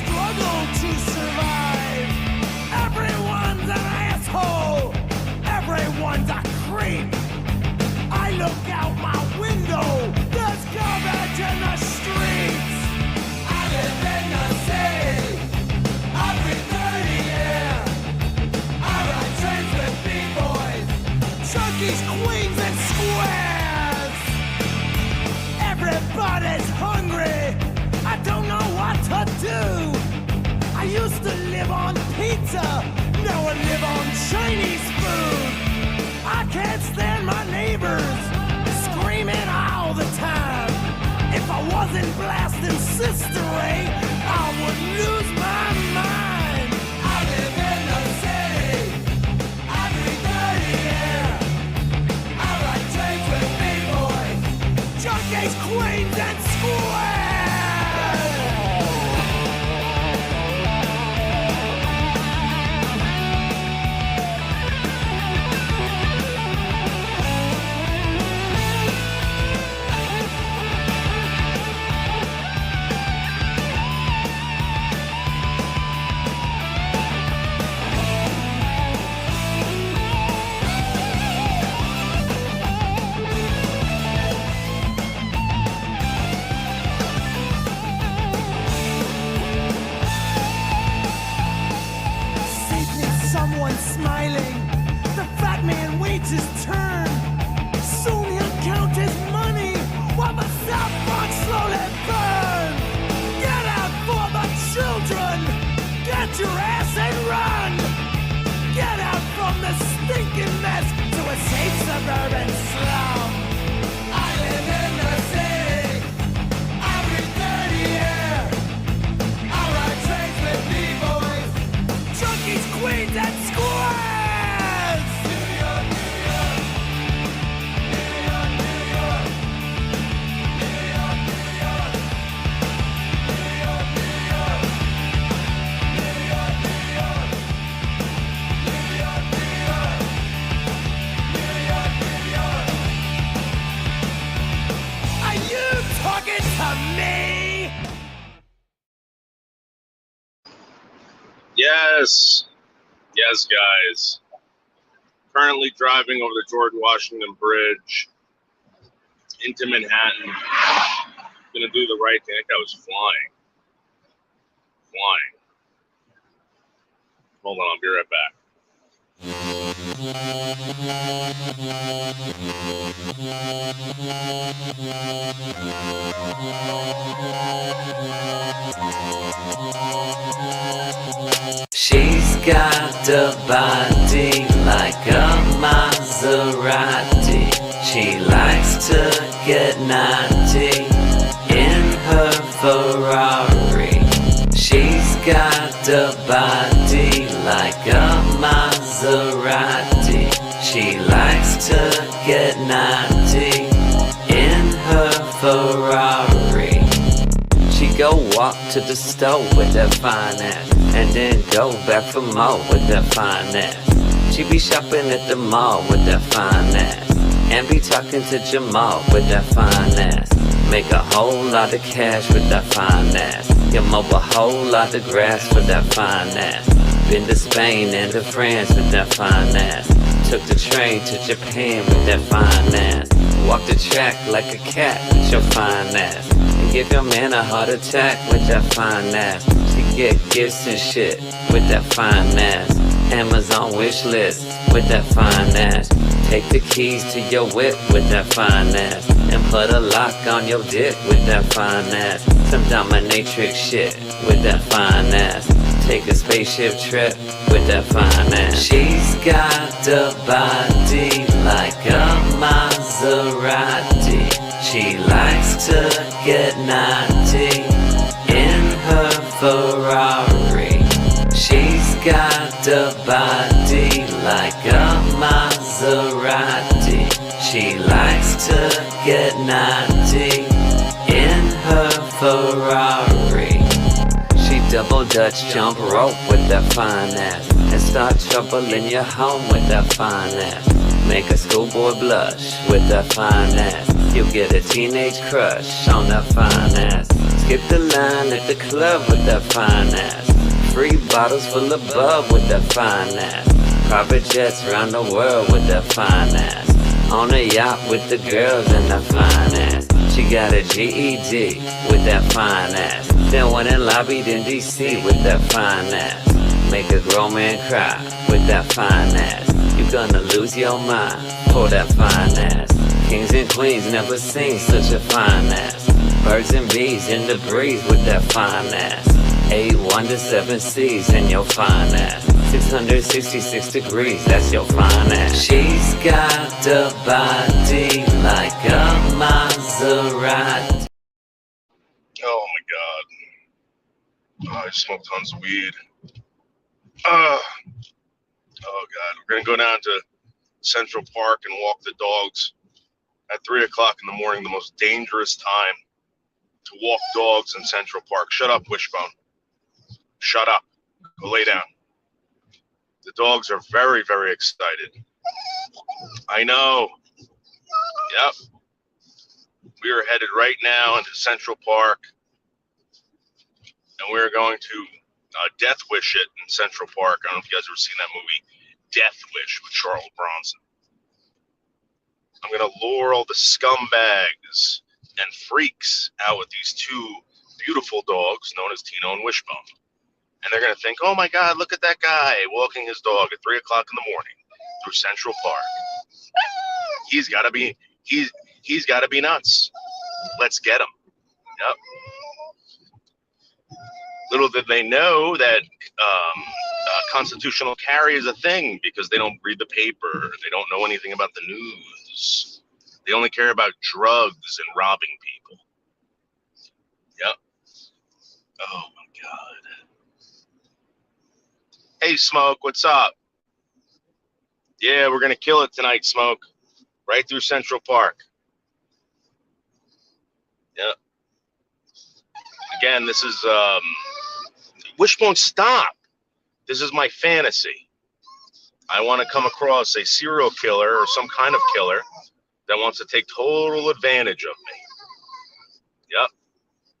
struggle to survive. Everyone's an asshole. Everyone's a creep. I look out my window. There's garbage in the streets. I live in the city. I breathe dirty air. I ride trains with b-boys, junkies, queens, and squares. Everybody's hungry. I don't know what to do. I used to live on pizza. Now I live on Chinese food. I can't stand my neighbors screaming all the time. If I wasn't blasting Sister Ray, I would lose my mind. I live in the city. I breathe dirty air. I ride trains with b-boys, junkies, queens, and squares. Someone smiling. The fat man waits his turn. Soon he'll count his money while the South Bronx slowly burn. Get out for the children. Get your ass and run. Get out from the stinking mess to a safe suburban slum. I live in the city. I breathe dirty air. I ride trains with b-boys, junkies, queens, and squares! New York, New York. New York, New York. New York, New York. New York, New York. New York, New York. New York, New York. New York, New York. Are you talking to me? Yes. Yes, guys. Currently driving over the George Washington Bridge into Manhattan. Gonna do the right thing. That guy was flying. Hold on, I'll be right back. She's got a body like a Maserati. She likes to get naughty in her Ferrari. She's got a body like a Maserati. She likes to get naughty in her Ferrari. She go walk to the store with that fine ass, and then go back for more with that fine ass. She be shopping at the mall with that fine ass, and be talking to Jamal with that fine ass. Make a whole lot of cash with that fine ass. You mow a whole lot of grass with that fine ass. Been to Spain and to France with that fine ass. Took the train to Japan with that fine ass. Walk the track like a cat with your fine ass. And give your man a heart attack with that fine ass. She get gifts and shit with that fine ass. Amazon wish list with that fine ass. Take the keys to your whip with that fine ass. And put a lock on your dick with that fine ass. Some dominatrix shit with that fine ass. Take a spaceship trip with that fine ass. She's got a body like a Maserati. She likes to get naughty in her Ferrari. She's got a body like a Maserati. She likes to get naughty in her Ferrari. She double Dutch jump rope with that fine ass, and start trouble in your home with that fine ass. Make a schoolboy blush with that fine ass. You'll get a teenage crush on that fine ass. Skip the line at the club with that fine ass. Free bottles full of bub with that fine ass. Private jets around the world with that fine ass. On a yacht with the girls and that fine ass. She got a GED with that fine ass. Then went and lobbied in DC with that fine ass. Make a grown man cry with that fine ass. You gonna lose your mind for that fine ass. Kings and queens never seen such a fine ass. Birds and bees in the breeze with that fine ass. 8-1 to 7 C's in your fine ass. 666 degrees, that's your fine ass. She's got a body like a Maserati. Oh my god. Oh, I smoked tons of weed. Oh god. We're gonna go down to Central Park and walk the dogs at 3 o'clock in the morning, the most dangerous time to walk dogs in Central Park. Shut up, Wishbone. Shut up. Go lay down. The dogs are very, very excited. I know. Yep. We are headed right now into Central Park, and we're going to Death Wish it in Central Park. I don't know if you guys ever seen that movie, Death Wish, with Charles Bronson. I'm going to lure all the scumbags and freaks out with these two beautiful dogs known as Tino and Wishbone. And they're going to think, oh my God, look at that guy walking his dog at 3 o'clock in the morning through Central Park. He's got to be nuts. Let's get him. Yep. Little did they know that constitutional carry is a thing because they don't read the paper. They don't know anything about the news. They only care about drugs and robbing people. Yep. Oh my God. Hey, Smoke, what's up? Yeah, we're going to kill it tonight, Smoke. Right through Central Park. Yep. Again, this is, Wishbone, stop. This is my fantasy. I want to come across a serial killer or some kind of killer that wants to take total advantage of me. Yep.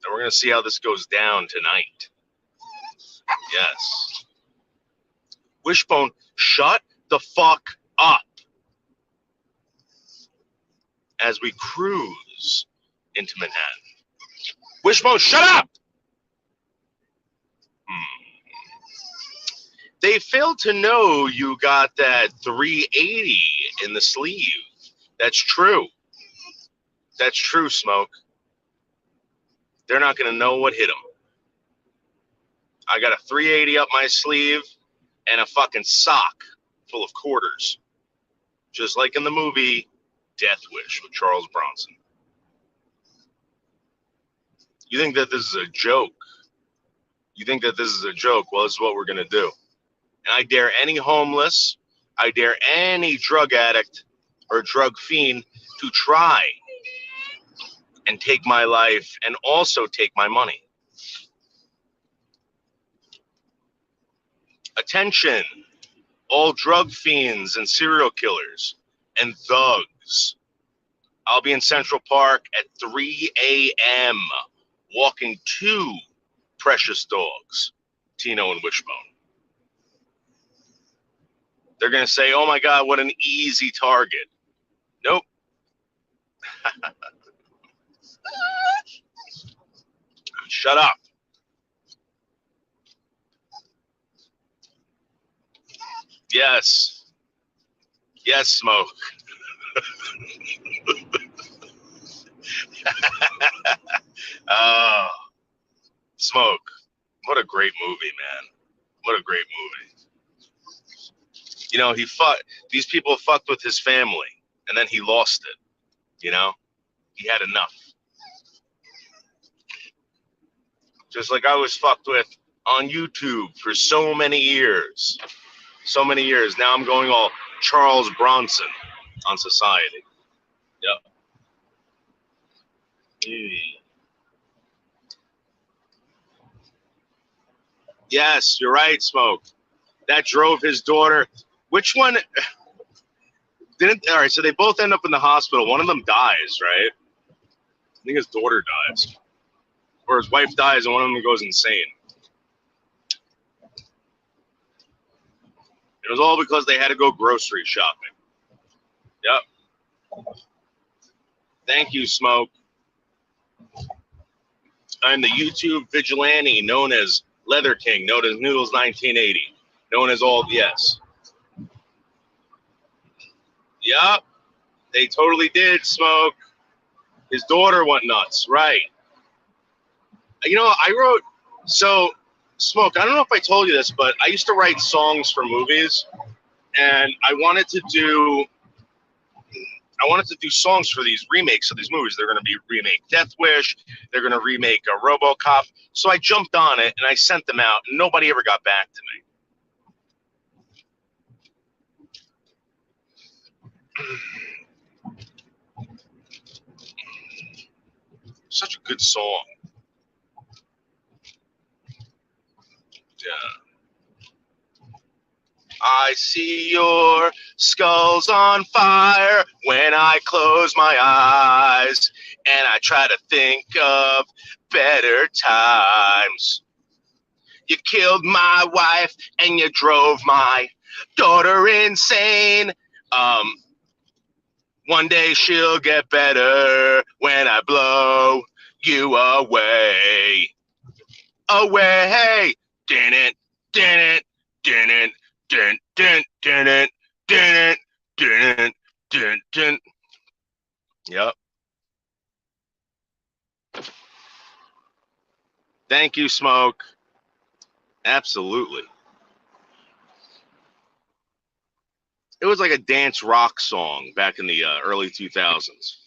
And we're going to see how this goes down tonight. Yes. Wishbone, shut the fuck up as we cruise into Manhattan. Wishbone, shut up! They failed to know you got that 380 in the sleeve. That's true. That's true, Smoke. They're not going to know what hit them. I got a 380 up my sleeve and a fucking sock full of quarters. Just like in the movie Death Wish with Charles Bronson. You think that this is a joke? You think that this is a joke? Well, this is what we're going to do. And I dare any homeless, I dare any drug addict or drug fiend to try and take my life and also take my money. Attention, all drug fiends and serial killers and thugs. I'll be in Central Park at 3 a.m. walking two precious dogs, Tino and Wishbone. They're going to say, oh my God, what an easy target. Nope. Shut up. Yes. Yes, Smoke. Oh, Smoke. What a great movie, man. What a great movie. You know, these people fucked with his family, and then he lost it. You know? He had enough. Just like I was fucked with on YouTube for so many years. So many years. Now I'm going all Charles Bronson on society. Yep. Yes, you're right, Smoke. That drove his daughter. Which one didn't? All right, so they both end up in the hospital. One of them dies, right? I think his daughter dies. or his wife dies and one of them goes insane. It was all because they had to go grocery shopping. Yep. Thank you, Smoke. I'm the YouTube vigilante known as Leather King, known as Noodles 1980, known as all yes. Yup, they totally did, Smoke. His daughter went nuts, right? You know, I wrote, so, Smoke, I don't know if I told you this, but I used to write songs for movies, and I wanted to do songs for these remakes of these movies. They're going to remake Death Wish. They're going to remake RoboCop. So I jumped on it and I sent them out, and nobody ever got back to me. Such a good song. Yeah. I see your skulls on fire when I close my eyes, and I try to think of better times. You killed my wife and you drove my daughter insane. One day she'll get better when I blow you away. Away. Didn't. Dun, dun, dun, dun, dun, dun, dun, dun. Yep. Thank you, Smoke. Absolutely. It was like a dance rock song back in the early 2000s.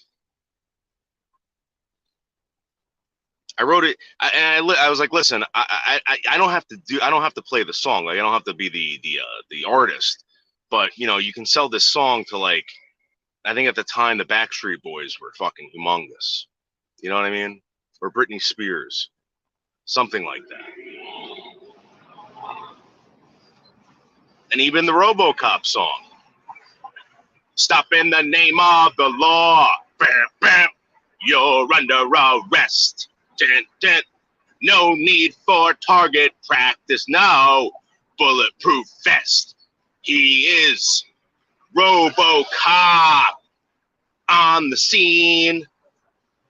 I wrote it, and I was like, listen, I don't have to play the song. Like, I don't have to be the artist, but you know, you can sell this song to, like, I think at the time the Backstreet Boys were fucking humongous. You know what I mean? Or Britney Spears, something like that. And even the RoboCop song. Stop in the name of the law. Bam, bam. You're under arrest. Dun, dun. No need for target practice. No. Bulletproof vest. He is RoboCop on the scene.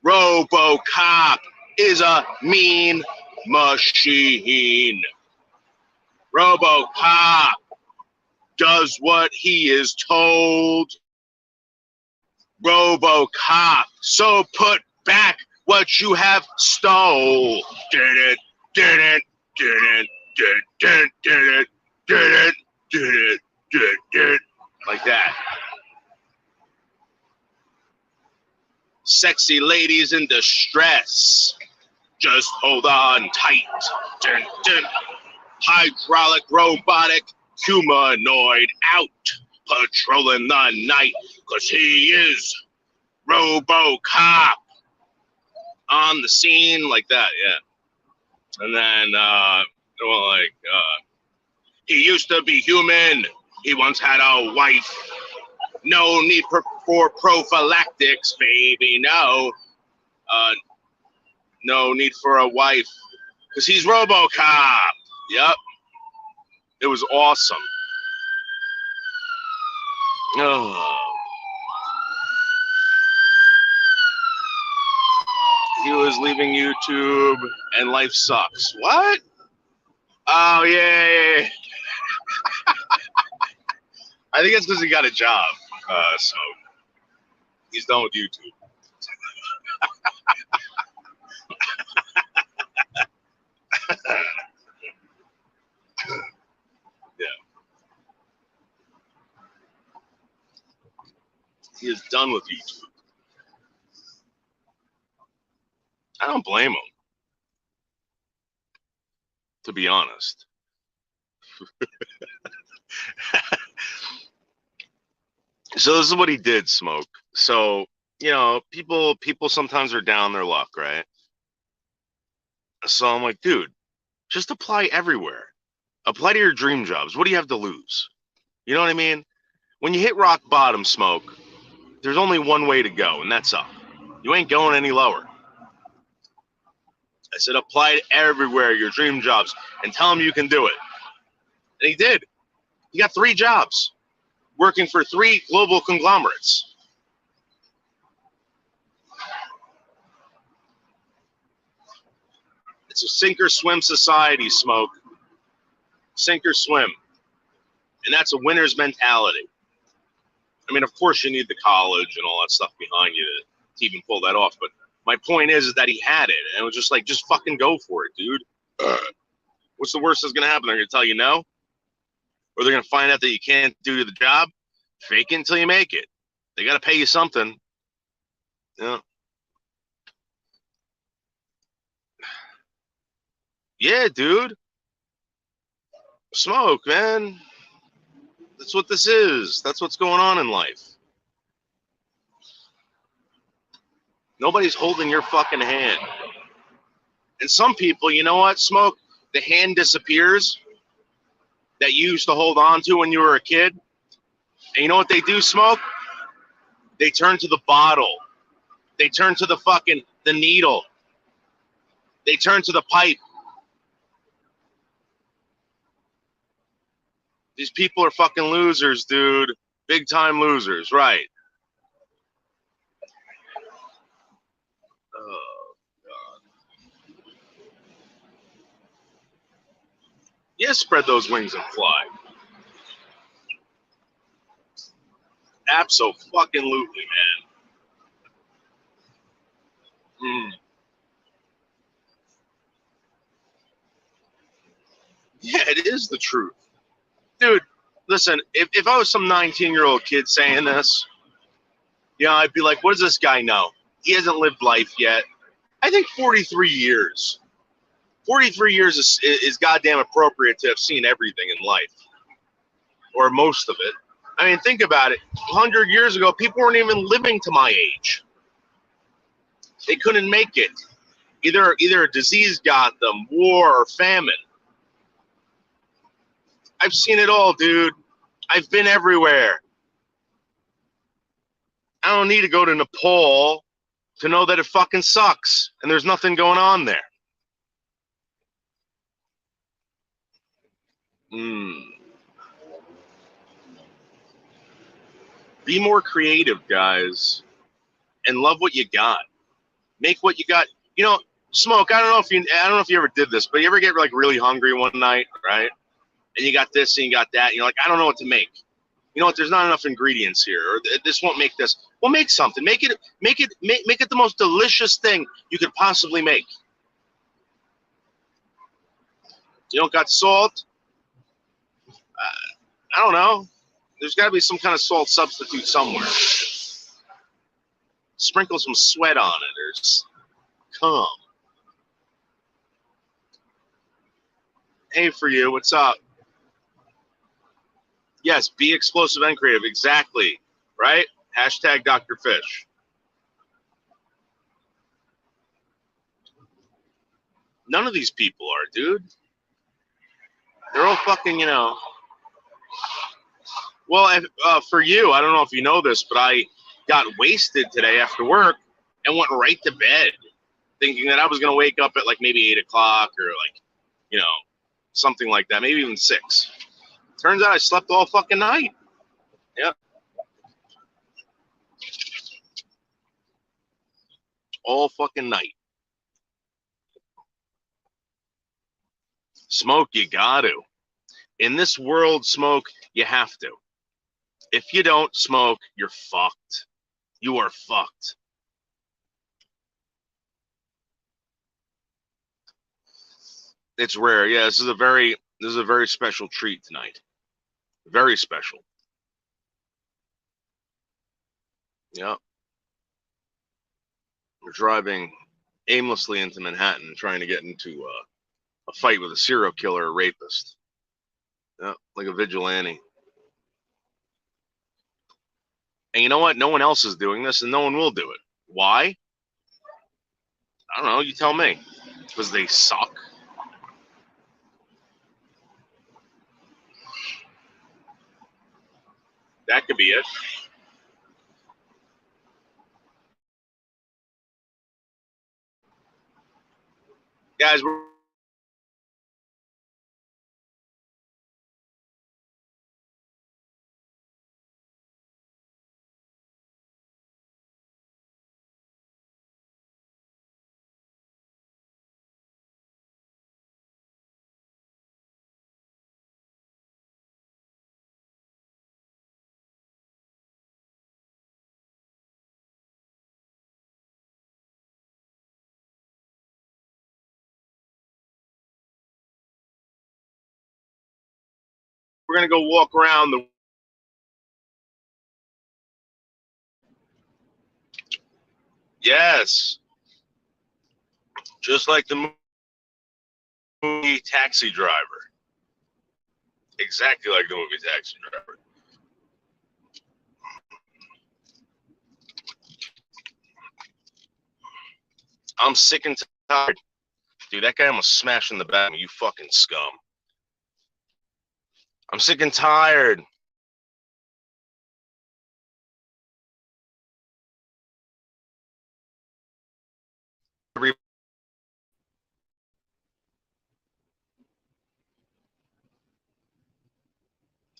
RoboCop is a mean machine. RoboCop does what he is told. RoboCop, so put back what you have stole. Did it, did it, did it, did it, did it, did it, did it, did it, like that. Sexy ladies in distress, just hold on tight. Dun, dun. Hydraulic, robotic, humanoid out, patrolling the night, 'cause he is RoboCop on the scene, like that, yeah. And then, he used to be human. He once had a wife. No need for prophylactics, baby, no. No need for a wife, 'cause he's RoboCop. Yep. It was awesome. Oh. He was leaving YouTube and life sucks. What? Oh, yeah. I think it's because he got a job. So he's done with YouTube. Yeah. He is done with YouTube. I don't blame him, to be honest. So this is what he did, Smoke. So, you know, people sometimes are down their luck, right? So I'm like, dude, just apply everywhere. Apply to your dream jobs. What do you have to lose? You know what I mean? When you hit rock bottom, Smoke, there's only one way to go, and that's up. You ain't going any lower. I said, apply to everywhere, your dream jobs, and tell him you can do it. And he did. He got 3 jobs, working for 3 global conglomerates. It's a sink or swim society, Smoke. Sink or swim. And that's a winner's mentality. I mean, of course you need the college and all that stuff behind you to even pull that off. But my point is that he had it. And it was just like, just fucking go for it, dude. What's the worst that's going to happen? They're going to tell you no? Or they're going to find out that you can't do the job? Fake it until you make it. They got to pay you something. Yeah. Yeah, dude. Smoke, man. That's what this is. That's what's going on in life. Nobody's holding your fucking hand. And some people, you know what, Smoke? The hand disappears that you used to hold on to when you were a kid. And you know what they do, Smoke? They turn to the bottle. They turn to the needle. They turn to the pipe. These people are fucking losers, dude. Big time losers, right. Oh, God. Yeah, spread those wings and fly. Abso-fucking-lutely, man. Yeah, it is the truth. Dude, listen, if I was some 19-year-old kid saying this, you know, I'd be like, what does this guy know? He hasn't lived life yet. I think 43 years. 43 years is goddamn appropriate to have seen everything in life. Or most of it. I mean, think about it. 100 years ago, people weren't even living to my age. They couldn't make it. Either a disease got them, war or famine. I've seen it all, dude. I've been everywhere. I don't need to go to Nepal to know that it fucking sucks and there's nothing going on there. Be more creative, guys, and love what you got. Make what you got. You know, Smoke, I don't know if you ever did this, but you ever get like really hungry one night, right? And you got this and you got that, and you're like, I don't know what to make. You know what? There's not enough ingredients here, or this won't make this. Well, make something. Make it the most delicious thing you could possibly make. You don't got salt? I don't know. There's got to be some kind of salt substitute somewhere. Sprinkle some sweat on it, or cum. Hey, for you, what's up? Yes, be explosive and creative. Exactly. Right? Hashtag Dr. Fish. None of these people are, dude. They're all fucking, you know. Well, for you, I don't know if you know this, but I got wasted today after work and went right to bed thinking that I was going to wake up at like maybe 8 o'clock or like, you know, something like that, maybe even 6. Turns out I slept all fucking night. Yep. All fucking night. Smoke, you got to. In this world, Smoke, you have to. If you don't smoke, you're fucked. You are fucked. It's rare. Yeah, this is a very special treat tonight. Very special. Yep. We're driving aimlessly into Manhattan, trying to get into a fight with a serial killer or rapist. Yep, like a vigilante. And you know what? No one else is doing this, and no one will do it. Why? I don't know. You tell me. Because they suck. That could be it. Guys, we're going to go walk around the. Yes. Just like the movie Taxi Driver. Exactly like the movie Taxi Driver. I'm sick and tired. Dude, that guy almost smashed in the back of me, you fucking scum. I'm sick and tired.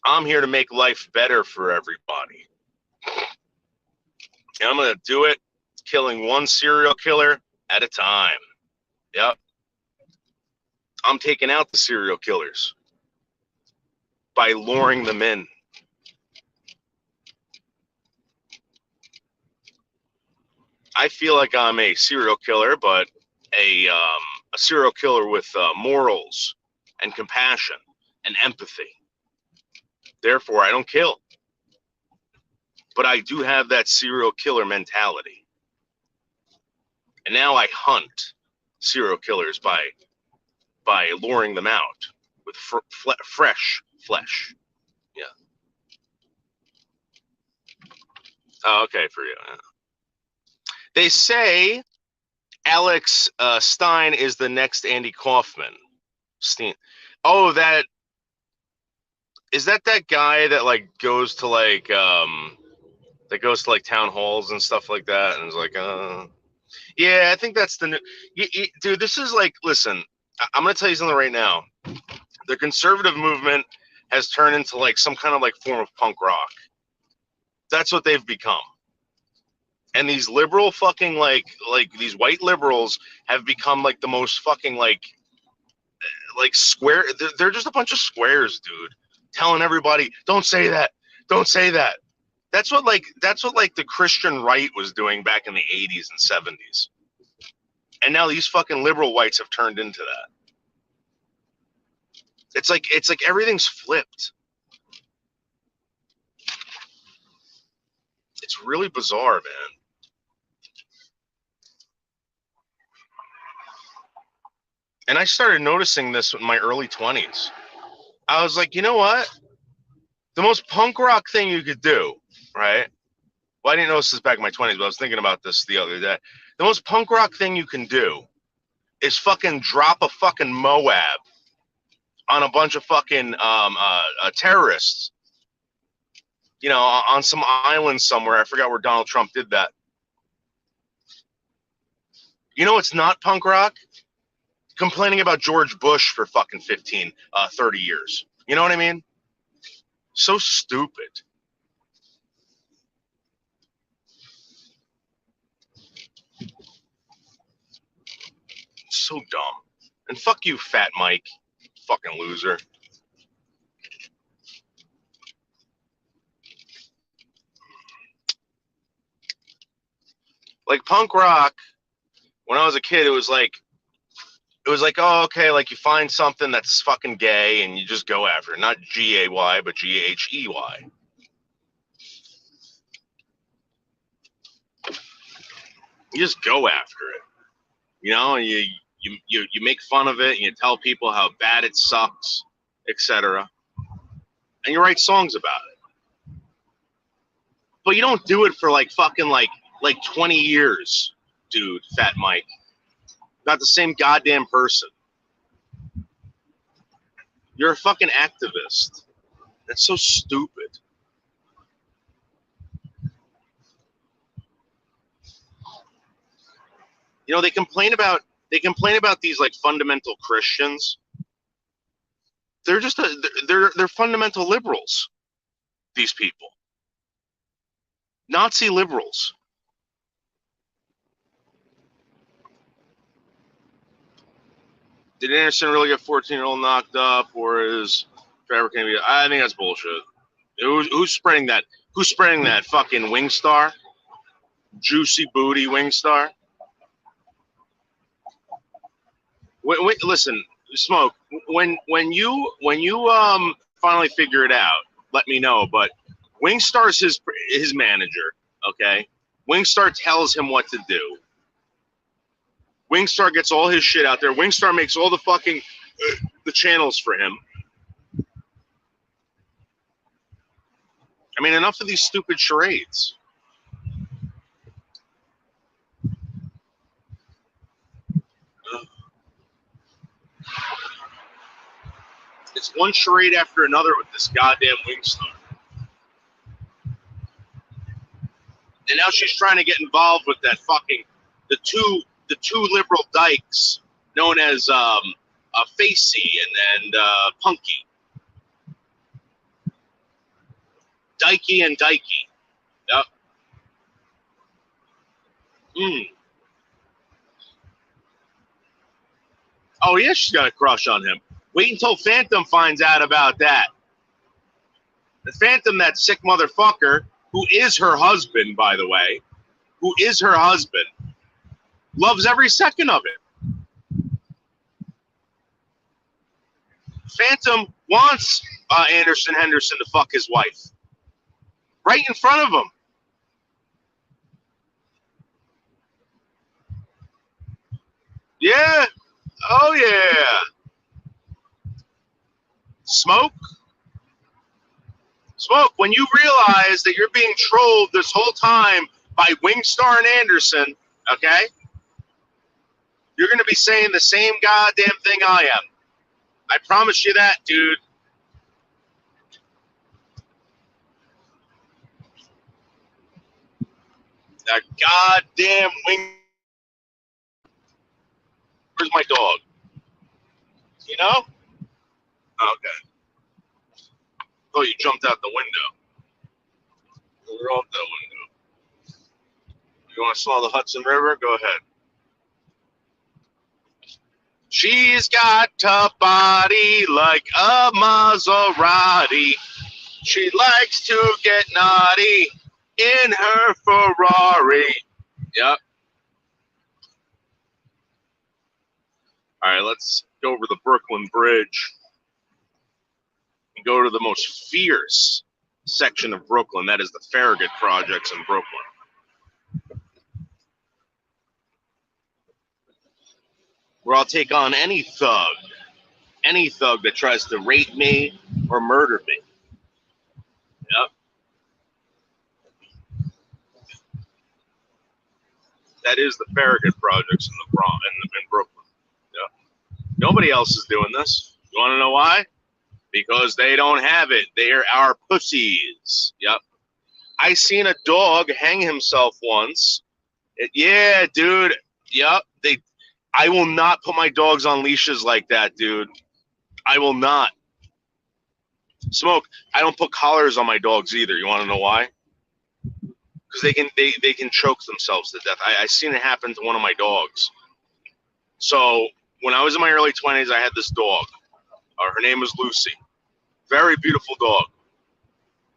I'm here to make life better for everybody. And I'm going to do it killing one serial killer at a time. Yep. I'm taking out the serial killers by luring them in. I feel like I'm a serial killer, but a serial killer with morals and compassion and empathy. Therefore, I don't kill. But I do have that serial killer mentality. And now I hunt serial killers by luring them out with fresh flesh. Yeah. Oh, okay, for you. Yeah. They say Alex Stein is the next Andy Kaufman. Oh, is that guy that like goes to like town halls and stuff like that and is like yeah, I think that's the new dude. This is like, listen, I'm gonna tell you something right now. The conservative movement has turned into like some kind of like form of punk rock. That's what they've become. And these liberal fucking like these white liberals have become like the most fucking like square. They're just a bunch of squares, dude. Telling everybody, don't say that, don't say that. That's what the Christian right was doing back in the 80s and 70s. And now these fucking liberal whites have turned into that. It's like everything's flipped. It's really bizarre, man. And I started noticing this in my early 20s. I was like, you know what? The most punk rock thing you could do, right? Well, I didn't notice this back in my 20s, but I was thinking about this the other day. The most punk rock thing you can do is fucking drop a fucking Moab on a bunch of fucking terrorists, you know, on some island somewhere. I forgot where Donald Trump did that. You know, it's not punk rock? Complaining about George Bush for fucking 30 years. You know what I mean? So stupid. So dumb. And fuck you, Fat Mike. Fucking loser. Like punk rock, when I was a kid, it was like, oh, okay, like you find something that's fucking gay and you just go after it. Not G-A-Y, but G-H-E-Y. You just go after it. You know, and you make fun of it and you tell people how bad it sucks, etc. And you write songs about it. But you don't do it for like fucking like 20 years, dude, Fat Mike. Not the same goddamn person. You're a fucking activist. That's so stupid. You know, they complain about They complain about these like fundamental Christians. They're just they're fundamental liberals. These people, Nazi liberals. Did Anderson really get 14-year-old knocked up, or is Trevor Kennedy? I think that's bullshit. Who's spreading that? Who's spreading that fucking Wingstar? Juicy booty Wingstar? Wait, listen, Smoke. When you finally figure it out, let me know. But Wingstar's his manager. Okay, Wingstar tells him what to do. Wingstar gets all his shit out there. Wingstar makes all the fucking the channels for him. I mean, enough of these stupid charades. It's one charade after another with this goddamn Wingstar. And now she's trying to get involved with that fucking the two liberal dykes known as Facey and Punky. Dykey and Dykey. Yep. Oh yeah, she's got a crush on him. Wait until Phantom finds out about that. The Phantom, that sick motherfucker, who is her husband, by the way, who is her husband, loves every second of it. Phantom wants Anderson Henderson to fuck his wife. Right in front of him. Yeah. Oh, yeah. Smoke, when you realize that you're being trolled this whole time by Wingstar and Anderson, okay, you're going to be saying the same goddamn thing I am. I promise you that, dude. That goddamn wing. Where's my dog? You know? Okay. Oh, you jumped out the window. You're off that window. You want to smell the Hudson River? Go ahead. She's got a body like a Maserati. She likes to get naughty in her Ferrari. Yep. All right, let's go over the Brooklyn Bridge and go to the most fierce section of Brooklyn. That is the Farragut Projects in Brooklyn, where I'll take on any thug that tries to rape me or murder me. Yep. That is the Farragut Projects in Brooklyn. Yep. Nobody else is doing this. You want to know why? Because they don't have it. They're our pussies. Yep. I seen a dog hang himself once. Yeah, dude. Yep. I will not put my dogs on leashes like that, dude. I will not. Smoke, I don't put collars on my dogs either. You want to know why? Because they can choke themselves to death. I seen it happen to one of my dogs. So when I was in my early 20s, I had this dog. Her name was Lucy. Very beautiful dog.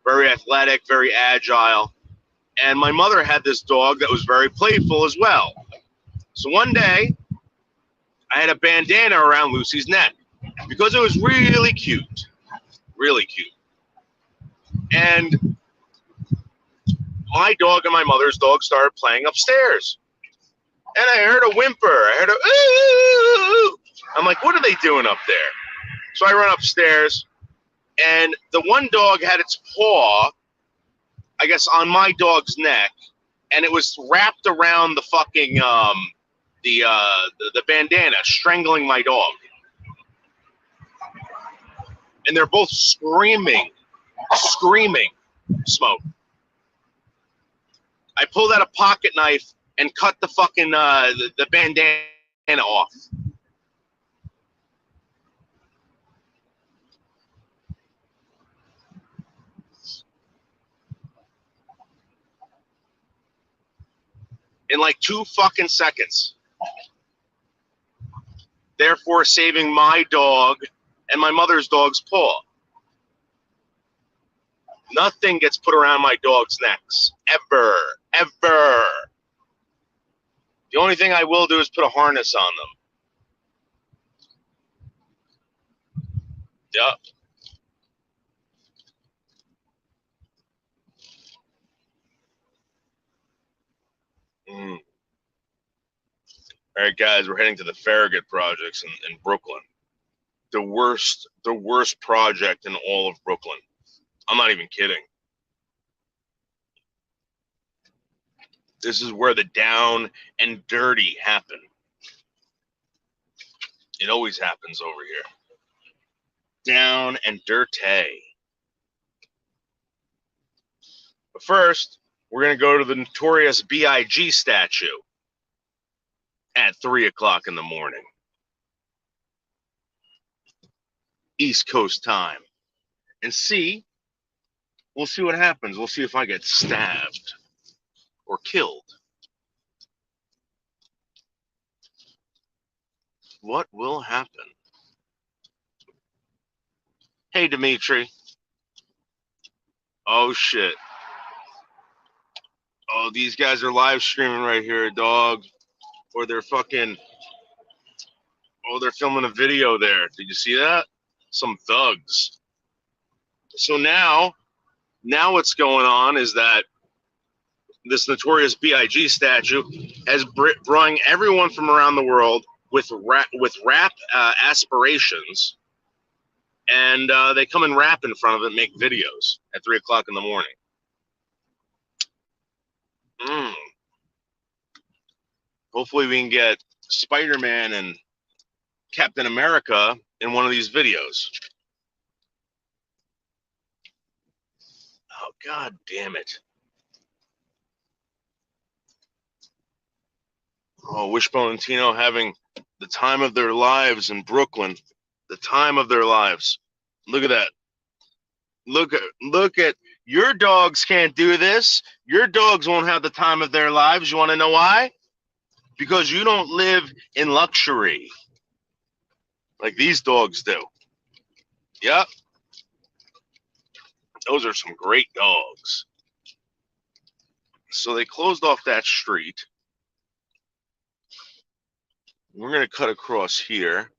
Very athletic, very agile. And my mother had this dog that was very playful as well. So one day, I had a bandana around Lucy's neck because it was really cute. Really cute. And my dog and my mother's dog started playing upstairs. And I heard a whimper. I heard a ooh. I'm like, what are they doing up there? So I run upstairs, and the one dog had its paw, I guess, on my dog's neck, and it was wrapped around the fucking the bandana, strangling my dog. And they're both screaming, Smoke. I pulled out a pocket knife and cut the fucking the bandana and off. In like 2 fucking seconds. Therefore saving my dog and my mother's dog's paw. Nothing gets put around my dog's necks. Ever. Ever. The only thing I will do is put a harness on them. Yup. All right, guys, we're heading to the Farragut projects in Brooklyn. The worst project in all of Brooklyn. I'm not even kidding. This is where the down and dirty happen. It always happens over here. Down and dirty. But first, we're going to go to the notorious B.I.G. statue at 3 o'clock in the morning. East Coast time. And we'll see what happens. We'll see if I get stabbed or killed. What will happen? Hey, Dimitri. Oh, shit. Oh, these guys are live streaming right here, dog. Or they're fucking... Oh, they're filming a video there. Did you see that? Some thugs. So now what's going on is that this notorious B.I.G. statue has brought everyone from around the world with rap aspirations, and they come and rap in front of it and make videos at 3 o'clock in the morning. Hopefully we can get Spider-Man and Captain America in one of these videos. Oh, God damn it. Oh, Wishbone and Tino having the time of their lives in Brooklyn. The time of their lives. Look at that. Look at your dogs can't do this. Your dogs won't have the time of their lives. You want to know why? Because you don't live in luxury like these dogs do. Yep. Those are some great dogs. So they closed off that street. We're going to cut across here.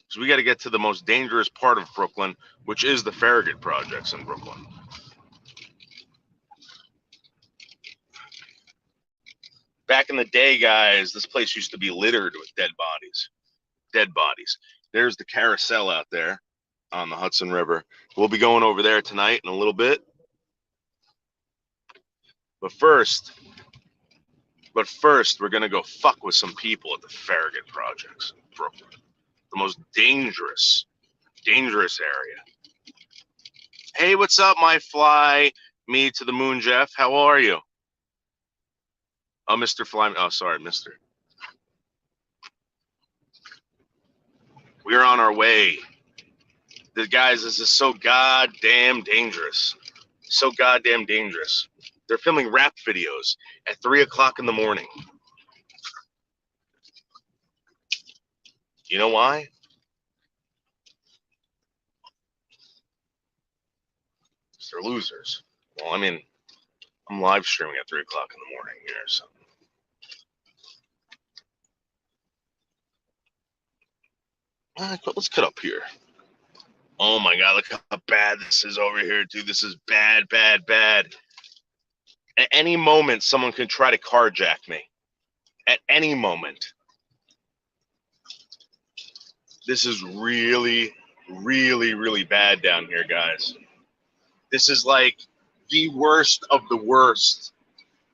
So we got to get to the most dangerous part of Brooklyn, which is the Farragut projects in Brooklyn. Back in the day, guys, this place used to be littered with dead bodies. Dead bodies. There's the carousel out there on the Hudson River. We'll be going over there tonight in a little bit. But first, we're going to go fuck with some people at the Farragut projects in Brooklyn. The most dangerous area. Hey, what's up, my fly? Me to the moon, Jeff. How are you? Oh, Mr. Fly. Oh, sorry, Mr. We're on our way. The guys, this is so goddamn dangerous. So goddamn dangerous. They're filming rap videos at 3 o'clock in the morning. You know why? They're losers. Well, I mean, I'm live streaming at 3 o'clock in the morning here, so. Let's cut up here. Oh my God, look how bad this is over here, dude. This is bad, bad, bad. At any moment, someone can try to carjack me. At any moment. This is really, really, really bad down here, guys. This is like the worst of the worst.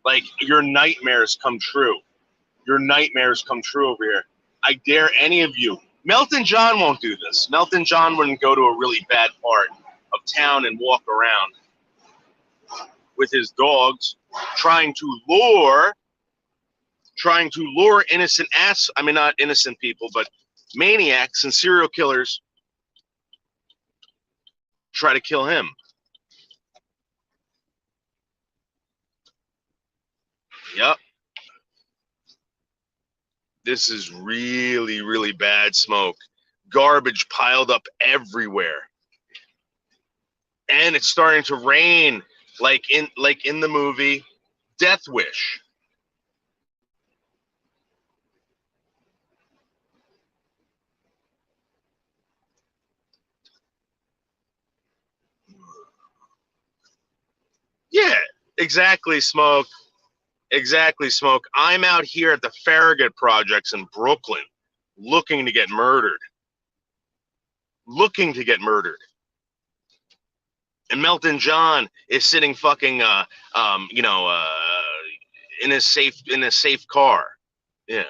Like, your nightmares come true. Your nightmares come true over here. I dare any of you. Melton John won't do this. Melton John wouldn't go to a really bad part of town and walk around with his dogs trying to lure trying to lure not innocent people, but maniacs and serial killers try to kill him. Yep. This is really, really bad smoke. Garbage piled up everywhere. And it's starting to rain like in the movie Death Wish. Yeah, exactly, Smoke. Exactly, Smoke. I'm out here at the Farragut Projects in Brooklyn looking to get murdered. Looking to get murdered. And Melton John is sitting fucking in a safe car. Yeah.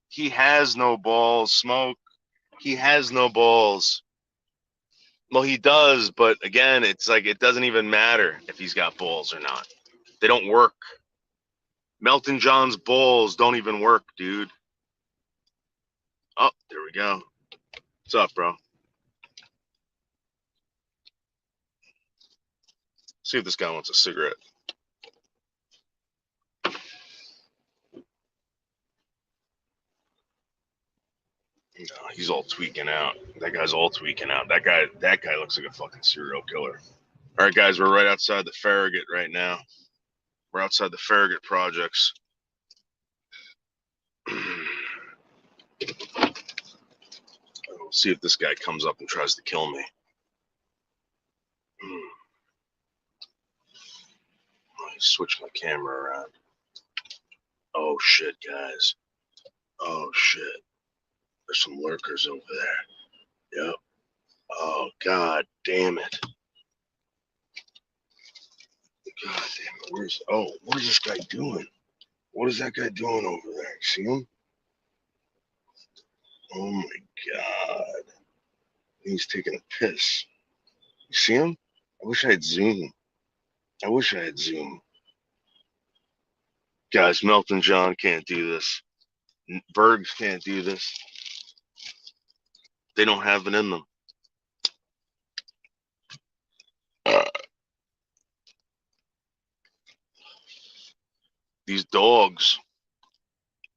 He has no balls, Smoke. He has no balls. Well, he does, but again, it's like it doesn't even matter if he's got balls or not. They don't work. Melton John's balls don't even work, dude. Oh, there we go. What's up, bro? See if this guy wants a cigarette. No, he's all tweaking out. That guy's all tweaking out. That guy looks like a fucking serial killer. All right, guys, we're right outside the Farragut right now. We're outside the Farragut Projects. We'll see if this guy comes up and tries to kill me. Let me switch my camera around. Oh, shit, guys. Oh, shit. There's some lurkers over there. Yep. Oh, god damn it. God damn it. What is this guy doing? What is that guy doing over there? You see him? Oh my god. He's taking a piss. You see him? I wish I had Zoom. Guys, Melton John can't do this. Bergs can't do this. They don't have it in them. These dogs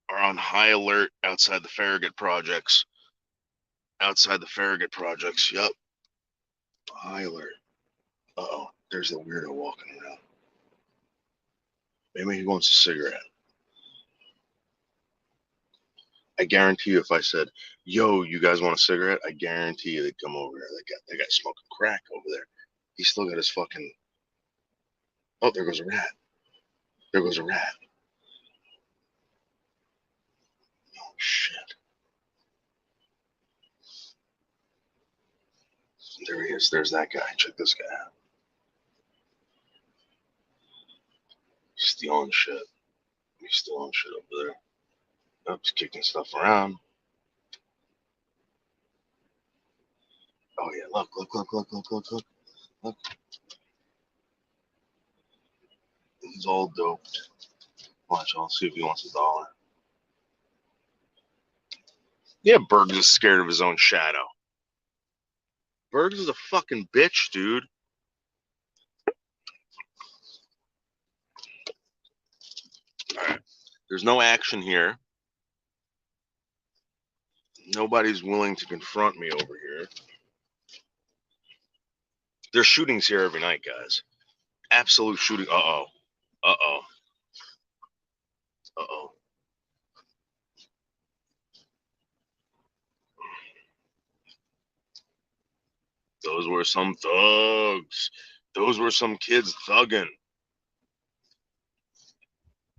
are on high alert outside the Farragut Projects. Yep. High alert. Uh-oh. There's the weirdo walking around. Maybe he wants a cigarette. I guarantee you if I said, yo, you guys want a cigarette? I guarantee you they'd come over here. That guy's smoking crack over there. He's still got his fucking... Oh, there goes a rat. Oh, shit. There he is. There's that guy. Check this guy out. Stealing shit. He's stealing shit over there. Oh, he's kicking stuff around. Oh, yeah. Look. He's all doped. Watch, I'll see if he wants $1. Yeah, Bergs is scared of his own shadow. Bergs is a fucking bitch, dude. Alright. There's no action here. Nobody's willing to confront me over here. There's shootings here every night, guys. Absolute shooting. Uh-oh. Those were some thugs. Those were some kids thugging.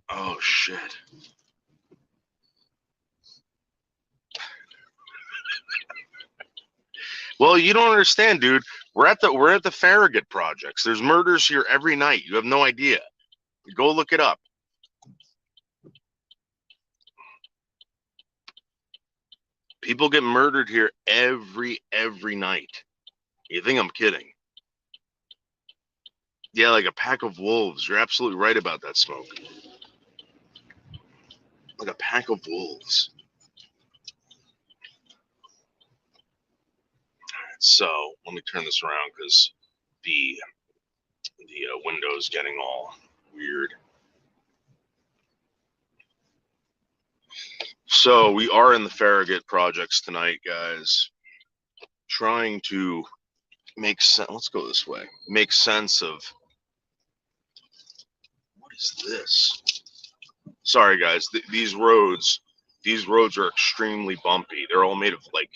Oh, shit. Well, you don't understand, dude. We're at the Farragut Projects. There's murders here every night. You have no idea. Go look it up. People get murdered here every night. You think I'm kidding? Yeah, like a pack of wolves. You're absolutely right about that, Smoke. Like a pack of wolves. So let me turn this around because the window's getting all weird. So we are in the Farragut projects tonight, guys. Trying to make sense. Let's go this way. Make sense of what is this? Sorry, guys. These roads are extremely bumpy. They're all made of like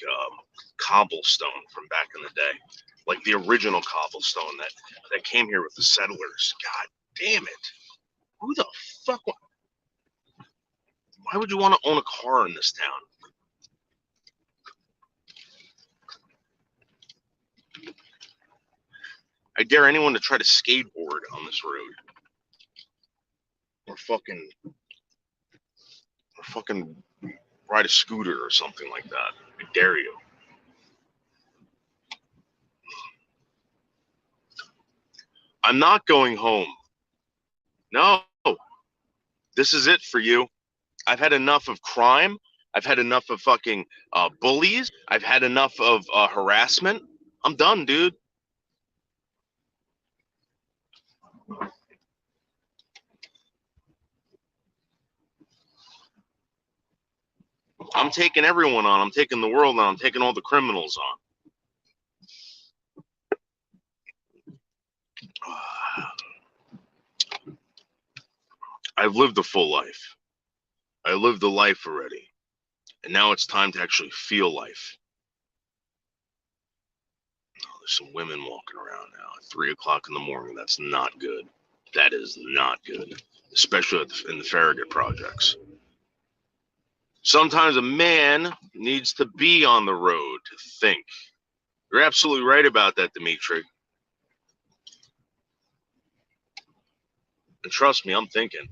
cobblestone from back in the day, like the original cobblestone that came here with the settlers. God damn it! Who the fuck? Why would you want to own a car in this town? I dare anyone to try to skateboard on this road, or fucking ride a scooter or something like that. I dare you. I'm not going home. No, this is it for you. I've had enough of crime. I've had enough of fucking bullies. I've had enough of harassment. I'm done, dude. I'm taking everyone on. I'm taking the world on. I'm taking all the criminals on. I've lived a full life. I lived a life already. And now it's time to actually feel life. Oh, there's some women walking around now at 3 o'clock in the morning. That's not good. That is not good, especially in the Farragut projects. Sometimes a man needs to be on the road to think. You're absolutely right about that, Dimitri. And trust me, I'm thinking,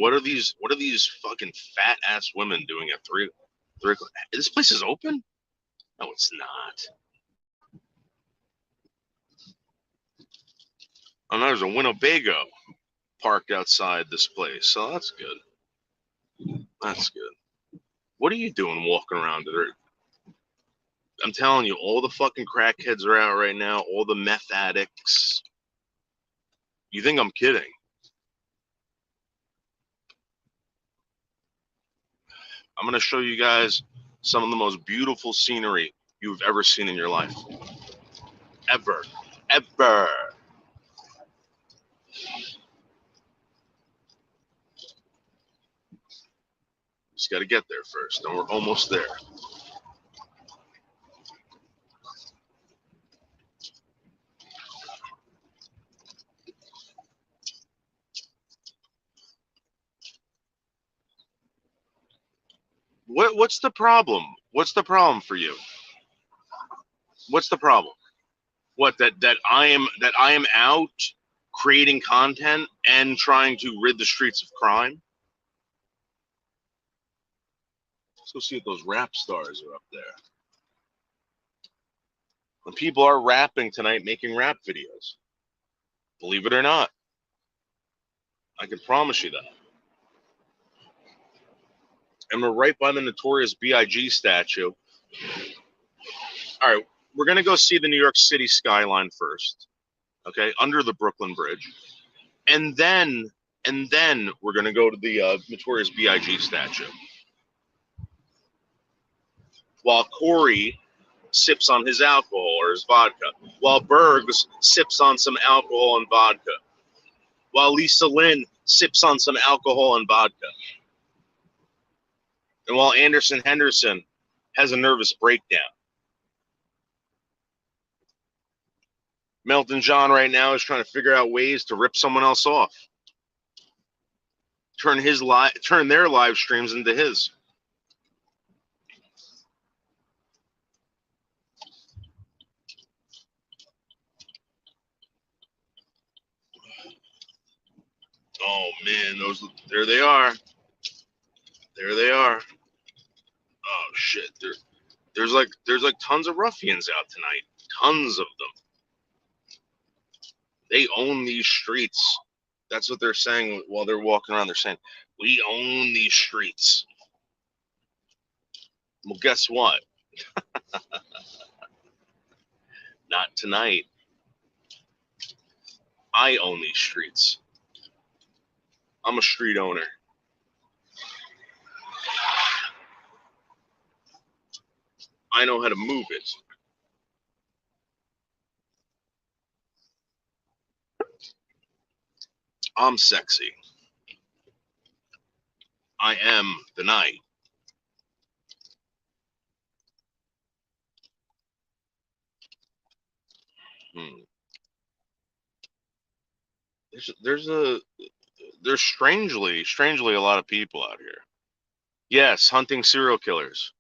what are these fucking fat ass women doing at 3 o'clock? This place is open? No, it's not. Oh, no, there's a Winnebago parked outside this place, so that's good. That's good. What are you doing walking around there? I'm telling you, all the fucking crackheads are out right now, all the meth addicts. You think I'm kidding? I'm going to show you guys some of the most beautiful scenery you've ever seen in your life. Ever. Ever. Just got to get there first, and we're almost there. What's the problem? What's the problem for you? What's the problem? What that I am out creating content and trying to rid the streets of crime? Let's go see if those rap stars are up there. And people are rapping tonight, making rap videos. Believe it or not. I can promise you that. And we're right by the Notorious B.I.G. statue. All right, we're going to go see the New York City skyline first, okay, under the Brooklyn Bridge. And then we're going to go to the Notorious B.I.G. statue. While Corey sips on his alcohol or his vodka. While Bergs sips on some alcohol and vodka. While Lisa Lynn sips on some alcohol and vodka. And while Anderson Henderson has a nervous breakdown. Melton John right now is trying to figure out ways to rip someone else off. Turn their live streams into his. Oh man, there they are. There they are. Oh shit. There's like tons of ruffians out tonight. Tons of them. They own these streets. That's what they're saying while they're walking around. They're saying, we own these streets. Well, guess what? Not tonight. I own these streets. I'm a street owner. I know how to move it. I'm sexy. I am the night. There's strangely a lot of people out here. Yes, hunting serial killers.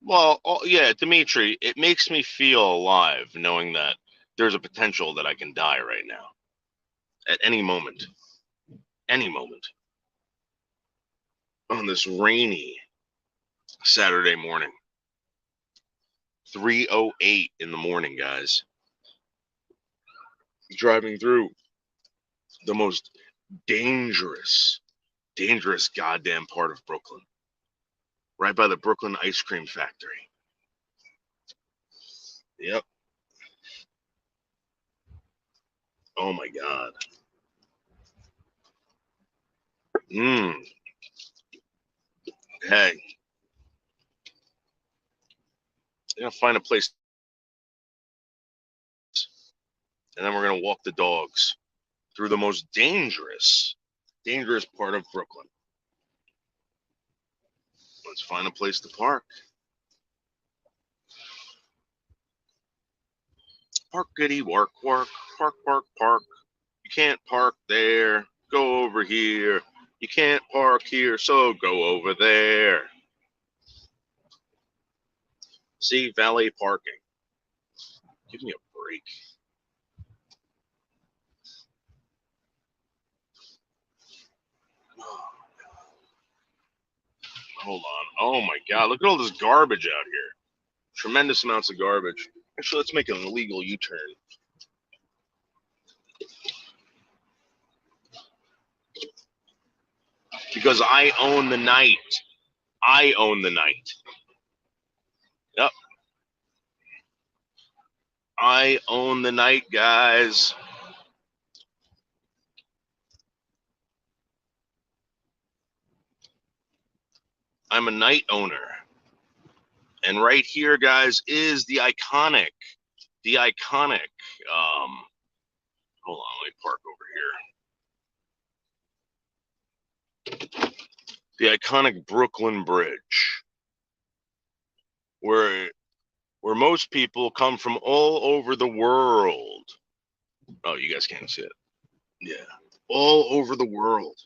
Well, yeah, Dimitri, it makes me feel alive knowing that there's a potential that I can die right now. At any moment. Any moment. On this rainy Saturday morning. 3:08 in the morning, guys. Driving through the most dangerous goddamn part of Brooklyn. Right by the Brooklyn Ice Cream Factory. Yep. Oh my God. Hey. I'm gonna find a place. And then we're gonna walk the dogs through the most dangerous part of Brooklyn. Let's find a place to park. Parkity, work, park. You can't park there. Go over here. You can't park here, so go over there. See, valet parking. Give me a break. Oh, hold on. Oh my God, look at all this garbage out here. Tremendous amounts of garbage. Actually, let's make an illegal U-turn. Because I own the night. I own the night. Yep. I own the night, guys. I'm a night owner. And right here, guys, is the iconic, hold on, let me park over here. The iconic Brooklyn Bridge, where most people come from all over the world. Oh, you guys can't see it. Yeah, all over the world.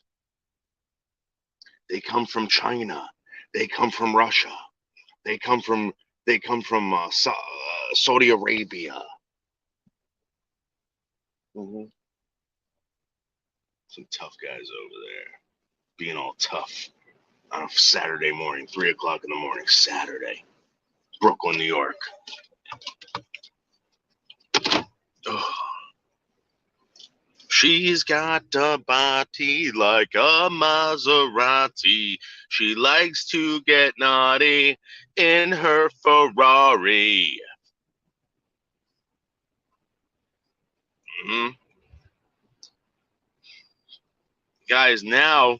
They come from China. They come from Russia. They come from Saudi Arabia. Mm-hmm. Some tough guys over there, being all tough on a Saturday morning, 3 o'clock in the morning, Saturday, Brooklyn, New York. Oh. She's got a body like a Maserati. She likes to get naughty in her Ferrari. Mm-hmm. Guys, now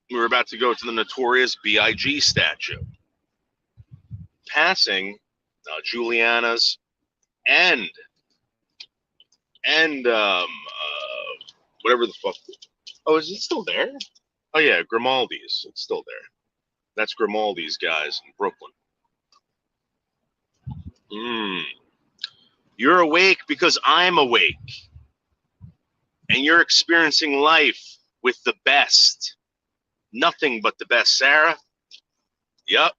we're about to go to the notorious B.I.G. statue. Passing Juliana's and whatever the fuck. Oh, is it still there? Oh yeah, Grimaldi's. It's still there. That's Grimaldi's, guys, in Brooklyn. You're awake because I'm awake. And you're experiencing life with the best. Nothing but the best, Sarah. Yep.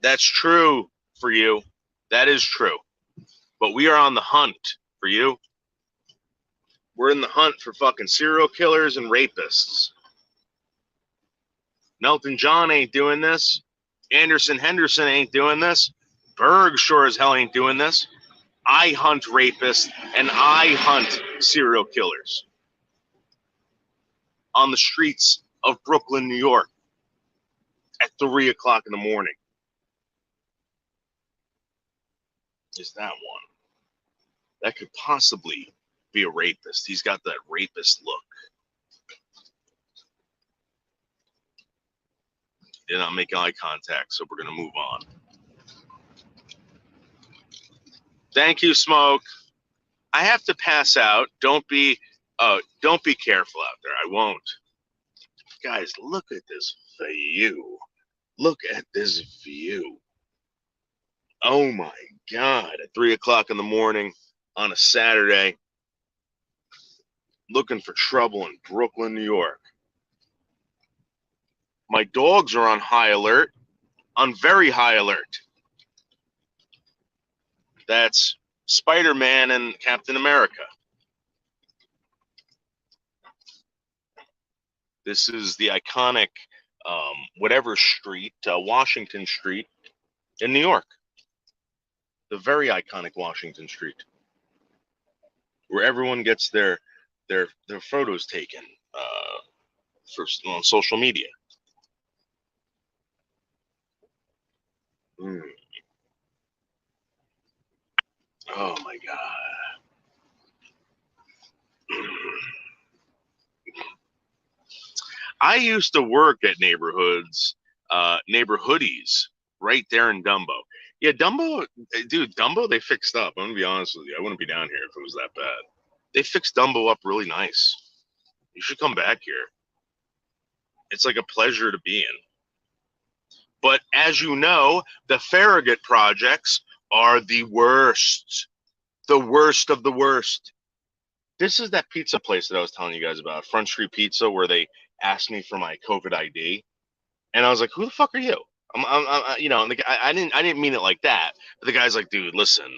That's true for you. That is true. But we are on the hunt for you. We're in the hunt for fucking serial killers and rapists. Melton John ain't doing this. Anderson Henderson ain't doing this. Berg sure as hell ain't doing this. I hunt rapists and I hunt serial killers on the streets of Brooklyn, New York at 3 o'clock in the morning. Is that one? That could possibly be a rapist. He's got that rapist look. They're not making eye contact, so we're going to move on. Thank you, Smoke. I have to pass out. Don't be careful out there. I won't. Guys, look at this view. Look at this view. Oh my God. At 3 o'clock in the morning on a Saturday, looking for trouble in Brooklyn, New York. My dogs are on high alert, on very high alert. That's Spider-Man and Captain America. This is the iconic whatever street, Washington Street in New York. The very iconic Washington Street, where everyone gets their photos taken on social media. Oh my God. I used to work at neighborhoodies right there in Dumbo. Yeah, Dumbo, dude, Dumbo, they fixed up. I'm going to be honest with you. I wouldn't be down here if it was that bad. They fixed Dumbo up really nice. You should come back here. It's like a pleasure to be in. But as you know, the Farragut projects are the worst. The worst of the worst. This is that pizza place that I was telling you guys about, Front Street Pizza, where they asked me for my COVID ID. And I was like, who the fuck are you? I didn't mean it like that. But the guy's like, dude, listen,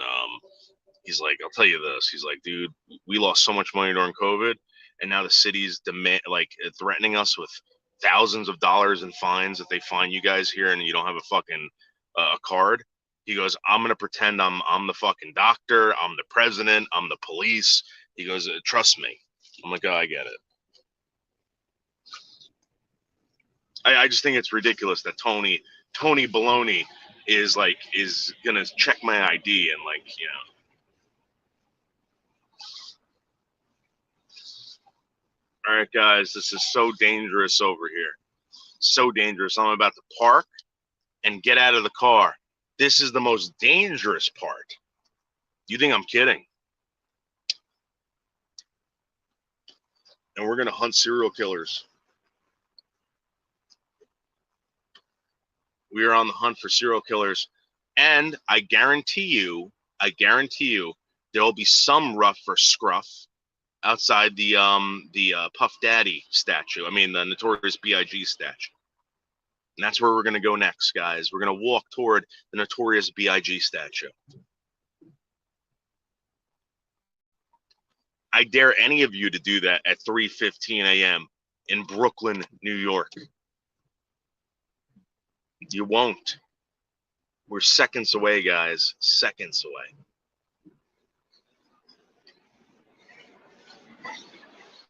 he's like, I'll tell you this. He's like, dude, we lost so much money during COVID, and now the city's threatening us with thousands of dollars in fines if they fine you guys here and you don't have a fucking card. He goes, I'm gonna pretend I'm the fucking doctor, I'm the president, I'm the police. He goes, trust me. I'm like, oh, I get it. I just think it's ridiculous that Tony Baloney is gonna check my ID and All right, guys, this is so dangerous over here. So dangerous. I'm about to park and get out of the car. This is the most dangerous part. You think I'm kidding? And we're gonna hunt serial killers. We are on the hunt for serial killers, and I guarantee you, there will be some rough or scruff outside the Puff Daddy statue. I mean, the Notorious B.I.G. statue. And that's where we're gonna go next, guys. We're gonna walk toward the Notorious B.I.G. statue. I dare any of you to do that at 3:15 a.m. in Brooklyn, New York. You won't. We're seconds away, guys. Seconds away.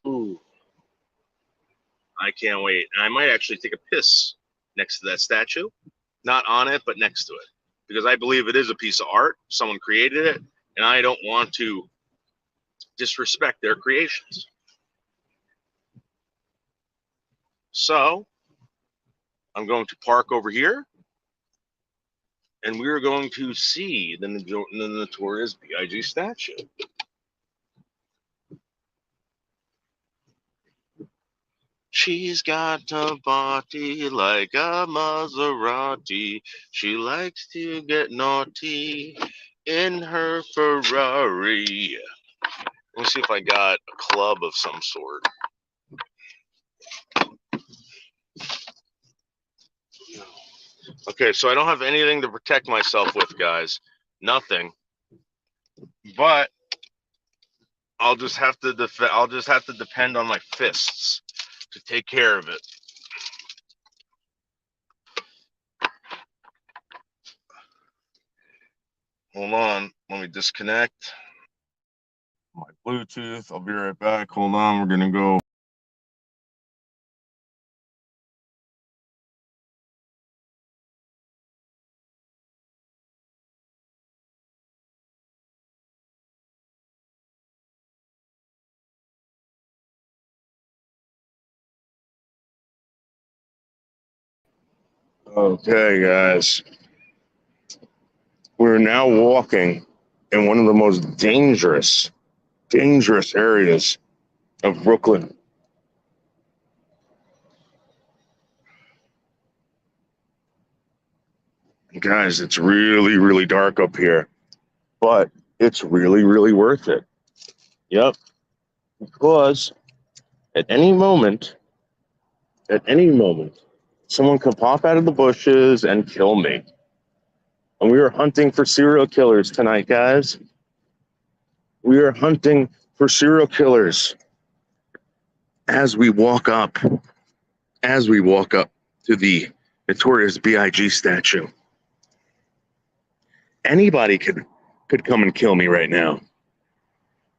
Ooh. I can't wait. And I might actually take a piss next to that statue. Not on it, but next to it. Because I believe it is a piece of art. Someone created it. And I don't want to disrespect their creations. So, I'm going to park over here. And we are going to see the Notorious B.I.G. statue. She's got a body like a Maserati. She likes to get naughty in her Ferrari. Let me see if I got a club of some sort. Okay, so I don't have anything to protect myself with, guys. Nothing. But I'll just have to depend on my fists to take care of it. Hold on. Let me disconnect my Bluetooth. I'll be right back. Hold on. We're going to go. Okay, guys. We're now walking in one of the most dangerous areas of Brooklyn. Guys, it's really, really dark up here, but it's really, really worth it. Yep. Because at any moment, someone could pop out of the bushes and kill me. And we are hunting for serial killers tonight, guys. We are hunting for serial killers as we walk up to the notorious B.I.G. statue. Anybody could come and kill me right now.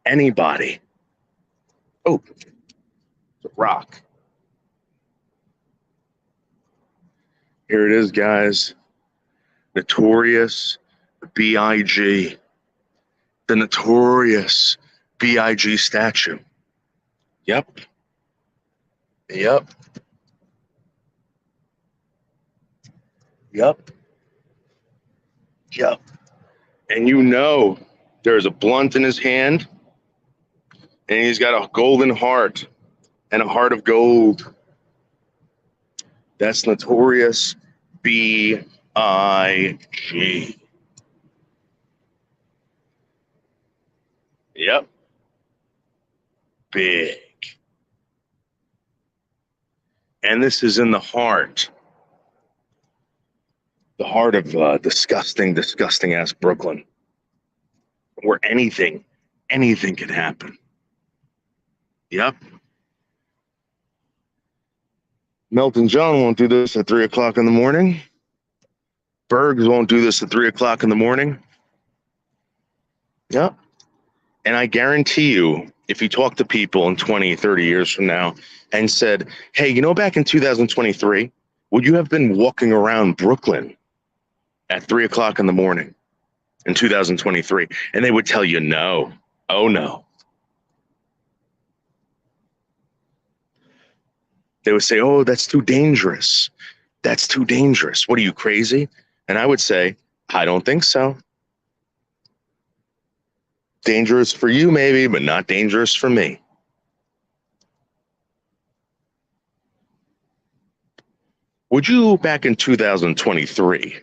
Anybody. Oh, it's a rock. Here it is, guys. Notorious B.I.G. The notorious B.I.G. statue. Yep. Yep. Yep. Yep. And you know there's a blunt in his hand, and he's got a golden heart and a heart of gold. That's notorious B.I.G. Yep. Big. And this is in the heart of disgusting ass Brooklyn, where anything can happen. Yep. Melton John won't do this at 3 o'clock in the morning. Bergs won't do this at 3 o'clock in the morning. Yep. And I guarantee you, if you talk to people in 20, 30 years from now and said, hey, you know, back in 2023, would you have been walking around Brooklyn at 3 o'clock in the morning in 2023? And they would tell you no. Oh, no. They would say, oh, that's too dangerous. That's too dangerous. What are you, crazy? And I would say, I don't think so. Dangerous for you, maybe, but not dangerous for me. Would you, back in 2023,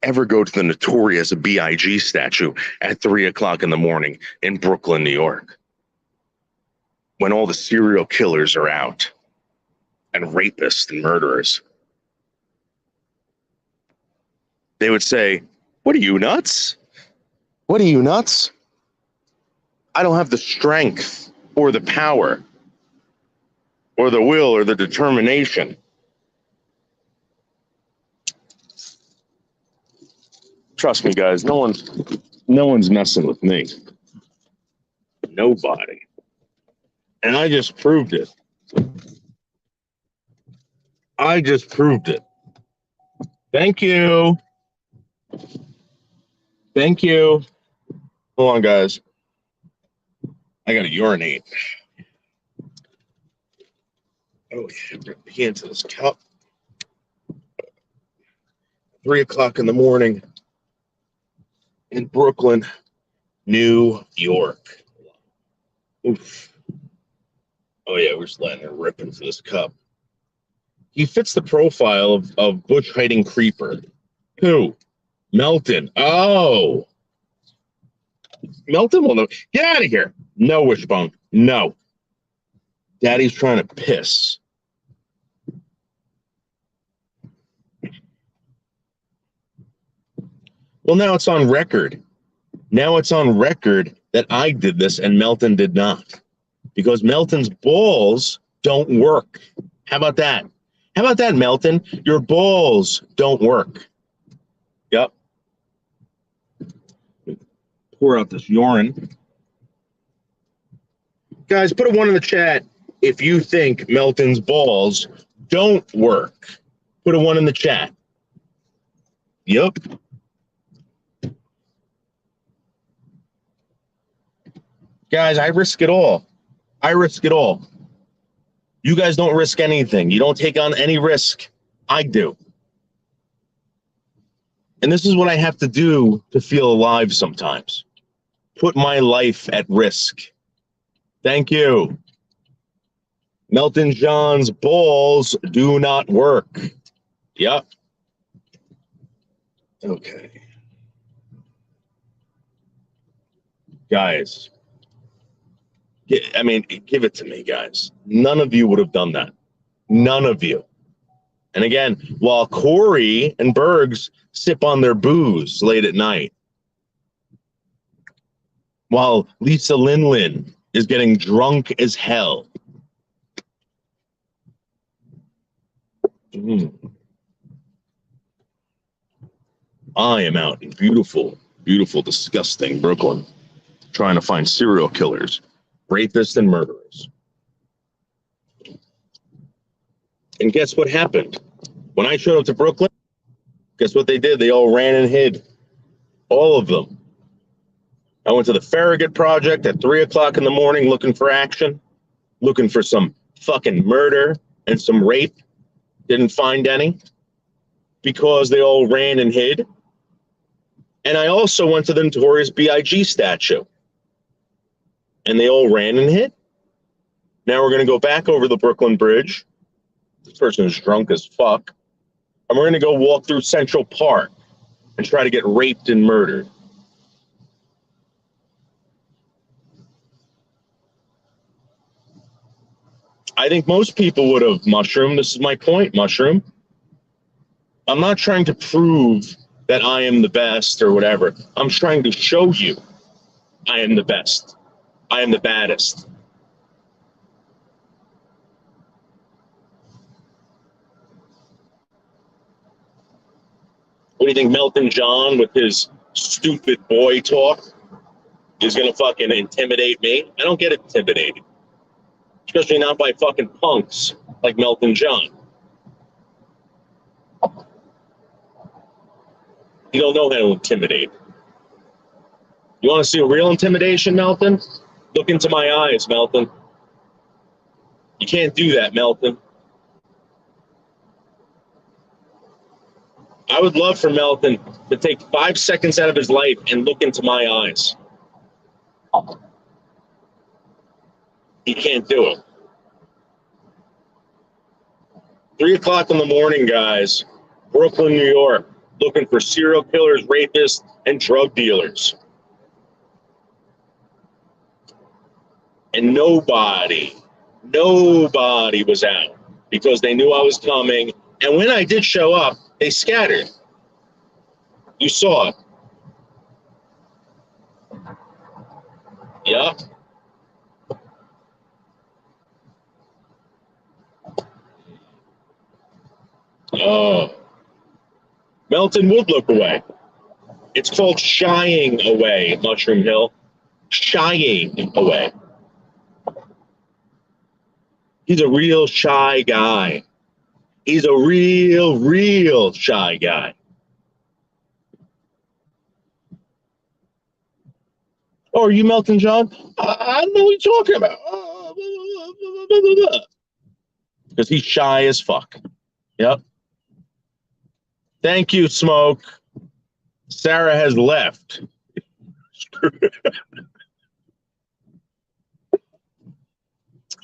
ever go to the notorious B.I.G. statue at 3 o'clock in the morning in Brooklyn, New York, when all the serial killers are out and rapists and murderers? They would say, what are you, nuts? What are you, nuts? I don't have the strength or the power or the will or the determination. Trust me, guys, no one's messing with me. Nobody. And I just proved it. Thank you. Thank you. Hold on, guys. I gotta urinate. Oh, shit. Pee into this cup. 3 o'clock in the morning in Brooklyn, New York. Oof. Oh, yeah, we're just letting her rip into this cup. He fits the profile of bush hiding creeper. Who? Melton. Oh. Melton will know. Get out of here. No, Wishbone. No. Daddy's trying to piss. Well, now it's on record. Now it's on record that I did this and Melton did not. Because Melton's balls don't work. How about that? How about that, Melton? Your balls don't work. Yep. pour out this urine. Guys, put a 1 in the chat if you think Melton's balls don't work. Put a 1 in the chat. Yep. Guys, I risk it all. I risk it all. You guys don't risk anything. You don't take on any risk. I do. And this is what I have to do to feel alive sometimes. Put my life at risk. Thank you. Melton John's balls do not work. Yep. Okay. Guys. I mean, give it to me, guys. None of you would have done that. None of you. And again, while Corey and Bergs sip on their booze late at night, while Lisa Lin is getting drunk as hell. I am out in beautiful, beautiful, disgusting Brooklyn, trying to find serial killers, rapists, and murderers. And guess what happened? When I showed up to Brooklyn, guess what they did? They all ran and hid. All of them. I went to the Farragut Project at 3 o'clock in the morning looking for action, looking for some fucking murder and some rape. Didn't find any because they all ran and hid. And I also went to the Notorious B.I.G. statue. And they all ran and hid. Now we're going to go back over the Brooklyn Bridge. This person is drunk as fuck. And we're going to go walk through Central Park and try to get raped and murdered. I think most people would have, Mushroom. This is my point, Mushroom. I'm not trying to prove that I am the best or whatever. I'm trying to show you I am the best. I am the baddest. What do you think Melton John with his stupid boy talk is going to fucking intimidate me? I don't get intimidated. Especially not by fucking punks like Melton John. You don't know how to intimidate. You want to see a real intimidation, Melton? Look into my eyes, Melton. You can't do that, Melton. I would love for Melton to take 5 seconds out of his life and look into my eyes. He can't do it. 3 o'clock in the morning, guys. Brooklyn, New York. Looking for serial killers, rapists, and drug dealers. And nobody was out because they knew I was coming. And when I did show up, they scattered. You saw it. Yeah. Oh. Melton would look away. It's called shying away, Mushroom Hill. Shying away. He's a real shy guy. He's a real shy guy. Oh, are you Melton John? I don't know what you're talking about. Because he's shy as fuck. Yep. Thank you, Smoke. Sarah has left.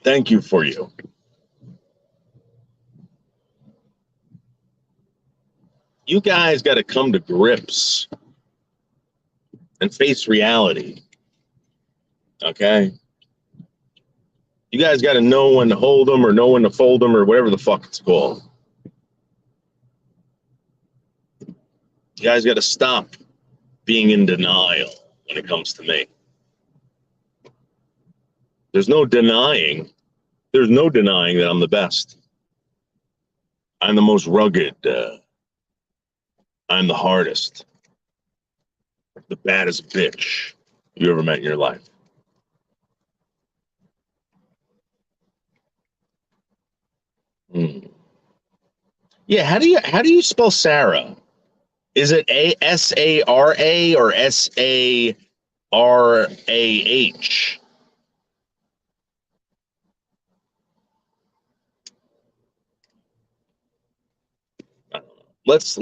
Thank you for you. You guys got to come to grips and face reality. Okay? You guys got to know when to hold them or know when to fold them or whatever the fuck it's called. You guys got to stop being in denial when it comes to me. There's no denying that I'm the best. I'm the most rugged. I'm the hardest. The baddest bitch. you ever met in your life? Hmm. Yeah, how do you spell Sarah? Is it Asara or Sarah? Let's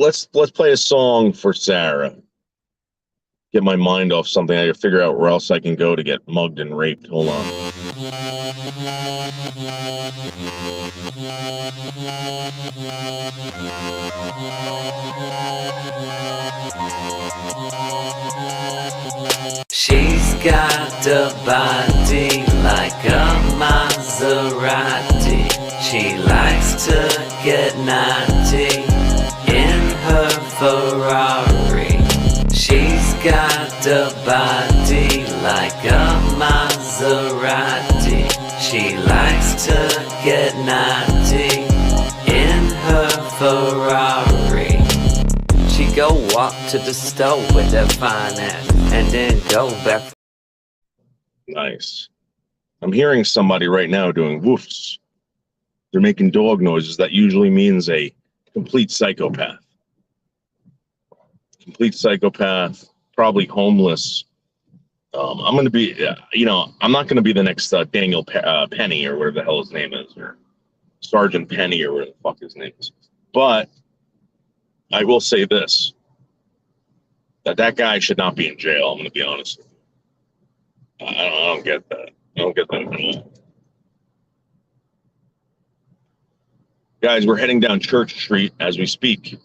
play a song for Sarah. Get my mind off something. I gotta figure out where else I can go to get mugged and raped. Hold on. She's got a body like a Maserati. She likes to get naughty in her Ferrari. She's got a body like a Maserati. She likes to get naughty in her Ferrari. She go walk to the store with her fine ass and then go back. Nice. I'm hearing somebody right now doing woofs. They're making dog noises. That usually means a complete psychopath. Complete psychopath, probably homeless. I'm going to be, I'm not going to be the next Daniel Penny or whatever the hell his name is, or Sergeant Penny or whatever the fuck his name is. But I will say this, that guy should not be in jail. I'm going to be honest with you. I don't get that. I don't get that at all. Guys, we're heading down Church Street as we speak.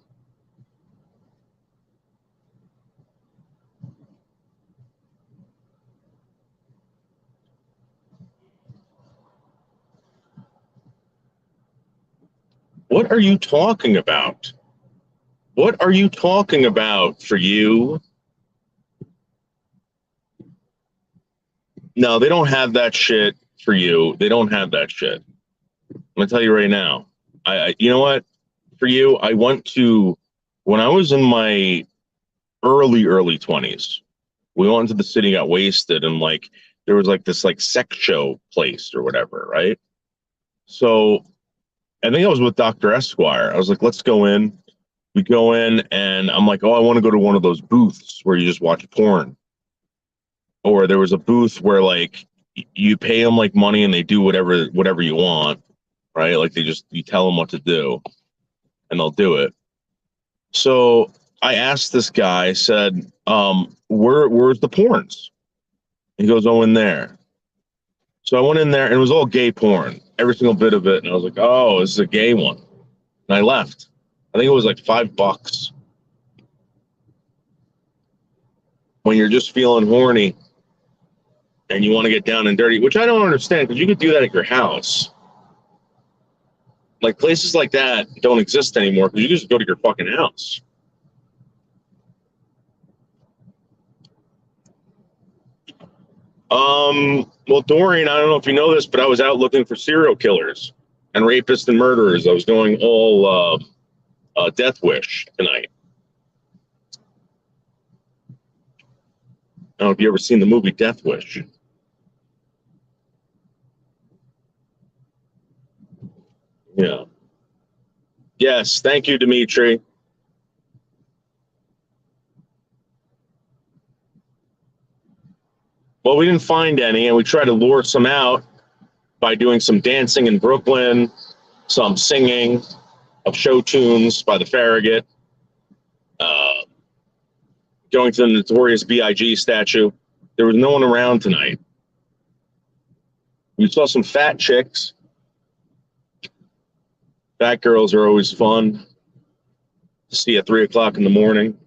What are you talking about? What are you talking about for you? No, they don't have that shit for you. They don't have that shit. I'm gonna tell you right now. You know what? For you, I went to, when I was in my early 20s, we went to the city, got wasted, and there was this sex show place or whatever, right? So I think I was with Dr. Esquire. I was like, let's go in. We go in, and I'm like, oh, I want to go to one of those booths where you just watch porn. Or there was a booth where you pay them money and they do whatever you want, right? You tell them what to do and they'll do it. So I asked this guy, I said, where's the porns? He goes, oh, in there. So I went in there and it was all gay porn, every single bit of it. And I was like, oh, this is a gay one. And I left. I think it was $5 when you're just feeling horny and you want to get down and dirty, which I don't understand because you could do that at your house. Places like that don't exist anymore because you just go to your fucking house. Well, Dorian, I don't know if you know this, but I was out looking for serial killers and rapists and murderers. I was going all Death Wish tonight. I don't know if you ever seen the movie Death Wish. Yeah. Yes, thank you, Dimitri. Well, we didn't find any, and we tried to lure some out by doing some dancing in Brooklyn, some singing of show tunes by the Farragut, going to the Notorious B.I.G. statue. There was no one around tonight. We saw some fat chicks. Fat girls are always fun to see at 3 o'clock in the morning.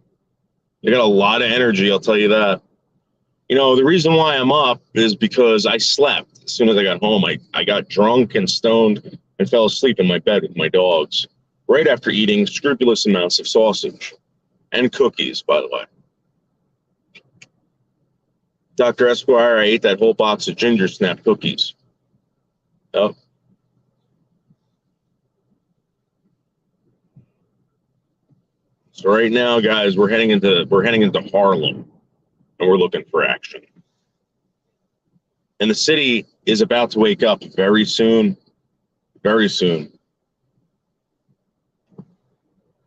They got a lot of energy, I'll tell you that. The reason why I'm up is because I slept. As soon as I got home, I got drunk and stoned and fell asleep in my bed with my dogs right after eating scrupulous amounts of sausage and cookies, by the way. Dr. Esquire, I ate that whole box of Ginger Snap cookies. Oh. So right now, guys, we're heading into Harlem, and we're looking for action. And the city is about to wake up very soon. Very soon.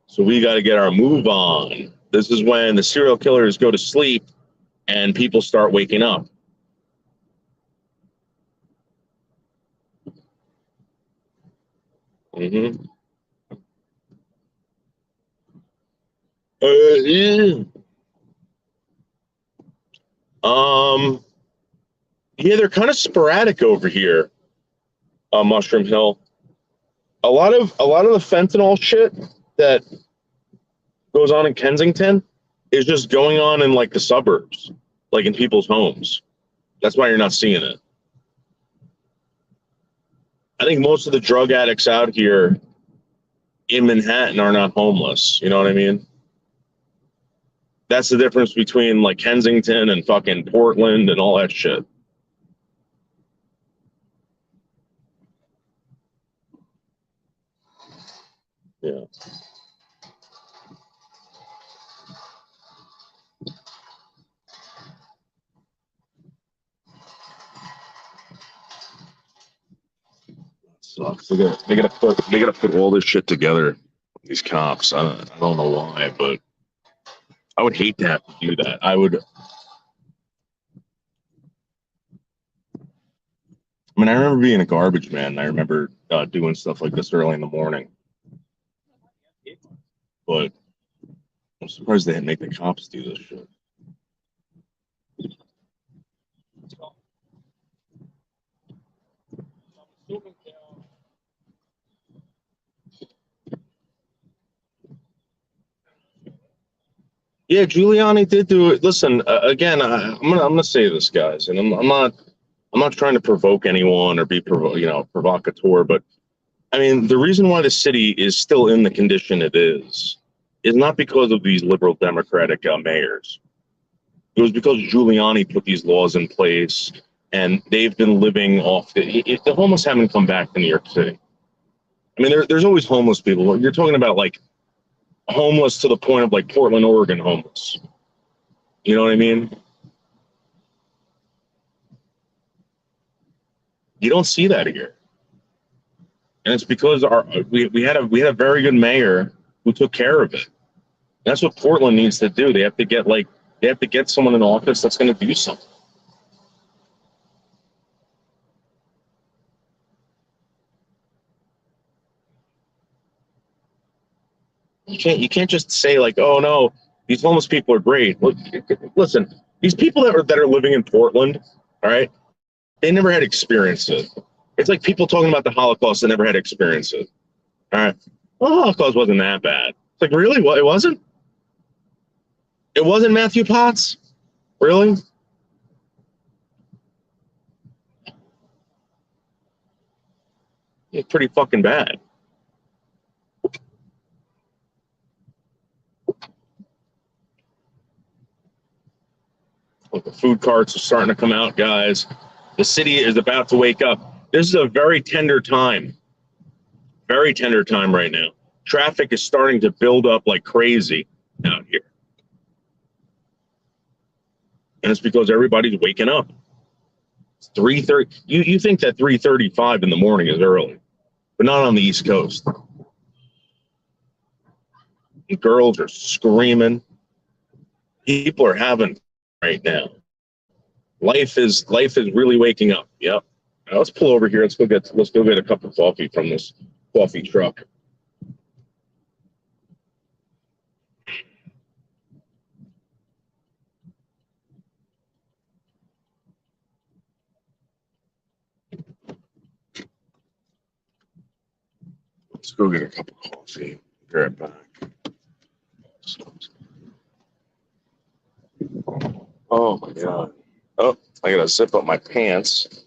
So we got to get our move on. This is when the serial killers go to sleep and people start waking up. Mm-hmm. Yeah. Yeah, they're kind of sporadic over here on Mushroom Hill. A lot of the fentanyl shit that goes on in Kensington is just going on in like the suburbs, like in people's homes. That's why you're not seeing it. I think most of the drug addicts out here in Manhattan are not homeless. You know what I mean? That's the difference between like Kensington and fucking Portland and all that shit. Yeah. Sucks. They gotta put all this shit together. These cops. I don't know why, but I would hate to have to do that. I mean, I remember being a garbage man. And I remember doing stuff like this early in the morning. But I'm surprised they didn't make the cops do this shit. Yeah, Giuliani did do it. Listen, again, I'm gonna say this, guys, and I'm not trying to provoke anyone or be provocateur, but I mean the reason why the city is still in the condition it is not because of these liberal Democratic mayors. It was because Giuliani put these laws in place, and they've been living off the homeless haven't come back to New York City. I mean, there's always homeless people. You're talking about like homeless to the point of like Portland, Oregon homeless. You know what I mean? You don't see that here, and it's because we had a very good mayor who took care of it. That's what Portland needs to do. They have to get someone in office that's going to do something. You can't just say like, oh no, these homeless people are great. Look, listen, these people that are living in Portland, all right, they never had experience it. It's like people talking about the Holocaust that never had experience it. All right, well, the Holocaust wasn't that bad. It's like, really? What? It wasn't? It wasn't Matthew Potts? Really? It's pretty fucking bad. Look, the food carts are starting to come out, guys. The city is about to wake up. This is a very tender time. Very tender time right now. Traffic is starting to build up like crazy out here. And it's because everybody's waking up. It's 3:30. You think that 3:35 in the morning is early, but not on the East Coast. The girls are screaming. People are having right now. Life is really waking up. Yep. Now let's pull over here. Let's go get a cup of coffee from this coffee truck. Let's go get a cup of coffee. Be right back. Oh my god. Oh, I gotta zip up my pants.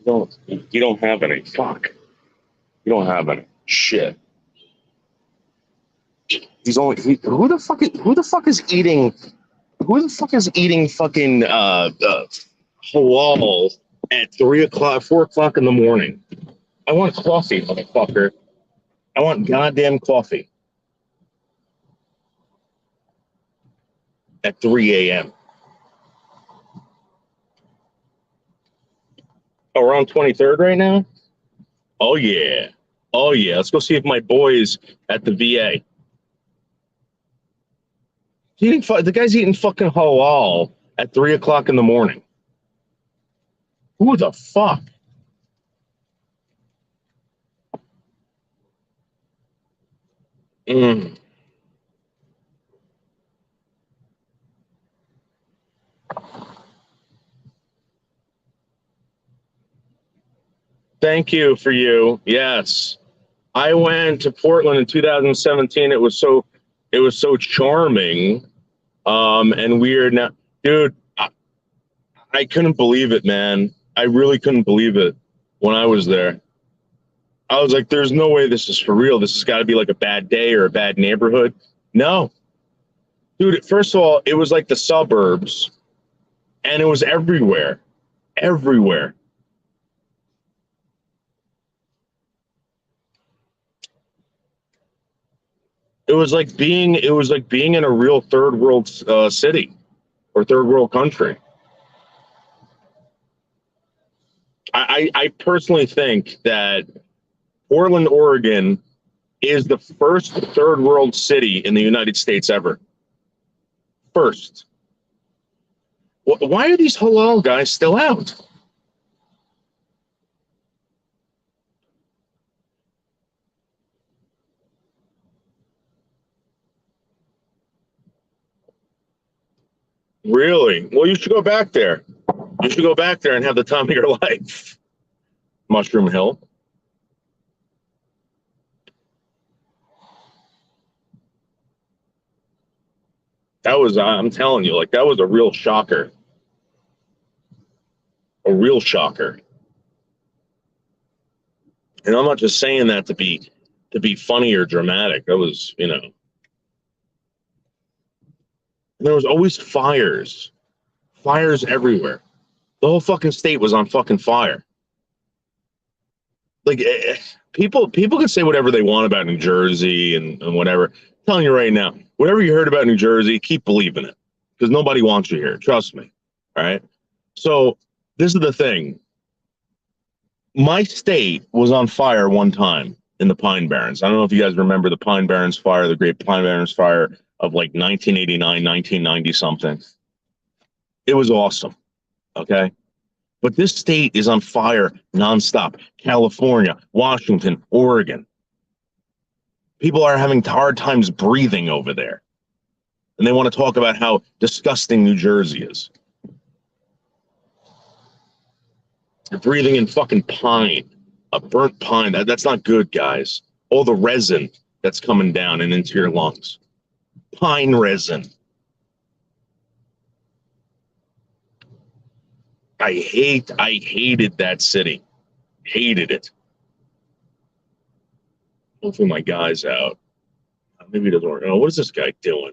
You don't have any. Fuck. You don't have any. Shit. Who the fuck is eating fucking halal at 4 o'clock in the morning? I want coffee, motherfucker. I want goddamn coffee at 3 a.m. Oh, we're on 23rd right now? Oh yeah. Let's go see if my boy's at the VA. The guy's eating fucking halal at 3 o'clock in the morning. Who the fuck? Thank you for you. Yes. I went to Portland in 2017. It was so charming and weird. Now, dude, I couldn't believe it, man. I really couldn't believe it when I was there. I was like, there's no way this is for real. This has got to be like a bad day or a bad neighborhood. No. Dude, first of all, it was like the suburbs, and it was everywhere. Everywhere. It was like being in a real third world city or third world country. I personally think that Portland, Oregon is the first third world city in the United States ever. First. Why are these halal guys still out? Really? Well, you should go back there. You should go back there and have the time of your life. Mushroom Hill. That was, I'm telling you, like, that was a real shocker. A real shocker. And I'm not just saying that to be funny or dramatic. That was, you know. And there was always fires. Fires everywhere. The whole fucking state was on fucking fire. Like, people can say whatever they want about New Jersey and whatever. I'm telling you right now, whatever you heard about New Jersey, keep believing it. Because nobody wants you here. Trust me. All right? So, this is the thing. My state was on fire one time in the Pine Barrens. I don't know if you guys remember the Pine Barrens fire, the Great Pine Barrens fire of like 1989, 1990 something. It was awesome. Okay? But this state is on fire nonstop. California, Washington, Oregon. People are having hard times breathing over there. And they want to talk about how disgusting New Jersey is. You're breathing in fucking pine, a burnt pine. That's not good, guys. All the resin that's coming down and into your lungs. Pine resin. I hated that city. Hated it. Hopefully my guy's out. Maybe he doesn't work. Oh, what is this guy doing?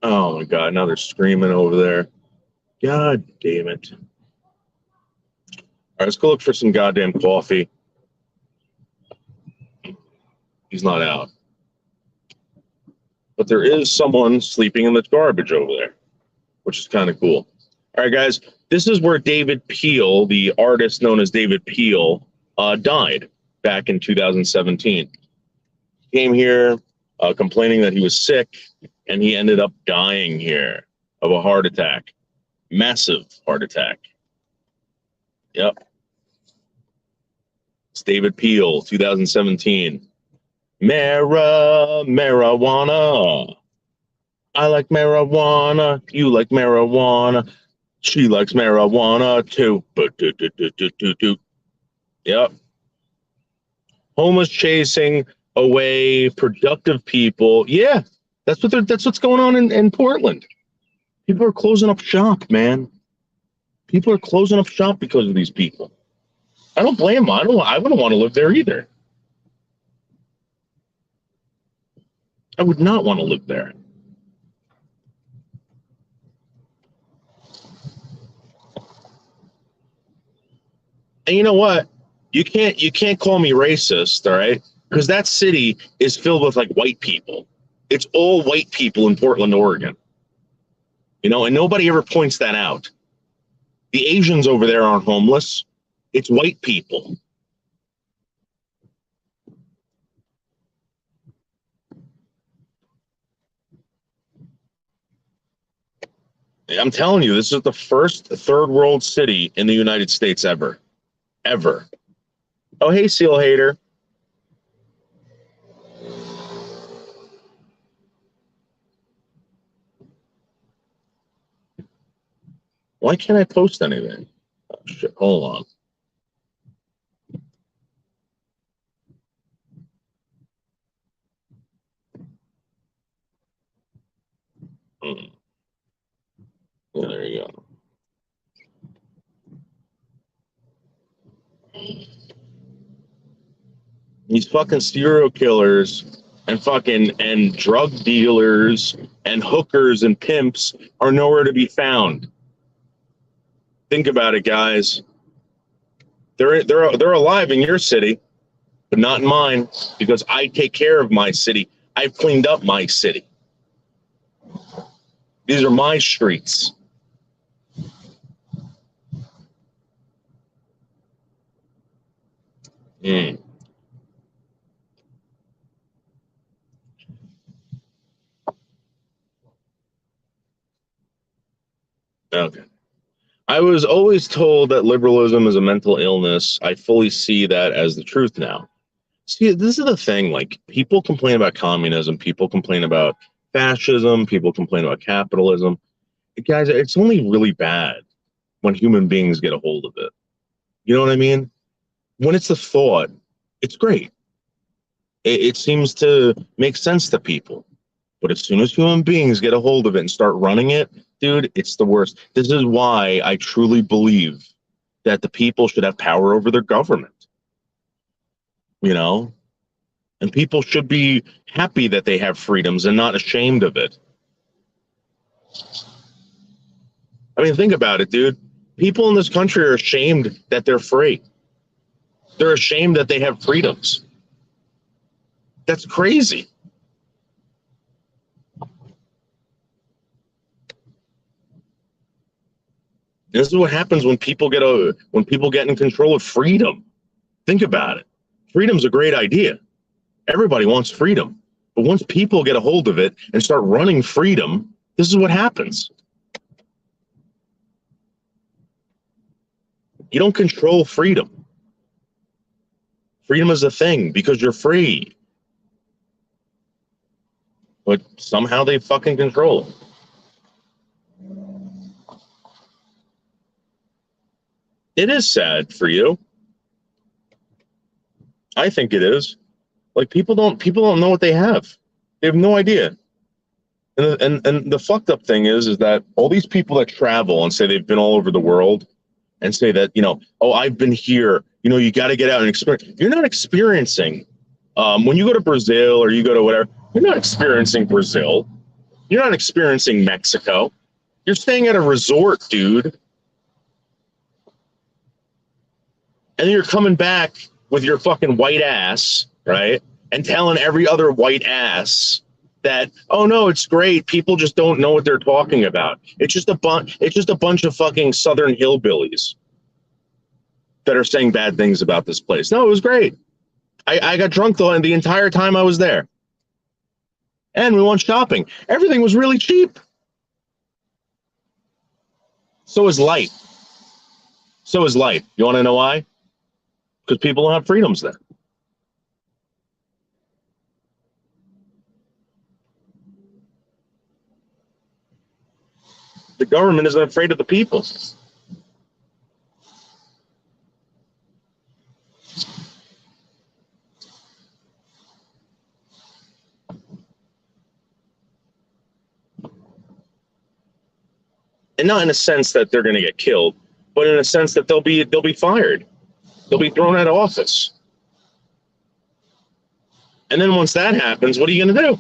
Oh my God, now they're screaming over there. God damn it. All right, let's go look for some goddamn coffee. He's not out. But there is someone sleeping in the garbage over there, which is kind of cool. All right, guys, this is where David Peel, the artist known as David Peel, died back in 2017. Came here complaining that he was sick, and he ended up dying here of a heart attack. Massive heart attack. Yep. It's David Peel, 2017. Marijuana. I like marijuana. You like marijuana. She likes marijuana too. Yep. Homeless chasing away productive people. Yeah. That's what's going on in Portland. People are closing up shop, man. People are closing up shop because of these people. I don't blame them. I wouldn't want to live there either. I would not want to live there. And you know what? You can't call me racist, all right? Because that city is filled with like white people. It's all white people in Portland, Oregon. You know, and nobody ever points that out. The Asians over there aren't homeless. It's white people. I'm telling you, this is the first third world city in the United States ever. Ever. Oh, hey, Seal Hater. Why can't I post anything? Oh, shit. Hold on. Yeah, there you go. These fucking serial killers and drug dealers and hookers and pimps are nowhere to be found. Think about it, guys. They're alive in your city, but not in mine, because I take care of my city. I've cleaned up my city. These are my streets. Mm. Okay. I was always told that liberalism is a mental illness. I fully see that as the truth now. See, this is the thing. Like, people complain about communism, people complain about fascism, people complain about capitalism. Guys, it's only really bad when human beings get a hold of it. You know what I mean? When it's a thought, it's great. It seems to make sense to people. But as soon as human beings get a hold of it and start running it, dude, it's the worst. This is why I truly believe that the people should have power over their government. You know? And people should be happy that they have freedoms and not ashamed of it. I mean, think about it, dude. People in this country are ashamed that they're free. They're ashamed that they have freedoms. That's crazy. This is what happens when people get in control of freedom. Think about it. Freedom's a great idea. Everybody wants freedom. But once people get a hold of it and start running freedom, this is what happens. You don't control freedom. Freedom is a thing because you're free. But somehow they fucking control it. It is sad for you. I think it is. Like, people don't know what they have. They have no idea. And the fucked up thing is that all these people that travel and say they've been all over the world and say that, you know, oh, I've been here, you know, you got to get out and experience. You're not experiencing. When you go to Brazil or you go to whatever, you're not experiencing Brazil. You're not experiencing Mexico. You're staying at a resort, dude. And then you're coming back with your fucking white ass, right? And telling every other white ass that, oh no, it's great. People just don't know what they're talking about. It's just a bunch of fucking Southern hillbillies that are saying bad things about this place. No, it was great. I got drunk the entire time I was there. And we went shopping. Everything was really cheap. So is life. So is life. You want to know why? Because people don't have freedoms there. The government isn't afraid of the people. and not in a sense that they're going to get killed, but in a sense that they'll be fired, they'll be thrown out of office. And then once that happens, what are you going to do?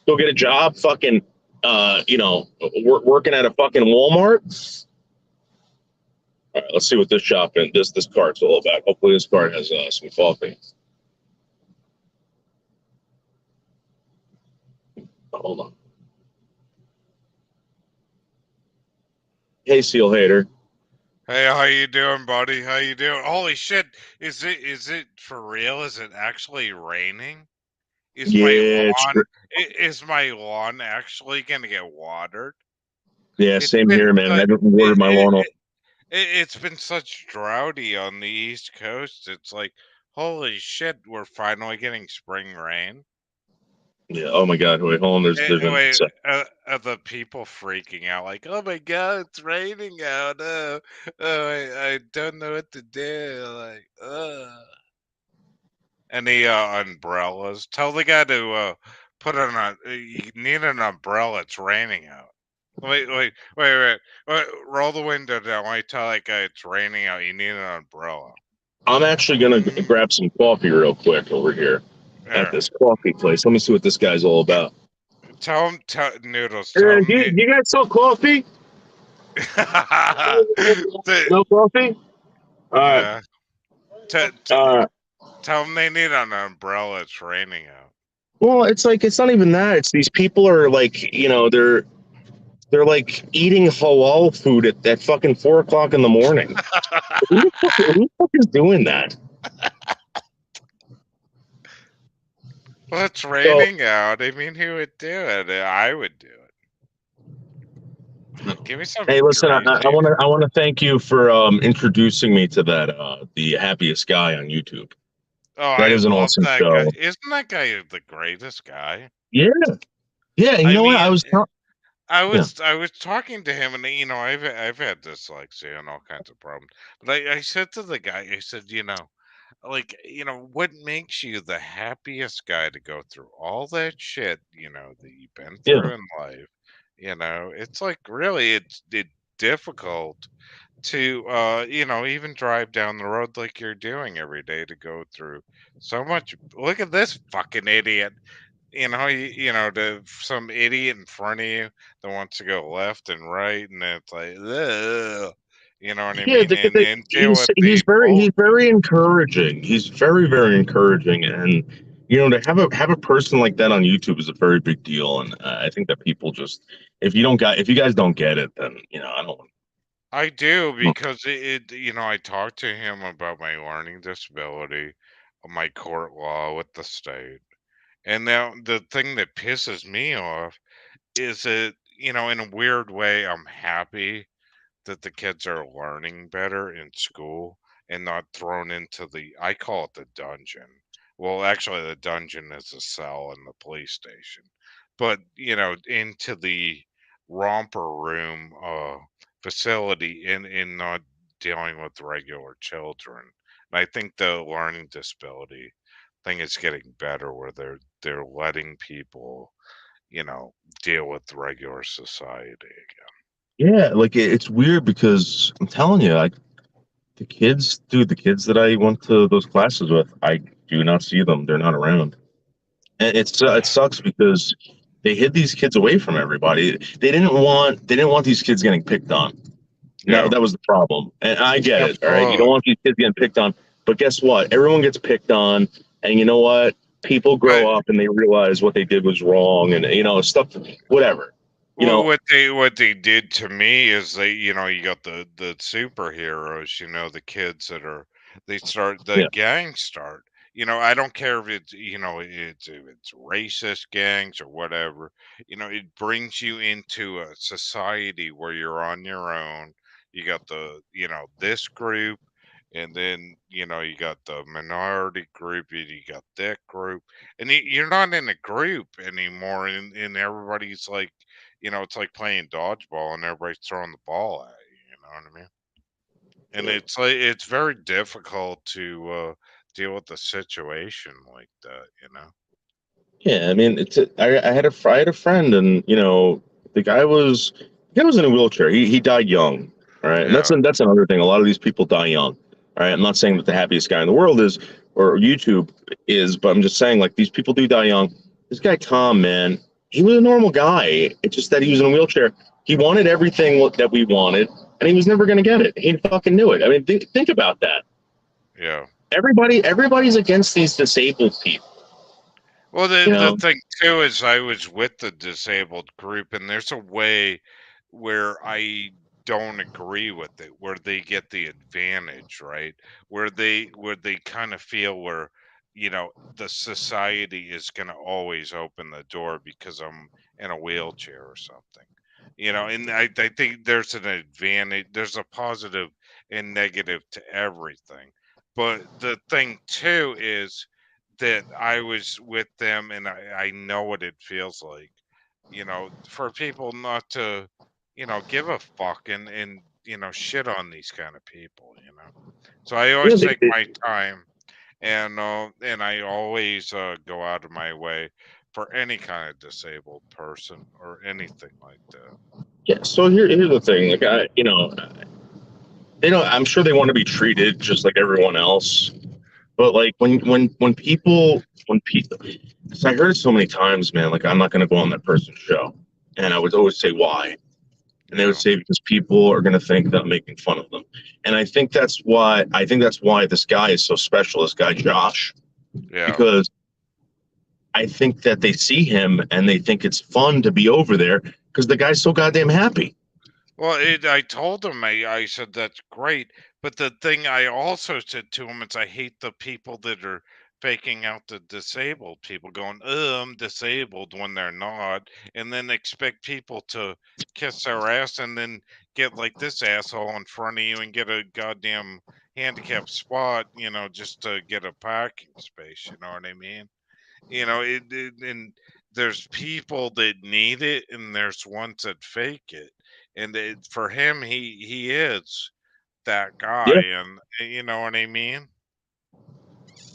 Go get a job, fucking, working at a fucking Walmart? All right, let's see what this this card's all about. Hopefully, this card has some coffee. Oh, hold on. Hey, Seal Hater. Hey, how you doing, buddy? How you doing? Holy shit! Is it for real? Is it actually raining? Is my Yeah, lawn is my lawn actually gonna get watered? yeah, It's same been here, man. I such haven't watered my lawn all. it's been such droughty on the East Coast. It's like, holy shit, we're finally getting spring rain. Yeah. Oh my God. Wait, hold on. There's an. Wait, are the people freaking out like, oh my god, it's raining out. I don't know what to do. Like, any umbrellas? Tell the guy to put on a. You need an umbrella. It's raining out. Wait. Roll the window down. Wait, tell that guy it's raining out. You need an umbrella. I'm actually gonna grab some coffee real quick over here at Yeah. this coffee place. Let me see what this guy's all about. Tell Noodles. Do Tell him. you guys sell coffee? No coffee? All right. Yeah. T- Uh, Tell them they need an umbrella. It's raining out. well, it's like it's not even that. It's these people are like, they're like eating halal food at fucking 4 o'clock in the morning. Who the fuck is doing that? Well, it's raining out. I mean, who would do it? I would do it. Give me some. Hey, listen, I greasy- want to thank you for introducing me to that the happiest guy on YouTube. Oh, That I is an love awesome that show. guy. Isn't that guy the greatest guy? Yeah, yeah. And you know what? mean, I was I was talking to him, and I've had dyslexia and all kinds of problems. But I said to the guy, I said, what makes you the happiest guy to go through all that shit, that you've been yeah, through in life? It's like really it's difficult to even drive down the road like you're doing every day to go through so much. Look at this fucking idiot. To some idiot in front of you that wants to go left and right, and it's like, ugh, you know what I yeah. mean? And deal with He's the very encouraging. He's very encouraging, and to have a person like that on YouTube is a very big deal. And I think that people just if you guys don't get it, then I don't. I do because I talked to him about my learning disability, my court law with the state. And now the thing that pisses me off is that, in a weird way, I'm happy that the kids are learning better in school and not thrown into I call it the dungeon. Well, actually, the dungeon is a cell in the police station, but into the romper room facility in not dealing with regular children. And I think the learning disability thing is getting better where they're letting people, deal with regular society again. Yeah, like it's weird because I'm telling you, like the kids, dude, the kids that I went to those classes with, I do not see them. They're not around. And it sucks because they hid these kids away from everybody. They didn't want these kids getting picked on. Yeah. That was the problem. And I get it. All right. You don't Absolutely. want these kids getting picked on. But guess what? Everyone gets picked on. And you know what? People grow But up and they realize what they did was wrong and stuff, whatever. well, what they did to me is you got the superheroes, the kids that are they start the Yeah. gangs start. I don't care if it's racist gangs or whatever. It brings you into a society where you're on your own. You got this group, and then you got the minority group, and you got that group, and you're not in a group anymore, and everybody's like, it's like playing dodgeball and everybody's throwing the ball at you. You know what I mean? And it's like it's very difficult to deal with a situation like that. Yeah, I mean, I had a friend, and the guy was He was in a wheelchair. He died young. All right, and Yeah. that's another thing. A lot of these people die young. All right, I'm not saying that the happiest guy in the world is or YouTube is, but I'm just saying like these people do die young. This guy Tom, man, he was a normal guy. It's just that he was in a wheelchair. He wanted everything that we wanted, and he was never going to get it. He fucking knew it. I mean, think about that. Yeah. Everybody's against these disabled people. Well, You the know? thing too is I was with the disabled group, and there's a way where I don't agree with it, where they get the advantage, right? Where they kind of feel where, the society is going to always open the door because I'm in a wheelchair or something. And I think there's an advantage, there's a positive and negative to everything. But the thing too is that I was with them and I know what it feels like, for people not to, give a fuck and shit on these kind of people. So I Yeah, always take my time and I always go out of my way for any kind of disabled person or anything like that. yeah. So here's the thing. Like they don't. I'm sure they want to be treated just like everyone else. But like when people, because I heard it so many times, man. Like I'm not going to go on that person's show, and I would always say why, and they would Yeah. say because people are going to think that I'm making fun of them, and I think that's why this guy is so special. This guy Josh, Yeah. because I think that they see him and they think it's fun to be over there because the guy's so goddamn happy. Well, I told him, I said, that's great. But the thing I also said to him is I hate the people that are faking out the disabled people, going, oh, I'm disabled when they're not, and then expect people to kiss their ass and then get like this asshole in front of you and get a goddamn handicapped spot, just to get a parking space. You know what I mean? And there's people that need it and there's ones that fake it, and for him, he is that guy, Yeah, and you know what I mean.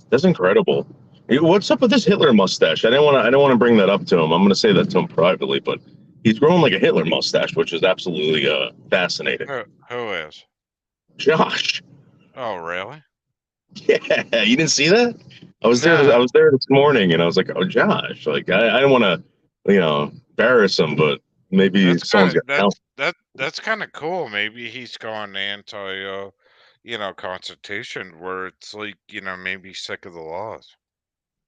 that's incredible. Hey, what's up with this Hitler mustache? I don't want to bring that up to him. I'm going to say that to him privately, but he's growing like a Hitler mustache, which is absolutely fascinating. Who is? Josh, Oh, really? yeah, you didn't see that? I was there. I Nah. was there this morning, and I was like, "Oh, Josh!" Like, I don't want to, embarrass him, but maybe that's kind someone's of got to help. that's kind of cool. Maybe he's gone anti constitution, where it's like, maybe sick of the laws.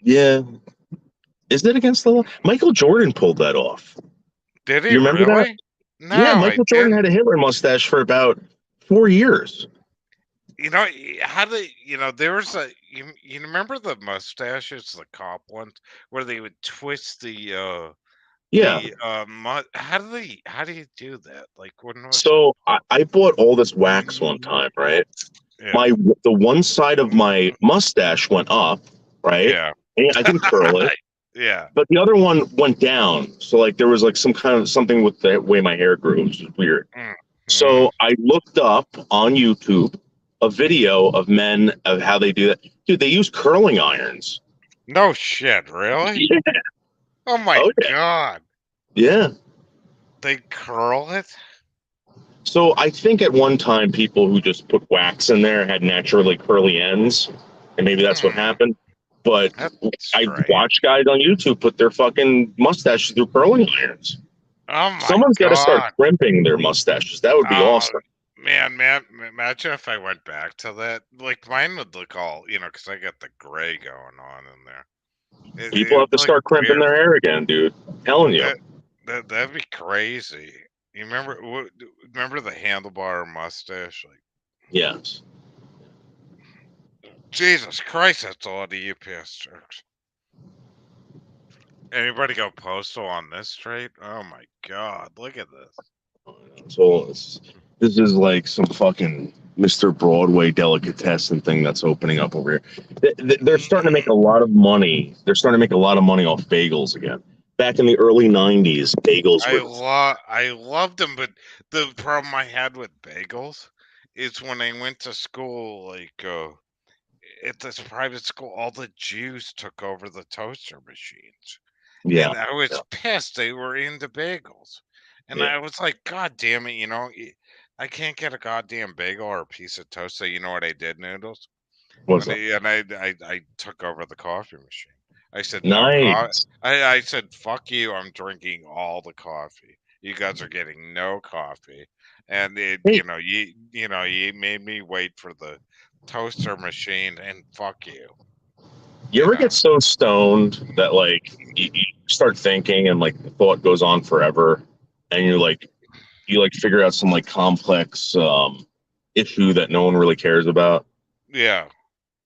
Yeah, is it against the law? Michael Jordan pulled that off. Did Do he you remember that? really? No, Yeah, I Michael Jordan had didn't. a Hitler mustache for about 4 years. How they, there was you remember the mustaches, the cop ones, where they would twist Yeah. how do you do that? Like, when was that? So I bought all this wax one time, right? Yeah. My the one side of my mustache went up, right? Yeah. And I can curl it, Yeah. but the other one went down. So like there was like some kind of something with the way my hair grew. It was just weird. Mm-hmm. So I looked up on YouTube a video of men of how they do that. Dude, they use curling irons. No shit, really? Yeah. Oh my Oh yeah. god. Yeah. They curl it? So I think at one time people who just put wax in there had naturally curly ends, and maybe that's what Hmm. happened. But That's I strange. watch guys on YouTube put their fucking mustaches through curling irons. Oh my Someone's got to start god. crimping their mustaches. That would be Oh, awesome. man, imagine if I went back to that. Like, mine would look all, because I got the gray going on in there. People have It'd to look start crimping weird. their hair again, dude. I'm telling you. That that'd be crazy. You remember the handlebar mustache? Like, Yes. Jesus Christ, that's a lot of UPS trucks. Anybody go postal on this street? Oh my god, look at this. So this is like some fucking Mr. Broadway delicatessen thing that's opening up over here. They're starting to make a lot of money. They're starting to make a lot of money off bagels again. Back in the early '90s, bagels were I loved them, but the problem I had with bagels is when I went to school, like at this private school, all the Jews took over the toaster machines, yeah. and I was Yeah. pissed. They were into bagels, And Yeah. I was like, God damn it, I can't get a goddamn bagel or a piece of toast. So you know what I did, Noodles? What's up? I took over the coffee machine. I said no coffee. Nice. I said fuck you. I'm drinking all the coffee. You guys are getting no coffee, and Hey, you made me wait for the toaster machine, and fuck you. you You ever know. get so stoned that like you start thinking and like the thought goes on forever, and you like figure out some like complex issue that no one really cares about? Yeah.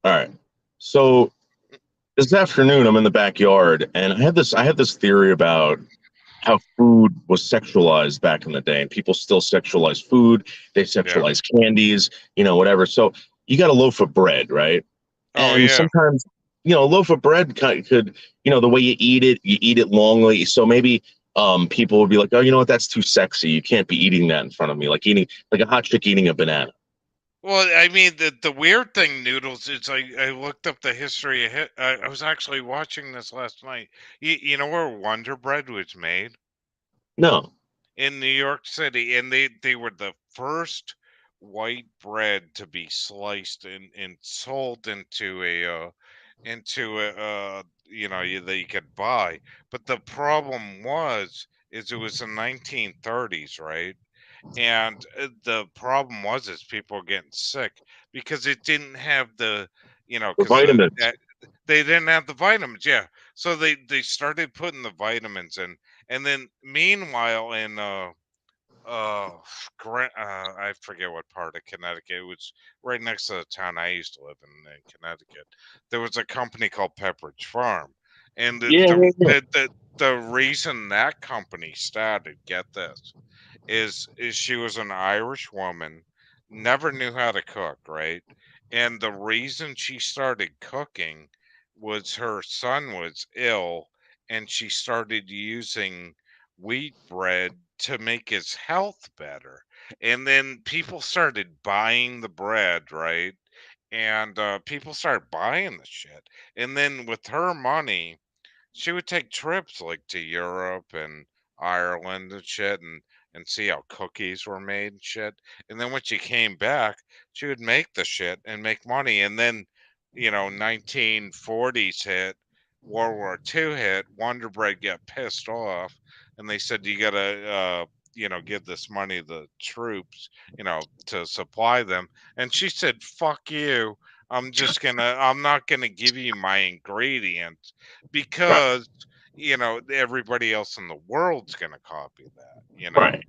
All right. So this afternoon I'm in the backyard and I had this theory about how food was sexualized back in the day, and people still sexualize food. They Yeah. sexualize candies, whatever. So you got a loaf of bread, right? Oh And yeah. sometimes, a loaf of bread could, the way you eat it longly. So maybe people would be like, oh, you know what? That's too sexy. You can't be eating that in front of me, like eating like a hot chick eating a banana. Well, I mean, the weird thing, Noodles, is I looked up the history of it. I was actually watching this last night. You know where Wonder Bread was made? No, In New York City, and they were the first white bread to be sliced and sold that you could buy. But the problem is it was the 1930s, right? And the problem is people were getting sick because it didn't have the because vitamins. they didn't have the vitamins. Yeah, so they started putting the vitamins in, and then meanwhile in uh, I forget what part of Connecticut. It was right next to the town I used to live in Connecticut. There was a company called Pepperidge Farm, and Yeah, yeah, yeah. the reason that company started, get this, is she was an Irish woman, never knew how to cook, right? And the reason she started cooking was her son was ill, and she started using wheat bread to make his health better. And then people started buying the bread, right? And people started buying the shit. And then with her money, she would take trips like to Europe and Ireland and shit and see how cookies were made and shit. And then when she came back, she would make the shit and make money. And then, 1940s hit, World War II hit, Wonder Bread got pissed off and they said you gotta give this money to the troops, to supply them. And she said, fuck you. I'm not gonna give you my ingredients Right, because everybody else in the world's going to copy that. right.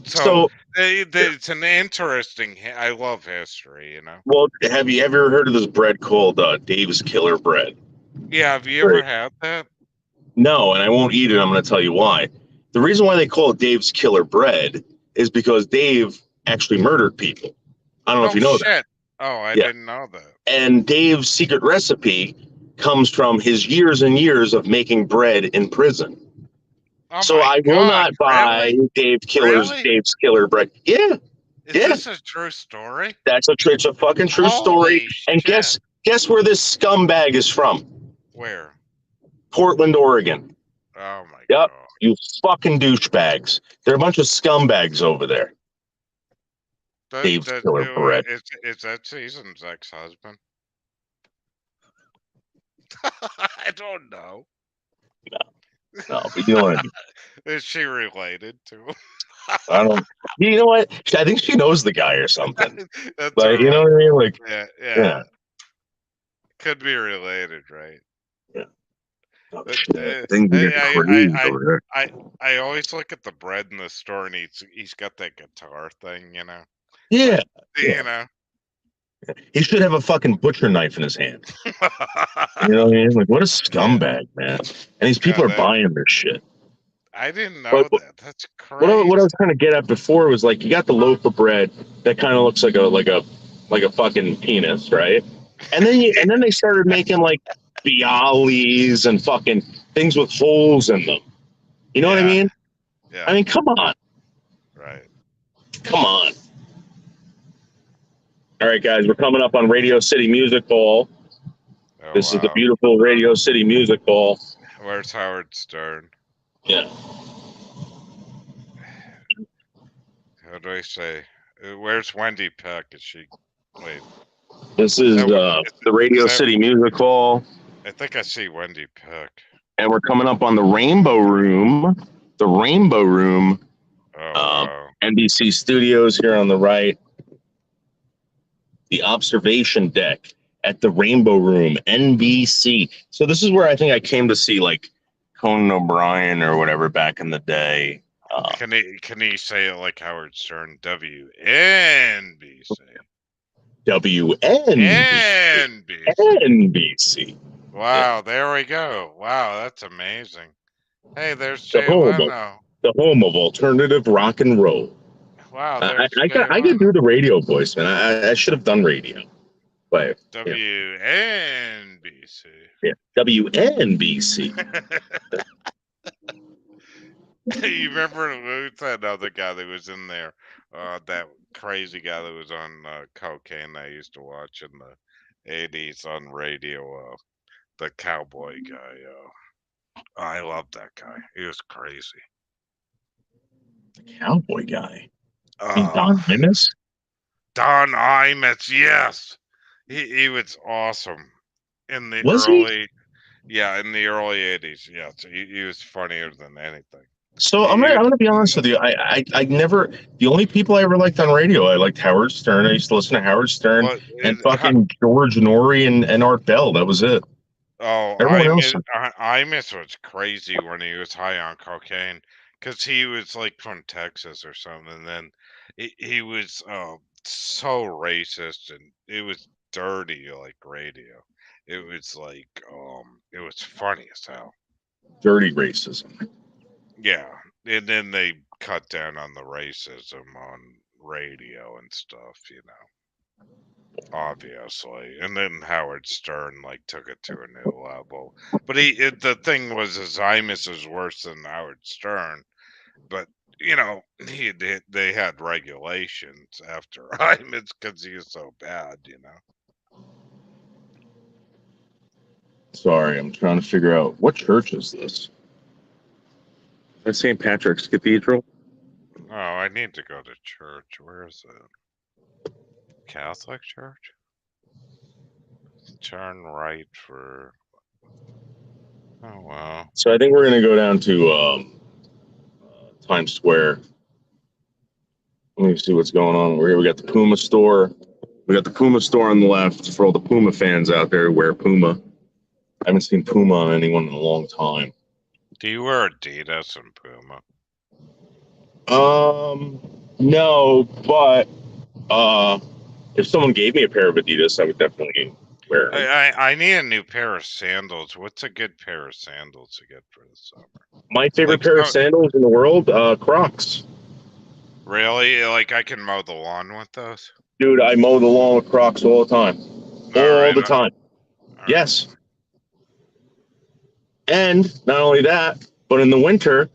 So So, it's an interesting I love history. well, have you ever heard of this bread called Dave's Killer Bread? Yeah, have you ever Right. had that? No, and I won't eat it. I'm going to tell you why. The reason why they call it Dave's Killer Bread is because Dave actually murdered people. I don't know if No you know that. shit. Oh, I Yeah. didn't know that. And Dave's secret recipe comes from his years and years of making bread in prison. Oh So my I will god, not buy really? Really? Dave's Killer Bread. Yeah, Is yeah. this a true story? It's a fucking true story. Holy And shit. guess where this scumbag is from? Where? Portland, Oregon. Oh my Yep. god. You fucking douchebags. They're a bunch of scumbags over there. Dave's Killer Bread. Is that Season's ex-husband? I don't know. No, but you know what I mean. Is she related to him? I don't. You know what? I think she knows the guy or something. That's Like, her you know what I mean? uncle. Like, Yeah, yeah, yeah. Could be related, right? yeah. Oh But shit, things are getting crazy over I, I always look at the bread in the store, and he's got that guitar thing. there. Yeah, Like, yeah. you know. He should have a fucking butcher knife in his hand. You know what I mean? Like, what a Yeah, scumbag, man. And these yeah. people are buying this shit. I didn't But know that. That's what I crazy. was trying to get at before was like, you got the loaf of bread that kind of looks like a fucking penis, right? And then they started making like Bialys and fucking things with holes in them. You know what I Yeah, mean? I yeah. mean, come on, Right. come on. All right, guys, we're coming up on Radio City Music Hall. Oh This is the wow. beautiful Radio City Music Hall. Where's Howard Stern? Yeah. What do I say? Where's Wendy Peck? Is she? Wait. This is the Radio City Music Hall. I think I see Wendy Peck. And we're coming up on the Rainbow Room. The Rainbow Room. Oh, wow. NBC Studios here on the right. The observation deck at the Rainbow Room, NBC. So this is where I think I came to see like Conan O'Brien or whatever back in the day. Can he say it like Howard Stern? WNBC. NBC. Wow, there we go. Wow, that's amazing. Hey, there's The Jay home, Leno. the home of alternative rock and roll. Wow, I could do the radio voice, man. I should have done radio. But WNBC. Yeah, WNBC. You remember who's that other guy that was in there? That crazy guy that was on cocaine that I used to watch in the 80s on radio. The cowboy guy. I love that guy. He was crazy. The cowboy guy. Don Imus? Don Imus, yes. He was awesome in the in the early 80s. Yes, he was funnier than anything. So I'm gonna be honest with you. I never, the only people I ever liked on radio, I liked Howard Stern. I used to listen to Howard Stern and fucking George Norrie and Art Bell. That was it. Oh, Imus was crazy when he was high on cocaine because he was like from Texas or something. And then he was so racist, and it was dirty like radio. It was like it was funny as hell. Dirty racism. Yeah, and then they cut down on the racism on radio and stuff, you know. Obviously, and then Howard Stern like took it to a new level. But the thing was, Imus is worse than Howard Stern. But you know, they had regulations after Imus because he was so bad, you know. Sorry, I'm trying to figure out what church is this. Is that St. Patrick's Cathedral? Oh, I need to go to church. Where is it? Catholic church? Turn right for. Oh wow. So I think we're gonna go down to Times Square. Let me see what's going on. We got the Puma store. We got the Puma store on the left for all the Puma fans out there who wear Puma. I haven't seen Puma on anyone in a long time. Do you wear Adidas and Puma? No, but if someone gave me a pair of Adidas, I would definitely wear them. I need a new pair of sandals. What's a good pair of sandals to get for the summer? My favorite pair of sandals in the world, Crocs. Really? Like I can mow the lawn with those? Dude, I mow the lawn with Crocs all the time. All the time. Yes. And not only that, but in the winter,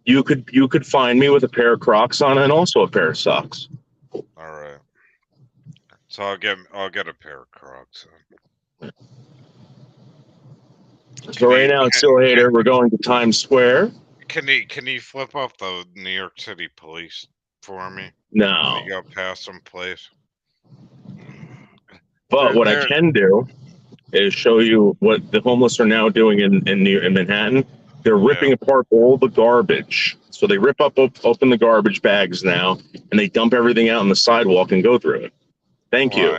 you could find me with a pair of Crocs on and also a pair of socks. All right. So I'll get a pair of Crocs. So right now, it's still Hater. We're going to Times Square. Can you flip up the New York City police for me? No. Can you go past some place? But what I can do is show you what the homeless are now doing in Manhattan. They're ripping apart all the garbage. So they rip open the garbage bags now, and they dump everything out on the sidewalk and go through it. Thank you.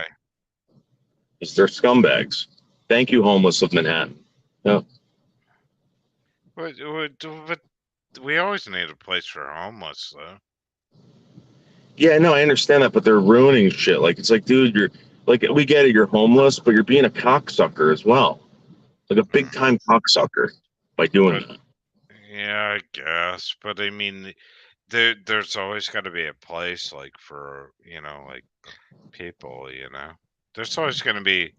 Because they're scumbags. Thank you, homeless of Manhattan. Yeah. But we always need a place for homeless, though. Yeah, no, I understand that, but they're ruining shit. Like, it's like, dude, you're like, we get it, you're homeless, but you're being a cocksucker as well. Like a big time cocksucker by doing that. Yeah, I guess. But I mean, there's always got to be a place like for, you know, like people, you know. There's always going to be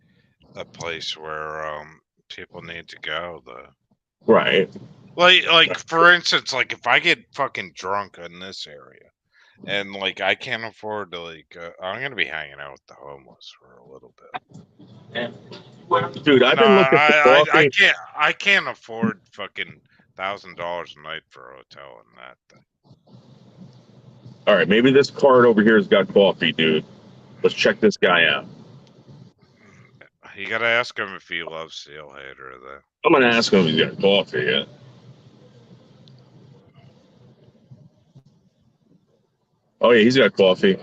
a place where people need to go, though. Right. Like for instance, like if I get fucking drunk in this area and like I can't afford to like I'm going to be hanging out with the homeless for a little bit. Dude, I've been looking for coffee. I can't afford fucking $1,000 a night for a hotel and that thing. All right, maybe this card over here has got coffee, dude. Let's check this guy out. You gotta ask him if he loves Seal Hater, though. I'm gonna ask him if he's got coffee yet. Oh yeah, he's got coffee.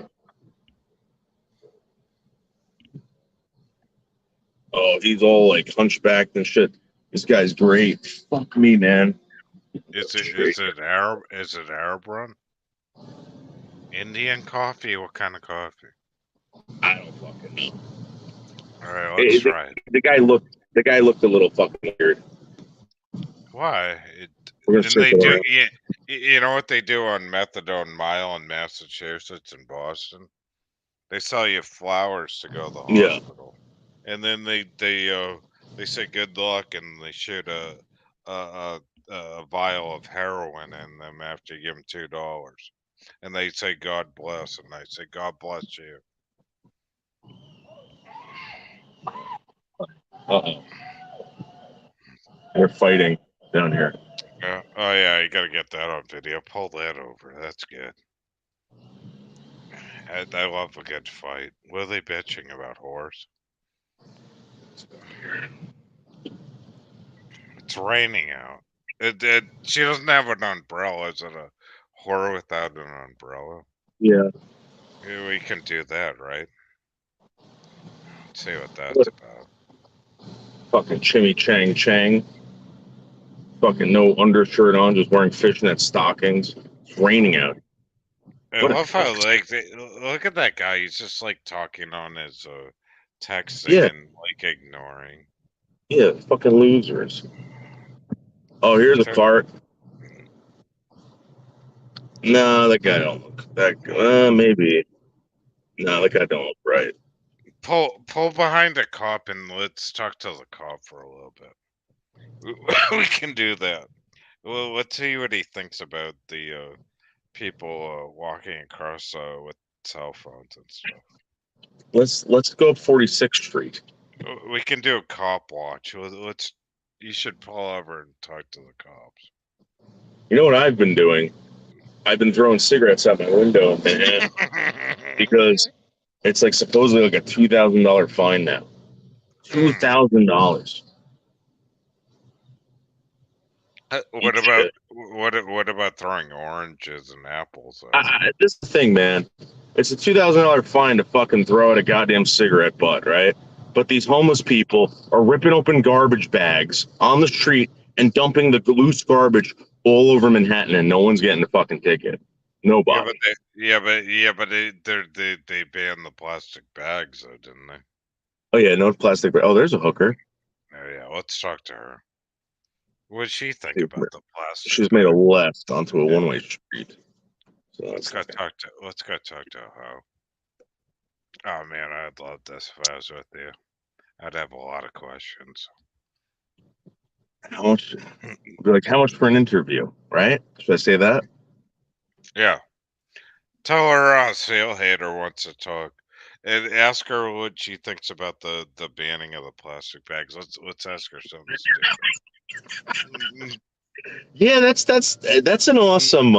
Oh, he's all like hunchbacked and shit. This guy's great. Fuck me, man. Is it Arab? Is it Arab run? Indian coffee? What kind of coffee? I don't fucking know. All right, let's try it. The guy looked a little fucking weird. Why? We're gonna And circle they do. around. Yeah, you know what they do on Methadone Mile in Massachusetts and Boston? They sell you flowers to go to the Yeah. hospital, and then they say good luck, and they shoot a vial of heroin in them after you give them $2, and they say God bless, and I say God bless you. Uh-oh. They're fighting down here. Oh yeah, you gotta get that on video. Pull that over. That's good. I love a good fight. What are they bitching about, whores? It's raining out. She doesn't have an umbrella. Is it a whore without an umbrella? Yeah. Yeah, we can do that, right? Let's see what that's about. Fucking Chimmy Chang Chang. Fucking no undershirt on, just wearing fishnet stockings. It's raining out. I What a love how cuck. look at that guy. He's just like talking on his texting Yeah, and like ignoring. yeah, fucking losers. Oh, here's a fart. Nah, that guy don't look that good. Maybe. Nah, that guy don't look right. Pull behind a cop and let's talk to the cop for a little bit. We can do that. Well, let's see what he thinks about the people walking across with cell phones and stuff. Let's go up 46th Street. We can do a cop watch. Let's. You should pull over and talk to the cops. You know what I've been doing? I've been throwing cigarettes out my window, man, because it's like supposedly like a $2,000 fine now. $2,000. What about what about throwing oranges and apples at them? This is the thing, man. It's a $2,000 fine to fucking throw at a goddamn cigarette butt, right? But these homeless people are ripping open garbage bags on the street and dumping the loose garbage all over Manhattan, and no one's getting the fucking ticket. Nobody. They banned the plastic bags though, didn't they? Oh yeah, no plastic. Oh, there's a hooker. Oh yeah, let's talk to her. What does she think about the plastic? She's made a left onto a one-way street. So let's go talk to her. Oh man, I'd love this if I was with you. I'd have a lot of questions. How much? Be like, how much for an interview? Right? Should I say that? Yeah. Tell her Seal Hater wants to talk, and ask her what she thinks about the banning of the plastic bags. Let's ask her something stupid. Yeah, that's an awesome.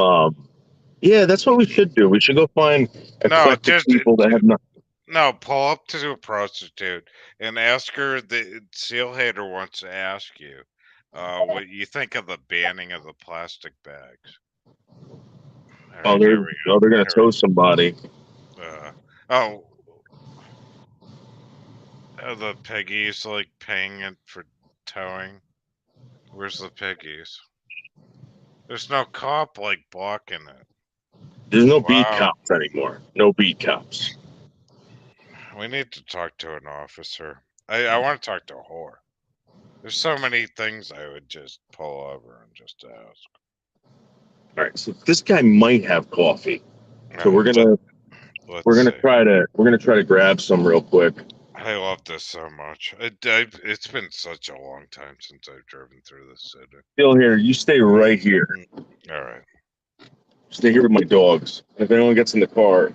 Yeah, that's what we should do. We should go find eclectic people that have not. No, pull up to a prostitute and ask her. The Seal Hater wants to ask you what you think of the banning of the plastic bags. Right, they're gonna tow somebody. Oh, the piggies like paying it for towing. Where's the piggies? There's no cop like blocking it. There's no beat cops anymore. No beat cops. We need to talk to an officer. I want to talk to a whore. There's so many things I would just pull over and just ask. All right, so this guy might have coffee. So we're gonna try to grab some real quick. I love this so much. It's been such a long time since I've driven through this city. Still here. You stay right here. All right. Stay here with my dogs. If anyone gets in the car.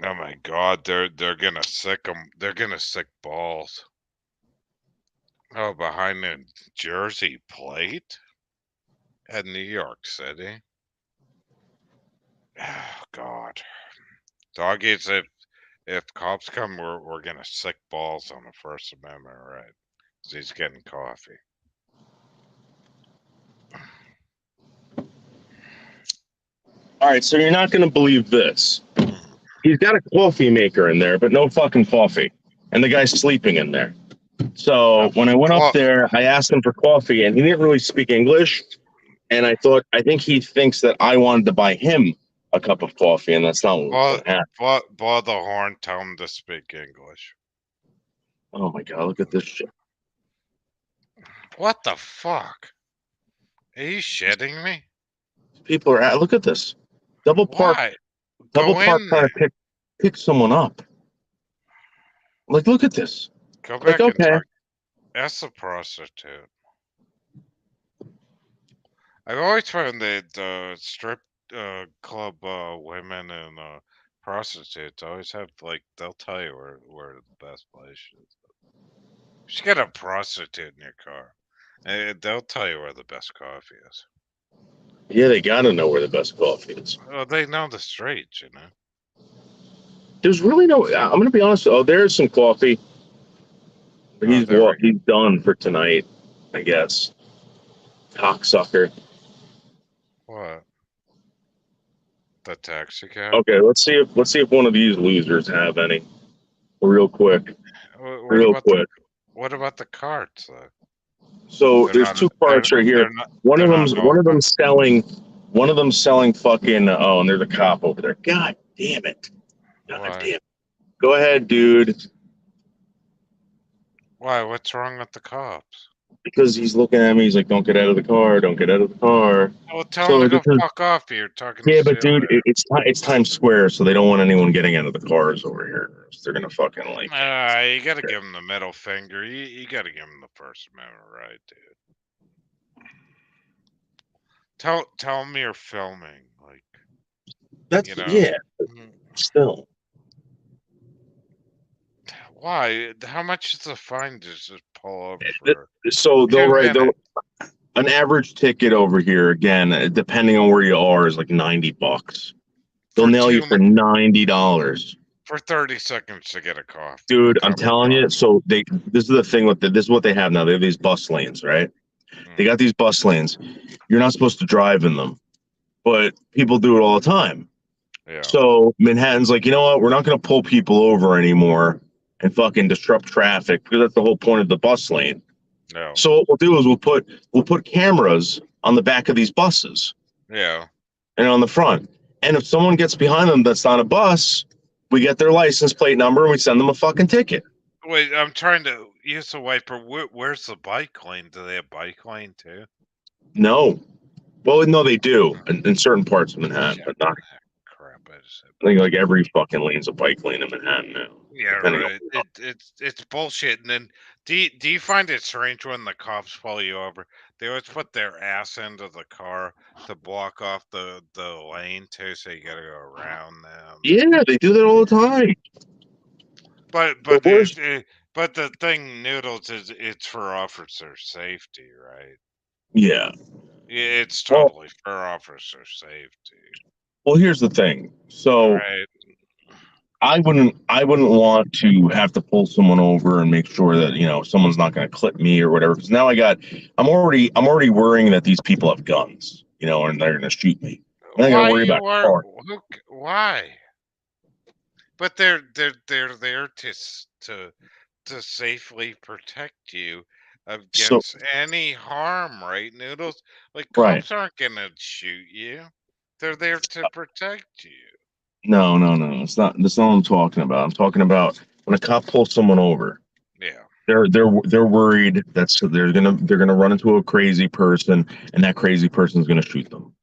Oh my God, they're gonna sick them. They're gonna sick balls. Oh, behind the Jersey plate at New York City. Oh, God. Doggies, if cops come, we're gonna sick balls on the First Amendment, right? 'Cause he's getting coffee. All right, so you're not going to believe this. Mhm. He's got a coffee maker in there, but no fucking coffee. And the guy's sleeping in there. So when I went up Well, there, I asked him for coffee, and he didn't really speak English. And I think he thinks that I wanted to buy him a cup of coffee, and that's not what was blow, going to happen. blow the horn, tell him to speak English. Oh my God, look at this shit. What the fuck? Are you shitting me? People are at, look at this. Double park, Why? double Go park in trying there. to pick someone up. Like, look at this. Go Like, back and okay. talk. Ask the prostitute. I've always found that strip club women and prostitutes always have, like, they'll tell you where the best place is. You should get a prostitute in your car, and they'll tell you where the best coffee is. Yeah, they got to know where the best coffee is. Well, they know the streets, you know. There's really no, I'm going to be honest. Oh, there's some coffee. Oh, He's there we go. he's done for tonight, I guess. Cocksucker. What? The taxi cab? Okay, let's see if one of these losers have any. Real quick. What Real about the quick. what about the carts though? So They're there's not. two parts right here. They're not open. One of them selling fucking oh, and there's a cop over there. God damn it. God Why? damn it. Go ahead, dude. Why? What's wrong with the cops? Because he's looking at me, he's like, don't get out of the car, don't get out of the car. Well, tell them So to this go is fuck off. You're talking yeah, but shit dude, there. it's Times Square, so they don't want anyone getting out of the cars over here. So they're gonna fucking like You gotta give him the middle finger. You gotta give him the First Amendment right, dude. Tell him you're filming, like, that's you know. yeah, Mm, still. Why? How much is the fine to just pull over for So 2 minutes? an average ticket over here again, depending on where you are, is like $90. They'll For nail you for $90. for 30 seconds to get a Dude, I'm cup of telling you. coffee. So this is the thing with this is what they have now. They have these bus lanes, right? They Mm, got these bus lanes. You're not supposed to drive in them, but people do it all the time. yeah. So Manhattan's like, you know what? We're not going to pull people over anymore and fucking disrupt traffic because that's the whole point of the bus lane. No. So what we'll do is we'll put cameras on the back of these buses Yeah. and on the front. And if someone gets behind them that's not a bus, we get their license plate number and we send them a fucking ticket. Wait, I'm trying to use the wiper. Where's the bike lane? Do they have bike lane too? No. Well, no, they do in certain parts of Manhattan, Shit. but not. Crap. I just said I think bike like lane. every fucking lane's a bike lane in Manhattan now, Yeah, depending on. right. It's bullshit. And then do you find it strange when the cops pull you over? They always put their ass into the car to block off the lane too, so you gotta go around them. Yeah, they do that all the time. But The but worst. but the thing, Noodles, is it's for officer safety, right? Yeah. It's Well, totally for officer safety, here's the thing. So right? I wouldn't want to have to pull someone over and make sure that someone's not going to clip me or whatever. Because now I'm already worrying that these people have guns, and they're going to shoot me. I'm not going to Why worry you about are car. why? But they're there to safely protect you So against any harm, right, Noodles? Like, right. cops aren't gonna shoot you. They're there to protect you. No, no, no. It's not. That's not what I'm talking about. I'm talking about when a cop pulls someone over. Yeah, They're worried that they're gonna run into a crazy person and that crazy person's gonna shoot them.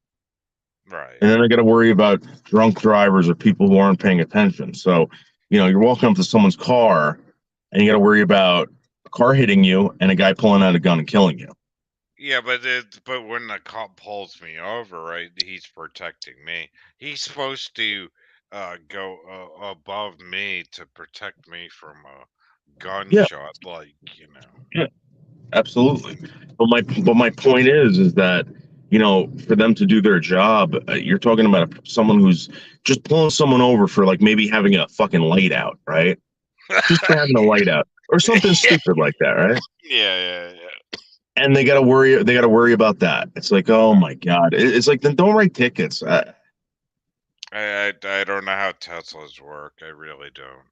right. And then they're gonna worry about drunk drivers or people who aren't paying attention. So, you're walking up to someone's car and you gotta worry about a car hitting you and a guy pulling out a gun and killing you. Yeah, but when the cop pulls me over, right, he's protecting me. He's supposed to go above me to protect me from a Yeah, gunshot, like, yeah, absolutely. But my point is that for them to do their job. You're talking about someone who's just pulling someone over for like maybe having a fucking light out, right? Just for having a light out or something yeah, stupid like that, right? yeah. And they gotta worry. They gotta worry about that. It's like, oh my god. It's like, then don't write tickets. I don't know how Teslas work. I really don't.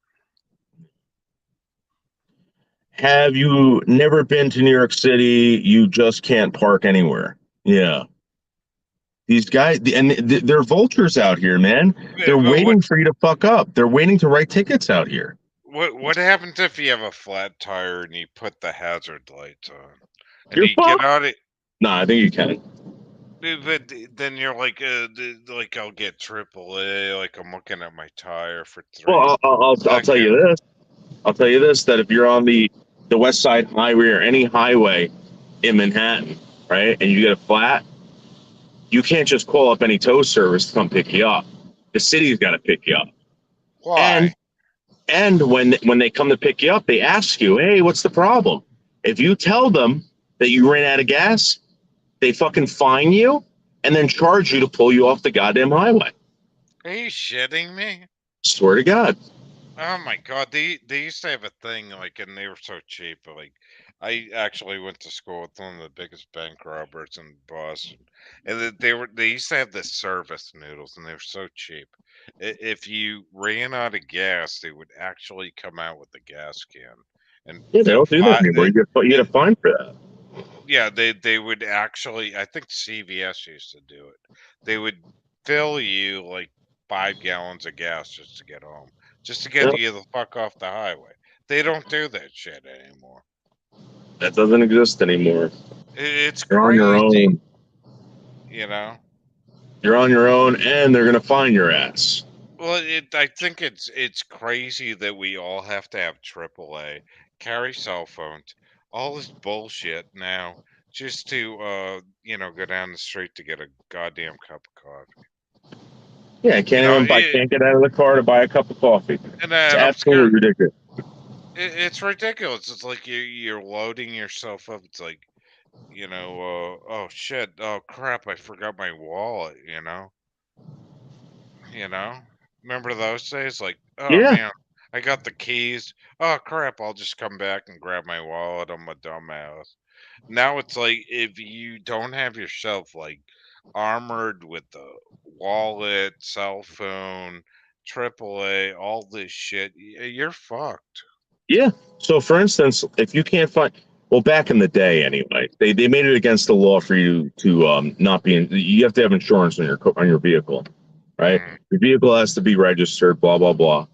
Have you never been to New York City? You just can't park anywhere. Yeah. These guys, and they're vultures out here, man. Yeah, They're but waiting for you to fuck up. They're waiting to write tickets out here. what happens if you have a flat tire and you put the hazard lights on and You're you get fucked. out it? No, I think you can. But then you're like, like I'll get AAA. Like I'm looking at my tire for Well, 3 I'll tell you seconds. this. I'll tell you this, that if you're on the West Side Highway or any highway in Manhattan, right, and you get a flat, you can't just call up any tow service to come pick you up. The city's got to pick you up. Why? And when they come to pick you up, they ask you, "Hey, what's the problem?" If you tell them that you ran out of gas, they fucking fine you and then charge you to pull you off the goddamn highway. Are you shitting me? Swear to God. Oh my god, they used to have a thing like, and they were so cheap. Like, I actually went to school with one of the biggest bank robbers in Boston, and they used to have this service noodles, and they were so cheap. If you ran out of gas, they would actually come out with a gas can and Yeah, they fill don't do that five. anymore. You get a fine for that. Yeah, they would actually. I think CVS used to do it. They would fill you like 5 gallons of gas just to get home, just to get No, you the fuck off the highway. They don't do that shit anymore. that doesn't exist anymore. It's You're on your crazy, own. you know. You're on your own, and they're gonna find your ass. Well, I think it's crazy that we all have to have AAA, carry cell phones, all this bullshit now, just to go down the street to get a goddamn cup of coffee. Yeah, I You know, can't get out of the car to buy a cup of coffee. It's and I'm scared. absolutely ridiculous. It's ridiculous. It's like you're loading yourself up. It's like, oh shit, oh crap, I forgot my wallet. You know, remember those days? Like, oh Yeah, man, I got the keys. Oh crap, I'll just come back and grab my wallet. I'm a dumbass. Now it's like if you don't have yourself like armored with the wallet, cell phone, AAA, all this shit, you're fucked. yeah. So, for instance, if you can't find, well, back in the day, anyway, they made it against the law for you to not be in. You have to have insurance on your vehicle, right? Mm, Your vehicle has to be registered. Blah blah blah.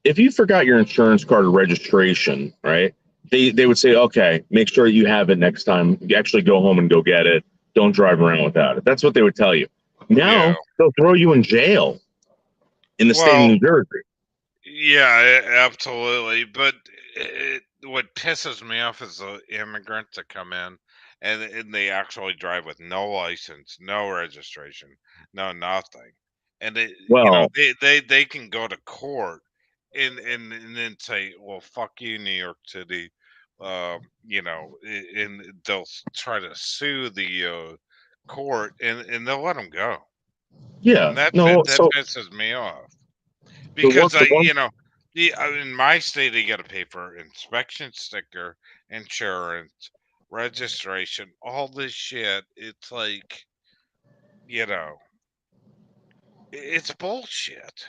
If you forgot your insurance card or registration, right? They would say, okay, make sure you have it next time. You actually go home and go get it. Don't drive around without it. That's what they would tell you. yeah. Now they'll throw you in jail in the state of Well, New Jersey. yeah, absolutely. But what pisses me off is the immigrants that come in and they actually drive with no license, no registration, no nothing. And Well, they can go to court and then say, well, fuck you, New York City. And they'll try to sue the court and they'll let them go. yeah, And that no. that pisses me off. Because The one, in my state, you got to pay for inspection sticker, insurance, registration, all this shit. It's like, you know, it's bullshit.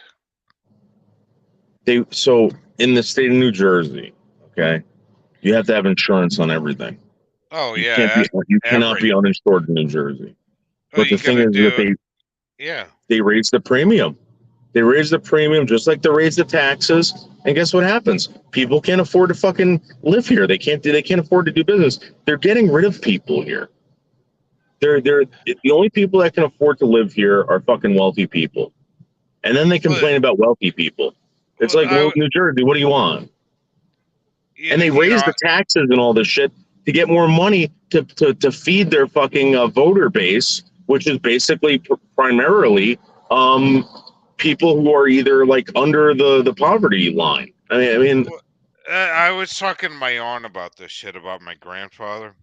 so in the state of New Jersey, okay, you have to have insurance on everything. Oh yeah, You cannot be every. uninsured in New Jersey. Oh, But the you got thing to is that do it. Yeah. they raise the premium. They raise the premium just like they raise the taxes. And guess what happens? People can't afford to fucking live here. They can't afford to do business. They're getting rid of people here. They're the only people that can afford to live here are fucking wealthy people. And then they But complain about wealthy people. It's well, like, well, New Jersey, what do you want? you And know, they you raise know, the taxes and all this shit to get more money to feed their fucking voter base, which is basically primarily um, people who are either like under the poverty line. I mean, I was talking to my aunt about this shit about my grandfather.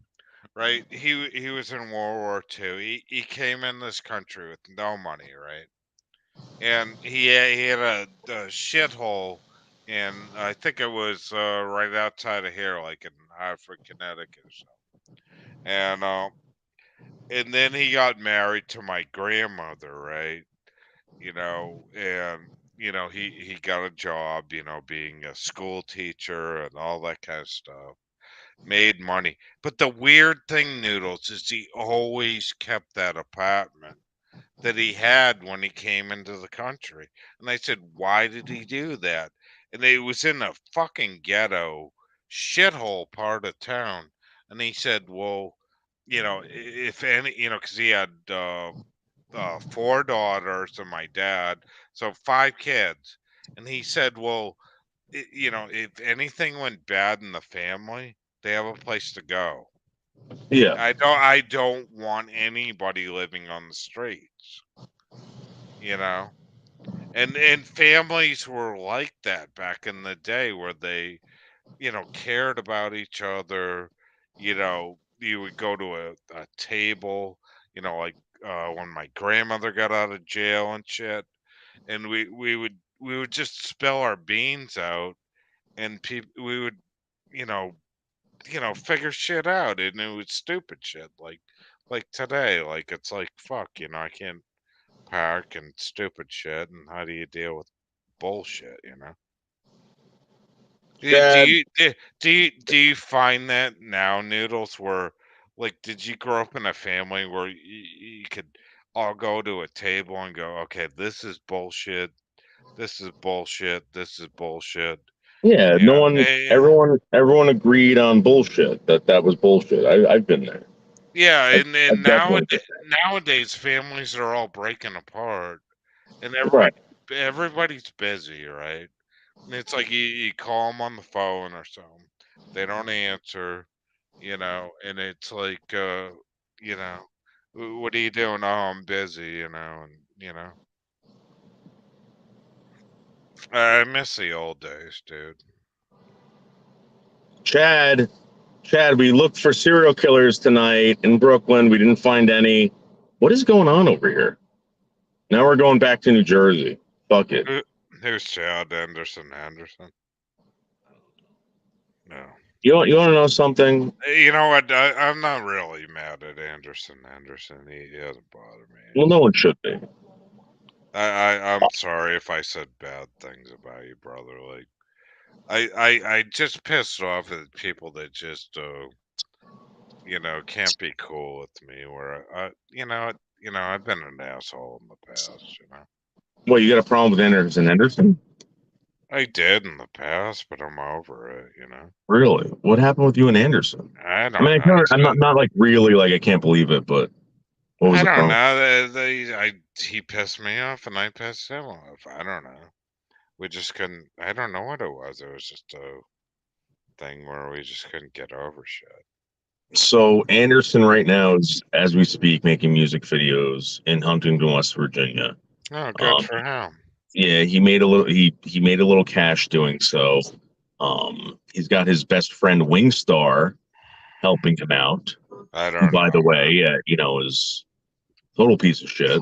right? He was in World War II. He came in this country with no money, right? And he had a shithole in, I think it was right outside of here, like in Hartford, Connecticut or something. And then he got married to my grandmother, right? And he got a job, being a school teacher and all that kind of stuff. Made money. But the weird thing, Noodles, is he always kept that apartment that he had when he came into the country. And I said, why did he do that? And it was in a fucking ghetto shithole part of town. And he said, well, if any, because he had four daughters and my dad, so five kids. And he said, well, if anything went bad in the family, they have a place to go. Yeah. I don't want anybody living on the streets, you know. And families were like that back in the day where they, cared about each other. You would go to a table, like when my grandmother got out of jail and shit, and we would just spill our beans out, and people we would, you know, figure shit out, and it was stupid shit like today, like it's like fuck, I can't park and stupid shit, and how do you deal with bullshit? Do Chad, you do you find that now, Noodles, where like did you grow up in a family where you could all go to a table and go, okay, this is bullshit, this is bullshit, this is bullshit. yeah, no Yeah. one, everyone agreed on bullshit. That was bullshit. I've been there. Yeah, and I've definitely been nowadays families are all breaking apart, and there. Right. everybody's busy, right? And it's like you call them on the phone or something, they don't answer, and it's like, you know, what are you doing? Oh, I'm busy, and I miss the old days, dude. Chad, Chad, we looked for serial killers tonight in Brooklyn. We didn't find any. What is going on over here? Now we're going back to New Jersey. Fuck it. Who- Who's Chad Anderson? No. You want to know something? You know what? I'm not really mad at Anderson. He doesn't bother me. Well, no one should be. I'm sorry if I said bad things about you, brother. Like I just pissed off at people that just can't be cool with me. Where I've been an asshole in the past. Well, you got a problem with Anderson? I did in the past, but I'm over it. Really? What happened with you and Anderson? I I mean, don't know. I'm not like really like I can't believe it, but what was I the don't problem? know. He pissed me off, and I pissed him off. I don't know. We just couldn't. I don't know what it was. It was just a thing where we just couldn't get over shit. So Anderson right now is, as we speak, making music videos in Huntington, West Virginia. Oh, good Um, for him. yeah, he made a little cash doing so. He's got his best friend Wingstar helping him out, I who, don't by the know. way, is a total piece of shit.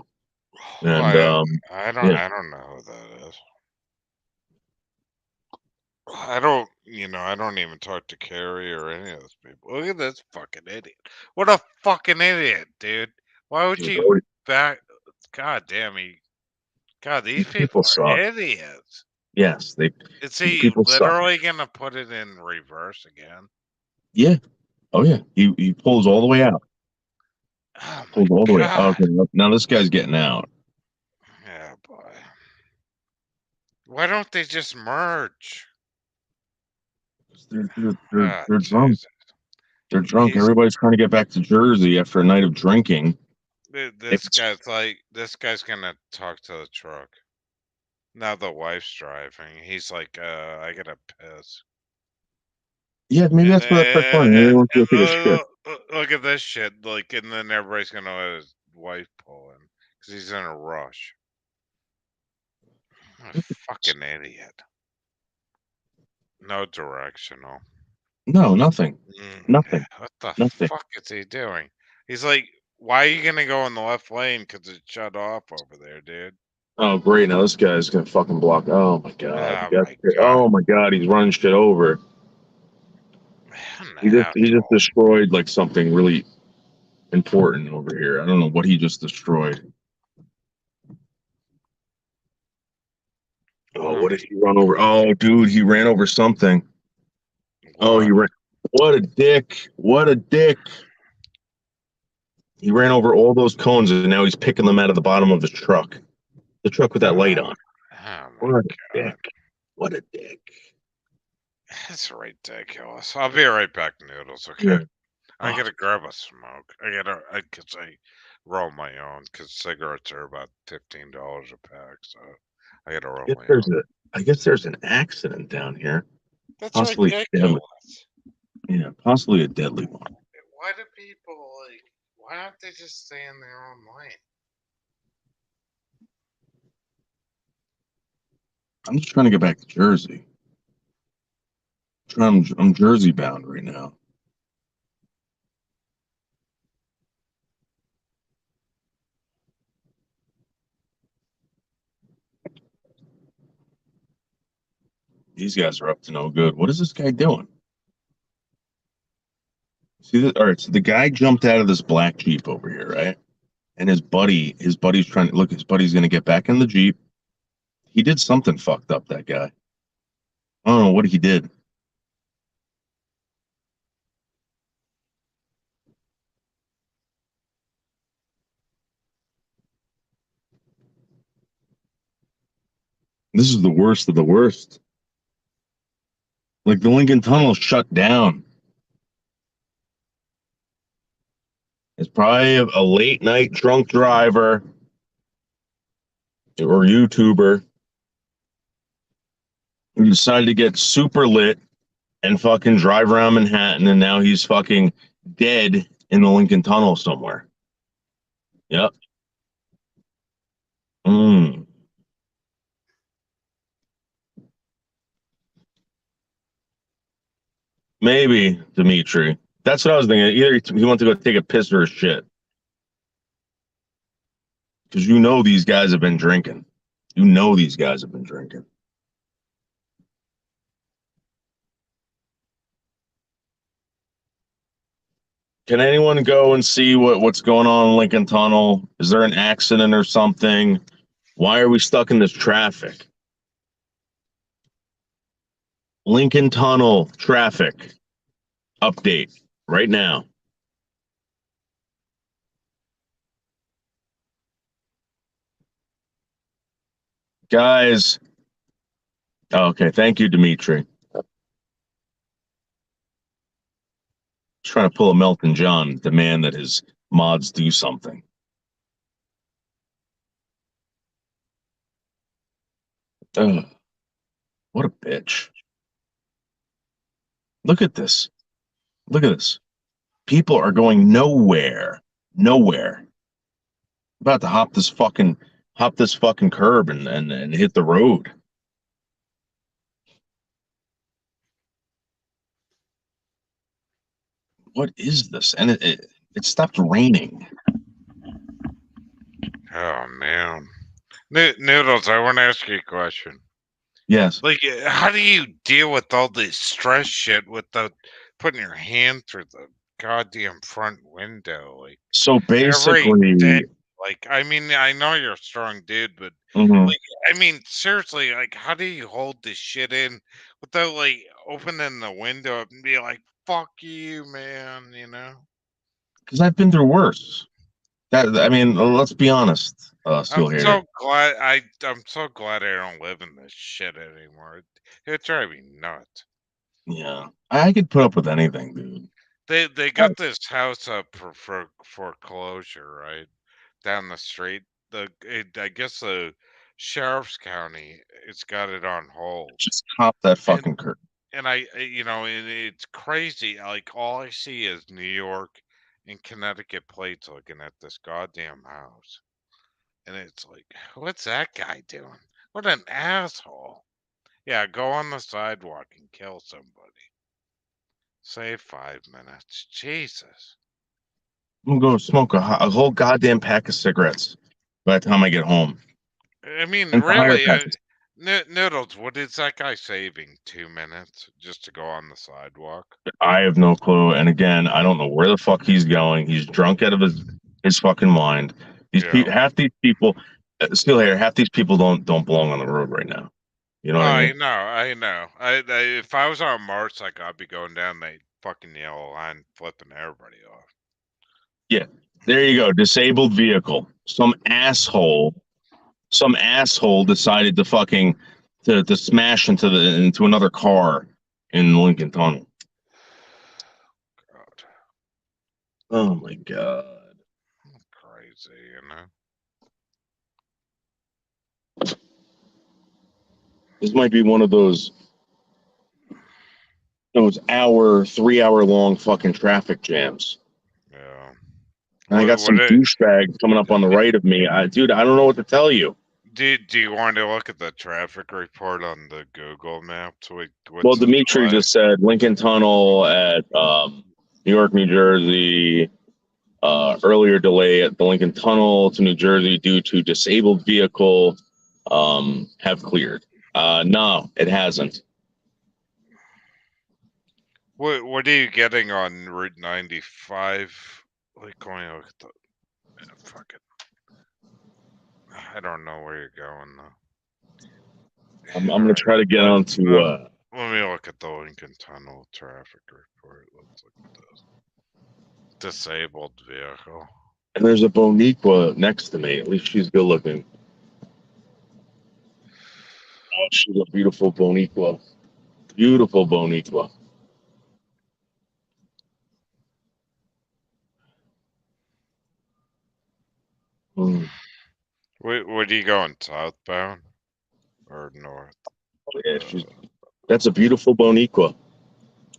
And Why? I don't. yeah, I don't know who that is. I don't. I don't even talk to Carrie or any of those people. Look at this fucking idiot. What a fucking idiot, dude. Why would you back? God damn me. God, these these people people are suck. idiots. Yes, Is these he people suck. literally gonna put it in reverse again? Yeah. Oh yeah. He pulls all the way out. Oh my Pulls all the way out. god. Okay, now this guy's getting out. Yeah, boy. Why don't they just merge? Ah, They're drunk. Jesus. They're drunk. He's Everybody's trying to get back to Jersey after a night of drinking. It's this guy's gonna talk to the truck. Now the wife's driving. He's like, I gotta piss. yeah, maybe that's what that's funny. Maybe he wants to go take a shit. Look at this shit. Like, and then everybody's gonna let his wife pull in because he's in a rush. What a fucking idiot. No directional. No, nothing. Nothing. What the Nothing. fuck is he doing? He's like, why are you gonna go in the left lane? Because it's shut off over there, dude. Oh, great. Now this guy's gonna fucking block. Oh my god. Oh my god. Oh my god. He's running shit over. What an He just asshole. destroyed like something really important over here. I don't know what he just destroyed. Oh, what did he run over? Oh, dude, he ran over something. Oh, he What? ran. What a dick. What a dick. He ran over all those cones and now he's picking them out of the bottom of the truck. The truck with that light on. Oh my What a god. dick. What a dick. That's ridiculous. I'll be right back, Noodles, Yeah. okay? I Oh, gotta grab a smoke. Cause I roll my own, cause cigarettes are about $15 a pack, so I gotta roll my own. I guess there's an accident down here. That's Possibly deadly. ridiculous. Yeah, possibly a deadly one. Why do people why don't they just stay in their own lane? I'm just trying to get back to Jersey. I'm Jersey bound right now. These guys are up to no good. What is this guy doing? See that? All right, so the guy jumped out of this black Jeep over here, right? And his buddy's trying to look. His buddy's gonna get back in the Jeep. He did something fucked up. That guy. I don't know what he did. This is the worst of the worst. Like the Lincoln Tunnel shut down. It's probably a late night drunk driver or YouTuber who decided to get super lit and fucking drive around Manhattan, and now he's fucking dead in the Lincoln Tunnel somewhere. Yep. Mm. Maybe Dimitri. That's what I was thinking. Either he went to go take a piss or a shit. Because you know these guys have been drinking. You know these guys have been drinking. Can anyone go and see what's going on in Lincoln Tunnel? Is there an accident or something? Why are we stuck in this traffic? Lincoln Tunnel traffic update right now. Guys. Oh, okay. Thank you, Dimitri. Trying to pull a Melton John, demand that his mods do something. Ugh, what a bitch. Look at this. Look at this. People are going nowhere. Nowhere. About to hop this fucking curb and hit the road. What is this? And it stopped raining. Oh man. Noodles, I want to ask you a question. Yes. Like, how do you deal with all this stress shit without putting your hand through the goddamn front window? Like, So every day. basically, Like, I mean, I know you're a strong dude, but mhm. like, I mean, seriously, like, how do you hold this shit in without like opening the window up and be like, "Fuck you, man," you know? Because I've been through worse. That I mean, let's be honest, I'm Steel Hater. so glad I'm so glad I don't live in this shit anymore. It drive me nuts. Yeah, I could put up with anything, dude. They Uh, got this house up for foreclosure, right? Down the street. I guess the sheriff's county it's got it on hold. Just cop that And fucking curtain. and it's crazy. Like all I see is New York and Connecticut plates looking at this goddamn house. And it's like, what's that guy doing? What an asshole. Yeah, go on the sidewalk and kill somebody. Say 5 minutes. Jesus. I'm going to smoke a whole goddamn pack of cigarettes by the time I get home. I mean, Entire really, pack. Noodles, what is that guy saving? 2 minutes just to go on the sidewalk? I have no clue. And again, I don't know where the fuck he's going. He's drunk out of his fucking mind. Yeah. Half these people, still here. Half these people don't belong on the road right now. You know what I I mean? know, I know. If I was on Mars, like, I'd be going down the fucking yellow line, flipping everybody off. Yeah. There you go. Disabled vehicle. Some asshole decided to fucking to smash into another car in the Lincoln Tunnel. God, Oh my god. crazy, you know. This might be one of those 3 hour long fucking traffic jams. Yeah. And I got some douchebag coming up on the right of me. Dude, I don't know what to tell you. Do you want to look at the traffic report on the Google Maps? Well, Dimitri just said Lincoln Tunnel at New York, New Jersey. Earlier delay at the Lincoln Tunnel to New Jersey due to disabled vehicle have cleared. No, it hasn't. What are you getting on Route 95? Like, going look at the fuck it. I don't know where you're going though. I'm gonna try to get onto. Let me look at the Lincoln Tunnel traffic report. Let's look at this. Disabled vehicle. And there's a Boniqua next to me. At least she's good looking. Oh, she's a beautiful Boniqua. Beautiful Boniqua. What are you going, southbound or north? Yeah, that's a beautiful Boniqua.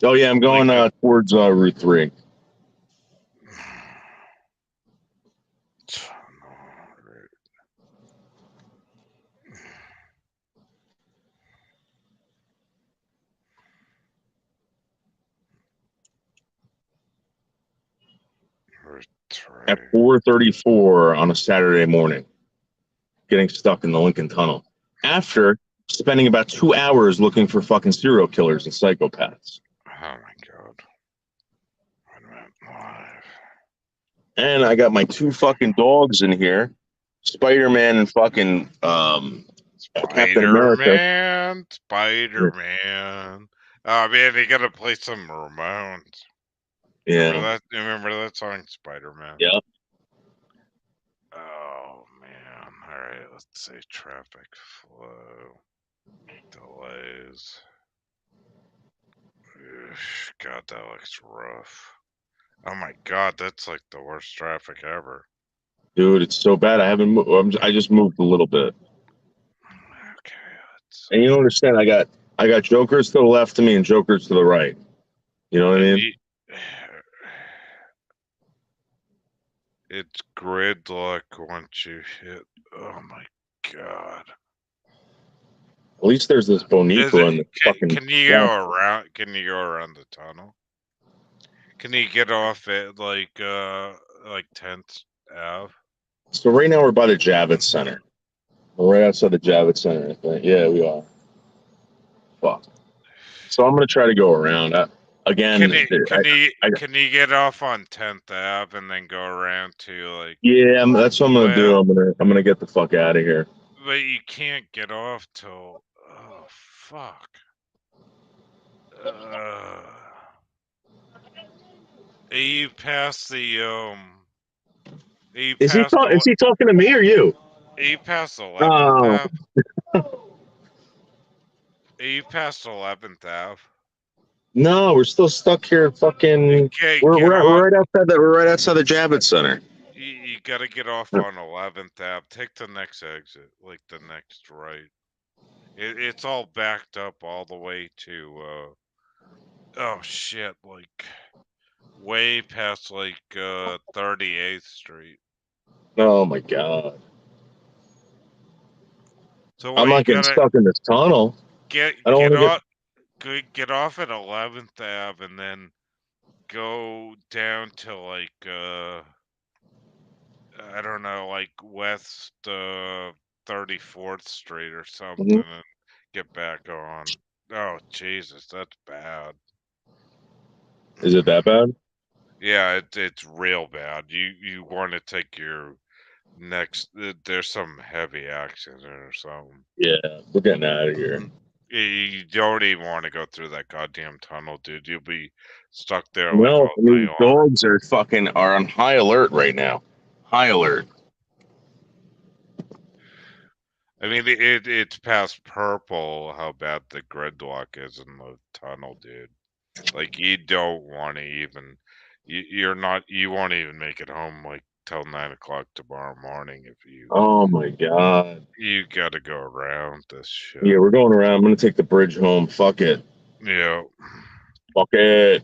Oh yeah, I'm going towards Route 3. At 4:34 on a Saturday morning, getting stuck in the Lincoln Tunnel after spending about 2 hours looking for fucking serial killers and psychopaths. Oh my god. Wait a minute. Live. And I got my 2 fucking dogs in here, Spider-Man and fucking Captain America. Spider-Man. Oh man, you gotta play some Ramones. Yeah. Remember that song, Spider-Man? Yeah. Oh man. Alright, let's see. Traffic flow. Delays. God, that looks rough. Oh my god, that's like the worst traffic ever. Dude, it's so bad. I haven't moved. I just moved a little bit. Okay. And you don't understand. I got jokers to the left of me and jokers to the right. You know what I mean? It's gridlock once you hit. Oh my god. At least there's this Boniqua and the fucking. Can you go around? Can you go around the tunnel? Can you get off at like 10th Ave? So right now we're by the Javits Center. We're right outside the Javits Center, I think. Yeah, we are. Fuck. So I'm gonna try to go around. Again, can you get off on 10th Ave and then go around to like? Yeah, that's what I'm gonna do. I'm gonna get the fuck out of here. But you can't get off till. Oh fuck. You past the Is he talking to me or you? You past 11th Ave? You past 11th Ave? No, we're still stuck here. Fucking, we're right outside the Javits Center. You gotta get off on 11th Ave. Take the next exit, like the next right. It's all backed up all the way to oh shit, like way past like 38th Street. Oh my god. So I'm not getting stuck in this tunnel. Get off at 11th Ave and then go down to like I don't know, like West 34th Street or something, Mhm. and get back on. Oh Jesus, that's bad. Is it that bad? Yeah, it's real bad. You want to take your next. There's some heavy accident or something. Yeah, we're getting out of here. You don't even want to go through that goddamn tunnel, dude. You'll be stuck there like No, all I night mean long. dogs are on high alert right now. High alert. I mean, it's past purple how bad the gridlock is in the tunnel, dude. Like you don't want to even. You're not. You won't even make it home like till 9 o'clock tomorrow morning if you. Oh my god. You got to go around this shit. Yeah, we're going around. I'm gonna take the bridge home. Fuck it. Yeah. Fuck it.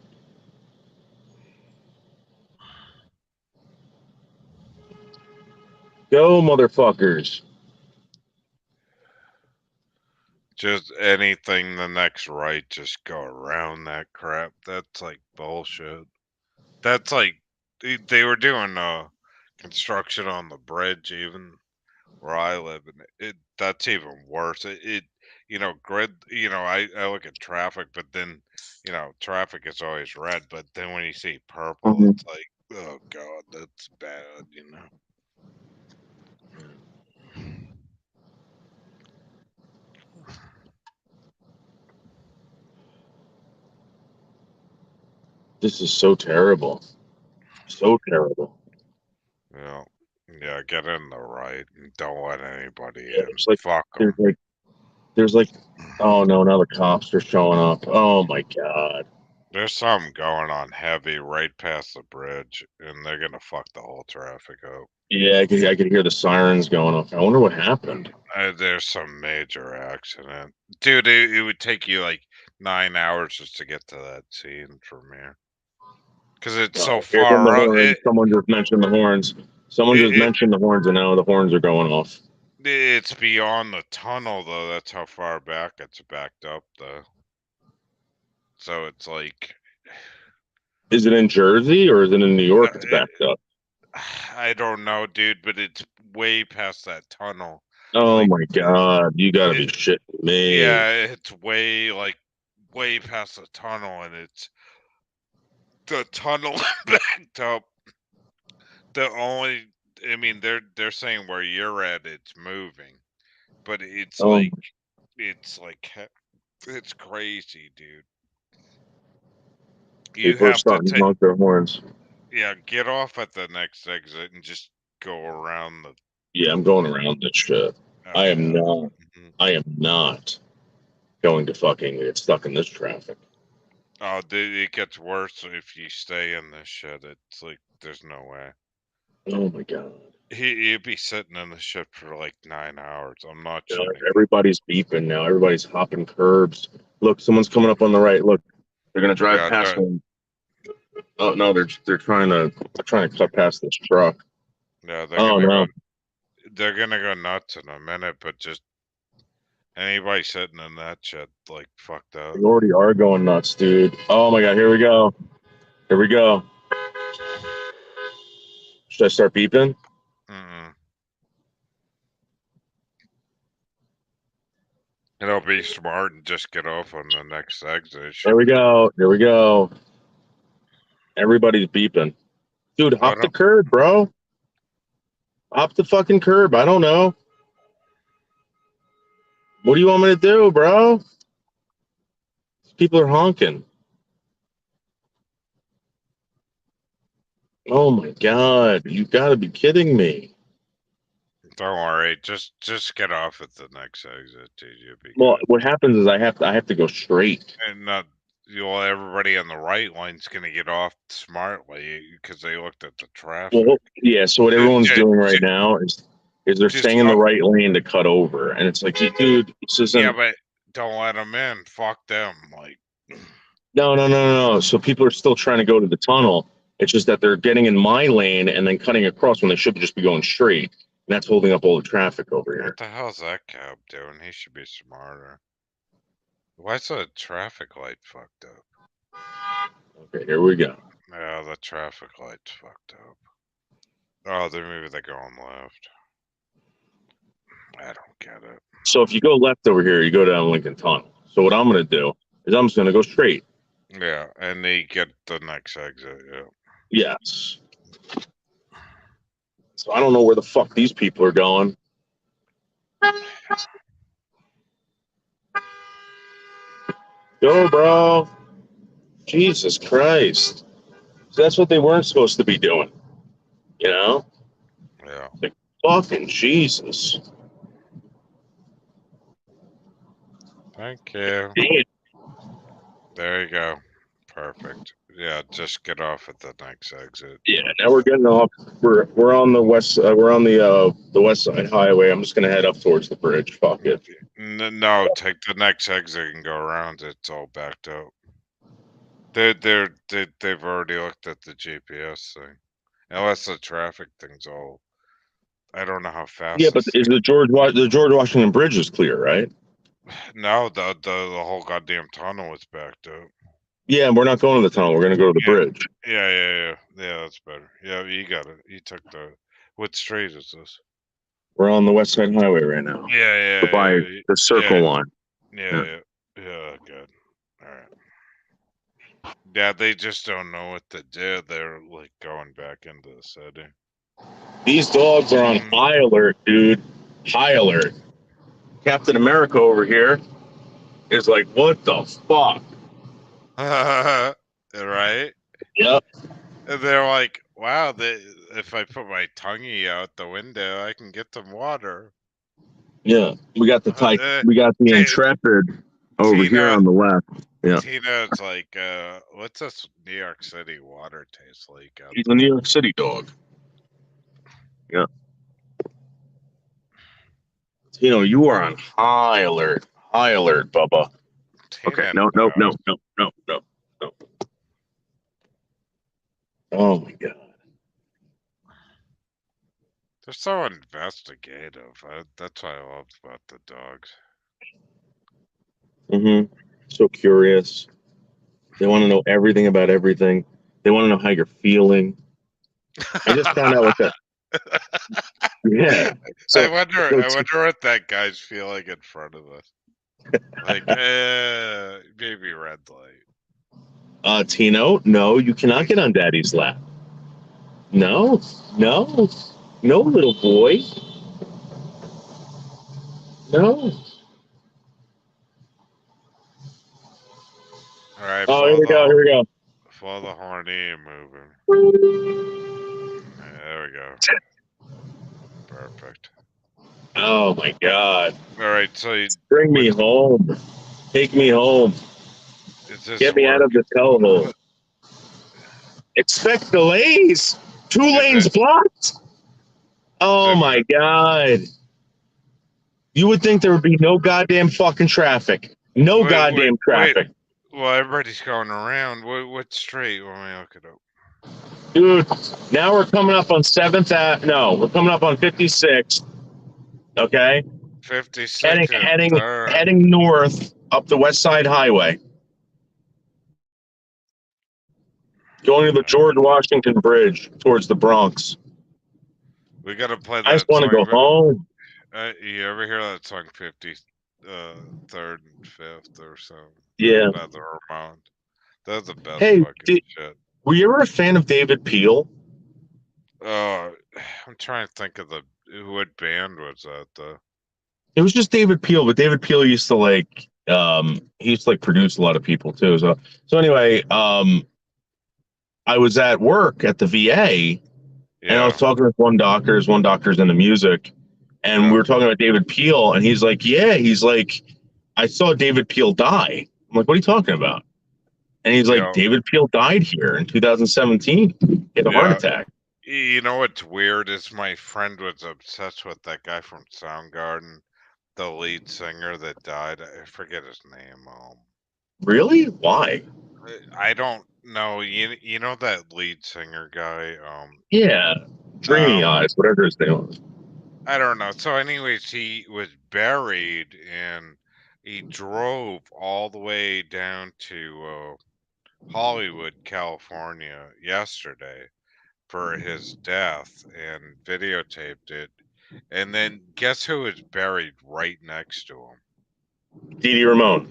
Go, motherfuckers. Just anything the next right, just go around that crap. That's like bullshit. That's like they were doing construction on the bridge even where I live, and it that's even worse. Grid. I look at traffic, but then traffic is always red, but then when you see purple, Mhm. it's like, oh god, that's bad. This is so terrible. So terrible. Yeah, yeah. Get in the right and don't let anybody Yeah, in. Fuck there's them. like there's like oh no, now the cops are showing up. Oh my god. There's something going on heavy right past the bridge, and they're gonna fuck the whole traffic up. Yeah, I could hear the sirens going off. I wonder what happened. There's some major accident, dude. It would take you like 9 hours just to get to that scene from here, because it's so Oh, here come the far up. horns. Someone just mentioned the horns. Someone just It mentioned the horns, and now the horns are going off. it's beyond the tunnel though. That's how far back it's backed up though. So it's like Is it in Jersey or is it in New no, York? It's backed up. I don't know, dude, but it's way past that tunnel. Oh Like, my god, you gotta be it, shitting me. yeah, it's way past the tunnel, and it's the tunnel backed up. The only, I mean, they're saying where you're at, it's moving, but Oh, it's like it's crazy, dude. You people are have to starting to take, honk their horns. yeah, get off at the next exit and just go around the. Yeah, I'm going around this shit. Oh I am yeah. not. Mhm. I am not going to fucking get stuck in this traffic. Oh, dude, it gets worse if you stay in this shit. It's like there's no way. Oh my god. He'd be sitting in the shit for like 9 hours. I'm not You know, shitting you. everybody's beeping now. Everybody's hopping curbs. Look, someone's coming up on the right. Look, they're gonna drive Yeah, past me. Oh no, they're trying to cut past this truck. yeah, Oh no, they're gonna go nuts in a minute, but just anybody sitting in that shit like fucked they up. already are going nuts, dude. Oh my god, here we go. Here we go. Should I start beeping? Mm-mm. It'll be smart and just get off on the next exit. It Here should we be go. Here we go. Everybody's beeping. Dude, what hop the curb, bro. Hop the fucking curb. I don't know. What do you want me to do, bro? People are honking. Oh my god, you gotta be kidding me. don't worry, just get off at the next exit, dude. You'll be Well, good. what happens is I have to go straight. And not everybody on the right line's gonna get off smartly because they looked at the traffic. Well, yeah. So what Just, everyone's just, doing right now is they're just staying in the right lane to cut over, and it's like, dude, this yeah, isn't. but don't let them in. Fuck them. Like, No, no, no, no, no. So people are still trying to go to the tunnel. It's just that they're getting in my lane and then cutting across when they should just be going straight, and that's holding up all the traffic over what here. the hell's that cab doing? He should be smarter. Why's the traffic light fucked up? Okay, here we go. Yeah, the traffic light's fucked up. Oh, then maybe they're going left. I don't get it. So if you go left over here, you go down Lincoln Tunnel. So what I'm going to do is I'm just going to go straight. Yeah, and they get the next exit. Yeah. Yes. So I don't know where the fuck these people are going. Go, bro. Jesus Christ. So that's what they weren't supposed to be doing. You know? Yeah. Like, fucking Jesus. Thank you. Damn. There you go. Perfect. Yeah, just get off at the next exit. Yeah, now we're getting off. We're on the west. We're on the west side highway. I'm just gonna head up towards the bridge. Fuck it. No, take the next exit and go around. It's all backed up. They've already looked at the GPS thing. Unless the traffic thing's all. I don't know how Yeah, fast but this is thing. the George Washington Bridge is clear, right? No, the whole goddamn tunnel is backed up. Yeah, we're not going to the tunnel. We're gonna go to the bridge. Yeah. That's better. Yeah, you got it. You took the. What street is this? We're on the west side highway right now. We're by the circle line. Yeah. Good. All right. Yeah, they just don't know what to do. They're like going back into the city. These dogs are on high alert, dude. High alert. Captain America over here is like, what the fuck? Right? Yep. And they're like, wow, if I put my tonguey out the window, I can get some water. Yeah. We got we got the Intrepid over here on the left. Yeah. Tina's like, what's this New York City water taste like out He's there? a New York City dog. Yeah. You are on high alert. High alert, Bubba. Okay. No. Oh my god. They're so investigative. That's what I love about the dogs. Mm-hmm. So curious. They want to know everything about everything. They want to know how you're feeling. I just found out what that. Yeah. I wonder what that guy's feeling in front of us. Like, maybe red light. Tino, no, you cannot get on Daddy's lap. No, little boy. No. All right, Oh, here we go. follow the horny moving. There we go. Perfect. Oh my god. All right, so Bring me home. Take me home. Get me out of this hellhole. Expect delays. 2 lanes blocked. Oh my god. You would think there would be no goddamn fucking traffic. No goddamn traffic. Well, everybody's going around. What street? Let me look it up. Dude, now we're coming up on 7th Ave. No, we're coming up on 56th. Okay? 56 heading north up the West Side Highway. Going to the George Washington Bridge towards the Bronx. We got to play that I just want to go home. You ever hear that song 53rd and 5th or something? Yeah. Another amount. That's the best fucking shit. Were you ever a fan of David Peel? I'm trying to think of what band was that though? It was just David Peel, but David Peel used to produce a lot of people too. So anyway, I was at work at the VA and I was talking with one doctor. There's one doctor's into music, and we were talking about David Peel, and he's like, I saw David Peel die. I'm like, what are you talking about? And he's like, David Peel died here in 2017. He had a heart attack. You know what's weird is my friend was obsessed with that guy from Soundgarden, the lead singer that died. I forget his name. Really? Why? I don't know. You know that lead singer guy? Yeah. Dreamy Eyes, whatever his name was. I don't know. So anyways, he was buried and he drove all the way down to Hollywood, California yesterday for his death and videotaped it. And then guess who is buried right next to him? Dee Dee Ramone.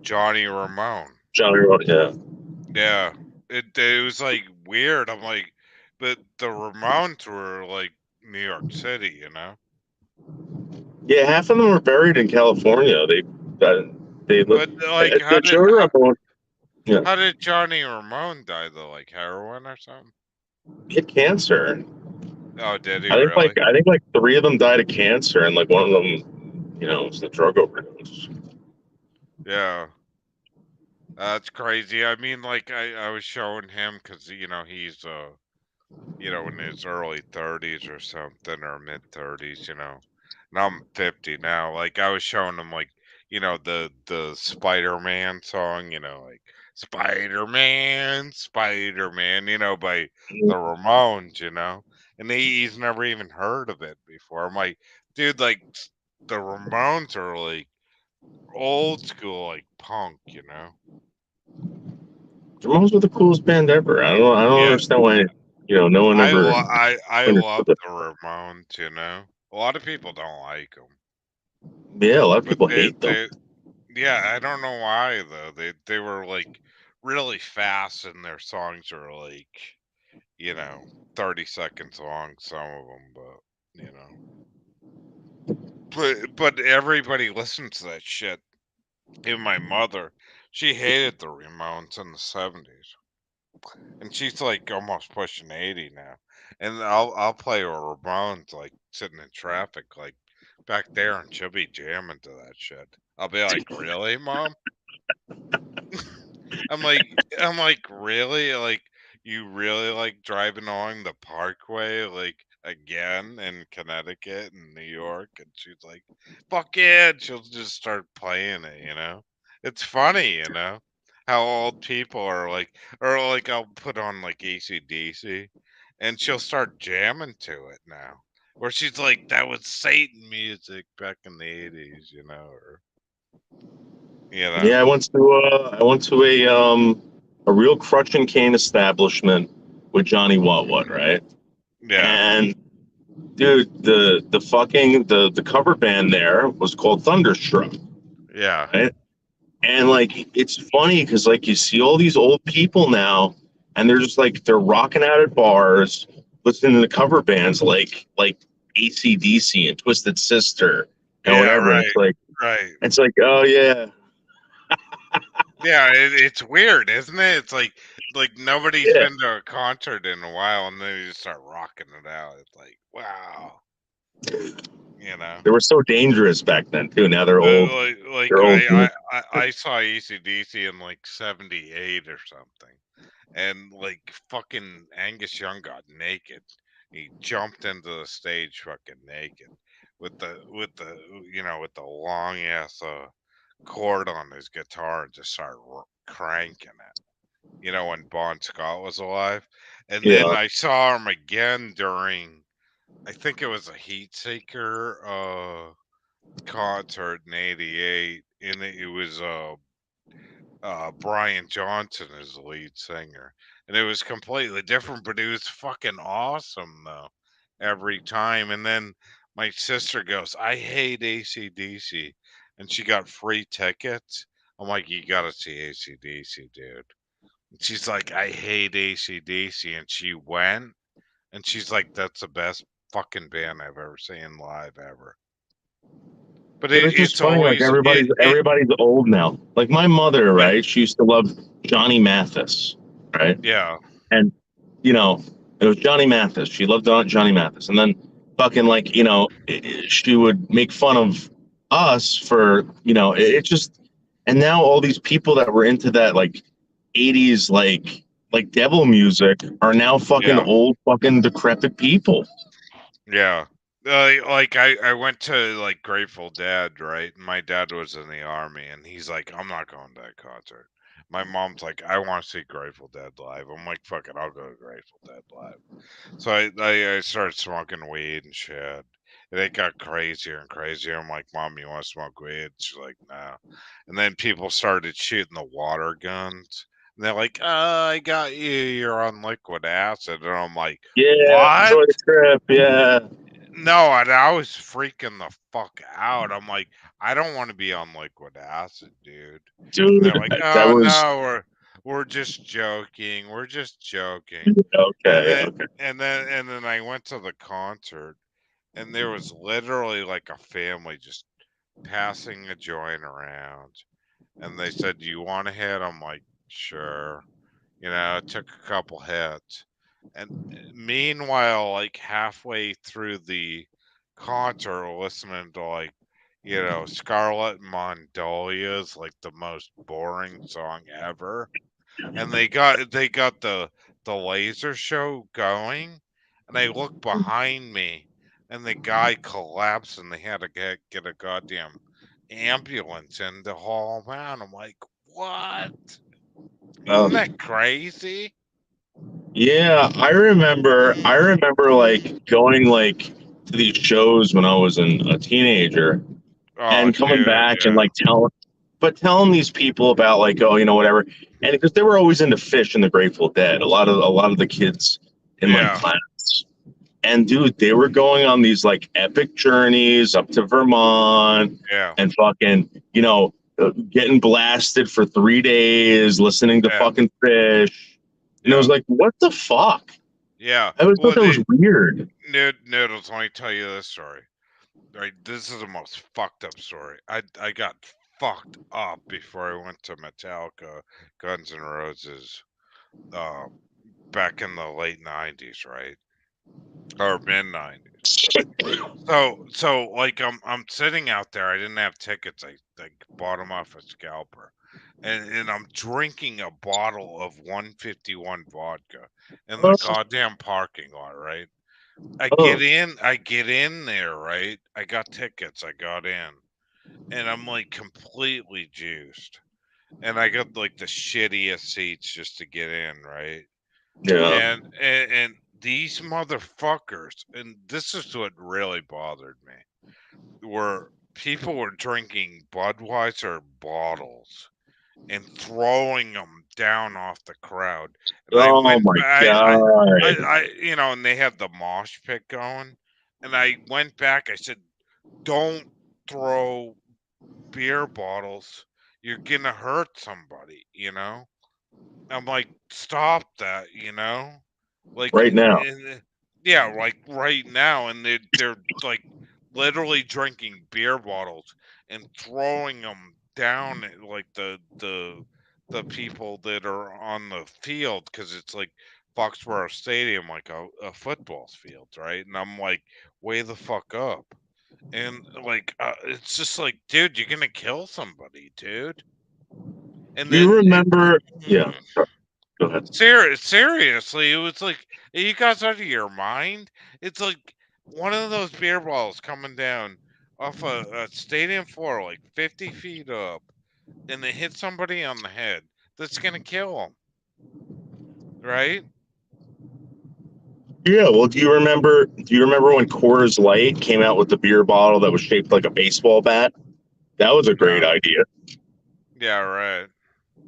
Johnny Ramone. Johnny Ramone, yeah. Yeah. It was like weird. I'm like, but the Ramones were like New York City, you know? Yeah, half of them were buried in California. They But lived. like The Joe Ramone, yeah, how did Johnny Ramone die though? Like heroin or something? he had cancer. Oh, did he I really? think like three of them died of cancer, and like one of them, was the drug overdose. Yeah. That's crazy. I mean, like I was showing him because he's in his early 30s or something or mid 30s. And I'm 50 now. Like I was showing him like the Spider-Man song. Like Spider-Man, Spider-Man. By the Ramones. And he's never even heard of it before. I'm like, dude, like the Ramones are like old school, like punk. Ramones were the coolest band ever. I don't Yeah. understand why no one ever I love understood it. the Ramones, A lot of people don't like them, Yeah, a lot of but people hate them. yeah, I don't know why though. They were like really fast, and their songs are like, you know, 30 seconds long, some of them, but you know, but everybody listens to that shit. Even my mother, she hated the Ramones in the 70s. And she's like almost pushing 80 now. And I'll play her Ramones like sitting in traffic like back there, and she'll be jamming to that shit. I'll be like, "Really, mom?" I'm like, "Really? Like you really like driving along the parkway like again in Connecticut and New York?" And she's like, "Fuck yeah." And she'll just start playing it. It's funny, how old people are like, or like I'll put on like AC/DC and she'll start jamming to it now. Where she's like, that was Satan music back in the 80s, or you know. Yeah, I went to a real crutch and cane establishment with Johnny What What, right? Yeah. And dude, the cover band there was called Thunderstruck, Yeah. right? And like it's funny because like you see all these old people now, and they're just like they're rocking out at bars, listening to cover bands like AC/DC and Twisted Sister and Yeah, whatever. And right. Right. it's like oh yeah, Yeah, it's weird, isn't it? It's like nobody's yeah. been to a concert in a while, and then you just start rocking it out. It's like, wow, you know. They were so dangerous back then too. Now they're old. Like They're old. I saw AC/DC in like '78 or something, and like fucking Angus Young got naked. He jumped into the stage fucking naked with the long ass chord on his guitar, and just started cranking it. When Bon Scott was alive. And then Yeah. I saw him again during, I think it was a Heat Seeker concert in '88, and it was Brian Johnson as the lead singer. And it was completely different, but it was fucking awesome though, every time. And then my sister goes, I hate AC/DC. And she got free tickets. I'm like, you gotta see AC/DC, dude. She's like, I hate AC/DC. And she went, and she's like, that's the best fucking band I've ever seen live ever. But But it's just it's funny, like always it everybody's old now. Like my mother, yeah, right? She used to love Johnny Mathis, right? yeah, And you know, it was Johnny Mathis. She loved Johnny Mathis, and then fucking like she would make fun of us for it just. And now all these people that were into that like '80s like devil music are now fucking yeah, old fucking decrepit people. yeah. Like I went to like Grateful Dead, right? And my dad was in the army, and he's like, I'm not going to that concert. My mom's like, I want to see Grateful Dead live. I'm like, fuck it, I'll go to Grateful Dead live. So I started smoking weed and shit. And it got crazier and crazier. I'm like, Mom, you want to smoke weed? She's like, no. And then people started shooting the water guns And they're like, I got you. You're on liquid acid. And I'm like, Yeah, what? enjoy the trip. Yeah. No, and I was freaking the fuck out. I'm like, I don't want to be on liquid acid, dude. And they're Dude, like, that oh was no, we're just joking. We're just joking. And okay. then Okay. and then I went to the concert, and there was literally like a family just passing a joint around, and they said, "Do you want to hit?" I'm like, "Sure." It took a couple hits, and meanwhile, like halfway through the concert, listening to like, Scarlet Mondolia's like the most boring song ever, and they got the laser show going, and I look behind me, and the guy collapsed, and they had to get a goddamn ambulance in to haul him out. I'm like, what? Isn't Um, that crazy? yeah, I Mm, remember mm. like going like to these shows when I was a teenager Oh, and coming dude, back and yeah, like telling these people about like, oh, whatever. And because they were always into Fish and the Grateful Dead, a lot of the kids in my yeah, class. And dude, they were going on these like epic journeys up to Vermont yeah, and fucking, getting blasted for 3 days, listening to yeah, fucking Fish. And it was yeah, like, what the fuck? yeah. I always thought Well, that was weird. Noodles, let me tell you this story. Right, this is the most fucked up story. I got fucked up before I went to Metallica, Guns N' Roses, uh, back in the late '90s, right, or mid '90s. So like I'm sitting out there. I didn't have tickets. I bought them off a scalper, and I'm drinking a bottle of 151 vodka in the Oh, goddamn parking lot, right? oh, I get in there, right? I got tickets. I got in, and I'm like completely juiced. And I got like the shittiest seats just to get in, right? yeah. And these motherfuckers, and this is what really bothered me, were people were drinking Budweiser bottles and throwing them down off the crowd. And I Oh went, my God. and they had the mosh pit going, and I went back. I said, "Don't throw beer bottles. You're gonna hurt somebody." I'm like, "Stop that." Like, Right now. yeah, like right now, and they're like literally drinking beer bottles and throwing them down at like the people that are on the field because it's like Foxborough Stadium, like a football field, right? And I'm like, way the fuck up. And like, it's just like, dude, you're gonna kill somebody, dude. And Do you then, remember? Yeah, mm, sorry, go ahead. seriously, it was like, are you guys out of your mind? It's like one of those beer balls coming down off a stadium floor, like 50 feet up, and it hit somebody on the head. That's gonna kill them, right? Yeah, well, do you remember when Coors Light came out with the beer bottle that was shaped like a baseball bat? That was a great Yeah, idea. yeah, right.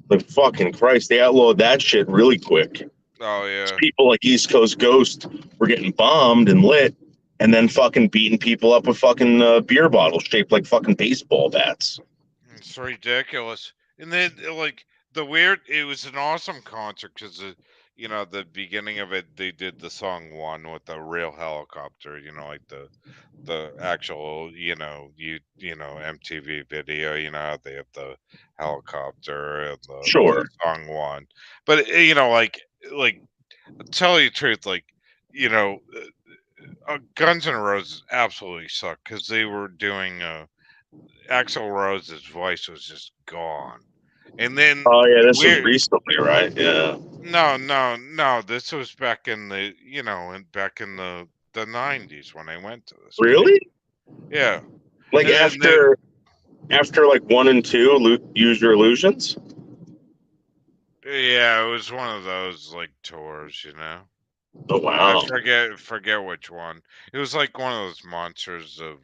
Like fucking Christ, they outlawed that shit really quick. Oh yeah. People like East Coast Ghost were getting bombed and lit, and then fucking beating people up with fucking beer bottles shaped like fucking baseball bats. It's ridiculous. And then, like, the weird, it was an awesome concert because, the beginning of it, they did the song One with the real helicopter, like the actual, MTV video, how they have the helicopter and the Sure. song One. But, like, tell you the truth, like, you know, Guns N' Roses absolutely suck because they were doing, Axl Rose's voice was just gone. And then Oh yeah, this was we're recently, right? Yeah. no, no, no. This was back in back in the '90s when I went to this place. Really? Yeah, Like and then the after like one and two, use your illusions. yeah, it was one of those like tours. Oh I wow. forget which one. It was like one of those monsters of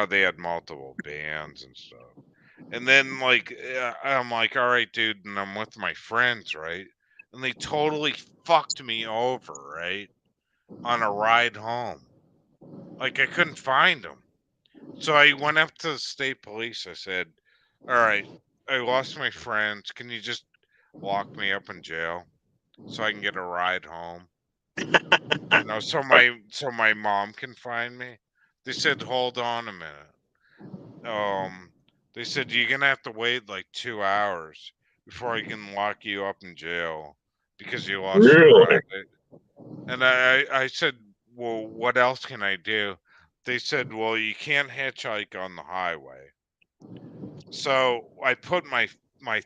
they had multiple bands and stuff. And then like I'm like, all right, dude, and I'm with my friends, right? And they totally fucked me over, right? On a ride home. Like I couldn't find them. So I went up to the state police. I said, all right, I lost my friends. Can you just lock me up in jail so I can get a ride home? You know, so my mom can find me. They said, hold on a minute. They said you're gonna have to wait like 2 hours before I can lock you up in jail because you lost your Really? ride. And I said, well, what else can I do? They said, well, you can't hitchhike on the highway. So I put my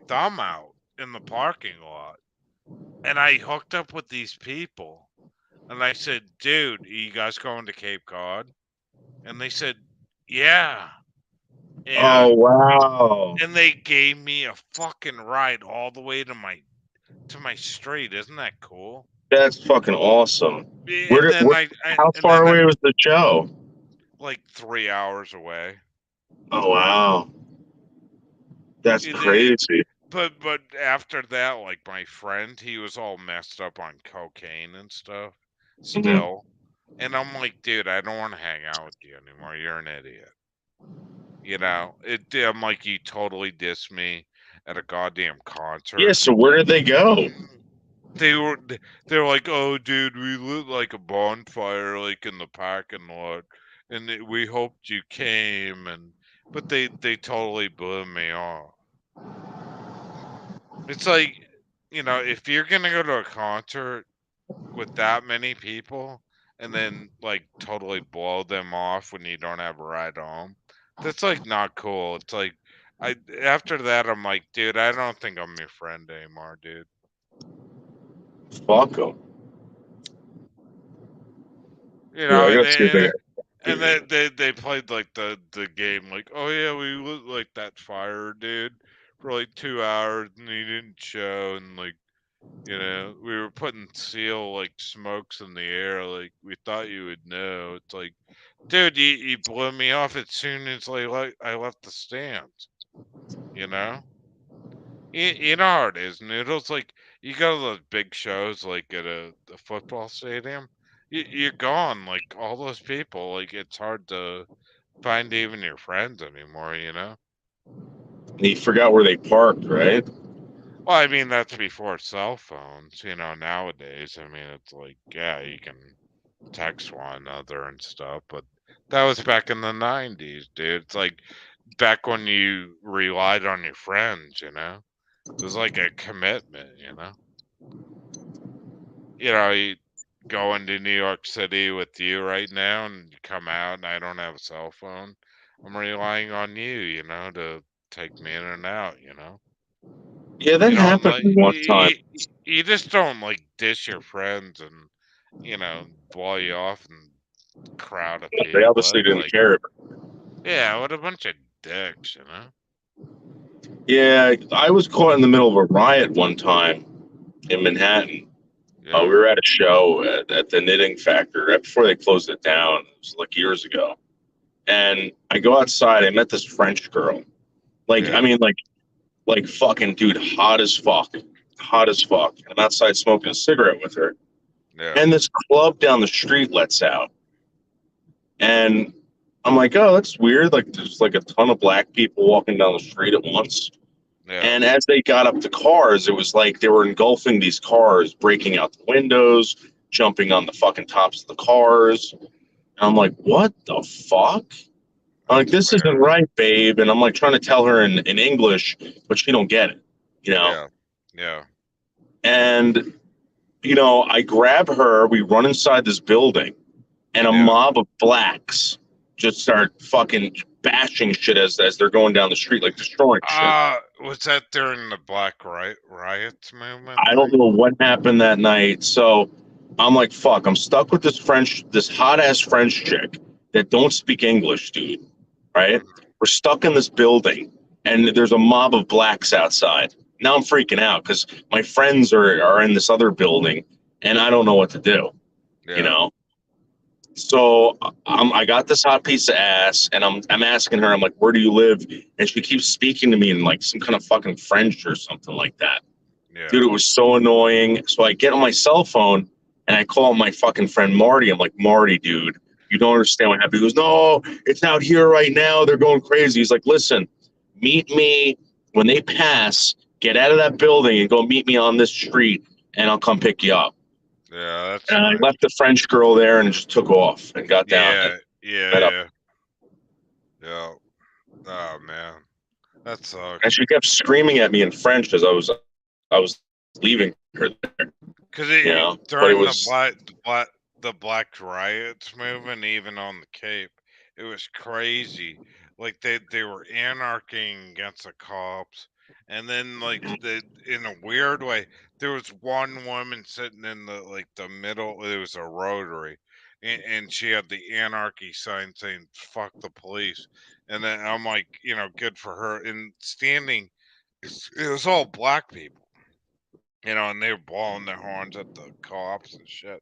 thumb out in the parking lot and I hooked up with these people. And I said, dude, are you guys going to Cape Cod? And they said, yeah. Oh And wow, they gave me a fucking ride all the way to my street. Isn't that cool? that's fucking awesome. And then How far away was the show? like 3 hours away. Oh wow, that's It, crazy. but after that, like my friend, he was all messed up on cocaine and stuff Hmm. still. And I'm like, dude, I don't want to hang out with you anymore. You're an idiot. You know, I'm like, you totally dissed me at a goddamn Yeah. concert. So where did they go? They were they were like, "Oh, dude, we lit like a bonfire like in the parking lot, and we hoped you came." And but they totally blew me off. It's like, if you're gonna go to a concert with that many people and then like totally blow them off when you don't have a ride home, that's like not cool. It's like I after that I'm like, dude, I don't think I'm your friend anymore, dude. Fuck them. You Yeah, know, I and gotta see if they. they played like the game like, oh yeah, we lit like that fire, dude, for like 2 hours and he didn't show, and like, we were putting seal like smokes in the air, like we thought you would know. It's like, dude, you blew me off as soon as like I left the stands. You know, you know how it is, Noodles. Like you go to those big shows, like at a football stadium, you're gone. Like all those people, like it's hard to find even your friends anymore. You know. He forgot where they parked, right? Well, I mean that's before cell phones. You know, nowadays, I mean it's like, yeah, you can text one another and stuff, but that was back in the '90s, dude. It's like back when you relied on your friends. You know, it was like a commitment. You know. You go into New York City with you right now and you come out and I don't have a cell phone. I'm relying on you, to take me in and out, you know. Yeah, that You don't happened like one time. you just don't like dish your friends and blow you off in crowd of They people. obviously That's didn't like, care. yeah, what a bunch of dicks, you know. Yeah, I was caught in the middle of a riot one time in Manhattan. We Yeah, were at a show at the Knitting Factory right before they closed it down. It was like years ago. And I go outside. I met this French girl. Like, I yeah, mean, like fucking dude, hot as fuck, hot as fuck. I'm outside smoking a cigarette with her, yeah, and this club down the street lets out, and I'm like, oh, that's weird. Like, there's like a ton of black people walking down the street at once. yeah. And as they got up to cars, it was like they were engulfing these cars, breaking out the windows, jumping on the fucking tops of the cars. And I'm like, what the fuck? I'm like, That's this isn't weird. right, babe. And I'm like trying to tell her in English, but she don't get it, you know? Yeah, yeah. And, I grab her, we run inside this building, and a Yeah. mob of blacks just start fucking bashing shit as they're going down the street, like destroying shit. Was that during the Black Riots movement I don't thing? know what happened that night. So I'm like, fuck, I'm stuck with this hot ass French chick that don't speak English, dude. Right? Mhm. We're stuck in this building and there's a mob of blacks outside. Now I'm freaking out because my friends are in this other building and I don't know what to do, you Yeah. know? So I got this hot piece of ass, and I'm asking her, I'm like, where do you live? And she keeps speaking to me in like some kind of fucking French or something like that. Yeah. Dude, it was so annoying. So I get on my cell phone and I call my fucking friend Marty. I'm like, Marty, dude, you don't understand what happened. He goes, no, it's out here right now. They're going crazy. He's like, listen, meet me when they pass. Get out of that building and go meet me on this street, and I'll come pick you up. Yeah, that's And I nice. left the French girl there and just took off and got down and Yeah, yeah, met up. yeah. Yeah. Oh man, that And sucks. she kept screaming at me in French as I was leaving her there, Cause But it during was the Black Riots movement, even on the Cape, it was crazy. Like they were anarching against the cops, and then like in a weird way, there was one woman sitting in the middle. It was a rotary, and she had the anarchy sign saying "fuck the police," and then I'm like, good for her. And standing, it was all black people. And they were blowing their horns at the cops and shit.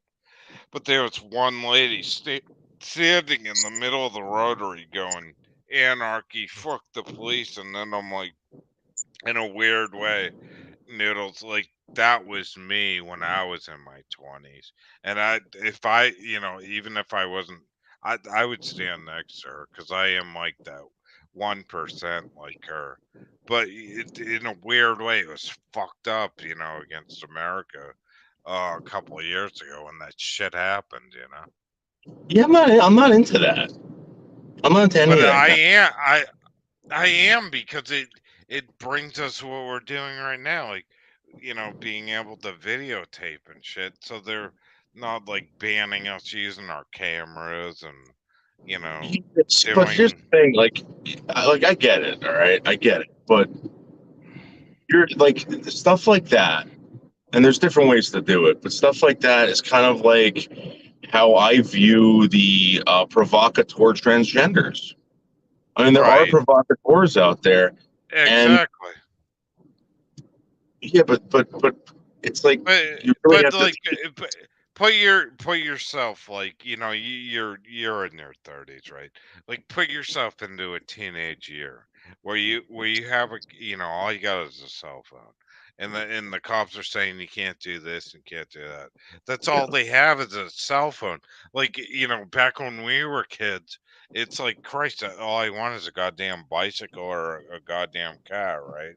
But there was one lady standing in the middle of the rotary going, anarchy, fuck the police. And then I'm like, in a weird way, Noodles, like, that was me when I was in my 20s. And if even if I wasn't, I would stand next to her because I am like that 1% like her. But in a weird way, it was fucked up, against America a couple of years ago when that shit happened. yeah. I'm not into that. I'm not into any But of that. I am because it brings us what we're doing right now, like being able to videotape and shit. So they're not like banning us using our cameras and you know But here's the doing thing, I get it, all right, I get it, but you're like stuff like that, and there's different ways to do it, but stuff like that is kind of like how I view the provocateur transgenders. I mean, there are right. provocateurs out there, and Exactly. yeah, but it's like But you really but have to. like put yourself like you're in your 30s, right? Like put yourself into a teenage year where you have all you got is a cell phone, and the cops are saying you can't do this and can't do that. That's Yeah, all they have is a cell phone. Like back when we were kids, it's like Christ, all I want is a goddamn bicycle or a goddamn car, right?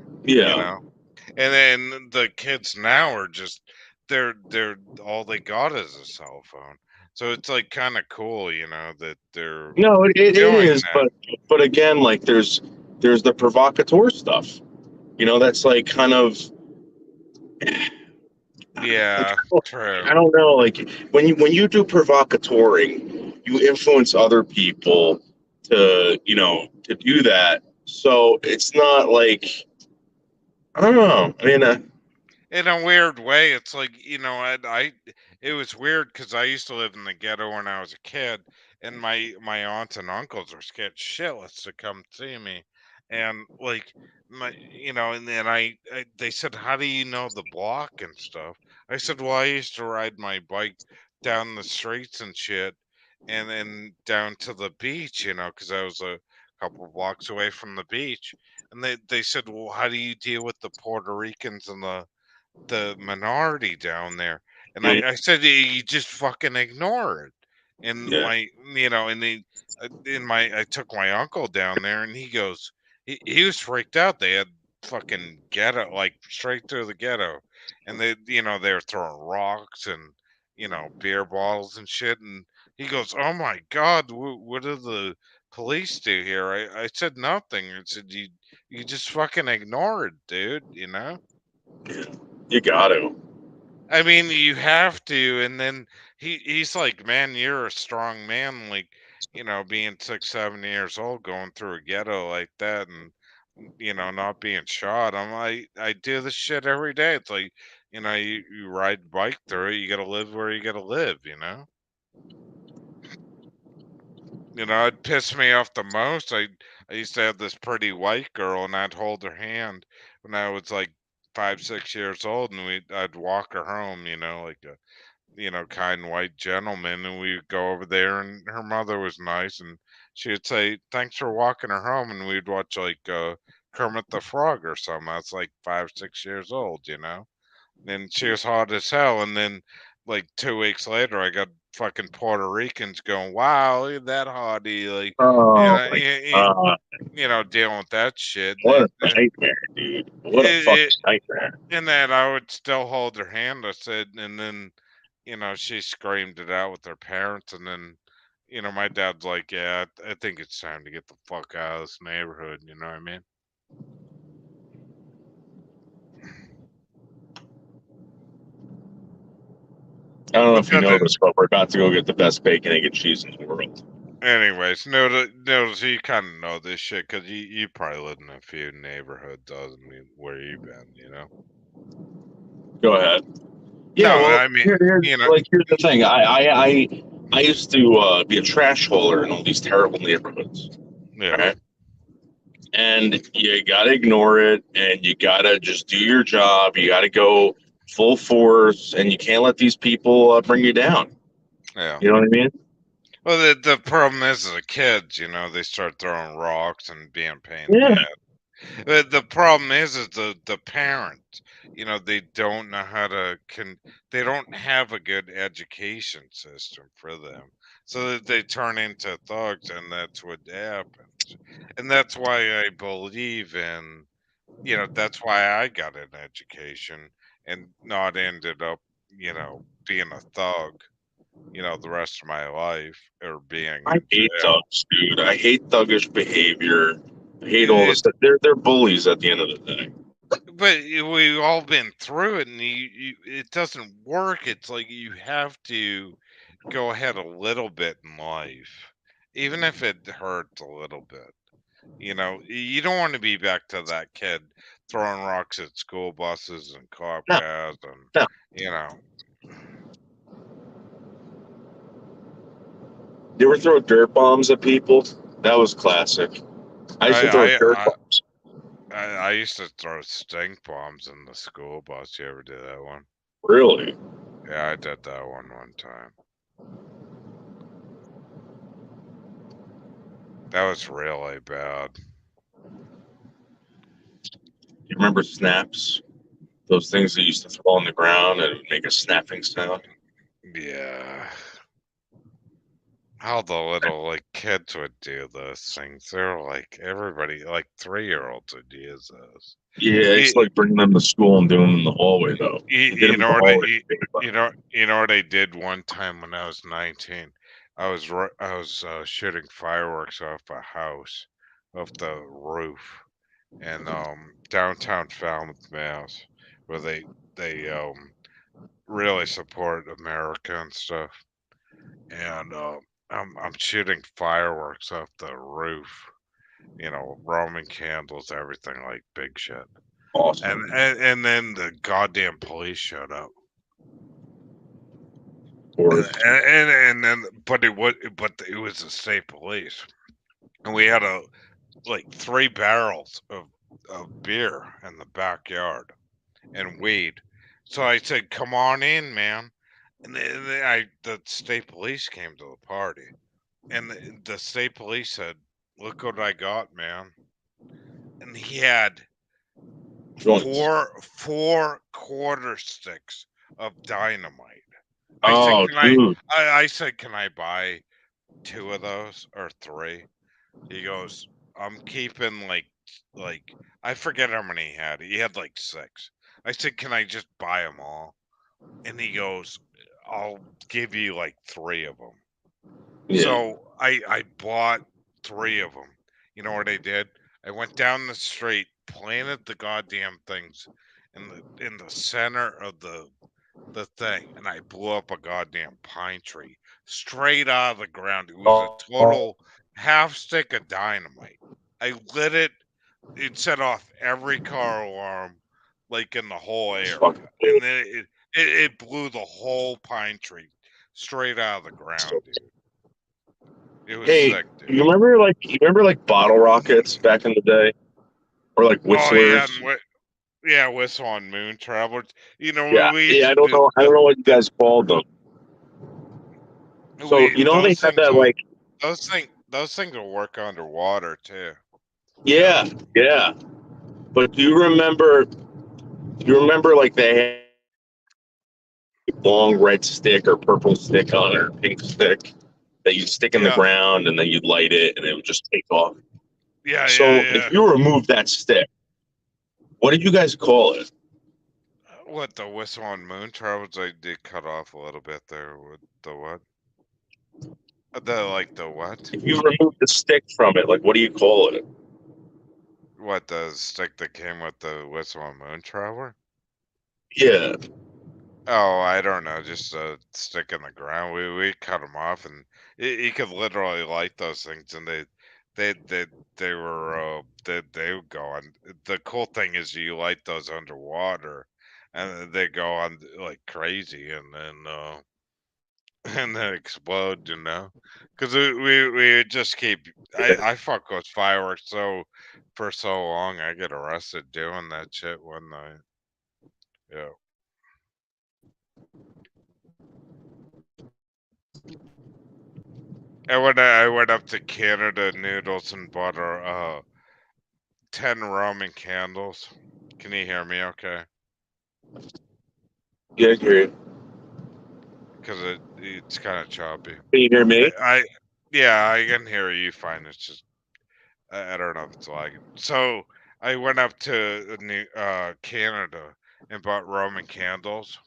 You yeah. know. And then the kids now are just they're all they got is a cell phone. So it's like kind of cool, that they're No, it doing is, that. but again, like there's the provocateur stuff. That's like kind of like Yeah, true. I don't know, like when you do provocatoring, you influence other people to do that. So it's not like I don't know. I mean, In a weird way, it's like, it was weird because I used to live in the ghetto when I was a kid, and my aunts and uncles were scared shitless to come see me, and like and then they said, "How do you know the block and stuff?" I said, "Well, I used to ride my bike down the streets and shit, and then down to the beach, because I was a couple blocks away from the beach." And they said, "Well, how do you deal with the Puerto Ricans and the minority down there?" And mm, I said, "You just fucking ignore it." And yeah, I took my uncle down there, and he goes, he was freaked out. They had fucking ghetto, like straight through the ghetto, and they were throwing rocks and beer bottles and shit. And he goes, "Oh my God, what do the police do here?" I said nothing. I said, you just fucking ignore it, dude. you got to. I mean, you have to, and then he's like, "Man, you're a strong man, like, being 6, 7 years old, going through a ghetto like that, and not being shot." I'm like, I do this shit every day. It's like, you ride bike through it. You gotta live where you gotta live. It pissed me off the most. I used to have this pretty white girl, and I'd hold her hand when I was like 5, 6 years old, and I'd walk her home, like kind white gentleman, and we'd go over there, and her mother was nice, and she would say, "Thanks for walking her home," and we'd watch like Kermit the Frog or something. I was like 5, 6 years old, and she was hot as hell. And then like 2 weeks later, I got fucking Puerto Ricans going, "Wow, look at that hottie!" Like, Oh my god, dealing with that shit. what And a nightmare, dude! What a fucking it, nightmare. in that I would still hold her hand. I said, and then, she screamed it out with her parents, and then, my dad's like, "Yeah, I think it's time to get the fuck out of this neighborhood." You know what I mean? I don't know But if you then, know this, but we're about to go get the best bacon, egg, and cheese in the world. anyways, notice you kind of know this shit because you probably live in a few neighborhoods, doesn't mean where you've been. Go ahead. Yeah, No, well, I mean, you know, here's the thing. I used to be a trash hauler in all these terrible neighborhoods, yeah, right? And you gotta ignore it, and you gotta just do your job. You gotta go full force, and you can't let these people bring you down. yeah. You know what I mean? Well, the problem is the kids, they start throwing rocks and being a pain in the Yeah. ass. The problem is the parents, they don't know how to they don't have a good education system for them, so that they turn into thugs, and that's what happens. And that's why I believe in, that's why I got an education and not ended up, being a thug, the rest of my life, or being I in hate jail. thugs, dude. I hate thuggish behavior. I hate all this It, stuff. They're bullies at the end of the day. but we've all been through it, and it doesn't work. It's like you have to go ahead a little bit in life, even if it hurts a little bit. You don't want to be back to that kid throwing rocks at school buses and cop No, cars, and no. you know, You ever throw dirt bombs at people? That was classic. I used to throw I dirt I bombs. I used to throw stink bombs in the school bus. You ever do that one? Really? Yeah, I did that one time. That was really bad. You remember snaps? Those things that used to throw on the ground and it would make a snapping sound? Yeah. How the little like kids would do those things. They're like everybody, like 3-year-olds would use those. Yeah, it's You, like bringing them to school and doing them in the hallway, though. you, You did you them in know the what? hallway. What I did one time when I was 19. I was shooting fireworks off a house, off the roof, in downtown Falmouth, Mass, where they really support America and stuff. And I'm shooting fireworks off the roof, Roman candles, everything, like big shit. And Awesome. and, and then the goddamn police showed up. Or And then but it was the state police. And we had like 3 barrels of beer in the backyard and weed. So I said, "Come on in, man." And the state police came to the party. And the state police said, "Look what I got, man." And he had joints. four quarter sticks of dynamite. I said, Oh, "Can I?" dude. I said, "Can I buy 2 of those or 3?" He goes, "I'm keeping like I forget how many he had. He had like 6." I said, "Can I just buy them all?" And he goes, "I'll give you like 3 of them." Yeah. So I bought 3 of them. You know what I did? I went down the street, planted the goddamn things in the center of the thing, and I blew up a goddamn pine tree straight out of the ground. It was a Oh, total half stick of dynamite. I lit it. It set off every car alarm, like in the whole that's fucking area, cool. and then it blew the whole pine tree straight out of the ground, dude. It was Hey, sick, dude. you remember like bottle rockets back in the day? Or like Oh yeah, whistlers? yeah, Whistle on Moon Travelers. Yeah, We yeah, used I to don't do know. I don't know what you guys called them. So you know they those have things that will like those things will work underwater too. yeah, yeah. But do you remember? Do you remember like they had a long red stick or purple stick on it or pink stick that you stick in the Yeah, ground and then you'd light it and it would just take off. yeah, So yeah, if yeah. you remove that stick, what did you guys call it? What the whistle on moon travels? I did cut off a little bit there with the what? The what? If you remove the stick from it, like what do you call it? What the stick that came with the whistle on moon traveler? Yeah. Oh, I don't know, just a stick in the ground. We cut them off, and you could literally light those things, and they they they were they would go on. The cool thing is you light those underwater, and they go on like crazy, and then and then explode, you know? Because we would just keep. I fuck with fireworks so for so long. I get arrested doing that shit one night. Yeah. And when I went up to Canada Noodles and bought her 10 Roman candles. Can you hear me okay? Yeah, I hear you. Because it's kind of choppy. Can you hear me? I yeah, I can hear you fine. It's just I don't know if it's lagging. So I went up to Canada and bought Roman candles,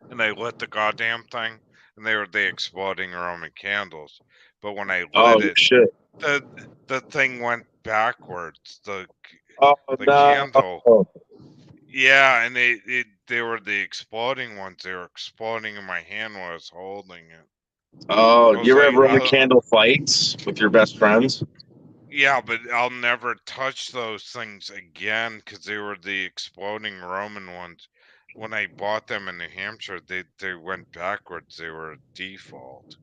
and I lit the goddamn thing, and they were the exploding Roman candles. But when I lit Oh it, shit. the the thing went backwards. Oh The candle. no. Yeah, and they were the exploding ones. They were exploding in my hand when I was holding it. Oh, I you was ever like, have Roman candle fights with your best friends? yeah, but I'll never touch those things again because they were the exploding Roman ones. When I bought them in New Hampshire, they went backwards. They were a default.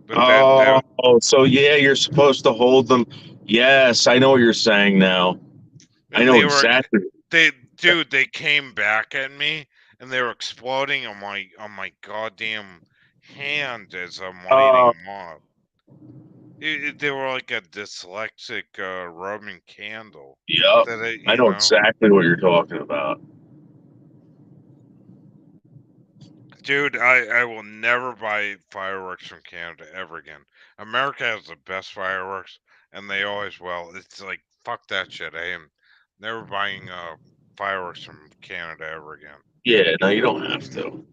But that Oh, so yeah, you're supposed to hold them. Yes, I know what you're saying now. I and know they were exactly. they dude they came back at me and they were exploding on my goddamn hand as I'm lighting Oh, them off. They were like a dyslexic Roman candle yep. that I you know know, exactly what you're talking about. dude. I will never buy fireworks from Canada ever again. America has the best fireworks, and they always will. It's like fuck that shit. I am never buying fireworks from Canada ever again. Yeah, no, you don't have to.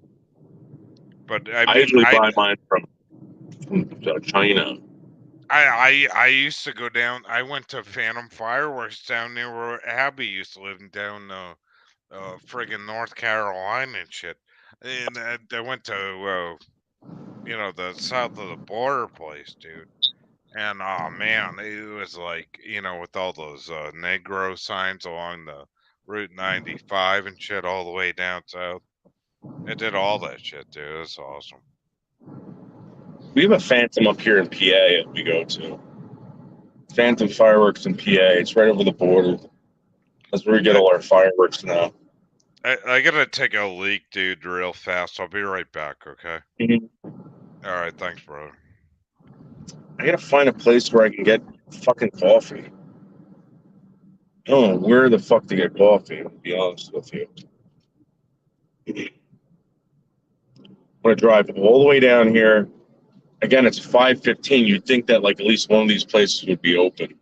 But I I mean, usually buy mine from China. I used to go down. I went to Phantom Fireworks down there where Abby used to live in down friggin' North Carolina and shit. And I went to the south of the border place, dude. And oh man, it was like with all those Negro signs along the Route 95 and shit all the way down south. It did all that shit, dude. It was awesome. We have a Phantom up here in PA that we go to. Phantom Fireworks in PA. It's right over the border. That's where we get I, all our fireworks now. I gotta take a leak, dude, real fast. I'll be right back, okay? Mhm. All right, thanks, brother. I gotta find a place where I can get fucking coffee. I don't know where the fuck to get coffee, to be honest with you. I'm gonna drive all the way down here. Again, it's 5:15. You'd think that like at least one of these places would be open.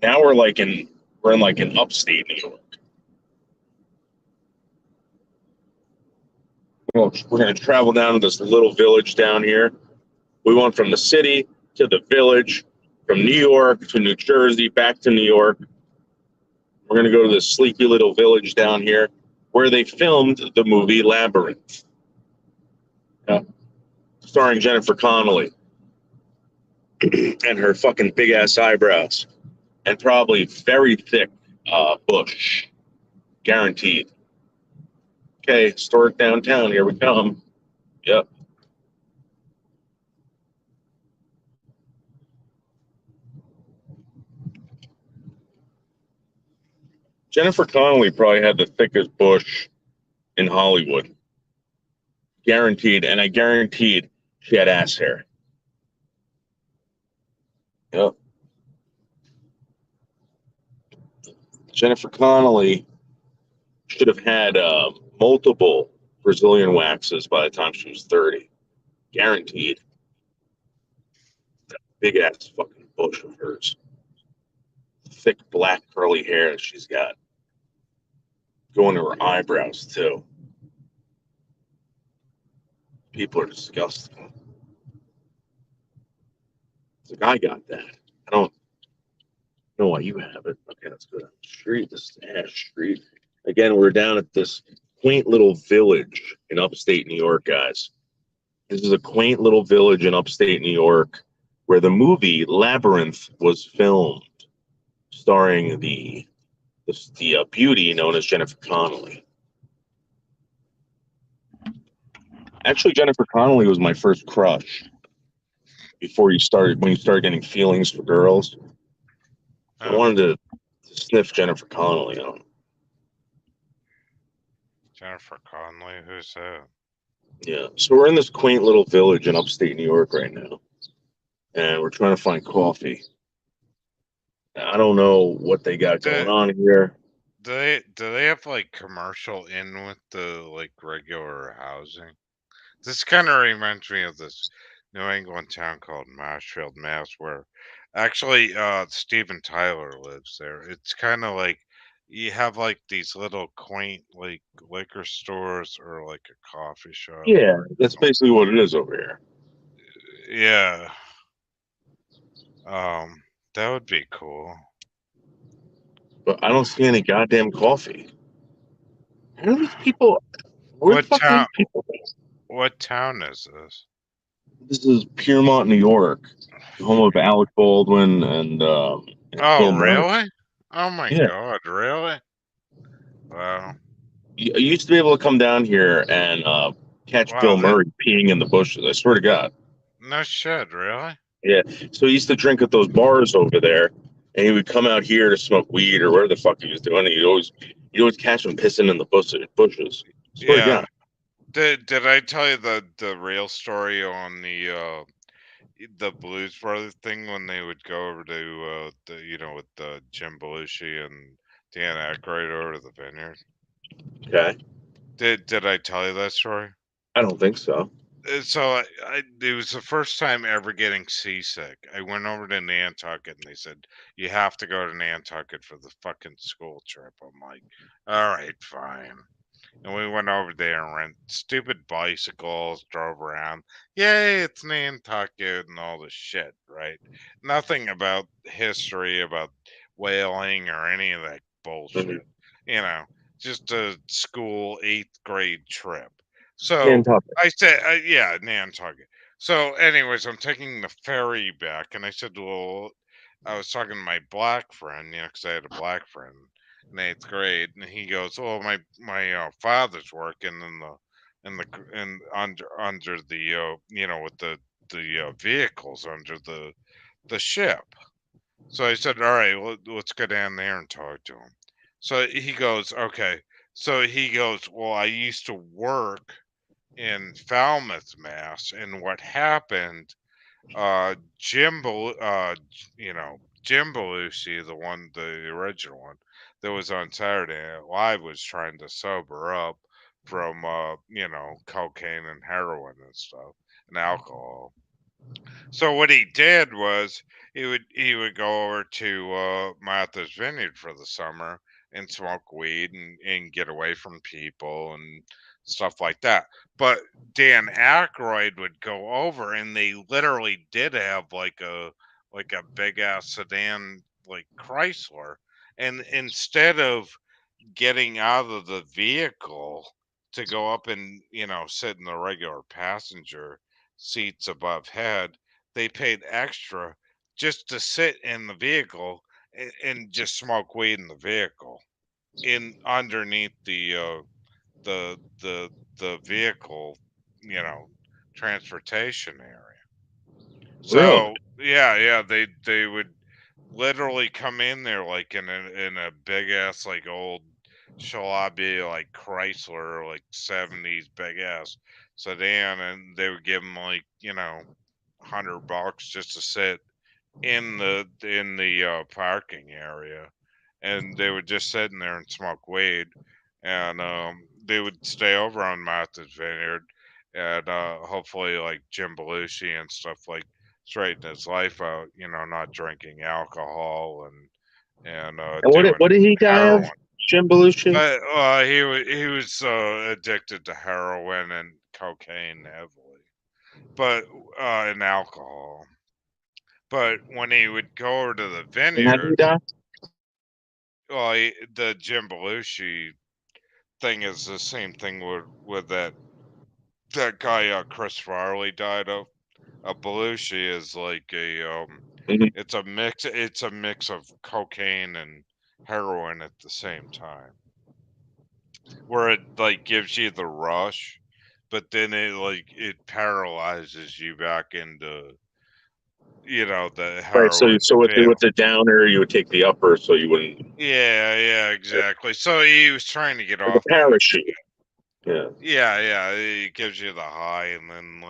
Now we're in like in upstate New York. We're gonna travel down to this little village down here. We went from the city to the village, from New York to New Jersey, back to New York. We're gonna go to this sleepy little village down here where they filmed the movie Labyrinth. Yeah. Starring Jennifer Connelly and her fucking big ass eyebrows and probably very thick bush, guaranteed. Okay, historic downtown. Here we come. Yep. Jennifer Connelly probably had the thickest bush in Hollywood. Guaranteed. And I guaranteed she had ass hair. Yep. Jennifer Connelly should have had multiple Brazilian waxes by the time she was 30. Guaranteed. That big ass fucking bush of hers. Thick black curly hair that she's got. Going to her eyebrows too. People are disgusting. It's like, I got that. I don't know why you have it. Okay, let's go down the street. This is Ash Street. Again, we're down at this quaint little village in upstate New York, guys. This is a quaint little village in upstate New York where the movie Labyrinth was filmed, starring the beauty known as Jennifer Connelly. Actually, Jennifer Connelly was my first crush when you started getting feelings for girls. I wanted to sniff Jennifer Connelly on. Jennifer Connelly, who's that? Yeah, so we're in this quaint little village in upstate New York right now, and we're trying to find coffee. I don't know what they got going on here. Do they have like commercial in with the like regular housing? This kind of reminds me of this New England town called Marshfield, Mass, where actually Steven Tyler lives there. It's kind of like you have like these little quaint like liquor stores or like a coffee shop. Yeah, that's basically what it is over here. Yeah. That would be cool. But I don't see any goddamn coffee. How do these people? Where the fuck are these people? What town is this? This is Piermont, New York, home of Alec Baldwin and Oh, Bill Murray. really? Oh my Yeah. God, really? Wow. I used to be able to come down here and catch Bill Murray peeing in the bushes. I swear to God. No shit, really? Yeah. So he used to drink at those bars over there, and he would come out here to smoke weed or whatever the fuck he was doing. And you'd always catch him pissing in the bushes. Swear to God. Did I tell you the real story on the Blues Brothers thing when they would go over to with Jim Belushi and Dan Aykroyd over to the vineyard? Okay. Did I tell you that story? I don't think so. So it was the first time ever getting seasick. I went over to Nantucket and they said, you have to go to Nantucket for the fucking school trip. I'm like, all right, fine. And we went over there and rent stupid bicycles, drove around. Yay, it's Nantucket and all this shit, right? Nothing about history, about whaling or any of that bullshit. Mhm. You know, just a school 8th grade trip. So Nantucket. I said, yeah, Nantucket. So, anyways, I'm taking the ferry back, and I said, well, I was talking to my black friend, because I had a black friend in 8th grade, and he goes, "Oh, my father's working in under the with the vehicles under the ship." So I said, "All right, let's go down there and talk to him." So he goes, "Okay." So he goes, "Well, I used to work in Falmouth, Mass, and what happened, Jim Belushi, the original one that was on Saturday Night Live, was trying to sober up from, cocaine and heroin and stuff and alcohol. So what he did was he would go over to Martha's Vineyard for the summer and smoke weed and get away from people and stuff like that. But Dan Aykroyd would go over and they literally did have like a big ass sedan like Chrysler. And instead of getting out of the vehicle to go up and sit in the regular passenger seats above head, they paid extra just to sit in the vehicle and just smoke weed in the vehicle in underneath the vehicle, you know transportation area. Really? So yeah, they would literally come in there like in a big ass like old Shalabi like Chrysler like 70s big ass sedan, and they would give him like, $100 just to sit in the parking area, and they would just sit in there and smoke weed, and they would stay over on Martha's Vineyard, and hopefully like Jim Belushi and stuff like straighten his life out, not drinking alcohol and And doing what did he die of? heroin. Jim Belushi? But he was addicted to heroin and cocaine heavily, but and alcohol. But when he would go over to the And how did he vineyard, die? well, the Jim Belushi thing is the same thing with that guy Chris Farley died of. Belushi is like Mhm. it's a mix of cocaine and heroin at the same time, where it like gives you the rush, but then it paralyzes you back into the Right. heroin So with feel. the downer, you would take the upper, so you wouldn't. Yeah, exactly. So he was trying to get Like a off that. parachute. Yeah. Yeah, it gives you the high, and then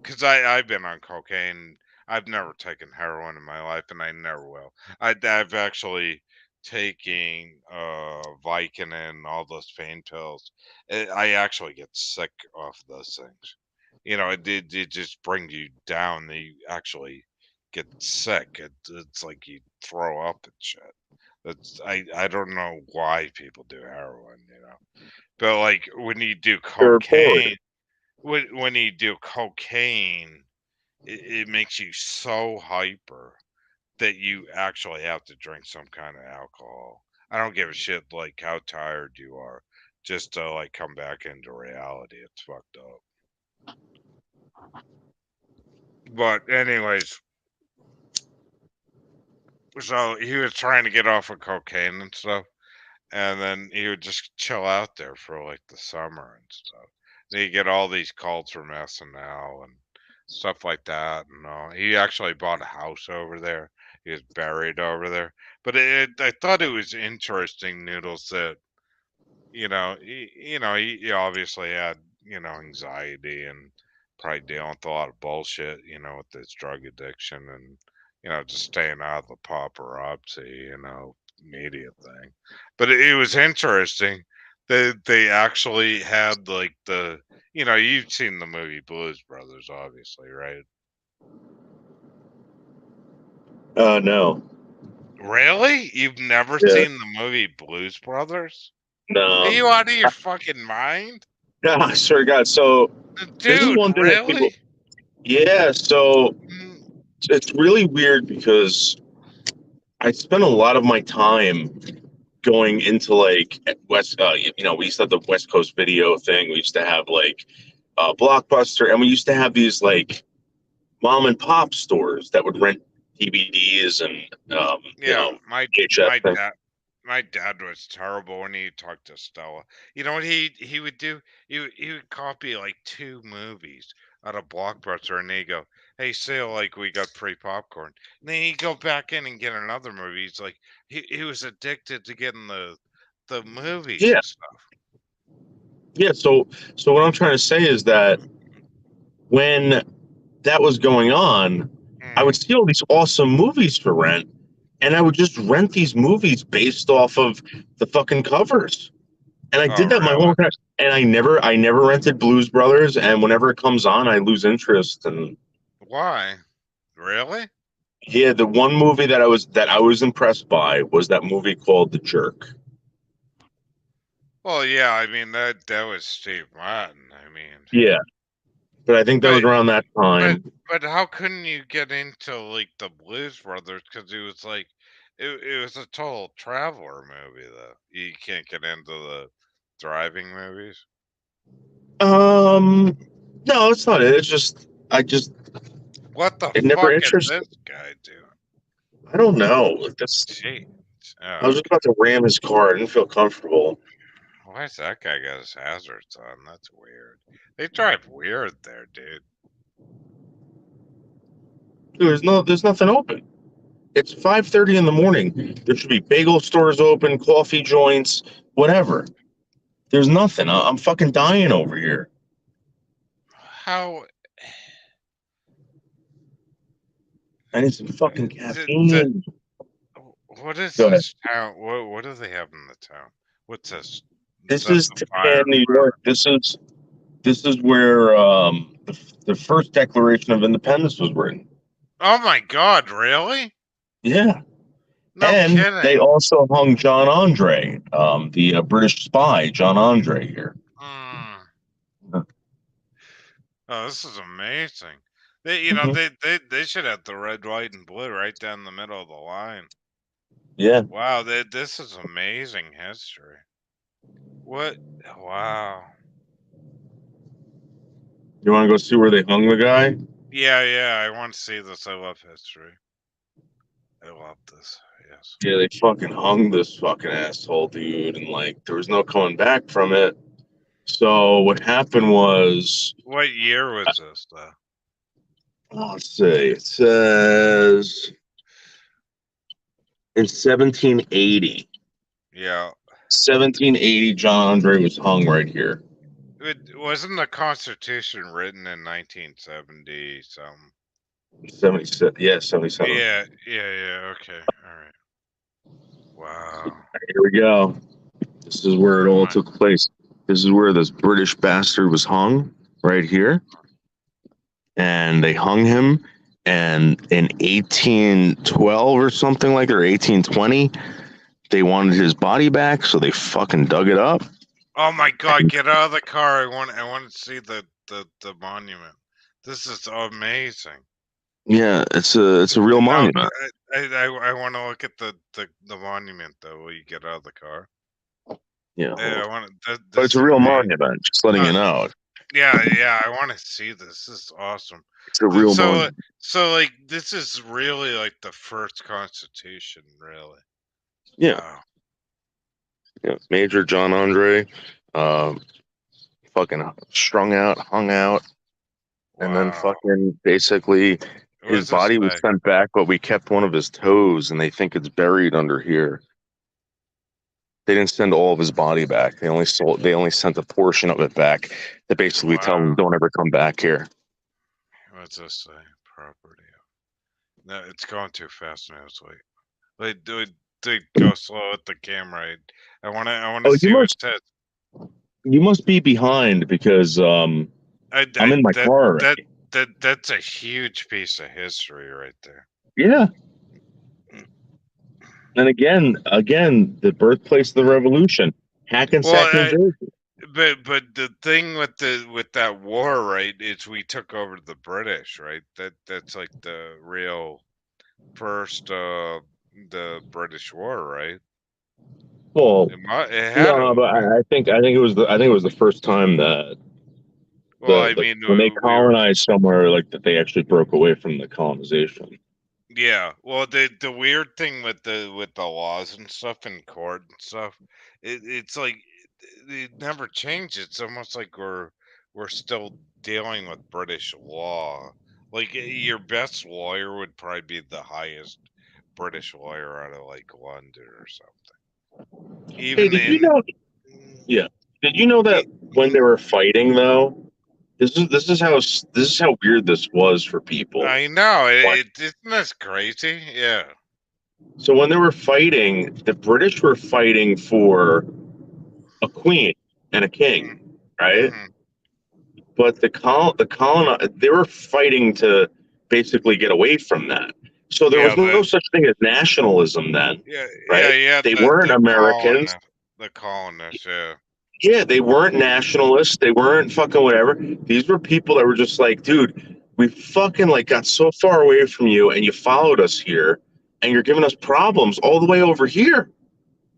because I've been on cocaine. I've never taken heroin in my life, and I never will. I've actually taken Vicodin, all those pain pills. I actually get sick off those things. It just brings you down. You actually get sick. It's like you throw up and shit. I don't know why people do heroin. But like when you do You're bored. cocaine, when you do cocaine, it makes you so hyper that you actually have to drink some kind of alcohol. I don't give a shit like how tired you are, just to like come back into reality. It's fucked up. But anyways, so he was trying to get off of cocaine and stuff, and then he would just chill out there for like the summer and stuff. Then you get all these calls from SNL and stuff like that, and he actually bought a house over there. He was buried over there, but I thought it was interesting, Noodles, that he obviously had anxiety and probably dealing with a lot of bullshit, with his drug addiction and just staying out of the paparazzi, media thing. But it was interesting that they actually had like you've seen the movie Blues Brothers, obviously, right? No. Really? You've never Yeah. seen the movie Blues Brothers? Are No. you out of your fucking mind? No, I swear to God. So this is Dude, one thing that people. really? Yeah. So Mm, it's really weird because I spent a lot of my time going into like West. We used to have the West Coast Video thing. We used to have like Blockbuster, and we used to have these like mom and pop stores that would rent DVDs and Yeah, my VHS my thing. dad my dad was terrible when he talked to Stella. You know what he would do? He would copy like two movies out of Blockbuster, and he'd go, "Hey, Sil, like we got free popcorn." And then he'd go back in and get another movie. He's like he was addicted to getting the movies Yeah, and stuff. yeah. So what I'm trying to say is that when that was going on, I would Mm. see all these awesome movies for rent, and I would just rent these movies based off of the fucking covers. And I Oh, did that my whole really? entire. And I never rented Blues Brothers. And whenever it comes on, I lose interest. And Why? Really? yeah, the one movie that I was impressed by was that movie called The Jerk. Well, yeah. I mean that was Steve Martin. I mean, Yeah, but I think that was but around that But time. but how couldn't you get into like the Blues Brothers? Because it was like it was a total traveler movie though. You can't get into the driving movies. No, it's not it. It's just I just What the it never fuck is interested. this guy doing? I don't know. Jeez. I was just Okay. about to ram his car. I didn't feel comfortable. Why's that guy got his hazards on? That's weird. They drive weird there, dude. There's nothing open. It's 5:30 in the morning. There should be bagel stores open, coffee joints, whatever. There's nothing. I'm fucking dying over here. how I need some fucking the caffeine. what is Go ahead. this town? What do they have in the town? What's this? This That's is the Japan, fire New York. department. This is where the first Declaration of Independence was written. Oh my God! Really? Yeah, No and they kidding. also hung John Andre, the British spy, John Andre here. Mm. Oh, this is amazing. Mhm. They should have the red, white, and blue right down the middle of the line. Yeah, Wow, this is amazing history. What? Wow. you want to go see where they hung the guy? Yeah, yeah. I want to see this. I love history. I love this. Yes. Yeah, they fucking hung this fucking asshole, dude, and like there was no coming back from it. So what happened was, What year was this, though? let's see, it says in 1780. Yeah. 1780, John Andre was hung right here. Wasn't the Constitution written in 1970 something? 77, yeah, 77. Yeah, yeah, yeah. Okay, all right. Wow. Here we go. This is where it all Come took place. This is where this British bastard was hung, right here. And they hung him. And in 1812 or something like that, or 1820, they wanted his body back, so they fucking dug it up. Oh my God! Get out of the car. I want to see the monument. This is amazing. Yeah, it's a real No, monument. I want to look at the monument though. Will you get out of the car? Yeah, Yeah, I want to. but This it's is a real amazing. monument. Just letting you know, Yeah, yeah. I want to see this. This is awesome. it's a real So, monument. so like this is really like the first Constitution, really. Yeah, Wow. yeah. Major John Andre, uh, fucking strung out, hung out, and then Wow. fucking basically What his does this body was say? sent back, but we kept one of his toes, and they think it's buried under here. They didn't send all of his body back. They only sent a portion of it back to basically tell Wow. him don't ever come back here. What's this say? Property. No, it's going too fast now. It's like, go slow with the camera. I wanna Oh, see what it says. you must be behind because I'm in my That car that already. that's a huge piece of history right there. Yeah. And again, the birthplace of the revolution, Well, Hackensack, New Jersey. but the thing with that war, right, is we took over the British, right? That's like the real first the British war, right? Well, It had to no, have but been. I think it was the first time that Well, I mean, when they we were. colonized somewhere, like that they actually broke away from the colonization. Yeah, well, the weird thing with the laws and stuff in court and stuff, it's like it never changes. It's almost like we're still dealing with British law. Like your best lawyer would probably be the highest British lawyer out of like London or something. Hey, Even did you in know? Yeah, did you know that e- when they were fighting though, this is how weird this was for people. I know What? isn't this crazy? Yeah. So when they were fighting, the British were fighting for a queen and a king, right? Mm-hmm. But they were fighting to basically get away from that. So there Yeah. was no such thing as nationalism then, Yeah. Yeah. right? Yeah. They weren't Americans. The colonists. Yeah. Yeah, they weren't nationalists. They weren't fucking whatever. These were people that were just like, dude, we fucking like got so far away from you, and you followed us here, and you're giving us problems all the way over here.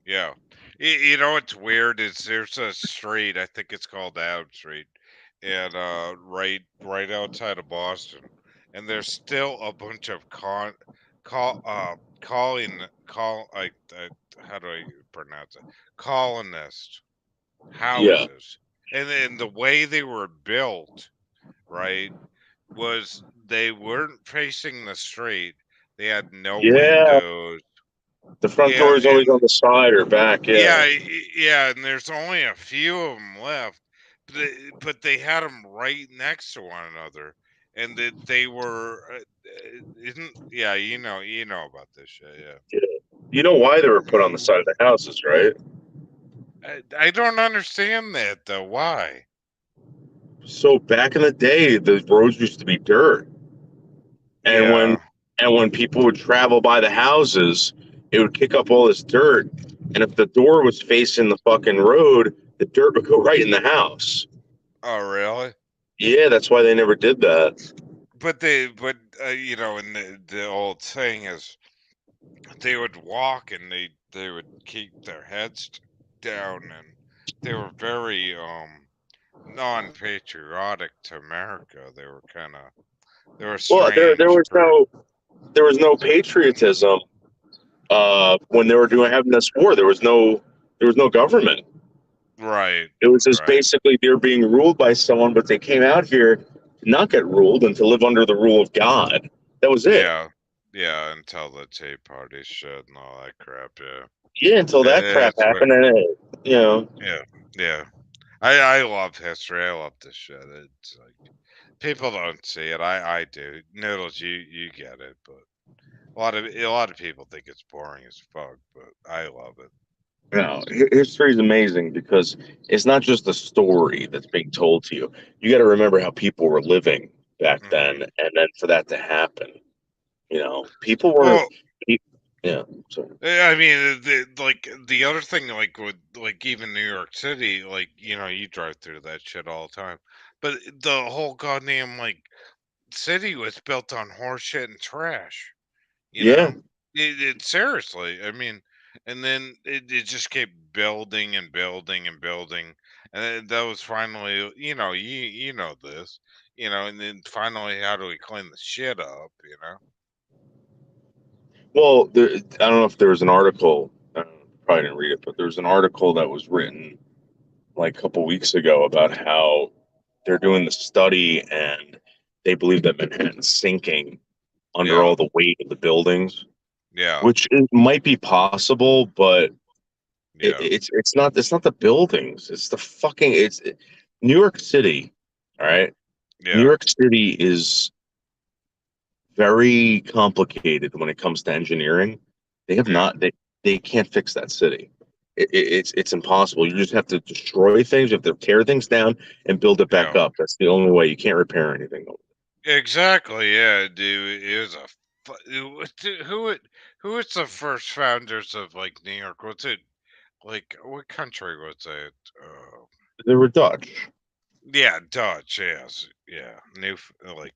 Yeah. You know what's weird is there's a street, I think it's called Adams Street, and right outside of Boston. And there's still a bunch of how do I pronounce it? Colonist Yeah, houses. And then the way they were built, right, was they weren't facing the street. They had no yeah. windows. The front Yeah, door is always and on the side or back. Yeah, yeah, yeah, and there's only a few of them left. but they had them right next to one another, and that they were isn't yeah you know about this shit yeah. You know why they were put on the side of the houses, right? I don't understand that though. Why? So back in the day, the roads used to be dirt, and Yeah. when people would travel by the houses, it would kick up all this dirt, and if the door was facing the fucking road, the dirt would go right in the house. Oh, really? Yeah, that's why they never did that. But you know, and the old saying is they would walk and they would keep their heads down, and they were very non-patriotic to America. They were a Well, strange group. there was no patriotism when they were doing having this war. There was no government. Right. It was just Right. basically they're being ruled by someone, but they came out here to not get ruled and to live under the rule of God. That was it. Yeah. Yeah, until the Tea Party shit and all that crap, yeah. Yeah, until that crap It's happened, and you know, yeah, yeah. I love history. I love this shit. It's like people don't see it. I do. Noodles, you get it, but a lot of people think it's boring as fuck, but I love it. history is amazing because it's not just a story that's being told to you. You got to remember how people were living back then, Hmm. and then for that to happen, people weren't. Well, Yeah, so I mean, like the other thing, like with like even New York City, like you know, you drive through that shit all the time, but the whole goddamn like city was built on horse shit and trash. You yeah. know, it seriously. I mean, and then it just kept building and building and building, and then that was finally, you know, you know this, you know, and then finally, how do we clean the shit up? You know? Well, I don't know if there was an article. Probably didn't read it, but there was an article that was written like a couple weeks ago about how they're doing the study and they believe that Manhattan's sinking under Yeah, all the weight of the buildings, yeah, which it might be possible, but yeah, it's not the buildings. It's the fucking New York City. All right, New yeah, York City is very complicated when it comes to engineering. They have yeah, not they can't fix that city. It's impossible. You just have to destroy things. You have to tear things down and build it back yeah. up. That's the only way. You can't repair anything. Exactly. Yeah, dude. It was a who was the first founders of like New York? What's it like? What country was it? They were Dutch. Yeah, Dutch. Yes, yeah. Newfoundland.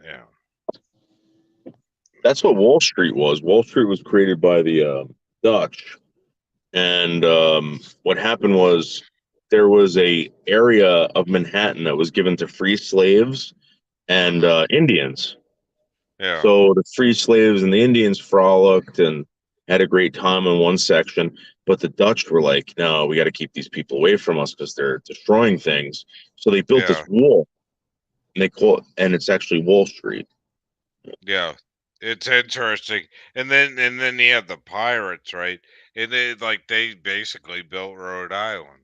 Yeah, That's what Wall Street was. Wall Street was created by the Dutch, and what happened was there was a area of Manhattan that was given to free slaves and hmm Indians. yeah, So the free slaves and the Indians frolicked and had a great time in one section, but the Dutch were like, "No, we got to keep these people away from us because they're destroying things." So they built this yeah, wall, and and it's actually Wall Street. yeah. It's interesting. And then you have the pirates, right? And they basically built Rhode Island.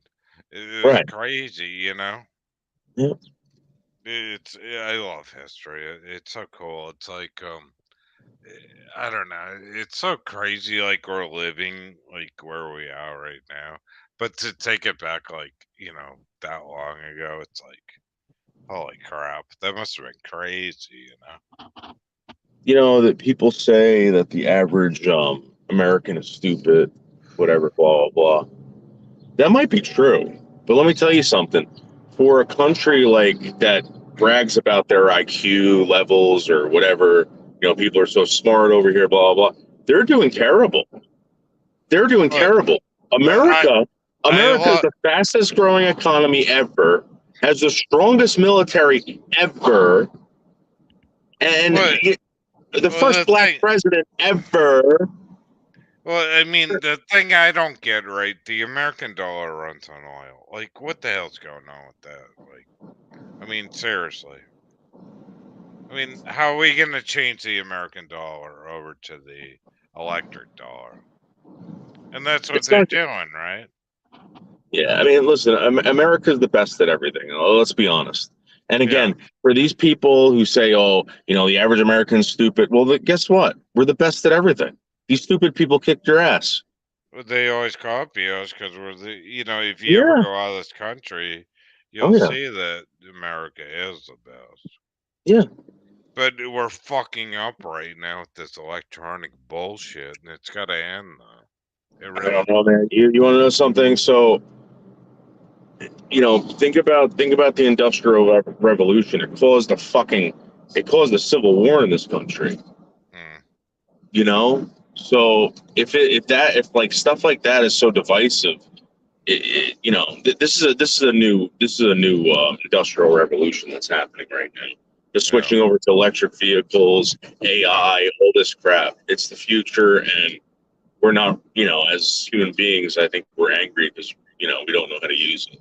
It was Right. crazy, you know. Yeah. I love history. It's so cool. It's like I don't know. It's so crazy like we're living like where we are right now. But to take it back like, you know, that long ago, it's like holy crap. That must have been crazy, you know. That people say that the average American is stupid, whatever, blah blah blah. That might be true, but let me tell you something. For a country like that brags about their IQ levels or whatever, people are so smart over here, blah blah blah. They're doing terrible. They're doing But terrible. I America, I America is love the fastest growing economy ever, has the strongest military ever, and well, the well first the black thing president ever. well, I mean the thing I don't get right, the American dollar runs on oil. Like what the hell's going on with that? Like I mean seriously. I mean, how are we going to change the American dollar over to the electric dollar? And that's what It's they're not. doing, right? Yeah, I mean, listen, America's the best at everything. Let's be honest. And again, for these people who say, "Oh, the average American's stupid," well, guess what? We're the best at everything. These stupid people kicked your ass. Well, they always copy us because we're the, if you ever Yeah. go out of this country, Oh you'll yeah. see that America is the best. Yeah. But we're fucking up right now with this electronic bullshit, and it's got to end, though. It I really don't know, man. You want to know something? So, think about the Industrial Revolution. It caused a civil war in this country. Mm. So if like stuff like that is so divisive, this is a new industrial revolution that's happening right now. They're Yeah. switching over to electric vehicles, AI, all this crap. It's the future, and we're not, as human beings, I think we're angry because we don't know how to use it.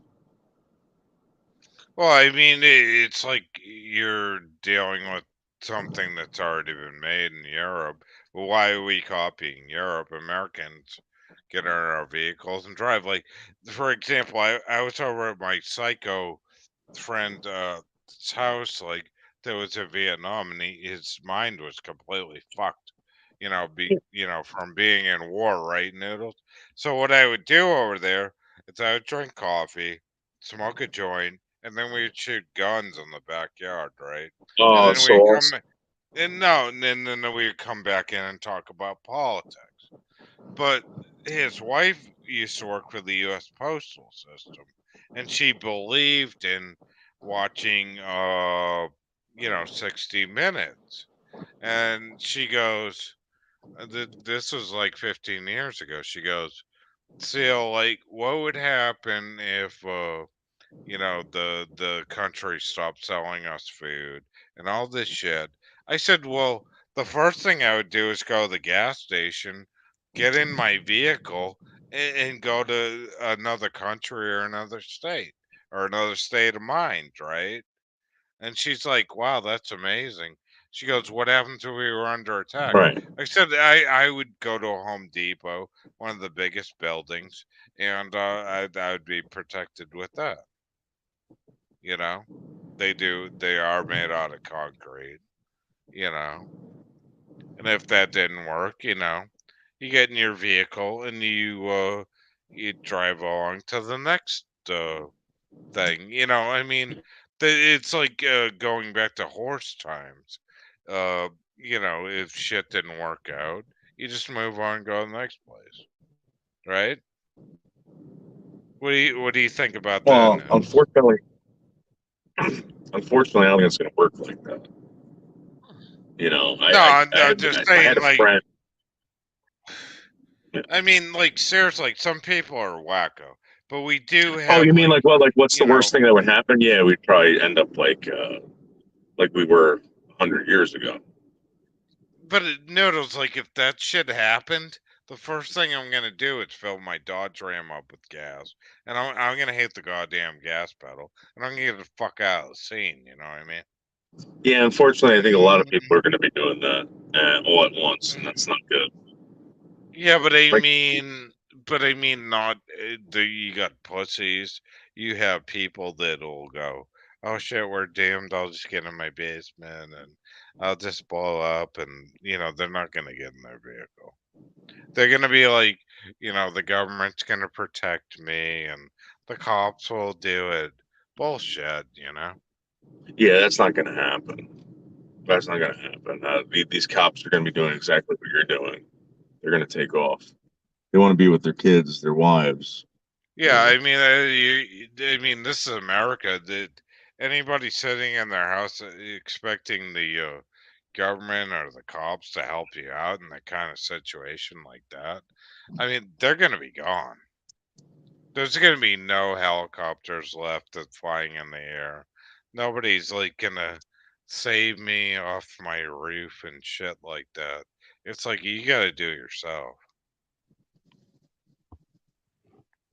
Well, I mean, it's like you're dealing with something that's already been made in Europe. Well, why are we copying Europe? Americans get in our vehicles and drive. Like, for example, I was over at my psycho friend house, like, that was in Vietnam, and his mind was completely fucked. From being in war, right, Noodles? So what I would do over there is I would drink coffee, smoke a joint, and then we would shoot guns in the backyard, right? And Oh, then so we'd come, awesome. and no, and then we would come back in and talk about politics. But his wife used to work for the U.S. Postal System, and she believed in watching, 60 Minutes. And she goes, this was like 15 years ago. She goes, "Seal, like, what would happen if, the country stopped selling us food and all this shit?" I said, "Well, the first thing I would do is go to the gas station, get in my vehicle, and go to another country or another state of mind, right?" And she's like, "Wow, that's amazing." She goes, "What happens if we were under attack?" Right. I said, I would go to a Home Depot, one of the biggest buildings, and I would be protected with that. You know, they are made out of concrete, you know. And if that didn't work, you get in your vehicle and you drive along to the next thing. I mean, it's like going back to horse times. Uh, if shit didn't work out, you just move on and go to the next place, right? What do you think about that, Well, Noodles? unfortunately, I don't think it's going to work like that. No, I, I'm just I had saying, a like, friend. I mean, like, seriously, like, some people are wacko, but we do Oh, have, you mean like, like what? Like, what's you the know, worst thing that would happen? Yeah, we'd probably end up like we were 100 years ago. but Noodles, like, if that shit happened, the first thing I'm gonna do is fill my Dodge Ram up with gas, and I'm gonna hit the goddamn gas pedal, and I'm gonna get the fuck out of the scene. You know what I mean? Yeah, unfortunately, I think a lot of people Mm, are going to be doing that all at once, and that's not good. yeah, Like, but I mean, not you got pussies. You have people that'll go, "Oh shit, we're doomed. I'll just get in my basement and I'll just blow up," and they're not gonna get in their vehicle. They're gonna be like, the government's gonna protect me and the cops will do it. Bullshit. yeah, that's not going to happen. That's not going to happen. These cops are going to be doing exactly what you're doing. They're going to take off. They want to be with their kids, their wives. Yeah, I mean, I mean, this is America. That anybody sitting in their house expecting the government or the cops to help you out in that kind of situation like that, I mean, they're gonna be gone. There's gonna be no helicopters left that's flying in the air. Nobody's like gonna save me off my roof and shit like that. It's like you gotta do it yourself.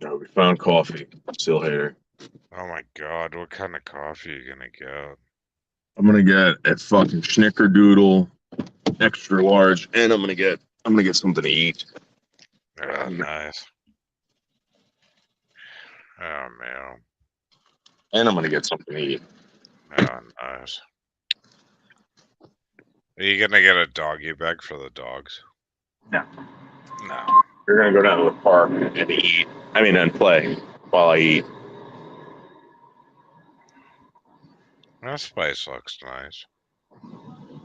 We found coffee. Still hater. Oh my God, what kind of coffee are you gonna get? I'm gonna get a fucking Snickerdoodle, extra large, and I'm gonna get something to eat. Ah, nice. Oh man. And I'm gonna get something to eat. Oh nice. Are you gonna get a doggy bag for the dogs? No. No. We're gonna go down to the park and eat. I mean, and play while I eat. This place looks nice.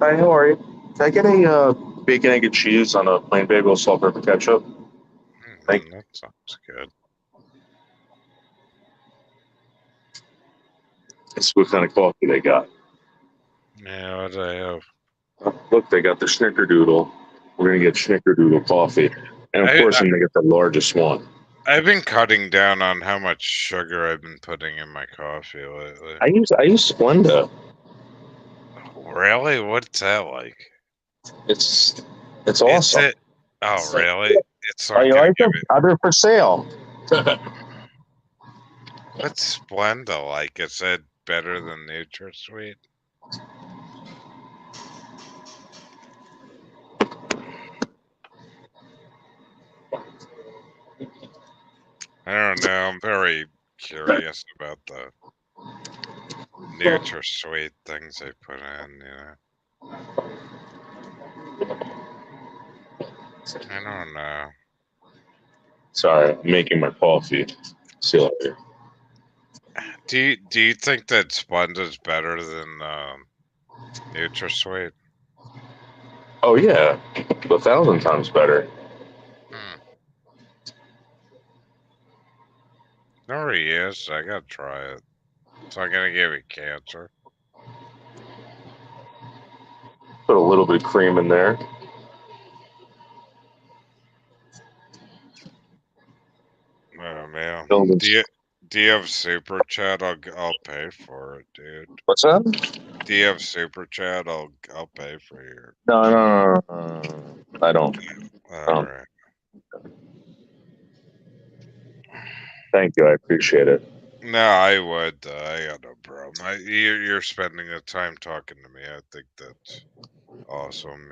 Hi, how are you? Can I get a bacon, egg, and cheese on a plain bagel, salt, pepper, ketchup? Thank you. That sounds good. It's what kind of coffee they got. Yeah, what do I have? Look, they got the Snickerdoodle. We're gonna get Snickerdoodle coffee, and of course, I'm gonna get the largest one. I've been cutting down on how much sugar I've been putting in my coffee lately. I use Splenda. Really? What's that like? It's It's awesome. it. Oh, really? It's Are not you gonna like give them? it. They're for sale. What's Splenda like? Is it better than NutraSweet? I don't know. I'm very curious about the NutraSweet things they put in. I don't know. Sorry, I'm making my coffee. See you later. Do you think that Splenda's better than NutraSweet? Oh yeah, 1,000 times better. Hmm. No, he is. I gotta try it. It's not gonna give me cancer. Put a little bit of cream in there. Oh man. Buildings. Do you have super chat? I'll pay for it, dude. What's that? Do you have super chat? I'll pay for your. No, no, no, no, no. I don't. All right. Thank you. I appreciate it. No, I would. I got no problem. You're spending the time talking to me. I think that's awesome.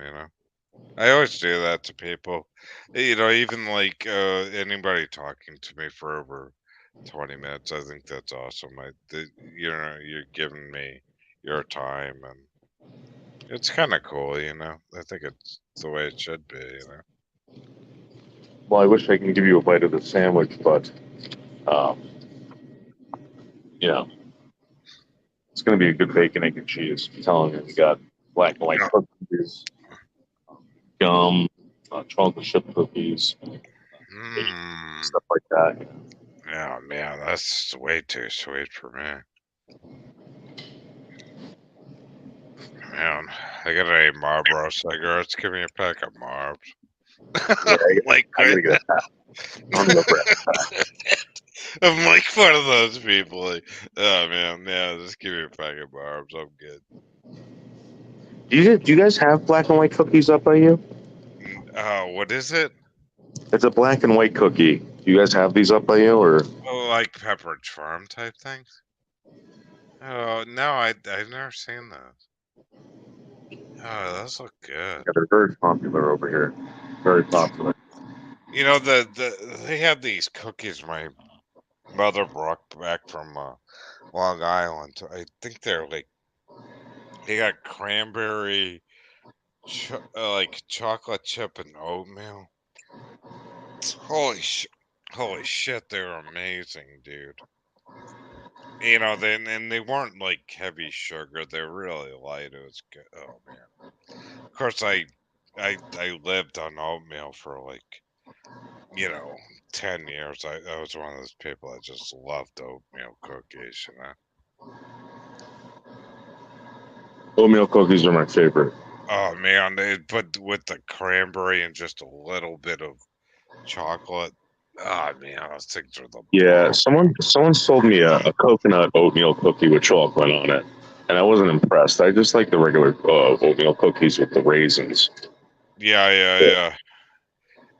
I always do that to people. Even like anybody talking to me for over 20 minutes. I think that's awesome. You're giving me your time, and it's kind of cool. I think it's the way it should be. Well, I wish I can give you a bite of the sandwich, but um, you know, it's going to be a good bacon, egg, and cheese. I'm telling you, we got black and white Yeah. cookies, gum, chocolate chip cookies, Mm. stuff like that. Yeah, man, that's way too sweet for me. Man, I got any Marlboro cigarettes. Give me a pack of Marbs. Yeah, like, I got to get a pack. I'm going to go grab a pack. I'm like one of those people. Like, oh man, yeah, just give me a pack of Marbs. I'm good. Do you guys have black and white cookies up by you? What is it? It's a black and white cookie. Do you guys have these up by you, or? Oh, like Pepperidge Farm type things? Oh no, I've never seen those. Oh, those look good. Yeah, they're very popular over here. Very popular. They have these cookies my mother brought back from Long Island. I think they got cranberry, like chocolate chip and oatmeal. Holy sh! Holy shit, they're amazing, dude. And they weren't like heavy sugar. They're really light. It was good. Oh man. Of course, I lived on oatmeal for like 10 years. I was one of those people that just loved oatmeal cookies. Oatmeal cookies are my favorite. Oh man, but with the cranberry and just a little bit of chocolate. Oh man, those things are the Yeah, bomb. someone sold me a coconut oatmeal cookie with chocolate on it, and I wasn't impressed. I just like the regular oatmeal cookies with the raisins. Yeah, yeah, Yeah.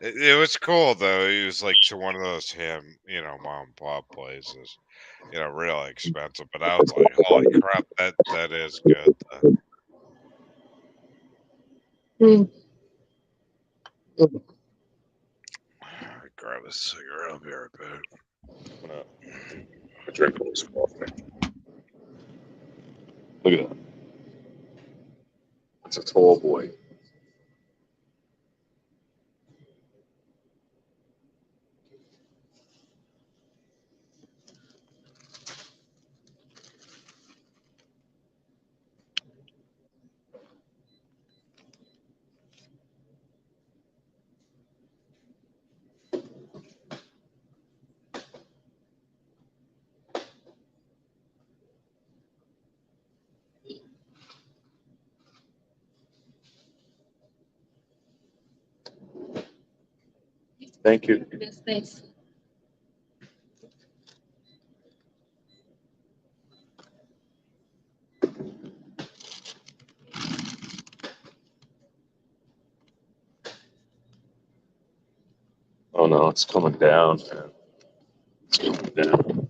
yeah. It was cool though. It was like to one of those mom and pop places. Really expensive. But I was like, holy crap, that is good. Grab a cigarette. I'll be right back. I'm gonna drink all this coffee. Look at that. It's a tall boy. Thank you. Yes, thanks. Oh no, it's coming down, man. It's coming down.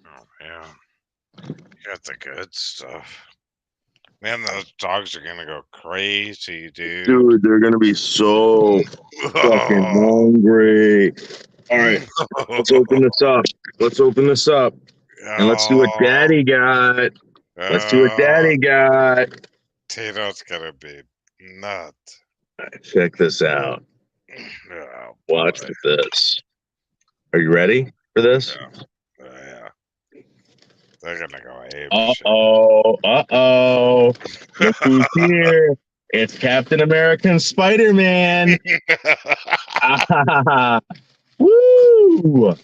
Oh man, you got the good stuff. Man, those dogs are gonna go crazy, dude. Dude, they're gonna be so fucking hungry. All right, let's open this up. Let's open this up. And let's see what Oh, daddy got. Let's see what daddy got. Tato's gonna be nuts. All right, check this out. Oh Watch boy. this. Are you ready for this? Yeah. They're gonna go ape shit. Uh-oh. Uh-oh. Look who's here. It's Captain America and Spider-Man. Woo!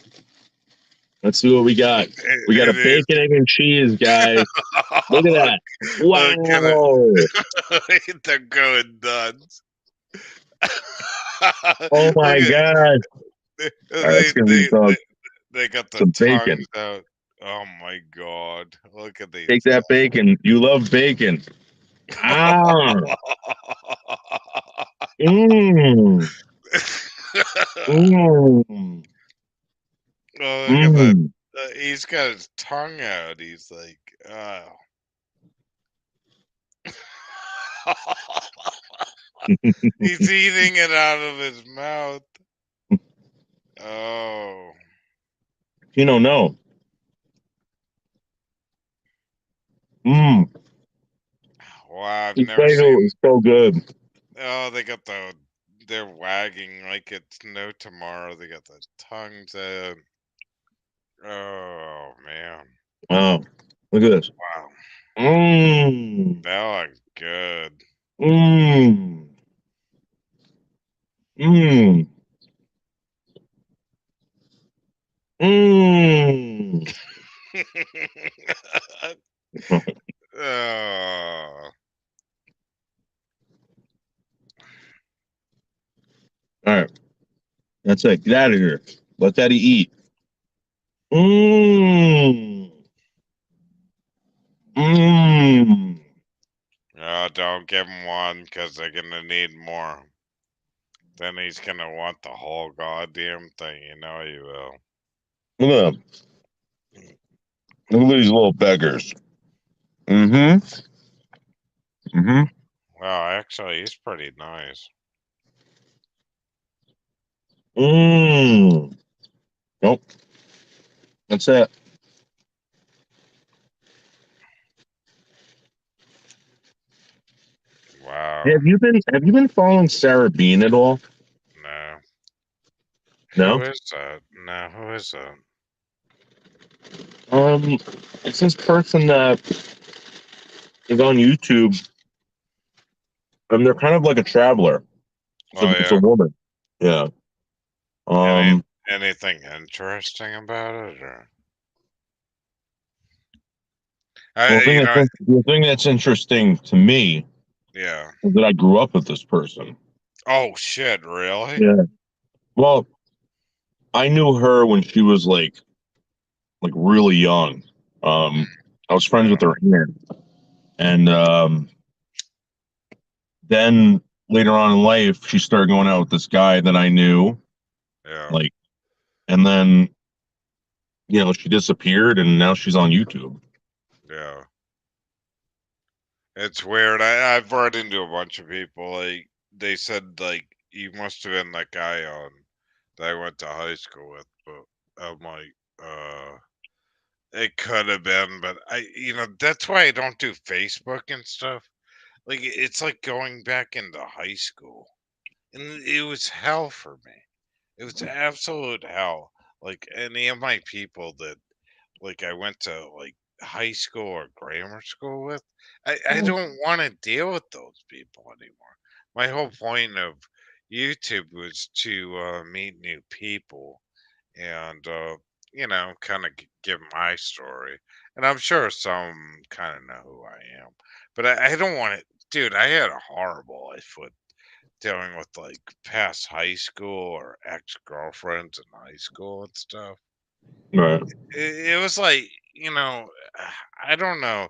Let's see what we got. We got a It is. bacon, egg, and cheese, guys. Look at that. Look at it. Wow. They're going nuts. Oh Look my at God. they, All right, it's they, gonna be they, dog. they got the Some bacon. tongues out. Oh my god. Look at these. Take that bacon. You love bacon. Ah. Mmm. Mmm. Oh, look at that. Mmm. He's got his tongue out. He's like, oh. He's eating it out of his mouth. Oh. You don't know. Mmm. Wow, I've The never bagel seen. is so good. Oh, they got the. They're wagging like it's no tomorrow. They got the tongues out. Oh man. Wow. Look at this. Wow. Mmm. That looks good. Mmm. Mmm. Mmm. Oh. All right. That's it. Get out of here. Let Daddy eat. Mmm. Mmm. Oh, don't give him one because they're gonna need more. Then he's gonna want the whole goddamn thing. You know he will. Look at them. Look at these little beggars. Mm-hmm. Mm-hmm. Wow, actually, he's pretty nice. Mmm. Nope. That's it. Wow. Have you been following Sarah Bean at all? No. No? Who is that? No, who is that? It's this person that is on YouTube, and they're kind of like a traveler. It's a, Oh it's a yeah. woman. Yeah. Any Um, anything interesting about it or? well, You know, the thing that's interesting to me yeah. is that I grew up with this person. Oh shit! Really? Yeah. Well, I knew her when she was like really young. I was friends Yeah. with her aunt, and then later on in life, she started going out with this guy that I knew, Yeah. like, and then she disappeared, and now she's on YouTube. Yeah. It's weird. I've run into a bunch of people. Like they said, like you must have been that guy on that I went to high school with, but I'm like, it could have been, but that's why I don't do Facebook and stuff. Like it's like going back into high school, and it was hell for me. It was absolute hell. Like any of my people that like I went to like high school or grammar school with, I don't want to deal with those people anymore. My whole point of YouTube was to meet new people and kind of give my story. And I'm sure some kind of know who I am, but I don't want it, dude. I had a horrible life with dealing with like past high school or ex girlfriends in high school and stuff. Right. It was like, I don't know.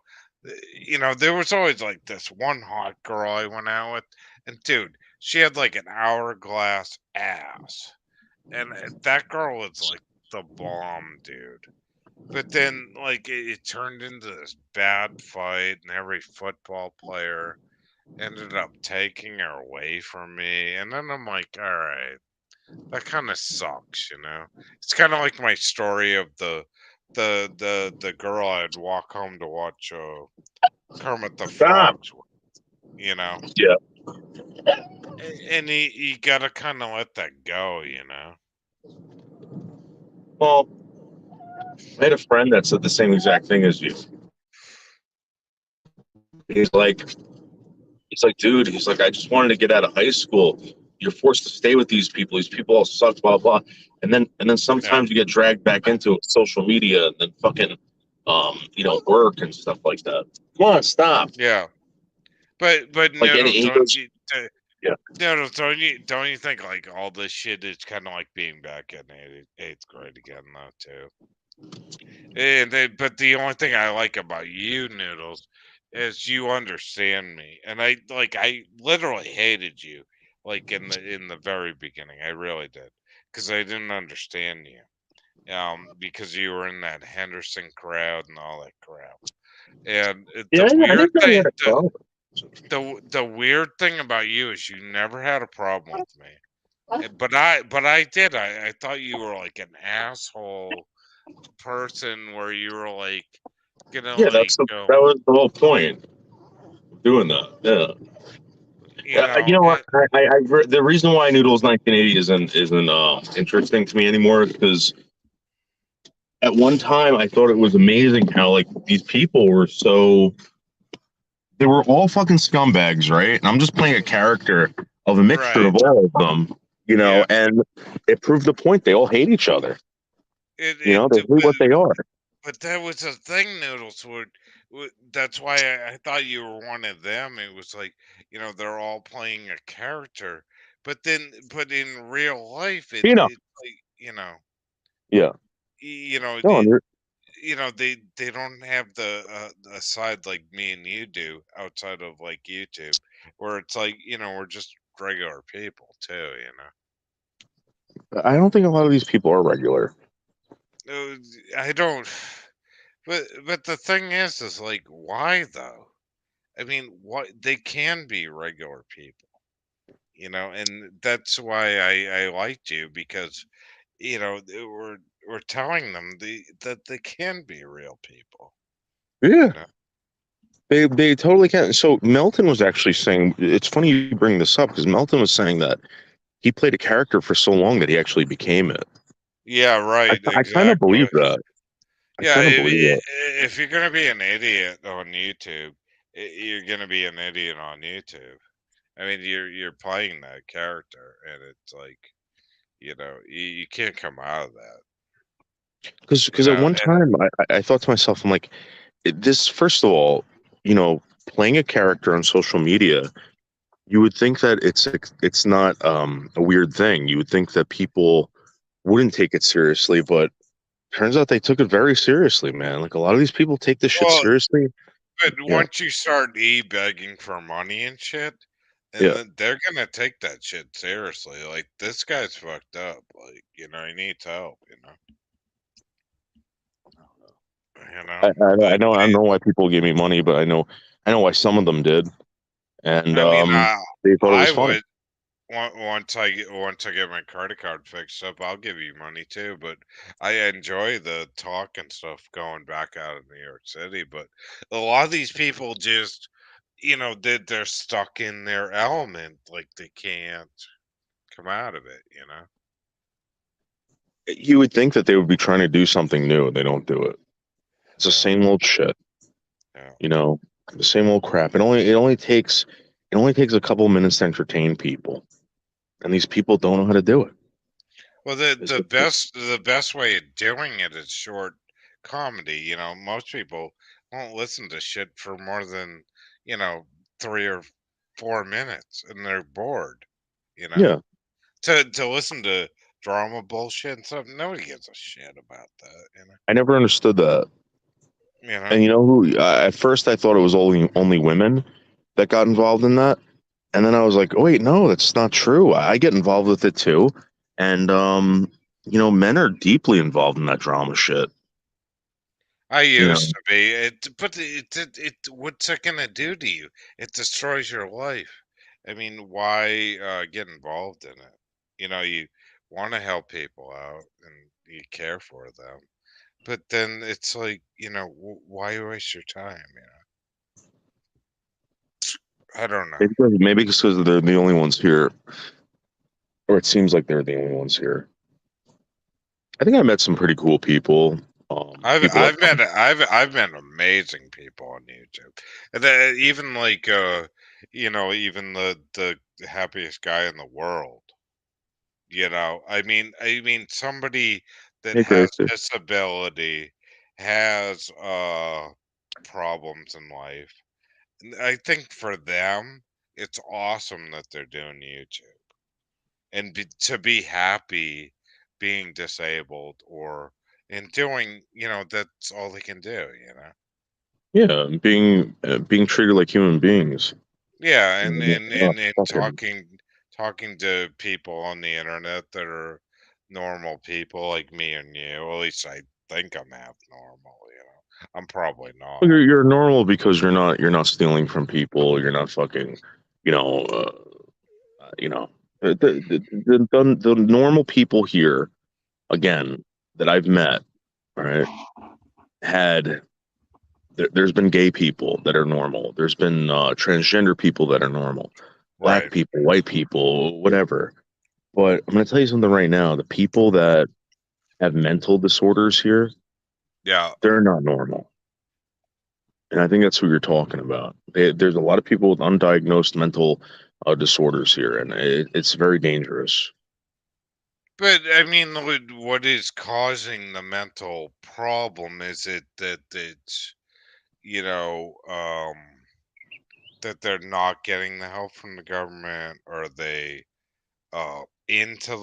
There was always like this one hot girl I went out with, and dude, she had like an hourglass ass, and that girl was like the bomb, dude. But then, like, it turned into this bad fight, and every football player ended up taking her away from me. And then I'm like, all right, that kind of sucks. It's kind of like my story of the girl I'd walk home to watch Kermit the Stop. Frog's with, you know. Yeah. And you gotta kind of let that go. Well, I had a friend that said the same exact thing as you. He's like, dude, he's like, I just wanted to get out of high school. You're forced to stay with these people. These people all suck, blah blah. And then Yeah, sometimes you get dragged back into social media and then fucking work and stuff like that. Come on, stop. yeah. But Like and Noodles, he don't goes, you? yeah, Noodles, don't you think like all this shit is kind of like being back in eighth grade again, though, too? But the only thing I like about you, Noodles, is you understand me, and I literally hated you, like in the very beginning. I really did, because I didn't understand you, because you were in that Henderson crowd and all that crap. And yeah. I didn't know he had a problem. the weird thing about you is you never had a problem with me. But I did. I thought you were like an asshole person where you were like gonna Yeah, like that was the whole point of doing that. you Yeah, you know know what? it, The reason why Noodles 1980 isn't interesting to me anymore is because at one time I thought it was amazing how like these people were so they were all fucking scumbags, right? And I'm just playing a character of a mixture right. of all of them, Yeah. and it proved the point. They all hate each other. It They it hate what they are. but that was a thing, Noodles that's why I thought you were one of them. It was like, they're all playing a character. But in real life it's like, Yeah. you know, No, the, and they don't have a side like me and you do outside of like YouTube, where it's like, we're just regular people too. I don't think a lot of these people are regular. I don't. But the thing is like, why though? I mean, what they can be regular people, and that's why I liked you because we're telling them that they can be real people. Yeah. You know. They totally can. So Melton was actually saying it's funny you bring this up because Melton was saying that he played a character for so long that he actually became it. Yeah. Right. I kind of Exactly. believe that. I Yeah. kind of believe that. If you're gonna be an idiot on YouTube, you're gonna be an idiot on YouTube. I mean, you're playing that character, and it's like, you can't come out of that. Because at one time I thought to myself, I'm like, this first of all, playing a character on social media, you would think that it's not a weird thing. You would think that people wouldn't take it seriously, but turns out they took it very seriously, man. Like a lot of these people take this shit Well, seriously. but Yeah, once you start begging for money and shit, and yeah. then they're gonna take that shit seriously. Like, this guy's fucked up. Like, he needs help. I Like know why people give me money, but I know I know why some of them did, and I mean, they thought it was I funny. would once I get my credit card fixed up, I'll give you money too. But I enjoy the talk and stuff going back out of New York City. But a lot of these people just, they're stuck in their element, like they can't come out of it. You would think that they would be trying to do something new, and they don't do it. It's the Yeah, same old shit, yeah. you know, the same old crap. It only takes a couple minutes to entertain people, and these people don't know how to do it. Well, the It's the just- best the best way of doing it is short comedy. Most people won't listen to shit for more than, you know, 3 or 4 minutes, and they're bored. You know, yeah, to listen to drama bullshit and stuff, nobody gives a shit about that. I never understood that. You know. And you know who? At first, I thought it was only women that got involved in that, and then I was like, oh, wait, no, that's not true. I get involved with it too, and men are deeply involved in that drama shit. I You used know, to be, but what's it gonna do to you? It destroys your life. I mean, why get involved in it? You want to help people out and you care for them, but then it's like, why waste your time? I don't know. maybe because they're the only ones here, or it seems like they're the only ones here. I think I met some pretty cool people. I've People that I've met I've met amazing people on YouTube, and even like even the happiest guy in the world. I mean, somebody that hey, has Gracie. disability, has problems in life. And I think for them, it's awesome that they're doing YouTube and to be happy being disabled or and doing, that's all they can do. Yeah, being treated like human beings. Yeah, and Yeah, and oh, and, and fucking talking to people on the internet that are normal people like me and you. At least I think I'm half normal. I'm probably well, not. you're normal because you're not stealing from people. You're not fucking, you know, you know, the normal people here again that I've met, all right, had there's been gay people that are normal. There's been transgender people that are normal, black Right. people, white people, whatever. But I'm gonna tell you something right now. The people that have mental disorders here, Yeah. they're not normal. And I think that's who you're talking about. There's a lot of people with undiagnosed mental disorders here, and it's very dangerous. But I mean, what is causing the mental problem? Is it that it's, you know, that they're not getting the help from the government? Or are they into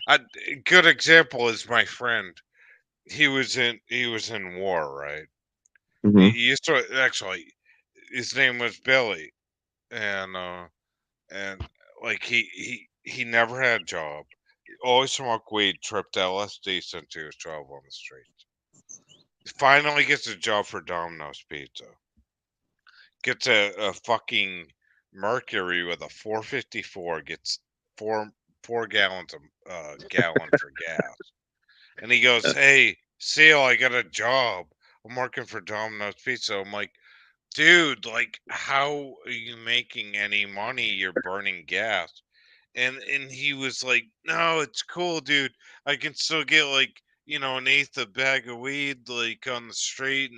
a good example is my friend. He was in war, right? He, Hmm. he used to actually. His name was Billy, and like he never had a job. Always smoked weed, tripped LSD since he was 12 on the street. Finally gets a job for Domino's Pizza. Gets a fucking Mercury with a 454. Gets four gallons of gallon for gas. And he goes, "Hey, Seal, I got a job. I'm working for Domino's Pizza." I'm like, "Dude, like, how are you making any money? You're burning gas." And he was like, "No, it's cool, dude. I can still get like, an eighth a bag of weed like on the street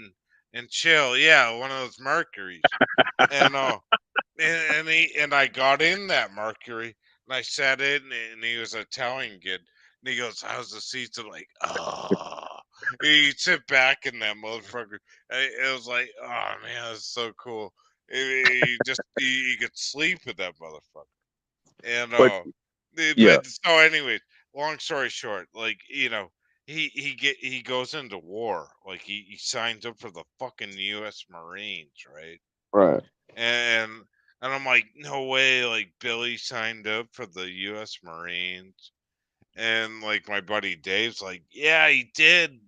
and chill. Yeah, one of those Mercuries." And I got in that Mercury and I sat in and he was an Italian kid and he goes, "How's the seats?" I'm like, "Oh." You sit back in that motherfucker. It was like, oh man, that's so cool. You could sleep with that motherfucker. And But yeah, but so anyways, long story short, like, he goes into war. Like he signs up for the fucking US Marines, right? right. And I'm like, no way, like Billy signed up for the US Marines. And like my buddy Dave's like, yeah, he did.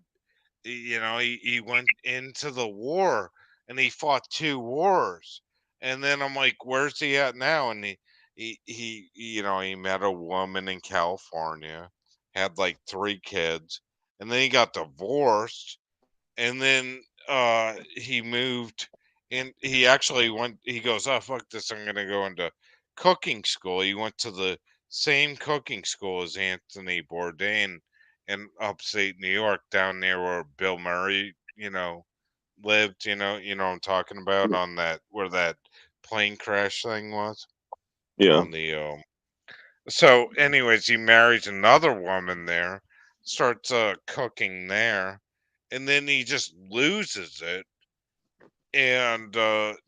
He went into the war and he fought 2 wars. And then I'm like, where's he at now? And he met a woman in California, had like 3 kids, and then he got divorced, and then he moved, and he actually went. He goes, "Oh fuck this! I'm gonna go into cooking school." He went to the same cooking school as Anthony Bourdain in upstate New York, down near where Bill Murray, lived. What I'm talking about, on that where that plane crash thing was Yeah. on the. So, anyways, he marries another woman there, starts cooking there, and then he just loses it and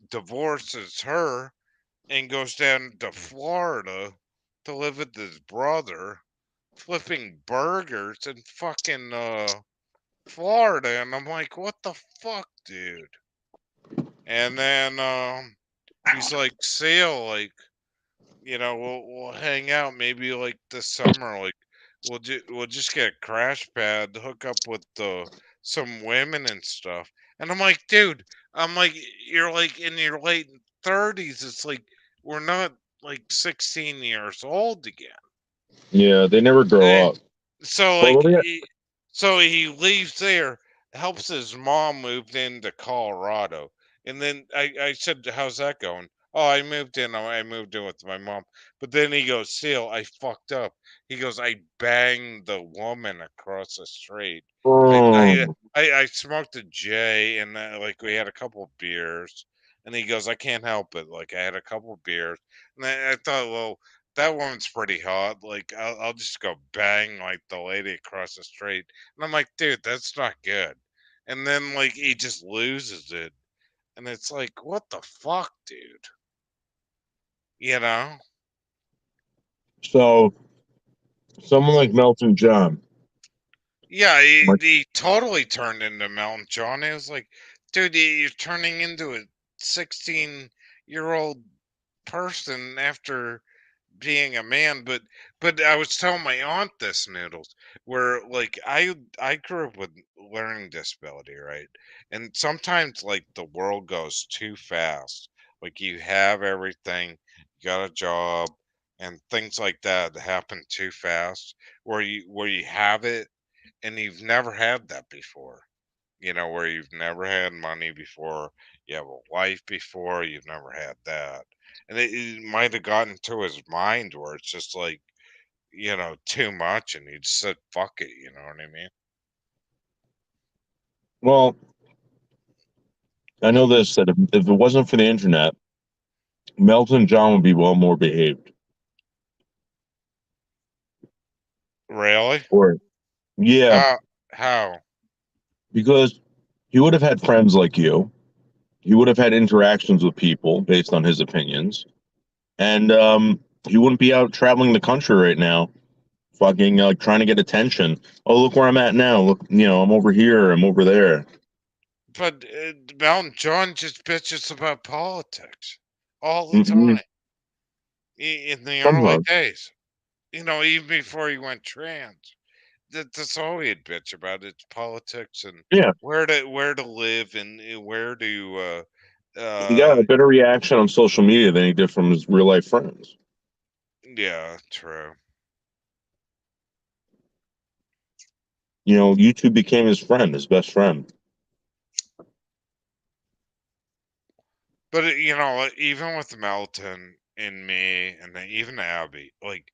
divorces her and goes down to Florida to live with his brother, flipping burgers in fucking Florida. And I'm like, what the fuck, dude? And then he's like, Seal, like, we'll hang out maybe like this summer. Like, we'll just get a crash pad, hook up with some women and stuff. And I'm like, dude, I'm like, you're like in your late 30s. It's like we're not like 16 years old again. Yeah, they never grow Eh, up. so But like, let me, so he leaves there, helps his mom move into Colorado, and then I said, "How's that going?" Oh, I moved in with my mom. But then he goes, "Seal, I fucked up." He goes, "I banged the woman across the street. I I oh, I smoked a J, and like we had a couple of beers." And he goes, "I can't help it. Like I had a couple of beers." And I thought, well, that woman's pretty hot. Like I'll just go bang like the lady across the street. And I'm like, dude, that's not good. And then like he just loses it. And it's like, what the fuck, dude? You know? so someone like Melton John. Yeah, he, Like, he totally turned into Melton John. It was like, dude, you're turning into a 16-year-old person after being a man. But I was telling my aunt this, Noodles, where like I grew up with learning disability, right? And sometimes like the world goes too fast. Like you have everything, you got a job, and things like that happen too fast, where you have it and you've never had that before. Where you've never had money before, you have a wife before, you've never had that. And it might have gotten to his mind where it's just like, too much, and he just said, fuck it, you know what I mean? well, I know this that if it wasn't for the internet, Melton John would be well more behaved. Really? Or yeah, How? How? because he would have had friends like you. He would have had interactions with people based on his opinions, and he wouldn't be out traveling the country right now, fucking like trying to get attention. Oh, look where I'm at now. Look, I'm over here. I'm over there. But Mountain John just bitches about politics all the Mm-mm. time in the early Sometimes, days, even before he went trans. That's all he'd bitch about. It's politics and yeah. where to live and where to He got uh a better reaction on social media than he did from his real life friends. yeah, true. YouTube became his friend, his best friend. But even with Melton and me and then even Abby, like,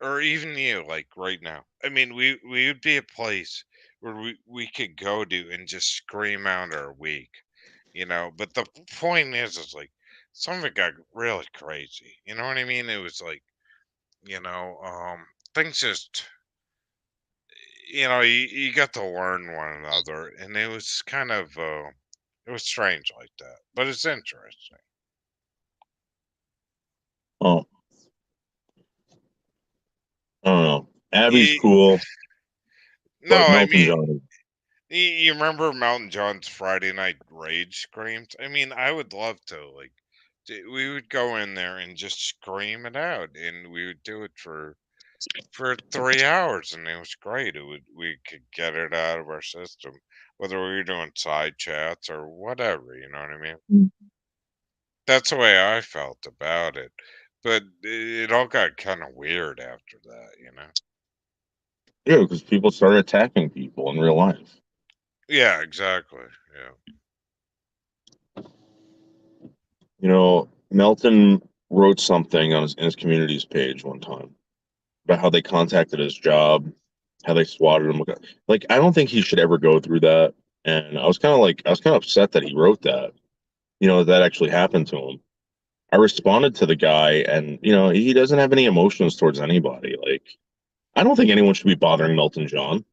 or even you, like right now, I mean, we would be a place where we could go to and just scream out our week. But the point is like some of it got really crazy. You know what I mean? It was like, you know, things just, you got to learn one another, and it was kind of, it was strange like that, but it's interesting. Oh, I don't know. Abby's You, cool, no, but I Melton mean, John. you remember Mountain John's Friday night rage screams? I mean, I would love to, like, we would go in there and just scream it out, and we would do it for 3 hours, and it was great. We could get it out of our system. whether we were doing side chats or whatever. You know what I mean? Mm. That's the way I felt about it. But it all got kind of weird after that, you know? Yeah, because people started attacking people in real life. Yeah, exactly. Yeah. You know, Melton wrote something on in his community's page one time about how they contacted his job, how they swatted him. Like, I don't think he should ever go through that. And I was kind of upset that he wrote that. You know, that actually happened to him. I responded to the guy, and you know, he doesn't have any emotions towards anybody. Like, I don't think anyone should be bothering Melton John.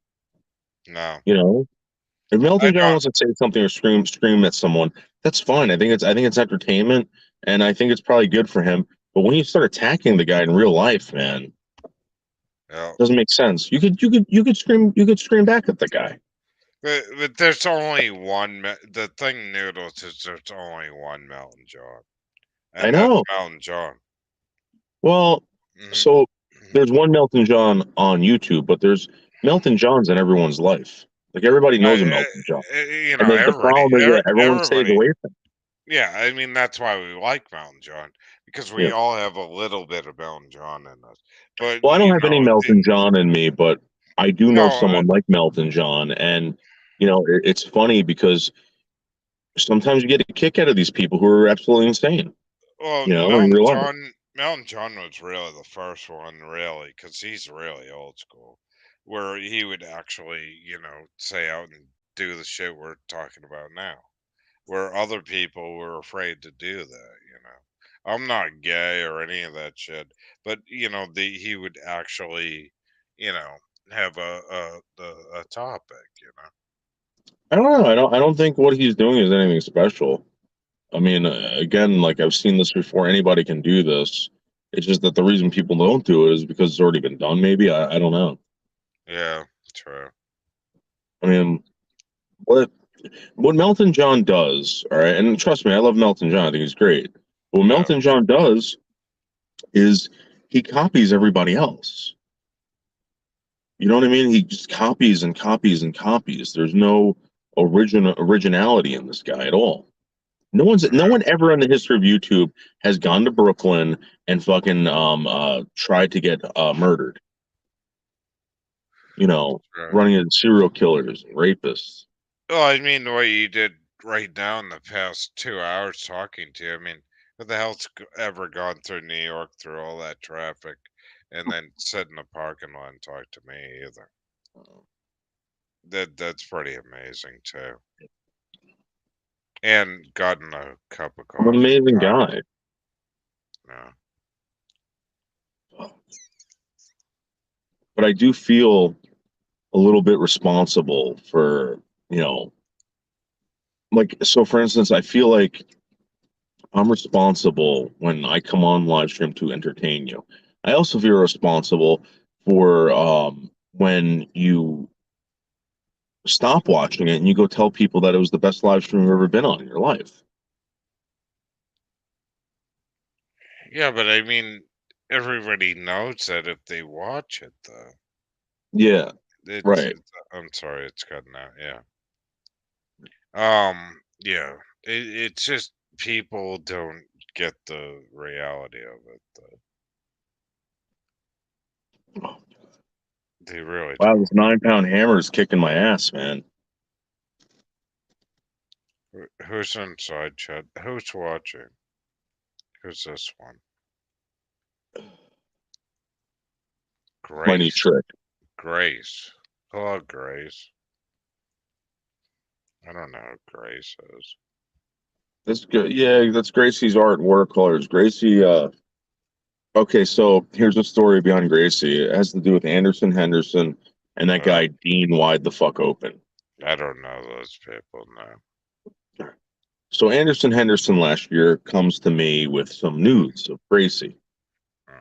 No. You know, if I Melton John don't. wants to say something or scream at someone, that's fine. I think it's entertainment, and I think it's probably good for him. But when you start attacking the guy in real life, man, it Yeah. doesn't make sense. You could scream back at the guy. But there's only one. The thing, Noodles, is there's only one Mountain John. I And that's know. Mountain John. Well, Hmm. so there's one Melton John on YouTube, but there's Melton Johns in everyone's life. Like everybody knows a Melton John, You and know, the problem is that everyone stays everybody. away from. Yeah, I mean that's why we like Mountain John because Yeah. we all have a little bit of Mountain John in us. But Well, I don't you have any know, Melton John in me, but I do know no, someone like Melton John, and you know, it's funny because sometimes you get a kick out of these people who are absolutely insane. well, You know, in real life. Mountain John was really the first one, really, because he's really old school, where he would actually, say out and do the shit we're talking about now, where other people were afraid to do that. I'm not gay or any of that shit, but he would actually, you know, have a topic. I don't know. I don't think what he's doing is anything special. I mean, again, like I've seen this before. Anybody can do this. It's just that the reason people don't do it is because it's already been done. Maybe I don't know. Yeah, true. I mean, what what Melton John does, all right, and trust me, I love Melton John. I think he's great. But what Yeah, Melton John does is he copies everybody else. You know what I mean? He just copies and copies and copies. There's no originality in this guy at all. No yeah, one ever in the history of YouTube has gone to Brooklyn and fucking tried to get murdered. You know, true. running into serial killers and rapists. Well, I mean, what you did right now in the past 2 hours talking to you, I mean, who the hell's ever gone through New York through all that traffic and then sit in a parking lot and talk to me either? That's pretty amazing too. And gotten a cup of I'm an coffee. amazing guy. Yeah. But I do feel a little bit responsible for, you know, like, so for instance, I feel like I'm responsible when I come on live stream to entertain you. I also feel responsible for when you stop watching it and you go tell people that it was the best live stream you've ever been on in your life. Yeah, but I mean, everybody knows that if they watch it, though. Yeah, It's, right. it's I'm sorry, it's cutting out. Yeah. Yeah. It's just people don't get the reality of it, though. They really Wow, this don't. 9 pound hammer is kicking my ass, man. Who's inside chat? Who's watching? Who's this one? My new Grace. trick. Grace. Hello, Grace. I don't know who Grace is. That's good. Yeah, that's Gracie's art and watercolors. Gracie, okay, so here's a story behind Gracie. It has to do with Anderson Henderson and that Well, guy Dean Wide the fuck open. I don't know those people now. So Anderson Henderson last year comes to me with some nudes of Gracie,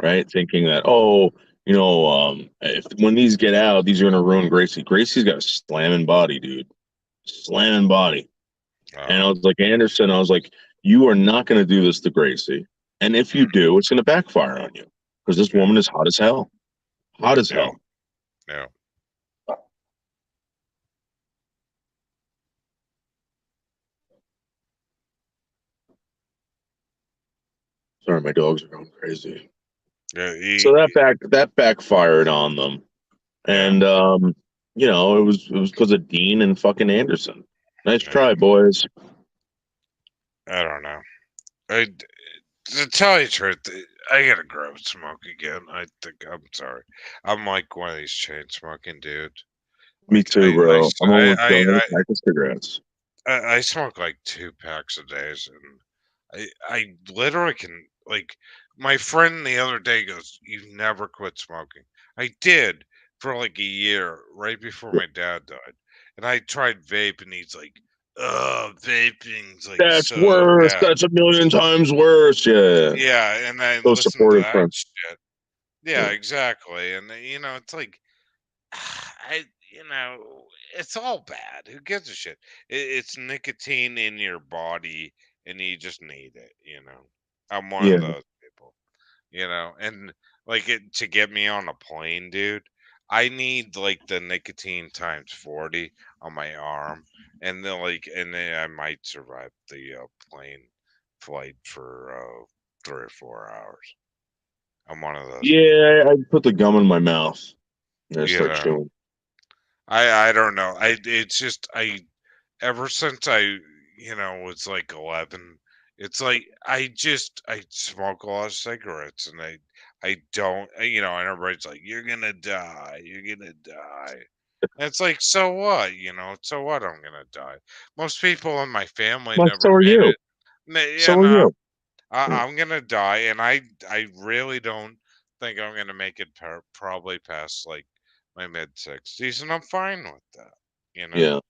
right? Thinking that, oh, you know, if when these get out, these are gonna ruin Gracie. Gracie's got a slamming body, dude. Slamming body. And I was like, Anderson, I was like, you are not gonna do this to Gracie. And if you do, it's gonna backfire on you. Because this woman is hot as hell. Hot as Yeah, hell. yeah. Sorry, my dogs are going crazy. Yeah, So that backfired on them, yeah, and it was because of Dean and fucking Anderson. Nice yeah. try, boys. I don't know. To tell you the truth, I gotta grow smoke again. I think I'm sorry. I'm like one of these chain smoking dudes. Me Like too, bro. I'm almost done with I, a pack of cigarettes. I smoke like 2 packs a day, and I literally can like. My friend the other day goes, "You never quit smoking." I did for like a year, right before my dad died, and I tried vape, and he's like, "Oh, vaping's like That's so worse. bad." That's a million times worse. Yeah. Yeah, and I So listened to supportive, that friend. shit. Yeah, Yeah. exactly. And it's like it's all bad. Who gives a shit? It's nicotine in your body, and you just need it. I'm one Yeah. of those people. And like it to get me on a plane, dude. I need like the nicotine times 40 on my arm, and then I might survive the plane flight for 3 or 4 hours. I'm one of those people. Yeah, I put the gum in my mouth and I You start know, chewing. I don't know. It's just ever since I was like 11, it's like I smoke a lot of cigarettes, and I don't, and everybody's like, you're gonna die, you're gonna die. And it's like, so what? So what? I'm gonna die. Most people in my family Well, so never are made you. it. So are No, you. Yeah. I'm gonna die, and I really don't think I'm gonna make it probably past like my mid 60s, and I'm fine with that. You know, Yeah.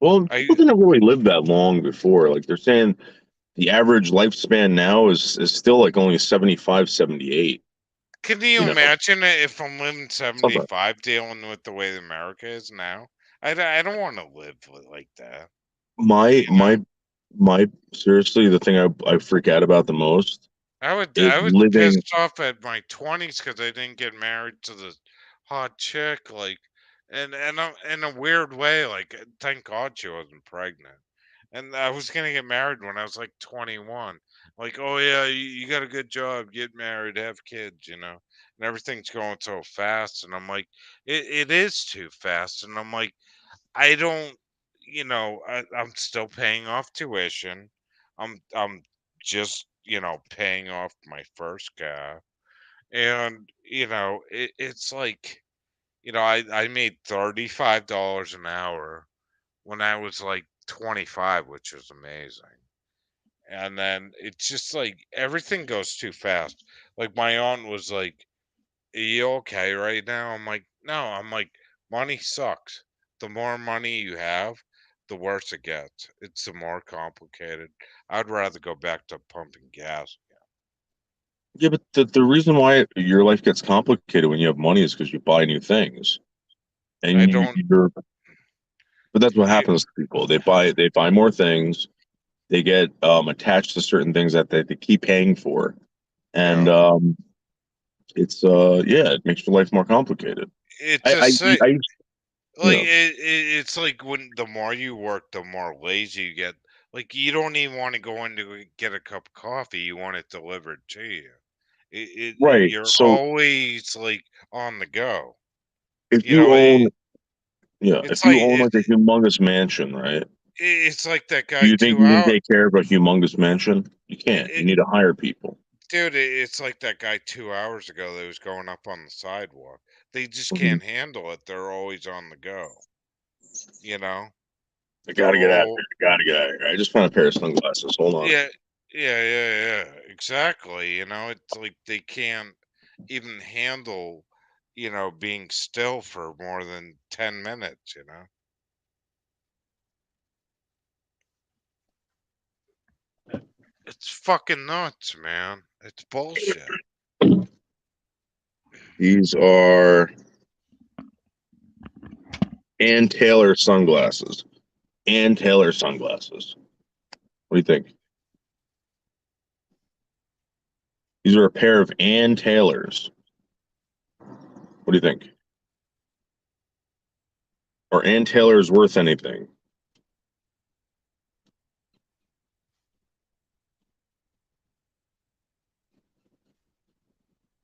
Well, I people didn't really live that long before. Like they're saying the average lifespan now is still like only 75, 78. can you You know, imagine it if I'm living something. 75, dealing with the way America is now? I don't want to live like that. My You know, my my seriously, the thing I freak out about the most is I was living. pissed off at my 20s because I didn't get married to the hot chick, like, and in a weird way, like, thank God she wasn't pregnant. And I was gonna get married when I was like 21. Like, oh yeah, you got a good job, get married, have kids, and everything's going so fast. And I'm like, it is too fast. And I'm like, I don't, I'm still paying off tuition. I'm just, paying off my first car. And, it's like, I made $35 an hour when I was like 25, which was amazing. And then it's just like everything goes too fast. Like my aunt was like, "Are you okay right now?" I'm like, "No." I'm like, "Money sucks. The more money you have, the worse it gets. It's the more complicated. I'd rather go back to pumping gas." Yeah, but the reason why your life gets complicated when you have money is because you buy new things, I and don't. but that's what You, happens to people. They buy more things. They get attached to certain things that they keep paying for, and yeah. it's yeah, it makes your life more complicated. It's I a I, say. I you Like know it's like when the more you work, the more lazy you get. Like you don't even want to go in to get a cup of coffee. You want it delivered to you. right. You're So always like on the go. if You you know, own yeah, it's if you like own like a humongous mansion, right? it's like that Do guy you think two you can hour. take care of a humongous mansion? You It, can't. You it, need to hire people. dude, it's like that guy 2 hours ago that was going up on the sidewalk. They just Mhm. can't handle it. They're always on the go. You know, I they're gotta get out of all here. I gotta get out of here. I just found a pair of sunglasses. Hold on. yeah, yeah, exactly. It's like they can't even handle, being still for more than 10 minutes. It's fucking nuts, man. It's bullshit. These are Ann Taylor sunglasses. Ann Taylor sunglasses. What do you think? These are a pair of Ann Taylors. What do you think? Are Ann Taylors worth anything?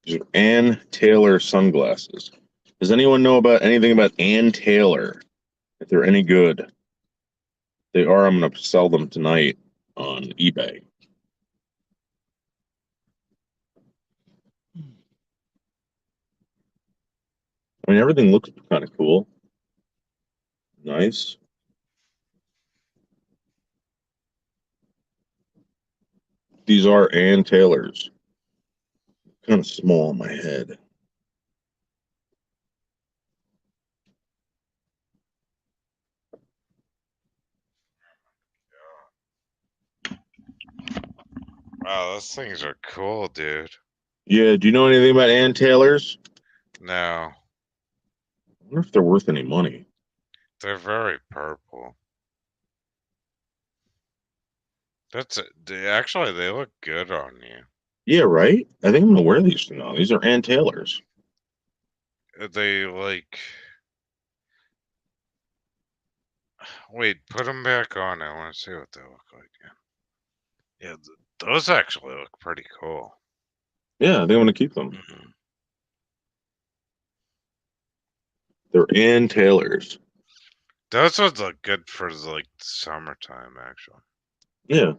These are Ann Taylor sunglasses. Does anyone know about anything about Ann Taylor? If they're any good? They are. I'm going to sell them tonight on eBay. I mean, everything looks kind of cool. Nice. These are Ann Taylors. Kind of small on my head. Wow, those things are cool, dude. Yeah, do you know anything about Ann Taylors? No, I wonder if they're worth any money. they're very purple. Actually, they look good on you. Yeah, right? I think I'm going to wear these now. These are Ann Taylors. They like. Wait, put them back on. I want to see what they look like. Yeah, those actually look pretty cool. Yeah, I think I'm going to keep them. Mhm. They're Ann Taylors. Those would look good for like the summertime, actually. Yeah,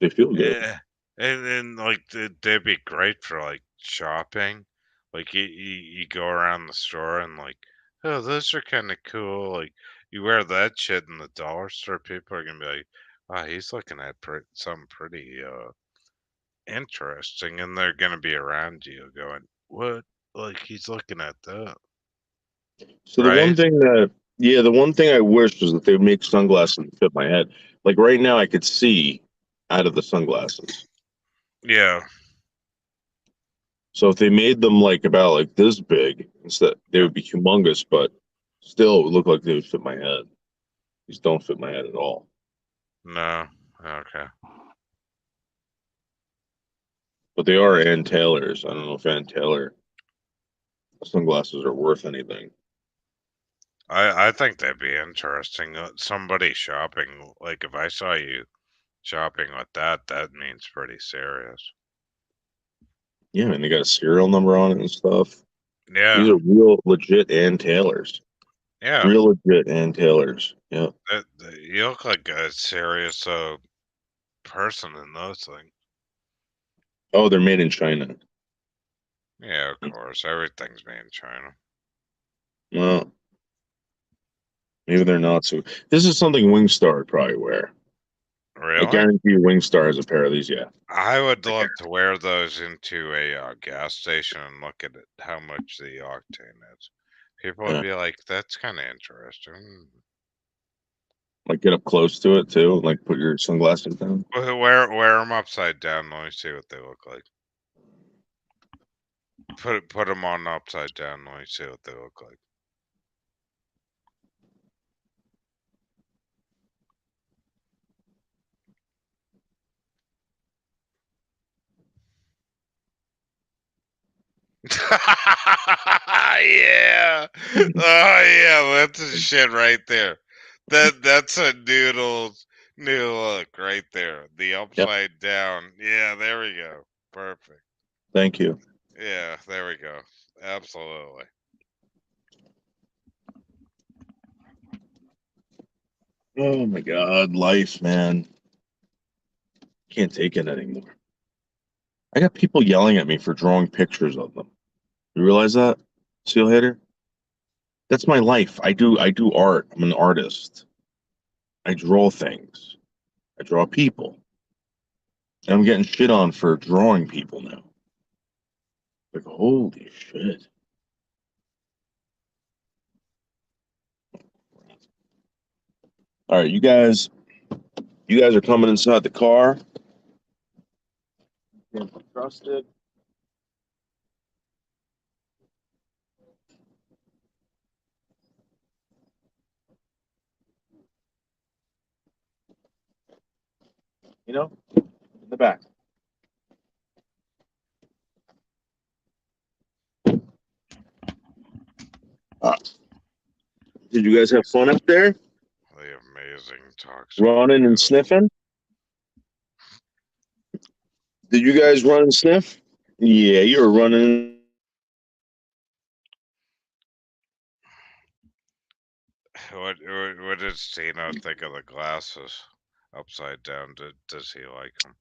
they feel good. Yeah, and like they'd be great for like shopping. Like you go around the store and like, oh, those are kind of cool. Like you wear that shit in the dollar store, people are gonna be like, wow, he's looking at something pretty interesting, and they're gonna be around you going, what? Like he's looking at that, So right? the one thing I wish was that they would make sunglasses that fit my head. Like right now, I could see out of the sunglasses. Yeah. So if they made them like about like this big, instead they Yep. would be humongous, but still it would look like they would fit my head. These don't fit my head at all. No. Okay. But they are Ann Taylor's. I don't know if Ann Taylor sunglasses are worth anything. I think that'd be interesting. Somebody shopping, like if I saw you shopping with that, that means pretty serious. Yeah, and they got a serial number on it and stuff. Yeah, These are real legit Ann Taylors. yeah. Real legit Ann Taylors. Yeah. You look like a serious person in those things. Oh, they're made in China. Yeah, of course. Everything's made in China. Well, maybe they're not so. This is something Wingstar would probably wear. I Really? guarantee you Wingstar has a pair of these. Yeah. I would love to wear those into a gas station and look at it, how much the octane is. People would Yeah. be like, "That's kind of interesting." Like get up close to it too. Like put your sunglasses down. Wear them upside down. Let me see what they look like. Put them on upside down. Let me see what they look like. Yeah. Oh yeah, that's a shit right there. That's a new look right there. The Yep. upside down. Yeah, there we go. Perfect. Thank you. Yeah, there we go. Absolutely. Oh my God, life, man. Can't take it anymore. I got people yelling at me for drawing pictures of them. You realize that, Steelheader? That's my life. I do art. I'm an artist. I draw things. I draw people. And I'm getting shit on for drawing people now. Like, holy shit. All right, you guys are coming inside the car. Can't be trusted. You know, in the back. Uh, did you guys have fun up there? The amazing toxic. Running and sniffing? Did you guys run and sniff? Yeah, you were running what does Tino think of the glasses upside down? Does he like them?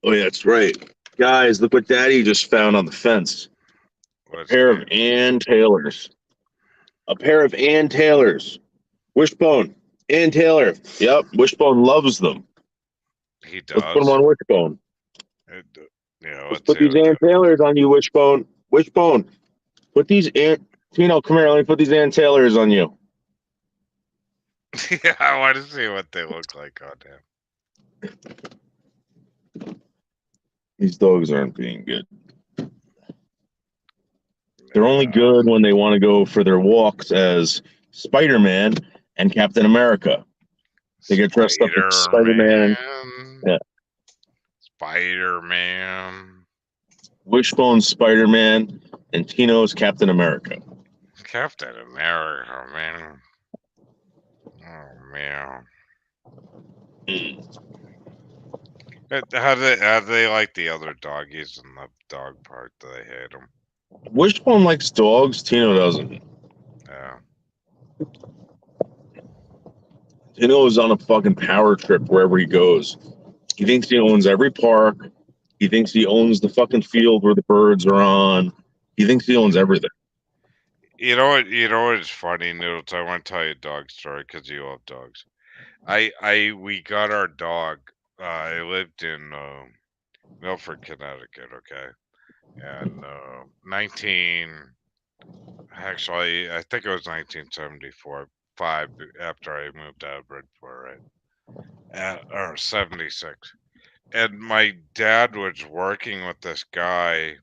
Oh, yeah, that's right. Guys, look what Daddy just found on the fence. A What's pair he? of Ann Taylors. A pair of Ann Taylors. Wishbone. Ann Taylor. Yep, Wishbone loves them. He Let's put them does. on Wishbone. Yeah, Let's let's put see these what Ann the. Taylors on you, Wishbone. Wishbone. Put these Ann. Tino, come here. Let me put these Ann Taylors on you. Yeah, I want to see what they look like. Goddamn. These dogs aren't being good. They're only good when they want to go for their walks as Spider-Man and Captain America. They get dressed up as Spider-Man. Spider-Man. Yeah. Spider-Man. Wishbone Spider-Man and Tino's Captain America. Captain America, man. Oh man. How do they like the other doggies in the dog park? Do they hate them? Wishbone likes dogs. Tino doesn't. Yeah. Tino is on a fucking power trip wherever he goes. He thinks he owns every park. He thinks he owns the fucking field where the birds are on. He thinks he owns everything. You know what? You know what is funny, Noodles? I want to tell you a dog story because you love dogs. We got our dog. I lived in Milford, Connecticut. Okay, and 19. Actually, I think it was 1974. After I moved out of Bridgeport, right? Or 76. And my dad was working with this guy,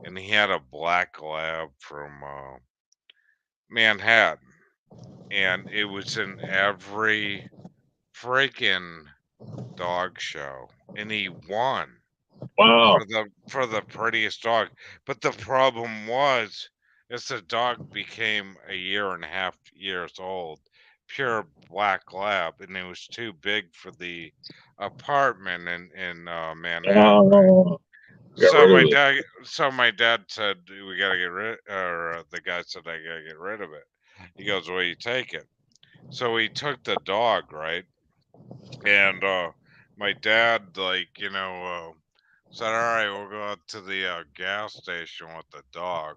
and he had a black lab from Manhattan, and it was in every freaking dog show, and he won Wow. for the prettiest dog. But the problem was, is the dog became a year and a half years old, pure black lab, and it was too big for the apartment in Manhattan, right? Oh, got rid of it. So my dad said we gotta get rid, or the guy said I gotta get rid of it. He goes, "Well, you take it." So he took the dog, right? And my dad, said, "All right, we'll go out to the gas station with the dog."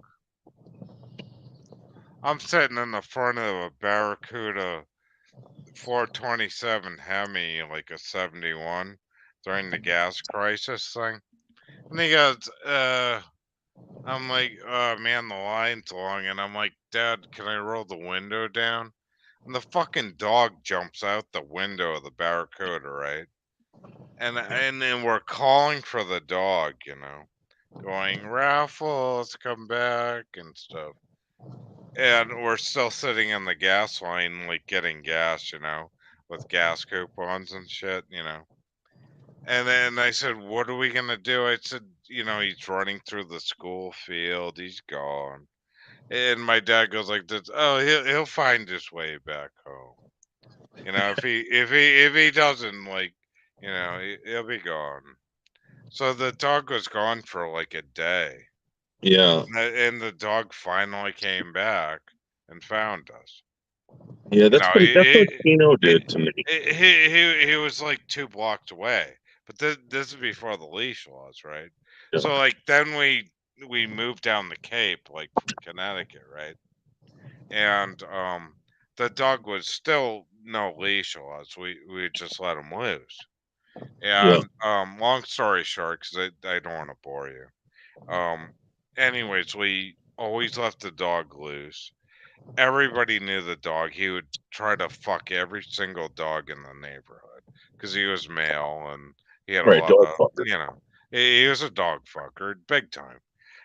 I'm sitting in the front of a Barracuda 427 Hemi, like a 71, during the gas crisis thing. And he goes, I'm like, "Oh man, the line's long." And I'm like, "Dad, can I roll the window down?" And the fucking dog jumps out the window of the Barracuda, right? And then we're calling for the dog, going, "Raffles, come back," and stuff. And we're still sitting in the gas line, like getting gas, with gas coupons and shit. And then I said, "What are we gonna do?" I said, "He's running through the school field. He's gone." And my dad goes like this, "Oh, he'll find his way back home. If he doesn't, he'll be gone." So the dog was gone for like a day, Yeah. and the dog finally came back and found us. Yeah, You know, that's what Tino it, did to me. he was like 2 blocks away, but this is before the leash laws, right? Yeah. So like then we moved down the Cape, like from Connecticut, right? And the dog was still no leash laws. We just let him loose. Yeah. And long story short, because I don't want to bore you. Um, anyways, we always left the dog loose. Everybody knew the dog. He would try to fuck every single dog in the neighborhood because he was male and he had a Right, lot dog of, fucker. he was a dog fucker, big time.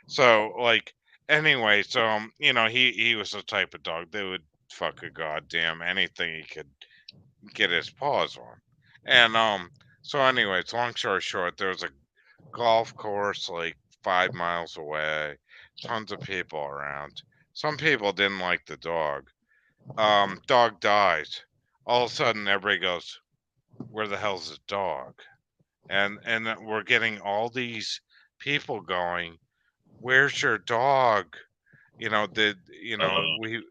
So, like, anyways, he was the type of dog that would fuck a goddamn anything he could get his paws on. And, so anyways, long story short, there was a golf course like 5 miles away, tons of people around. Some people didn't like the dog. Dog dies. All of a sudden, everybody goes, "Where the hell's the dog?" And then we're getting all these people going, "Where's your dog?" You know, the you know Uh, we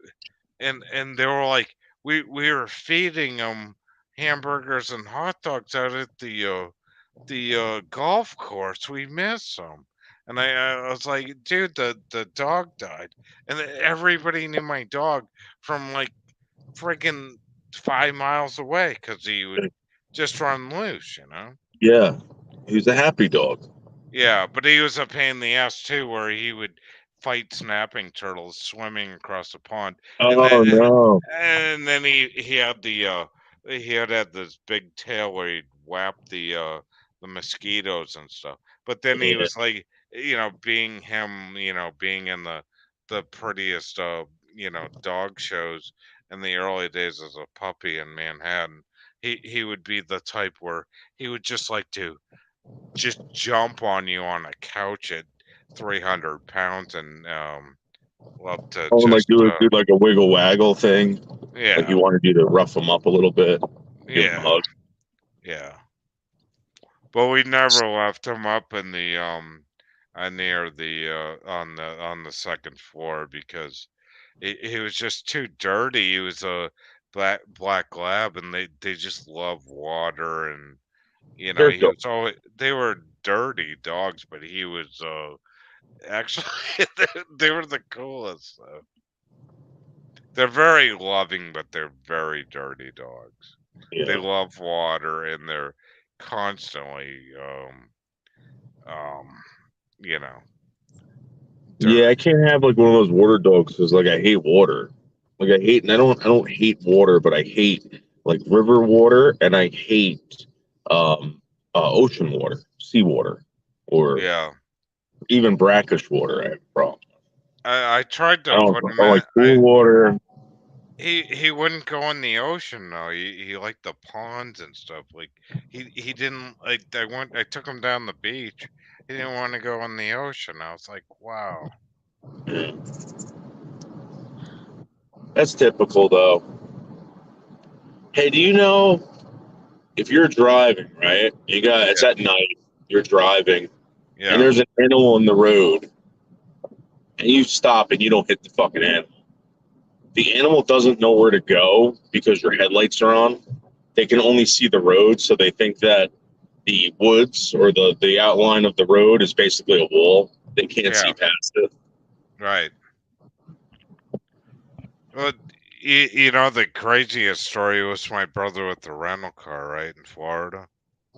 and they were like, we were feeding them hamburgers and hot dogs out at the golf course. We miss them. And I was like, dude, the dog died, and everybody knew my dog from like freaking 5 miles away because he would just run loose, you know. Yeah, he's a happy dog. Yeah, but he was a pain in the ass too, where he would fight snapping turtles swimming across the pond, and then Oh no. and then he had this big tail where he'd whap the mosquitoes and stuff. But then he Yeah. was like, being him, being in the prettiest dog shows in the early days as a puppy in Manhattan. He would be the type where he would just like to just jump on you on a couch at 300 pounds and love to Oh, like just do like a wiggle waggle thing. Like yeah, you wanted you to rough him up a little bit, give him a yeah, hug. yeah. But we never left him up in the near the on the second floor because he was just too dirty. He was a black lab, and they just love water, and Dirt he dog. was always they were dirty dogs, but he was actually they were the coolest though. They're very loving, but they're very dirty dogs. They Yeah. love water, and they're constantly um you know Yeah, I dirty. can't have like one of those water dogs because like I hate water. Like and I don't hate water, but I hate like river water and I hate um ocean water, seawater, or Yeah, even brackish water. I have a problem. I tried I to don't put him I in. like pool water. He wouldn't go in the ocean though. He liked the ponds and stuff. Like he didn't like. I took him down the beach. He didn't want to go in the ocean. I was like, wow. Yeah. That's typical though. Hey, do you know if you're driving, right? It's Yeah, at night, you're driving, and yeah, there's an animal in the road, and you stop and you don't hit the fucking animal. The animal doesn't know where to go because your headlights are on. They can only see the road, so they think that the woods or the outline of the road is basically a wall. They can't see yeah. past it. Right. Well, the craziest story was my brother with the rental car, right, in Florida.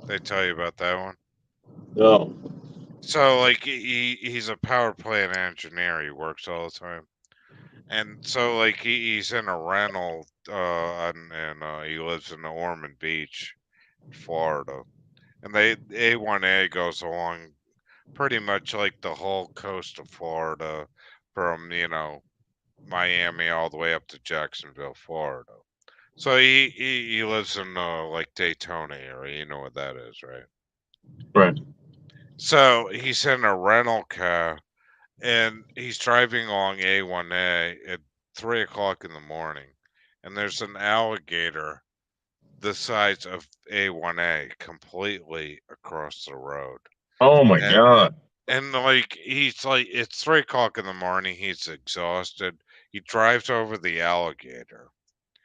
They tell you about that one? No. So, like, he's a power plant engineer. He works all the time, and so like he's in a rental, and he lives in Ormond Beach, Florida, and A1A goes along pretty much like the whole coast of Florida, from Miami all the way up to Jacksonville, Florida. So he lives in like Daytona area. You know what that is, right? Right. So he's in a rental car, and he's driving along A1A at 3 o'clock in the morning, and there's an alligator the size of A1A completely across the road. Oh my And god. like he's like, it's 3 o'clock in the morning. He's exhausted. He drives over the alligator.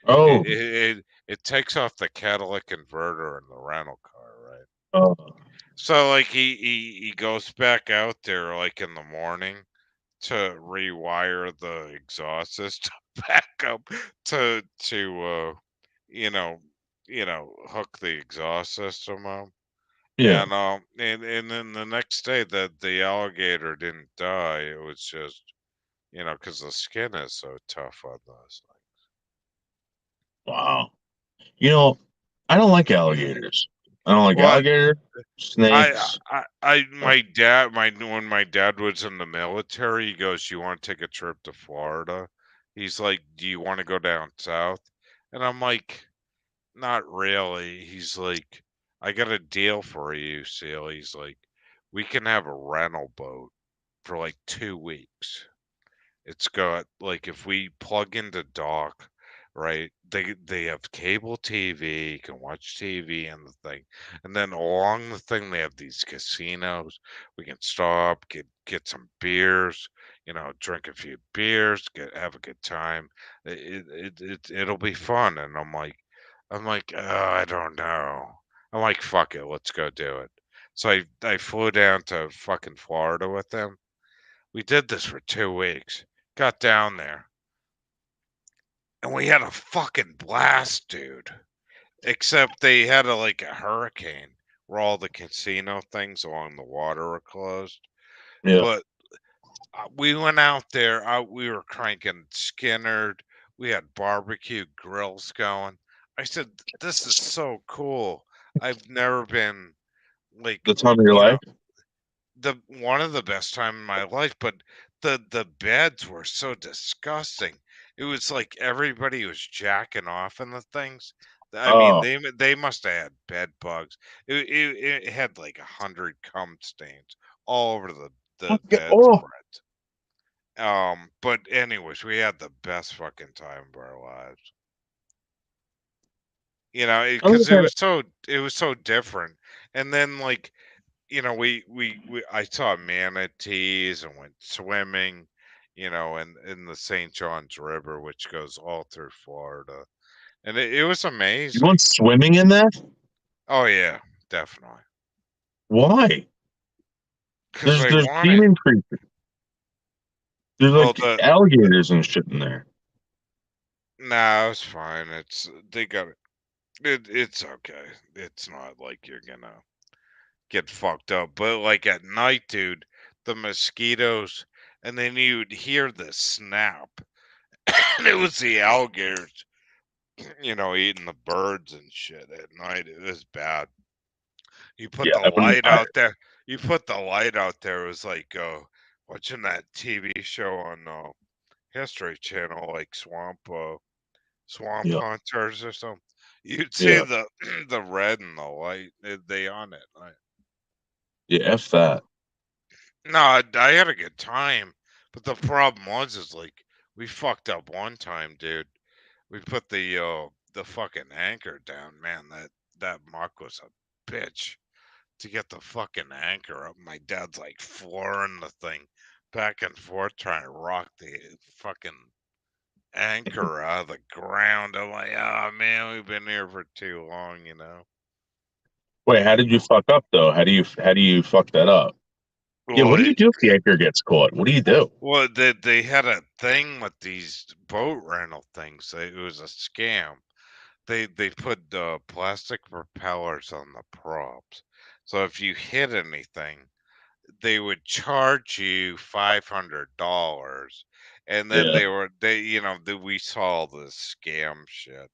It Oh. it it, it takes off the catalytic converter in the rental car, right? Oh. So like he goes back out there like in the morning to rewire the exhaust system back up to you know hook the exhaust system up. Yeah. And then the next day that the alligator didn't die. It was just, because the skin is so tough on those Wow. You know, I don't like things. alligators. I don't like Well, alligators, snakes. my dad, when my dad was in the military, he goes, "You want to take a trip to Florida?" He's like, "Do you want to go down south?" And I'm like, "Not really." He's like, "I got a deal for you, Seal." He's like, "We can have a rental boat for like 2 weeks. It's got like, if we plug into dock, right? They have cable TV, you can watch TV and the thing. And then along the thing they have these casinos. We can stop, get some beers, drink a few beers, have a good time. It'll be fun. And I'm like, oh, I don't know. I'm like, fuck it, let's go do it. So I flew down to fucking Florida with them. We did this for 2 weeks. Got down there. And we had a fucking blast, dude. Except they had a hurricane where all the casino things along the water were closed. Yeah. But we went out there. We were cranking Skinnerd. We had barbecue grills going. I said, "This is so cool. I've never been like, The time of your you life? know, the one of the best time in my life, but the beds were so disgusting. It was like everybody was jacking off in the things. I mean, Oh, they must have had bed bugs. It had like 100 cum stains all over the oh, bedspread. But anyways, we had the best fucking time of our lives. I don't Because think it was so different. And then I saw manatees and went swimming, in the St. Johns River, which goes all through Florida, and it was you went amazing. swimming in that? Oh yeah, definitely. Why? Because I There's want it. demon creatures. There's Well, like the alligators and shit in there. nah, it's fine. They got it. It's okay. It's not like you're gonna get fucked up, but like at night, dude, the mosquitoes, and then you'd hear the snap, and it was the alligators eating the birds and shit at night. It was bad. You put Yeah, the I wouldn't. light out there. You put the light out there. It was like watching that TV show on History Channel, like Swamp Yeah, Hunters or something. You'd see yeah, the the red and the light. They on it. yeah. F that. No, I had a good time, but the problem is like we fucked up one time, dude. We put the fucking anchor down, man. That muck was a bitch to get the fucking anchor up. My dad's like flooring the thing back and forth trying to rock the fucking anchor out of the ground. I'm like, oh man, we've been here for too long. Wait, how did you fuck up though? How do you fuck that up? Yeah, Well, what do you do if the anchor gets caught? What do you do? they had a thing with these boat rental things. It was a scam. They put plastic propellers on the props. So if you hit anything, they would charge you $500, and then Yeah, we saw this scam shit.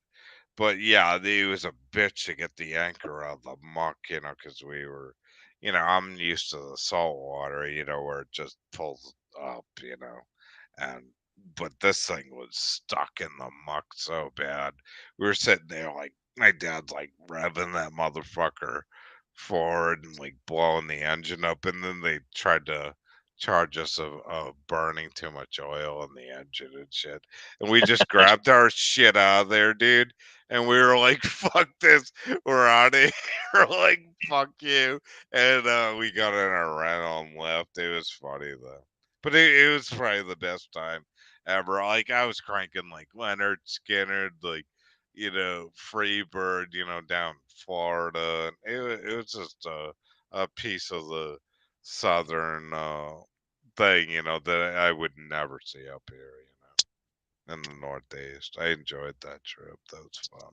But yeah, it was a bitch to get the anchor out of the muck, because I'm used to the salt water, where it just pulls up. And but this thing was stuck in the muck so bad. We were sitting there like my dad's like revving that motherfucker forward and like blowing the engine up, and then they tried to charge us of burning too much oil in the engine and shit. And we just grabbed our shit out of there, dude. And we were like, fuck this. We're out of here. We're like, fuck you. And we got in our rental and left. It was funny though. But it was probably the best time ever. Like I was cranking like Leonard Skinner, like Freebird, down in Florida. It was just a piece of the southern thing, that I would never see up here, in the Northeast. I enjoyed that trip. That was fun.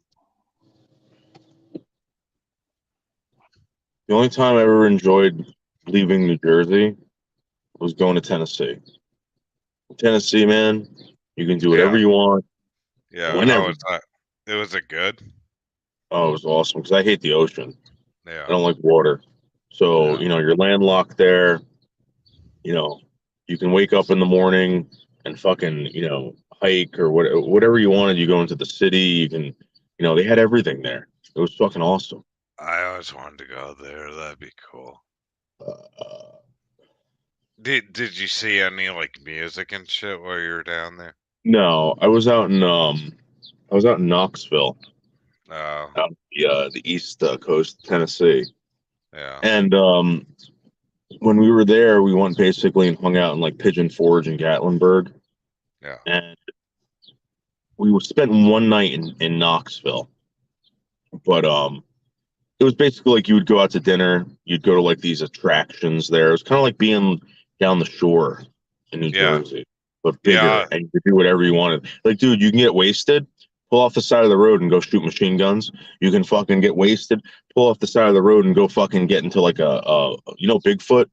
the only time I ever enjoyed leaving New Jersey was going to Tennessee. Tennessee, man, you can do whatever Yeah, you want, yeah. How whenever. was that? Was it good? Oh, it was awesome because I hate the ocean. I Yeah, don't like water. So, yeah. you're landlocked there. You know, you can wake up in the morning and fucking, hike or whatever you wanted. You go into the city. You can, they had everything there. It was fucking awesome. I always wanted to go there. That'd be cool. Uh, Did you see any like music and shit while you were down there? no, I was out in I was out in Knoxville, Oh, out the east coast of Tennessee, yeah, and when we were there, we went basically and hung out in like Pigeon Forge and Gatlinburg, yeah, and we spent one night in Knoxville, but it was basically like you would go out to dinner, you'd go to like these attractions there. It was kind of like being down the shore in New yeah, Jersey, but yeah, bigger, and you could do whatever you wanted. Like, dude, you can get wasted, pull off the side of the road and go shoot machine guns. You can fucking get wasted, pull off the side of the road and go fucking get into like Bigfoot.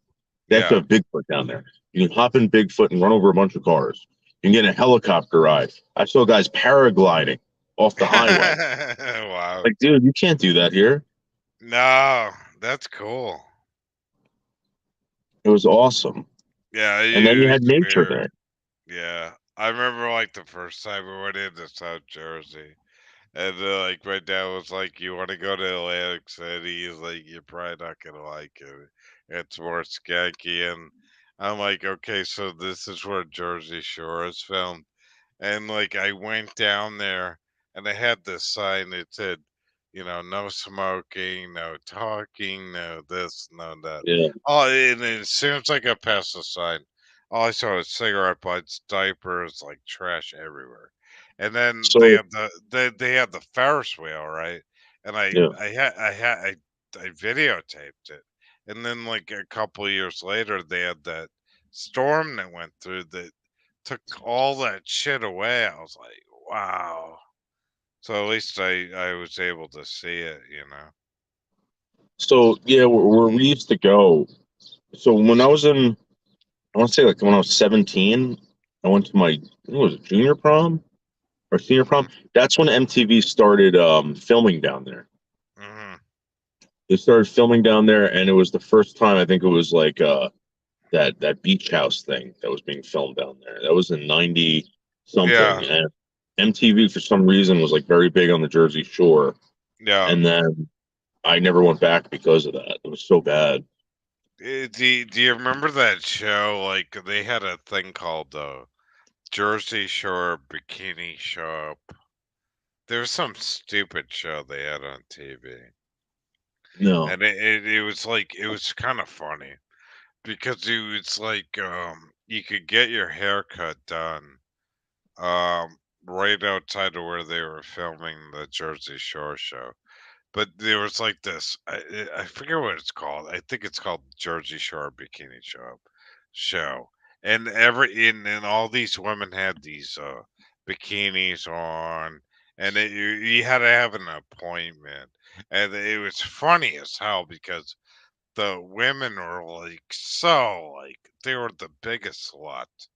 They actually yeah. have Bigfoot down there. You can hop in Bigfoot and run over a bunch of cars. You can get in a helicopter ride. I saw guys paragliding off the highway. Wow. Like, dude, you can't do that here. No, that's cool. It was awesome. Yeah, And then you had it's nature weird. there. Yeah, I remember like the first time we went into South Jersey, and like my dad was like, "You want to go to Atlantic City?" He's like, "You're probably not gonna like it. It's more skanky." And I'm like, "Okay, so this is where Jersey Shore is filmed." And like I went down there and they had this sign that said, no smoking, no talking, no this, no that. Yeah. Oh, and then as soon as I got past the sign, all I saw was cigarette butts, diapers, like trash everywhere. And then they So had they had the Ferris wheel, right? And yeah. I videotaped it. And then like a couple of years later, they had that storm that went through that took all that shit away. I was like, wow. So at least I was able to see it. So yeah, where we used to go. So when I was in, I want to say like when I was 17, I went to my, I think it was junior prom or senior Hmm. prom. That's when MTV started filming down there. Hmm. They started filming down there, and it was the first time I think it was like that beach house thing that was being filmed down there. That was in 90 something, Yeah, and MTV for some reason was like very big on the Jersey Shore, yeah. and then I never went back because of that. It was so bad. Do you remember that show? Like they had a thing called Jersey Shore Bikini Shop. There was some stupid show they had on TV, No. and it was like it was kind of funny because it was like you could get your haircut done right outside of where they were filming the Jersey Shore show. But there was like this, I forget what it's called. I think it's called Jersey Shore Bikini Show. And and all these women had these bikinis on, and you had to have an appointment. And it was funny as hell because the women were like so like they were the biggest sluts,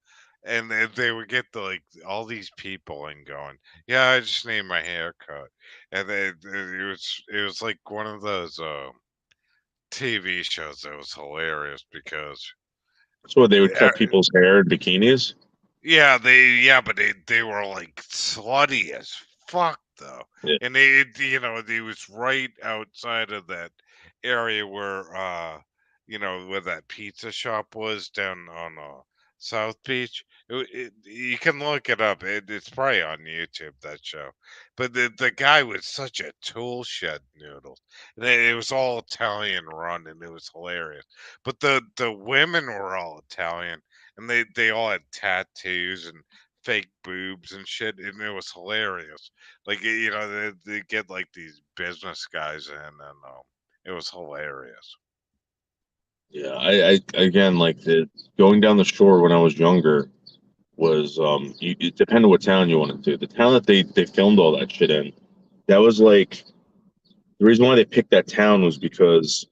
and they would get like all these people and going, yeah, I just need my hair cut. And it was like one of those TV shows that was hilarious because So they would uh, cut people's hair in bikinis. but they were like slutty as fuck though. Yeah. And it was right outside of that area where where that pizza shop was down on South Beach. You can look it up. It's probably on YouTube, that show. But the guy was such a tool shed noodle. And it was all Italian run and it was hilarious. But the women were all Italian and they all had tattoos and fake boobs and shit, and it was hilarious. Like they get like these business guys in, and it was hilarious. Yeah. I again like the going down the shore when I was younger was it depended what town you wanted to. The town that they filmed all that shit in, that was like the reason why they picked that town was because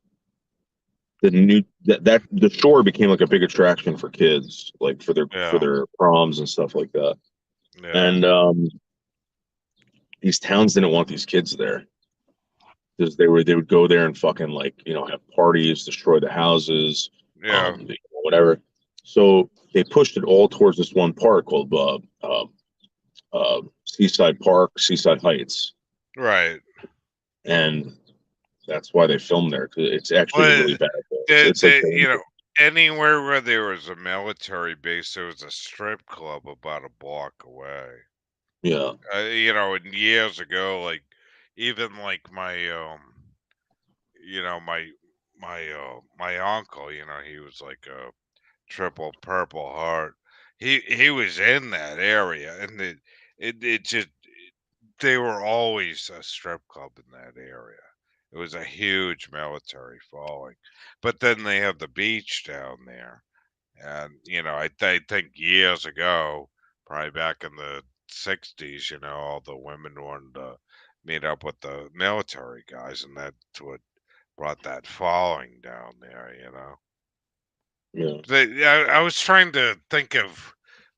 that the shore became like a big attraction for kids, like for Yeah, their proms and stuff like that. yeah, And these towns didn't want these kids there because they would go there and fucking like have parties, destroy the houses, yeah. whatever. So they pushed it all towards this one park called Seaside Park, Seaside Heights, Right. and that's why they filmed there. 'Cause it's actually But really bad. the It's like anywhere where there was a military base, there was a strip club about a block away. Yeah. You know, and years ago, like even like my you know, my uncle, you know, he was like a triple Purple Heart. He was in that area, and it just they were always a strip club in that area. It was a huge military following, but then they have the beach down there, and you know, I think years ago, probably back in the '60s, you know, all the women wanted to meet up with the military guys, and that's what brought that following down there. You know, Yeah. I was trying to think of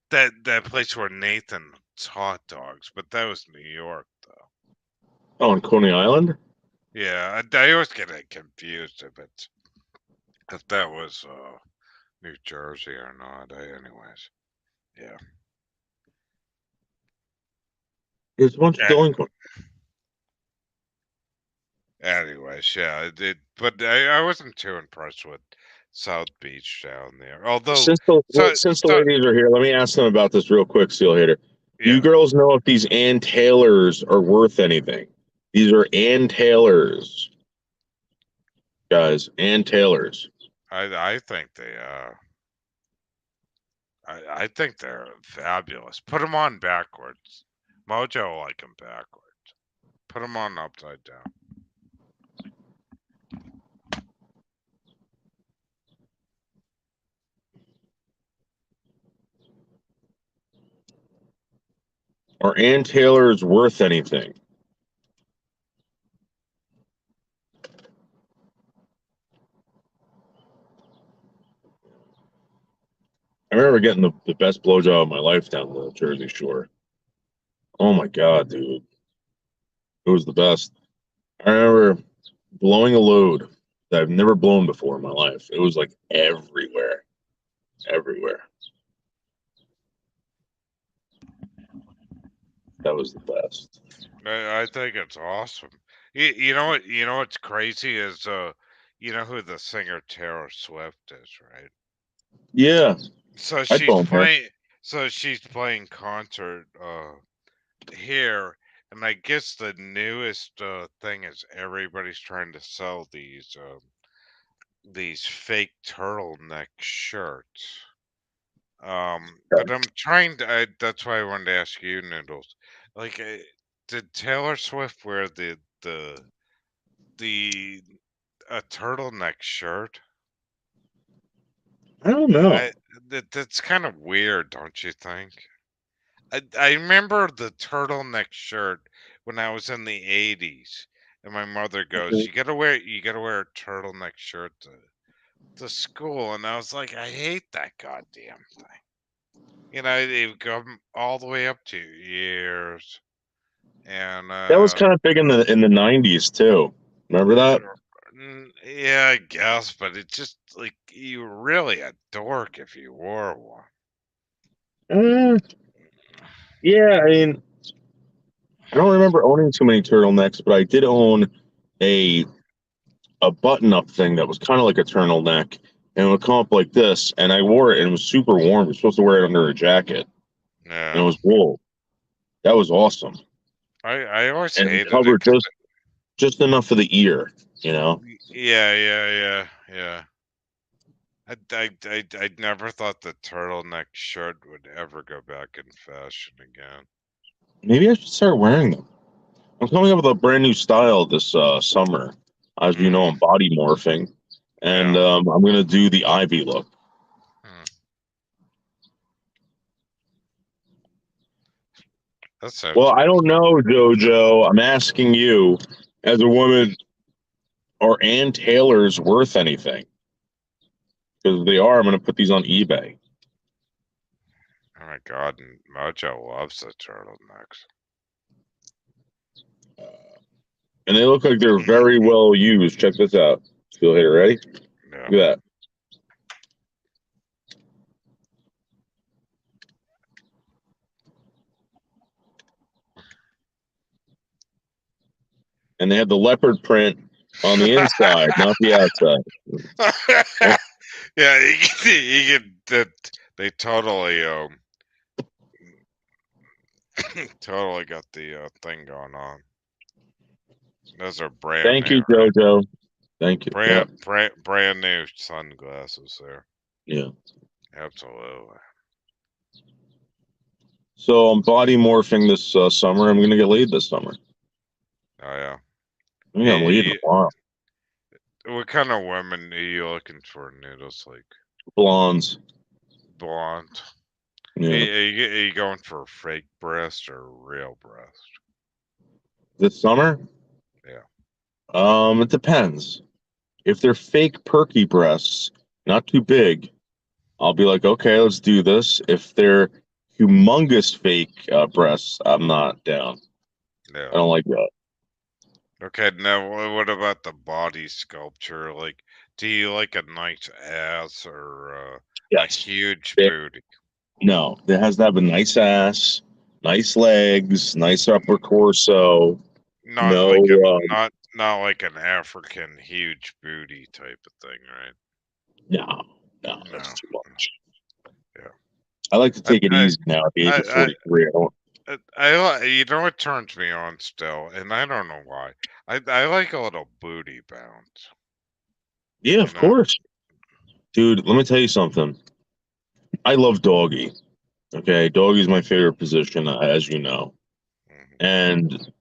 that place where Nathan's hot dogs, but that was New York, though. Oh, on Coney Island? Yeah, I always get it confused if that was New Jersey or not. Anyways, yeah. There's a bunch of A- delinquents. Anyways, yeah. But I wasn't too impressed with South Beach down there. Although, Since the so ladies are here, let me ask them about this real quick, Seal Hater. Do you yeah, girls know if these Ann Taylors are worth anything? These are Ann Taylors, guys. Ann Taylors. I think I think they're fabulous. Put them on backwards. Mojo will like them backwards. Put them on upside down. Are Ann Taylors worth anything? I remember getting the best blowjob of my life down the Jersey Shore. Oh my God, dude. It was the best. I remember blowing a load that I've never blown before in my life. It was like everywhere. Everywhere. That was the best. I think it's awesome. You know what? You know what's crazy is you know who the singer Taylor Swift is, right? Yeah, So I'd she's bone her. playing. So she's playing concert here, and I guess the newest thing is everybody's trying to sell these fake turtleneck shirts. But I'm trying to. That's why I wanted to ask you, Noodles. Like, did Taylor Swift wear the a turtleneck shirt? I don't know. That's kind of weird, don't you think? I remember the turtleneck shirt when I was in the '80s, and my mother goes, you gotta wear a turtleneck shirt to school," and I was like, I hate that goddamn thing. You know, it would go all the way up to your ears, and That was kind of big in the '90s too. Remember that? yeah, I guess, but it's just like you were really a dork if you wore one. Uh, yeah, I mean, I don't remember owning too many turtlenecks, but I did own a a button-up thing that was kind of like a turtleneck, and it would come up like this. And I wore it, and it was super warm. You're supposed to wear it under a jacket, and it Yeah, was wool. That was awesome, I always and it hated it covered 'cause just enough for the ear, you know. yeah. I never thought the turtleneck shirt would ever go back in fashion again. Maybe I should start wearing them. I'm coming up with a brand new style this summer. As you know, Hmm. I'm body morphing, and Yeah. I'm gonna do the Ivy look. Hmm. That Well, sounds I don't awesome. know, Jojo. I'm asking you, as a woman, are Ann Taylors worth anything? Because if they are, I'm gonna put these on eBay. Oh my god, and Mojo loves the turtlenecks. And they look like they're very well used. Check this out. Feel here, ready? Yeah. Look at that. And they have the leopard print on the inside, not the outside. Oh, Yeah, you can that they totally Totally got the thing going on. Those are brand Thank new, you, right? JoJo. Thank you. Yeah, Brand new sunglasses there. yeah. Absolutely. So I'm body morphing this summer. I'm gonna get laid this summer. Oh yeah. I'm gonna get laid in a while. What kind of women are you looking for, Noodles? Like Blondes. blonde? Yeah. Are you going for fake breast or real breast? This summer? Yeah. It depends. If they're fake perky breasts, not too big, I'll be like, okay, let's do this. If they're humongous fake breasts, I'm not down. Yeah. I don't like that. Okay, now what about the body sculpture? Like, do you like a nice ass or a Yes. huge Big. booty? No, it has to have a nice ass, nice legs, nice upper torso. Not No, like not like an African huge booty type of thing, right? no, no, that's No. too much. Yeah. I like to I take it I easy now at the age of I 43. I don't. you know what turns me on still, and I don't know why. I like a little booty bounce. Yeah, You of know. course. Dude, let me tell you something. I love doggy. Okay, doggy's my favorite position, as you know. Mhm. And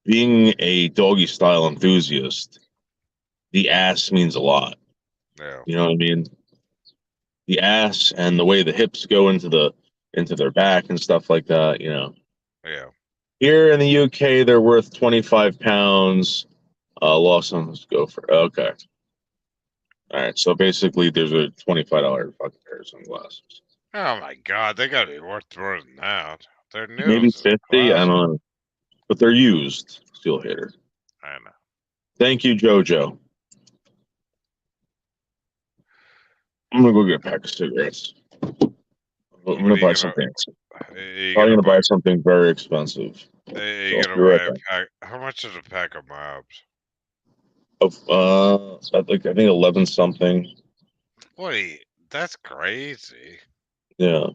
being a doggy style enthusiast, the ass means a lot. Yeah. You know what I mean? The ass and the way the hips go into their back and stuff like that. You know, Yeah. here in the UK, they're worth 25 pounds. Los Angeles, go for okay. All right, so basically, there's a $25 fucking pair of sunglasses. Oh my God, they gotta be worth more than that. Their Maybe noodles is 50. I classic. don't know, but they're used. Steel hater. I know. Thank you, JoJo. I'm gonna go get a pack of cigarettes. I'm What gonna are you buy gonna? something. Are you Probably gonna gonna buy buy? something very expensive. Are So you I'll gonna be right buy a back. pack? How much is a pack of mobs? I think 11 something. Wait, that's crazy. Yeah.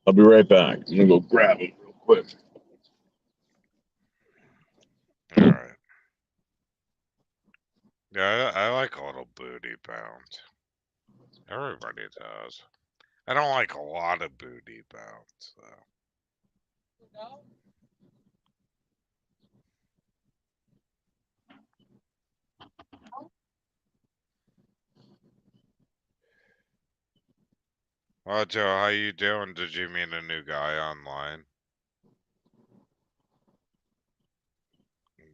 I'll be right back. I'm gonna go grab it real quick. All right. Yeah, I like a little booty bounce. Everybody does. I don't like a lot of booty bounce though. Well, Joe, how you doing? Did you meet a new guy online?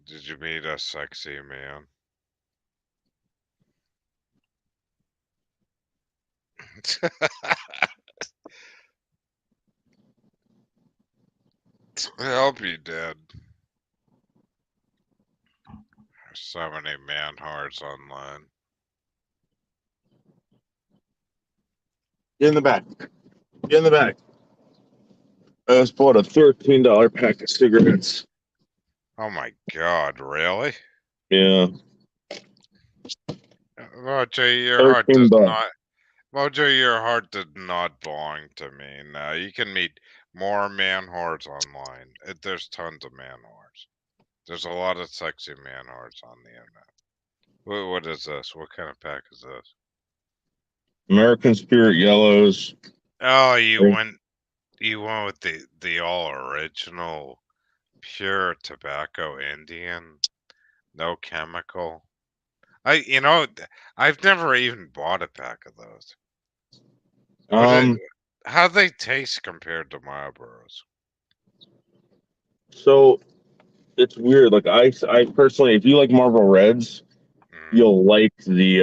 Did you meet a sexy man? I hope you did. There's so many man hearts online. Get in the back. Get in the back. I just bought a $13 pack of cigarettes. Oh my God, really? Yeah, Mojo, your heart 13 does bucks. not. Mojo, your heart does not belong to me. No, you can meet more man whores online. There's tons of man whores. There's a lot of sexy man whores on the internet. What is this? What kind of pack is this? American Spirit Yellows. Oh, you went with the all original pure tobacco Indian, no chemical. I've never even bought a pack of those. What it Um, how they taste compared to Marlboros? so it's weird. Like I personally, if you like Marlboro Reds, Mm, you'll like the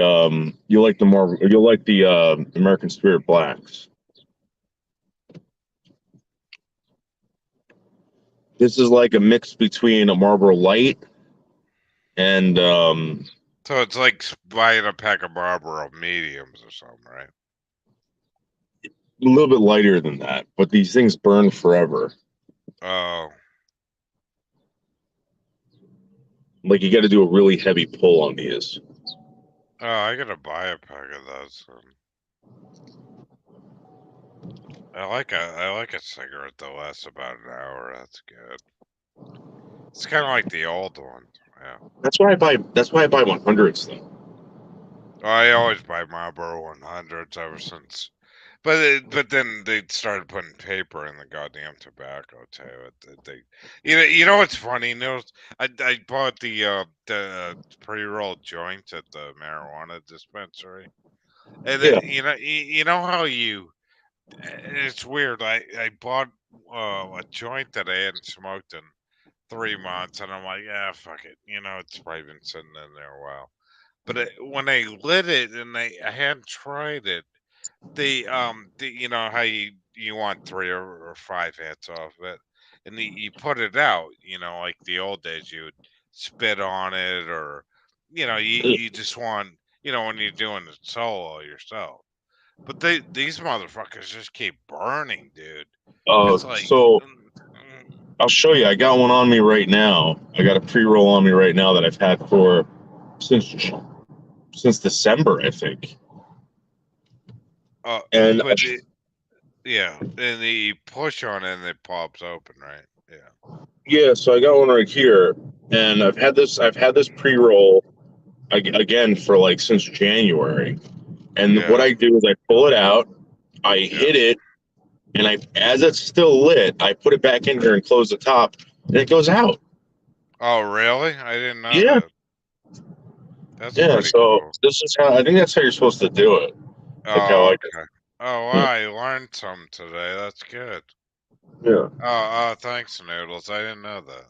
American Spirit Blacks. This is like a mix between a Marlboro Light and so it's like buying a pack of Marlboro mediums or something, right? a little bit lighter than that. But these things burn forever. Oh, Like you got to do a really heavy pull on these. I gotta buy a pack of those. I like a cigarette that lasts about an hour. That's good. It's kind of like the old one. Yeah. That's why I buy 100s though. I always buy Marlboro 100s ever since. But then they started putting paper in the goddamn tobacco too. You know what's funny? I bought the pre-rolled joint at the marijuana dispensary, and Yeah. you know how it's weird. I bought a joint that I hadn't smoked in 3 months, and I'm like, yeah, fuck it. You know, it's probably been sitting in there a while. But when I lit it and I hadn't tried it, you know how you want three or five hits off of it, and you put it out. You know, like the old days, you would spit on it, or you just want when you're doing it solo yourself. But these motherfuckers just keep burning, dude. It's like, So mm, I'll show you. I got one on me right now. I got a pre-roll on me right now that I've had for since December, I think. uh, And but yeah, and you push on it and it pops open, right? Yeah, yeah, so I got one right here, and I've had this pre-roll again for like since January. And what yeah, I do is I pull it out, I yeah. hit it, and as it's still lit, I put it back in here and close the top, and it goes out. Oh, really? I didn't know Yeah, that. That's yeah. pretty So cool. this is how I think that's how you're supposed to do it. Like how Oh, I okay. Oh, yeah. wow, I learned some today. That's good. Yeah. Thanks, Noodles. I didn't know that.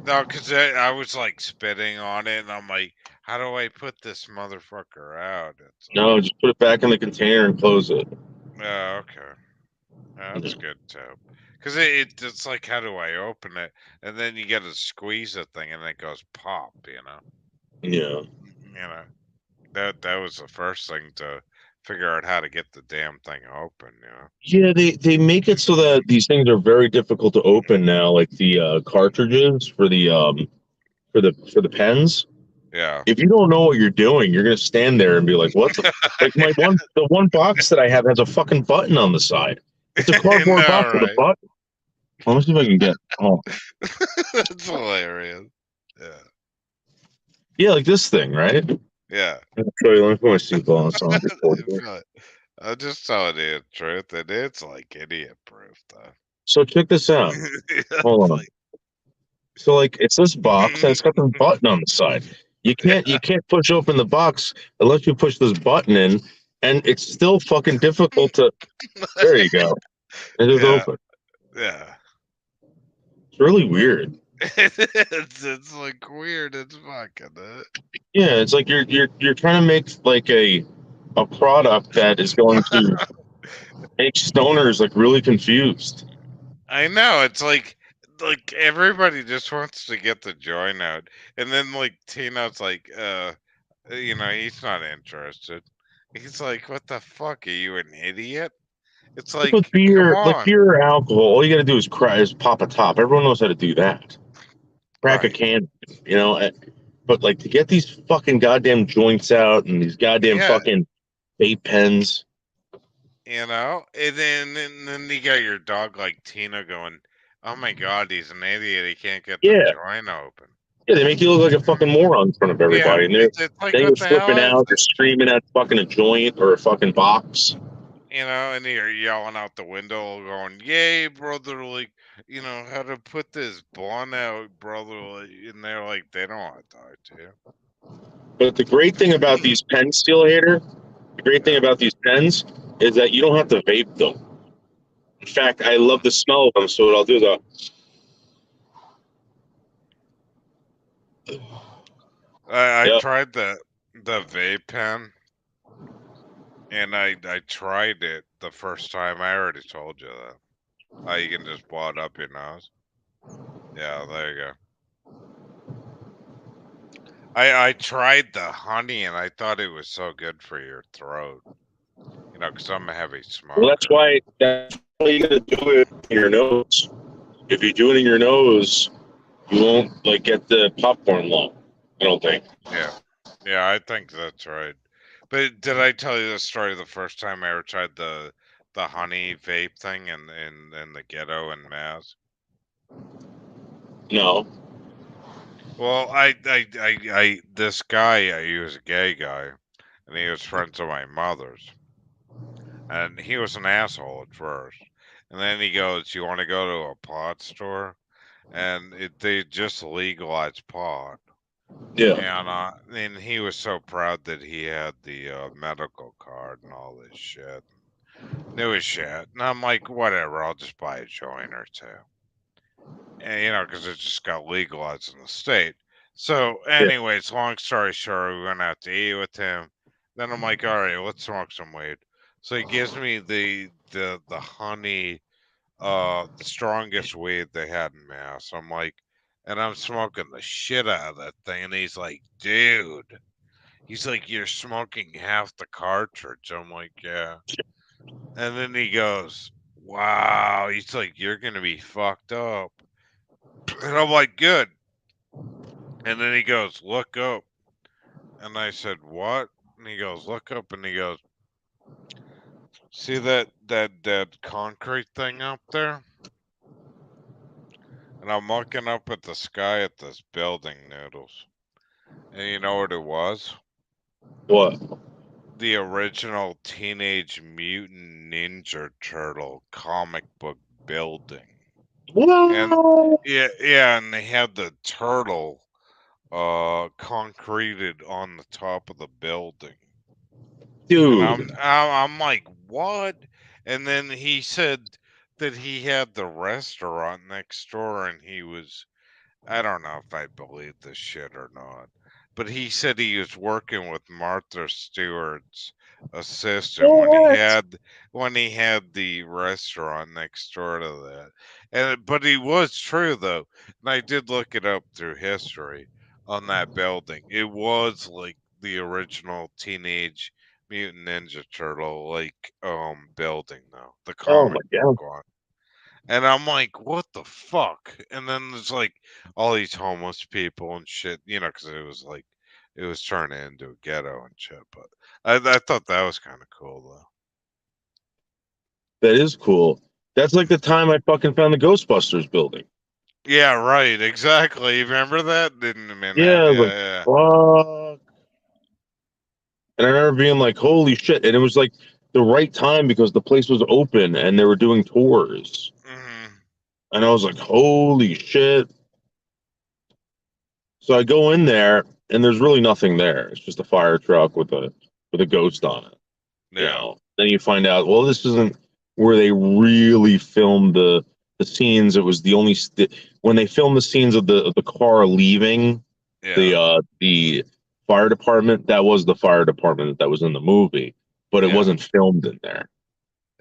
No, because I was like spitting on it, and I'm like, how do I put this motherfucker out? It's like, No, just put it back in the container and close it. oh, okay. Yeah. That's good too. Because it's like, how do I open it? And then you got to squeeze the thing, and it goes pop. Yeah. You know that was the first thing to figure out how to get the damn thing open. Yeah, they make it so that these things are very difficult to open now, like the cartridges for the pens. Yeah. If you don't know what you're doing, you're gonna stand there and be like, "What the?" Like the one box that I have has a fucking button on the side. It's a cardboard No, box with a right? button. Let me see if I can get. Oh, That's hilarious. Yeah. yeah, like this thing, right? Yeah. Let me show you. Let me put my seatbelt on so I don't get bored here. But I'm just telling you the truth, and it's like idiot proof, though. So check this out. It's Hold on. like, So like it's this box and it's got this button on the side. You can't push open the box unless you push this button in, and it's still fucking difficult to. There you go. It is yeah, open. yeah. It's really weird. It's like weird as fucking. Yeah, it's like you're trying to make like a product that is going to make stoners like really confused. I know. It's like everybody just wants to get the joint out, and then like Tino's like, he's not interested. He's like, what the fuck? Are you an idiot? It's like, come Like on. beer or alcohol, all you got to do is pop a top. Everyone knows how to do that. Crack a Right. can, you know. But like to get these fucking goddamn joints out and these goddamn Yeah. fucking vape pens. And then you got your dog like Tina going, oh my god, he's an idiot. He can't get the Yeah, joint open. yeah, they make you look like a fucking moron in front of Yeah. everybody, and It's like, then you're what the hell flipping is out, you're it? screaming at fucking a joint or a fucking box. And you're yelling out the window, going, "Yay, brother!" Like, how to put this blunt out, brother. Like, and they're like, they don't want to talk to you. But the great thing about these pens, Steel Hater, the great thing Yeah. about these pens is that you don't have to vape them. In fact, I love Mm. the smell of them. So what I'll do is I yep. tried the vape pen, and I tried it the first time. I already told you that. You can just blow it up your nose. Yeah, there you go. I tried the honey, and I thought it was so good for your throat. Because I'm a heavy Well, smoker. that's why you gotta do it in your nose. If you do it in your nose, you won't like get the popcorn lung. I don't think. Yeah. Yeah, I think that's right. But did I tell you the story the first time I ever tried the honey vape thing in the ghetto in Mass? No. Well, this guy, he was a gay guy, and he was friends of my mother's, and he was an asshole at first, and then he goes, "You want to go to a pot store?" And they just legalized pot, Yeah. and he was so proud that he had the medical card and all this shit, new as shit, and I'm like, whatever, I'll just buy a joint or two. And, because it just got legalized in the state. So, Yeah. anyways, long story short, we went out to eat with him. Then I'm like, all right, let's smoke some weed. So he gives me the honey, the strongest weed they had in Mass. I'm like, and I'm smoking the shit out of that thing, and he's like, dude, he's like, you're smoking half the cartridge. I'm like, yeah. And then he goes, wow. He's like, you're gonna be fucked up. And I'm like, good. And then he goes, look up. And I said, what? And he goes, look up. And he goes, see that concrete thing up there? And I'm looking up at the sky at this building, Noodles. And you know what it was? What? The original Teenage Mutant Ninja Turtle comic book building. And What? yeah, and they had the turtle concreted on the top of the building. And Dude. I'm like, what? And then he said that he had the restaurant next door, and I don't know if I believe this shit or not, but he said he was working with Martha Stewart's assistant What? when he had the restaurant next door to that. But he was true though, and I did look it up through history on that building. It was like the original Teenage Mutant Ninja Turtle building though, the Oh my comic book god. one. And I'm like, what the fuck? And then there's like all these homeless people and shit, because it was turning into a ghetto and shit. But I thought that was kind of cool though. That is cool. That's like the time I fucking found the Ghostbusters building. Yeah, right. Exactly. You remember that? Didn't Yeah, Manhattan? I was like, Yeah, fuck. And I remember being like, holy shit. And it was like the right time because the place was open and they were doing tours. yeah. And I was like, holy shit. So I go in there and there's really nothing there. It's just a fire truck with a ghost on it. Yeah. Then you find out, well, this isn't where they really filmed the scenes. It was the only when they filmed the scenes of the car leaving Yeah. the fire department. That was the fire department that was in the movie, but it Yeah. wasn't filmed in there.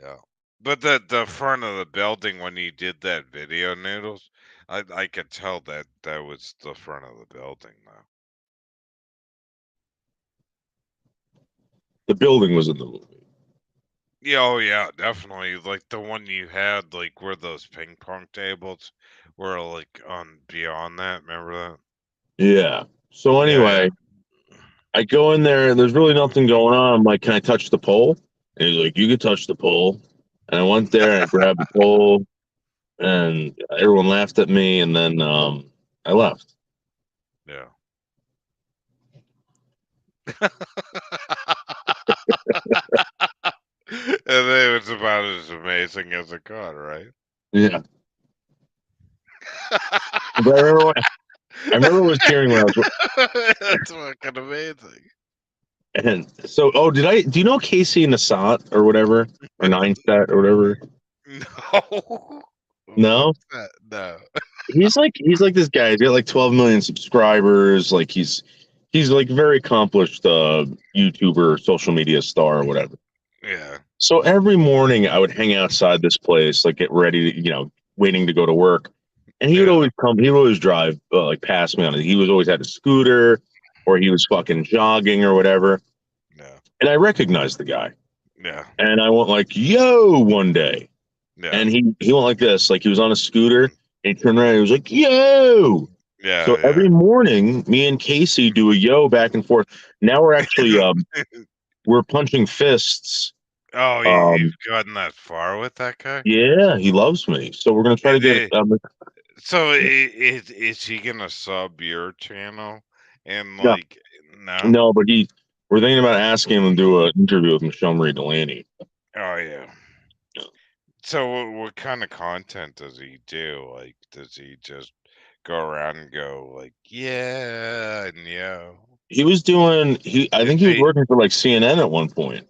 Yeah. But the front of the building when you did that video, Noodles, I could tell that was the front of the building though. The building was in the movie. Yeah, oh yeah, definitely. Like the one you had, like where those ping pong tables were, like on beyond that. Remember that? Yeah. So Yeah, yeah. anyway, I go in there and there's really nothing going on. I'm like, can I touch the pole? And he's like, you can touch the pole. And I went there and I grabbed the pole and everyone laughed at me and then I left. Yeah. And it was about as amazing as it got, right? Yeah. But I remember was hearing when I was That's fucking amazing. and so do you know Casey Nassat or whatever? Or Nine Set or whatever? No. No? What's that? No. He's like this guy. He's got like 12 million subscribers. Like he's like very accomplished YouTuber, social media star or whatever. Yeah. So every morning I would hang outside this place, like get ready to, waiting to go to work. And he would Yeah. always come, he would always drive like past me on it. He was always had a scooter or he was fucking jogging or whatever. Yeah. And I recognized the guy. Yeah. And I went like, yo, one day. Yeah. And he went like this, like he was on a scooter and he turned around and he was like, yo. Yeah. So every morning, me and Casey do a yo back and forth. Now we're actually we're punching fists. Oh, you've gotten that far with that guy? Yeah, he loves me. So we're gonna try to get. So is he gonna sub your channel? And No, like, no? no, but we're thinking about asking him to do an interview with Michelle Marie Delaney. Oh yeah. So what kind of content does he do? Like, does he just go around and go like, yeah, and yeah? He was doing. I think he was he working for like CNN at one point.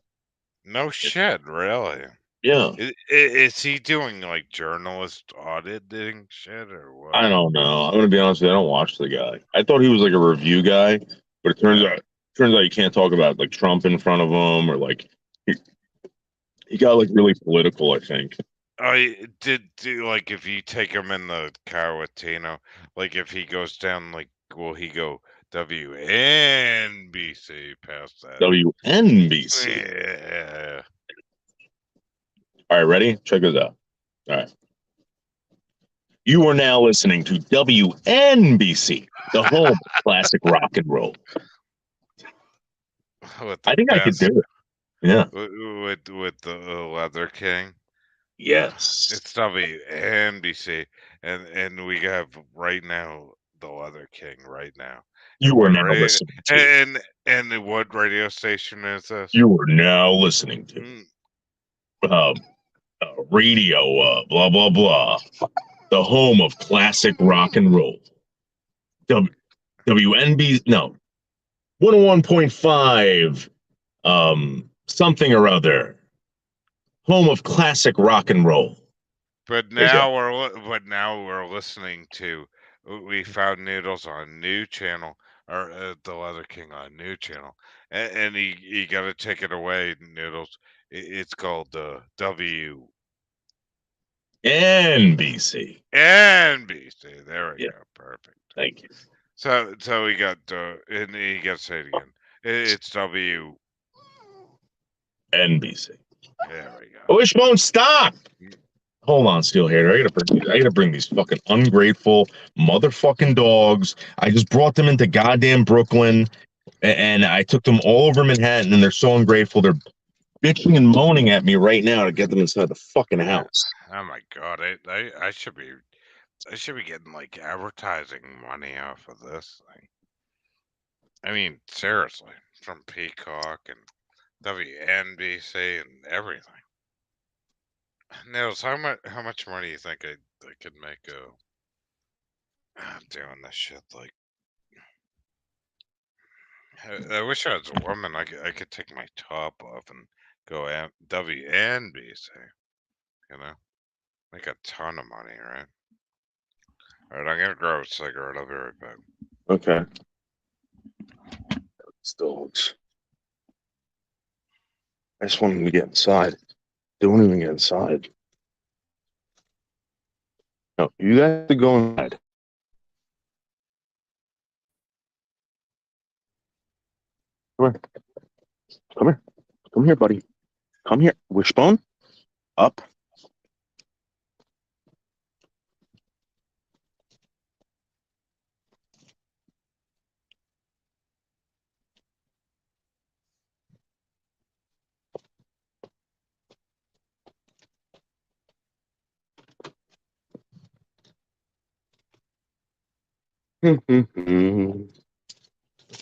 No shit, really? Yeah. Is he doing like journalist auditing shit or what? I don't know. I'm gonna be honest with you. I don't watch the guy. I thought he was like a review guy, but it turns out you can't talk about like Trump in front of him, or like he got like really political. I think. I did do like if you take him in the car with Tino, like if he goes down, like will he go WNBC past that? WNBC. Yeah. All right, ready? Check this out. All right. You are now listening to WNBC, the home of classic rock and roll. With I the think I could best, do it. Yeah. with the Leather King. Yes. It's WNBC, and we have right now the Leather King right now. And You are what now radio? listening to. And what radio station is this? You are now listening to. Mm, Radio, blah blah blah. The home of classic rock and roll. WNB, no, 101.5, something or other. Home of classic rock and roll. But There you go. now we're listening to. We found Noodles on new channel, or the Leather King on new channel, and he got to take it away, Noodles. It's called W NBC. NBC. There we Yeah, go. Perfect. thank you. So he got and he got to say it again. It's W. NBC. There we go. Oh, Wishbone, stop! Hold on, Steelhater. I gotta bring these fucking ungrateful motherfucking dogs. I just brought them into goddamn Brooklyn, and I took them all over Manhattan, and they're so ungrateful. They're bitching and moaning at me right now to get them inside the fucking house. Oh my god! I should be getting like advertising money off of this thing. I mean, seriously, from Peacock and WNBC and everything. Nils, how much money do you think I could make doing this shit? Like, I wish I was a woman. I could take my top off and go at WNBC. You know, make a ton of money, right? All right, I'm gonna grab a cigarette. I'll be right back. Okay. Dogs. I just want them to get inside. They won't even get inside. No, you guys have to go inside. Come here. Come here. Come here, buddy. Come here. Wishbone. Up.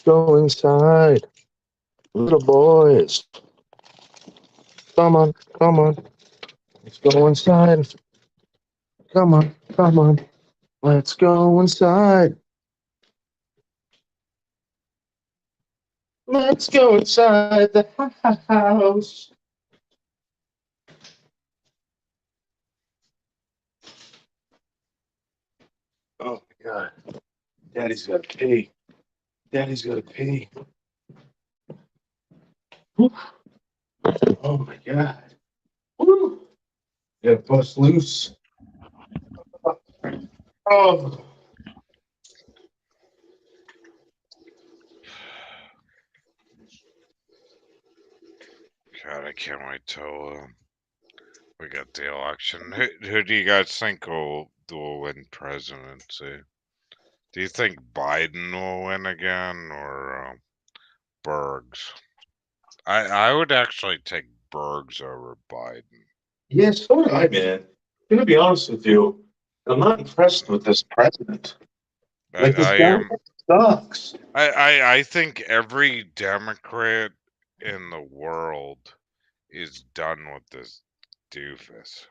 Go inside. Little boys. Come on. Come on. Let's go inside. Come on. Come on. Let's go inside. Let's go inside the house. Oh my God. Daddy's got to pee. Daddy's got to pee. Whew. Oh my God. Woo. Gotta bust loose. Oh. God, I can't wait till we got the election. Who do you guys think will win presidency? Do you think Biden will win again or Bergs? I would actually take Bergs over Biden. Yeah, so do I, man. I'm gonna be honest with you. I'm not impressed with this president. Like this I guy am. sucks. I think every Democrat in the world is done with this doofus.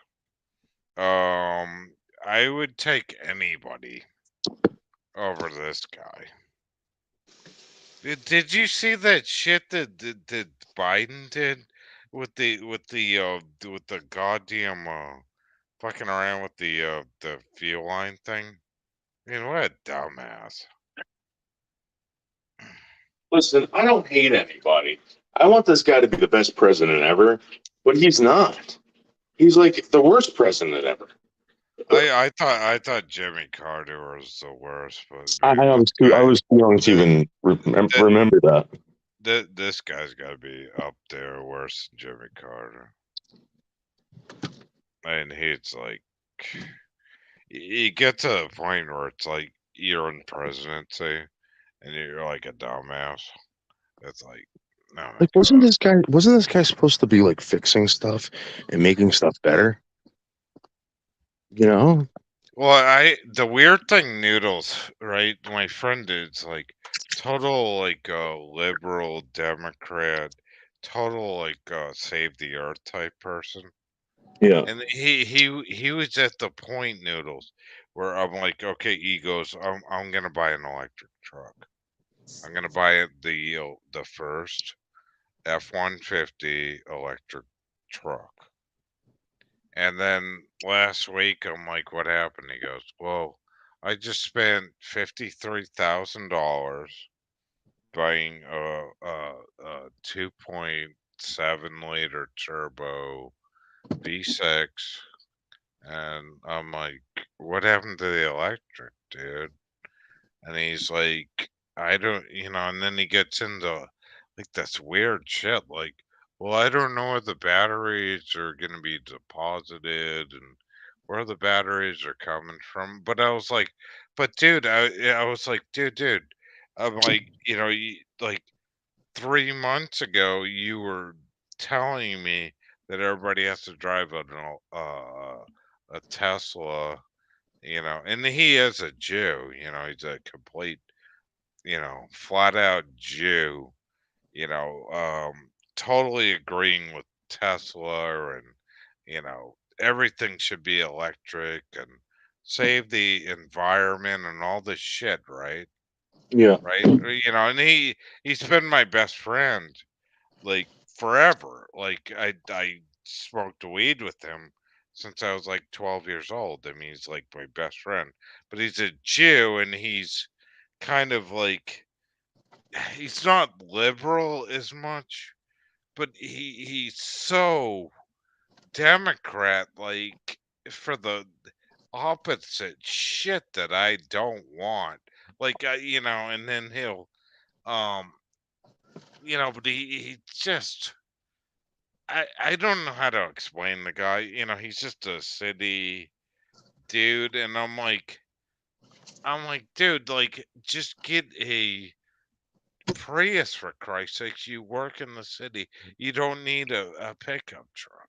I would take anybody over this guy. Did you see that shit that Biden did with the goddamn fucking around with the fuel line thing? I mean, what a dumbass. Listen, I don't hate anybody. I want this guy to be the best president ever, but he's not. He's like the worst president ever. I thought Jimmy Carter was the worst, but I was too young to even th- remember that. this guy's got to be up there worse than Jimmy Carter. And he's like, you get to a point where it's like you're in presidency and you're like a dumbass. It's like, oh my Like, god. wasn't this guy supposed to be like fixing stuff and making stuff better? You know? Well, the weird thing, Noodles, right? My friend is like total like liberal Democrat, total like save the earth type person. Yeah. And he was at the point, Noodles, where I'm like, okay, he goes, I'm gonna buy an electric truck. I'm gonna buy it the first F-150 electric truck. And then last week, I'm like, what happened? He goes, well, I just spent $53,000 buying a 2.7 liter turbo V6. And I'm like, what happened to the electric, dude? And he's like, I don't, and then he gets into like this weird shit. Like, well, I don't know where the batteries are going to be deposited and where the batteries are coming from. But I was like, but dude, I was like, dude, I'm like, like 3 months ago, you were telling me that everybody has to drive a Tesla, and he is a Jew, he's a complete, flat out Jew, you know, totally agreeing with Tesla and, everything should be electric and save the environment and all this shit, right? Yeah. Right? And he's been my best friend like forever. Like I smoked weed with him since I was like 12 years old. I mean, he's like my best friend. But he's a Jew and he's kind of like he's not liberal as much, but he's so Democrat like for the opposite shit that I don't want. Like and then he'll um but he just I don't know how to explain the guy. He's just a city dude, and I'm like, dude, like, just get a Prius for Christ's sakes. You work in the city. You don't need a pickup truck.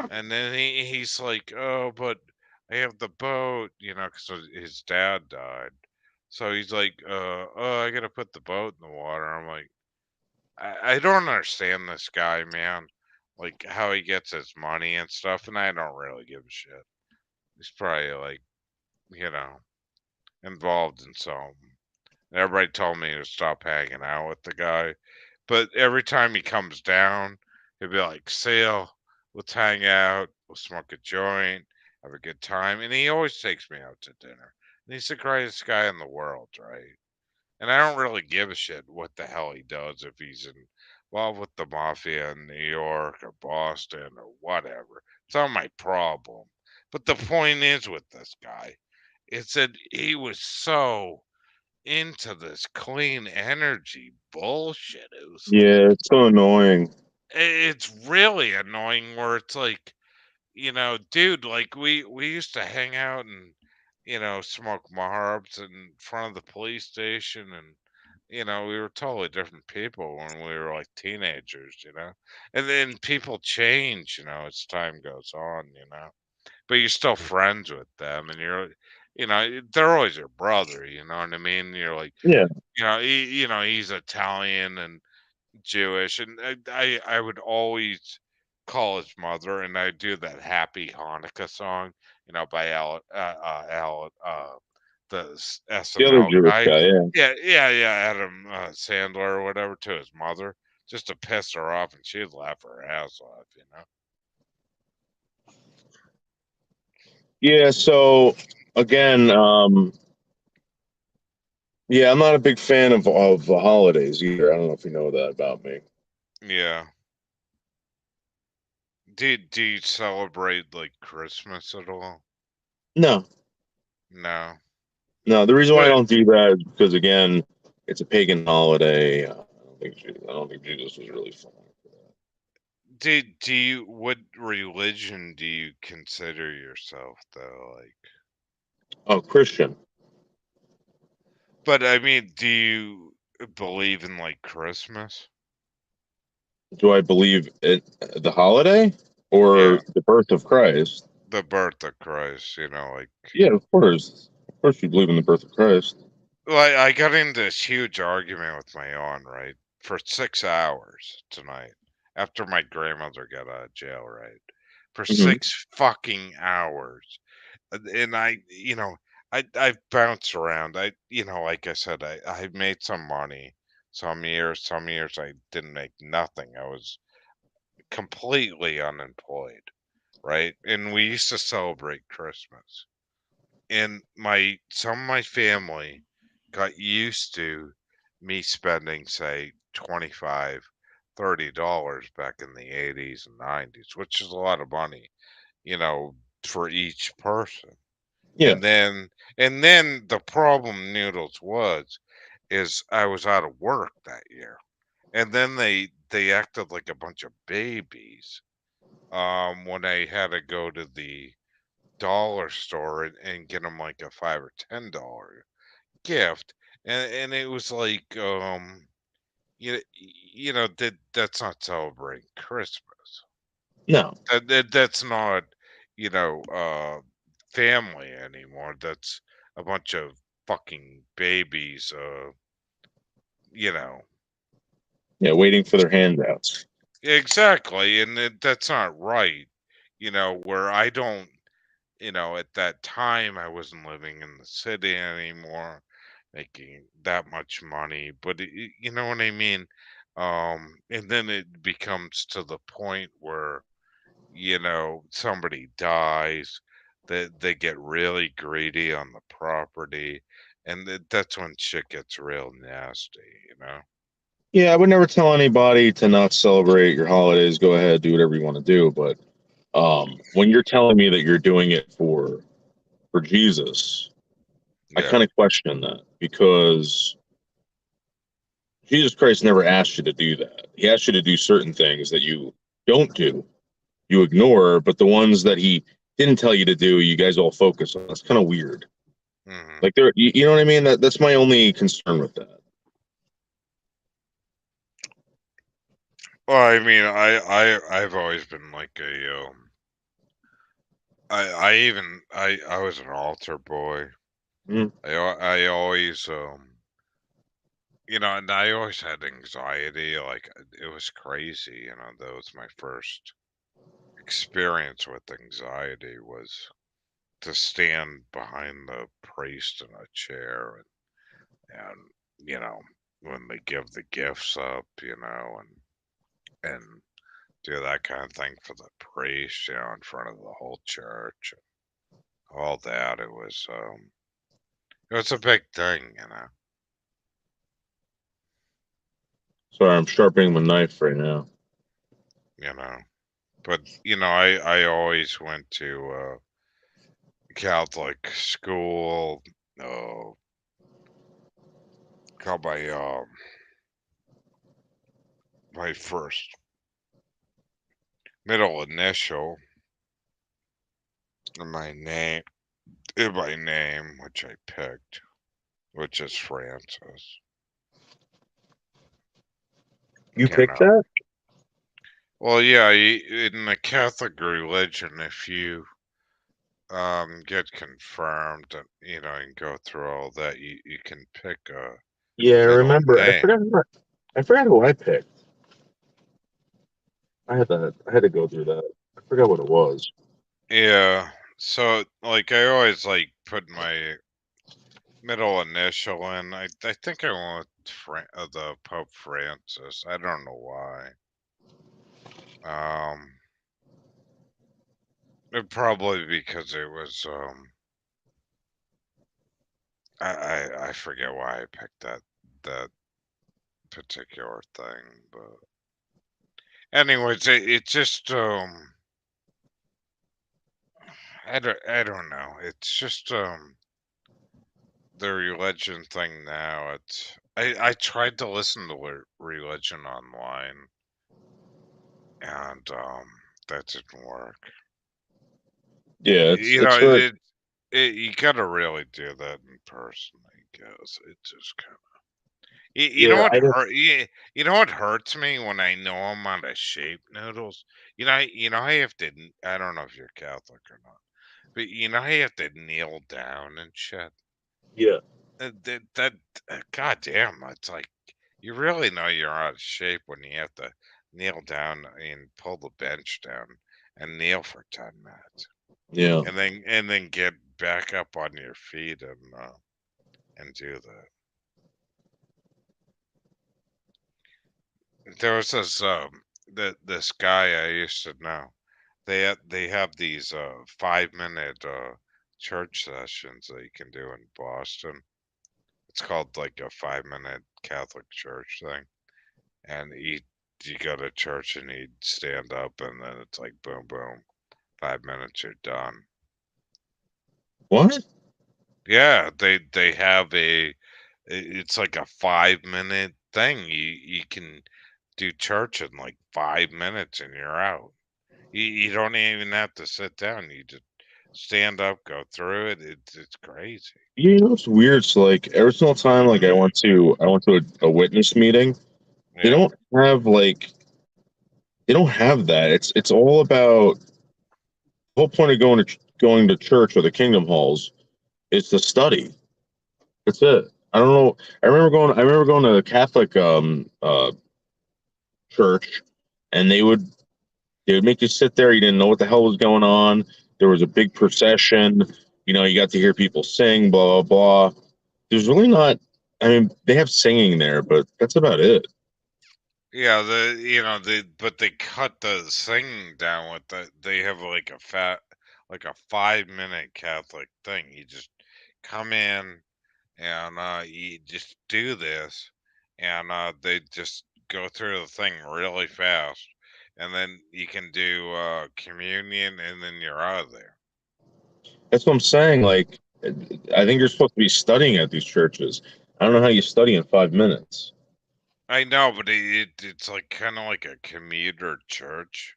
And then he's like, oh, but I have the boat, because his dad died. So he's like, oh, I gotta put the boat in the water. I'm like, I don't understand this guy, man. Like how he gets his money and stuff, and I don't really give a shit. He's probably like, you know, involved in something. Everybody told me to stop hanging out with the guy, but every time he comes down, he'll be like, "Seal, let's hang out, we'll smoke a joint, have a good time," and he always takes me out to dinner. And he's the greatest guy in the world, right? And I don't really give a shit what the hell he does if he's involved with the mafia in New York or Boston or whatever. It's not my problem. But the point is with this guy, it's that he was so into this clean energy bullshit. It was like, Yeah, it's so annoying. it's really annoying where it's like, dude, like we used to hang out and, smoke marbs in front of the police station and you know, we were totally different people when we were like teenagers, you know. And then people change, you know, as time goes on, you know. But you're still friends with them, and you're, you know, they're always your brother. You know what I mean? You're like, Yeah. you know, he's Italian and Jewish, and I would always call his mother, and I do that Happy Hanukkah song, you know, by the The other SNL Jewish guy. guy, yeah. Yeah, Adam Sandler or whatever, to his mother, just to piss her off, and she'd laugh her ass off, you know. Yeah, so again, yeah, I'm not a big fan of the holidays either. I don't know if you know that about me. Yeah. Do you celebrate like Christmas at all? No, No. no. The reason why I But don't do that is because again, it's a pagan holiday. I don't think Jesus was really fun. do you, what religion do you consider yourself though? Like, Oh, Christian. but I mean, do you believe in like Christmas? Do I believe in the holiday Yeah, or the birth of Christ? the birth of Christ, you know, like, Yeah, of course. Of course, you believe in the birth of Christ. like I got into this huge argument with my aunt, right? For 6 hours tonight after my grandmother got out of jail, right? For Hmm. 6 fucking hours. And I, you know, I've bounced around. You know, like I said, I made some money some years I didn't make nothing. I was completely unemployed, right? And we used to celebrate Christmas. And some of my family got used to me spending, say, 25, $30 back in the 80s and 90s, which is a lot of money, you know, for each person. Yeah, And then the problem, Noodles, is I was out of work that year. And then they acted like a bunch of babies when I had to go to the dollar store and get them like a $5 or $10 gift. And it was like, you know, that's not celebrating Christmas. no. That's not, you know, family anymore. That's a bunch of fucking babies, you know. Yeah, waiting for their handouts. Exactly, and that's not right. You know, where I don't, you know, at that time I wasn't living in the city anymore, making that much money, but you know what I mean? And then it becomes to the point where, you know, somebody dies, that they get really greedy on the property, and that's when shit gets real nasty, you know? Yeah, I would never tell anybody to not celebrate your holidays. Go ahead, do whatever you want to do. But when you're telling me that you're doing it for Jesus, I Yeah. kind of question that because Jesus Christ never asked you to do that. He asked you to do certain things that you don't do, you ignore, but the ones that he didn't tell you to do, you guys all focus on. That's kind of weird. Hmm. Like you know what I mean? That's my only concern with that. Well, I mean, I've always been like a I was an altar boy. Mm. I always you know, and I always had anxiety. Like, it was crazy. You know, that was my first experience with anxiety, was to stand behind the priest in a chair, and you know, when they give the gifts up, you know, and do that kind of thing for the priest, you know, in front of the whole church, all that. It was a big thing, you know. Sorry, I'm sharpening my knife right now. You know. But you know, I always went to Catholic school. Uh, got my first middle initial in my name, which I picked, which is Francis. You You picked know. that? Well, yeah, in the Catholic religion, if you get confirmed, and go through all that, you can pick a Yeah, I middle remember. I name. forgot. I forgot who I picked. I had to go through that. I forgot what it was. Yeah. So, like, I always like put my middle initial in. I think I went with the Pope Francis. I don't know why. Um, probably because it was I forget why I picked that particular thing, but anyways, it just I don't know. It's just the religion thing now. I tried to listen to religion online, and that didn't work. Yeah, You know, it's very. you gotta really do that in person, I guess. It just kind of you know Yeah, what I don't. you know what hurts me when I know I'm out of shape noodles. I have to. I don't know if you're Catholic or not, but I have to kneel down and shit. Yeah, That goddamn, it's like you really know you're out of shape when you have to kneel down and pull the bench down and kneel for 10 minutes, yeah. and then get back up on your feet and do that. There was this guy I used to know. They have these 5 minute church sessions that you can do in Boston. It's called like a 5 minute Catholic church thing, and you go to church and you stand up, and then it's like boom boom, 5 minutes you're done. What? Yeah, they have it's like a 5 minute thing. You can do church in like 5 minutes and you're out. You don't even have to sit down. You just stand up, go through it. It's crazy. You know what's weird? It's like every single time, like I went to a witness meeting. They Yeah. don't have they don't have that. It's all about the whole point of going to church or the kingdom halls is to study. That's it. I don't know. I remember going to a Catholic church, and they would make you sit there. You didn't know what the hell was going on. There was a big procession. You got to hear people sing, blah blah blah. There's really not. I mean, they have singing there, but that's about it. Yeah, but they cut the singing down with they have like a 5 minute Catholic thing. You just come in and you just do this, and they just go through the thing really fast, and then you can do communion, and then you're out of there. That's what I'm saying. Like, I think you're supposed to be studying at these churches. I don't know how you study in 5 minutes. I know, but it's like kind of like a commuter church.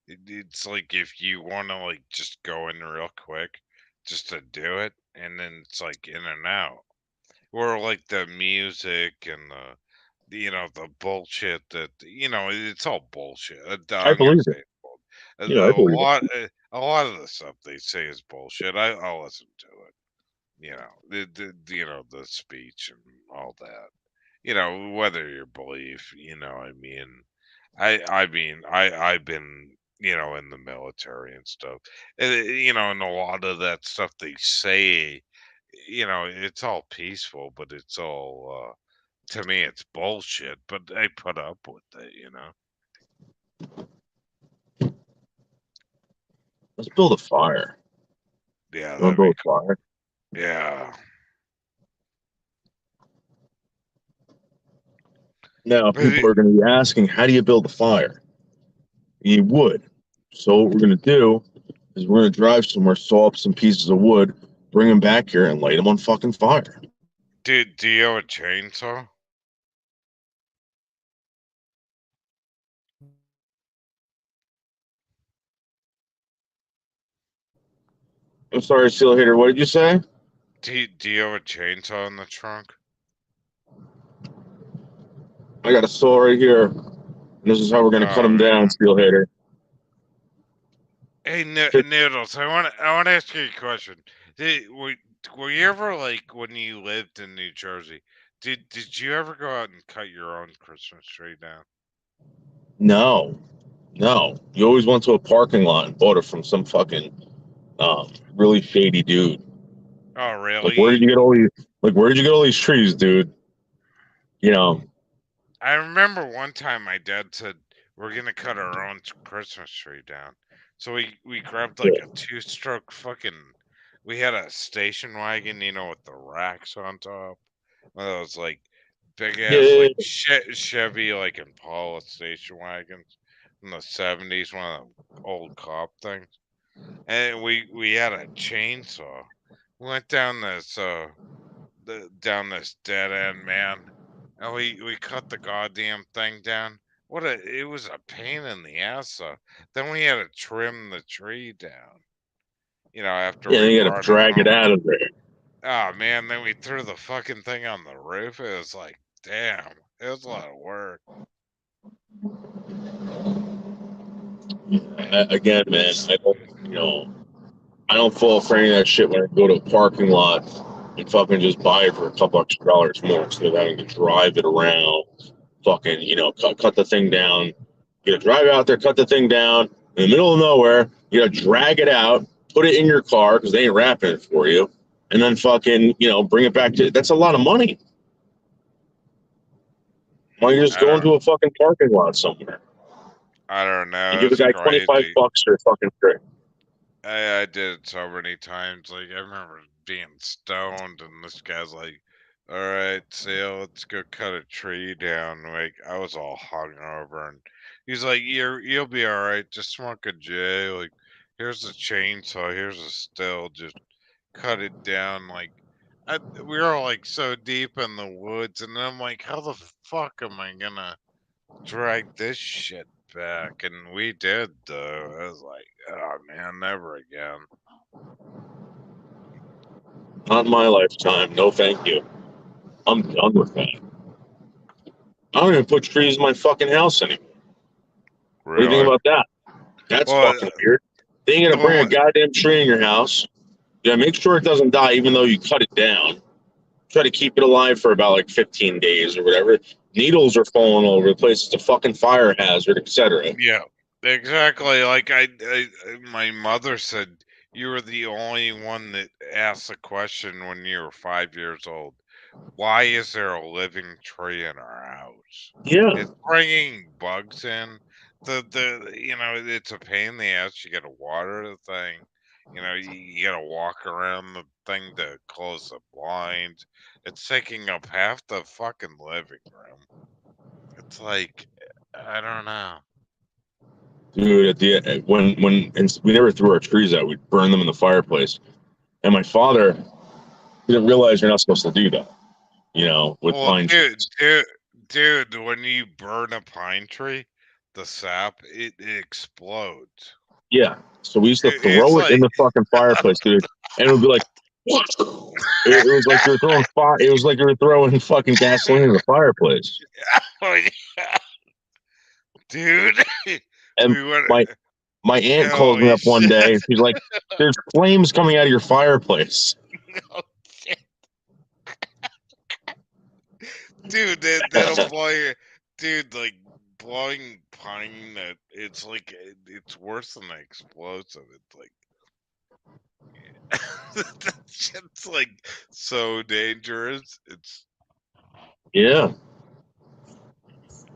It's like if you want to like just go in real quick, just to do it, and then it's like in and out. Or like the music and the bullshit that it's all bullshit. I I'm gonna believe it. say it. Yeah, I believe it. A lot of the stuff they say is bullshit. I'll listen to it. The speech and all that. Whether your belief. I mean, I've been in the military and stuff, and a lot of that stuff they say, it's all peaceful, but it's all to me it's bullshit. But I put up with it. Let's build a fire. Yeah, You want to that'd be build a fire? yeah. Now, But people are going to be asking, how do you build a fire? You wood. So what we're going to do is we're going to drive somewhere, saw up some pieces of wood, bring them back here, and light them on fucking fire. do you have a chainsaw? I'm sorry, Seal Hater. What did you say? Do you have a chainsaw in the trunk? I got a saw right here. This is how we're gonna cut them down, yeah. steelheader. Hey, Noodles, I want to ask you a question. Were you ever like when you lived in New Jersey? Did you ever go out and cut your own Christmas tree down? No, no. You always went to a parking lot and bought it from some fucking really shady dude. Oh, Like, where did really? you get all these? Like, where did you get all these trees, dude? You know. I remember one time my dad said we're gonna cut our own Christmas tree down. So we grabbed like a two-stroke fucking. We had a station wagon, with the racks on top. One of those like big ass Yeah, like Chevy like Impala station wagons from the '70s, one of the old cop things. And we had a chainsaw. We went down this dead end, man. And we cut the goddamn thing down. It was a pain in the ass. Then we had to trim the tree down. After yeah. we You got to brought it drag it home. out of there. Oh man, then we threw the fucking thing on the roof. It was like, damn, it was a lot of work. Again, man, I don't fall for any of that shit when I go to a parking lot and fucking just buy it for a couple extra dollars more instead of having to drive it around. Fucking, cut the thing down. You gotta drive out there, cut the thing down in the middle of nowhere. You gotta drag it out, put it in your car because they ain't wrapping it for you, and then fucking, bring it back to. That's a lot of money. Why don't you just I go don't, into a fucking parking lot somewhere I don't and know. give a It's guy 25 crazy. bucks for a fucking tree? I did it so many times. Like I remember being stoned, and this guy's like, "All right, Sale, let's go cut a tree down." Like I was all hungover, and he's like, "You'll be all right. Just smoke a J. Like here's a chainsaw. Here's a still. Just cut it down." Like we were all like so deep in the woods, and I'm like, "How the fuck am I gonna drag this shit back?" And we did though. I was like, "Oh man, never again." Not in my lifetime. No, thank you. I'm done with that. I don't even put trees in my fucking house anymore. What do you think Really? about that? That's Well, fucking weird. They ain't gonna bring well, a goddamn tree in your house. Yeah, make sure it doesn't die, even though you cut it down. Try to keep it alive for about like 15 days or whatever. Needles are falling all over the place. It's a fucking fire hazard, etc. yeah, exactly. Like my mother said, you were the only one that asked the question when you were 5 years old. Why is there a living tree in our house? Yeah, It's bringing bugs in. It's a pain in the ass. You got to water the thing. You got to walk around the thing to close the blinds. It's taking up half the fucking living room. It's like, I don't know. dude. At the when and we never threw our trees out. We'd burn them in the fireplace. And my father didn't realize you're not supposed to do that. With Well, pine trees. dude, when you burn a pine tree, the sap it explodes. Yeah. So we used to It's throw it in like, the fucking fireplace, dude, and it would be like, it was like you were throwing fire. It was like you were throwing fucking gasoline in the fireplace. oh yeah, dude. And we went. my my aunt calls me Holy up one shit! day. And she's like, "There's flames coming out of your fireplace." Oh, shit. Dude, that'll blow your dude like blowing pine. That it's like it's worse than an explosive. It's like that shit's like so dangerous. It's Yeah.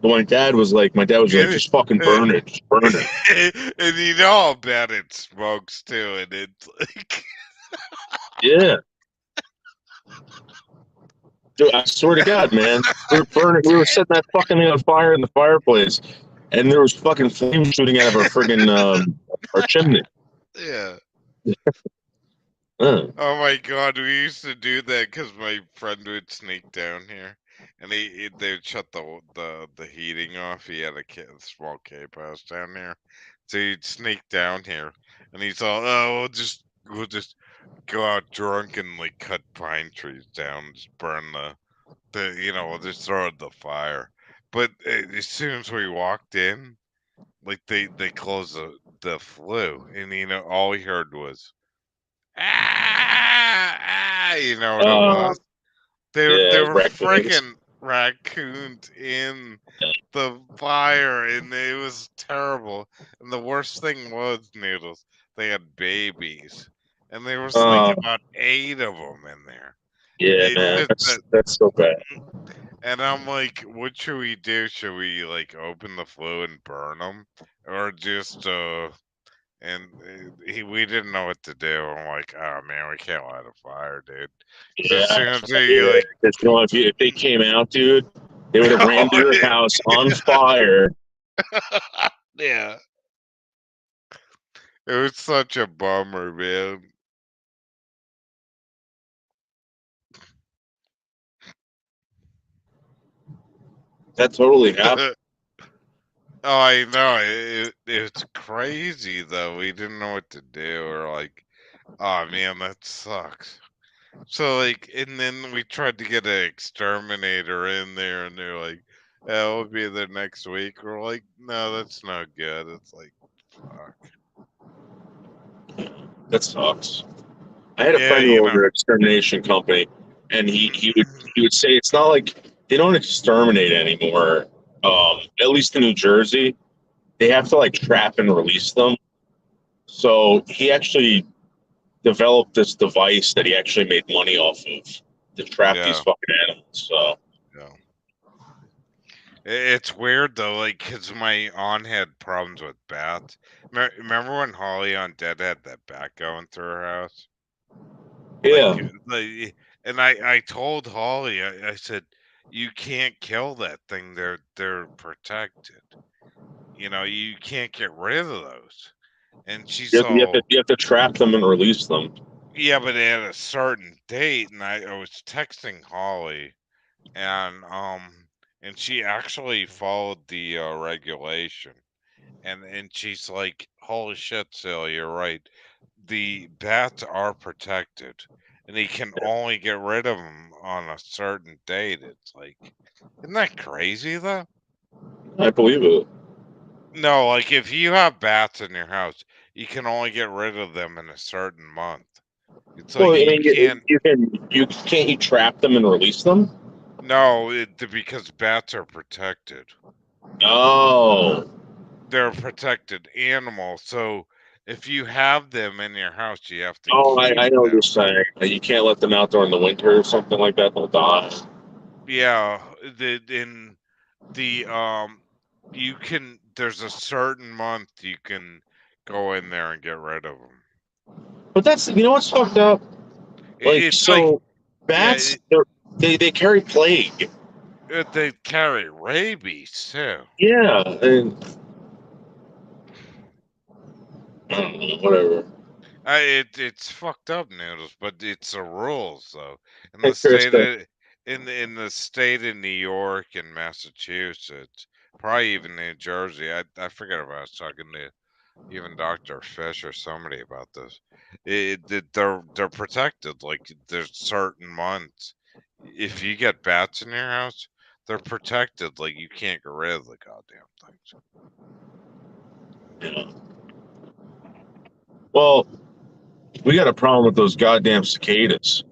But my dad was like, and, "Just fucking burn it, just burn it." and you know how bad it smokes too, and it's like Yeah. Dude, I swear to God, man, we were burning. We were setting that fucking thing on fire in the fireplace, and there was fucking flames shooting out of our friggin' our chimney. yeah. Uh, Oh my god, we used to do that because my friend would sneak down here, and they would shut the heating off. He had a small cape house down there, so he'd sneak down here, and he's all, "Oh, we'll just go out drunk and like cut pine trees down, just burn we'll just throw it in the fire." But as soon as we walked in, like they closed the flue, and all we heard was you know what it Oh, was? They yeah, were raccoons. freaking raccoons in the fire, and it was terrible. And the worst thing was, Noodles, they had babies, and there was like Oh, about 8 of them in there. yeah, It man, just that's so bad. and I'm like, what should we do? Should we like open the flue and burn them, or just And we didn't know what to do. I'm like, oh man, we can't light a fire, dude. Because as Yeah, soon as they yeah. like, Because if they came out, dude, they would have ran to oh, your house on fire. yeah, it was such a bummer, man. That totally happened. Oh, I know. It's crazy though. We didn't know what to do. We're like, oh man, that sucks. So like, and then we tried to get an exterminator in there, and they're like, "Oh, we'll be there next week." We're like, "No, that's not good." It's like, fuck. That sucks. I had a Yeah, friend who owned an extermination company, and he would say it's not like they don't exterminate anymore. At least in New Jersey, they have to like trap and release them. So he actually developed this device that he actually made money off of to trap these yeah, fucking animals. So yeah. It's weird though, like, cause my aunt had problems with bats. Remember when Holly on Dead had that bat going through her house? yeah, Like, and I told Holly, I said, you can't kill that thing. They're protected. You can't get rid of those. And you she's have, you have to all, you have to trap them and release them. yeah, but at a certain date, and I was texting Holly, and she actually followed the regulation, and she's like, "Holy shit, Silly, you're right. The bats are protected, and he can only get rid of them on a certain date." It's like, isn't that crazy though? I believe it. No, like if you have bats in your house, you can only get rid of them in a certain month. It's Well, like I you mean, can't. you trap them and release them. No, because bats are protected. Oh, They're a protected animal, so if you have them in your house, you have to oh, keep I know what them. you're saying. You can't let them out during the winter or something like that. They'll die. Yeah, in the you can. There's a certain month you can go in there and get rid of them. But what's fucked up. Like It's like, so, yeah, bats they carry plague. they carry rabies too. Yeah, and I don't know, whatever. It's fucked up, Noodles, but it's the rules though. In Hey, the state Krista. of in the state of New York and Massachusetts, probably even New Jersey. I forget if I was talking to even Dr. Fish or somebody about this. They're protected. Like there's certain months. If you get bats in your house, they're protected. Like you can't get rid of the goddamn things. Yeah. Well, we got a problem with those goddamn cicadas.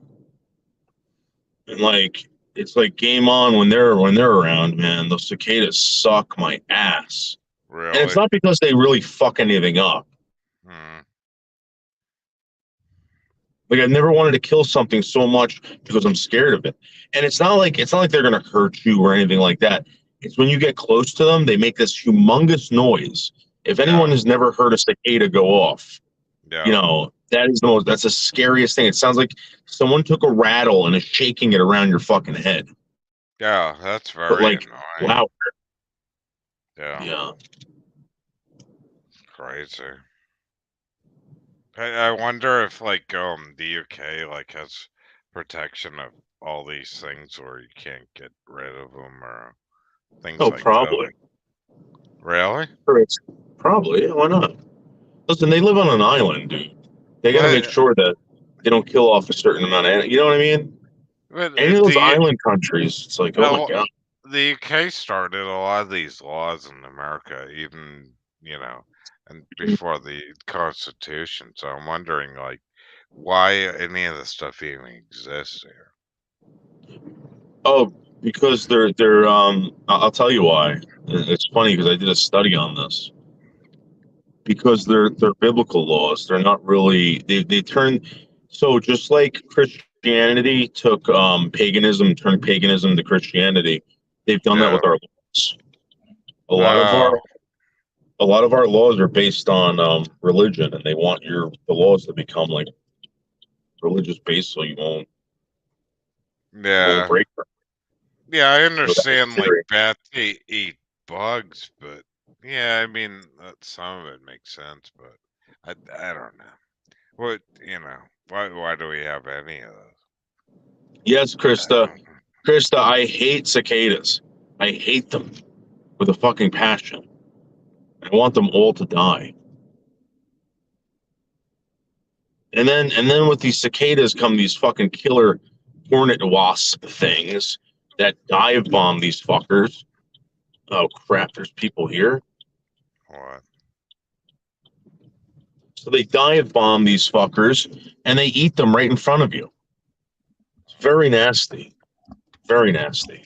And like it's like game on when they're around, man. Those cicadas suck my ass. And it's Really? not because they really fuck anything up. Hmm. Like I've never wanted to kill something so much because I'm scared of it. And it's not like they're gonna hurt you or anything like that. It's when you get close to them, they make this humongous noise. If anyone Yeah. has never heard a cicada go off, Yeah. that's the scariest thing. It sounds like someone took a rattle and is shaking it around your fucking head. Yeah. That's But very like, annoying. wow, Yeah. yeah. Crazy. I wonder if like the UK like has protection of all these things where you can't get rid of them or things Oh, like that. probably. Really? Sure, probably. Yeah, why not? Listen, they live on an island, dude. They got to make But sure that they don't kill off a certain amount of, you know what I mean? but Any of those island countries, it's like, oh my uh, god. the UK started a lot of these laws in America, even, and before the Constitution. So I'm wondering, like, why any of this stuff even exists here. Oh, because they're I'll tell you why. It's funny because I did a study on this. Because they're biblical laws. They're not really they turn so just like Christianity took paganism, turned paganism to Christianity, they've done that Yeah. with our laws. A lot of No. our laws are based on religion, and they want the laws to become like religious based so you won't Yeah. break them. Yeah, I So that's understand, the like, theory. bats eat bugs, but yeah, I mean, some of it makes sense, but I don't know. What, why do we have any of those? Yes, Krista. Uh, Krista, I hate cicadas. I hate them with a fucking passion. I want them all to die. And then with these cicadas come these fucking killer hornet wasp things that dive bomb these fuckers. Oh crap, there's people here. What? So they dive bomb these fuckers and they eat them right in front of you. It's very nasty. Very nasty.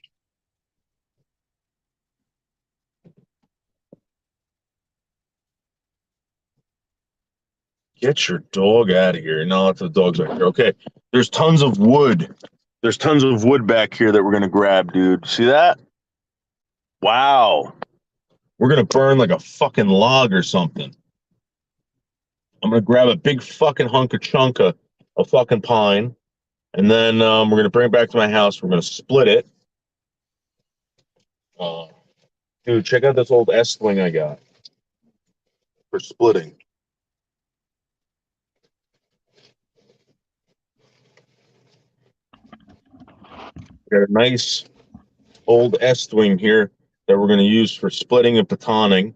Get your dog out of here. No, the dog's right here. Okay. There's tons of wood. There's tons of wood back here that we're gonna grab, dude. See that? Wow. We're gonna burn like a fucking log or something. I'm gonna grab a big fucking hunk of chunk of fucking pine, and then we're gonna bring it back to my house. We're gonna split it. Uh, Dude, check out this old S-Wing I got for splitting. Got a nice old S-Wing here that we're gonna use for splitting and batoning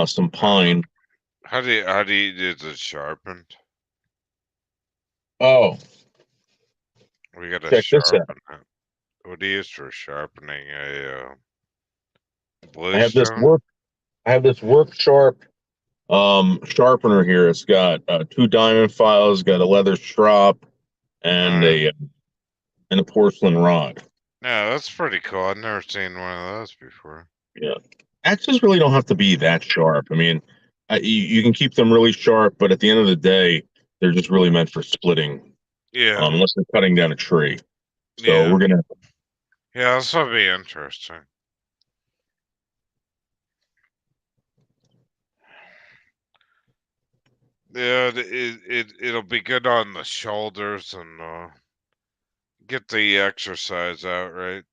some pine. How do you is it sharpened? Oh, We gotta check this out. sharpen it. What do you use for sharpening a I have this bluestone? work. I have this work sharp sharpener here. It's got 2 diamond files, got a leather strop, and Uh, a porcelain rod. yeah, that's pretty cool. I've never seen one of those before. Yeah, axes really don't have to be that sharp. I mean, you can keep them really sharp, but at the end of the day, they're just really meant for splitting, Yeah, unless they're cutting down a tree. So yeah, we're gonna. yeah. This will be interesting. Yeah, it'll be good on the shoulders and get the exercise out, right?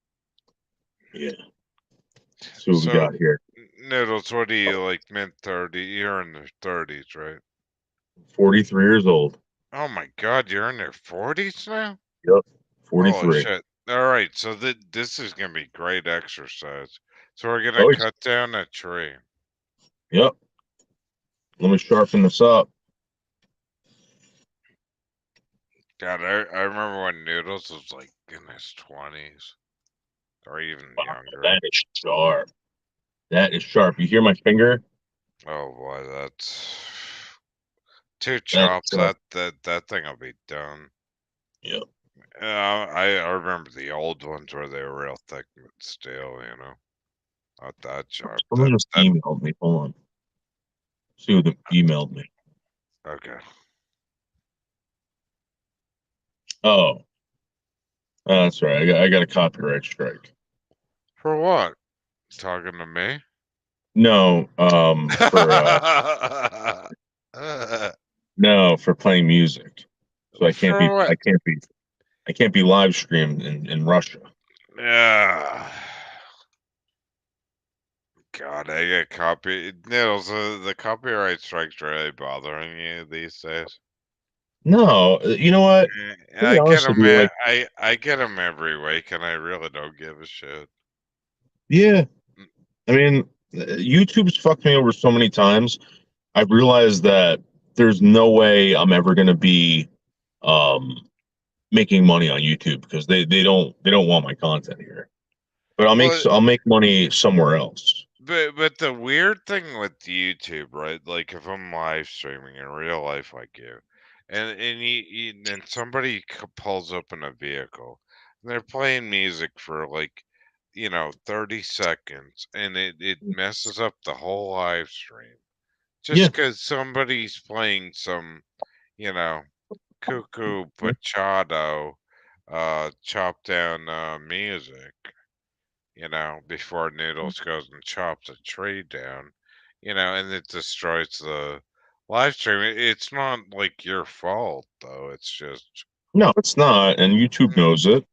Yeah. See what we So, got here. Noodles, what are you, like, mid-30? You're in the 30s, right? 43 years old. Oh my God, you're in your 40s now? Yep. Holy 43. shit! All right, so this is gonna be great exercise. So we're gonna Oh, cut down a tree. yep. Let me sharpen this up. God, I remember when Noodles was like in his 20s or even Wow, younger. that is sharp. That is sharp. You hear my finger? Oh boy, that's two That is chops. sharp. That thing will be done. Yep. I remember the old ones where they were real thick, but still, not that sharp. Someone just emailed me. Hold on. See who emailed me. Okay. Oh, that's right. I got a copyright strike. For what? Talking to me? No, for playing music. So For what? I can't be live streamed in Russia. Yeah. God, I get copy. Nils, the copyright strikes really bothering you these days. No, you know what? To be I get honest with them. you, like, I get them every week, and I really don't give a shit. yeah, I mean, YouTube's fucked me over so many times. I've realized that there's no way I'm ever going to be um, making money on YouTube because they don't want my content here. but Well, I'll make money somewhere else. but the weird thing with YouTube, right? Like if I'm live streaming in real life like you, and somebody pulls up in a vehicle, and they're playing music for like 30 seconds, and it messes up the whole live stream Yeah, just because somebody's playing some you know cuckoo bachado chop down music, before Noodles goes and chops a tree down, and it destroys the live stream. It's not like your fault, though. It's just, no, it's not, and YouTube mm, knows it.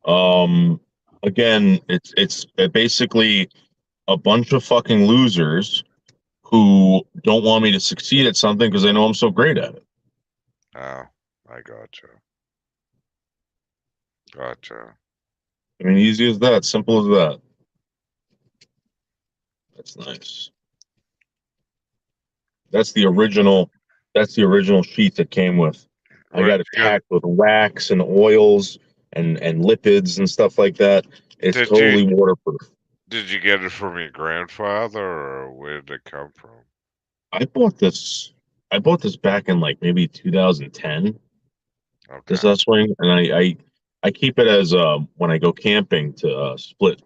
Um, Again, it's basically a bunch of fucking losers who don't want me to succeed at something because they know I'm so great at it. oh, I gotcha. Gotcha. I mean, easy as that, simple as that. That's nice. That's the original. That's the original sheet that came with. I What got it you got? packed with wax and oils and lipids and stuff like that. It's Did you totally waterproof. did you get it from your grandfather, or where did it come from? I bought this. I bought this back in like maybe 2010. This Okay. swing, and I keep it as when I go camping to split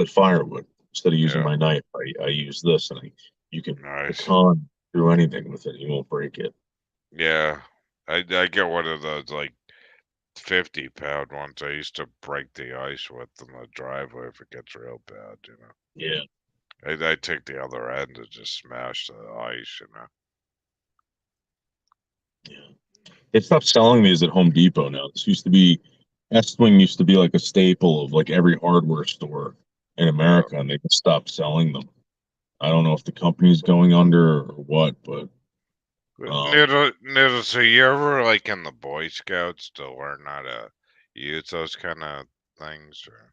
firewood instead of using Yeah. my knife. I use this, and you can Nice. pecan through anything with it. You won't break it. Yeah. I get one of those like 50-pound ones. I used to break the ice with in the driveway if it gets real bad. Yeah, I take the other end and just smash the ice. yeah. They stopped selling these at Home Depot now. This used to be Estwing used to be like a staple of like every hardware store in Yeah. America, and they just stopped selling them. I don't know if the company's going under or what, but But um, so you ever like in the Boy Scouts to learn how to use those kind of things? Or,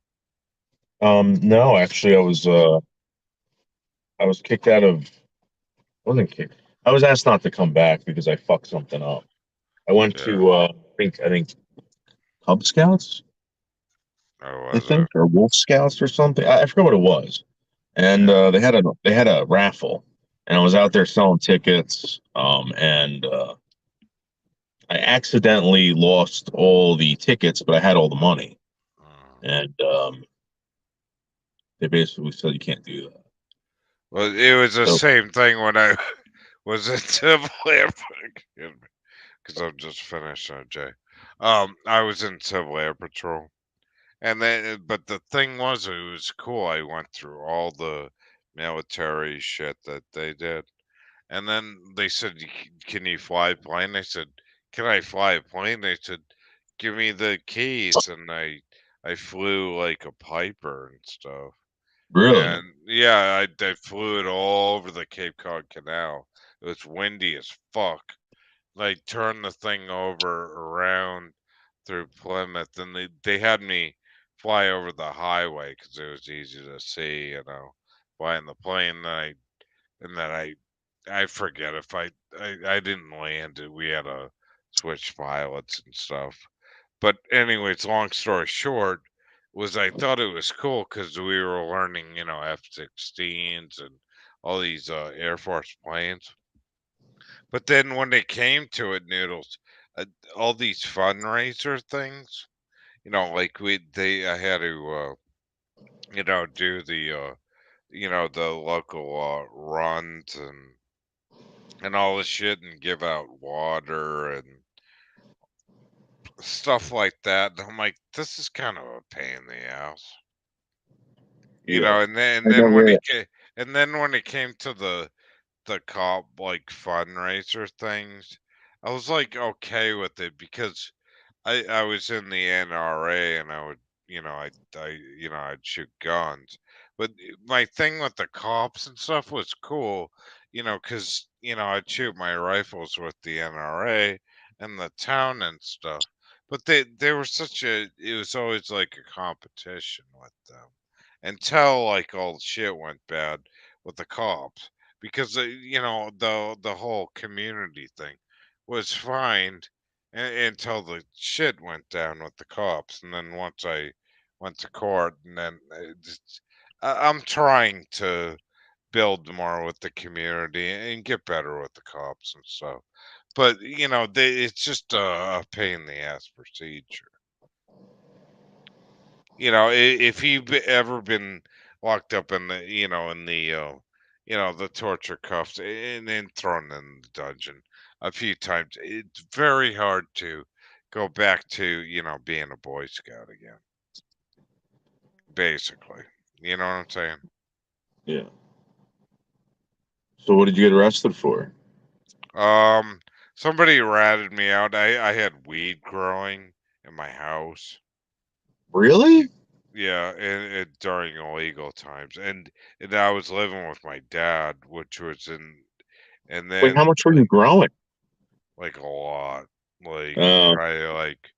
no, actually, I was kicked out of wasn't kicked. I was asked not to come back because I fucked something up. I went yeah. to I think Cub Scouts, Or I was think, it? or Wolf Scouts or something. I forgot what it was. And Yeah. they had a raffle, and I was out there selling tickets. And I accidentally lost all the tickets, but I had all the money. uh, And they basically said you can't do that. Well, it was the So same thing when I was in Civil Air. Because I've just finished, Jay. I was in Civil Air Patrol. And then, but the thing was, it was cool. I went through all the military shit that they did, and then they said, "Can you fly a plane?" I said, "Can I fly a plane?" They said, "Give me the keys," and I flew like a Piper and stuff. really, And yeah, I flew it all over the Cape Cod Canal. It was windy as fuck. They turned the thing over around through Plymouth, and they had me fly over the highway because it was easy to see, flying the plane. And then I forget if I didn't land it. We had to switch pilots and stuff. But anyways, long story short, was I thought it was cool because we were learning, F-16s and all these Air Force planes. But then when it came to it, Noodles, uh, all these fundraiser things, like I had to, do the local runs and all this shit and give out water and stuff like that. And I'm like, this is kind of a pain in the ass, yeah. and I then when never. it came to the cop like fundraiser things, I was like okay with it because I was in the NRA and I would I'd shoot guns, but my thing with the cops and stuff was cool, because I'd shoot my rifles with the NRA and the town and stuff, but they were it was always like a competition with them until like all the shit went bad with the cops because the whole community thing was fine until the shit went down with the cops. And then once I went to court, and then I'm trying to build more with the community and get better with the cops and stuff. But it's just a pain in the ass procedure. If you've ever been locked up in the torture cuffs and then thrown in the dungeon a few times, it's very hard to go back to, being a Boy Scout again, basically. You know what I'm saying? Yeah. So what did you get arrested for? Somebody ratted me out. I had weed growing in my house. Really? Yeah, and during illegal times, and I was living with my dad, which was and Wait, how then much were you growing? like a lot, like Uh, probably like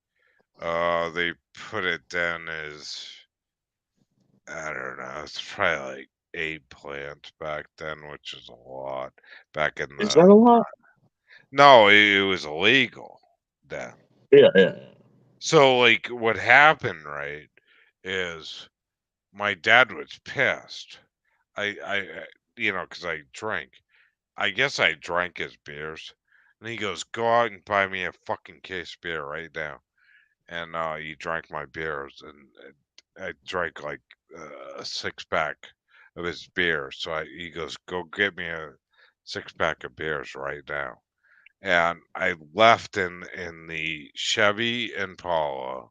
they put it down as I don't know, it's probably like 8 plants back then, which is a lot back in is the that a lot? no, it was illegal then. Yeah, yeah. So like what happened, right, is my dad was pissed. Because I drank. I guess I drank his beers. And he goes, go out and buy me a fucking case of beer right now. And he drank my beers. And I drank like a 6 pack of his beer. So he goes, go get me a 6 pack of beers right now. And I left in the Chevy Impala.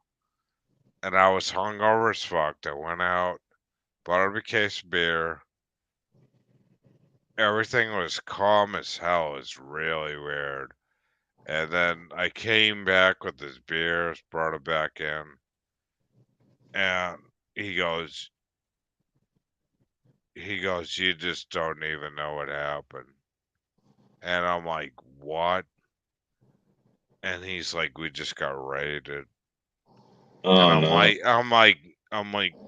And I was hungover as fuck. I went out, bought him a case of beer. Everything was calm as hell. It's really weird. And then I came back with his beers, brought it back in, and he goes, you just don't even know what happened. And I'm like, what? And he's like, we just got raided. And Oh I'm no. like,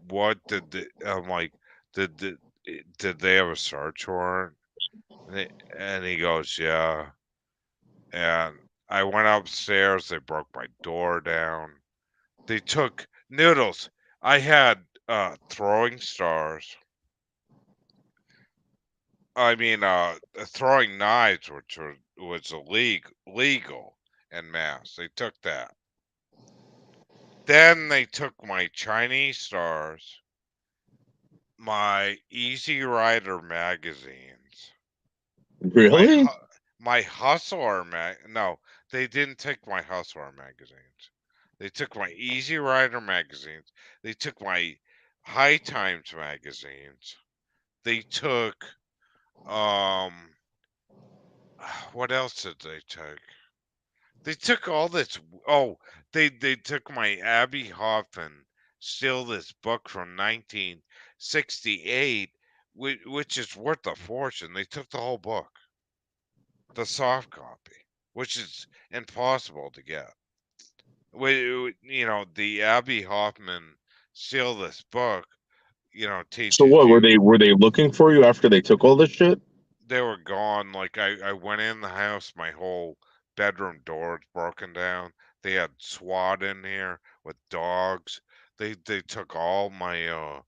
what did I'm like, did the, did they have a search warrant? And he goes, yeah. And I went upstairs. They broke my door down. They took noodles. I had throwing stars. I mean, throwing knives, which was legal in Mass. They took that. Then they took my Chinese stars, my Easy Rider magazines, my Really? my Hustler No, they didn't take my Hustler magazines. They took my Easy Rider magazines. They took my High Times magazines. They took um what else did they take? They took all this oh, they took my Abby Hoffman Steal This Book from 1968, which is worth a fortune. They took the whole book, the soft copy, which is impossible to get. The Abby Hoffman Steal This Book, So teaches what you. were they looking for you after they took all this shit? They were gone. Like I went in the house, my whole bedroom door was broken down. They had SWAT in here with dogs. They took all my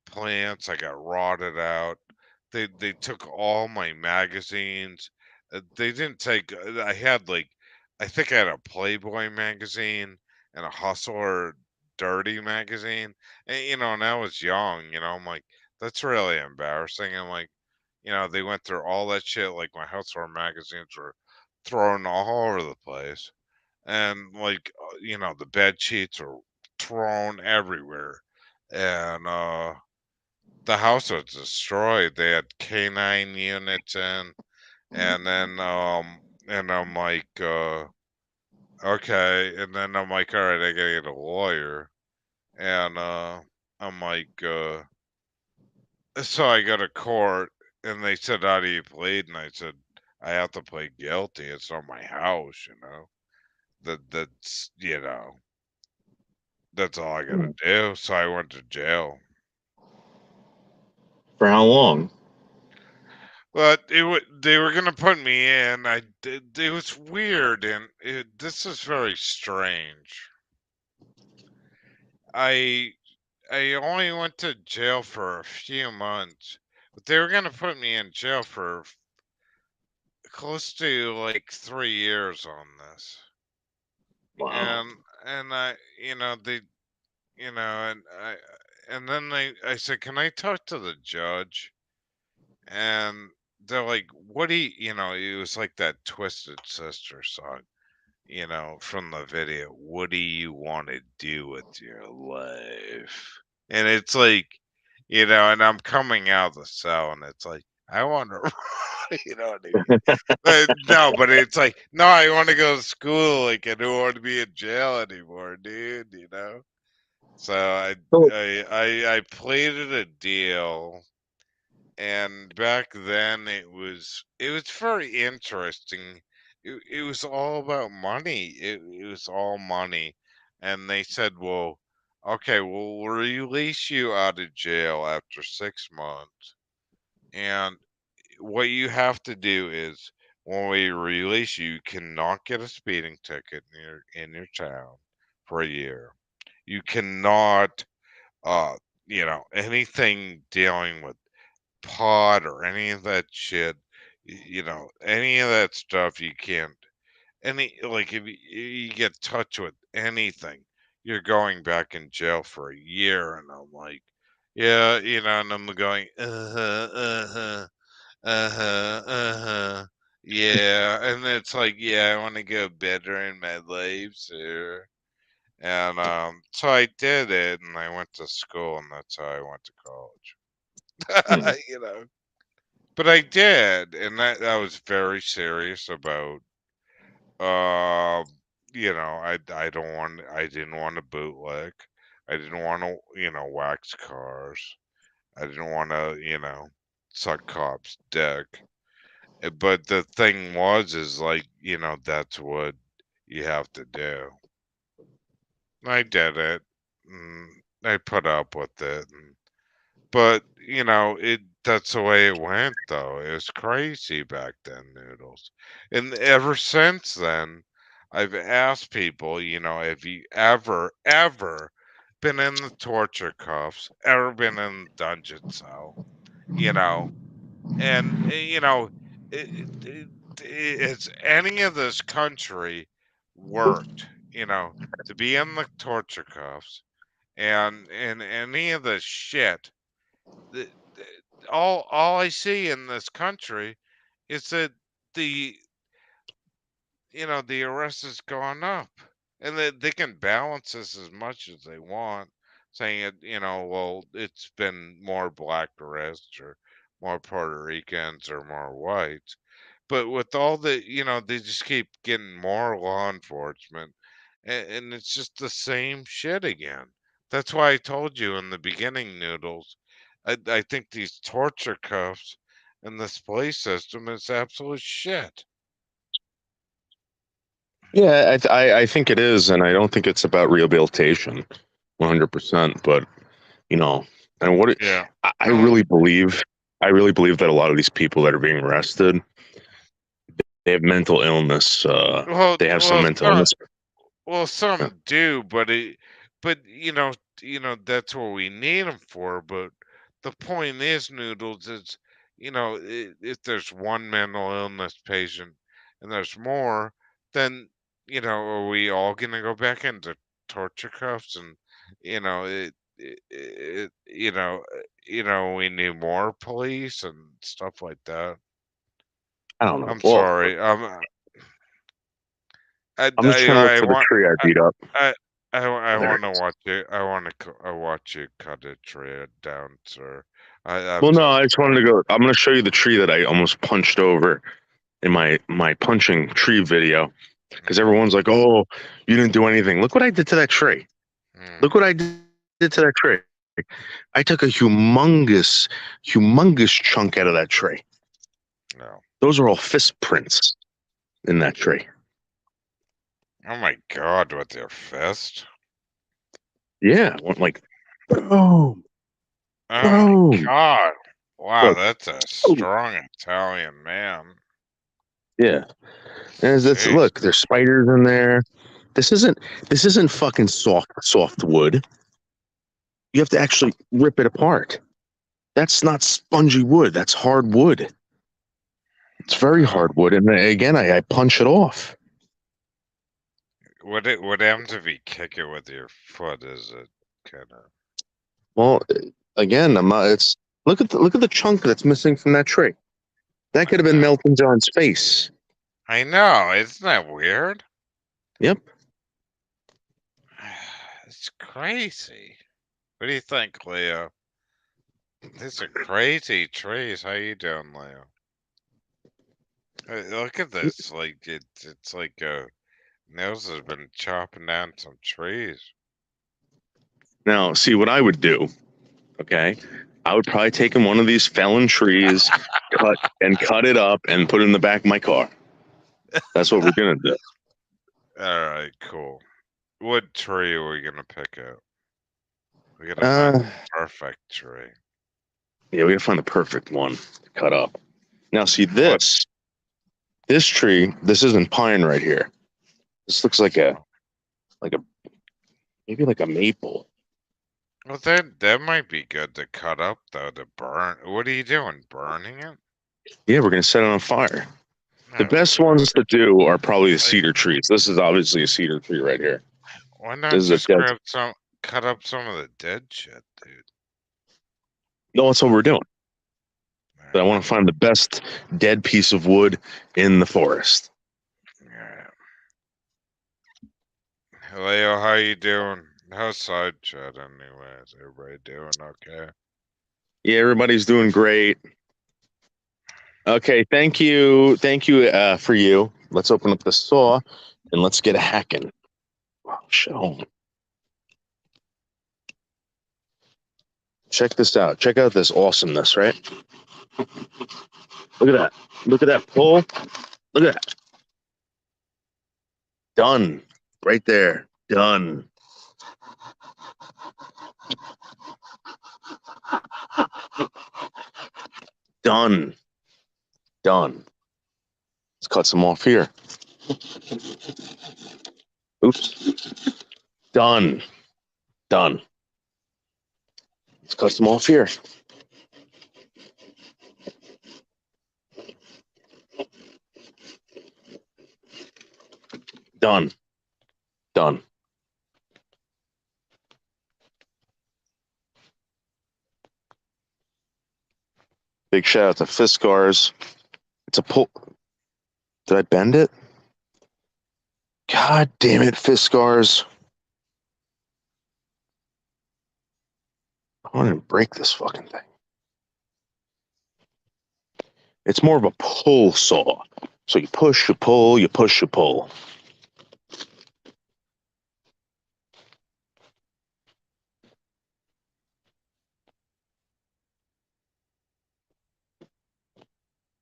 plants. I got rotted out. They took all my magazines. They didn't take. I had like, I think I had a Playboy magazine and a Hustler Dirty magazine. And I was young. I'm like, that's really embarrassing. I'm like, they went through all that shit. Like my household magazines were thrown all over the place, and like the bed sheets were thrown everywhere, and the house was destroyed. They had canine units in, and then and I'm like, okay, and then I'm like, all right, I gotta get a lawyer, and I'm like, so I go to court and they said, how do you plead? And I said, I have to plead guilty. It's not my house. That's all I gotta do. So I went to jail. For how long? But they were gonna put me in. I did. It was weird, and this is very strange. I I only went to jail for a few months, but they were gonna put me in jail for close to like 3 years on this. Wow. And I, they, and and then I said, can I talk to the judge? And they're like, what do it was like that Twisted Sister song, from the video. What do you want to do with your life? And it's like, and I'm coming out of the cell, and it's like, I want to, you know what I mean? No, but it's like, no, I want to go to school. Like, I don't want to be in jail anymore, dude. So So, I pleaded a deal, and back then it was very interesting. It was all about money. It was all money, and they said, "Well, okay, we'll release you out of jail after 6 months, and what you have to do is when we release you, you cannot get a speeding ticket in your town for a year. You cannot, uh, anything dealing with pot or any of that shit, any of that stuff you can't. Any like if you get touched with anything, you're going back in jail for a year." And I'm like, yeah, and I'm going, yeah, and it's like, yeah, I want to go better in my life, sir. And so I did it, and I went to school, and that's how I went to hmm. college. But I did, and that was very serious about, uh, I didn't want to bootleg, I didn't want to, wax cars, I didn't want to, suck cops' dick. But the thing is like, that's what you have to do. I did it. I put up with it. But, that's the way it went, though. It was crazy back then, Noodles. And ever since then, I've asked people, have you ever been in the torture cuffs, ever been in the dungeon cell, you know? And, it's any of this country worked, to be in the torture cuffs and any of this shit all I see in this country is that the the arrest has gone up, and that they can balance this as much as they want, saying it, well, it's been more black arrests or more Puerto Ricans or more whites. But with all the, they just keep getting more law enforcement, and it's just the same shit again. That's why I told you in the beginning, Noodles. I think these torture cuffs and this police system is absolute shit. Yeah, I think it is, and I don't think it's about rehabilitation, 100%. But you know, and Yeah. I really believe, that a lot of these people that are being arrested, they have mental illness. Well, They have some well, mental some illness. Well, Yeah. some do, but that's what we need them for. But the point is, Noodles, is if there's one mental illness patient and there's more, then are we all gonna go back into torture cuffs? And we need more police and stuff like that. I don't know. I'm Well, sorry. I'm just trying to look I for the want. tree I beat up. I I There. want to watch you. I watch you cut a tree down, sir. I'm Well, no, so I just wanted sorry. to go. I'm going to show you the tree that I almost punched over in my punching tree video, because Mm, everyone's like, "Oh, you didn't do anything." Look what I did to that tree. Look mm, what I did to that tree. I took a humongous chunk out of that tree. no. Those are all fist prints in that tree. Oh my God! With your fist? Yeah, went like boom, Oh my boom. God! Wow, Look, that's a boom. strong Italian man. Yeah, and it's Jeez. look. There's spiders in there. This isn't fucking soft wood. You have to actually rip it apart. That's not spongy wood. That's hard wood. It's very hard wood. And again, I punch it off. What happens if you kick it with your foot? Is it kind of? Well, again, I'm not. It's look at the chunk that's missing from that tree. That could have been Melton John's face. I know. Isn't that weird? Yep. It's crazy. What do you think, Leo? These are crazy trees. How you doing, Leo? Look at this. Like it's like Nils has been chopping down some trees. Now, see what I would do. Okay, I would probably take in one of these fallen trees, cut it up, and put it in the back of my car. That's what we're gonna do. All right, cool. What tree are we gonna pick out? We gotta find the perfect tree. Yeah, we gotta find the perfect one to cut up. Now, see this tree. This isn't pine right here. This looks like maybe like a maple. Well, that might be good to cut up though to burn. What are you doing? Burning it? Yeah, we're gonna set it on fire. The best ones to do are probably the cedar trees. This is obviously a cedar tree right here. Why not just cut up some of the dead shit, dude? No, that's what we're doing. But I want to find the best dead piece of wood in the forest. Yeah. Leo, how you doing? How's side chat anyways? Everybody doing okay? Yeah, everybody's doing great. Okay, thank you for you. Let's open up the saw and let's get a hacking. Wow, show. Check this out. Check out this awesomeness, right? Look at that. Look at that pull. Look at that. Done. Right there. Done. Done. Done. Let's cut some off here. Oops. Done. Done. Let's cut some off here. Done. Done. Big shout out to Fiskars. It's a pull. Did I bend it? God damn it, Fiskars. I want to break this fucking thing. It's more of a pull saw. So you push, you pull, you push, you pull.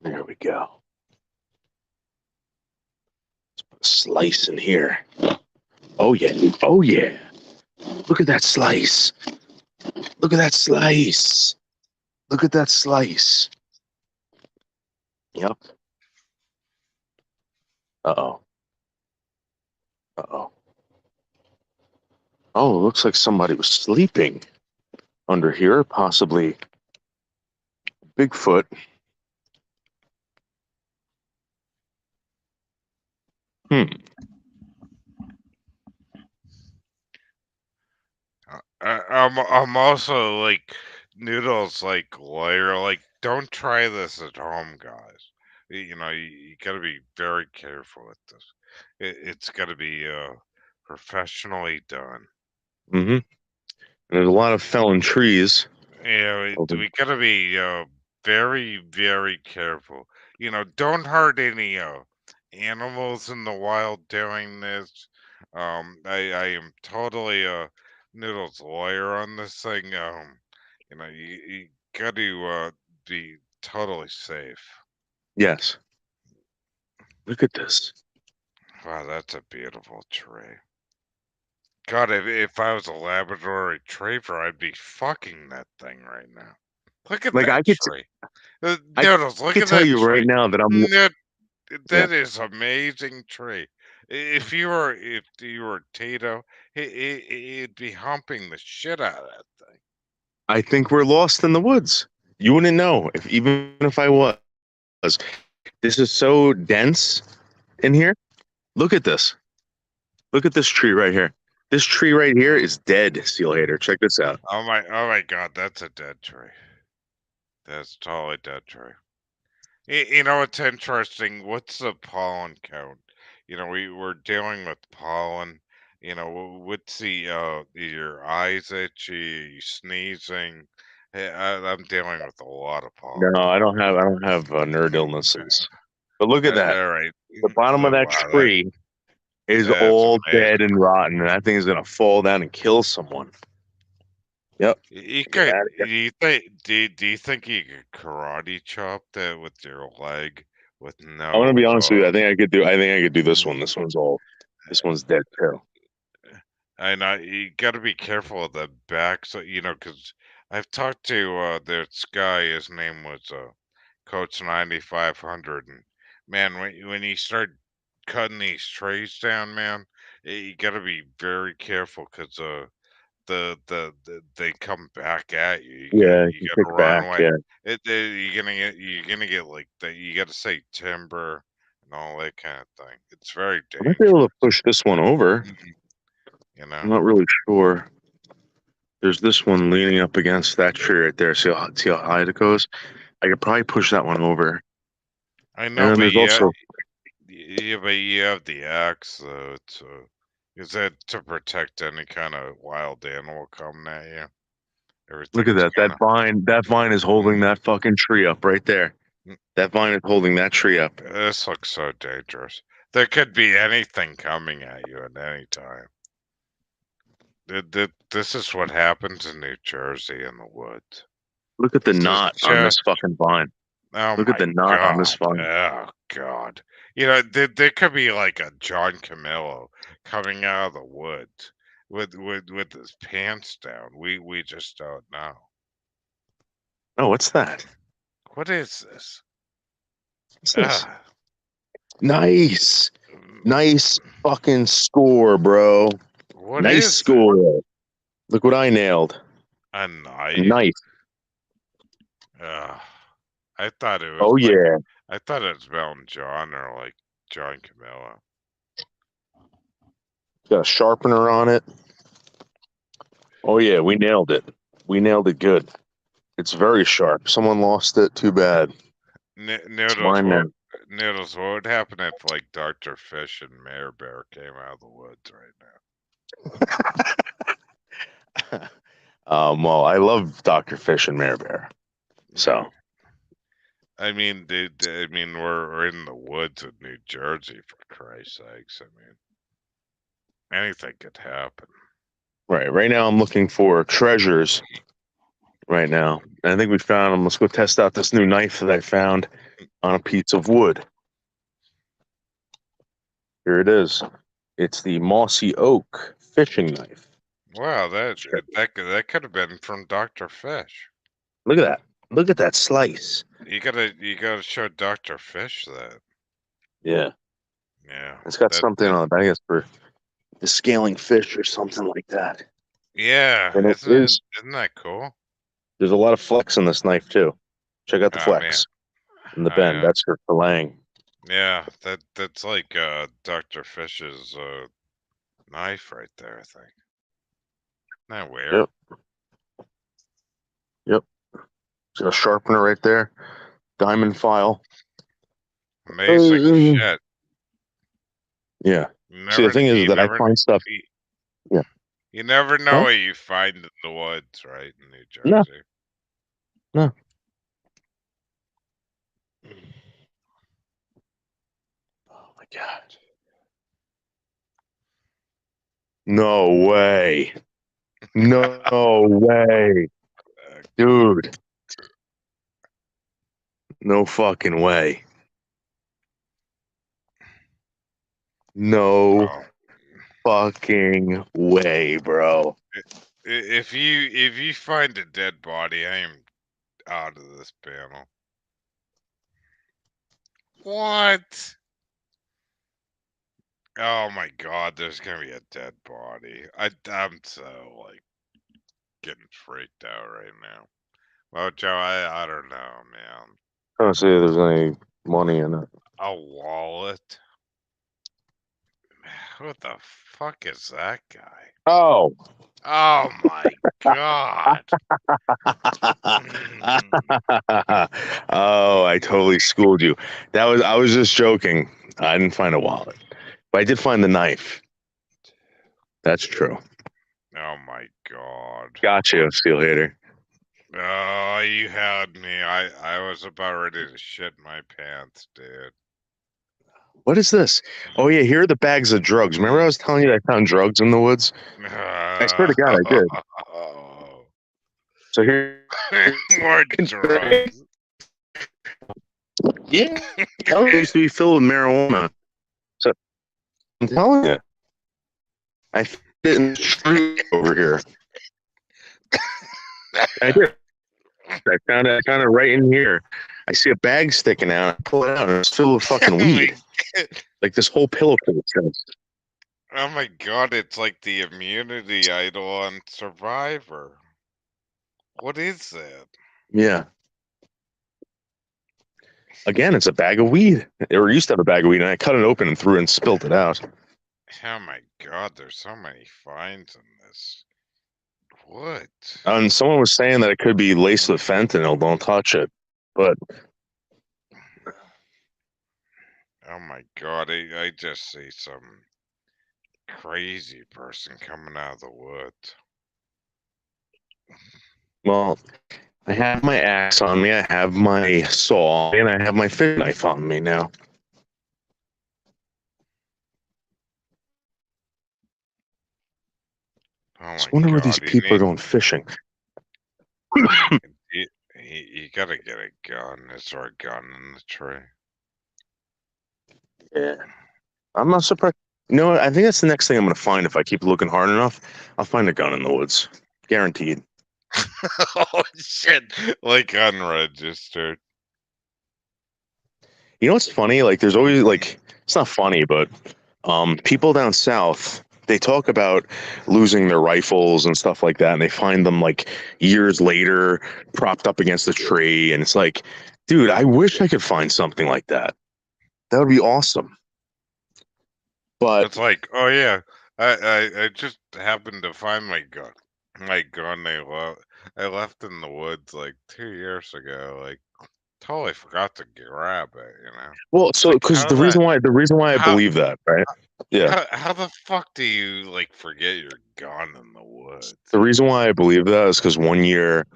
There we go. Let's put a slice in here. Oh yeah. Oh yeah. Look at that slice. Look at that slice. Look at that slice. Yep. Uh-oh. Uh-oh. Oh, it looks like somebody was sleeping under here, possibly Bigfoot. I'm also like Noodles like lawyer, like don't try this at home, guys. You know, you gotta be very careful with this. It's gotta be professionally done. Mm-hmm. There's a lot of felon trees. Yeah, we gotta be very, very careful. You know, don't hurt any animals in the wild doing this. I am totally Noodle's lawyer on this thing. You know, you got to be totally safe. Yes. Look at this. Wow, that's a beautiful tree. God, if I was a Labrador retriever, I'd be fucking that thing right now. Look at Like that tree. Noodles, look I could at tell that you tree. right now that I'm. That is amazing tree. If you were Tato, he'd be humping the shit out of that thing. I think we're lost in the woods. You wouldn't know even if I was. This is so dense in here. Look at this. Look at this tree right here. This tree right here is dead, Steelhater. Check this out. Oh my God, that's a dead tree. That's totally dead tree. You know what's interesting? What's the pollen count? You know, we're dealing with pollen. You know, what's your eyes itchy, you sneezing? I'm dealing with a lot of pollen. No, I don't have nerd illnesses. But look at that. All right. The bottom of that Wow, tree is that's all dead amazing. and rotten, and that thing is gonna fall down and kill someone. Yep. You Get could. out of here. Do you think you could karate chop that with your leg with I'm gonna no? be honest with you. I think I could do this one. This one's dead too. And you got to be careful of the back, so because I've talked to this guy. His name was Coach 9500, and man, when you start cutting these trees down, man, you got to be very careful because they come back at you. Yeah, You you got to kick run back. away. Yeah. You're gonna get like that. You got to say timber and all that kind of thing. It's very I might be able to dangerous. push this one over. You I'm know. not really sure. There's this one leaning up against that tree right there. See how high it goes? I could probably push that one over. I And know, then but there's yeah, also yeah, but you have the axe, though. Is that to protect any kind of wild animal coming at you? look at Everything's that. kind of. That vine is holding that fucking tree up right there. That vine is holding that tree up. This looks so dangerous. There could be anything coming at you at any time. This is what happens in New Jersey in the woods. Look at the This is knot on this just. fucking vine. Oh Look at my the knot on this God. vine. Oh God. You know, there could be like a John Camillo coming out of the woods with his pants down. We just don't know. Oh, what's that? What is this? What's this? Ah, Nice. Nice fucking score, bro. what Nice is it? score. Look what I nailed. A A knife? knife. Ah, I thought it was Oh like yeah. I thought it was Elton John or like John Camillo. Got a sharpener on it. Oh yeah, we nailed it. We nailed it good. It's very sharp. Someone lost it. Too bad. It's Noodles, mine now. Noodles, what would happen if like Dr. Fish and Mayor Bear came out of the woods right now? Well, I love Dr. Fish and Mare Bear. So I mean, I mean, we're in the woods of New Jersey, for Christ's sakes. I mean, anything could happen. right now I'm looking for treasures right now. And I think we found them. Let's go test out this new knife that I found on a piece of wood. Here it is. It's the Mossy Oak fishing knife. Wow, that could have been from Dr. Fish. Look at that. Look at that slice. You gotta show Dr. Fish that. Yeah. Yeah, It's got that something on it, I guess, for the scaling fish or something like that. yeah, And it is. isn't that cool? There's a lot of flex in this knife too. Check out the Oh man, flex and the oh bend. yeah, That's for filleting. yeah. That's like Dr. Fish's knife right there. I think. Isn't that weird? Yep. Yep. Got a sharpener right there. Diamond file. Amazing shit. Yeah. You See, the never, thing is you that I never, find stuff. you, Yeah. you never know Huh? what you find in the woods, right? In New No. Jersey. No. Oh my god. No way. No way. Dude. No fucking way. No Oh, fucking way, bro. if you find a dead body, I am out of this panel. What? Oh my God, there's gonna be a dead body. I'm so like getting freaked out right now. Well, Joe, I don't know, man. I don't see if there's any money in it. A wallet? What the fuck is that guy? Oh. Oh my God. Oh, I totally schooled you. I was just joking. I didn't find a wallet, but I did find the knife. That's true. Oh my God. Gotcha, Steel Hater. Oh, you had me. I was about ready to shit my pants, dude. What is this? Oh yeah, here are the bags of drugs. Remember I was telling you that I found drugs in the woods? I swear to God, I did. So here, More drugs. yeah, it used to be filled with marijuana. So I'm telling you, I found it in the street over here. I did. I found it right in here. I see a bag sticking out. I pull it out, and it's filled with fucking weed. Like this whole pillowcase. Oh my God, it's like the immunity idol on Survivor. What is that? Yeah. Again, it's a bag of weed. Or used to have a bag of weed, and I cut it open and threw it and spilt it out. Oh my God, there's so many finds in this. What? And someone was saying that it could be laced with fentanyl. Don't touch it. But Oh my God, I just see some crazy person coming out of the woods. well, I have my axe on me. I have my saw, and I have my fish knife on me now. Oh I my wonder where these God, people are going fishing. you gotta get a gun. Is there a gun in the tree? Yeah. I'm not surprised. You know what? I think that's the next thing I'm going to find if I keep looking hard enough. I'll find a gun in the woods. Guaranteed. Oh shit! Like unregistered. You know what's funny? Like, there's always, like, it's not funny, but people down south, they talk about losing their rifles and stuff like that, and they find them, like, years later propped up against a tree. And it's like, dude, I wish I could find something like that. That would be awesome. But, It's like, oh yeah, I just happened to find my gun. My gun I left in the woods like 2 years ago. Like totally forgot to grab it. You know. well, It's so, like because the reason why I how believe that, right? Yeah. how the fuck do you like forget your gun in the woods? The reason why I believe that is because one year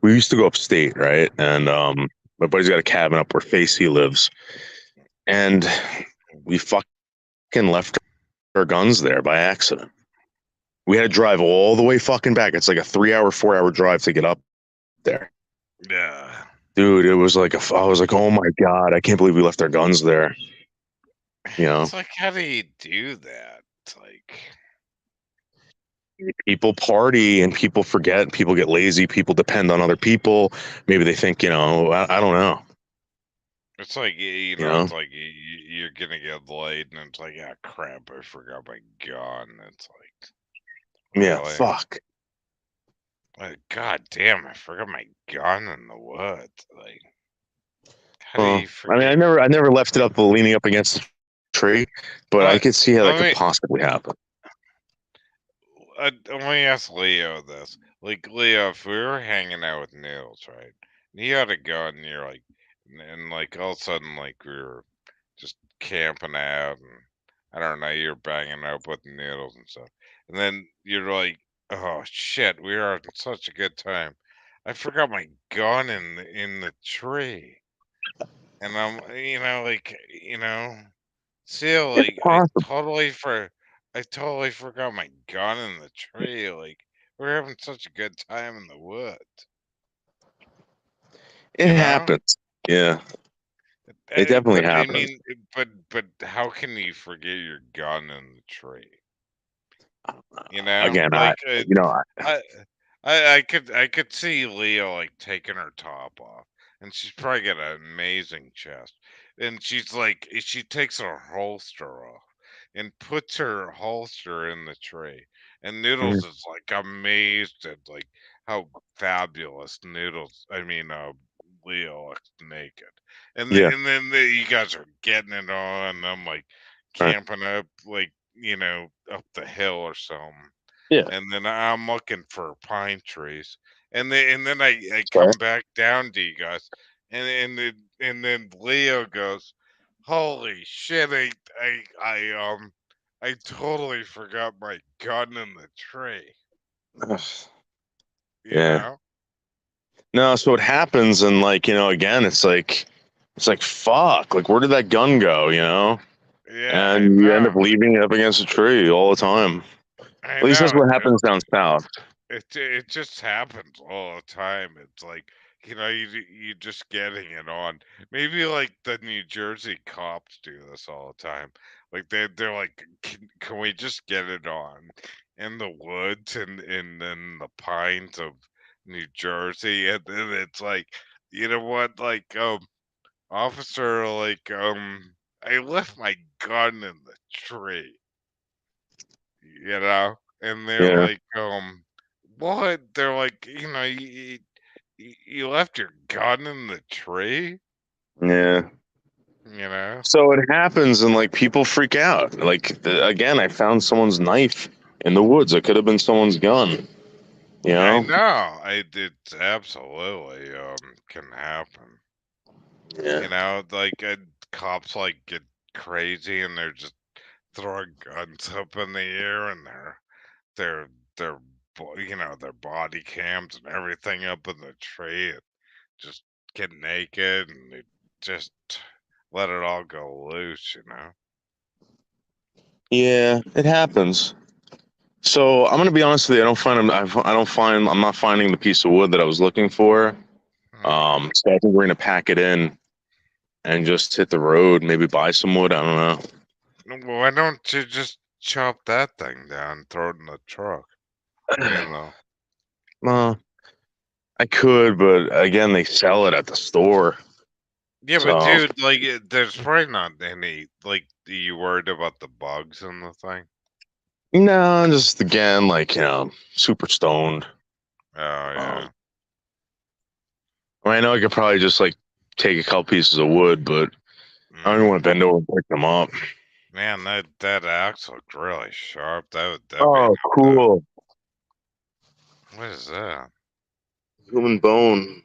we used to go upstate, right? And my buddy's got a cabin up where Facey lives, and we fucking left our guns there by accident. We had to drive all the way fucking back. It's like a 3 hour, 4 hour drive to get up there. Yeah. Dude, it was like I was like, oh my God, I can't believe we left our guns there. You know, It's like, how do you do that? It's like, people party and people forget, people get lazy, people depend on other people. Maybe they think, I don't know. it's like you You know, know? it's like you're gonna get laid, and it's like, ah, crap, I forgot my gun. It's like, Yeah, really? fuck. Like, God damn, I forgot my gun in the woods. Like, how do Well, you I mean, forget? I never left it up leaning up against the tree, but I Let, could see how that let could me possibly happen. let me ask Leo this. Like, Leo, if we were hanging out with Nils, right? And you had a gun, and you're like, and like all of a sudden, like we were just camping out, and I don't know, you're banging up with Nils and stuff, and then you're like, oh shit, we were having such a good time. I forgot my gun in the tree. And I'm, like, still, It's like, possible. I totally forgot my gun in the tree. Like, we're having such a good time in the woods, It you know? happens. Yeah, it definitely But I happens. mean, but how can you forget your gun in the tree? You know, Again, like, you know, I, I could see Leo like taking her top off, and she's probably got an amazing chest, and she's like, she takes her holster off, and puts her holster in the tree. And Mhm. Noodles is like amazed at like how fabulous Leo looks naked. Yeah. And then you guys are getting it on. I'm like Right. camping up like, up the hill or something. Yeah. And then I'm looking for pine trees. And then I Okay. come back down to you guys, and then Leo goes, "Holy shit! I totally forgot my gun in the tree." Ugh. You Yeah. know? No, so it happens, and like again, it's like fuck. Like, where did that gun go? Yeah, I And you end up know. leaving it up against a tree all the time. I At least that's know. what happens down south. It just happens all the time. It's like, you just getting it on. Maybe like the New Jersey cops do this all the time. Like they're like, can we just get it on in the woods and in the pines of New Jersey? And then it's like, you know what? Like, officer, like, I left my gun in the tree. And they're Yeah. like, what? They're like, you left your gun in the tree, Yeah. you know? So it happens, and like people freak out. Like again, I found someone's knife in the woods. It could have been someone's gun. You I know? know, it's absolutely can happen. Yeah. Like cops like get crazy and they're just throwing guns up in the air and their their their body cams and everything up in the tree and just get naked and they just let it all go loose. Yeah, it happens. So I'm gonna be honest with you. I don't find. I'm not finding the piece of wood that I was looking for. Hmm. So I think we're gonna pack it in and just hit the road. Maybe buy some wood. I don't Why don't you just chop that thing down, throw it in the truck, you know. know? Well, I could, but again, they sell it at the store. Yeah, but So dude, like, there's probably not any, like, you worried about the bugs in the thing? no, just again, like super stoned. Oh, Um, yeah. I know I could probably just like take a couple pieces of wood, but I don't even want Mm. to bend over and pick them up. Man, that axe looked really sharp. That'd be Oh, enough to. cool. What is that? Human bone.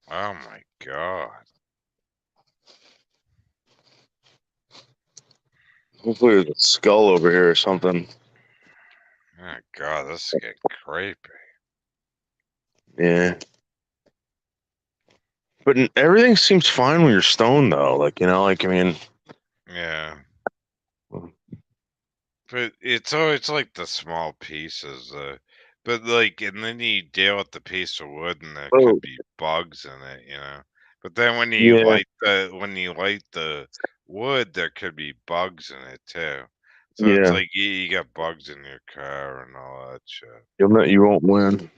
Oh my god. Hopefully there's a skull over here or something. Oh god, this is getting creepy. Yeah. But everything seems fine when you're stoned, though. Like, I mean, Yeah. But it's always like the small pieces, but like, and then you deal with the piece of wood, and there oh, could be bugs in it. But then yeah, when you light the wood, there could be bugs in it too. So it's yeah. like you got bugs in your car and all that shit. You won't win.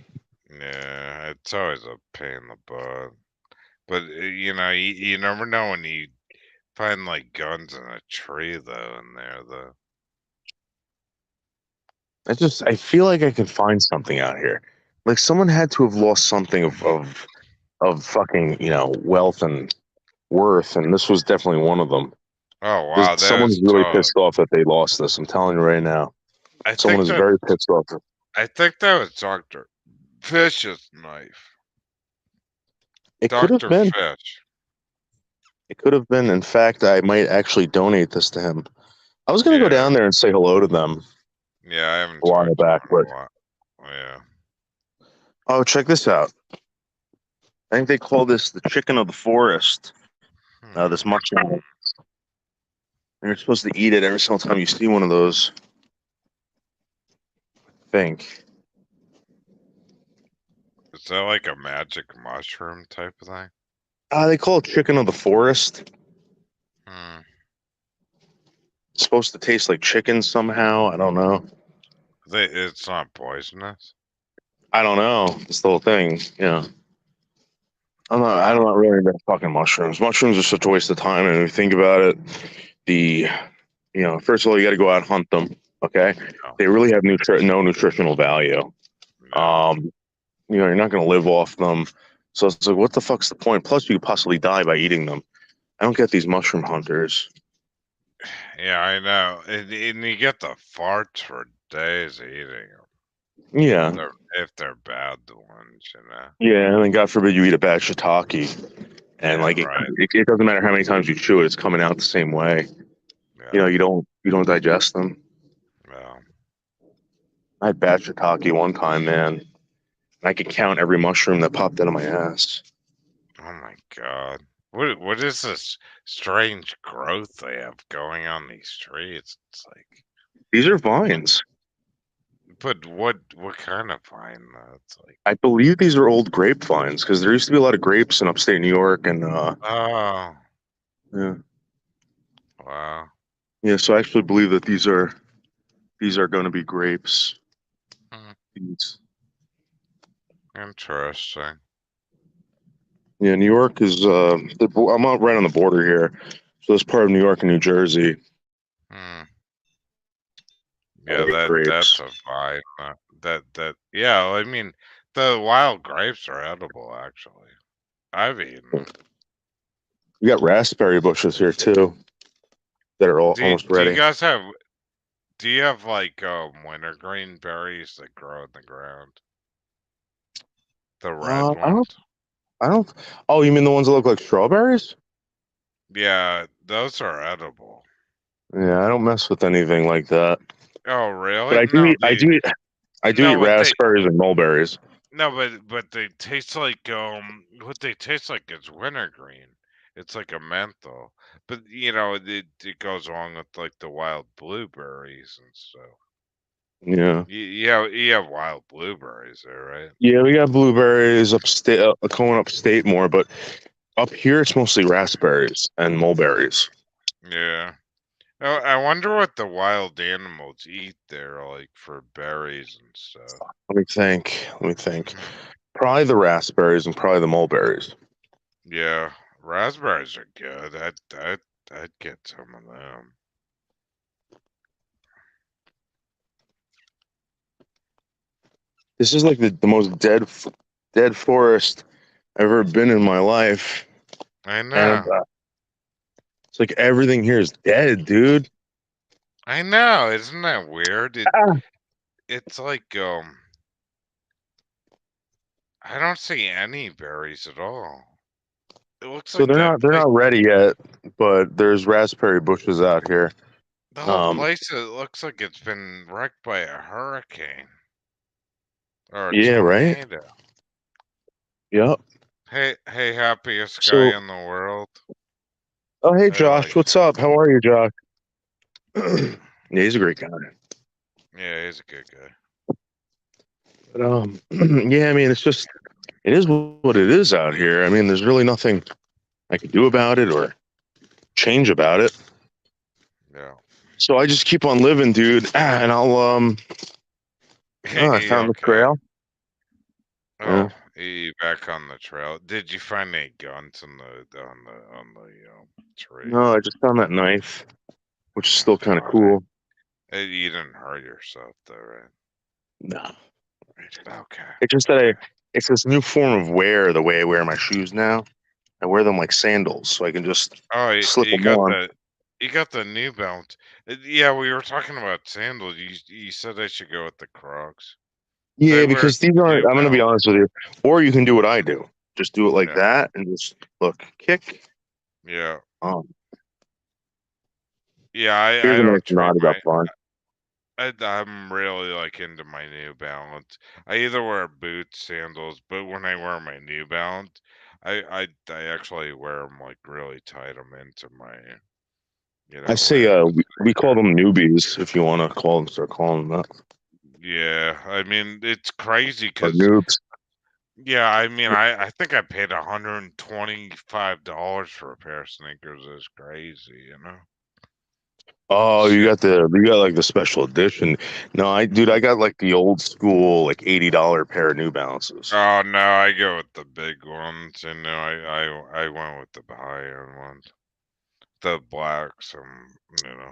Yeah, it's always a pain in the butt. But you never know when you find like guns in a tree though in there though. I feel like I could find something out here. Like someone had to have lost something of fucking, wealth and worth, and this was definitely one of them. Oh wow, that Someone's is really totally. pissed off that they lost this. I'm telling you right now. I Someone think is that very pissed off. I think that was Doctor Fish's knife. It could have Doctor been. Fish. It could have been. In fact, I might actually donate this to him. I was gonna go Yeah, down there and say hello to them yeah. I haven't a while talked to back, him in but a while. Yeah. oh, check this out. I think they call this the chicken of the forest. This Hmm. mushroom. And you're supposed to eat it every single time you see one of those. I think. Is that like a magic mushroom type of thing? They call it chicken of the forest. Hmm. It's supposed to taste like chicken somehow. I don't know. It's not poisonous. I don't know. It's the whole thing. Yeah. I'm not really into fucking mushrooms. Mushrooms are such a waste of time. And if you think about it, the First of all, you got to go out and hunt them. Okay, No, they really have no nutritional value. no. You're not going to live off them. So it's like, what the fuck's the point? Plus, you could possibly die by eating them. I don't get these mushroom hunters. Yeah, I know. And you get the farts for days eating them. Yeah, If they're bad, the ones, you know. yeah, and then God forbid you eat a bad shiitake, and Yeah, like right. it doesn't matter how many times you chew it, it's coming out the same way. Yeah, You don't digest them. yeah. I had bad shiitake one time, man. I could count every mushroom that popped out of my ass. Oh my God. What is this strange growth they have going on these trees? It's like, These are what, vines. but what kind of vine though? It's like, I believe these are old grapevines because there used to be a lot of grapes in upstate New York, and oh, yeah, wow. yeah. So I actually believe that these are going to be grapes. Hmm, These- interesting. Yeah, New York is. I'm out right on the border here, so this part of New York and New Jersey. Hmm. I Yeah, get that's grapes. a vine. That yeah, I mean the wild grapes are edible actually. I've eaten them. We got raspberry bushes here too that are all almost Do you ready. guys have do you have like wintergreen berries that grow in the ground? The red I don't. ones? I don't. Oh, you mean the ones that look like strawberries? Yeah, those are edible. Yeah, I don't mess with anything like that. Oh, But really? I do eat. I do eat. I do eat No, but they raspberries and mulberries. no, but they taste like what they taste like is wintergreen. It's like a menthol. But it goes along with like the wild blueberries and stuff. Yeah. You have wild blueberries there, right? Yeah, we got blueberries upstate, going upstate more, but up here it's mostly raspberries and mulberries. Yeah. Oh, I wonder what the wild animals eat there, like for berries and stuff. Let me think. Let me think. Mhm. Probably the raspberries and probably the mulberries. Yeah, raspberries are good. I'd get some of them. This is like the most dead forest I've ever been in my life, I and know. it's like everything here is dead, dude. I know. Isn't that weird? Ah. It's like I don't see any berries at all. It looks So like they're that not they're place. not ready yet, but there's raspberry bushes out here. The whole Um, place it looks like it's been wrecked by a hurricane or a yeah, right. tornado. Yep. Hey, happiest guy So, in the world. oh hey Hey, Josh, like, what's up? How are you, Josh? Yeah, he's a great guy. yeah, he's a good guy. But yeah, I mean, it is what it is out here. I mean, there's really nothing I can do about it or change about it. Yeah. So I just keep on living, dude. And I'll I found the Okay. trail. Yeah. Oh, you back on the trail. Did you find any guns on the tree? No, I just found that knife, which is still kind of God, cool. you didn't hurt yourself though, right? No, right. Okay. It's just that Okay. it's this new form of wear, the way I wear my shoes now. I wear them like sandals, so I can just Oh, slip them on. you got the New Balance. Yeah, we were talking about sandals. You said I should go with the Crocs. So I Yeah, wear because these aren't. New I'm gonna be Balance. honest with you. Or you can do what I do. Just do it like Yeah. that and just look, kick. Yeah. Um, Yeah, here's I a nice don't trade knot my up front. I'm really like into my New Balance. I either wear boots, sandals, but when I wear my New Balance, I actually wear them like really tight. I'm into my I say, wearing a we call sneaker. them newbies if you want to start calling them that, Yeah, I mean it's crazy or because noobs. yeah, I mean I think I paid $125 for a pair of sneakers. It's crazy, you know. Oh, Shit. you got like the special edition. No, I got like the old school, like $80 pair of New Balances. Oh no, I go with the big ones, and no, I went with the high end ones, the blacks, you know.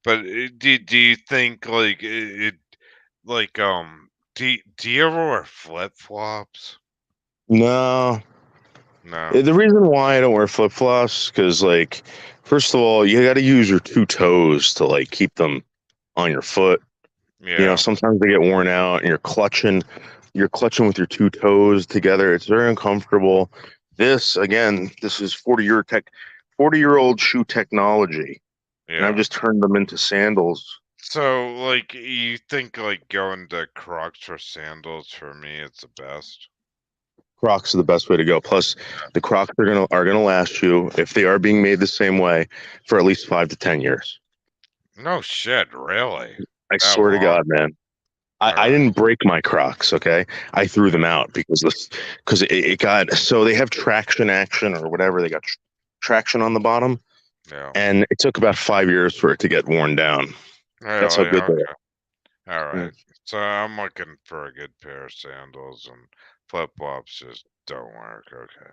But do you think like it like do you ever wear flip flops? No. No. The reason why I don't wear flip flops, because like, first of all, you got to use your two toes to like keep them on your foot. You know, Yeah. sometimes they get worn out, and you're clutching with your two toes together. It's very uncomfortable. This again, this is 40-year-old shoe technology, and I've Yeah. just turned them into sandals. So like you think like going to Crocs or sandals for me it's the best? Crocs are the best way to go. Plus, the Crocs are gonna last you if they are being made the same way for at least 5 to 10 years. No shit, really? I That swear to God, long? man. I Alright. didn't break my Crocs, okay? I threw them Yeah. out because it got so they have traction action or whatever. They got traction on the bottom, Yeah. and it took about 5 years for it to get worn down. That's how Really? good they Okay. are. Alright. So I'm looking for a good pair of sandals and flip flops just don't work. Okay.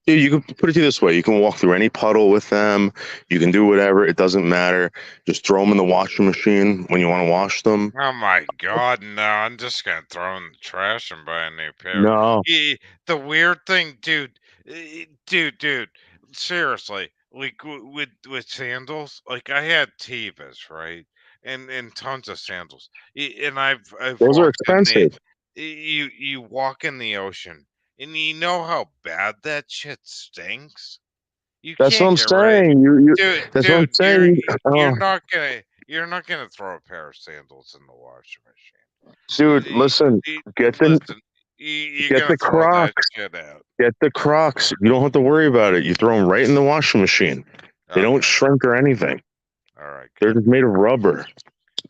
Dude, you can put it to you this way: you can walk through any puddle with them. You can do whatever. It doesn't matter. Just throw them in the washing machine when you want to wash them. Oh my god, no, I'm just gonna throw in the trash and buy a new pair. No, The weird thing, dude, dude, seriously, like with sandals, like I had Tevas, right, and tons of sandals, and I've those are walked in the expensive. you walk in the ocean, and you know how bad that shit stinks. You That's what can't I'm get rid. saying. You. That's what I'm Dude, saying. Oh, you're not gonna throw a pair of sandals in the washing machine. dude, listen. Get the Listen, you're get gonna the throw that Crocs. shit out. Get the Crocs. You don't have to worry about it. You throw them right in the washing machine. They don't Okay, shrink or anything. all right, They're good. just made of rubber.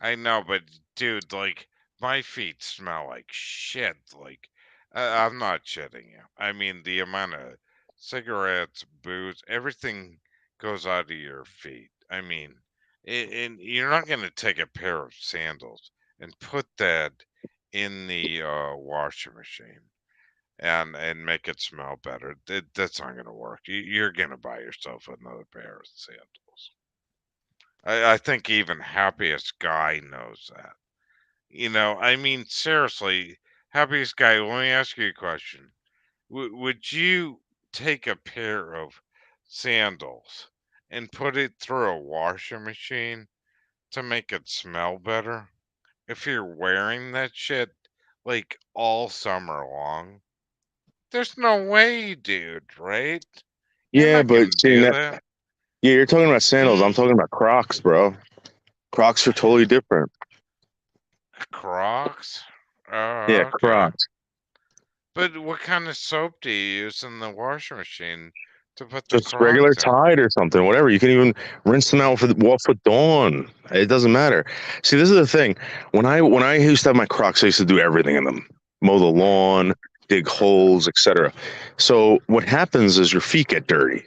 I know, but dude, like my feet smell like shit. Like I'm not shitting you. I mean, the amount of cigarettes, booze, everything goes out of your feet. I mean, and you're not gonna take a pair of sandals and put that in the washing machine and make it smell better. That's not gonna work. You're gonna buy yourself another pair of sandals. I think even happiest guy knows that. I mean, seriously, happiest guy, let me ask you a question. Would you take a pair of sandals and put it through a washing machine to make it smell better? If you're wearing that shit like all summer long? There's no way, dude, right? You're Yeah, not but gonna see, do that. yeah, you're talking about sandals. I'm Mm, talking about Crocs, bro. Crocs are totally different. Crocs? Yeah, Oh, okay. Crocs. But what kind of soap do you use in the washing machine to put the Just regular Crocs in? Tide or something, whatever. You can even rinse them out with Dawn. It doesn't matter. See, this is the thing. When I used to have my Crocs, I used to do everything in them: mow the Mm, lawn, dig okay. holes, etc. So what happens is your feet get dirty.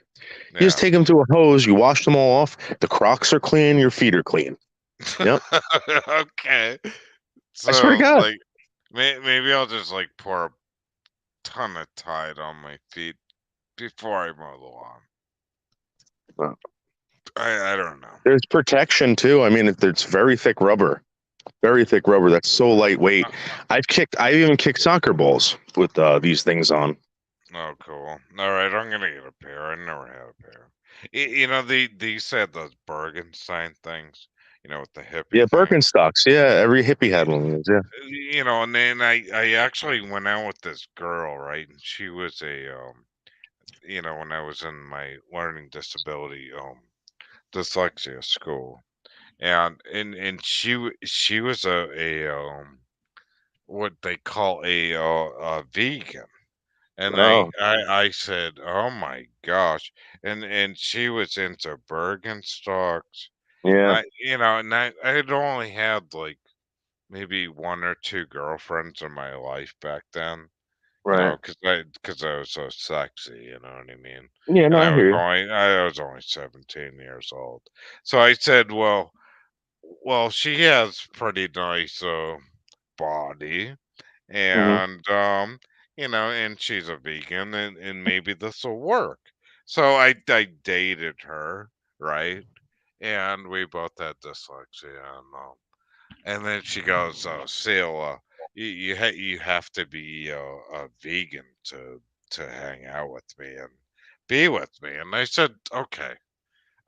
You just Yeah. take them to a hose, you wash them all off. The Crocs are clean, your feet are clean. Yep. Okay. I swear to So, God. like, maybe I'll just like pour a ton of Tide on my feet before I mow the lawn. Well, I don't know. there's protection too. I mean, it's very thick rubber. Very thick rubber. That's so lightweight. I've even kicked soccer balls with these things on. Oh, cool. All right, I'm gonna get a pair. I never had a pair. These said those Bergenstein things. With the hippie Yeah, thing. Birkenstocks. Yeah, every hippie had one of those. Yeah. And then I actually went out with this girl, right? And she was when I was in my learning disability dyslexia school, and she was a what they call a vegan. And I, Oh, I I said, "Oh my gosh!" And she was into Bergenstocks. yeah. And I had only had like maybe one or two girlfriends in my life back then. Right. Because I was so sexy, you know what I mean? Yeah. No, And I hear you. I was only 17 years old. So I said, well, she has pretty nice body, Hmm. and she's a vegan, and maybe this will work. So I dated her, right? and we both had dyslexia, and then she goes, "Seal, you have to be a vegan to hang out with me and be with me." And I said, "Okay,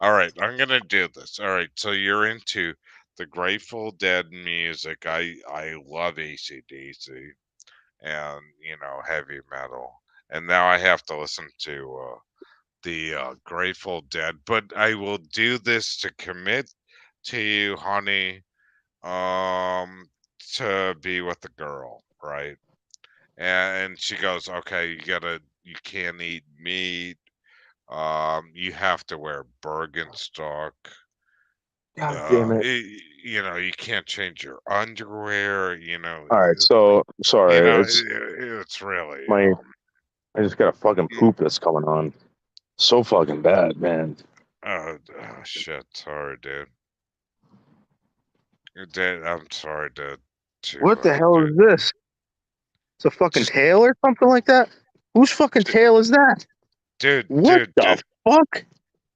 all right, I'm gonna do this. All right, so you're into the Grateful Dead music. I love AC/DC and heavy metal, and now I have to listen to the Grateful Dead. But I will do this to commit to you, honey, um, to be with the girl, right?" And she goes, "Okay, you can't eat meat. You have to wear Bergenstock. God damn it. You can't change your underwear. All right, so sorry, It's really my I just got a fucking mm, poop that's coming on. So fucking bad, man. shit. Sorry, dude. I'm sorry What the hell to is this? It's a fucking just tail or something like that? Whose fucking tail is that? dude, What dude, the dude, fuck?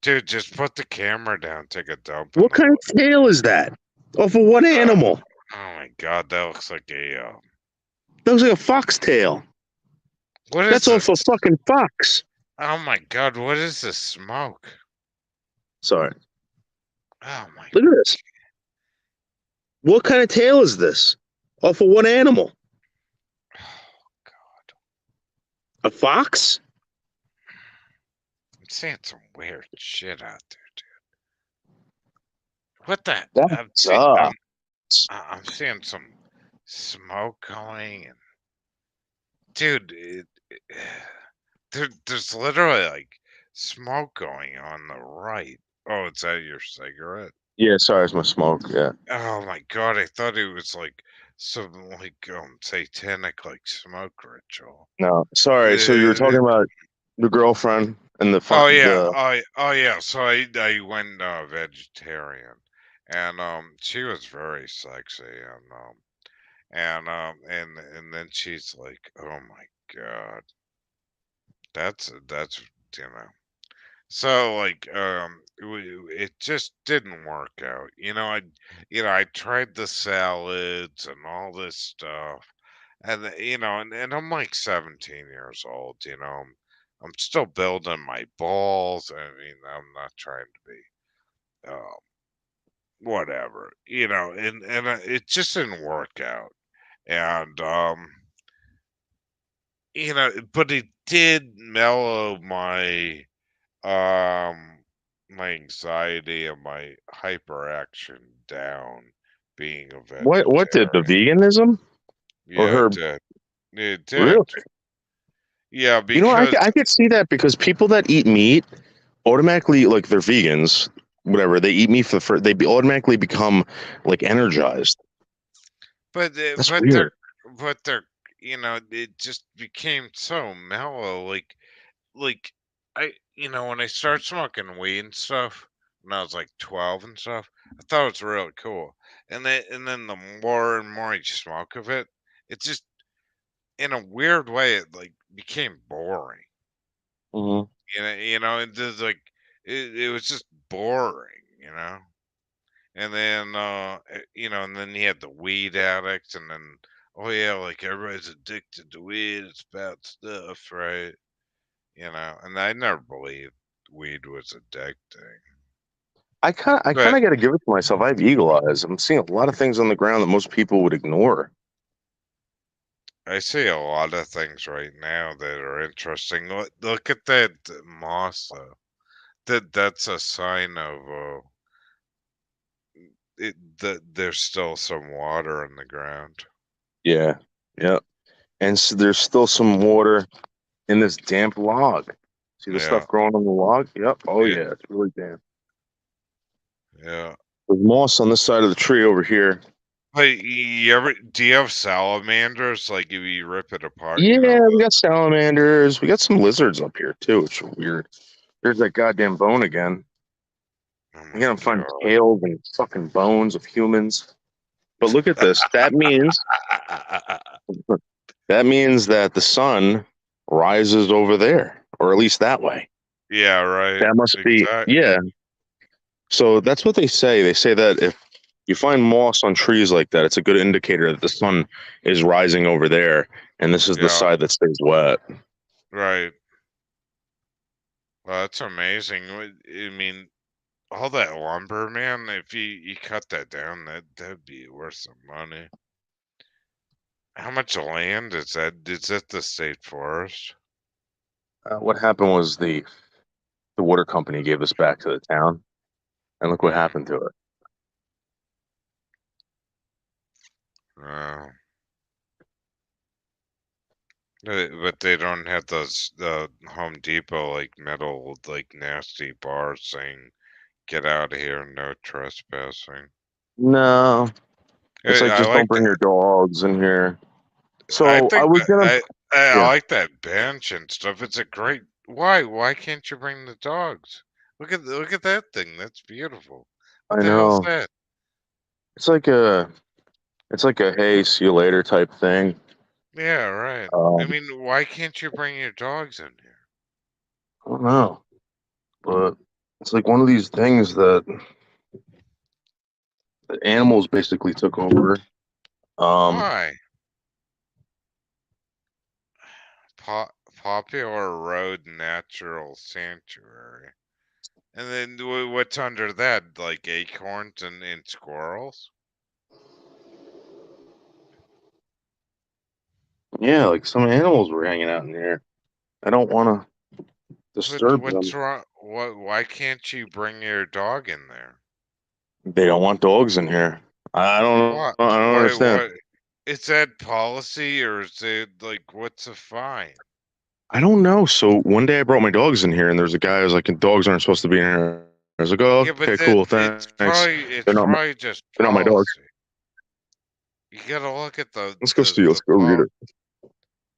dude, just put the camera down, take a dump in What the kind water. of tail is that? Off of what animal? Oh my god, that looks like That looks like a fox tail. what is That's off a this? fucking fox. Oh my god, what is this smoke? Sorry. Oh my Look at this. What kind of tail is this? Off of what animal? god. A fox? I'm seeing some weird shit out there, dude. What the That I'm see sucks. I'm seeing some smoke going and dude, there's literally like smoke going on the right. Oh, is that your cigarette? Yeah, sorry, it's my smoke. Yeah. Oh my god, I thought it was like some like satanic like smoke ritual. No, sorry. So you were Uh, talking about the girlfriend and oh yeah, the oh yeah. So I went vegetarian, and she was very sexy, and then she's like, "Oh my god, that's you know." So like it just didn't work out. I tried the salads and all this stuff, and and I'm like 17 years old. I'm still building my balls. I mean, I'm not trying to be whatever. And it just didn't work out. And but it did mellow um, my anxiety and my hyperaction down being a what did the vegetarian. veganism or Yeah, it her did. It really? did. Yeah, You know, because I could see that because people that eat meat automatically, like they're vegans, whatever they eat meat for the first, automatically become like energized. but That's but weird. they're it just became so mellow. Like when I started smoking weed and stuff when I was like 12 and stuff, I thought it was really cool. And then the more and more you smoke of it, it just in a weird way it like became boring. Hmm. It just like it was just boring. And then and then you had the weed addicts, and then oh yeah, like everybody's addicted to weed, it's bad stuff, right? And I never believed weed was addicting. I kind But of got to give it to myself. I have eagle eyes. I'm seeing a lot of things on the ground that most people would ignore. I see a lot of things right now that are interesting. Look at that moss though. That's a sign of that there's still some water in the ground. Yeah, yeah. And so there's still some water in this damp log. See the Yeah, stuff growing on the log? Yep. Oh yeah, yeah, it's really damp. yeah. There's moss on this side of the tree over here. Hey, do you have salamanders? Like if you rip it apart, Yeah, we got salamanders. We got some lizards up here too, which are weird. There's that goddamn bone again. oh I'm my gonna find god. tails and fucking bones of humans. But look at this. That means that the sun rises over there, or at least that way. Yeah, right. That must be, Exact yeah. So that's what they say. They say that if you find moss on trees like that, it's a good indicator that the sun is rising over there, and this is the Yeah, side that stays wet. right. Well, that's amazing. I mean, all that lumber, man. If you cut that down, that'd be worth some money. How much land is that? Is that the state forest? What happened was the water company gave this back to the town, and look what Mm, happened to it. uh, but they don't have those Home Depot like metal like nasty bars saying "Get out of here, no trespassing." No, it's like I just don't like bring your that. dogs in here. I So I think was that gonna, I yeah, like that bench and stuff. It's a great. Why can't you bring the dogs? Look at that thing. That's beautiful. What I the hell's know. that? It's like a, it's like a hey, see you later type thing. Yeah, right. I Um, mean, why can't you bring your dogs in here? I don't know, but it's like one of these things that the animals basically took over. Um, Why? Popular Road Natural Sanctuary. And then what's under that? Like acorns and squirrels? yeah, like some animals were hanging out in here. I don't want to disturb What's them. wrong? Why can't you bring your dog in there? They don't want dogs in here. I don't, What? I don't understand. What? Is that policy or is it like what's a fine? I don't know. So one day I brought my dogs in here, and there's a guy who's like, "Dogs aren't supposed to be in here." I was like, "Oh, Yeah, but okay, cool, thanks. it's probably just They're not my dogs. policy. You gotta look at Let's go see. Let's the go read it."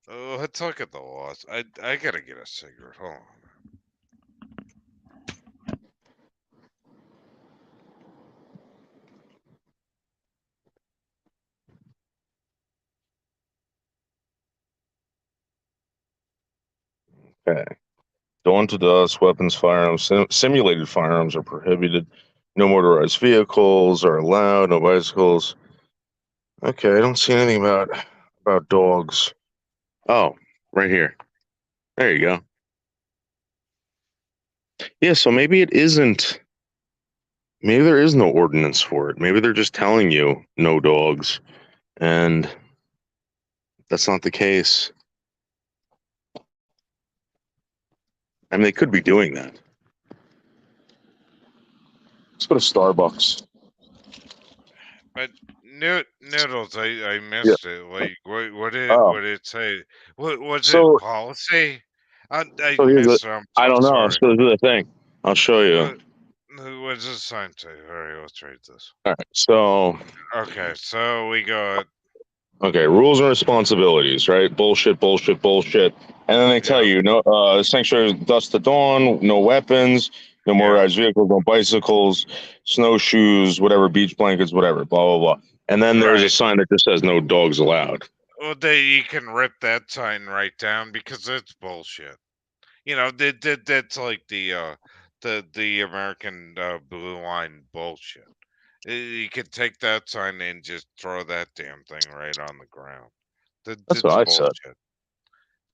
let's look at the laws. I gotta get a cigarette. Hold on. Okay. Dawn to dusk, weapons, firearms, simulated firearms are prohibited. No motorized vehicles are allowed. No bicycles. Okay, I don't see anything about dogs. Oh, right here. There you go. Yeah, so maybe it isn't. Maybe there is no ordinance for it. Maybe they're just telling you no dogs, and that's not the case. I mean, they could be doing that. Let's go to Starbucks. But noodles, I Yeah. missed it. Like Oh, what did it say? What was it so policy? I so here's the. missed it. I'm I so don't know. sorry. So this is the thing. I'll show you. What what does this sign say? All right, let's read this. All right. So Okay, so we got okay, rules and responsibilities, right? Bullshit, bullshit, bullshit. And then they tell yeah, you no sanctuary dusk to dawn, no weapons, no yeah, motorized vehicles, no bicycles, snowshoes, whatever, beach blankets, whatever, blah blah blah. And then there's a right. sign that just says no dogs allowed. Well, you can rip that sign right down because it's bullshit. You know, that's like the American blue line bullshit. You could take that sign and just throw that damn thing right on the ground. That's what That's I said. bullshit.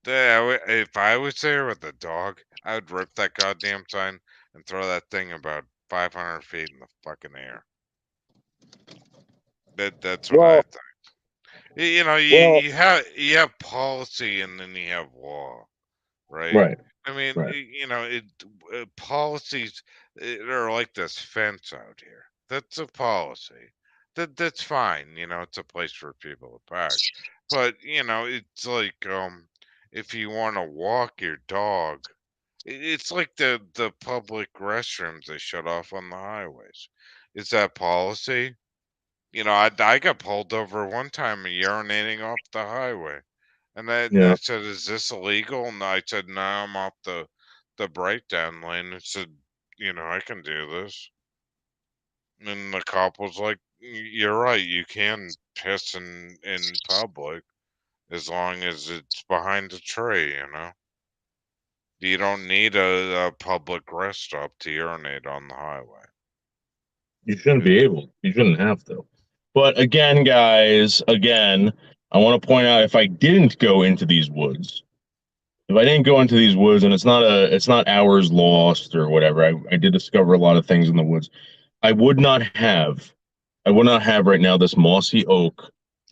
If I was there with a dog, I would rip that goddamn sign and throw that thing about 500 feet in the fucking air. That's what I Well, think. You know, well, you have policy and then you have law, right? right, I mean, right. you know, policies are like this fence out here. That's a policy. That's fine. You know, it's a place for people to park. But you know, it's like if you want to walk your dog, it's like the public restrooms they shut off on the highways. Is that policy? You know, I got pulled over one time urinating off the highway. And I Yeah. said, "Is this illegal?" And I said, "No, I'm off the breakdown lane." I said, "You know, I can do this." And the cop was like, "You're right. You can piss in public as long as it's behind a tree. You know, you don't need a public rest stop to urinate on the highway." You shouldn't be able. You shouldn't have to. But again, guys, I want to point out if I didn't go into these woods, if I didn't go into these woods, and it's not hours lost or whatever. I did discover a lot of things in the woods. I would not have, I would not have right now this mossy oak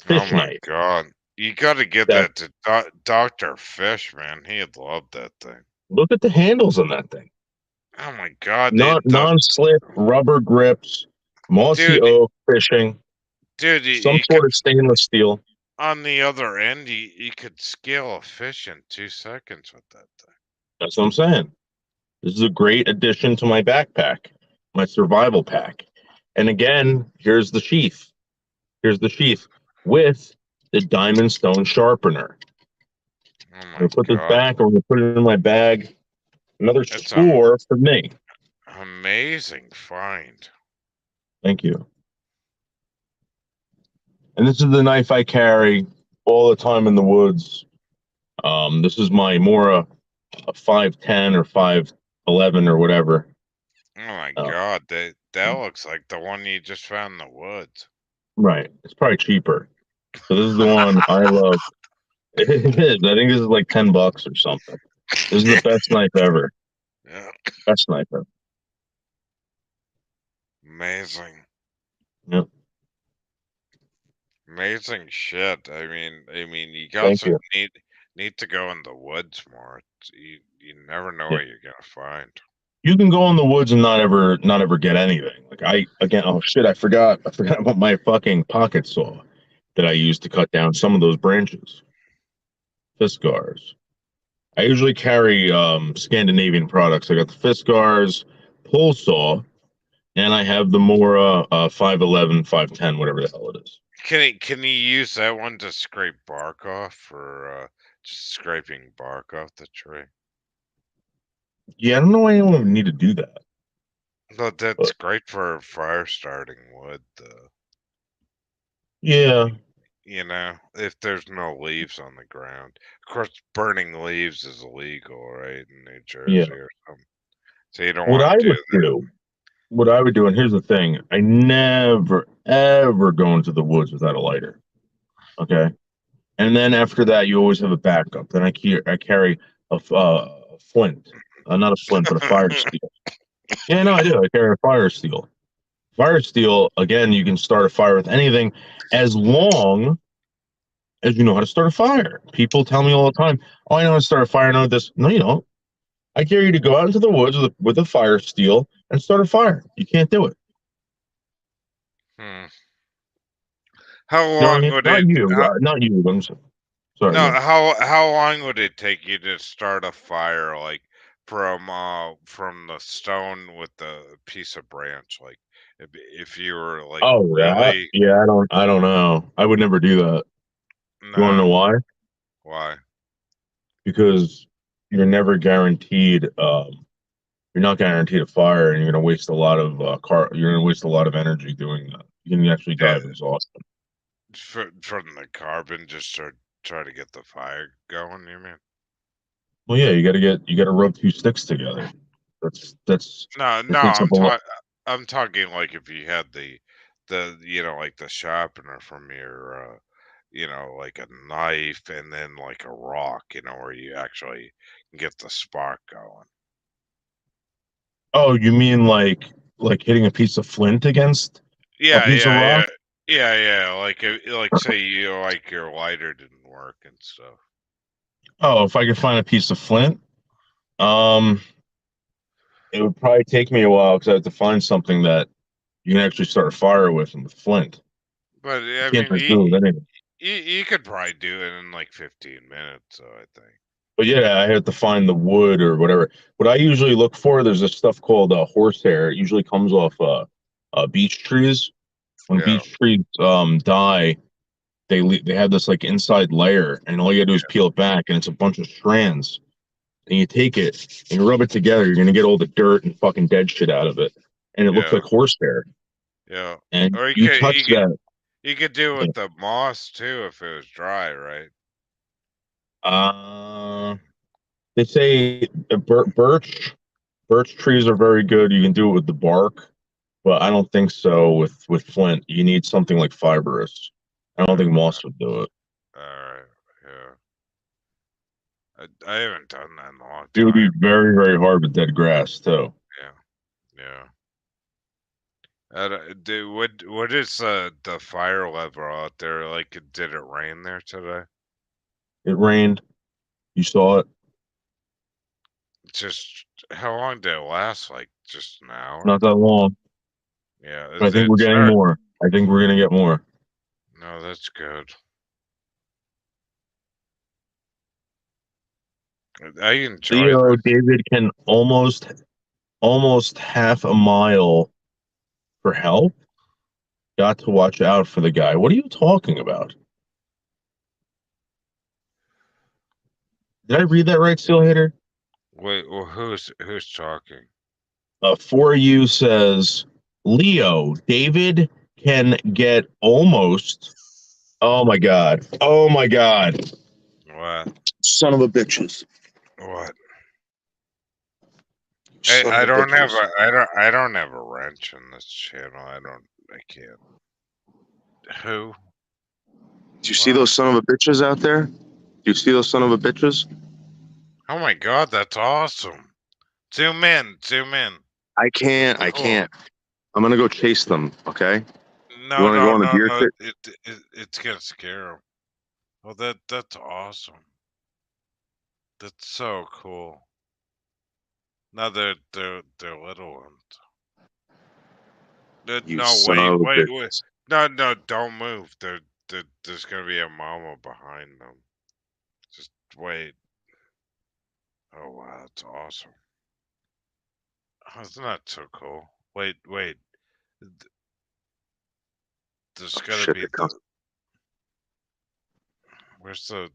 Oh fish my knife. god. You got to get That that to Dr. Fish, man. He'd love that thing. look at the handles on that thing. Oh my god, Not non-slip rubber grips, mossy dude, oak fishing, dude, some you sort could of stainless steel. on the other end, you could scale a fish in 2 seconds with that thing. That's what I'm saying. This is a great addition to my backpack, my survival pack. And again, here's the sheath. Here's the sheath with the diamond stone sharpener. Oh I'm my gonna put this god, back. I'm gonna put it in my bag. Another it's score for me. amazing find. Thank you. And this is the knife I carry all the time in the woods. This is my more a 5'10" or 5'11" or whatever. Oh my Uh, god, that looks like the one you just found in the woods. right. It's probably cheaper. So this is the one I love. It is. I think this is like $10 or something. This is the best knife ever. Yeah, Best knife ever. amazing. Yep. Amazing shit. I mean, you guys Thank you. need to go in the woods more. You never know Yeah. what you're gonna find. You can go in the woods and not ever get anything. Like oh shit, I forgot about my fucking pocket saw that I used to cut down some of those branches. Fiskars. I usually carry Scandinavian products. I got the Fiskars pull saw, and I have the Mora 511, 510, whatever the hell it is. Can you use that one to scrape bark off, or just scraping bark off the tree? Yeah, I don't know why anyone would need to do that. But that's But great for fire starting wood, though. yeah, You know, if there's no leaves on the ground. Of course, burning leaves is illegal, right, in New yeah. Jersey or something. So you don't What want I to do would do, what I would do, and here's the thing: I never ever go into the woods without a lighter. Okay, and then after that, you always have a backup. Then I carry a flint, not a flint, but a fire that. steel. Yeah, no, I do. I carry a fire steel. Fire steel, again, you can start a fire with anything as long as you know how to start a fire. People tell me all the time, "Oh, I know how to start a fire. I know this." No, you don't. I dare you to go out into the woods with a fire steel and start a fire. You can't do it. Hmm. How You know what I long mean? would Not it? you. Not you. Sorry. No, Go. how long would it take you to start a fire, like from the stone with the piece of branch, like if you were like Oh, that? really Yeah, I don't know. I would never do that. You want to know no, why? why? Because you're never guaranteed. You're not guaranteed a fire, and you're going to waste a lot of You're going to waste a lot of energy doing that. You can actually die Yeah, of exhaustion. from the carbon, just to try to get the fire going. You mean? Well, yeah, you got to rub two sticks together. That's No, it no, takes up a lot. I'm talking like if you had the like the sharpener from your like a knife and then like a rock, where you actually can get the spark going. Oh, you mean like hitting a piece of flint against a Yeah, piece of yeah, rock? yeah. Yeah, yeah, like say you like your lighter didn't work and stuff. Oh, if I could find a piece of flint, um, it would probably take me a while because I have to find something that you can actually start a fire with flint. But You I can't mean, just do it with anything. you could probably do it in like 15 minutes, so I think. But yeah, I have to find the wood or whatever. What I usually look for, there's this stuff called horsehair. It usually comes off beech trees. When Yeah, beech trees die, they have this like inside layer, and all you gotta do is peel it back, and it's a bunch of strands. And you take it and you rub it together. You're gonna get all the dirt and fucking dead shit out of it, and it looks yeah, like horsehair. yeah. And Or you touch that. you could do it with the moss too if it was dry, right? Uh, they say birch trees are very good. You can do it with the bark. Well, I don't think so with flint. You need something like fibrous. I don't think moss would do it. Alright, yeah. I haven't done that in a long It would be time. very, very hard with dead grass too. Yeah. What is the fire level out there? Like, did it rain there today? It rained. You saw it. Just how long did it last? Like just an hour? Not that long. Yeah, But I think we're it's getting more. I think we're gonna get more. no, that's good. I enjoy Leo, this. David can almost half a mile for help. Got to watch out for the guy. What are you talking about? Did I read that right, Steel Hater? Wait, well, who's talking? For you says Leo, David can get almost. Oh my god. Oh my god. What? Son of a bitches. What? Son I of a don't have bitches. I don't have a wrench in this channel. I can't. Who? Do you see those son of a bitches out there? Do you see those son of a bitches? Oh my god, that's awesome. Zoom in, zoom in. I can't. I Cool. can't. I'm gonna go chase them. Okay. You No, want to go no, on the no, deer no. shit? It's gonna scare him. Well, that's awesome. That's so cool. No, they're little ones. You No, son of a wait. bitch. No, don't move. There's gonna be a mama behind them. Just wait. Oh wow, that's awesome. Oh, isn't that so cool? Wait. Th- There's Oh gotta shit! be It comes. where's the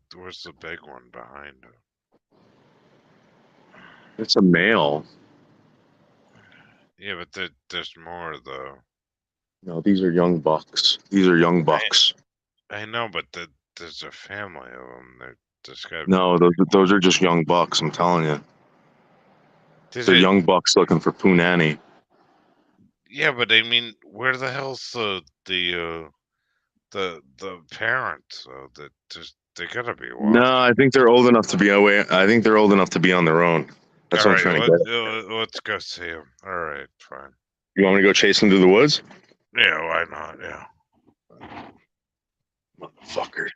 big one behind him? It's a male. Yeah, but there's more though. No, these are young bucks. These are young bucks. I know, but there's a family of them. There's gotta be. No, those are just young bucks. I'm telling you, Did they're it? young bucks looking for punani. Yeah, but I mean, where the hell's the parents? That just they gotta be No, watching. I think they're old enough to be away. I think they're old enough to be on their own. That's All what I'm right, trying to get. let's go see them. All right, fine. You want me to go chase them through the woods? Yeah, why not? Yeah. Motherfuckers,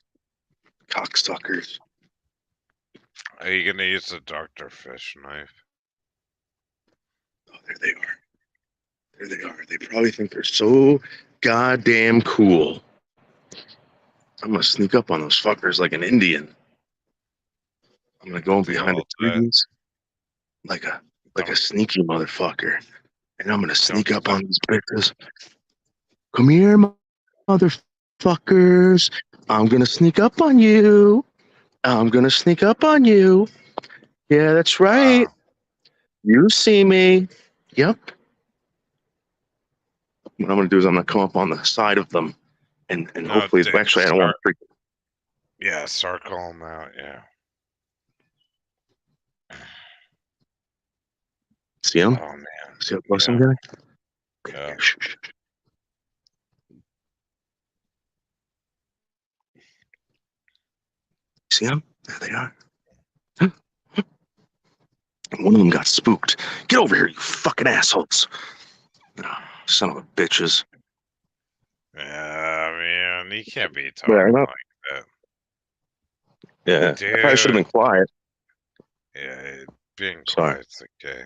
cocksuckers. Are you gonna use the Dr. Fish knife? Oh, there they are. There they are. They probably think they're so goddamn cool. I'm gonna sneak up on those fuckers like an Indian. I'm gonna go The behind the old that trees like a sneaky motherfucker, and I'm gonna don't sneak up say- on these bitches. Come here, motherfuckers. I'm gonna sneak up on you. I'm gonna sneak up on you. Yeah, that's right. You see me. Yep. What I'm gonna do is I'm gonna come up on the side of them, and no, hopefully, actually, I don't want to freak. yeah, circle them out. Yeah. See him? Oh man. See how close I'm Yeah. getting? Yeah. Shh, shh, shh. See them? There they are. One of them got spooked. Get over here, you fucking assholes. Oh, son of a bitches. Yeah, man, you can't be Fair talking enough. like that. Yeah, I probably should have Dude. been quiet. Yeah, being Sorry. quiet's okay.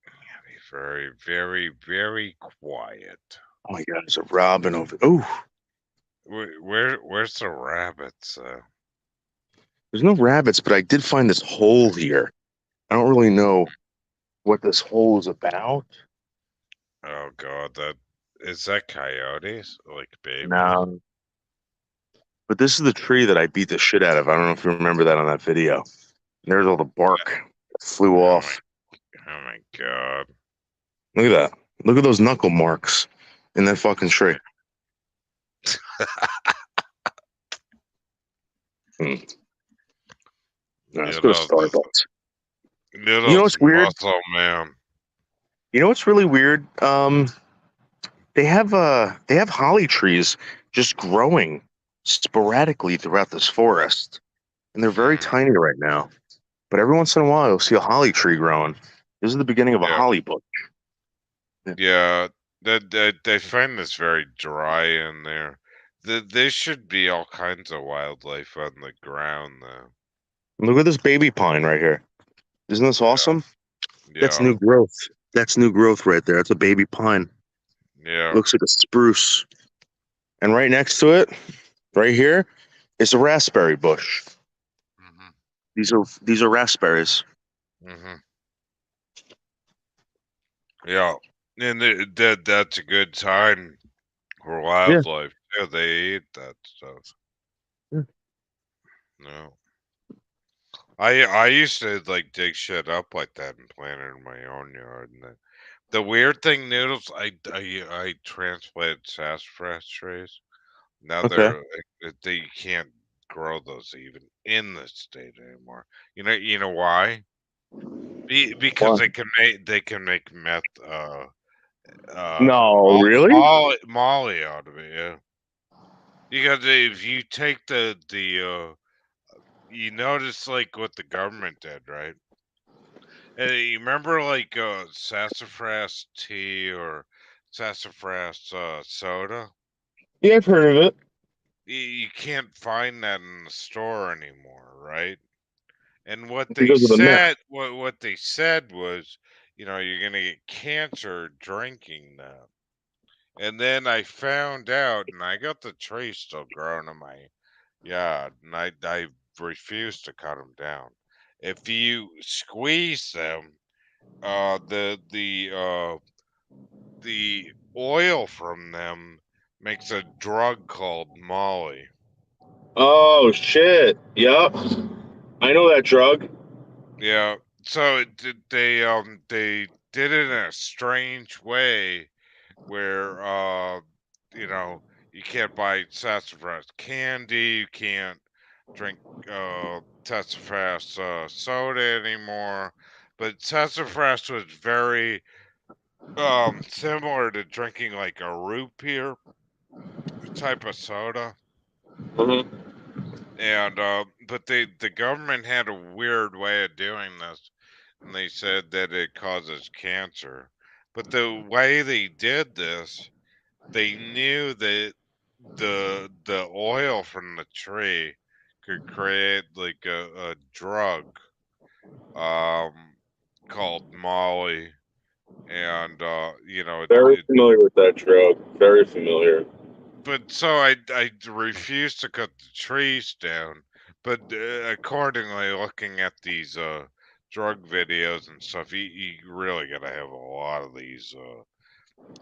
Be very, very, very quiet. Oh my god, there's a robin over. Oh, Where's the rabbits? there's no rabbits, but I did find this hole here. I don't really know what this hole is about. Oh god, that coyotes? Like babies? No. But this is the tree that I beat the shit out of. I don't know if you remember that on that video. And there's all the bark that flew Oh off. oh my god. Look at that. Look at those knuckle marks in that fucking tree. No, let's go to Starbucks. Little You know what's weird? muscle man. You know what's really weird? They have holly trees just growing sporadically throughout this forest, and they're very Mm, tiny right now. But every once in a while, you'll see a holly tree growing. This is the beginning of a yeah, holly bush. Yeah. yeah. That they find this very dry in there. There should be all kinds of wildlife on the ground, though. Look at this baby pine right here. Isn't this Yeah, awesome? That's yeah, new growth. That's new growth right there. That's a baby pine. yeah. Looks like a spruce. And right next to it, right here, is a raspberry bush. Hmm. These are raspberries. Hmm. Yeah, and that's a good time for Yeah. wildlife. Yeah, they eat that stuff. Yeah. No, I used to like dig shit up like that and plant it in my own yard. And the weird thing, Noodles, I transplanted sassafras trees. Now Okay. they can't grow those even in the state anymore. You know why? Because What? they can make meth No, really? Molly out of it. Yeah, because if you take you notice like what the government did, right? You remember like sassafras tea or sassafras soda? Yeah, I've heard of it. You can't find that in the store anymore, right? And Because of the meth. what they said was, you're gonna get cancer drinking that. And then I found out, and I got the tree still growing in my yard, and I refuse to cut them down. If you squeeze them, the oil from them makes a drug called Molly. Oh shit. Yep. I know that drug. Yeah. So they did it in a strange way where you know you can't buy sassafras candy, you can't drink sassafras soda anymore. But sassafras was very similar to drinking like a root beer type of soda. Hmm. And but the government had a weird way of doing this, and they said that it causes cancer. But the way they did this, they knew that the oil from the tree could create like a drug um called Molly, and Very familiar with that drug. Very familiar. but so I refuse to cut the trees down. But accordingly, looking at these drug videos and stuff, you really gotta have a lot of these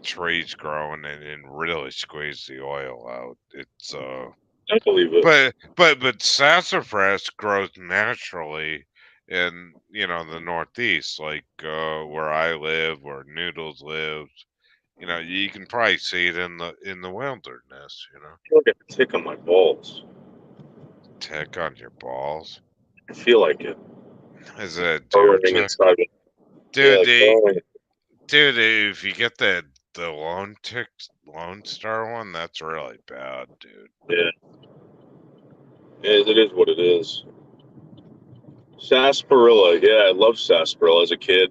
trees growing and really squeeze the oil out. It's I believe it. but sassafras grows naturally in the Northeast, like where I live, where Noodles lives. You can probably see it in the wilderness. I feel like a tick on my balls. Tick on your balls. I feel like it Is it a deer burrowing tick? inside me. Yeah, Dude, like burrowing. if you get the Lone Star one, that's really bad, dude. Yeah, it is what it is. Sarsaparilla. Yeah, I loved sarsaparilla as a kid.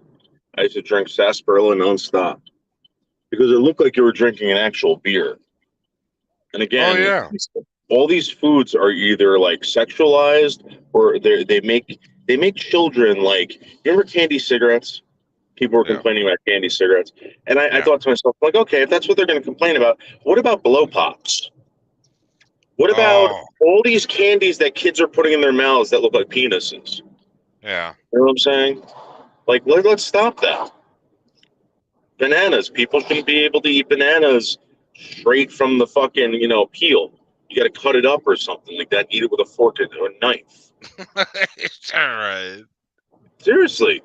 I used to drink sarsaparilla nonstop because it looked like you were drinking an actual beer. And Oh again, yeah, all these foods are either like sexualized or they make children like. You remember candy cigarettes? People were yeah, complaining about candy cigarettes, and I yeah. thought to myself, like, okay, if that's what they're going to complain about, what about blow pops? What about Oh all these candies that kids are putting in their mouths that look like penises? yeah. You know what I'm saying? Like, let's stop that. Bananas. People shouldn't be able to eat bananas straight from the fucking, peel. You got to cut it up or something like that. Eat it with a fork or a knife. It's all right. Seriously.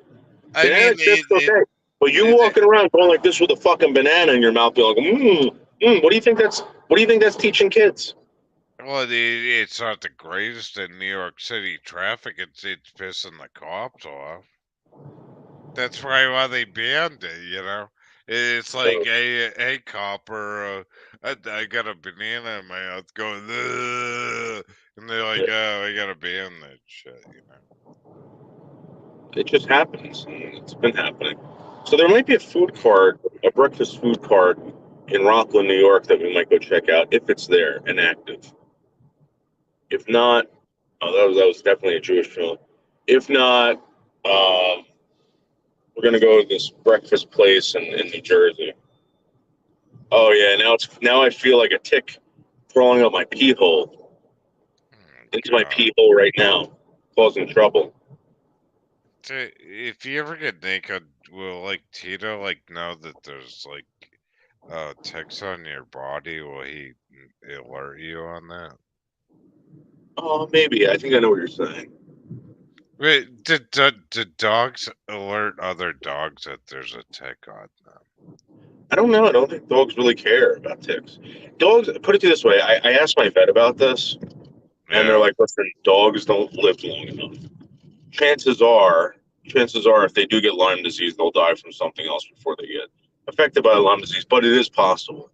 I Banana mean, chips, okay. But you it walking around going like this with a fucking banana in your mouth, be like, what do you think that's? What do you think that's teaching kids? well, it's not the greatest in New York City traffic. It's pissing the cops off. That's probably why they banned it. It's like, So hey, copper, I got a banana in my mouth going, "Ugh," and they're like, oh, we gotta ban that shit. it just happens. And it's been happening. So there might be a food cart, a breakfast food cart in Rockland, New York, that we might go check out if it's there and active. If not, oh, that was definitely a Jewish film. If not, we're gonna go to this breakfast place in New Jersey. Oh yeah, now I feel like a tick crawling up my pee hole Oh, into my God. pee hole right now, causing trouble. If you ever get naked, will like Tito know that there's ticks on your body? Will he alert you on that? Oh, maybe. I think I know what you're saying. Wait, did dogs alert other dogs that there's a tick on them? I don't know. I don't think dogs really care about ticks. Dogs, put it to you this way. I asked my vet about this, and they're Yeah. like, listen, dogs don't live long enough. Chances are, chances are, if they do get Lyme disease, they'll die from something else before they get affected by Lyme disease. But it is possible,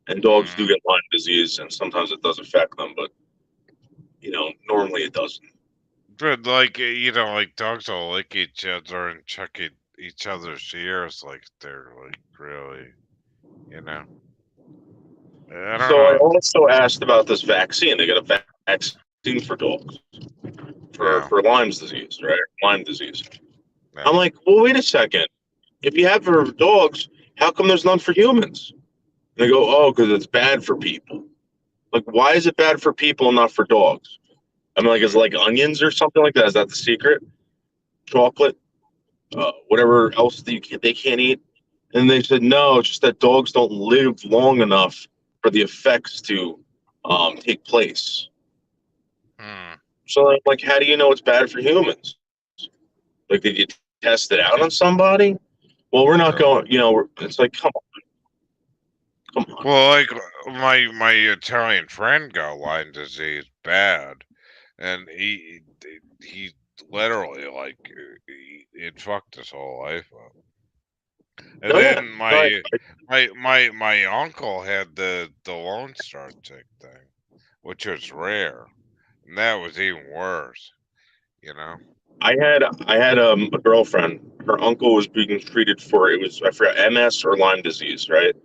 and dogs do Mm. get Lyme disease, and sometimes it does affect them. But normally it doesn't. But dogs will lick each other and check each other's ears like they're really, you know. I don't So I know. also asked about this vaccine. They got a vaccine for dogs for Yeah. for Lyme's disease, right? Lyme disease. I'm Yeah. like, well, wait a second. If you have it for dogs, how come there's none for humans? And they go, oh, because it's bad for people. Like, why is it bad for people and not for dogs? I mean, like, is it like onions or something like that? Is that the secret? Chocolate, whatever else they can't eat. And they said, no, it's just that dogs don't live long enough for the effects to take place. Hmm. So, like, how do you know it's bad for humans? Like, did you test it out on somebody? Well, we're not No. going. It's like, come on. Well, my Italian friend got Lyme disease bad, and he literally it fucked his whole life up. And Oh yeah, then no, my uncle had the Lone Star tick thing, which was rare, and that was even worse. You know? I had a girlfriend. Her uncle was being treated for I forgot MS or Lyme disease, right?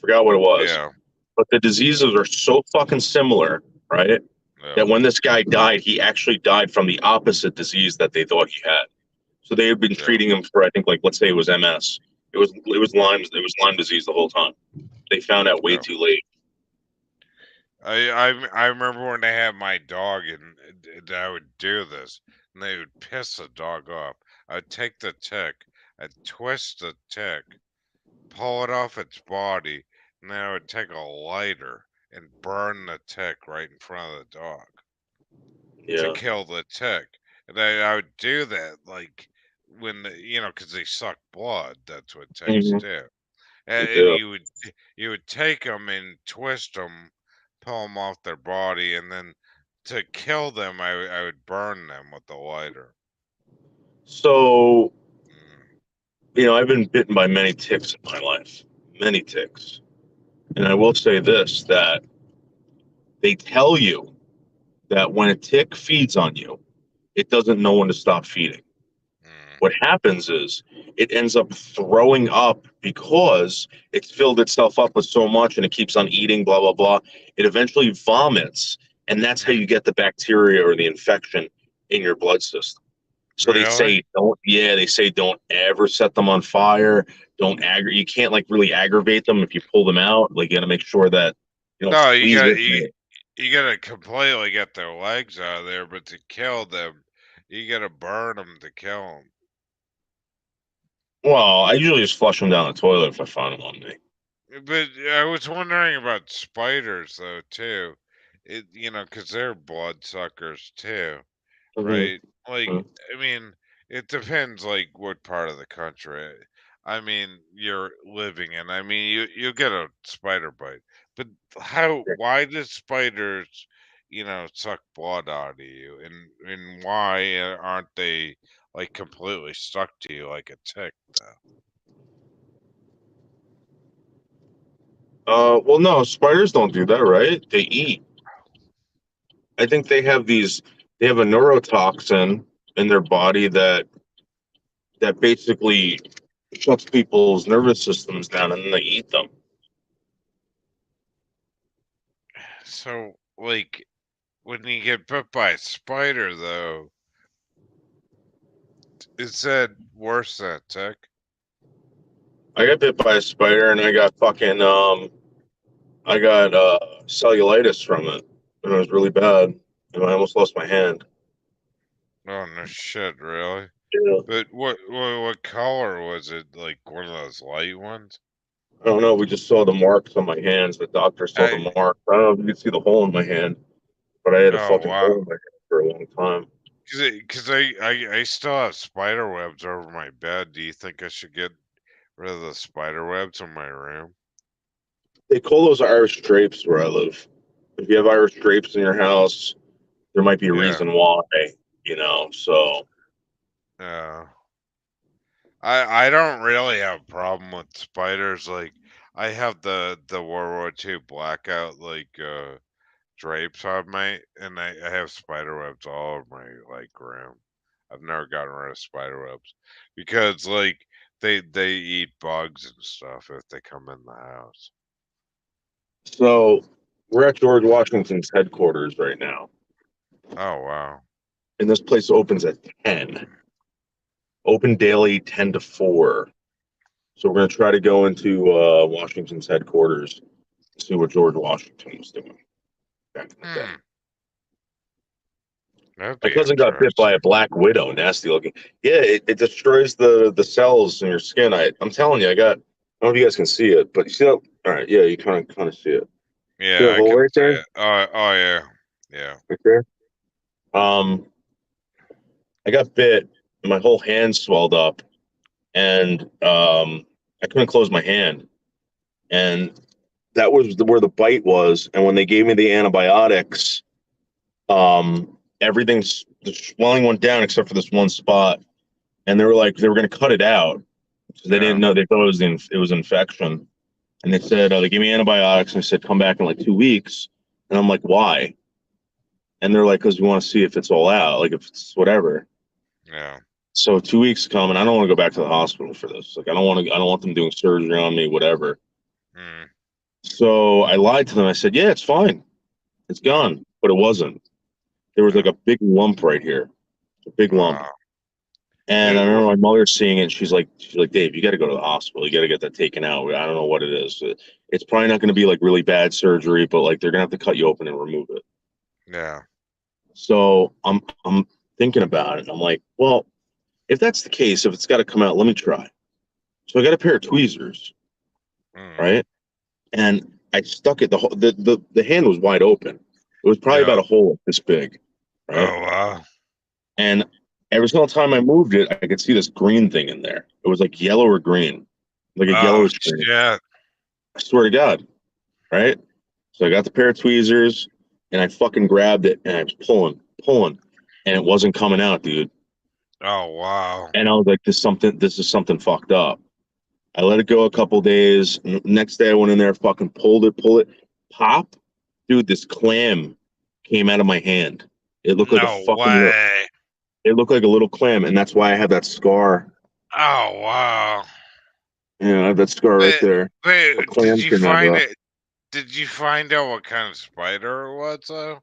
Forgot what it was. Yeah, But the diseases are so fucking similar, right? yeah, That when this guy died, he actually died from the opposite disease that they thought he had. So they had been yeah. treating him for, I think, like, let's say it was MS. It was Lyme disease the whole time. They found out way Yeah. too late. I remember when I had my dog and I would do this, and they would piss the dog off. I'd take the tick, I'd twist the tick, pull it off its body, and then I would take a lighter and burn the tick right in front of the dog to Yeah. kill the tick. And I would do that when because they suck blood. That's what ticks Hmm. do. They And do. you would take them and twist them, pull them off their body, and then to kill them, I would burn them with the lighter. So, Mm, I've been bitten by many ticks in my life, many ticks. And I will say this, that they tell you that when a tick feeds on you, it doesn't know when to stop feeding. mm, What happens is it ends up throwing up because it's filled itself up with so much and it keeps on eating, blah, blah, blah. It eventually vomits, and that's how mm. you get the bacteria or the infection in your blood system. So Really? they say don't ever set them on fire. You can't like really aggravate them if you pull them out. Like, you got to make sure that you don't No, you squeeze got it. you gotta completely get their legs out of there, but to kill them, you gotta burn them to kill them. Well, I usually just flush them down the toilet if I find them on me. But I was wondering about spiders though too. Because they're bloodsuckers too. Mhm. Right? Like, Mhm. I mean, it depends what part of the country. I mean, you're living in. I mean, you get a spider bite, but why do spiders, suck blood out of you, and why aren't they like completely stuck to you like a tick, though. Well, no, spiders don't do that, right? They eat. I think they have these. They have a neurotoxin in their body that basically shuts people's nervous systems down, and then they eat them. So, like, when you get bit by a spider, though, is that worse than a tick? I got bit by a spider, and I got I got cellulitis from it, and it was really bad, and I almost lost my hand. Oh, no shit, really? Yeah. But what color was it? Like one of those light ones? I don't know. We just saw the marks on my hands. The doctor saw the I mark. I don't know if you could see the hole in my hand, but I had a oh fucking hole wow, in my hand for a long time. because I still have spider webs over my bed. Do you think I should get rid of the spider webs in my room? They call those Irish drapes where I live. If you have Irish drapes in your house, there might be a Yeah, reason why, So yeah. I don't really have a problem with spiders. Like I have the World War II blackout drapes on my, and I have spider webs all over my like room. I've never gotten rid of spider webs because like they eat bugs and stuff if they come in the house. so we're at George Washington's headquarters right now, Oh wow. and this place opens at 10. Open daily 10 to 4. So we're gonna try to go into Washington's headquarters, see what George Washington was doing back in the day. Hmm. That'd My be cousin got bit by interesting. a black widow, nasty looking. Yeah, it destroys the cells in your skin. I'm telling you, I don't know if you guys can see it, but you see that? All right, yeah, you kind of see it. See Yeah, that I hole can right see there? it. Oh yeah. Yeah. Right there. Um, I got bit, and my whole hand swelled up, and I couldn't close my hand, and that was where the bite was. And when they gave me the antibiotics, the swelling went down except for this one spot, and they were like they were going to cut it out. So they didn't Yeah. know. They thought it was infection, and they said they gave me antibiotics and they said come back in like 2 weeks, and I'm like why? And they're like because we want to see if it's all out, like if it's whatever. Yeah. So 2 weeks come, and I don't want to go back to the hospital for this. Like I don't want them doing surgery on me, whatever. Hmm. So I lied to them. I said yeah, it's fine, it's gone, but it wasn't. There was like Yeah. a big lump right here, a big lump. Wow. And I It, remember my mother seeing it. She's like, Dave, you got to go to the hospital. You got to get that taken out. I don't know what it is. It's probably not going to be like really bad surgery, but like they're gonna have to cut you open and remove it. yeah. So I'm thinking about it. I'm like, well, if that's the case, if it's got to come out, let me try. So I got a pair of tweezers, Mm. right? And I stuck it. The hand was wide open. It was probably about Yeah. a hole this big, right? Oh wow. And every single time I moved it, I could see this green thing in there. It was like yellow or green, like a Oh yellowish green. shit. I swear to God, right? So I got the pair of tweezers and I fucking grabbed it and I was pulling, and it wasn't coming out, dude. Oh wow. And I was like, this is something fucked up. I let it go a couple days. Next day I went in there, fucking pull it, pop, dude. This clam came out of my hand. It looked like a No fucking way. it looked like a little clam, and that's why I have that scar. Oh wow. Yeah, I have that scar right But, there. A but clam came out of that. did you find out what kind of spider it was though?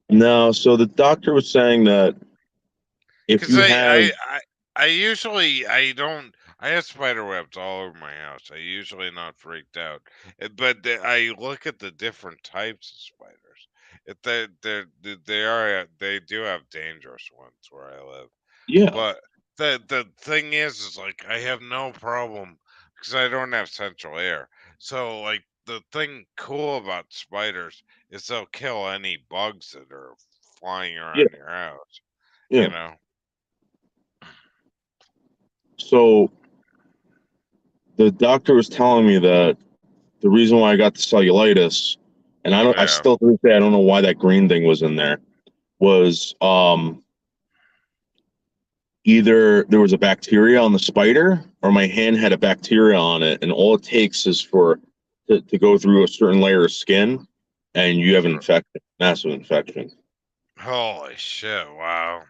No, so the doctor was saying that if Because you have, I usually I don't I have spider webs all over my house. I usually not freaked out, I look at the different types of spiders. If they do have dangerous ones where I live. yeah, But the thing is like I have no problem because I don't have central air. So like the thing cool about spiders is they'll kill any bugs that are flying yeah, around your house. You yeah. know. So the doctor was telling me that the reason why I got the cellulitis, and I Yeah. still to this day I don't know why that green thing was in there, was either there was a bacteria on the spider or my hand had a bacteria on it, and all it takes is for to go through a certain layer of skin and you have an infection, massive infection. Holy shit! Wow.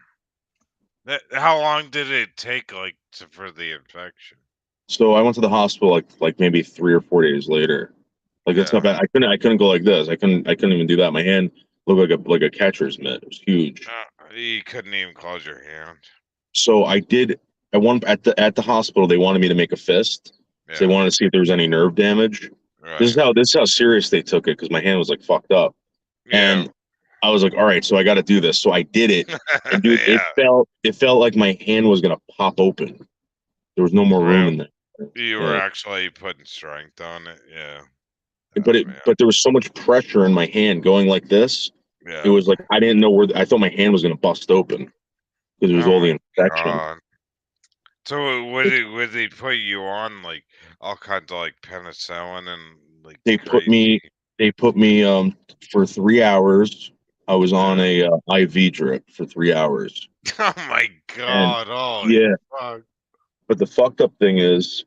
How long did it take, like, for the infection? So I went to the hospital like maybe 3 or 4 days later. Like it's not Yeah. bad. I couldn't go like this. I couldn't even do that. My hand looked like a catcher's mitt. It was huge. You couldn't even close your hand. So I did at the hospital they wanted me to make a fist. So they Yeah. wanted to see if there was any nerve damage. Right. This is how serious they took it because my hand was like fucked up. Yeah. And I was like, all right, so I got to do this. So I did it, and dude, Yeah. it felt like my hand was gonna pop open. There was no more room Real. in there. You were Yeah. actually putting strength on it. Yeah. But Oh man. there was so much pressure in my hand going like this. It Yeah. was like I didn't know where I thought my hand was gonna bust open because it was Oh all my the infection. god. So would they put you on like all kinds of like penicillin and like They put crazy? me they put me for 3 hours. I was on Yeah. a IV drip for 3 hours, Oh my and god. Holy yeah. fuck. But the fucked up thing is,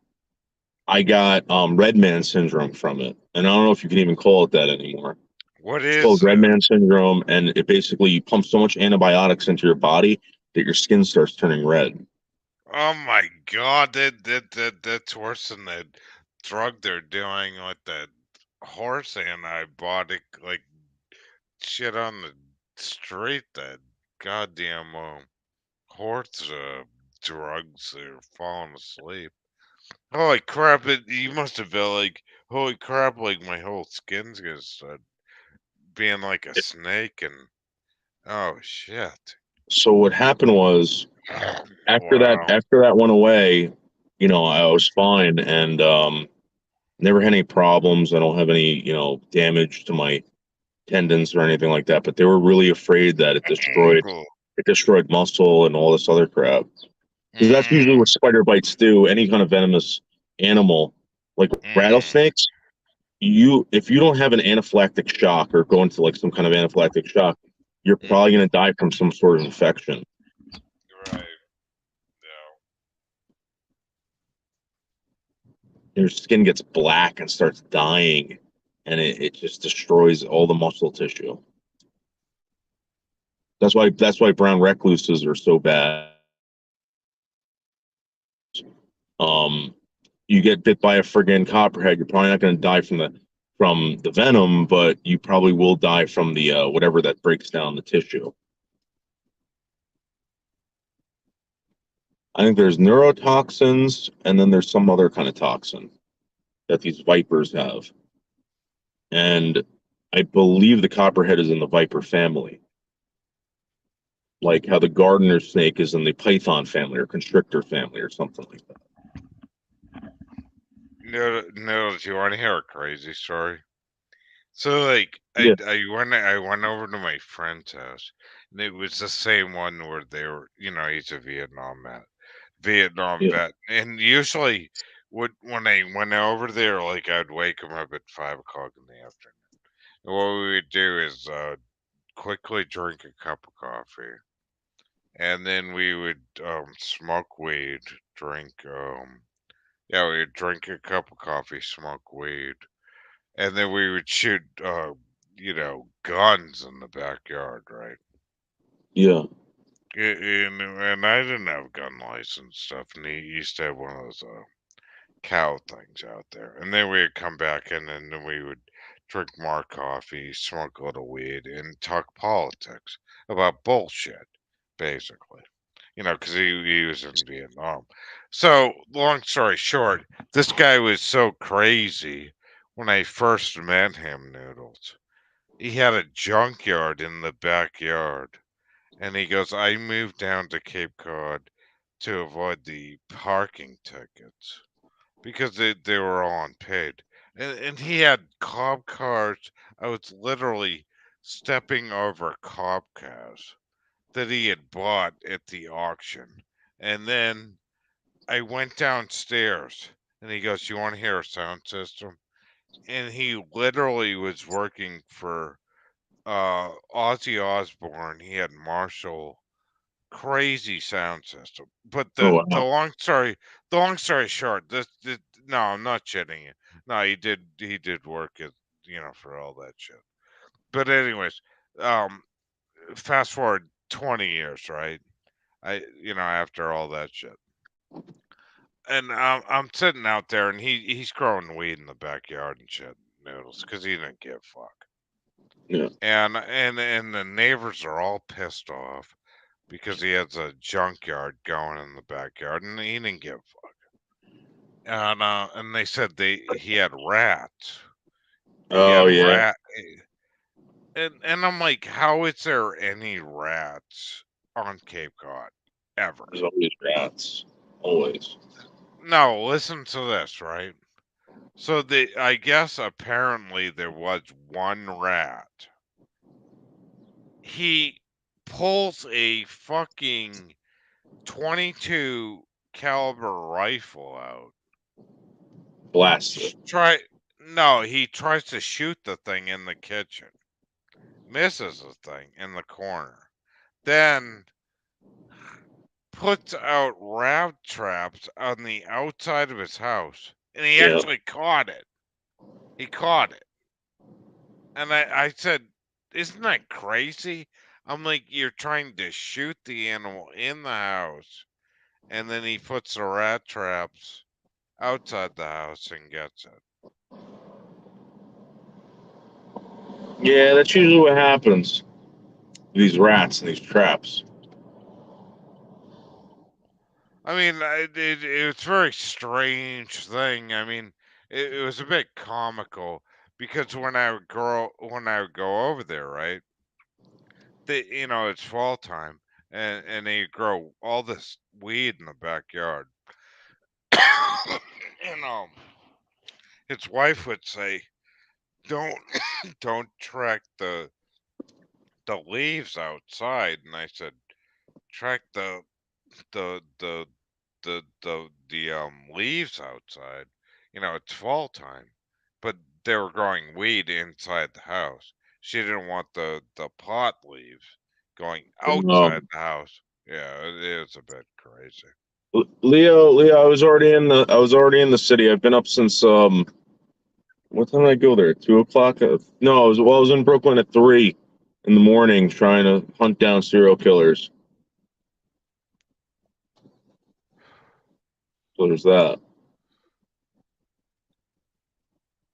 I got red man syndrome from it, and I don't know if you can even call it that anymore. What It's called is red that? man syndrome, and it basically you pump so much antibiotics into your body that your skin starts turning red. Oh my god, that's worse than the drug they're doing with the horse antibiotic like shit on the street. That goddamn horse drugs. They're falling asleep. Holy crap! You must have felt like holy crap! Like my whole skin's gonna start being like a snake and oh shit! So what happened was Wow. after that went away, I was fine and never had any problems. I don't have any damage to my tendons or anything like that. But they were really afraid that Cool. it destroyed muscle and all this other crap. Because that's usually Mm, what spider bites do. Any kind of venomous animal, like mm, rattlesnakes, if you don't have an anaphylactic shock or go into like some kind of anaphylactic shock, you're probably mm. going to die from some sort of infection. Right. Yeah. Your skin gets black and starts dying, and it just destroys all the muscle tissue. That's why brown recluses are so bad. Um, you get bit by a friggin' copperhead, you're probably not going to die from the venom, but you probably will die from the whatever that breaks down the tissue. I think there's neurotoxins, and then there's some other kind of toxin that these vipers have. And I believe the copperhead is in the viper family, like how the gardener snake is in the python family or constrictor family or something like that. No, no. Do you want to hear a crazy story? So, like, Yeah, I went over to my friend's house, and it was the same one where they were. He's a Vietnam yeah, vet, and usually, when I went over there, like, I'd wake him up at 5 o'clock in the afternoon. And what we would do is quickly drink a cup of coffee, and then we would smoke weed, drink yeah, we would drink a cup of coffee, smoke weed, and then we would shoot, guns in the backyard, right? yeah, And I didn't have a gun license stuff, and he used to have one of those cow things out there. And then we'd come back in, and then we would drink more coffee, smoke a little weed, and talk politics about bullshit, basically. Because he was in Vietnam. So, long story short, this guy was so crazy when I first met him, Noodles. He had a junkyard in the backyard. And he goes, I moved down to Cape Cod to avoid the parking tickets because they were all unpaid. And he had cop cars. I was literally stepping over cop cars that he had bought at the auction. And then I went downstairs and he goes, you want to hear a sound system? And he literally was working for Ozzy Osbourne. He had Marshall crazy sound system. But Oh the wow. long story short, this no, I'm not shitting you. No, he did work at for all that shit. But anyways, um, fast forward 20 years, right? After all that shit, and I'm sitting out there, and he's growing weed in the backyard and shit, noodles, because he didn't give a fuck. Yeah. And the neighbors are all pissed off because he has a junkyard going in the backyard, and he didn't give a fuck. And they said he had rats. He Oh had yeah. and I'm like, how is there any rats on Cape Cod ever? There's always rats. Always. No, listen to this, right? So I guess apparently there was one rat. He pulls a fucking 22 caliber rifle out. Blast it. Try No, he tries to shoot the thing in the kitchen. Misses the thing in the corner. Then puts out rat traps on the outside of his house. And he Yeah. actually caught it. He caught it. And I said, isn't that crazy? I'm like, you're trying to shoot the animal in the house, and then he puts the rat traps outside the house and gets it. Yeah, that's usually what happens. These rats and these traps. I mean, it's a very strange thing. I mean, it was a bit comical because when I would go over there, right? It's fall time, and they grow all this weed in the backyard. you know, his wife would say, "Don't don't track the leaves outside," and I said, "Track the the leaves outside. It's fall time." But they were growing weed inside the house. She didn't want the pot leaves going outside Um, the house. Yeah, it was a bit crazy. Leo, I was already in the city. I've been up since what time did I go there? 2 o'clock? No, I was in Brooklyn at 3 in the morning trying to hunt down serial killers. So there's that.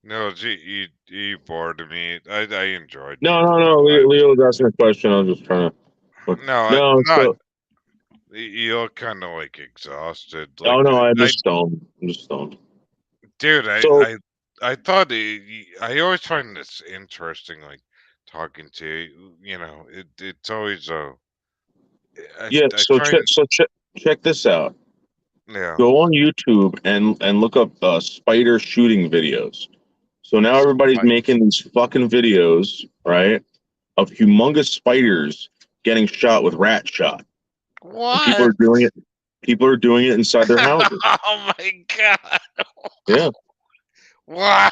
No, you bored me. I enjoyed No, you. no, no. Leo was asking a question. I was just trying to. No, No, not so you look kind of like exhausted. oh Like no, I'm just stoned. I'm just stoned. dude, So I thought I always find this interesting, like talking to you. It's always yeah, I try and check this out. yeah. Go on YouTube and look up spider shooting videos. So now everybody's making these fucking videos, right, of humongous spiders getting shot with rat shot, and people What? are doing it. People are doing it inside their houses. Oh my god! Yeah, Why?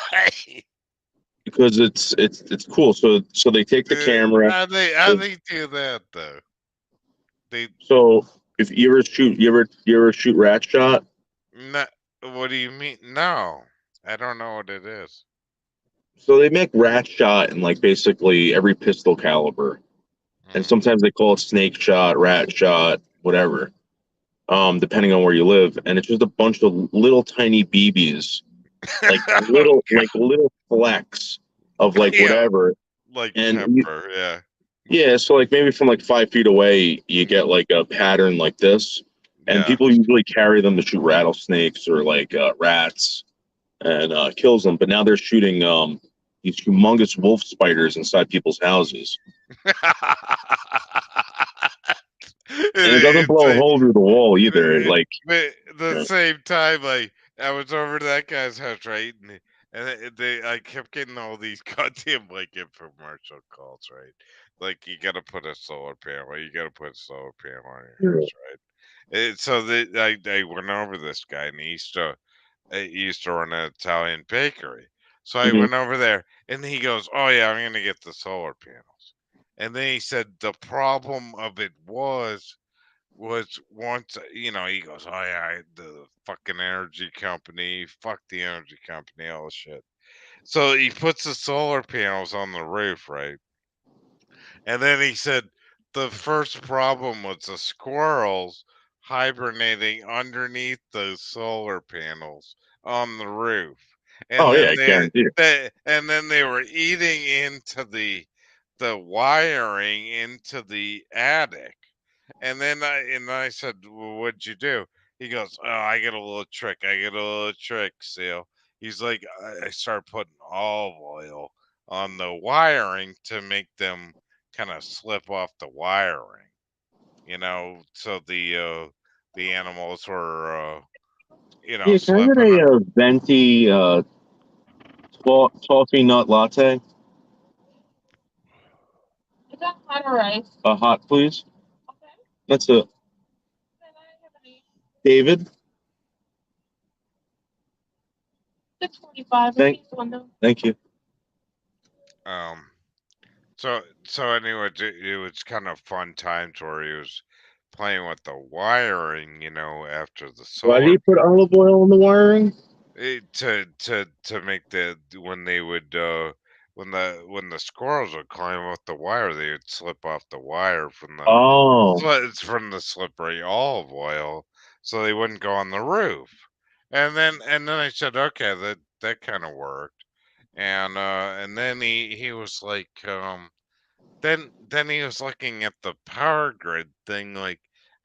because it's cool. So they take the camera. How they do that though? They So if you ever shoot rat shot. not. What do you mean? No, I don't know what it is. So they make rat shot in like basically every pistol caliber, and Hmm. sometimes they call it snake shot, rat shot, whatever, depending on where you live. And it's just a bunch of little tiny BBs, Oh like little flecks of god! like Yeah, whatever. like And pepper. Yeah, yeah, so like maybe from like 5 feet away, you get like a pattern like this, and yeah. people usually carry them to shoot rattlesnakes or like rats and kills them. But now they're shooting these humongous wolf spiders inside people's houses, and it doesn't It's blow a like hole through the wall either. it, Like, but the yeah. same time, like I was over to that guy's house, right? I kept getting all these goddamn like infomercial calls, right? Like you got to put a solar panel, you got to put a solar panel on your house, right? So I went over this guy, and he used to run an Italian bakery. So I Mhm. went over there, and he goes, "Oh yeah, I'm gonna get the solar panels." And then he said the problem of it was was once, you know, he goes, "Oh yeah, the fucking energy company, fuck the energy company, all this shit." So he puts the solar panels on the roof, right? And then he said the first problem was the squirrels hibernating underneath those solar panels on the roof. And Oh yeah, then I guarantee it. they were eating into the wiring into the attic. And I said, well, "What'd you do?" He goes, "Oh, I get a little trick. I get a little trick, Seal." He's like, I start putting olive oil on the wiring to make them kind of slip off the wiring, so the animals were Yeah, can I get slipping. a venti toffee nut latte? Is that hot or ice? Hot, please. Okay. That's it. Can I have any? David, 6:45. Thank- Window. thank you. Um, so anyway, it was kind of fun times where he was playing with the wiring, after the Why do solar you put olive oil in the wiring? to make when they would when the squirrels would climb up the wire, they would slip off the wire Oh, it's from the slippery olive oil, so they wouldn't go on the roof. And then I said, okay, that kind of worked. And then he was like, then he was looking at the power grid thing, like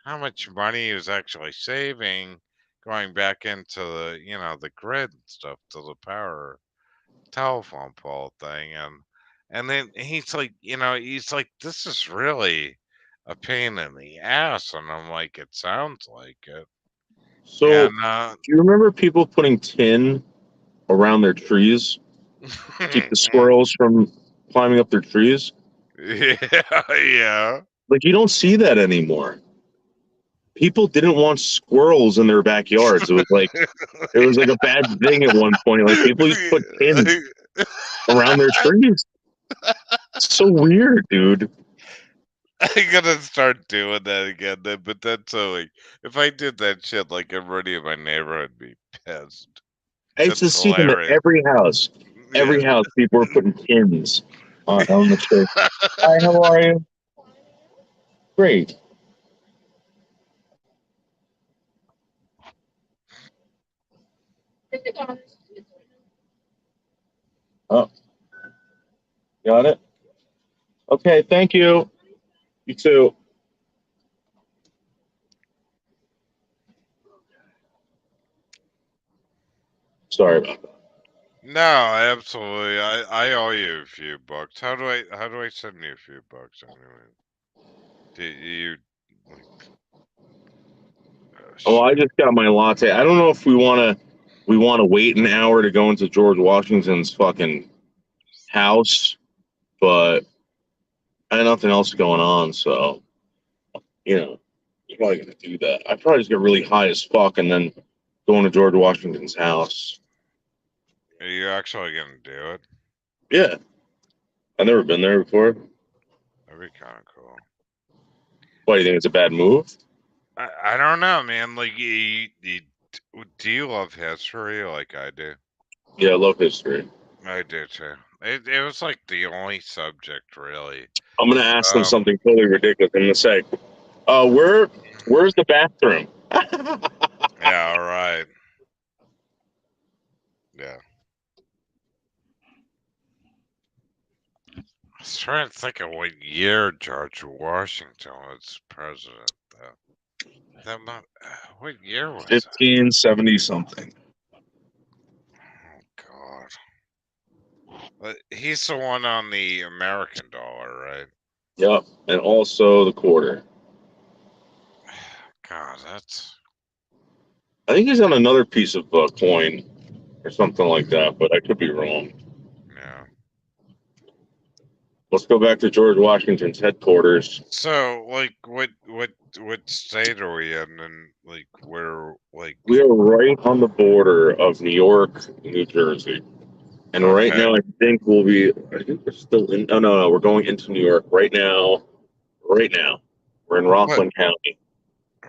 how much money he was actually saving going back into the grid and stuff to the power telephone pole thing. And then he's like, this is really a pain in the ass. And I'm like, it sounds like it. so And do you remember people putting tin around their trees to keep the squirrels from climbing up their trees? yeah. Like you don't see that anymore. People didn't want squirrels in their backyards. It was like a bad thing at one point. Like people used to put tin around their trees. It's so weird, dude. I gotta start doing that again then, but that's so like if I did that shit, like everybody in my neighborhood would be pissed. I used to That's see them at hilarious. every house. Yeah. Every house, people were putting tins on the tree. Hi, how are you? Great. Oh, got it. Okay, thank you. You too. Sorry about that. No, absolutely. I owe you a few bucks. How do I send you a few bucks anyway? Do you like Oh, I shit? just got my latte. I don't know if we want to wait an hour to go into George Washington's fucking house, but I had nothing else going on, so I'm probably gonna do that. I probably just get really high as fuck and then go into George Washington's house. Are you actually gonna do it? Yeah, I've never been there before. That'd be kind of cool. Why do you think it's a bad move? I don't know, man. Like, do you love history like I do? Yeah, I love history. I do too. It was like the only subject really. I'm gonna ask them Um, something totally ridiculous. I'm gonna say, where's the bathroom? yeah, all right. Yeah. I was trying to think of what year George Washington was president, though. What year was that? 1570 something. Oh, God. But he's the one on the American dollar, right? Yep, and also the quarter. God, that's. I think he's on another piece of coin or something like that, but I could be wrong. Yeah. Let's go back to George Washington's headquarters. So, like, what state are we in? And, like, where, like. We are right on the border of New York, New Jersey. And right Okay. now, I think we're still in, no, we're going into New York right now. Right now. We're in What? Rockland County.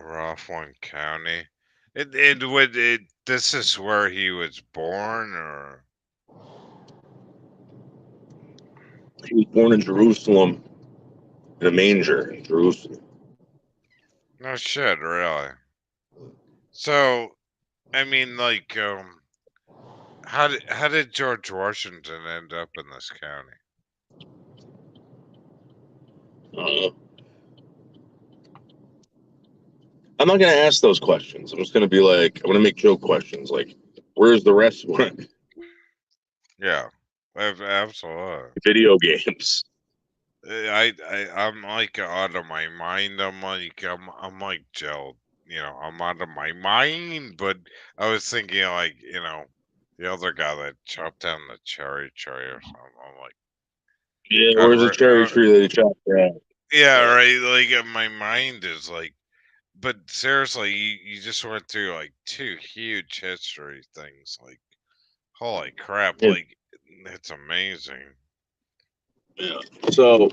Rockland County. It would it. This is where he was born, or He was born in Jerusalem in a manger in Jerusalem. no shit, really. So, I mean, like, how did George Washington end up in this county? Uh, I'm not going to ask those questions. I'm just going to be like, I'm going to make joke questions like, where's the restaurant? Yeah, absolutely. Video games. I'm like out of my mind. I'm like gelled. You know, I'm out of my mind. But I was thinking like, the other guy that chopped down the cherry tree or something. I'm like, Yeah, God, where's the cherry tree that he chopped down? yeah, Yeah. right. Like my mind is like, but seriously, you just went through like two huge history things. Like, holy crap! Yeah. Like, it's amazing. Yeah. So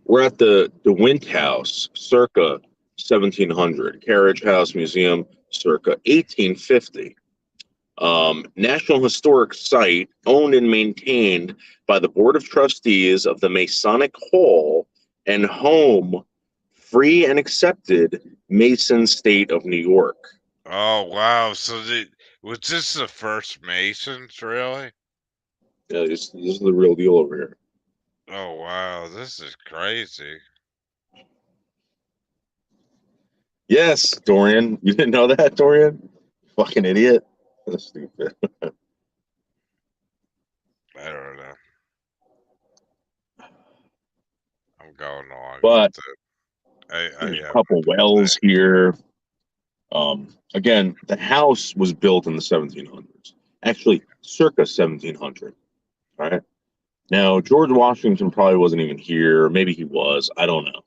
we're at the Wint House, circa 1700, Carriage House Museum, circa 1850. National Historic Site, owned and maintained by the Board of Trustees of the Masonic Hall and home, free and accepted, Mason State of New York. Oh wow! So was this the first Masons, really? Yeah, this is the real deal over here. Oh wow, this is crazy. Yes, Dorian. You didn't know that, Dorian? Fucking idiot. That's stupid. I don't know. I'm going along But with it. I there's a have couple nothing to say. wells here. Again, the house was built in the 1700s, actually, circa 1700. All right. Now, George Washington probably wasn't even here. Maybe he was. I don't know.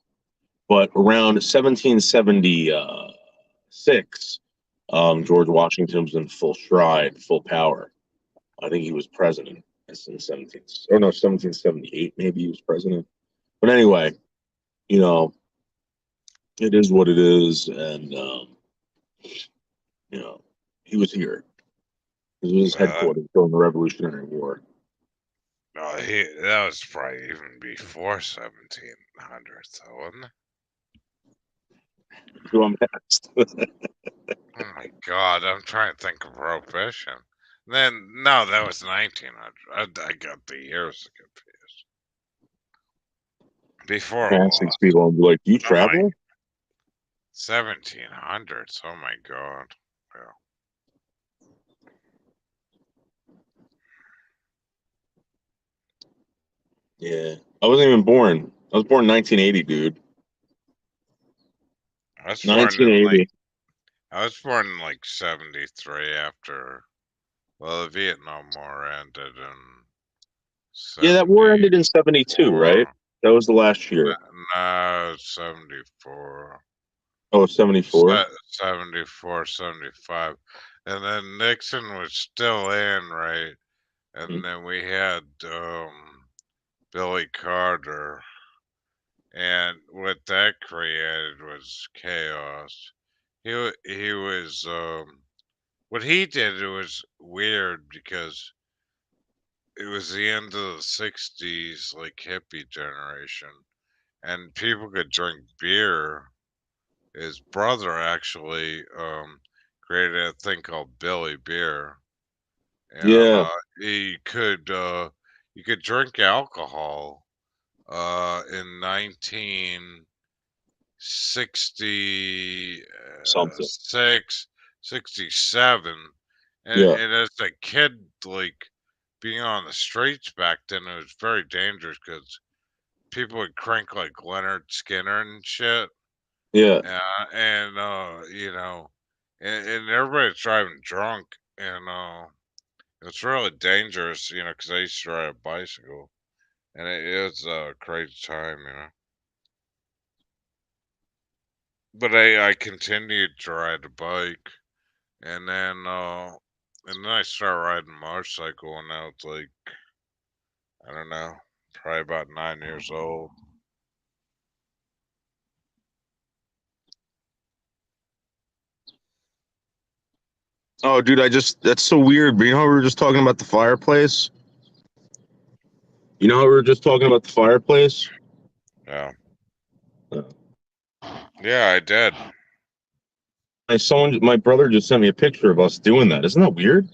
But around 1776, George Washington was in full stride, full power. I think he was president. That's in 1778. Maybe he was president. But anyway, you know, it is what it is, and you know, he was here. This was his Uh, headquarters during the Revolutionary War. no, that was probably even before 1700s, though, wasn't it? So I'm asked. Oh my God, I'm trying to think of Prohibition. Then no, that was 1900. I got the years confused. Before a Ask these lot. people and be like, "Do you Oh my, travel?" 1700s. Oh my God. Yeah. Yeah, I wasn't even born. I was born in 1980, dude. I was born in like 1980. I was born in like 73 after the Vietnam War ended in Yeah, that war 74. ended in 72, right? That was the last year. No, 74. Oh, 74. 74, 75. And then Nixon was still in, right? And then we had Billy Carter. And what that created was chaos. He was what he did, it was weird because it was the end of the 60s, like hippie generation, and people could drink beer. His brother actually created a thing called Billy Beer, and Yeah, he could you could drink alcohol in something. 1966, 67, Yeah, and as a kid, like being on the streets back then, it was very dangerous because people would crank like Leonard Skinner and shit. yeah. And and everybody's driving drunk, and it's really dangerous, because I used to ride a bicycle, and it is a crazy time, But I continued to ride a bike, and then I started riding a motorcycle when I was like, I don't know, probably about 9 years old. Oh, dude, that's so weird. But you know how we were just talking about the fireplace? You know how we were just talking about the fireplace? Yeah. Uh, Yeah, I did. my brother just sent me a picture of us doing that. Isn't that weird?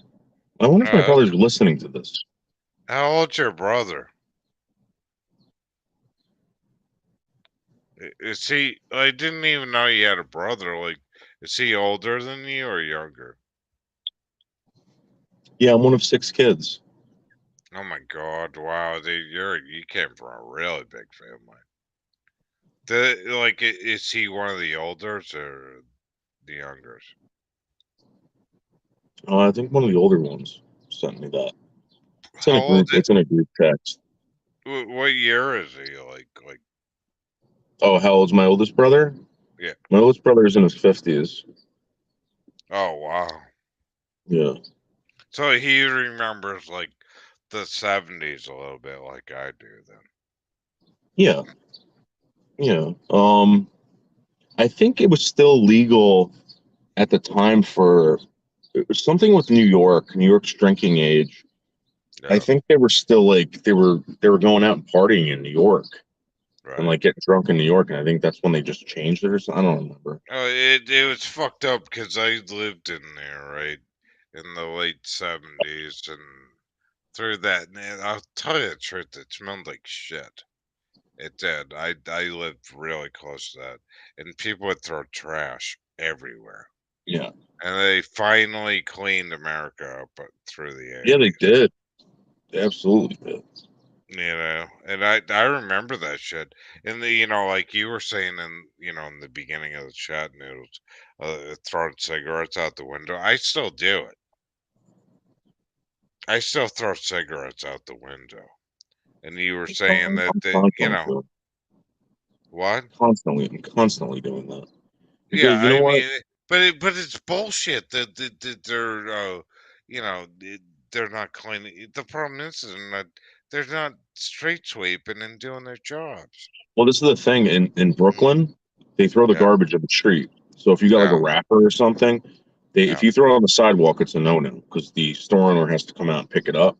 I wonder if my Uh, brother's listening to this. how old's your brother? Is he? I didn't even know you had a brother. Like, is he older than you or younger? Yeah, I'm one of 6 kids. Oh my God! Wow, you came from a really big family. Is he one of the olders or the youngers? I think one of the older ones sent me that. How old? It's in a group text. What year is he? Like, Oh, how old's my oldest brother? yeah. My oldest brother is in his 50s. Oh wow. Yeah. So he remembers like the 70s a little bit, like I do. Then. Yeah. Yeah. I think it was still legal at the time for it was something with New York's drinking age. I Yeah. think they were still like they were going out and partying in New York and Right. like getting drunk in New York, and I think that's when they just changed it or something. I don't remember. It was fucked up because I lived in there, right, in the late 70s and through that. And I'll tell you the truth, it smelled like shit. It did. I lived really close to that, and people would throw trash everywhere. Yeah. And they finally cleaned America up through the Yeah, they 80s. did. They absolutely did. And I remember that shit. And like you were saying in the beginning of the chat noodles, throwing cigarettes out the window. I still do it. I still throw cigarettes out the window. And you were saying that I'm constantly doing what? I'm constantly doing that. Yeah, Because you know I what? mean, but it's bullshit that they're you know they're not cleaning. The problem is that they're not street sweeping and doing their jobs. Well, this is the thing in Mhm. Brooklyn, they throw the Yeah, garbage in the street. So if you got like a yeah, wrapper or something, if yeah, you throw it on the sidewalk, it's a no-no because the store owner has to come out and pick it up.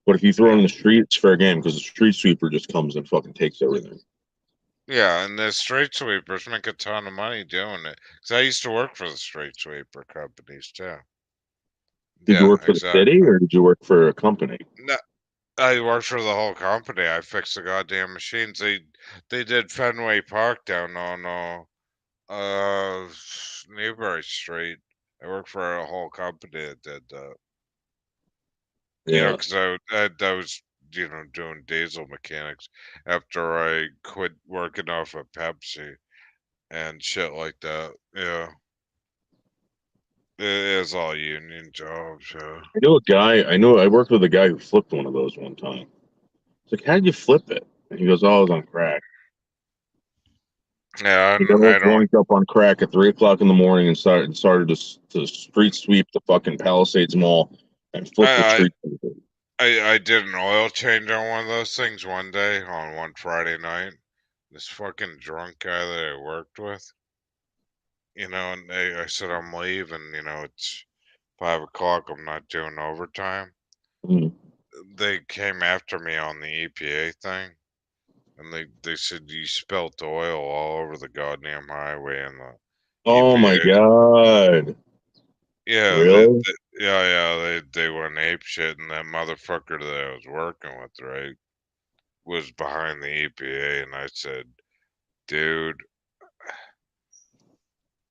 But if you throw it yeah. in the street, it's fair game because the street sweeper just comes and fucking takes everything. Yeah, and the street sweepers make a ton of money doing it. 'Cause I used to work for the street sweeper companies too. Did you Yeah, work for the city exactly. or did you work for a company? No, I worked for the whole company. I fixed the goddamn machines. They did Fenway Park down on Newbury Street. I worked for a whole company that did that. Yeah. Because I was doing diesel mechanics after I quit working off of Pepsi and shit like that. Yeah. It is all union jobs, yeah. I worked with a guy who flipped one of those one time. It's like, how did you flip it? And he goes, oh, I was on crack. Yeah, He got all I don't. joined up on crack at 3 o'clock in the morning and started to street sweep the fucking Palisades Mall and flip the I, street. I did an oil change on one of those things one day on one Friday night. This fucking drunk guy that I worked with, and I said I'm leaving. It's 5 o'clock. I'm not doing overtime. Mm. They came after me on the EPA thing, and they said you spilt oil all over the goddamn highway and the Oh my EPA. God. Yeah, Really? they went ape shit, and that motherfucker that I was working with, right, was behind the EPA, and I said, dude,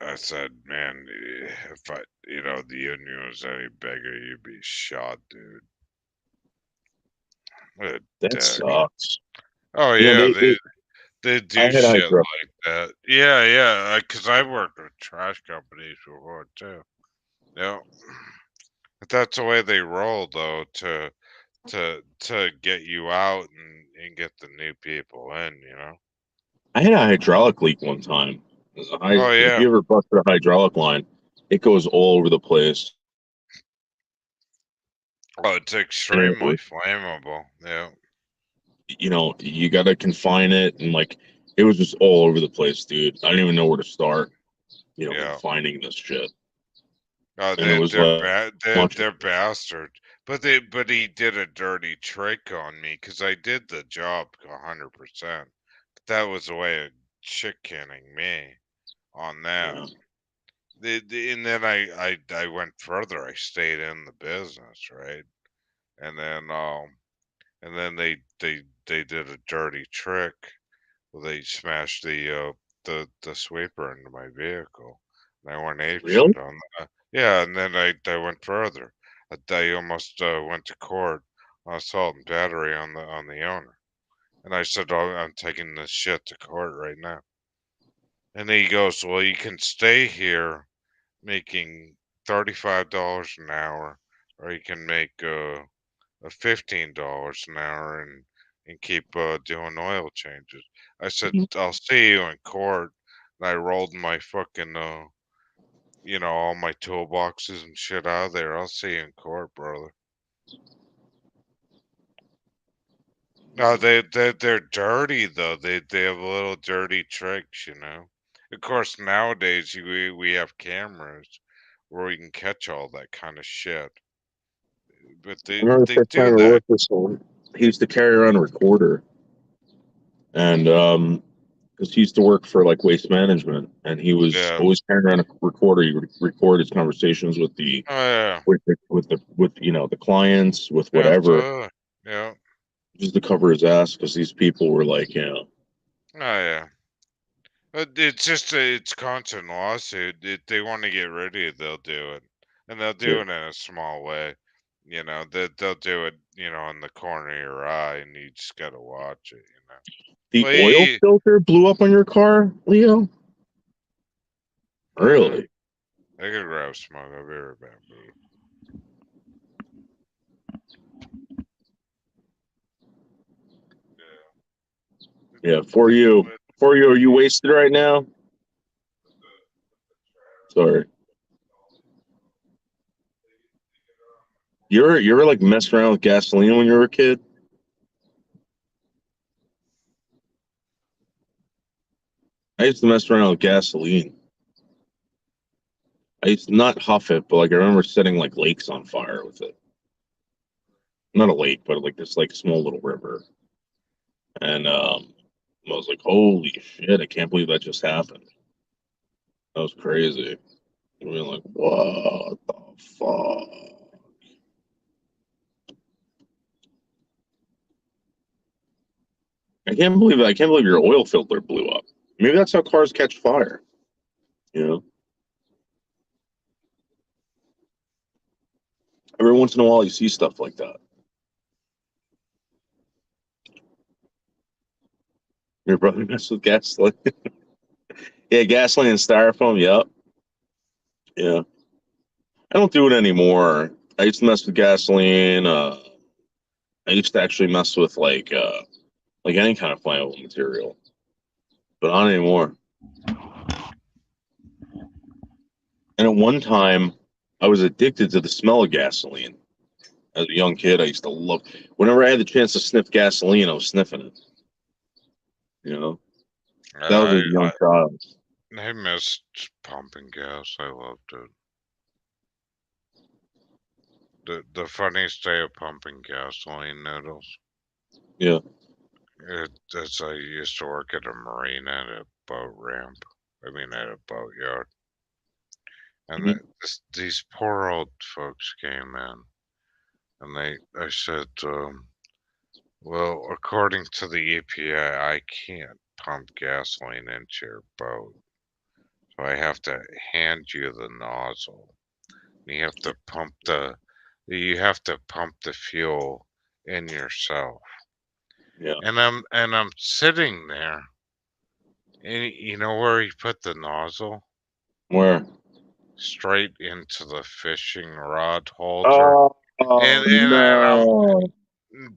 I said, man, if the union was any bigger, you'd be shot, dude. What a That dick. sucks. Oh You know, yeah, they I do had shit hydro. like that. Yeah, because I worked with trash companies before too. Yeah, but that's the way they roll, though, to get you out and get the new people in. I had a hydraulic leak one time. Oh If yeah, you ever busted a hydraulic line, it goes all over the place. oh it's And extremely flammable. Yeah, you got to confine it. And like, it was just all over the place, dude. I don't even know where to start, yeah. confining this shit. and it was They're like bad. much. They're bastards. But he did a dirty trick on me because I did the job 100%. But that was a way of shit canning me on that. Yeah. And then I went further. I stayed in the business, right? And then they did a dirty trick. They smashed the sweeper into my vehicle. And I went Really? apeshit on that. Yeah, and then I went further. I almost went to court on assault and battery on the owner. And I said, "Oh, I'm taking this shit to court right now." And he goes, "Well, you can stay here making $35 an hour, or you can make a $15 an hour and keep doing oil changes." I said, "I'll see you in court." And I rolled my fucking all my toolboxes and shit out of there. "I'll see you in court, brother." No, they're dirty though. They have little dirty tricks, you know. Of course, nowadays we have cameras where we can catch all that kind of shit. But I remember the they first time do I that. worked with someone. He used to carry around a recorder, and because he used to work for like waste management, and he was Yeah. always carrying around a recorder. He would record his conversations with the Oh yeah. the clients, with whatever, Absolutely. Yeah. just to cover his ass, because these people were like, Oh yeah. But it's just it's constant lawsuit. If they want to get rid of you, they'll do it, and they'll yeah. do it in a small way. They'll do it, in the corner of your eye, and you just gotta watch it. The Well, oil filter blew up on your car, Leo? uh-huh. Really? I could grab smoke. I'll be right back, boo. Yeah, for you. For you, are you wasted right now? Sorry. You ever like messed around with gasoline when you were a kid? I used to mess around with gasoline. I used to not huff it, but like I remember setting like lakes on fire with it. Not a lake, but like this like small little river. And I was like, holy shit, I can't believe that just happened. That was crazy. We were like, what the fuck? I can't believe your oil filter blew up. Maybe that's how cars catch fire. You know? Every once in a while you see stuff like that. Your brother messed with gasoline. Yeah, gasoline and styrofoam, yep. Yeah. I don't do it anymore. I used to mess with gasoline. I used to actually mess with like any kind of flammable material, but not anymore. And at one time, I was addicted to the smell of gasoline. As a young kid, I used to love. Whenever I had the chance to sniff gasoline, I was sniffing it. You know, that was I, a young child. I missed pumping gas. I loved it. The funniest day of pumping gasoline noodles. Yeah. As I used to work at a marina at a boat ramp. I mean, at a boatyard. And Mhm. these poor old folks came in, and I said, "Well, according to the EPA, I can't pump gasoline into your boat, so I have to hand you the nozzle. And you have to pump the fuel in yourself." Yeah. And I'm sitting there, and you know where he put the nozzle? Where? Straight into the fishing rod holder. Oh, And I'm no.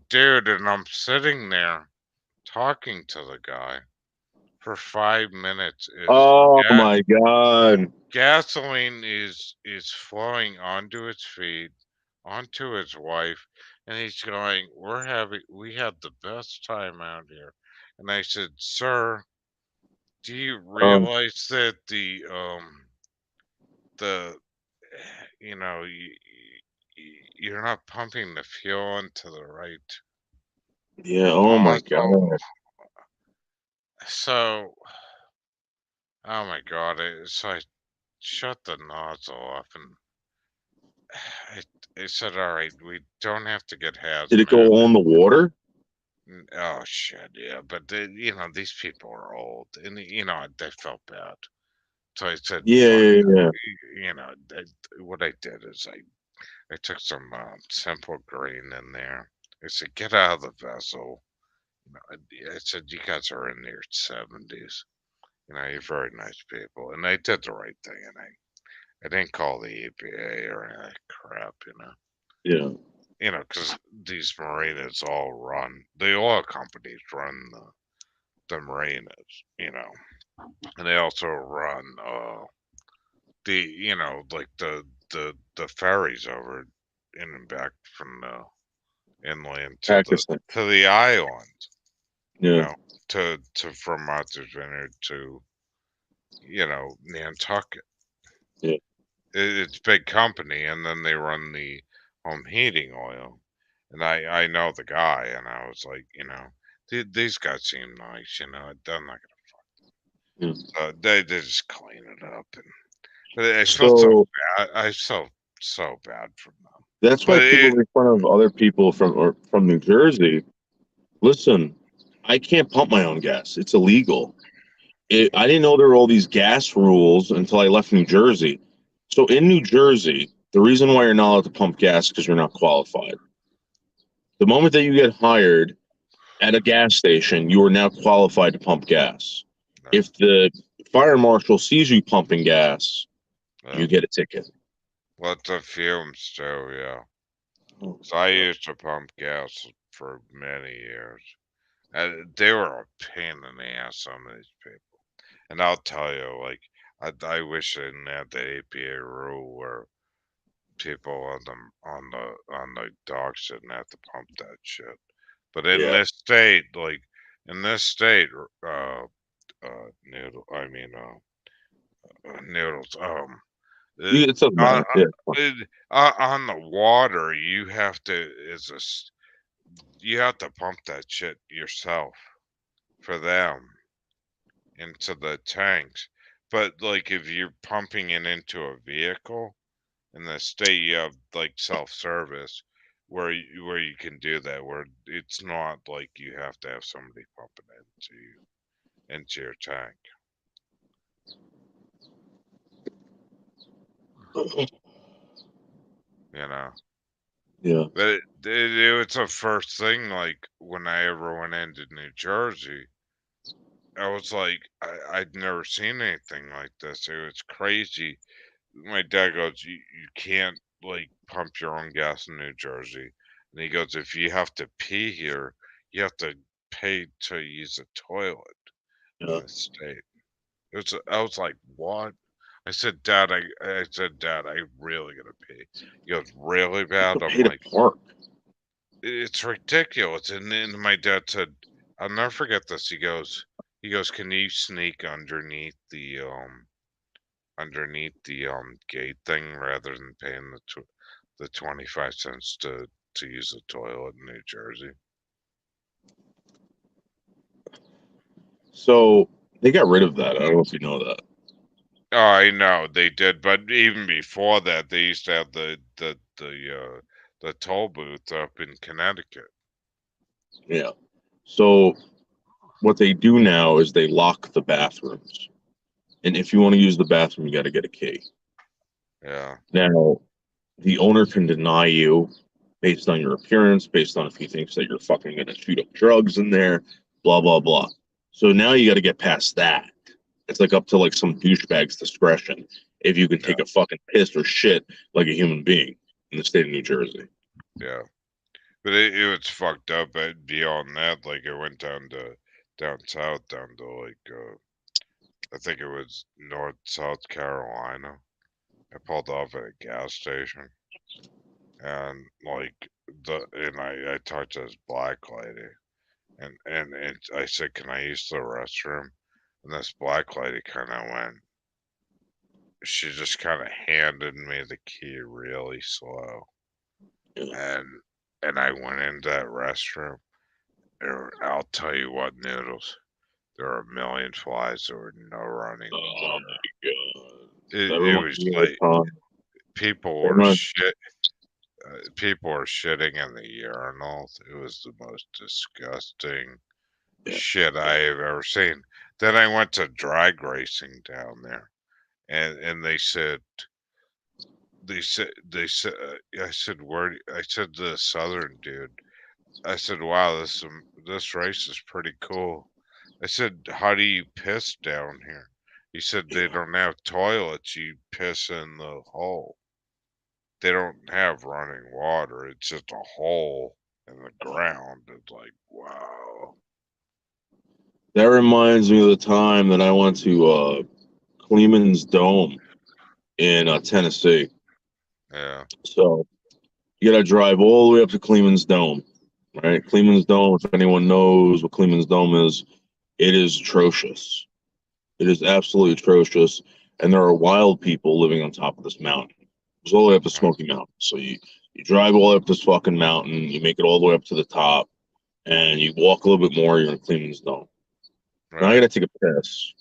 dude, and I'm sitting there talking to the guy for 5 minutes. Is Oh ga- my God. gasoline is flowing onto his feet, onto his wife, and he's going, we had the best time out here. And I said, "Sir, do you Um, realize that the you know, you're not pumping the fuel into the right. Yeah. Oh my God. So, oh my God. So I shut the nozzle off and I said, all right, we don't have to get Did it hazmat. go on the water? Oh shit, yeah. But you know, these people are old, and you know, they felt bad. So I said, Yeah, fuck, yeah, yeah. you know, what I did is I took some simple green in there. I said, get out of the vessel. You know, I said, you guys are in your 70s. You know, you're very nice people, and I did the right thing, and I didn't call the EPA or any of that crap, Yeah. you know, because these marinas all run, the oil companies run the marinas, you know, and they also run the, you know, like the ferries over in and back from the inland Pakistan. to the island, you Yeah. know, to from Martha's Vineyard to, you know, Nantucket. Yeah. It's big company, and then they run the home heating oil. And I know the guy, and I was like, you know, these guys seem nice, you know. They're not Yeah. gonna. They just clean it up, and but I felt so So bad. I felt so bad for them. that's why But people it, make fun of other people from New Jersey. Listen, I can't pump my own gas. It's illegal. I didn't know there were all these gas rules until I left New Jersey. So in New Jersey, the reason why you're not allowed to pump gas is because you're not qualified. The moment that you get hired at a gas station, you are now qualified to pump gas. If the fire marshal sees you pumping gas, yeah. you get a ticket. Well, the fumes too, yeah. Oh, So I used to pump gas for many years. And they were a pain in the ass, some of these people. And I'll tell you, like, I wish they didn't have the APA rule where people on the docks shouldn't have to pump that shit. But in yeah. this state, like in this state, noodle, I mean, noodles, It doesn't on matter. Yeah. on the water, you have to you have to pump that shit yourself for them into the tanks. But like if you're pumping it into a vehicle in the state, you have like self-service where you can do that, where it's not like you have to have somebody pumping it into your tank, you know. Yeah. But it's a first thing. Like when I ever went into New Jersey, I was like, I'd never seen anything like this. It was crazy. My dad goes, you can't like pump your own gas in New Jersey. And he goes, if you have to pee here, you have to pay to use a toilet in Yeah. the state. I was like, what? I said, Dad, I really gotta pee. He goes, really To bad? I'm pay to like, park. it's ridiculous. And then my dad said, I'll never forget this. He goes, can you sneak underneath the gate thing rather than paying the 25 cents to use the toilet in New Jersey. So they got rid of that. I don't know if you know that. Oh, I know they did, but even before that, they used to have the toll booth up in Connecticut. Yeah. So what they do now is they lock the bathrooms. And if you want to use the bathroom, you got to get a key. Yeah, Now, the owner can deny you based on your appearance, based on if he thinks that you're fucking going to shoot up drugs in there, blah, blah, blah. So now you got to get past that. It's like up to like some douchebag's discretion if you can yeah, take a fucking piss or shit like a human being in the state of New Jersey. yeah. But it was fucked up. But beyond that, like it went down south, down to like I think it was North South Carolina. I pulled off at a gas station, and like I talked to this black lady, and I said, "Can I use the restroom?" And this black lady kind of went, she just kind of handed me the key really slow, Yeah. and I went into that restroom. I'll tell you what, Noodles. There are a million flies. There were no running Oh water. my god. That It reminds was me of like the time. people That were reminds, people were shitting in the urinal. It was the most disgusting yeah. shit I have ever seen. Then I went to drag racing down there, and they said I said I said to the southern dude, I said, wow, this race is pretty cool. I said, how do you piss down here? He said they don't have toilets. You piss in the hole. They don't have running water. It's just a hole in the ground. It's like, wow. That reminds me of the time that I went to Cleveland's Dome in Tennessee. Yeah. So you got to drive all the way up to Cleveland's Dome, right? Cleveland's Dome, if anyone knows what Cleveland's Dome is, it is atrocious. It is absolutely atrocious. And there are wild people living on top of this mountain. It's all the way up to Smoky Mountain. So you drive all the way up this fucking mountain, you make it all the way up to the top, and you walk a little bit more, you're in Cleveland's Dome. Now I Right. got to take a piss.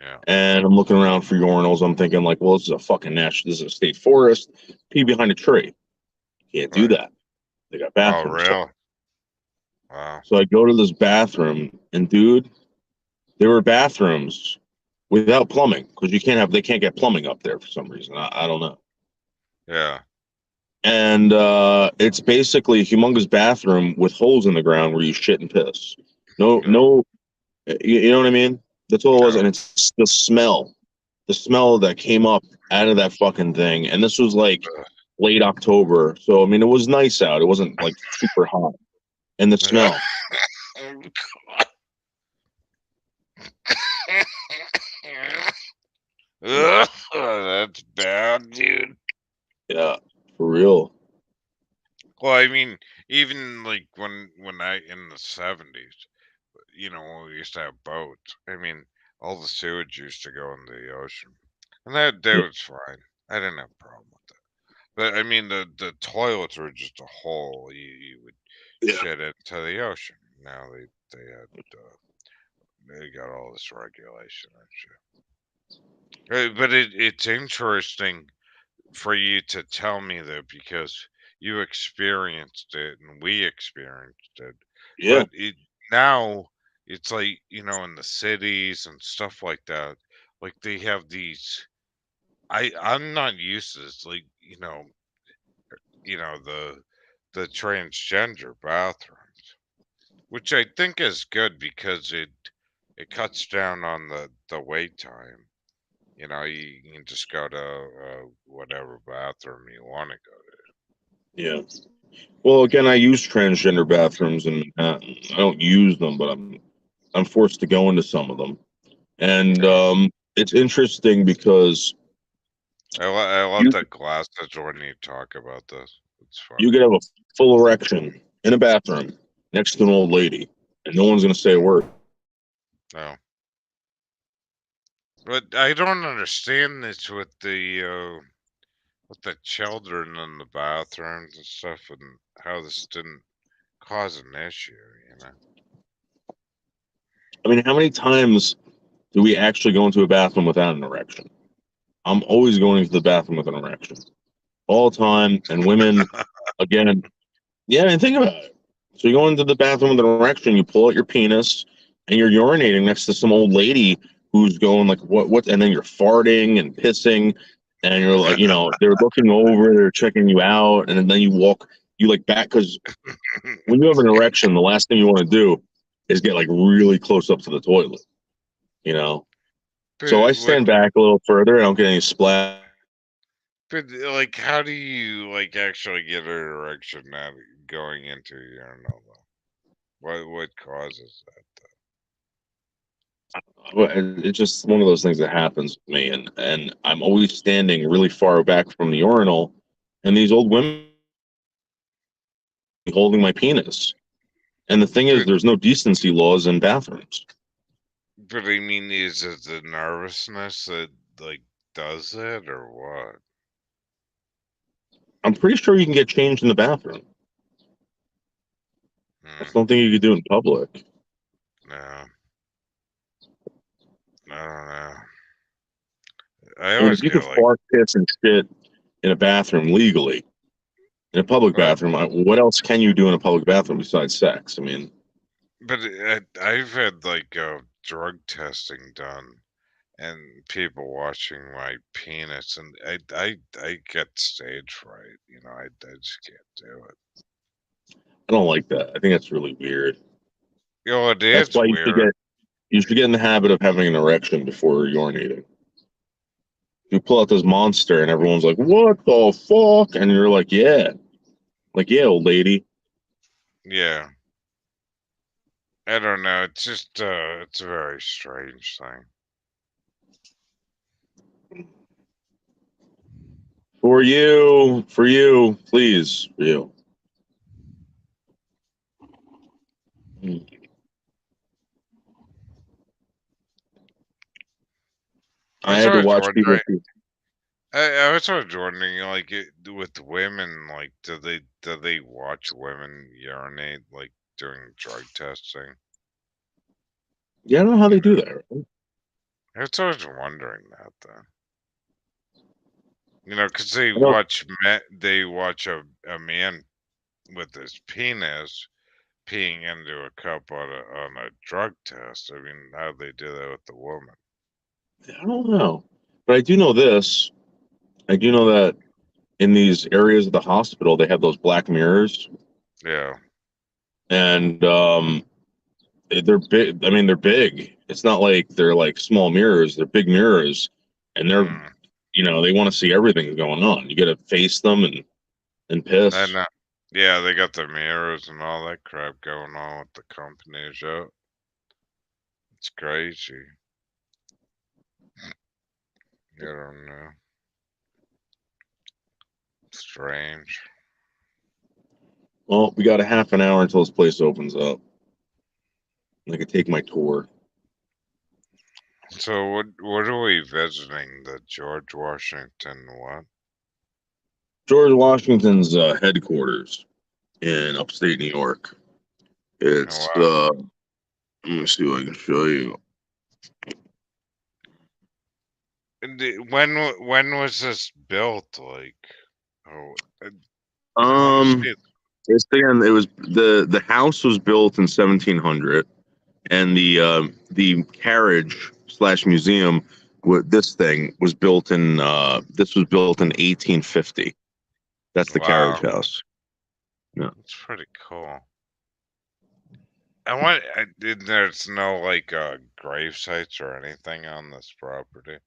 Yeah. And I'm looking around for urinals. I'm thinking, like, well, this is a fucking national, this is a state forest. Pee behind a tree. Can't do Right. that. They got Oh, bathrooms. really? Wow. So I go to this bathroom, and dude, there were bathrooms without plumbing because they can't get plumbing up there for some reason. I don't know. Yeah. And it's basically a humongous bathroom with holes in the ground where you shit and piss. No, Yeah. no, you know what I mean? That's all it was. Yeah. And it's the smell that came up out of that fucking thing. And this was like late October. So, I mean, it was nice out. It wasn't like super hot. And the smell. Ugh, that's bad, dude. Yeah, for real. Well, I mean, even like when I in the 70s, when we used to have boats. I mean, all the sewage used to go into the ocean, and that Yeah. was fine. I didn't have a problem with that. But I mean, the toilets were just a hole you would Yeah. shit into the ocean. Now they got all this regulation and shit. But it's interesting for you to tell me that because you experienced it and we experienced it. Yeah. But now it's like, in the cities and stuff like that, like they have these I'm not used to this, like, the transgender bathrooms, which I think is good because it cuts down on the wait time. You can just go to whatever bathroom you want to go Yeah. Well, again, I use transgender bathrooms in Manhattan. I don't use them, but I'm forced to go into some of them. And to. it's interesting because I love you the glasses when you talk about this. It's you funny. could have a full erection in a bathroom next to an old lady, and no one's going to say a word. No. But I don't understand this with the children in the bathrooms and stuff and how this didn't cause an issue. I mean, how many times do we actually go into a bathroom without an erection? I'm always going to the bathroom with an erection all the time. And women, again, yeah, and think about it. So you go into the bathroom with an erection, you pull out your penis, and you're urinating next to some old lady who's going like, what? And then you're farting and pissing, and you're like, they're looking over, they're checking you out, and then you like back because when you have an erection, the last thing you want to do is get like really close up to the toilet, you know. So But I what stand back a little further. I don't get any splash. but like how do you like actually get an erection now going into your urinal though? What causes that? It's just one of those things that happens to me, and I'm always standing really far back from the urinal, and these old women holding my penis. And the thing is, But there's no decency laws in bathrooms. but I mean, is it the nervousness that like does it or what? I'm pretty sure you can get changed in the bathroom. I just don't think you could do it in public. No. I don't know. I I mean, always if you get could like, fart, piss, and shit in a bathroom legally, in a public but, bathroom, what else can you do in a public bathroom besides sex? I mean, but I've had like drug testing done and people watching my penis, and I get stage fright. You know, I just can't do it. I don't like that. I think that's really weird. Yo, it That's is why weird. you should get in the habit of having an erection before urinating. You pull out this monster and everyone's like, "What the fuck?" And you're like, "Yeah, old lady." Yeah. I don't know. It's just it's a very strange thing. For you, please, for you. I I was had to always watch people. wondering. I was always wondering, like, with women, like, do they watch women urinate, like, doing drug testing? Yeah, I don't know how You they know, do that. Right? I was always wondering that, though. You know, because I don't. they watch a man with his penis peeing into a cup on a drug test. I mean, how do they do that with the woman? I don't know, but I do know this. I do know that in these areas of the hospital, they have those black mirrors, Yeah. and they're big. I mean, they're big. It's not like they're like small mirrors. They're big mirrors, and they're, Mm. they want to see everything going on. You got to face them and And piss. yeah, they got the mirrors and all that crap going on with the companies. Yeah, it's crazy. I don't know. Strange. Well, we got a half an hour until this place opens up. I could take my tour. So what are we visiting? The George Washington what? George Washington's headquarters in upstate New York. Oh It's wow. let me see what I can show you. And when was this built? Like, oh, I want to Um, see it. it's again, it was the house was built in 1700, and the carriage slash museum with this thing was built in this was built in 1850. That's the carriage Wow, house. Yeah. that's pretty cool. There's no like grave sites or anything on this property.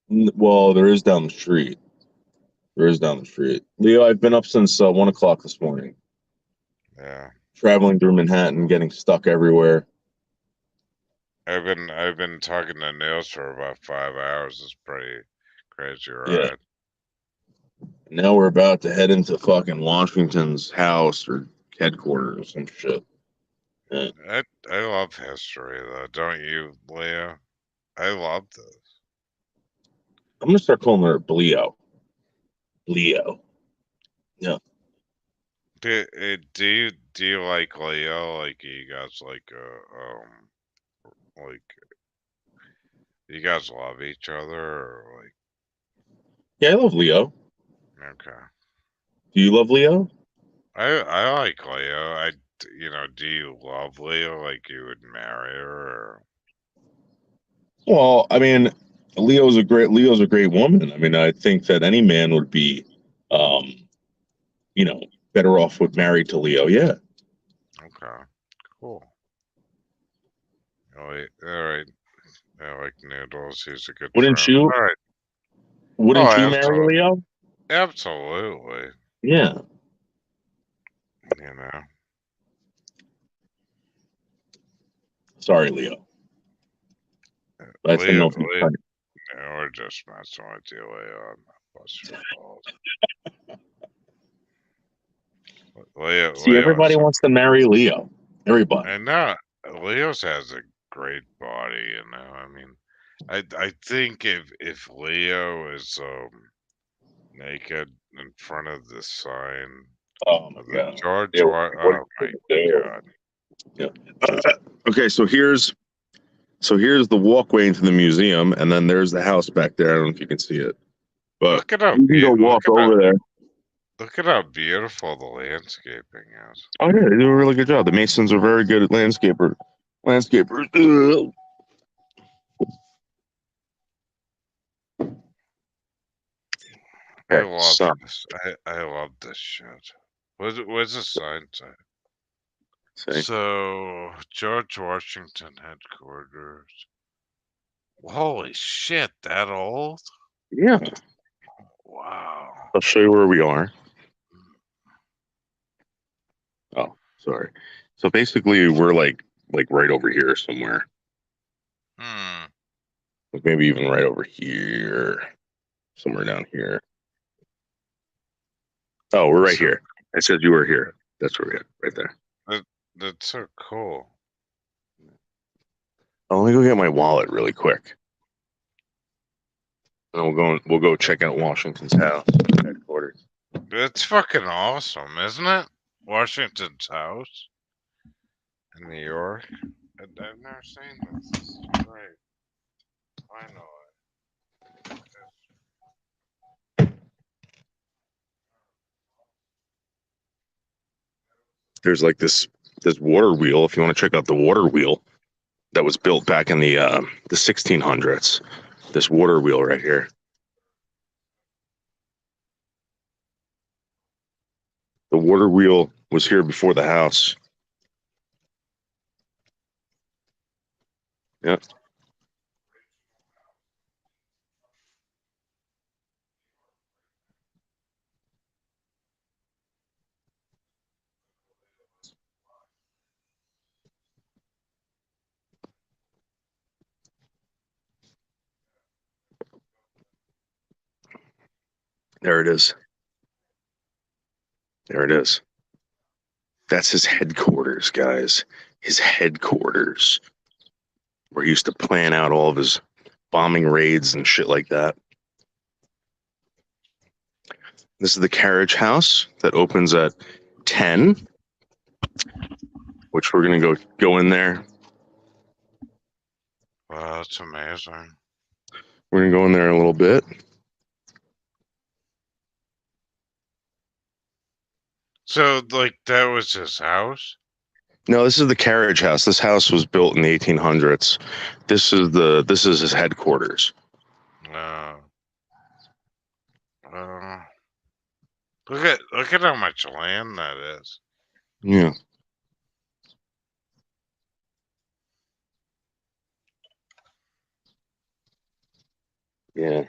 Well, there is down the street. There is down the street. Leo, I've been up since 1 o'clock this morning, Yeah. traveling through Manhattan, getting stuck everywhere. I've been talking to Nils for about 5 hours. It's pretty crazy Yeah. ride. Now we're about to head into fucking Washington's house or headquarters or some shit. Yeah. I love history though, don't you, Leah? I love this. I'm gonna start calling her Leo. Leo. Yeah. Do you like Leo? Like you guys like you guys love each other or like Yeah, I love Leo. okay. Do you love Leo? I like Leo. You know, do you love Leo like you would marry her or Well, I mean, Leo's a great woman. I mean, I think that any man would be, um, you know, better off with married to Leo. Yeah. okay. Cool. All right. I like Noodles. He's a good Wouldn't friend. you? All right. Oh, Wouldn't you marry absolutely. Leo? Absolutely. Yeah. You know. Sorry, Leo. But I said Leo, no from Leo, front. no, we're just messing with you, Leo. I'm not busting your balls. See, Leo has everybody a, wants to marry Leo. Everybody. and now Leo's has a great body, you know. I mean, I think if Leo is naked in front of the sign Oh my of the god. George, Yeah, what are oh you my gonna do? god, Yeah. Okay, so here's the walkway into the museum, and then there's the house back there. I don't know if you can see it, but look at how you can go walk over there. look at how beautiful the landscaping is. Oh yeah, they do a really good job. The Masons are very good at landscapers. Ugh. I Okay, love so this. I love this shit. What's the sign say? see, So George Washington headquarters. Holy shit, that old? yeah, Wow. I'll show you where we are. Oh, sorry. So basically, we're like right over here somewhere. Hmm. Like maybe even right over here, somewhere down here. Oh, we're right So here. I said you were here. That's where we are, right there. that that's so cool. Oh, let me go get my wallet really quick. And we'll go check out Washington's house headquarters. That's fucking awesome, isn't it? Washington's house in New York. I've never seen this. This is great. I know it. There's like this water wheel. If you want to check out the water wheel that was built back in the 1600s. This water wheel right here. The water wheel was here before the house. Yep. There it is. There it is. That's his headquarters, guys. His headquarters, where he used to plan out all of his bombing raids and shit like that. This is the carriage house that opens at 10, which we're gonna go in there. Wow, that's amazing. We're gonna go in there in a little bit. So, like, that was his house? No, this is the carriage house. This house was built in the 1800s. This is his headquarters. No. Look at how much land that is. Yeah. Yeah.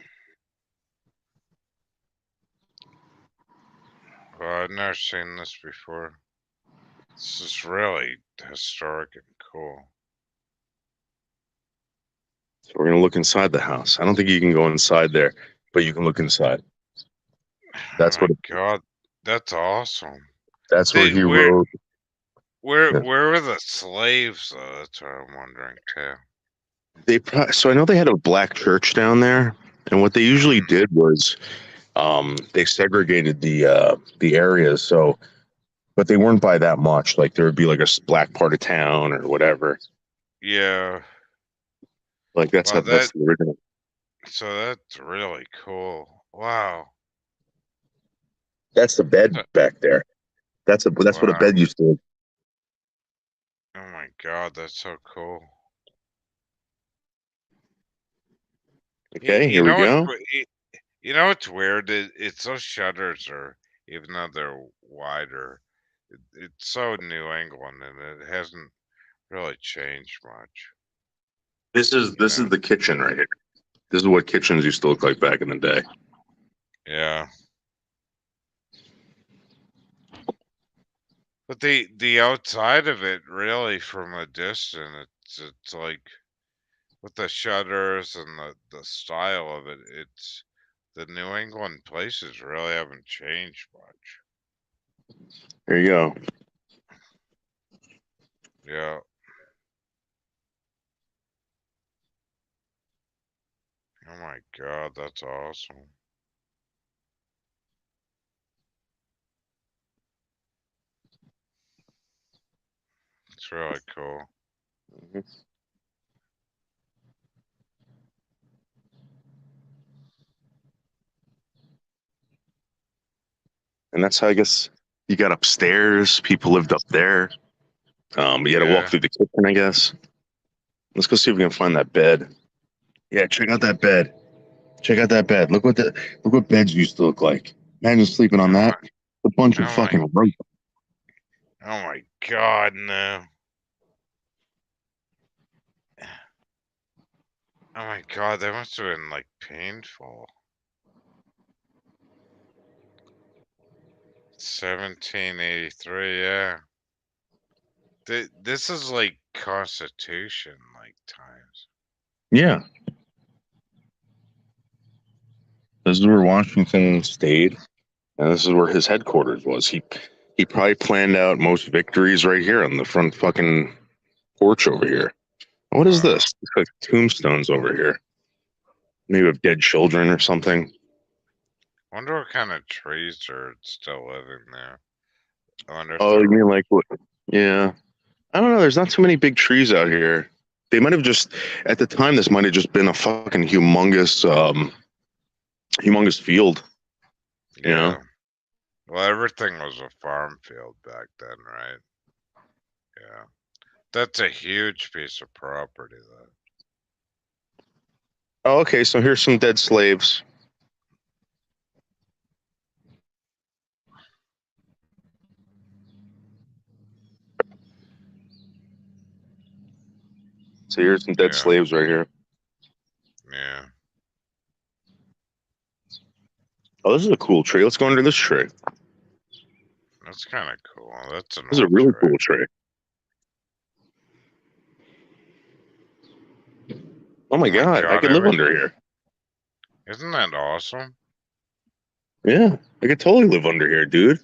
Well, I've never seen this before. This is really historic and cool. So we're gonna look inside the house. I don't think you can go inside there, but you can look inside. Oh That's my what. god, that's awesome. That's where They, he wrote. Yeah. where were the slaves though? That's what I'm wondering too. So I know they had a black church down there, and what they usually did was they segregated the areas. So, but they weren't by that much. Like there would be like a black part of town or whatever. Yeah. Like that's Wow, that's the original. so that's really cool. Wow. That's the bed Uh, back there. That's what a Wow. bed used to. Oh my god, that's so cool. Okay, You here we know what? go. You know what's weird? It's those shutters are, even though they're wider, it's so New England and it hasn't really changed much. You This know? is the kitchen right here. This is what kitchens used to look like back in the day. Yeah. But the outside of it, really, from a distance, it's like with the shutters and the style of it, it's the New England places really haven't changed much. There you go. Yeah. Oh my god, that's awesome. It's really cool. Mhm. And that's how I guess you got upstairs. People lived up there. You had to walk Yeah. through the kitchen, I guess. Let's go see if we can find that bed. Yeah, check out that bed. Check out that bed. Look what beds used to look like. Imagine sleeping on Oh that. A bunch my, of oh my, fucking rope. oh my god, no. Oh my god, that must have been like painful. 1783, yeah. This is like Constitution like times. Yeah. This is where Washington stayed, and this is where his headquarters was. He probably planned out most victories right here on the front fucking porch over here. What is this? It's like tombstones over here. Maybe with dead children or something. Wonder what kind of trees are still living there. I wonder if Oh, you they're mean like what? Yeah. I don't know. There's not too many big trees out here. They might have just, at the time, this might have just been a fucking humongous field. You know? yeah. Well, everything was a farm field back then, right? Yeah. That's a huge piece of property, though. Oh, okay. So here's some dead slaves. So here's some dead Yeah. slaves right here. Yeah. Oh, this is a cool tree. Let's go under this tree. That's kind of cool. That's an This is a old really tree. cool tree. Oh my Oh my god, I god, could live under everything. here. Isn't that awesome? Yeah, I could totally live under here, dude.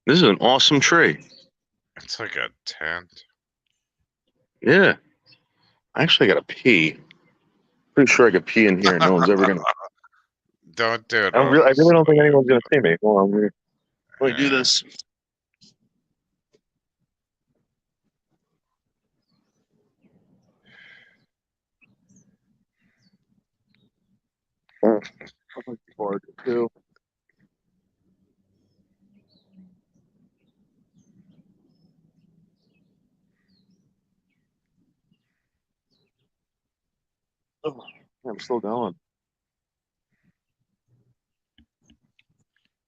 This is an awesome tree. It's like a tent. Yeah. I actually gotta pee. Pretty sure I could pee in here. No one's ever gonna. Don't do it I on the really don't think slave. anyone's gonna see me. Hold on, let me do Yeah. this. Oh, I'm bored too. Oh, I'm still going.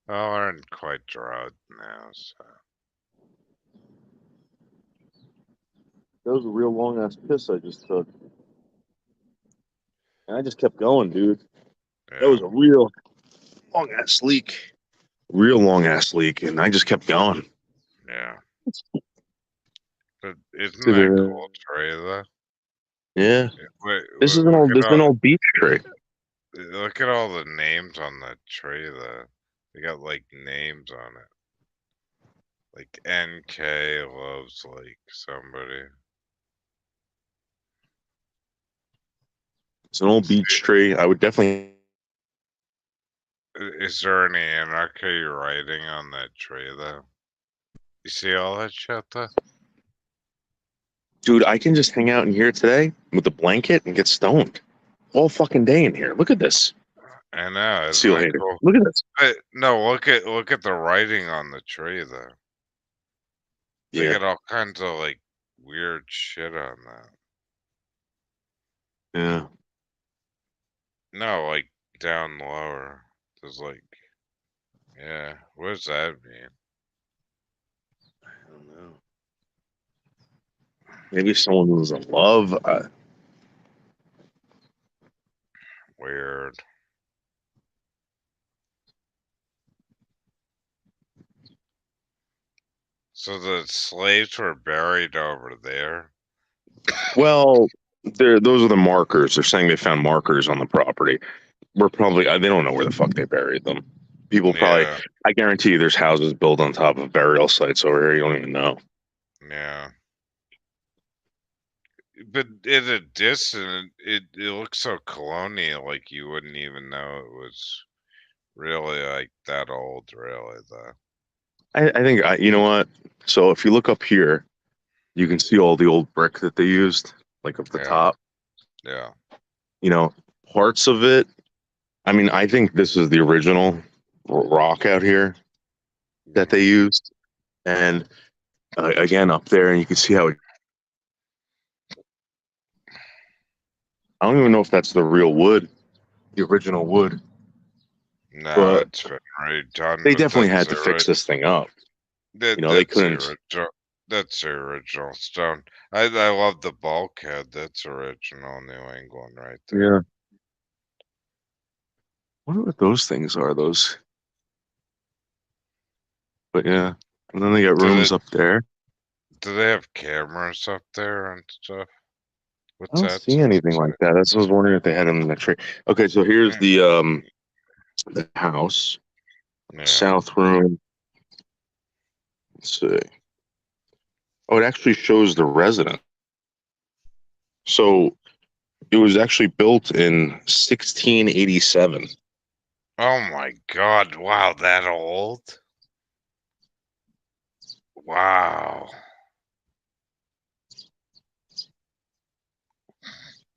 Well, we're in quite drought now, so. That was a real long ass piss I just took, and I just kept going, dude. That Yeah. was a real long ass leak. Real long ass leak, and I just kept going. Yeah. But isn't To that cool the tree, though? yeah, Wait, this is an look old at this is an all old beach tree. the names on that tree, though. They got like names on it. Like NK loves like somebody. It's an old beech See, tree. I would definitely. is there any anarchy writing on that tree, though? You see all that shit, though? Dude, I can just hang out in here today with a blanket and get stoned all fucking day in here. Look at this. I know, isn't Seal that hater. cool? Look at this. No, look at the writing on the tree, though. They Yeah. got all kinds of like weird shit on that. Yeah. No, like down lower. There's like, yeah, what does that mean? I don't know. Maybe someone was in love. Weird. So the slaves were buried over there. Well, those are the markers. They're saying they found markers on the property. We're probably they don't know where the fuck they buried them. People probably. Yeah, I guarantee you, there's houses built on top of burial sites over here. You don't even know. yeah. But at a distance, it looks so colonial, like you wouldn't even know it was really like that old, really, though. I think you know what? So if you look up here, you can see all the old brick that they used, like up the Yeah, top. yeah, You know, parts of it. I mean, I think this is the original rock out here that they used, and again up there, and you can see how it. I don't even know if that's the real wood, the original wood, no, but it's been redone, they but definitely had to fix this thing up. You know, they that's the couldn't. original. That's the original stone. I love the bulkhead. That's original New England right there. Yeah. I wonder what those things are. Those, but yeah. And then they got Do rooms they up there. do they have cameras up there and stuff? I What's don't that see sign anything say? like that. That's what I was wondering if they had them in the tree. Okay, so here's the house, Yeah. south room. Let's see. Oh, it actually shows the resident. So it was actually built in 1687. Oh my God! Wow, that old? Wow.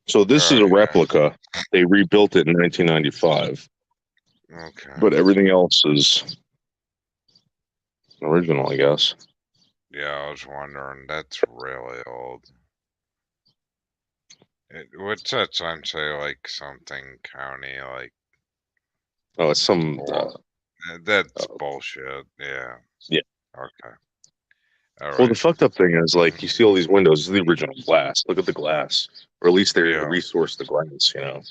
So this is a Oh replica. They rebuilt it in 1995, yeah. Okay. but everything else is original, I guess. Yeah, I was wondering. That's really old. What's that sign say? Like something county? Like Oh, it's some. or that's Uh, bullshit. Yeah. yeah. Okay. All Well, the right. fucked up thing is, like, you see all these windows. This is the original glass. Look at the glass, or at least they Yeah. resourced the glass. You know,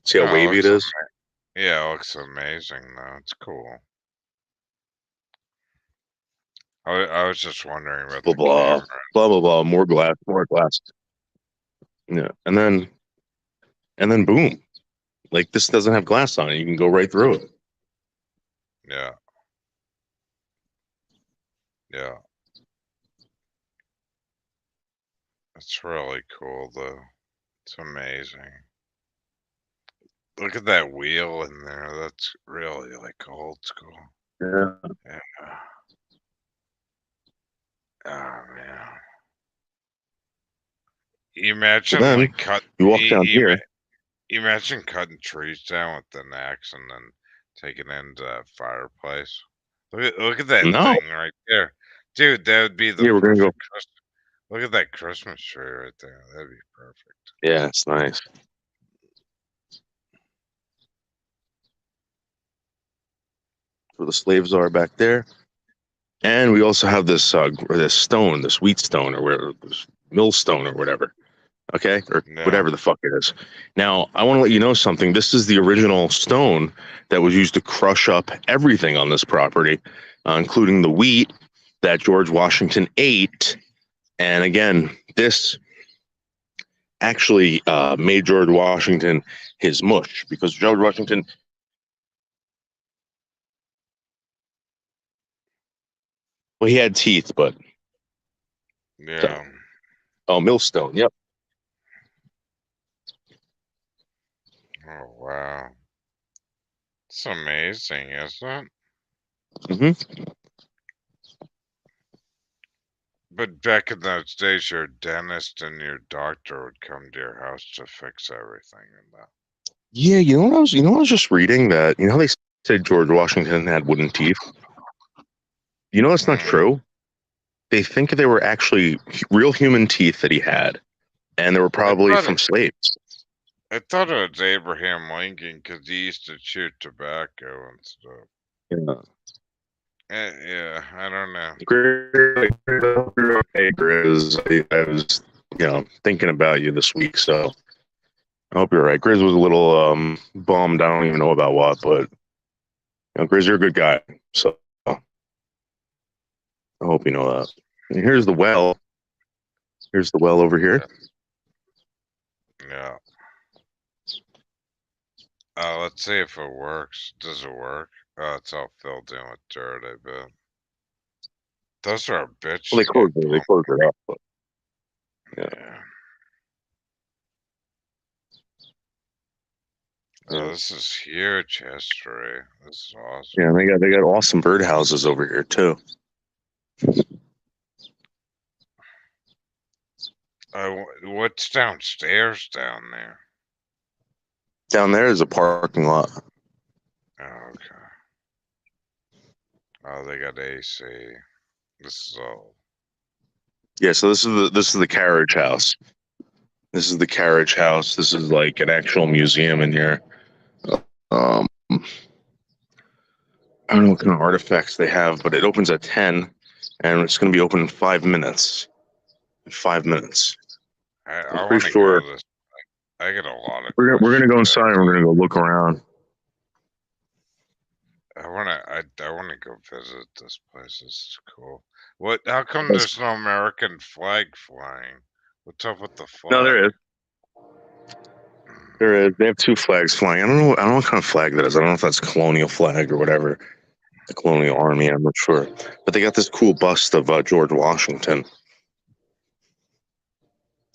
see how No, it wavy it looks is. yeah, it looks amazing though. It's cool. I was just wondering about Blah the blah camera. blah blah blah. More glass, more glass. Yeah, and then boom, like this doesn't have glass on it. You can go right through it. Yeah. Yeah. It's really cool though. It's amazing. Look at that wheel in there. That's really like old school. Yeah. Yeah. Oh man. You So imagine then like cut you walk down you, here. you imagine cutting trees down with an axe and then taking it into that fireplace. Look at that No, thing right there. Dude, that would be the yeah, we're gonna go. perfect Christmas. Look at that Christmas tree right there. That'd be perfect. Yeah, it's nice. Where the slaves are back there, and we also have this stone, this wheat stone, or whatever, this millstone, or whatever. Okay, or Yeah. whatever the fuck it is. Now, I want to let you know something. This is the original stone that was used to crush up everything on this property, including the wheat that George Washington ate. And again, this actually made George Washington his mush because George Washington, well, he had teeth, but Yeah. oh, millstone. Yep. Oh wow. It's amazing, isn't it? Hmm. But back in those days, your dentist and your doctor would come to your house to fix everything and that. Yeah, you know what I was just reading that. You know how they said George Washington had wooden teeth. You know that's not Mm. true. They think they were actually real human teeth that he had, and they were I probably thought from it, slaves. I thought it was Abraham Lincoln because he used to chew tobacco and stuff. Yeah. Yeah, I don't know. Okay, Grizz. I was, thinking about you this week, so I hope you're right. Grizz was a little bummed. I don't even know about what, but Grizz, you're a good guy, so I hope you know that. And here's the well. Here's the well over here. Yeah. Let's see if it works. Does it work? Oh, it's all filled in with dirt, I bet. Those are a bitch Well, they to get closed it. They pumped. closed it up, but yeah. Yeah. Oh, this is huge history. This is awesome. Yeah, and they got awesome birdhouses over here too. What's downstairs down there? Down there is a parking lot. Oh, okay. Oh, they got AC. This is all. Yeah, so this is the carriage house. This is the carriage house. This is like an actual museum in here. I don't know what kind of artifacts they have, but it opens at 10, and it's going to be open in 5 minutes. In 5 minutes. I I'm want pretty to sure go this. I get a lot of. we're gonna go questions. inside and we're gonna go look around. I want to go visit this place. This is cool. What? How come That's- there's no American flag flying? What's up with the flag? No, there is. There is. They have 2 flags flying. I don't know what kind of flag that is. I don't know if that's colonial flag or whatever. The colonial army. I'm not sure. But they got this cool bust of George Washington.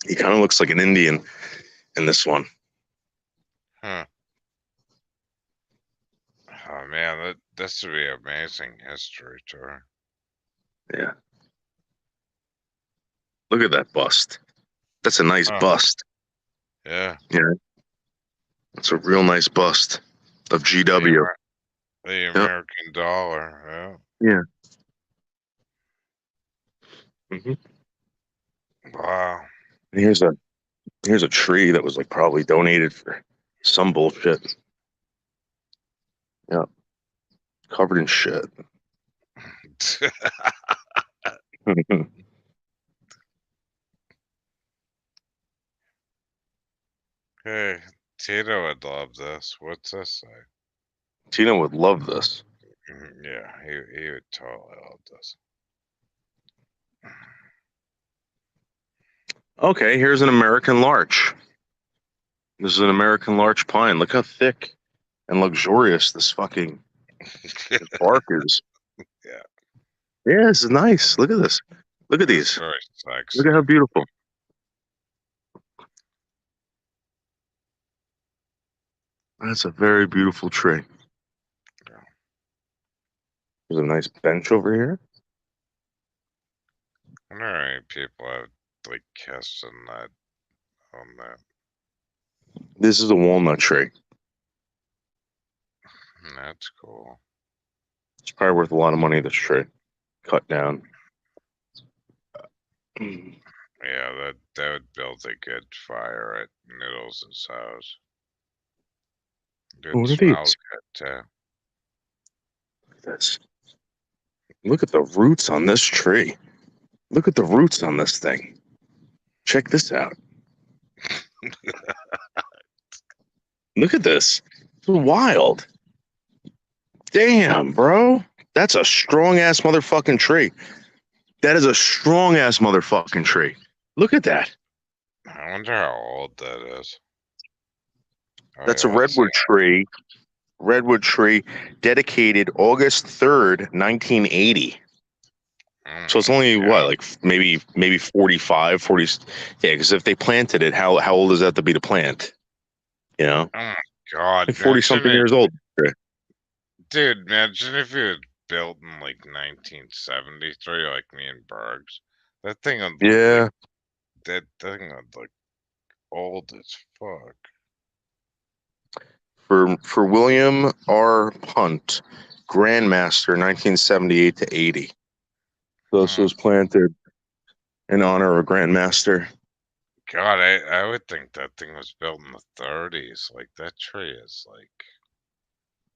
He kind of looks like an Indian in this one. Huh. Oh man, this would be amazing history tour. Yeah. Look at that bust. That's a nice Huh. bust. Yeah. Yeah. It's a real nice bust of GW. The American dollar. Yeah. Mm-hmm. Wow. And here's a tree that was like probably donated for some bullshit. Yeah. Covered in shit. Hey, Tito would love this. What's this say? Tina would love this. Yeah, he would totally love this. Okay, here's an American larch. This is an American larch pine. Look how thick and luxurious this fucking bark is. Yeah. Yeah, this is nice. Look at this. Look at these. Very sexy. Look at how beautiful. That's a very beautiful tree. Yeah. There's a nice bench over here. I wonder how many people have like kissed on that. This is a walnut tree. That's cool. It's probably worth a lot of money, this tree. Cut down. Yeah, that would build a good fire at Noodles' house. It What are smells these? good too. Look at this. Look at the roots on this tree. Look at the roots on this thing. Check this out. Look at this. It's wild. Damn, bro. That's a strong ass motherfucking tree. That is a strong ass motherfucking tree. Look at that. I wonder how old that is. Oh, That's yeah, a redwood tree. Redwood tree dedicated August 3rd, 1980. So it's only what, like maybe 45, 40. Yeah, because if they planted it, how old does that have to be to plant? You know? Oh my god. Like 40 something years old. Dude, imagine if it was built in like 1973, like me and Bergs. That thing would look Yeah. like, that thing would look old as fuck. For William R. Punt, Grandmaster, 1978 to 80. This was planted in honor of a Grandmaster. God, I would think that thing was built in the 30s. Like, that tree is like...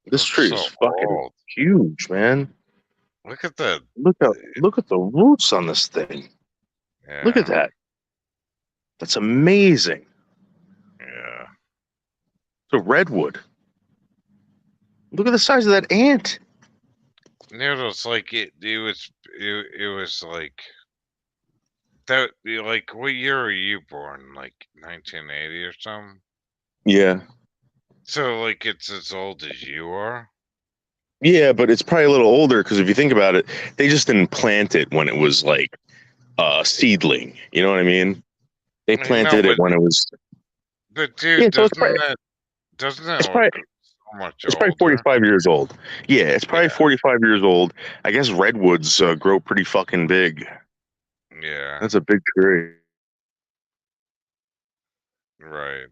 This tree is fucking huge, man. Look at the... Look at the roots on this thing. Yeah. Look at that. That's amazing. Yeah. It's a redwood. Look at the size of that ant. Noodles, like it was like that. Like, what year were you born? Like 1980 or something? Yeah. So, like, it's as old as you are. Yeah, but it's probably a little older because if you think about it, they just didn't plant it when it was like seedling. You know what I mean? They planted it when it was. But dude, Yeah, so Doesn't it It's probably look so much it's probably older? 45 years old. Yeah, it's probably Yeah. 45 years old. I guess redwoods grow pretty fucking big. Yeah. That's a big tree. Right.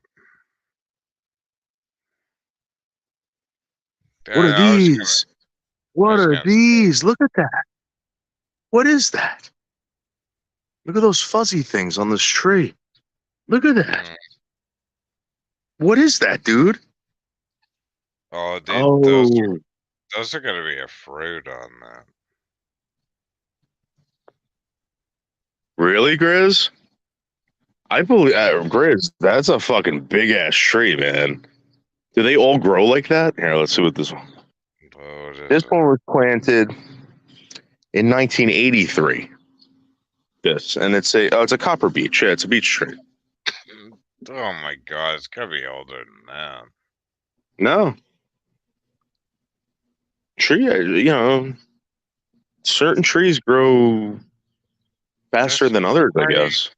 What are I was gonna. these? I What was are gonna say. these? Look at that. What is that? Look at those fuzzy things on this tree. Look at that. Mm, What is that, dude? oh, dude, Oh, those are gonna be a fruit on that. really, Grizz? I believe, Grizz, that's a fucking big ass tree, man. Do they all grow like that? Here, let's see what this one. What is This it? one was planted in 1983. This, and it's a copper beech. Yeah, it's a beech tree. Oh my god, it's gotta be older than that. No, tree. Certain trees grow faster That's than others, I crazy. guess.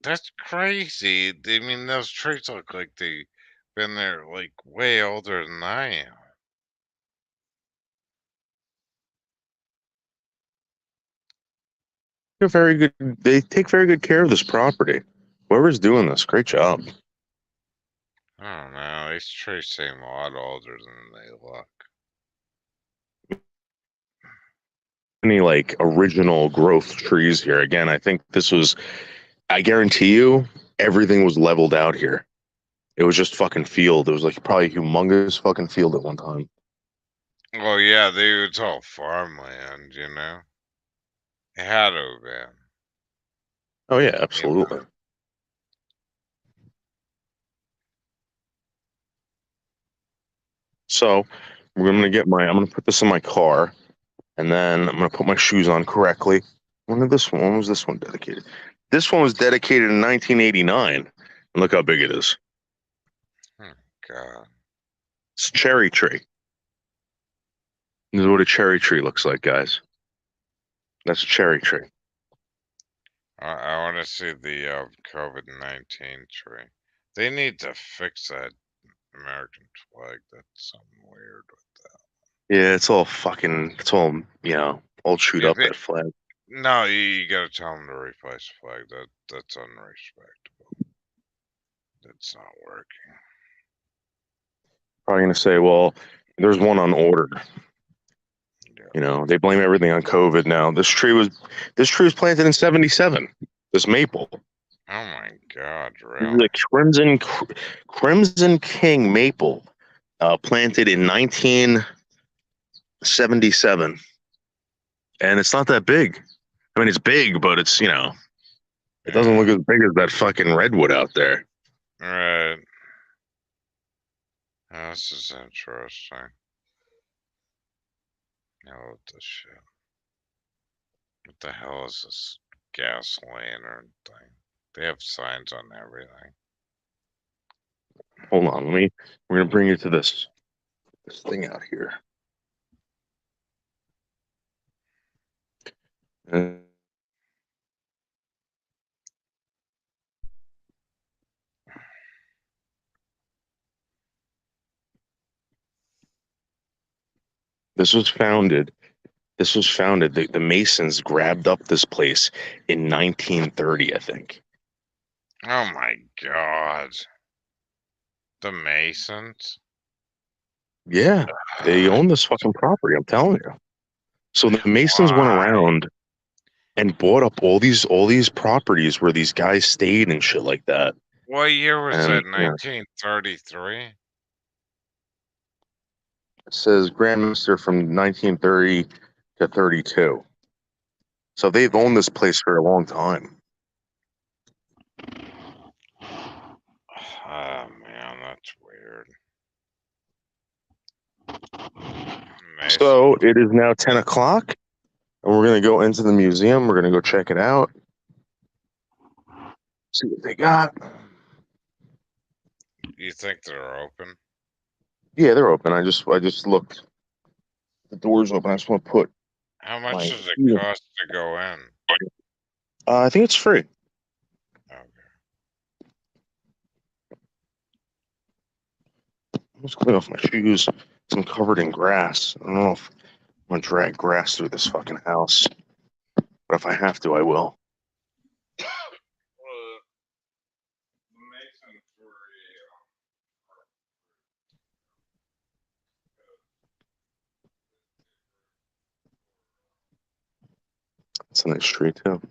That's crazy. I mean, those trees look like they've been there like way older than I am. They're very good. They take very good care of this property. Whoever's doing this, great job. I don't know. These trees seem a lot older than they look. Any like original growth trees here? Again, I think this was. I guarantee you, everything was leveled out here. It was just fucking field. It was like probably a humongous fucking field at one time. Well, yeah, it's all farmland, you know? It had to have been, Oh yeah, you know? absolutely. So I'm gonna put this in my car, and then I'm gonna put my shoes on correctly. When was this one dedicated? This one was dedicated in 1989. And look how big it is. Hmm, God. It's a cherry tree. This is what a cherry tree looks like, guys. That's a cherry tree. I want to see the COVID-19 tree. They need to fix that American flag. That's something weird with that. Yeah, it's all chewed If up, it, that flag. no, you gotta tell them to replace the flag. That's unrespectable. That's not working. Probably gonna say, well, there's one on order. Yeah. They blame everything on COVID now. This tree was planted in '77. This maple. Oh my God, This is really? a Crimson King maple, planted in 1977, and it's not that big. I mean, it's big, but it doesn't look Yeah. as big as that fucking redwood out there. Right. Oh, this is interesting. Now what the shit? What the hell is this gas lantern thing? They have signs on everything. Hold on, we're gonna bring you to this thing out here. Uh, This was founded. The Masons grabbed up this place in 1930, I think. Oh my God. The Masons? Yeah, they own this fucking property. I'm telling you. So the Masons went Why? around and bought up all these properties where these guys stayed and shit like that. What year was And that? 1933? it says Grandmaster from 1930 to 32. So they've owned this place for a long time. Oh man, that's weird. So Masons. it is now 10 o'clock, and we're gonna go into the museum. We're gonna go check it out, see what they got. You think they're open? Yeah, they're open. I just looked. The door's open. I just want to put How much my. does it cost to go in? I think it's free. Okay. Let's clean off my shoes. I'm covered in grass. I don't know if I'm gonna drag grass through this fucking house, but if I have to, I will. It's a nice tree too.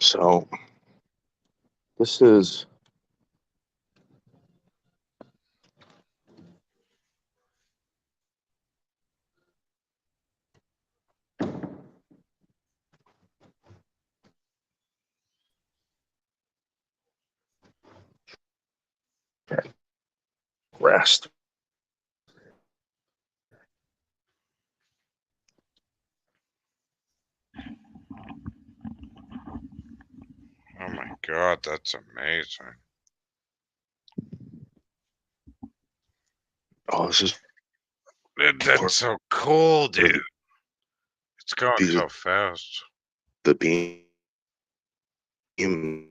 So this is rest. Oh my god, that's amazing. Oh, this is That's so cool, dude. It's going these are so fast. the beams. The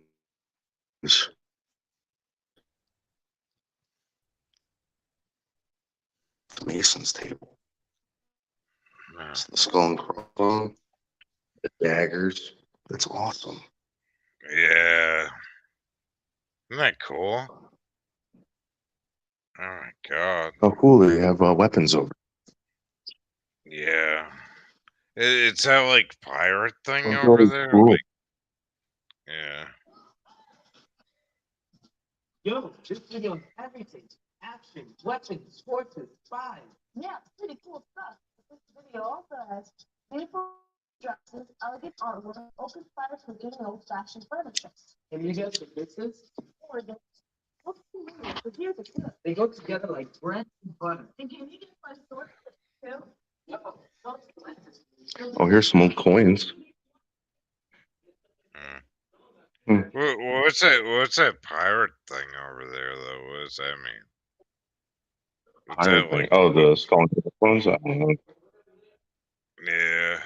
mason's table. Yeah. It's the skull and crossbones, the daggers. That's awesome. Yeah. Isn't that cool? Oh my god. Oh, cool. They have weapons over. Yeah. It's that like pirate thing That's over really there? cool. Like, yeah. Yo, this video is everything. Action, weapons, forces, spies. Yeah, pretty cool stuff. This video also has beautiful dresses, elegant artwork, open fire for good old-fashioned furniture. Can you guess what this is? Or the what's the meaning? But here's the tip. They go together like bread and butter. And can you get my sword too? Yo, Oh, here's some old coins. What's that pirate thing over there though? What does that mean? What's Iron that thing. like? Oh, the skull and crossbones. I don't know. Yeah.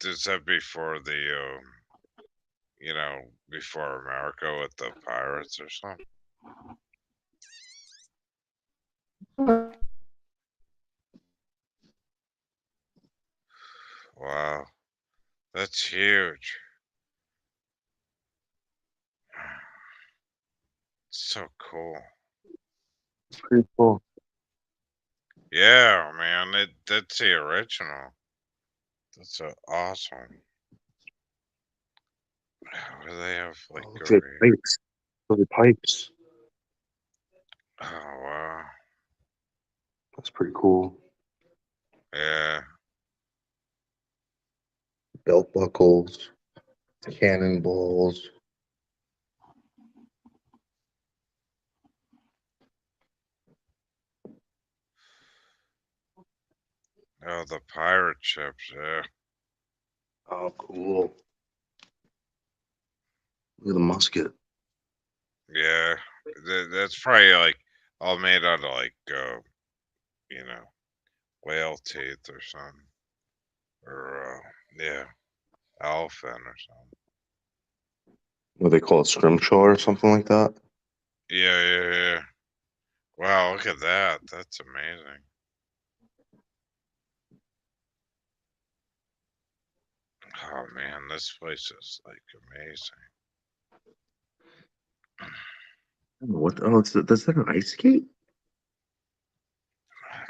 Does that before the you know, before America with the pirates or something? Wow. That's huge. It's so cool. Pretty cool. Yeah, man. That's the original. That's awesome. What do they have like Oh, look at over here? pipes. Look at pipes. Oh wow. That's pretty cool. Yeah. Belt buckles, cannonballs. Oh, the pirate ships. Yeah. Oh, cool. Look at the musket. Yeah. That's probably like all made out of like you know, whale teeth or something, or yeah, elephant or something. What they call it, scrimshaw or something like that. Yeah, yeah, yeah. Wow, look at that. That's amazing. Oh man, this place is like amazing. I don't know what? Oh, that's that an ice skate?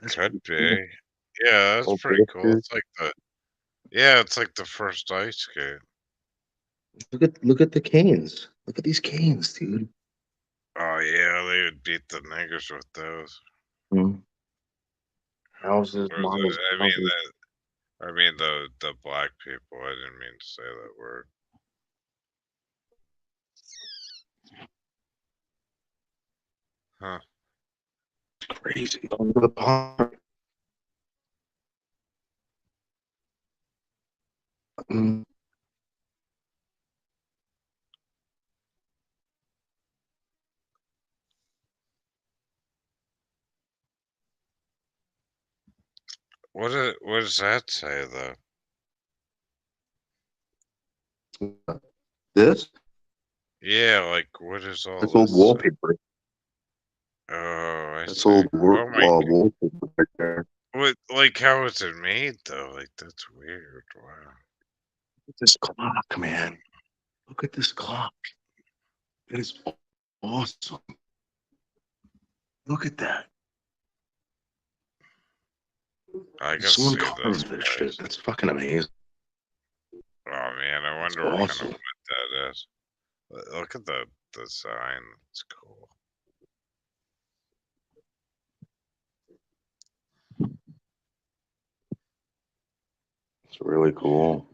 That's Could pretty cool. be. Yeah, that's Old pretty cool. bastard. It's like it's like the first ice skate. Look at the canes. Look at these canes, dude. Oh yeah, they would beat the niggers with those. Hmm. Houses, Or models, houses. I mean the black people. I didn't mean to say that word. Huh. Crazy. Oh, look at the pond. Mm. What does that say though? This? Yeah, like what is all That's old this? wallpaper. Oh, I That's see. old Oh my, wallpaper right there. what? Like, how is it made though? Like, that's weird. Wow. Look at this clock, man. Look at this clock. It is awesome. Look at that. I can Someone see this carved this place. shit. That's fucking amazing. Oh man, I That's wonder what kind of awesome. wood that is. Look at the design. It's cool. It's really cool.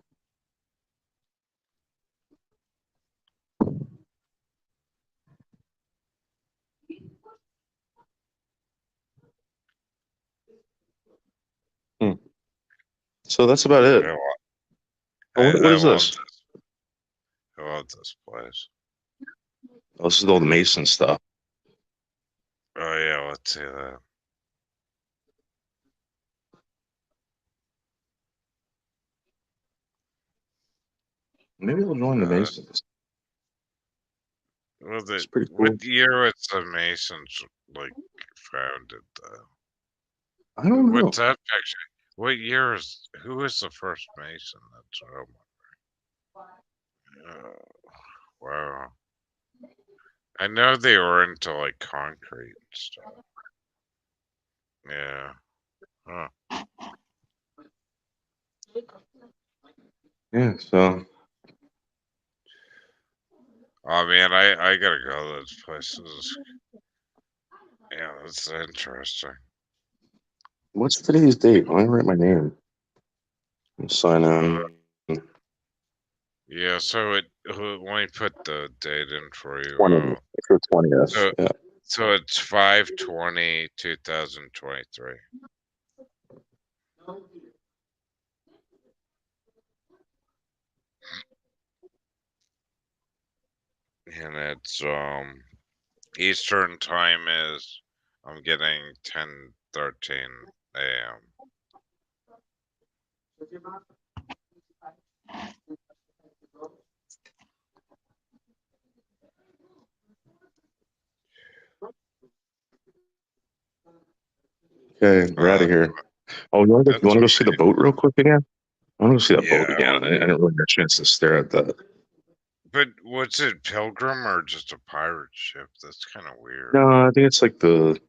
So that's about it. What I is love this? this. I love this place. Oh, this is all the Mason stuff. Oh yeah, let's see that. Maybe I'll join the Masons. Was It's it? pretty cool. What year was the Masons like founded? Though? I don't know. What's that picture? What year is? Who was the first Mason? That's what I'm wondering. Wow. I know they were into like concrete and stuff. Yeah. Huh. Yeah, so Oh man, I gotta go to those places. Yeah, that's interesting. what's today's date? Let me write my name. I'll sign in. Yeah, so let me put the date in for you. 20th. For 20th. So, Yeah. so it's 5/20/2023. And it's Eastern time is I'm getting 10:13 a.m. Okay, we're out of here. Oh, you want to That's go see the boat real quick again? I want to go see that boat yeah. again. I didn't really get a chance to stare at that. But what's it, Pilgrim or just a pirate ship? That's kind of weird. No, I think it's like the.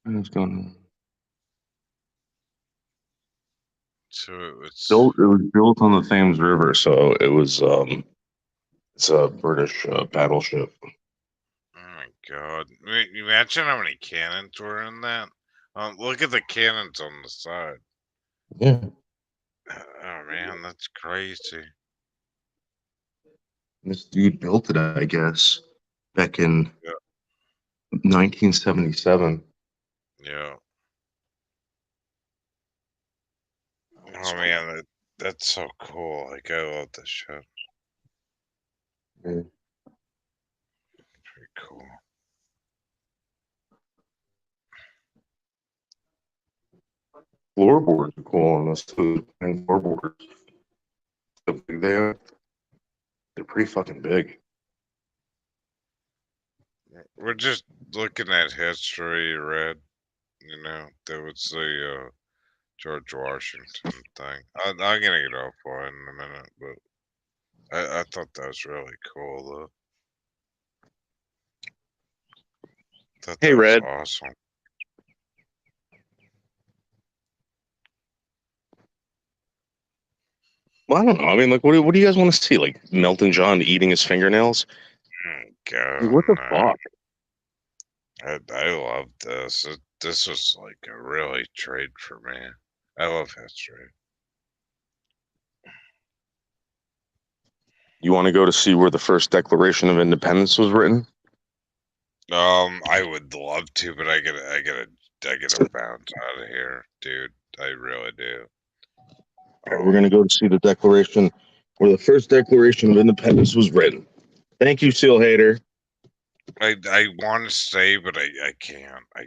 What's going on? So it was It was built on the Thames River, so it was it's a British battleship. Oh my god! Imagine how many cannons were in that. Look at the cannons on the side. Yeah. Oh man, that's crazy. This dude built it, I guess, back in Yeah. 1977. Yeah. Oh man, that's so cool. Like I love this shit. Yeah. Pretty cool. Floorboards are cool on this too. And floorboards, how big they are. They're pretty fucking big. We're just looking at history, Red. You know, there was the George Washington thing. I'm gonna get off on in a minute, but I thought that was really cool, though. Thought Hey, that was Red. awesome. Well, I don't know. I mean, like, what do you guys want to see? Like Melton John eating his fingernails? Like, God, what the no. fuck? I love this. This was like a really treat for me. I love history. You want to go to see where the first Declaration of Independence was written? I would love to, but I gotta bounce out of here, dude. I really do. All right, we're gonna go to see the Declaration where the first Declaration of Independence was written. Thank you, Seal Hater. I want to stay, but I can't. I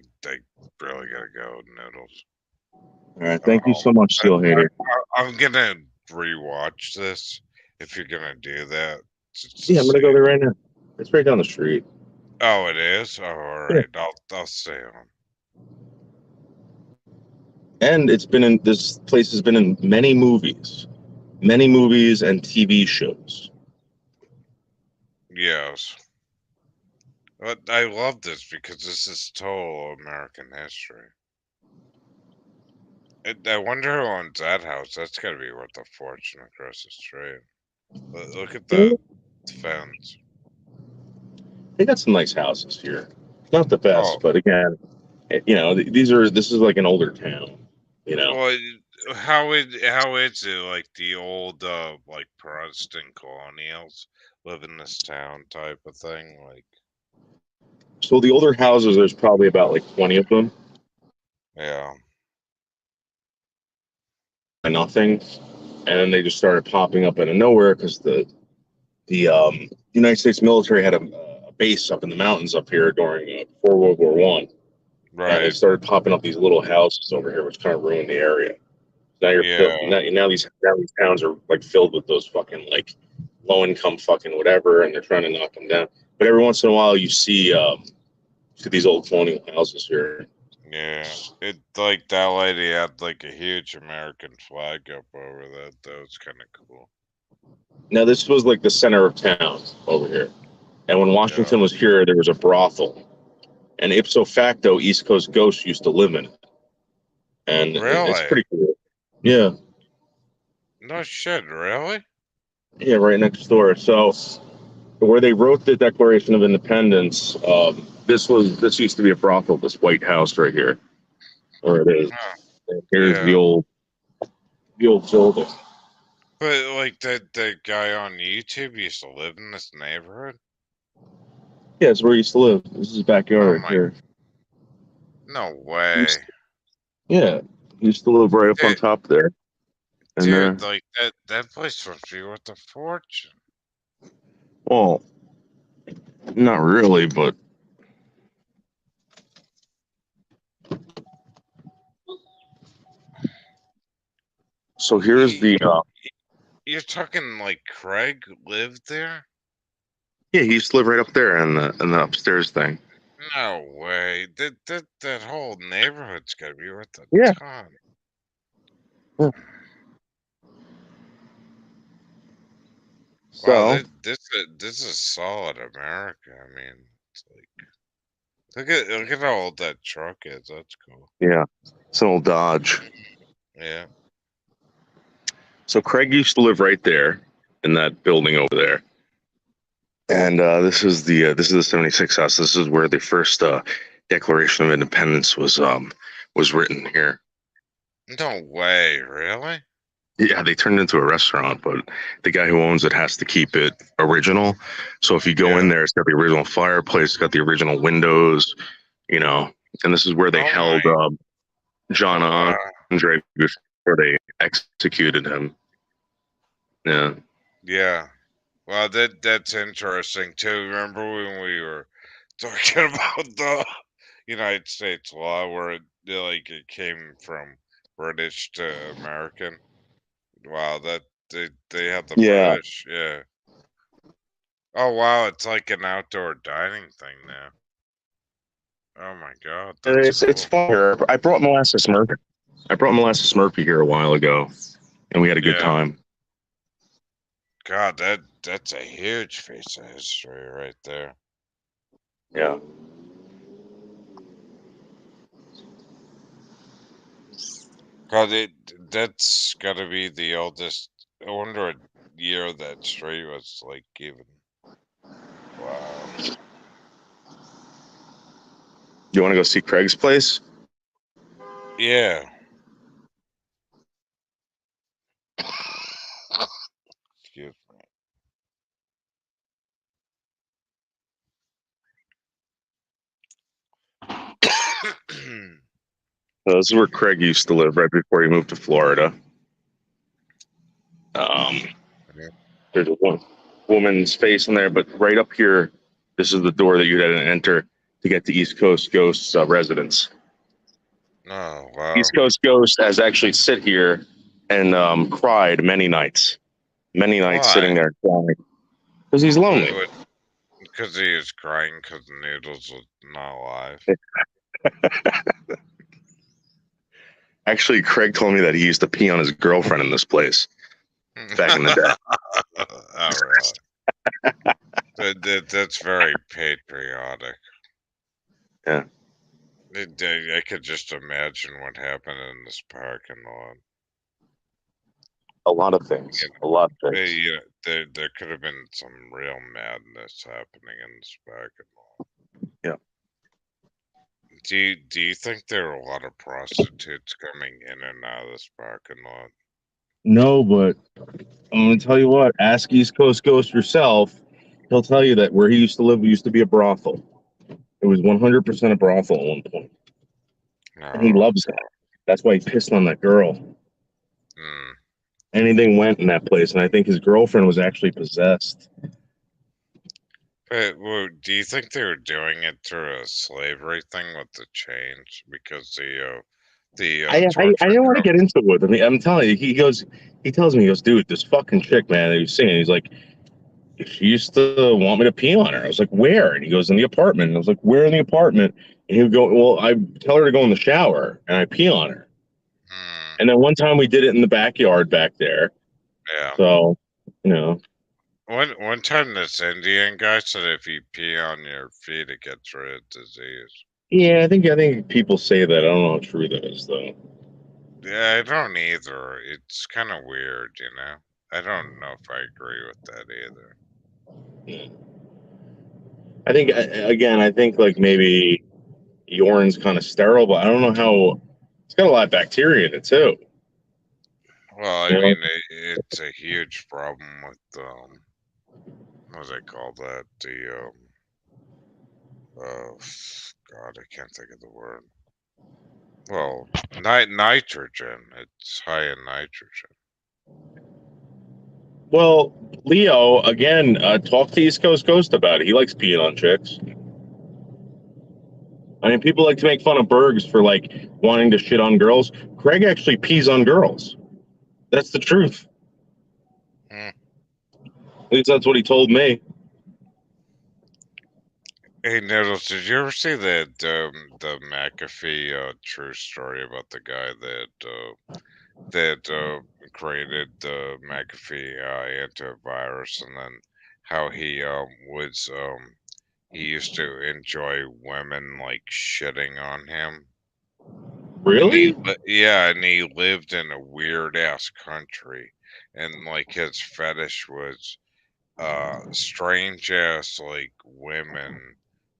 really gotta go, Noodles. All right, thank you so much, Seal Hater. I'm gonna rewatch this if you're gonna do that. To Yeah, I'm gonna see. go there right now. It's right down the street. Oh, it is. Oh, all right. I'll see him. And this place has been in many movies and TV shows. Yes. But I love this because this is total American history. I wonder who owns that house. That's got to be worth a fortune across the street. Look at the fence. They got some nice houses here. Not the Oh, best, but again, this is like an older town. well, how is it like the old like Protestant colonials live in this town type of thing? Like, So the older houses, there's probably about like 20 of them. yeah, Nothing, and then they just started popping up out of nowhere because the United States military had a base up in the mountains up here during before World War I, and they right, started popping up these little houses over here, which kind of ruined the area. yeah, Now these towns are like filled with those fucking like low income fucking whatever, and they're trying to knock them down. But every once in a while, you see these old colonial houses here. yeah. It like that lady had like a huge American flag up over that. That was kind of cool. Now this was like the center of town over here, and when Yeah, Washington was here, there was a brothel, and ipso facto, East Coast ghosts used to live in it, and it's really? pretty cool. Yeah, No shit, really? yeah, right next door. So where they wrote the Declaration of Independence, this used to be a brothel. This White House right here, where it is. Huh, And here's yeah. the old building. But like that guy on YouTube used to live in this neighborhood. Yeah, it's where he used to live. This is his Oh backyard my, here. no He way, used Yeah, he used to live right up on dude. top there. And Dude, like that place must be worth a fortune. well, not really, but so here's You, the you're talking like Craig lived there? yeah, he used to live right up there in the upstairs thing. No way. That whole neighborhood's gotta be worth a Yeah. ton. Wow, So this is solid America. I mean, it's like look at how old that truck is. That's cool. yeah, it's an old Dodge. Yeah. So Craig used to live right there in that building over there. And this is the 76 house. This is where the first Declaration of Independence was written here. No way, really? Yeah, they turned it into a restaurant, but the guy who owns it has to keep it original. So if you go in Yeah. there, it's got the original fireplace, it's got the original windows, and this is where they Oh held my. John Oh wow. Andre before they executed him. Yeah. Yeah. Well, that's interesting too. Remember when we were talking about the United States law where it came from British to American? Wow, that they had the Yeah. British. Yeah. Oh wow, it's like an outdoor dining thing now. Oh my god, And that's it's cool. fun here. I brought Molasses Murphy. I brought Molasses Murphy here a while ago, and we had a good Yeah. time. God, that's a huge piece of history right there. Yeah. God, that's got to be the oldest. I wonder what year that street was like even. Wow. You want to go see Craig's place? Yeah. Excuse me. So this is where Craig used to live right before he moved to Florida. There's a woman's face in there, but right up here, this is the door that you had to enter to get to East Coast Ghost's residence. Oh wow. East Coast Ghost has actually sit here and cried many nights Why? sitting there crying because he's lonely. Because he was crying because Noodles was not alive. Actually, Craig told me that he used to pee on his girlfriend in this place back in the day. All right. That's very patriotic. Yeah, I could just imagine what happened in this parking lot. a lot of things. A lot of things. Yeah, there could have been some real madness happening in this parking lot. Yeah. Do you think there are a lot of prostitutes coming in and out of this parking lot? No, but I'm gonna tell you what. Ask East Coast Ghost yourself. He'll tell you that where he used to live used to be a brothel. It was 100% a brothel at one point, and he Oh, loves that. That's why he pissed on that girl. hmm. Anything went in that place, and I think his girlfriend was actually possessed. But well, do you think they were doing it through a slavery thing with the chains? Because the I torture didn't want to girl. get into it. I mean, I'm telling you, he tells me, he goes, dude, this fucking chick, man, that he was seeing, he's like, she used to want me to pee on her. I was like, where? And he goes, in the apartment. And I was like, where in the apartment? And he would go, well, I tell her to go in the shower, and I pee on her. Hmm, And then one time we did it in the backyard back there. yeah. So, you know, One time this Indian guy said if you pee on your feet, it gets rid of disease. yeah, I think people say that. I don't know how true that is, though. Yeah, I don't either. It's kind of weird, you know. I don't know if I agree with that either. I think, again, I think like maybe urine's kind of sterile, but I don't know how. It's got a lot of bacteria in it too. Well, I You know, mean, it's a huge problem with what do they call that? Uh, God, I can't think of the word. Well, nitrogen. It's high in nitrogen. well, Leo, again, talk to East Coast Ghost about it. He likes peeing on chicks. I mean, people like to make fun of Bergs for like wanting to shit on girls. Craig actually pees on girls. That's the truth. Hmm. At least that's what he told me. Hey, Nettles, did you ever see that the McAfee true story about the guy that created the McAfee antivirus, and then how he used to enjoy women like shitting on him, and Really? yeah, and he lived in a weird ass country, and like his fetish was strange ass like women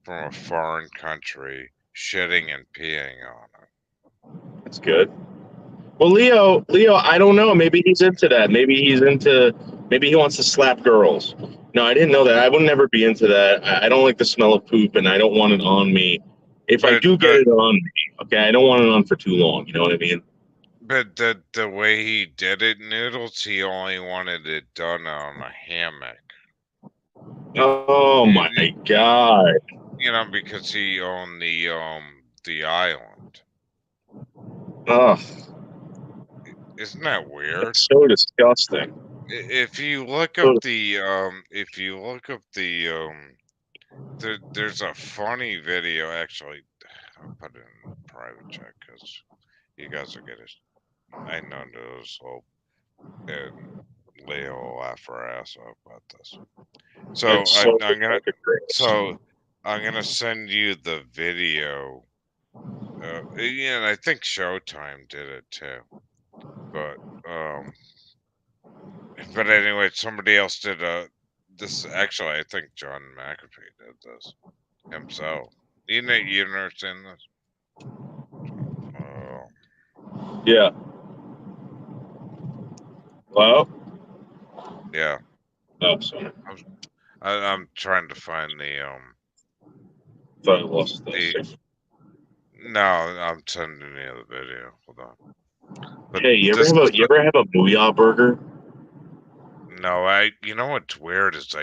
from a foreign country shitting and peeing on him. That's good. Well, Leo, I don't know. Maybe he's into that. Maybe he wants to slap girls. No, I didn't know that. I would never be into that. I don't like the smell of poop, and I don't want it on me. If I But do get it on me, okay, I don't want it on for too long. You know what I mean? the way he did it, Noodles, he only wanted it done on a hammock. Oh Y- my y- God. You know, because he owned the island. Ugh, Isn't that weird? it's so disgusting. If you look up So, there's a funny video actually. I'll put it in private chat because you guys will get it. I know Noodles will and Leo will laugh her ass off about this. So it's so I'm fucking gross. so gonna send you the video. Yeah, and I think Showtime did it too. But um, but anyway, somebody else did this. Actually, I think John McAfee did this himself. You never seen this? Oh, Yeah. Hello? yeah. Oh, sorry. I'm trying to find Thought I lost the this. no. I'm sending you the video. Hold on. But Hey, this is you ever have a booyah burger? no. You know what's weird is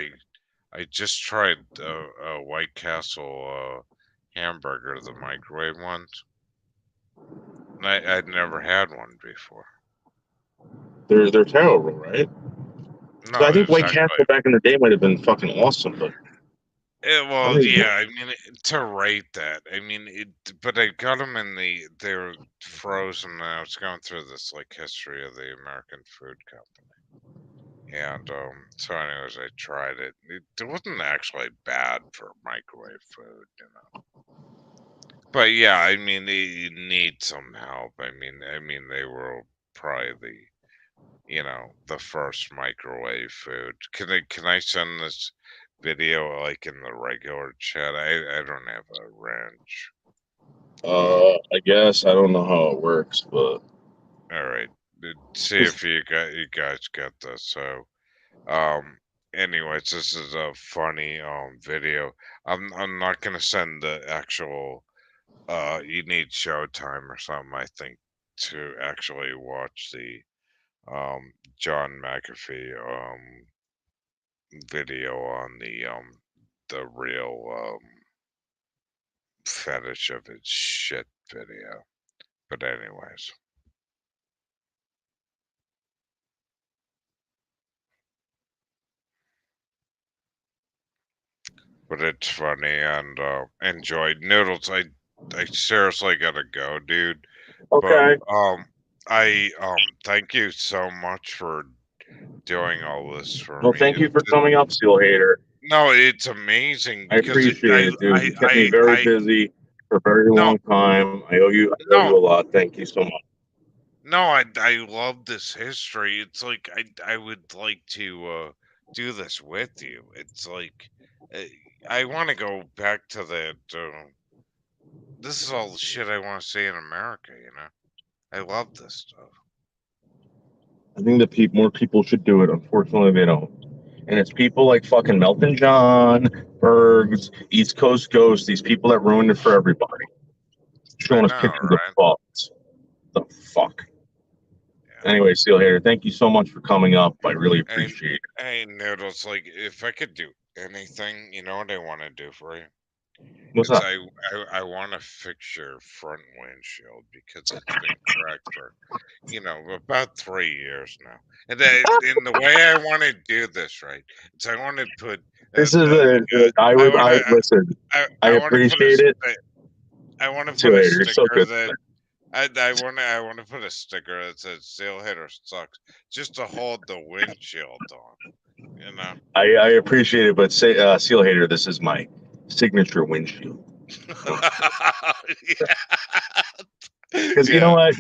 I just tried a White Castle hamburger, the microwave ones. And I'd never had one before. They're terrible, right? So I No, think it's White actually Castle back in the day might have been fucking awesome, but I well, think yeah. I mean, to rate that, I mean, but I got them in they were frozen. And I was going through this like history of the American Food Company, and so anyways, I tried it. It wasn't actually bad for microwave food, you know. But yeah, I mean, they need some help. I mean, they were probably the first microwave food. Can I send this video like in the regular chat? I don't have a wrench. I guess I don't know how it works, but All right, see if you guys get this. So, um, anyways, this is a funny video. I'm not gonna send the actual. You need Showtime or something, I think, to actually watch the John McAfee video on the real fetish of his shit video. But anyways, but it's funny and enjoyed Noodles. I seriously gotta go, dude. But okay. I thank you so much for doing all this for Well, me. thank you for coming up, Seal Hater. No, it's amazing I because appreciate it, dude. You kept me very busy for a very no long time. I owe no you a lot. Thank you so much. no I love this history. It's like I would like to do this with you. It's like uh, I want to go back to that. This is all the shit I want to see in America. I love this stuff. I think that more people should do it. Unfortunately, they don't. And it's people like fucking Melton John, Bergs, East Coast Ghost, these people that ruined it for everybody. I Showing us know, pictures of right? fucks. The fuck. Yeah. Anyway, Seal Hater, thank you so much for coming up. I really And appreciate it. hey, Noodles, like if I could do anything, you know what I want to do for you? What's It's up? I want to fix your front windshield because it's been cracked for about 3 years now. And the way I want to do this, right? Is I want to put This is a, I listen, I I want to put a appreciate it. I want to Seal put a Hater, you're so sticker good. that I want to put a sticker that says "Seal Hitter sucks" just to hold the windshield on. You know. I appreciate it, but say, Seal Hater, this is my signature windshield. Because Yeah. you know what,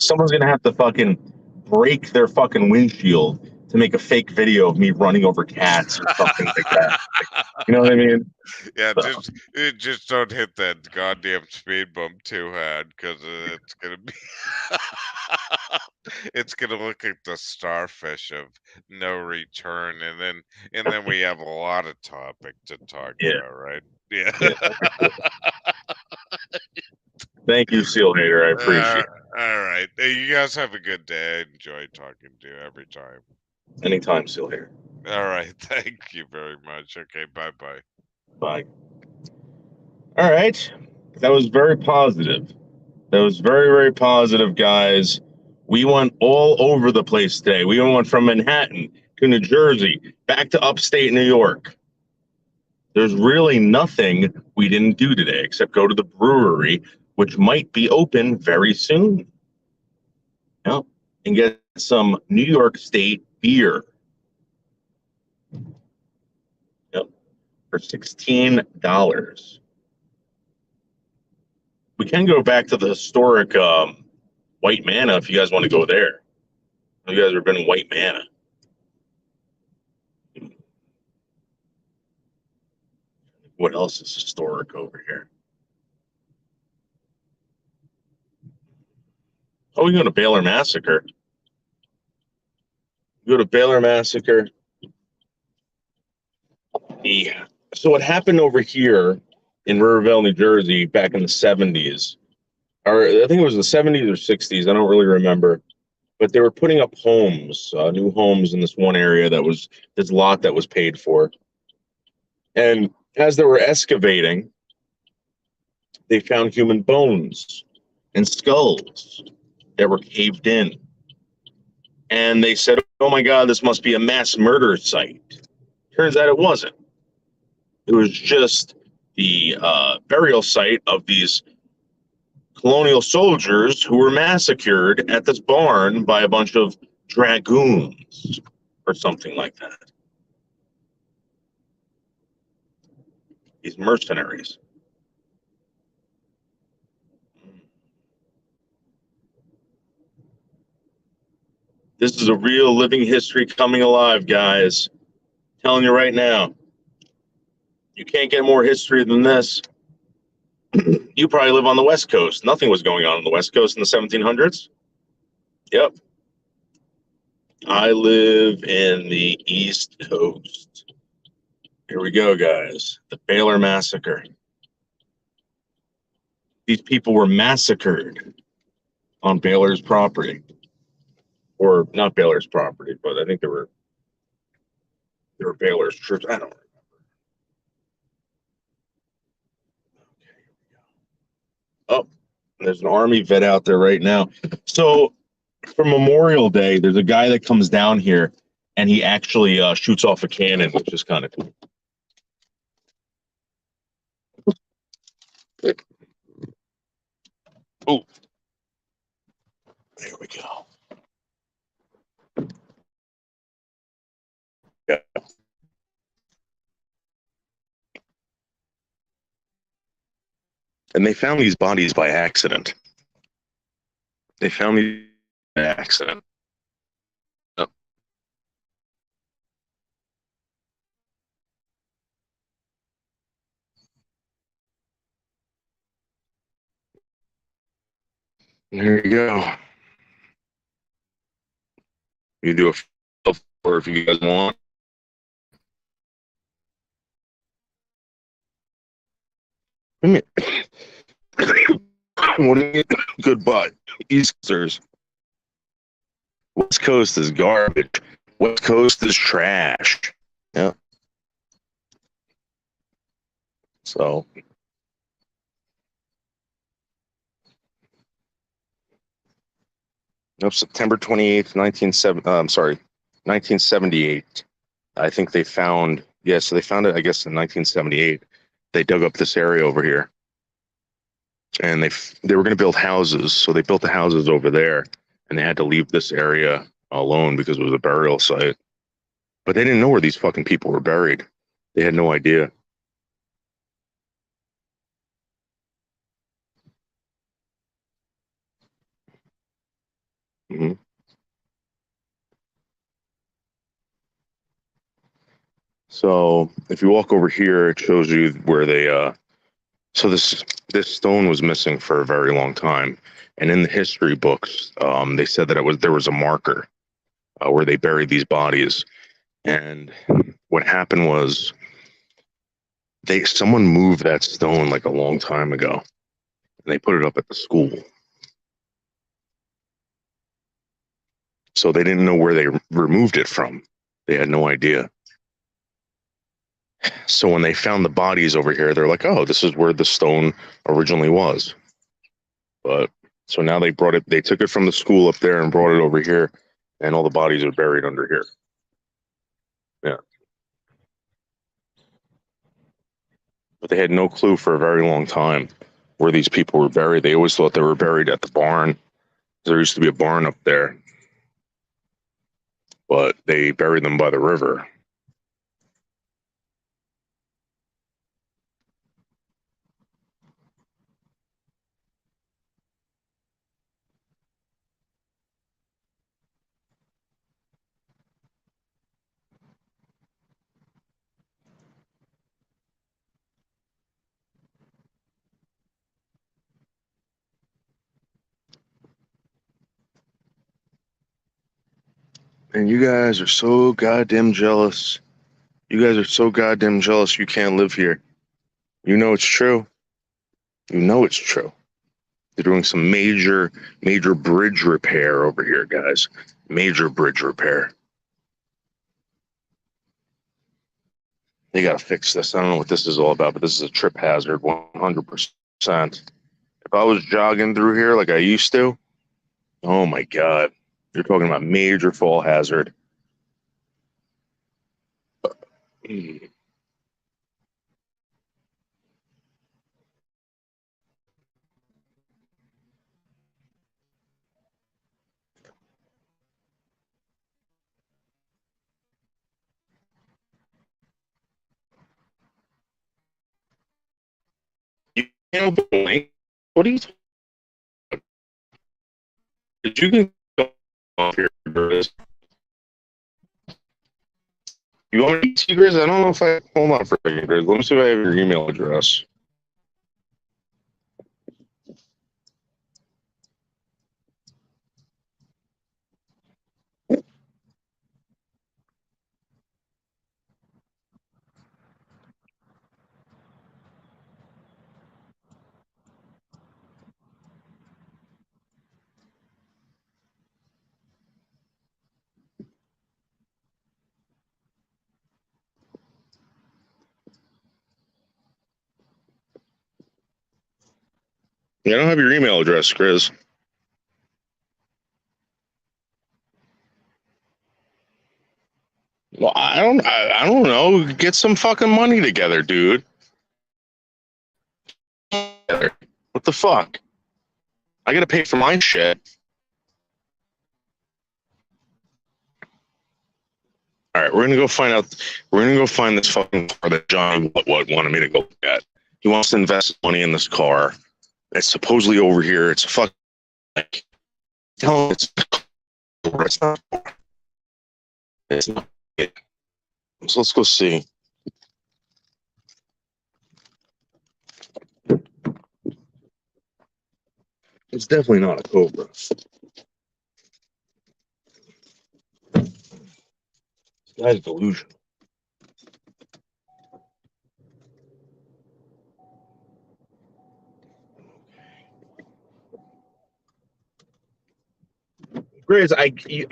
someone's gonna have to fucking break their fucking windshield to make a fake video of me running over cats or something like that. You know what I mean? Yeah, So, just don't hit that goddamn speed bump too hard, because it's gonna be it's gonna look like the starfish of no return, and then we have a lot of topic to talk yeah, about, right? Yeah. yeah. Thank you, Seal Hater. I Uh, appreciate all right. Hey, you guys have a good day. I enjoy talking to you every time. it. Anytime, Seal Hater. All right. Thank you very much. Okay. Bye bye. Bye. All right. That was very positive. That was very, very positive, guys. We went all over the place today. We went from Manhattan to New Jersey, back to upstate New York. There's really nothing we didn't do today except go to the brewery, which might be open very soon. Yep. And get some New York State beer. Yep. For $16. We can go back to the historic White Manna if you guys want to go there. Have you guys ever been in White Manna? What else is historic over here? Oh, we go to Baylor Massacre. Go to Baylor Massacre. Yeah. So what happened over here in Riverville, New Jersey, back in the 70s, or I think it was the 70s or 60s, I don't really remember, but they were putting up homes, new homes in this one area that was this lot that was paid for. And as they were excavating, they found human bones and skulls that were caved in. And they said, oh my God, this must be a mass murder site. Turns out it wasn't. It was just the burial site of these colonial soldiers who were massacred at this barn by a bunch of dragoons or something like that. These mercenaries. This is a real living history coming alive, guys. I'm telling you right now. You can't get more history than this. You probably live on the West Coast. Nothing was going on the West Coast in the 1700s. Yep. I live in the East Coast. Here we go, guys. The Baylor Massacre. These people were massacred on Baylor's property. Or not Baylor's property, but I think they were Baylor's troops. I don't remember. Oh, there's an Army vet out there right now. So for Memorial Day, there's a guy that comes down here and he actually shoots off a cannon, which is kind of cool. Oh, there we go. Yeah. And they found these bodies by accident. They found these by accident. Oh. There you go. You do a for if you guys want. What do you goodbye, Easters. West Coast is garbage. West Coast is trash. Yeah. So September 28th, 1978. I think they found, so they found it, I guess, in 1978. They dug up this area over here. And they were going to build houses, so they built the houses over there, and they had to leave this area alone because it was a burial site. But they didn't know where these fucking people were buried. They had no idea. Mm-hmm. So if you walk over here, it shows you where they. So this stone was missing for a very long time, and in the history books, they said that there was a marker where they buried these bodies, and what happened was someone moved that stone like a long time ago, and they put it up at the school. So they didn't know where they removed it from. They had no idea. So when they found the bodies over here, they're like, oh, this is where the stone originally was. But so now they took it from the school up there and brought it over here, and all the bodies are buried under here. Yeah. But they had no clue for a very long time where these people were buried. They always thought they were buried at the barn. There used to be a barn up there, but they buried them by the river. And you guys are so goddamn jealous. You guys are so goddamn jealous you can't live here. You know it's true. You know it's true. They're doing some major bridge repair over here, guys. Major bridge repair. They gotta fix this. I don't know what this is all about, but this is a trip hazard, 100%. If I was jogging through here like I used to, oh my God. You're talking about major fall hazard. You can't open the link? What are you talking about? Did you go off here, Grizz? You want me to see, Grizz? I don't know if I... Hold on for a second, Grizz. Let me see if I have your email address. Yeah, I don't have your email address, Grizz. Well, I don't know. Get some fucking money together, dude. What the fuck? I gotta pay for my shit. All right, we're gonna go find out. We're gonna go find this fucking car that John what wanted me to go look at. He wants to invest money in this car. It's supposedly over here. It's a fuck. Like, tell him it's not. It's not. So let's go see. It's definitely not a Cobra. This guy's delusional. Grizz, I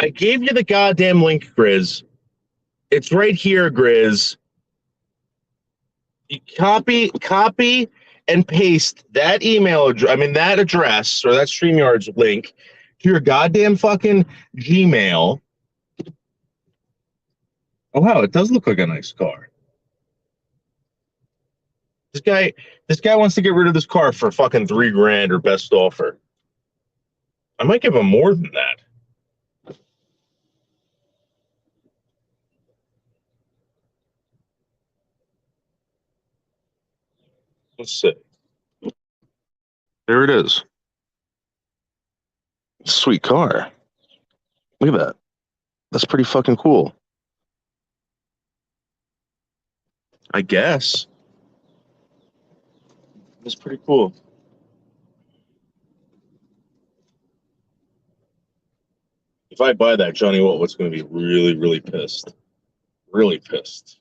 gave you the goddamn link, Grizz. It's right here, Grizz. You copy and paste that email address, that address or that StreamYard's link to your goddamn fucking Gmail. Oh wow, it does look like a nice car. This guy wants to get rid of this car for fucking $3,000 or best offer. I might give him more than that. Let's see. There it is. Sweet car. Look at that. That's pretty fucking cool. I guess. That's pretty cool. If I buy that, Johnny What's going to be really, really pissed. Really pissed.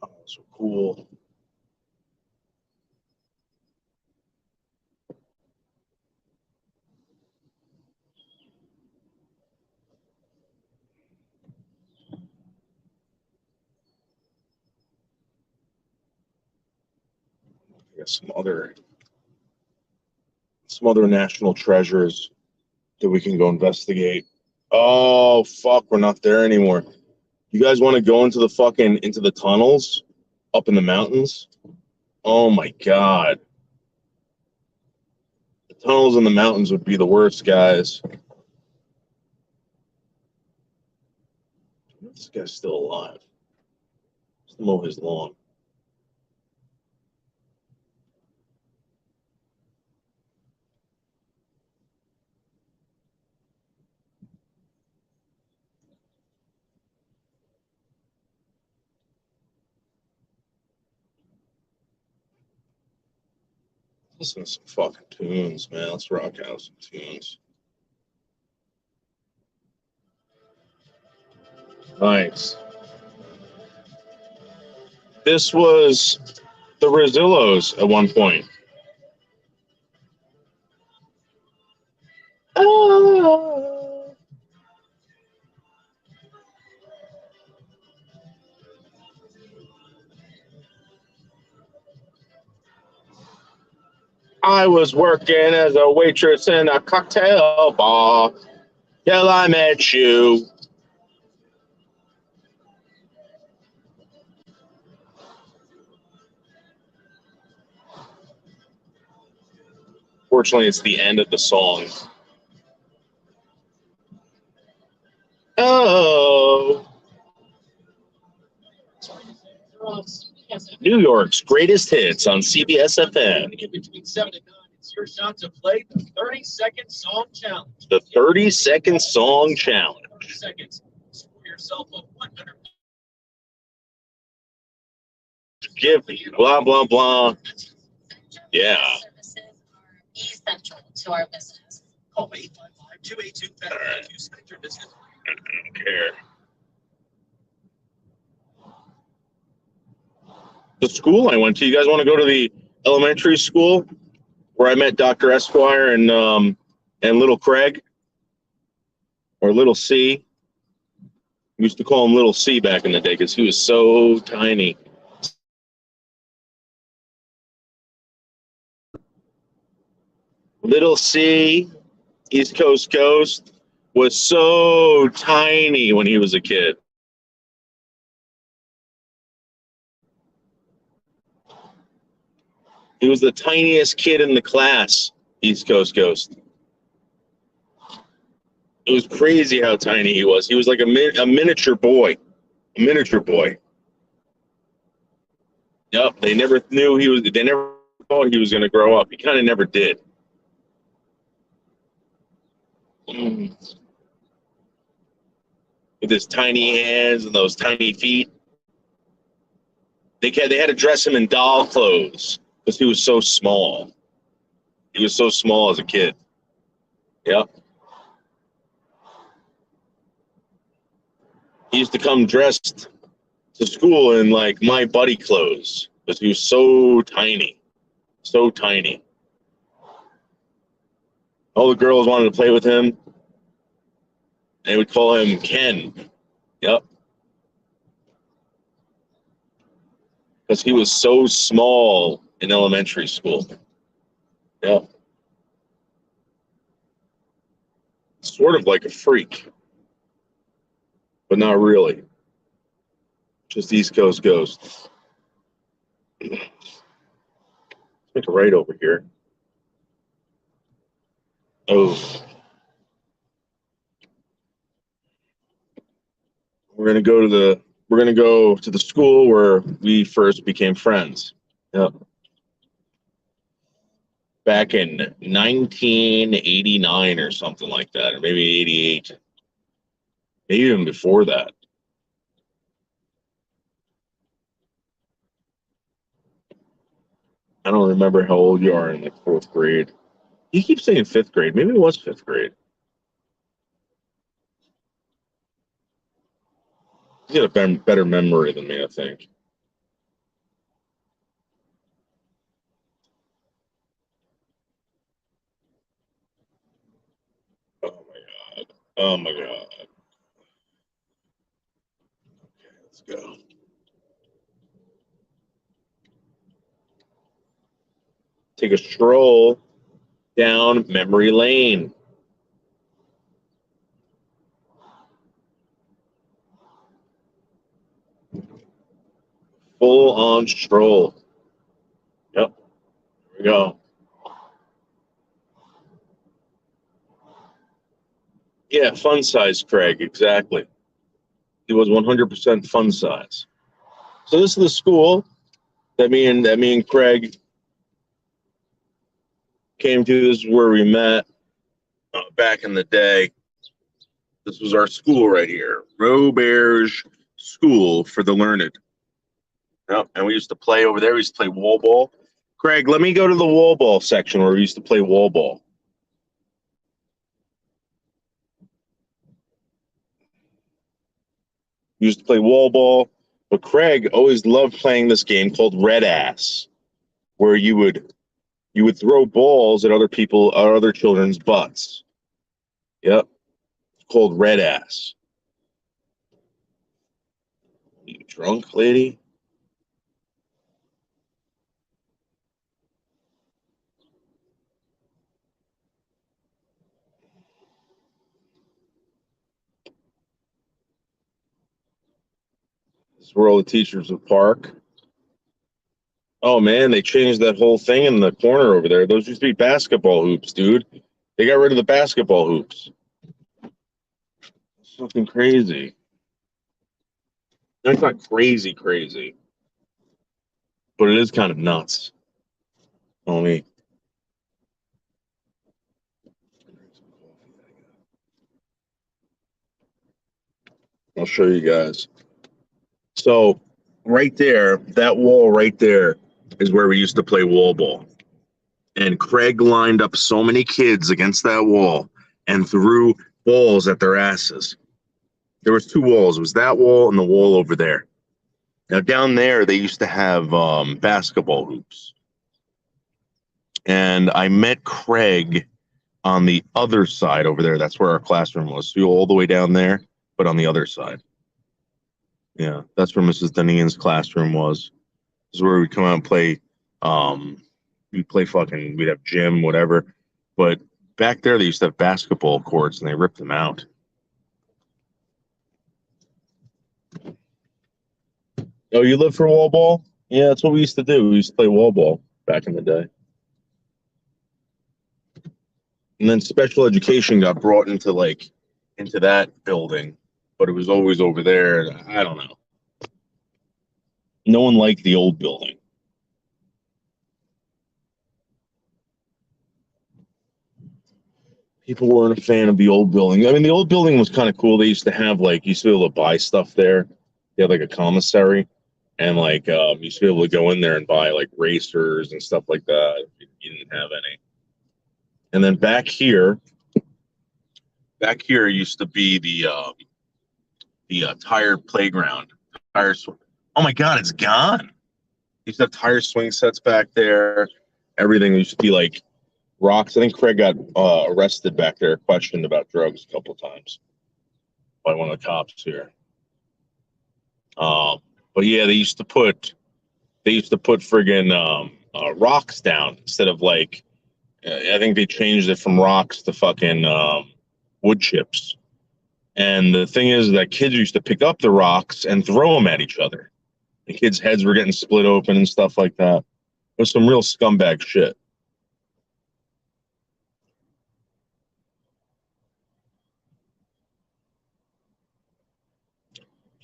Oh, so cool. I got some other national treasures that we can go investigate. Oh fuck, we're not there anymore. You guys want to go into the tunnels up in the mountains? Oh my god. The tunnels in the mountains would be the worst, guys. This guy's still alive. Just mow his lawn. Listen to some fucking tunes, man. Let's rock out some tunes. Nice. This was the Rosillos at one point. Oh. I was working as a waitress in a cocktail bar till I met you. Fortunately, it's the end of the song. Oh. New York's greatest hits on CBS FM. Between 7 and 9, it's your shot to play the 30-second song challenge. The 30-second song challenge. 30 seconds. Score yourself a 100. Give blah blah blah. Yeah. Services are essential to our business. Call 855-282-BETTER to start your business. I don't care. The school I went to. You guys want to go to the elementary school where I met Dr. Esquire and Little Craig, or Little C? We used to call him Little C back in the day because he was so tiny. Little C, East Coast Ghost, was so tiny when he was a kid. He was the tiniest kid in the class, East Coast Ghost. It was crazy how tiny he was. He was like a miniature boy. A miniature boy. Yep, they never knew he was, they never thought he was going to grow up. He kind of never did. With his tiny hands and those tiny feet. They had to dress him in doll clothes because he was so small. He was so small as a kid. Yep. He used to come dressed to school in like My Buddy clothes because he was so tiny. So tiny. All the girls wanted to play with him. They would call him Ken. Yep. Because he was so small in elementary school. Yep. Sort of like a freak. But not really. Just East Coast Ghost. Make a right over here. Oh. We're gonna go to the school where we first became friends. Yep. Back in 1989 or something like that, or maybe 88. Maybe even before that. I don't remember how old you are in like 4th grade. You keep saying 5th grade. Maybe it was 5th grade. You got a better memory than me, I think. Oh my God. Oh my God. Okay, let's go. Take a stroll down memory lane. Full on stroll. Yep. Here we go. Yeah, fun size, Craig. Exactly. He was 100% fun size. So this is the school that me and Craig came to. This is where we met back in the day. This was our school right here, Roberge School for the Learned. Yep, and we used to play over there. We used to play wall ball. Craig, let me go to the wall ball section where we used to play wall ball. We used to play wall ball, but Craig always loved playing this game called Red Ass, where you would throw balls at other children's butts. Yep, it's called Red Ass. Are you drunk, lady? This is where all the teachers would park. Oh man, they changed that whole thing in the corner over there. Those used to be basketball hoops, dude. They got rid of the basketball hoops. It's fucking crazy. That's not crazy, but it is kind of nuts. Only. I'll show you guys. So right there, that wall right there is where we used to play wall ball. And Craig lined up so many kids against that wall and threw balls at their asses. There was two walls. It was that wall and the wall over there. Now down there, they used to have basketball hoops. And I met Craig on the other side over there. That's where our classroom was. So all the way down there, but on the other side. Yeah, that's where Mrs. Danian's classroom was. This is where we'd come out and play. We'd play fucking, we'd have gym, whatever. But back there, they used to have basketball courts, and they ripped them out. Oh, you live for wall ball? Yeah, that's what we used to do. We used to play wall ball back in the day. And then special education got brought into that building, but it was always over there. I don't know. No one liked the old building. People weren't a fan of the old building. I mean, the old building was kind of cool. They used to have you used to be able to buy stuff there. They had a commissary, and you used to be able to go in there and buy racers and stuff like that. You didn't have any. And then back here used to be the tire playground. Oh my God, it's gone. Used to have tire swing sets back there. Everything used to be rocks. I think Craig got arrested back there, questioned about drugs a couple of times by one of the cops here. But yeah, they used to put friggin' rocks down instead of I think they changed it from rocks to fucking wood chips. And the thing is that kids used to pick up the rocks and throw them at each other. The kids' heads were getting split open and stuff like that. It was some real scumbag shit.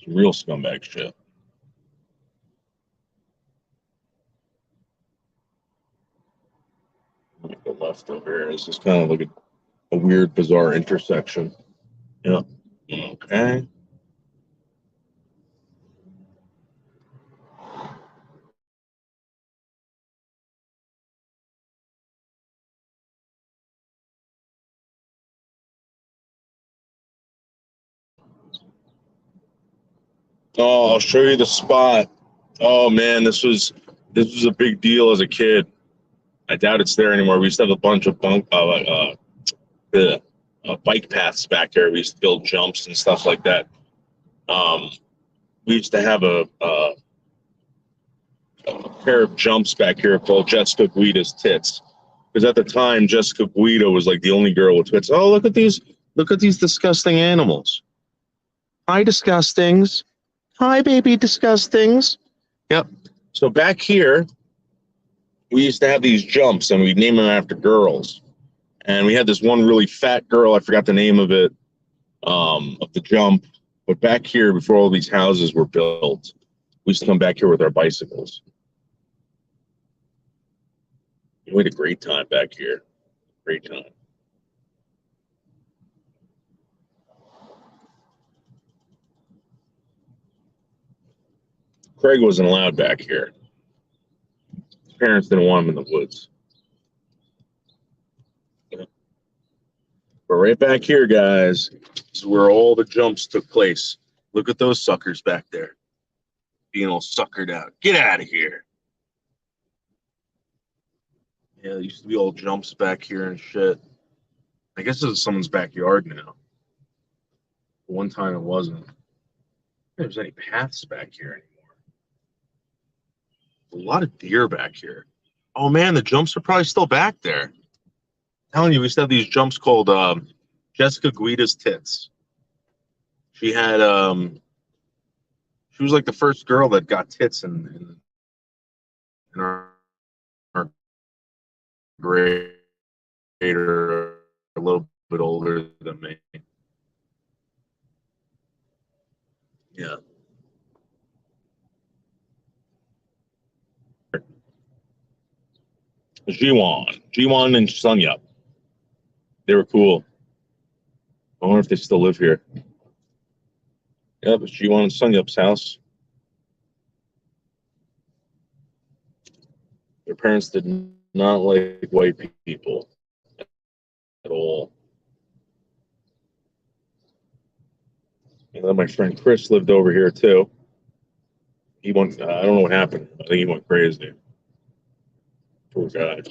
Some real scumbag shit. The left over here is just kind of a weird, bizarre intersection. Yeah. Okay. Oh, I'll show you the spot. Oh man, this was a big deal as a kid. I doubt it's there anymore. We used to have a bunch of bike paths back there. We used to build jumps and stuff like that. We used to have a pair of jumps back here called Jessica Guida's tits, because at the time Jessica Guida was the only girl with tits. Oh, look at these disgusting animals. Hi, disgustings. Hi, baby disgustings. Yep. So back here, we used to have these jumps, and we'd name them after girls. And we had this one really fat girl. I forgot the name of it, of the jump. But back here, before all these houses were built, we used to come back here with our bicycles. We had a great time back here. Great time. Craig wasn't allowed back here. His parents didn't want him in the woods. But right back here, guys, this is where all the jumps took place. Look at those suckers back there. Being all suckered out. Get out of here. Yeah, there used to be all jumps back here and shit. I guess this is someone's backyard now. One time it wasn't. I don't think there's any paths back here anymore. A lot of deer back here. Oh man, the jumps are probably still back there. I'm telling you, we used to have these jumps called Jessica Guida's tits. She had She was like the first girl that got tits in our grade, or a little bit older than me. Yeah. Jiwon and Sunyup. They were cool. I wonder if they still live here. Yeah, it was Jiwon and Sunyup's house. Their parents did not like white people at all. And then my friend Chris lived over here too. He went. I don't know what happened. I think he went crazy. Poor guy.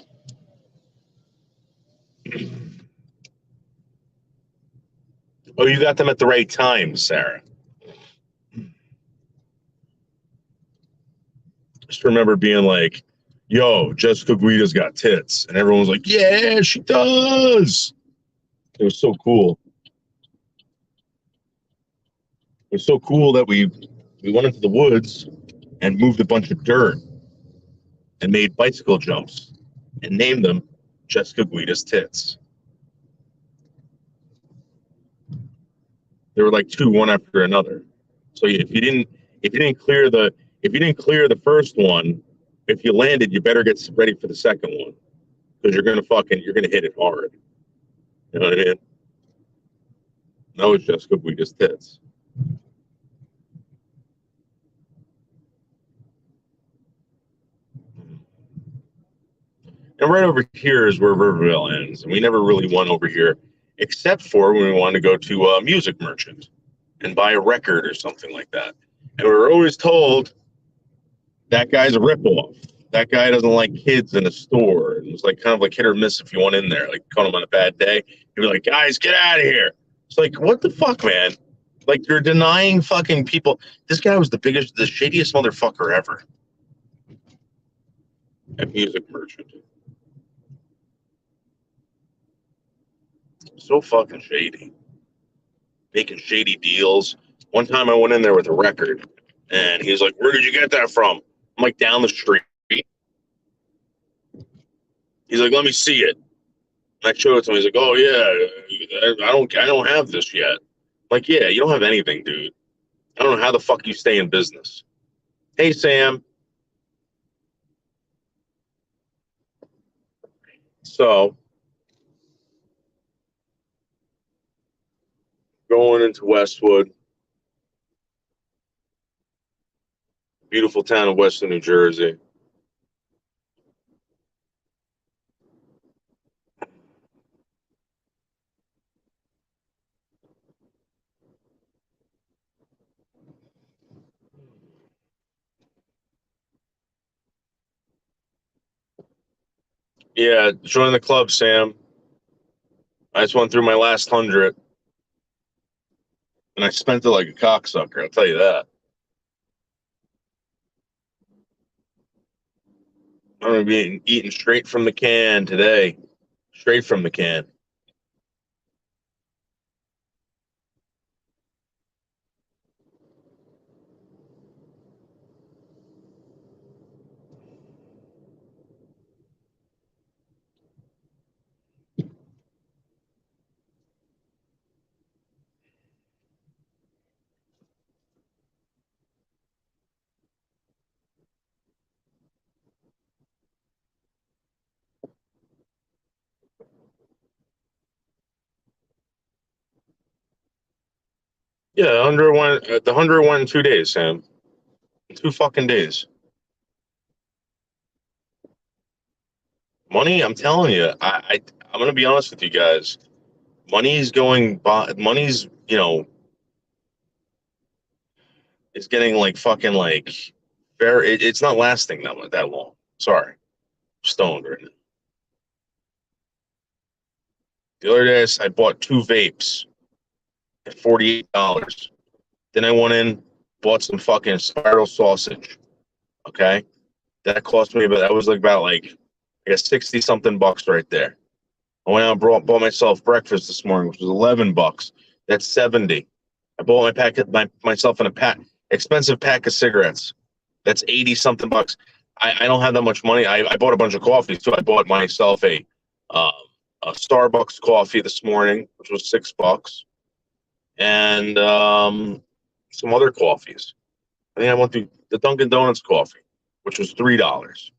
Oh, you got them at the right time, Sarah. Just remember being like, "Yo, Jessica Guida's got tits," and everyone was like, "Yeah, she does." It was so cool. It was so cool that we went into the woods and moved a bunch of dirt and made bicycle jumps and named them Jessica Guida's tits. They were like two, one after another. So if you didn't clear the first one, if you landed, you better get ready for the second one, because you're gonna hit it hard. You know what I mean? That was Jessica Guida's tits. And right over here is where Riverville ends, and we never really went over here, except for when we wanted to go to a music merchant and buy a record or something like that. And we were always told that guy's a ripoff. That guy doesn't like kids in a store. And it was like kind of like hit or miss if you went in there. Like caught him on a bad day, you'd be like, "Guys, get out of here." It's like, what the fuck, man? Like, you're denying fucking people. This guy was the shadiest motherfucker ever at Music Merchant. So fucking shady. Making shady deals. One time I went in there with a record, and he was like, "Where did you get that from?" I'm like, "Down the street." He's like, "Let me see it." And I showed it to him. He's like, "Oh yeah, I don't have this yet." I'm like, "Yeah, you don't have anything, dude. I don't know how the fuck you stay in business." Hey, Sam. So, going into Westwood, beautiful town of Western New Jersey. Yeah, join the club, Sam. I just went through my last 100, and I spent it like a cocksucker. I'll tell you that. I'm gonna be eating straight from the can today. Straight from the can. Yeah, the 100 went in 2 days, Sam. 2 fucking days. Money, I'm telling you, I'm gonna be honest with you guys. Money's it's getting like fucking like it's not lasting that long. Sorry. Stoned right now. The other day I bought 2 vapes at $48. Then I went in, bought some fucking spiral sausage. Okay? That cost me, but that was like about like I guess 60 something bucks right there. I went out and bought myself breakfast this morning, which was $11. That's 70. I bought myself in a pack. expensive pack of cigarettes. That's 80 something bucks. I don't have that much money. I bought a bunch of coffees too. I bought myself a Starbucks coffee this morning, which was $6, and some other coffees. I think I went through the Dunkin' Donuts coffee, which was $3.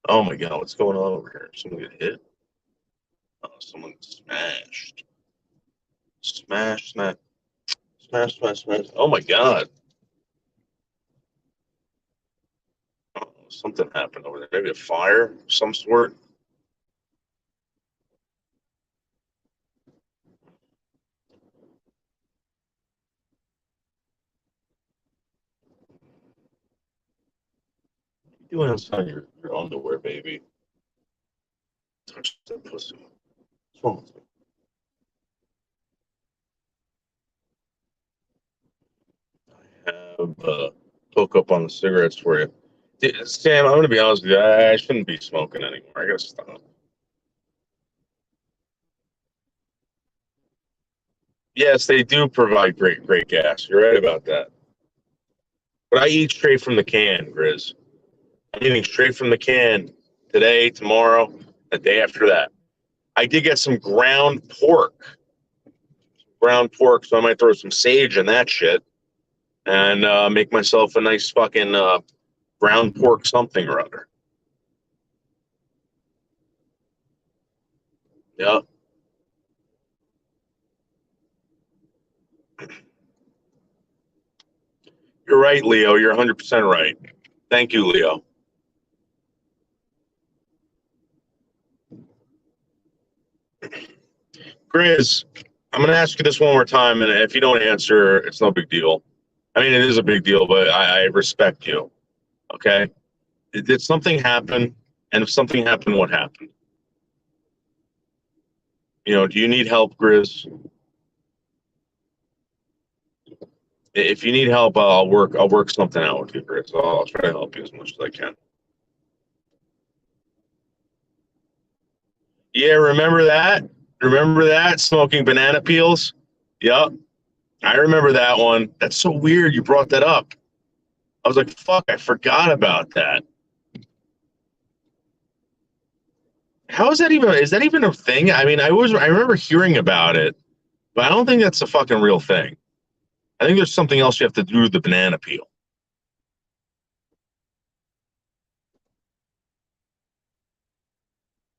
Oh my God, what's going on over here? Someone get hit? Oh, someone smashed. Smash, smash, smash, smash, smash. Oh my God. Oh, something happened over there. Maybe a fire of some sort. What are you doing inside your underwear, baby? Touch that pussy. What's wrong with me? I have hook up on the cigarettes for you. Sam, I'm gonna be honest with you. I shouldn't be smoking anymore. I gotta stop. Yes, they do provide great gas. You're right about that. But I eat straight from the can, Grizz. I'm eating straight from the can today, tomorrow, the day after that. I did get some ground pork. So I might throw some sage in that shit and make myself a nice fucking ground pork something or other. Yeah. You're right, Leo. You're 100% right. Thank you, Leo. Grizz, I'm going to ask you this one more time, and if you don't answer, it's no big deal. I mean, it is a big deal, but I respect you. Okay? Did something happen? And if something happened, what happened? You know, do you need help, Grizz? If you need help, I'll work something out with you, Grizz. I'll try to help you as much as I can. Yeah, remember that? Remember that? Smoking banana peels? Yep. I remember that one. That's so weird you brought that up. I was like, fuck, I forgot about that. How is that even a thing? I mean, I remember hearing about it, but I don't think that's a fucking real thing. I think there's something else you have to do with the banana peel.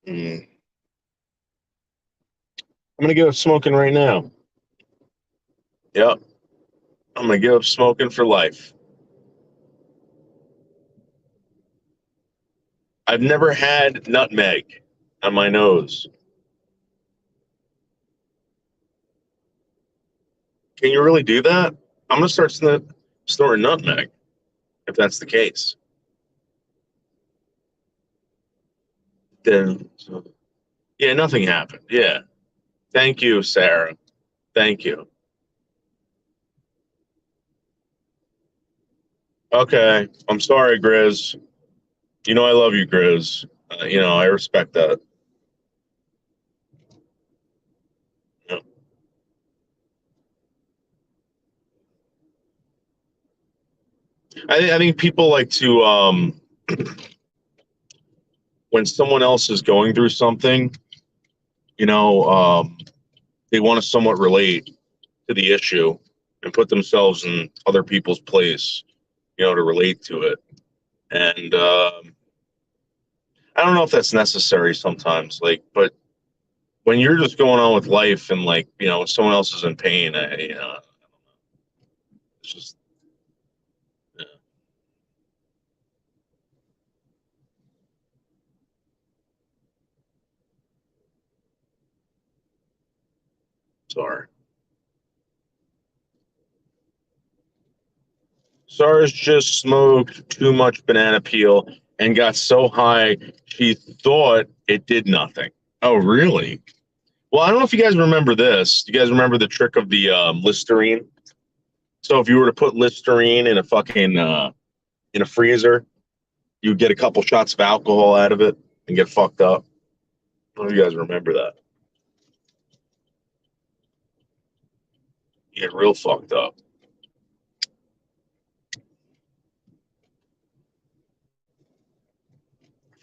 I'm gonna give up smoking right now. Yep. I'm gonna give up smoking for life. I've never had nutmeg on my nose. Can you really do that? I'm gonna start snorting nutmeg if that's the case. Then, yeah, nothing happened. Yeah. Thank you, Sarah. Thank you. Okay. I'm sorry, Grizz. You know I love you, Grizz. I respect that. Yeah. I think people like to when someone else is going through something, you know, they want to somewhat relate to the issue and put themselves in other people's place, to relate to it. And I don't know if that's necessary sometimes, but when you're just going on with life and someone else is in pain, it's just, yeah. Sorry. SARS just smoked too much banana peel and got so high she thought it did nothing. Oh, really? Well, I don't know if you guys remember this. Do you guys remember the trick of the Listerine? So if you were to put Listerine in a fucking in a freezer, you'd get a couple shots of alcohol out of it and get fucked up. I don't know if you guys remember that. You get real fucked up.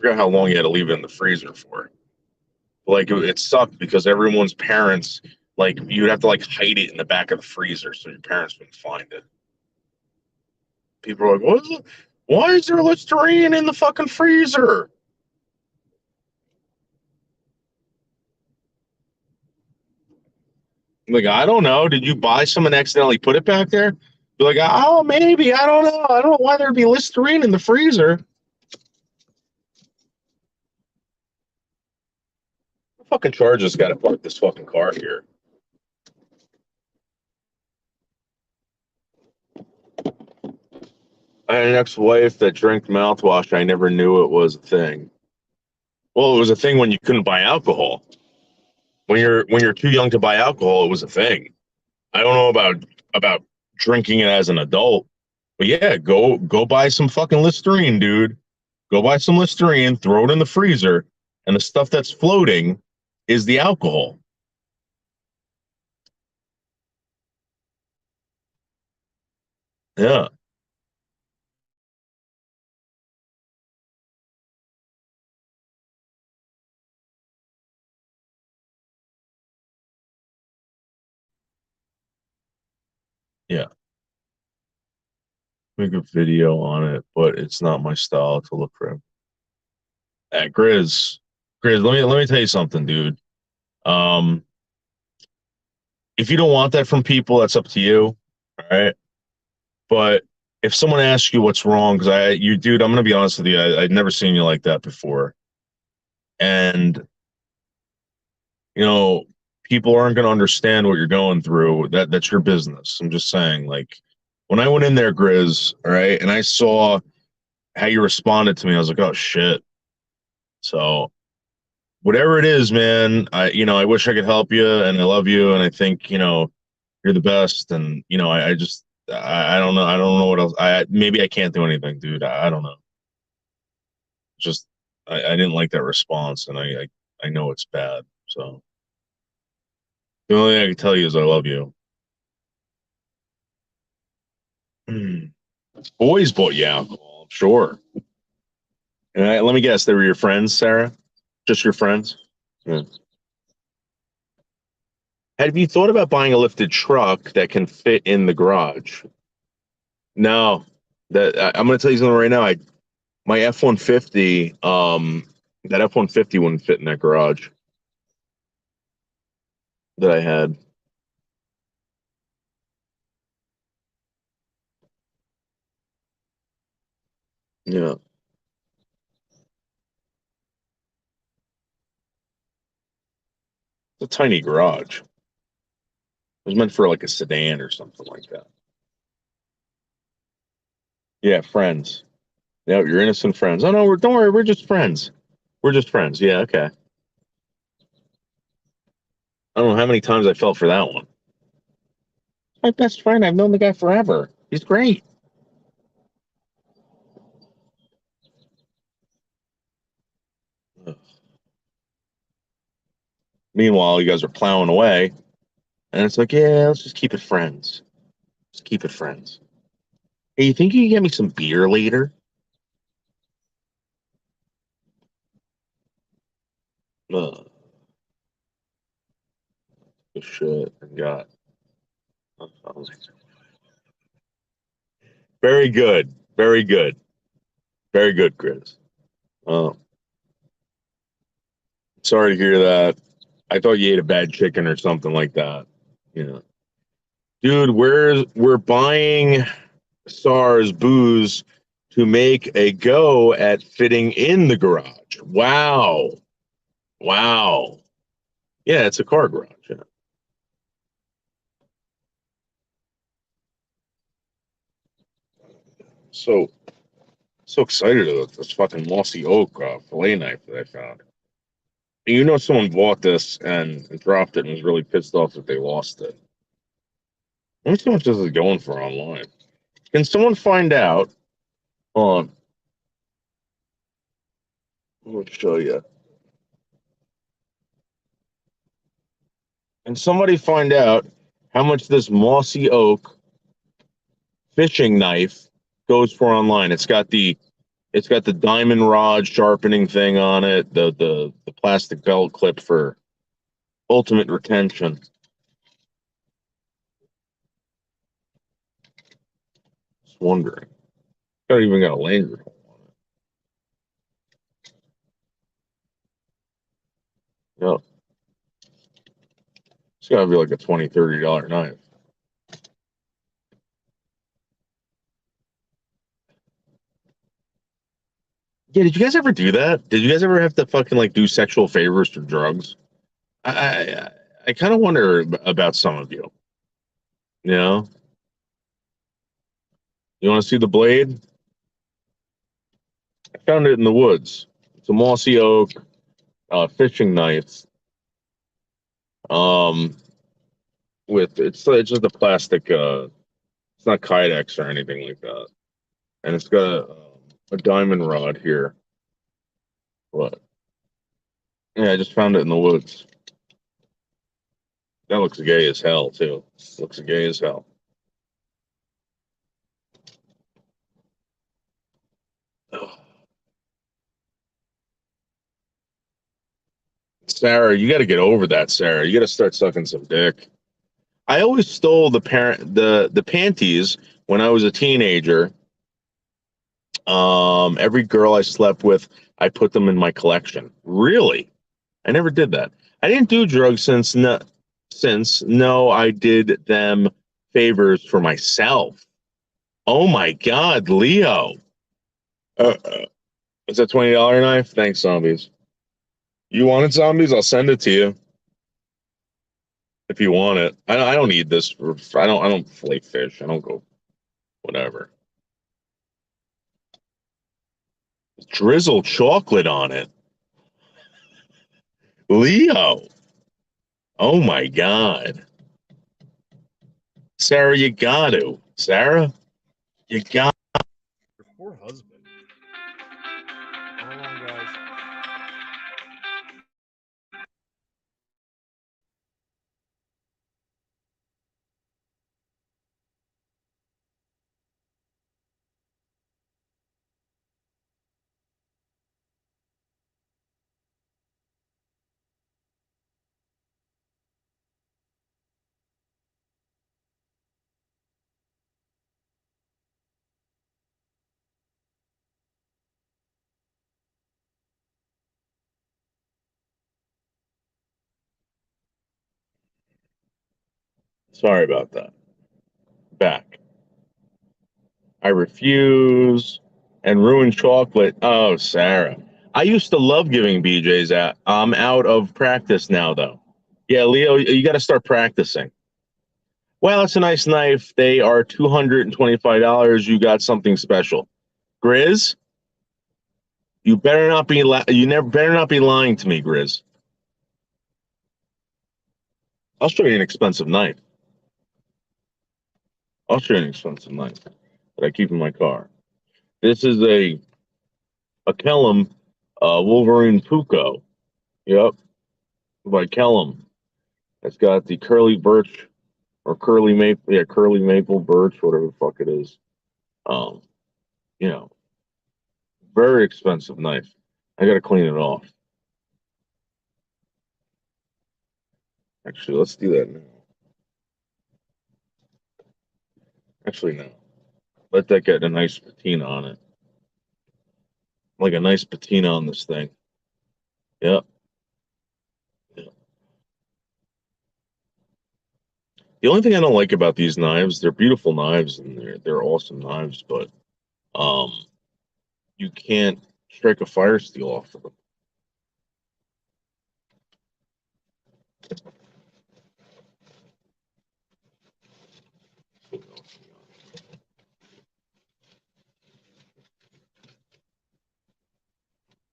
forgot how long you had to leave it in the freezer for. Like it sucked because everyone's parents, like you'd have to like hide it in the back of the freezer so your parents wouldn't find it. People are like, why is there Listerine in the fucking freezer? Like, I don't know. Did you buy some and accidentally put it back there? Be like, oh, maybe. I don't know. I don't know why there'd be Listerine in the freezer. The fucking Charger's got to park this fucking car here. I had an ex-wife that drank mouthwash. I never knew it was a thing. Well, it was a thing when you couldn't buy alcohol. When you're too young to buy alcohol, it was a thing. I don't know about drinking it as an adult, but yeah, go buy some fucking Listerine, dude. Go buy some Listerine, throw it in the freezer, and the stuff that's floating is the alcohol. Yeah. Yeah. Make a video on it, but it's not my style to look for him. Grizz, let me tell you something, dude. Um, if you don't want that from people, that's up to you. All right. But if someone asks you what's wrong, because dude, I'm gonna be honest with you, I'd never seen you like that before. And you know, people aren't gonna understand what you're going through. That's your business. I'm just saying, like, when I went in there, Grizz, all right, and I saw how you responded to me, I was like, oh shit. So whatever it is, man, I wish I could help you, and I love you, and I think, you're the best, and I don't know, what else. Maybe I can't do anything, dude. I don't know. Just I didn't like that response, and I know it's bad. So the only thing I can tell you is I love you. Boys bought you alcohol, I'm sure. And let me guess, they were your friends, Sarah? Just your friends? Yeah. Have you thought about buying a lifted truck that can fit in the garage? No. I'm going to tell you something right now. My F-150, that F-150 wouldn't fit in that garage that I had. Yeah. It's a tiny garage. It was meant for like a sedan or something like that. Yeah, friends. Yeah, you're innocent friends. Oh no, don't worry, we're just friends. We're just friends. Yeah, okay. I don't know how many times I fell for that one. My best friend. I've known the guy forever. He's great. Ugh. Meanwhile, you guys are plowing away, and it's like, yeah, let's just keep it friends. Just keep it friends. Hey, you think you can get me some beer later? Ugh. Good shit. I got. Very good. Very good. Very good, Chris. Oh, sorry to hear that. I thought you ate a bad chicken or something like that. Yeah. Dude, we're buying SARS booze to make a go at fitting in the garage. Wow. Wow. Yeah, it's a car garage. Yeah. So excited about this fucking mossy oak fillet knife that I found. Someone bought this and dropped it and was really pissed off that they lost it. Let me see how much this is going for online. Can someone find out? Hold on. Let me show you. Can somebody find out how much this mossy oak fishing knife goes for online? It's got the It's got the diamond rod sharpening thing on it, the plastic belt clip for ultimate retention. Just wondering. Got even got a lanyard hole on it. Yep. It's got to be like a $20, $30 knife. Yeah, did you guys ever do that? Did you guys ever have to fucking like do sexual favors for drugs? I kind of wonder about some of you. You know, you want to see the blade? I found it in the woods. It's a mossy oak fishing knife. With it's just a plastic. It's not Kydex or anything like that, and it's got a diamond rod here. What? Yeah, I just found it in the woods. That looks gay as hell too. Looks gay as hell. Sarah, you got to get over that, Sarah. You got to start sucking some dick. I always stole the panties when I was a teenager. Every girl I slept with, I put them in my collection. Really? I never did that. I didn't do drugs since I did them favors for myself. Oh my God, Leo. It's a $20 knife? Thanks, zombies. You wanted zombies? I'll send it to you. If you want it. I don't need this for, I don't fillet fish. I don't go whatever. Drizzle chocolate on it. Leo. Oh my God. Sarah, you got to. Sarah, you got your poor husband. Hold on, guys. Sorry about that. Back. I refuse and ruin chocolate. Oh, Sarah. I used to love giving BJs out. I'm out of practice now, though. Yeah, Leo, you got to start practicing. Well, it's a nice knife. They are $225. You got something special. Grizz, you better not be better not be lying to me, Grizz. I'll show you an expensive knife. I'll show you an expensive knife that I keep in my car. This is a Kellum Wolverine Puko. Yep, by Kellum. It's got the curly birch or curly maple, curly maple birch, whatever the fuck it is. You know, very expensive knife. I got to clean it off. Actually, let's do that now. Actually, no. Let that get a nice patina on it. Like a nice patina on this thing. Yep. Yep. The only thing I don't like about these knives, they're beautiful knives and they're awesome knives, but you can't strike a fire steel off of them.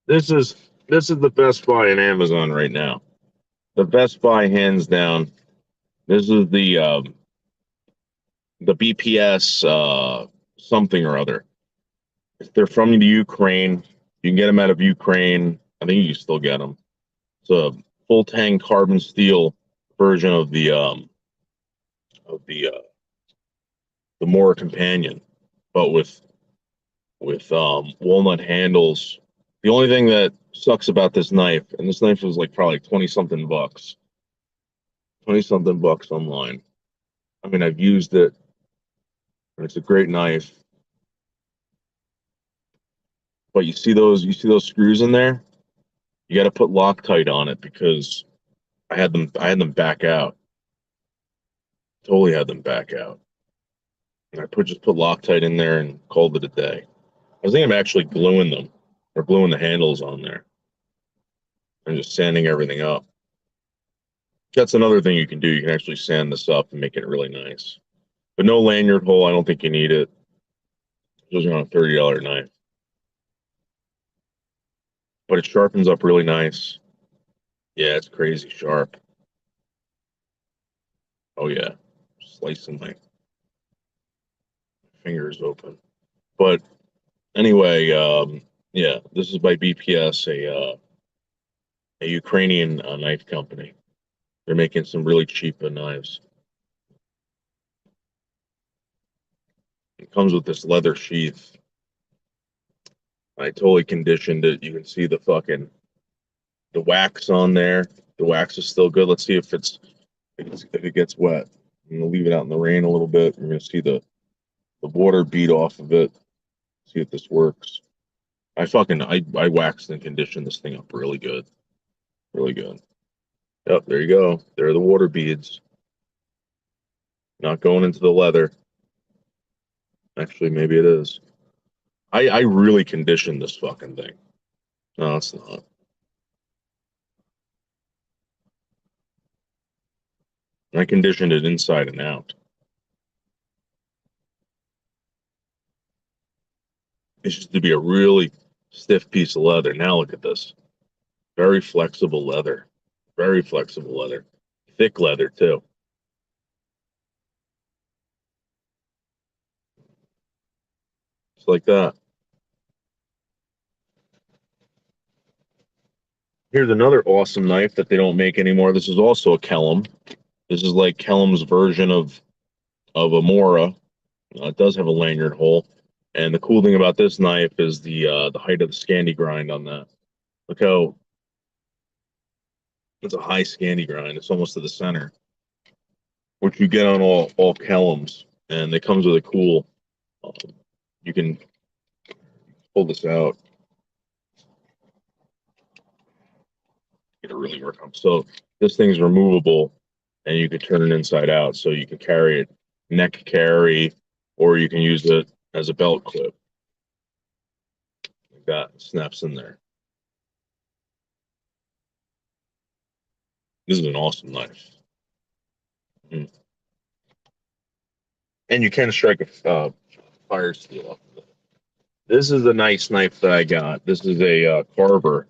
This is the Best Buy in Amazon right now. The Best Buy, hands down. This is the BPS something or other. If they're from the Ukraine, you can get them out of Ukraine. I think you can still get them. It's a full tang carbon steel version of the Mora Companion, but with with walnut handles. The only thing that sucks about this knife, and this knife was like probably 20 something bucks. 20 something bucks online. I mean, I've used it, and it's a great knife. But you see those screws in there? You got to put Loctite on it because I had them back out. Totally had them back out. And I just put Loctite in there and called it a day. I was thinking of actually gluing them or gluing the handles on there and just sanding everything up. That's another thing you can do. You can actually sand this up and make it really nice. But no lanyard hole. I don't think you need it. Those are on a $30 knife. But it sharpens up really nice. Yeah, it's crazy sharp. Oh yeah, slicing my fingers open. But anyway, yeah, this is by BPS, a Ukrainian knife company. They're making some really cheap knives. It comes with this leather sheath. I totally conditioned it. You can see the wax on there. The wax is still good. Let's see if it gets wet. I'm gonna leave it out in the rain a little bit. You're gonna see the water bead off of it. See if this works. I waxed and conditioned this thing up really good. Really good. Yep, there you go. There are the water beads. Not going into the leather. Actually, maybe it is. I really conditioned this fucking thing. No, it's not. I conditioned it inside and out. It's just to be a really stiff piece of leather. Now look at this. Very flexible leather. Very flexible leather. Thick leather, too. Just like that. Here's another awesome knife that they don't make anymore. This is also a Kellum. This is like Kellum's version of a Mora. It does have a lanyard hole. And the cool thing about this knife is the height of the Scandi grind on that. Look how it's a high Scandi grind. It's almost to the center, which you get on all Kellums. And it comes with a cool. You can pull this out. Get it really work on. So this thing's removable, and you can turn it inside out. So you can carry it neck carry, or you can use it as a belt clip. Like that, snaps in there. This is an awesome knife. And you can strike a fire steel off of it. This is a nice knife that I got. This is a carver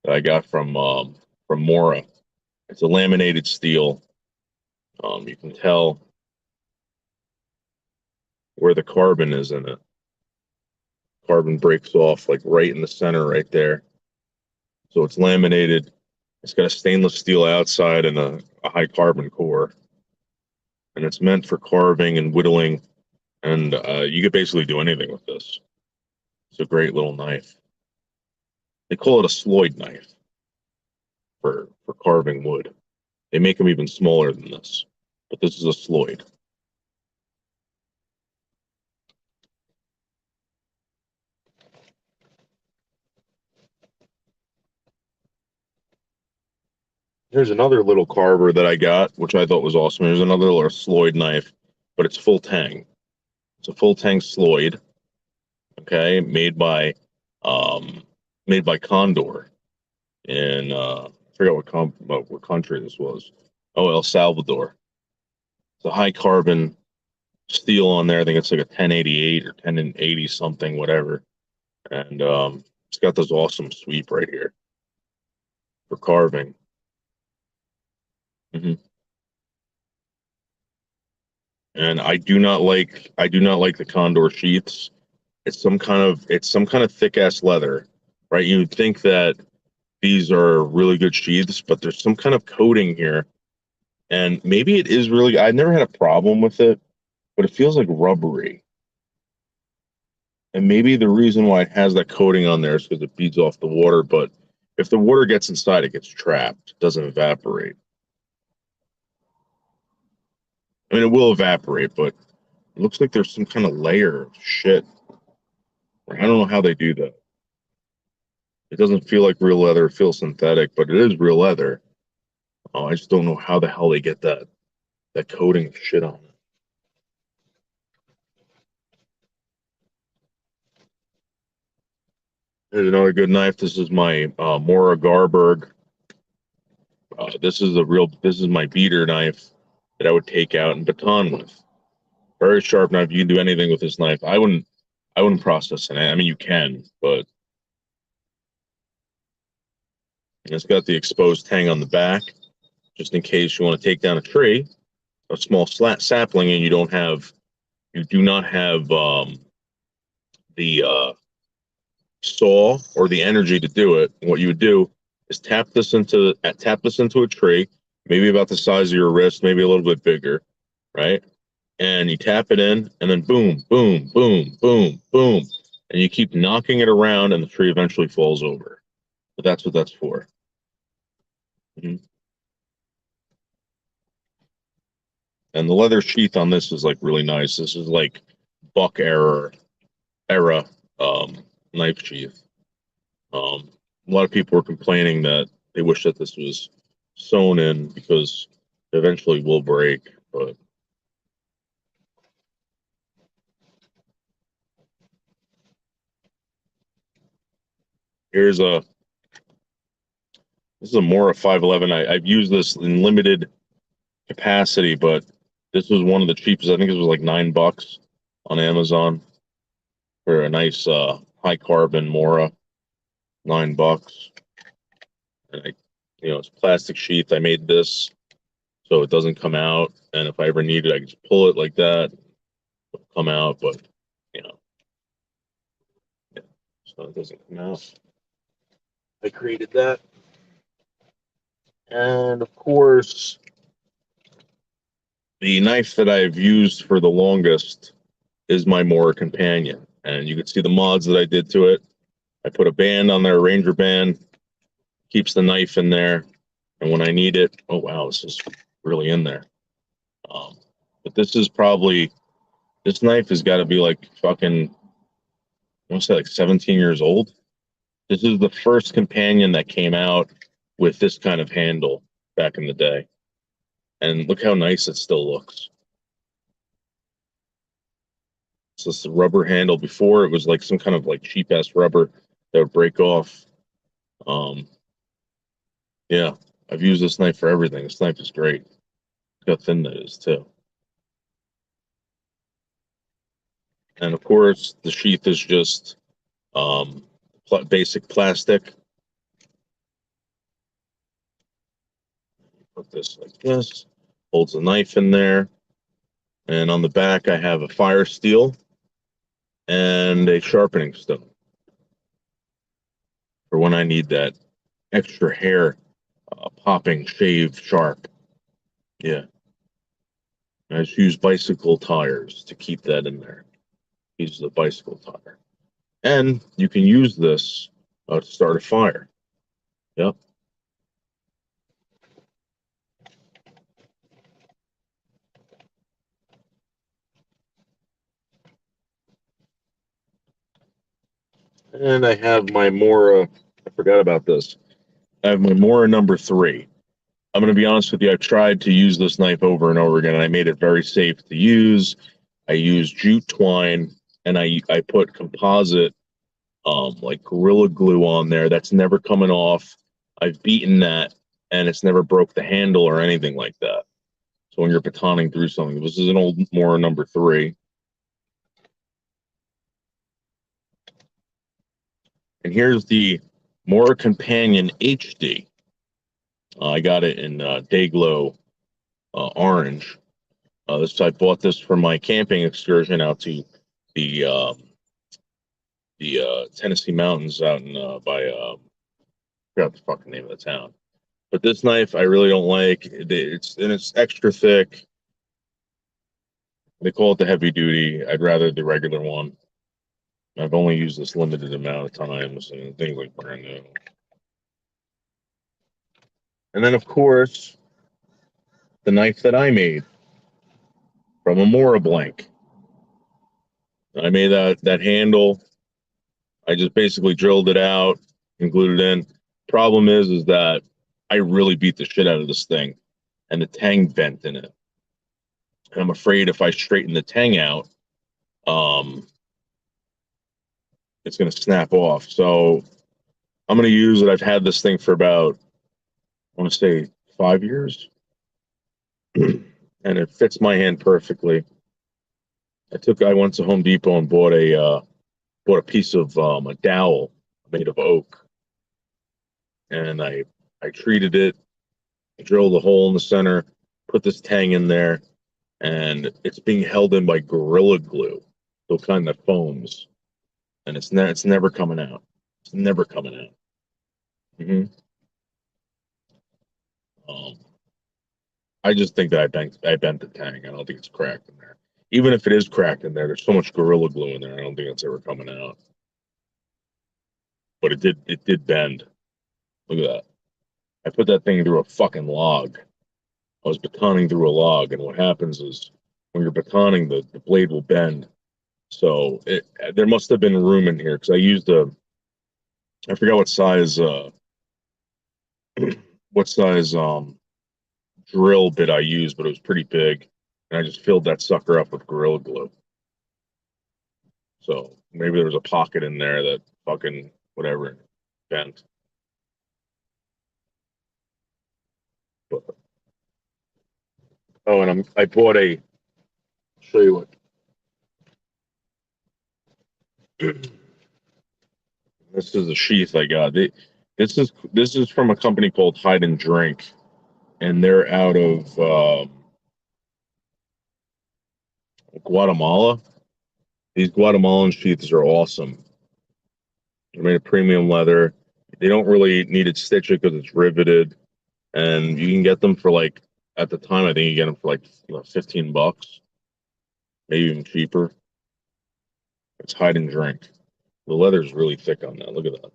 that I got from Mora. It's a laminated steel. You can tell where the carbon is in it. Carbon breaks off like right in the center right there. So it's laminated. It's got a stainless steel outside and a high carbon core. And it's meant for carving and whittling. And you could basically do anything with this. It's a great little knife. They call it a Sloyd knife for carving wood. They make them even smaller than this. But this is a Sloyd. Here's another little carver that I got, which I thought was awesome. Here's another little Sloyd knife, but it's full tang. It's a full tang Sloyd. Okay, made by Condor in I forgot what country this was. Oh, El Salvador. It's a high carbon steel on there. I think it's like a 1088 or 1080 something, whatever. And it's got this awesome sweep right here for carving. And I do not like the Condor sheaths. It's some kind of thick ass leather, right? You'd think that these are really good sheaths, but there's some kind of coating here, and maybe it is really. I've never had a problem with it, but it feels like rubbery. And maybe the reason why it has that coating on there is because it beads off the water, but if the water gets inside, it gets trapped. It doesn't evaporate. I mean, it will evaporate, but it looks like there's some kind of layer of shit. I don't know how they do that. It doesn't feel like real leather. It feels synthetic, but it is real leather. Oh, I just don't know how the hell they get that coating of shit on it. Here's another good knife. This is my Mora Garberg. This is my beater knife that I would take out and baton with. Very sharp knife. You can do anything with this knife. I wouldn't process it. I mean, you can, but it's got the exposed tang on the back, just in case you want to take down a tree, a small sapling, and you do not have the saw or the energy to do it. What you would do is tap this into a tree, maybe about the size of your wrist, maybe a little bit bigger, right? And you tap it in, and then boom, boom, boom, boom, boom, and you keep knocking it around, and the tree eventually falls over. But that's what that's for. Mm-hmm. And the leather sheath on this is like really nice. This is like Buck era knife sheath. A lot of people were complaining that they wish that this was sewn in because it eventually will break. But this is a Mora 511. I've used this in limited capacity, but this was one of the cheapest. I think it was like $9 on Amazon for a nice high carbon Mora. $9. And it's plastic sheath. I made this so it doesn't come out. And if I ever need it, I can just pull it like that. It'll come out, but yeah, so it doesn't come out. I created that. And of course, the knife that I've used for the longest is my Mora Companion. And you can see the mods that I did to it. I put a band on there, a Ranger band, keeps the knife in there. And when I need it, oh wow, this is really in there. But this knife has got to be like fucking, I want to say like 17 years old. This is the first Companion that came out with this kind of handle back in the day. And look how nice it still looks. So it's the rubber handle. Before it was like some kind of like cheap ass rubber that would break off. Yeah, I've used this knife for everything. This knife is great. Look how thin that is too. And of course, the sheath is just basic plastic. Put this like this, holds the knife in there. And on the back, I have a fire steel and a sharpening stone for when I need that extra hair popping shave sharp. Yeah. I just use bicycle tires to keep that in there. Use the bicycle tire. And you can use this to start a fire. Yep. And I have my Mora, I forgot about this. I have my Mora number 3. I'm going to be honest with you, I've tried to use this knife over and over again, and I made it very safe to use. I used jute twine, and I put composite, like Gorilla Glue on there. That's never coming off. I've beaten that, and it's never broke the handle or anything like that. So when you're batoning through something, this is an old Mora number 3. And here's the Mora Companion HD. I got it in Dayglow orange. I bought this for my camping excursion out to the Tennessee mountains out in by I forgot the fucking name of the town. But this knife I really don't like. It's extra thick. They call it the heavy duty. I'd rather the regular one. I've only used this limited amount of times, and things like brand new. And then, of course, the knife that I made from a Mora blank. I made that handle. I just basically drilled it out and glued it in. Problem is that I really beat the shit out of this thing, and the tang bent in it. And I'm afraid if I straighten the tang out, it's going to snap off. So I'm going to use it. I've had this thing for about, I want to say 5 years, and it fits my hand perfectly. I went to Home Depot and bought a piece of a dowel made of oak, and I treated it, drilled a hole in the center, put this tang in there, and it's being held in by Gorilla Glue, so it kind of foams, and it's never coming out. It's never coming out. I just think that I bent the tang. I don't think it's cracked in there. Even if it is cracked in there, there's so much Gorilla Glue in there. I don't think it's ever coming out. But it did bend. Look at that. I put that thing through a fucking log. I was batoning through a log, and what happens is when you're batoning, the blade will bend. So there must have been room in here because I used I forgot what size drill bit I used, but it was pretty big, and I just filled that sucker up with Gorilla Glue. So maybe there was a pocket in there that fucking whatever bent. But, oh, and I bought a. Show you what. This is a sheath I got. This is from a company called Hide and Drink, and they're out of Guatemala. These Guatemalan sheaths are awesome. They're made of premium leather. They don't really need it stitched because it's riveted, and you can get them for like, at the time I think you get them for like $15, maybe even cheaper. It's Hide and Drink. The leather is really thick on that. Look at that.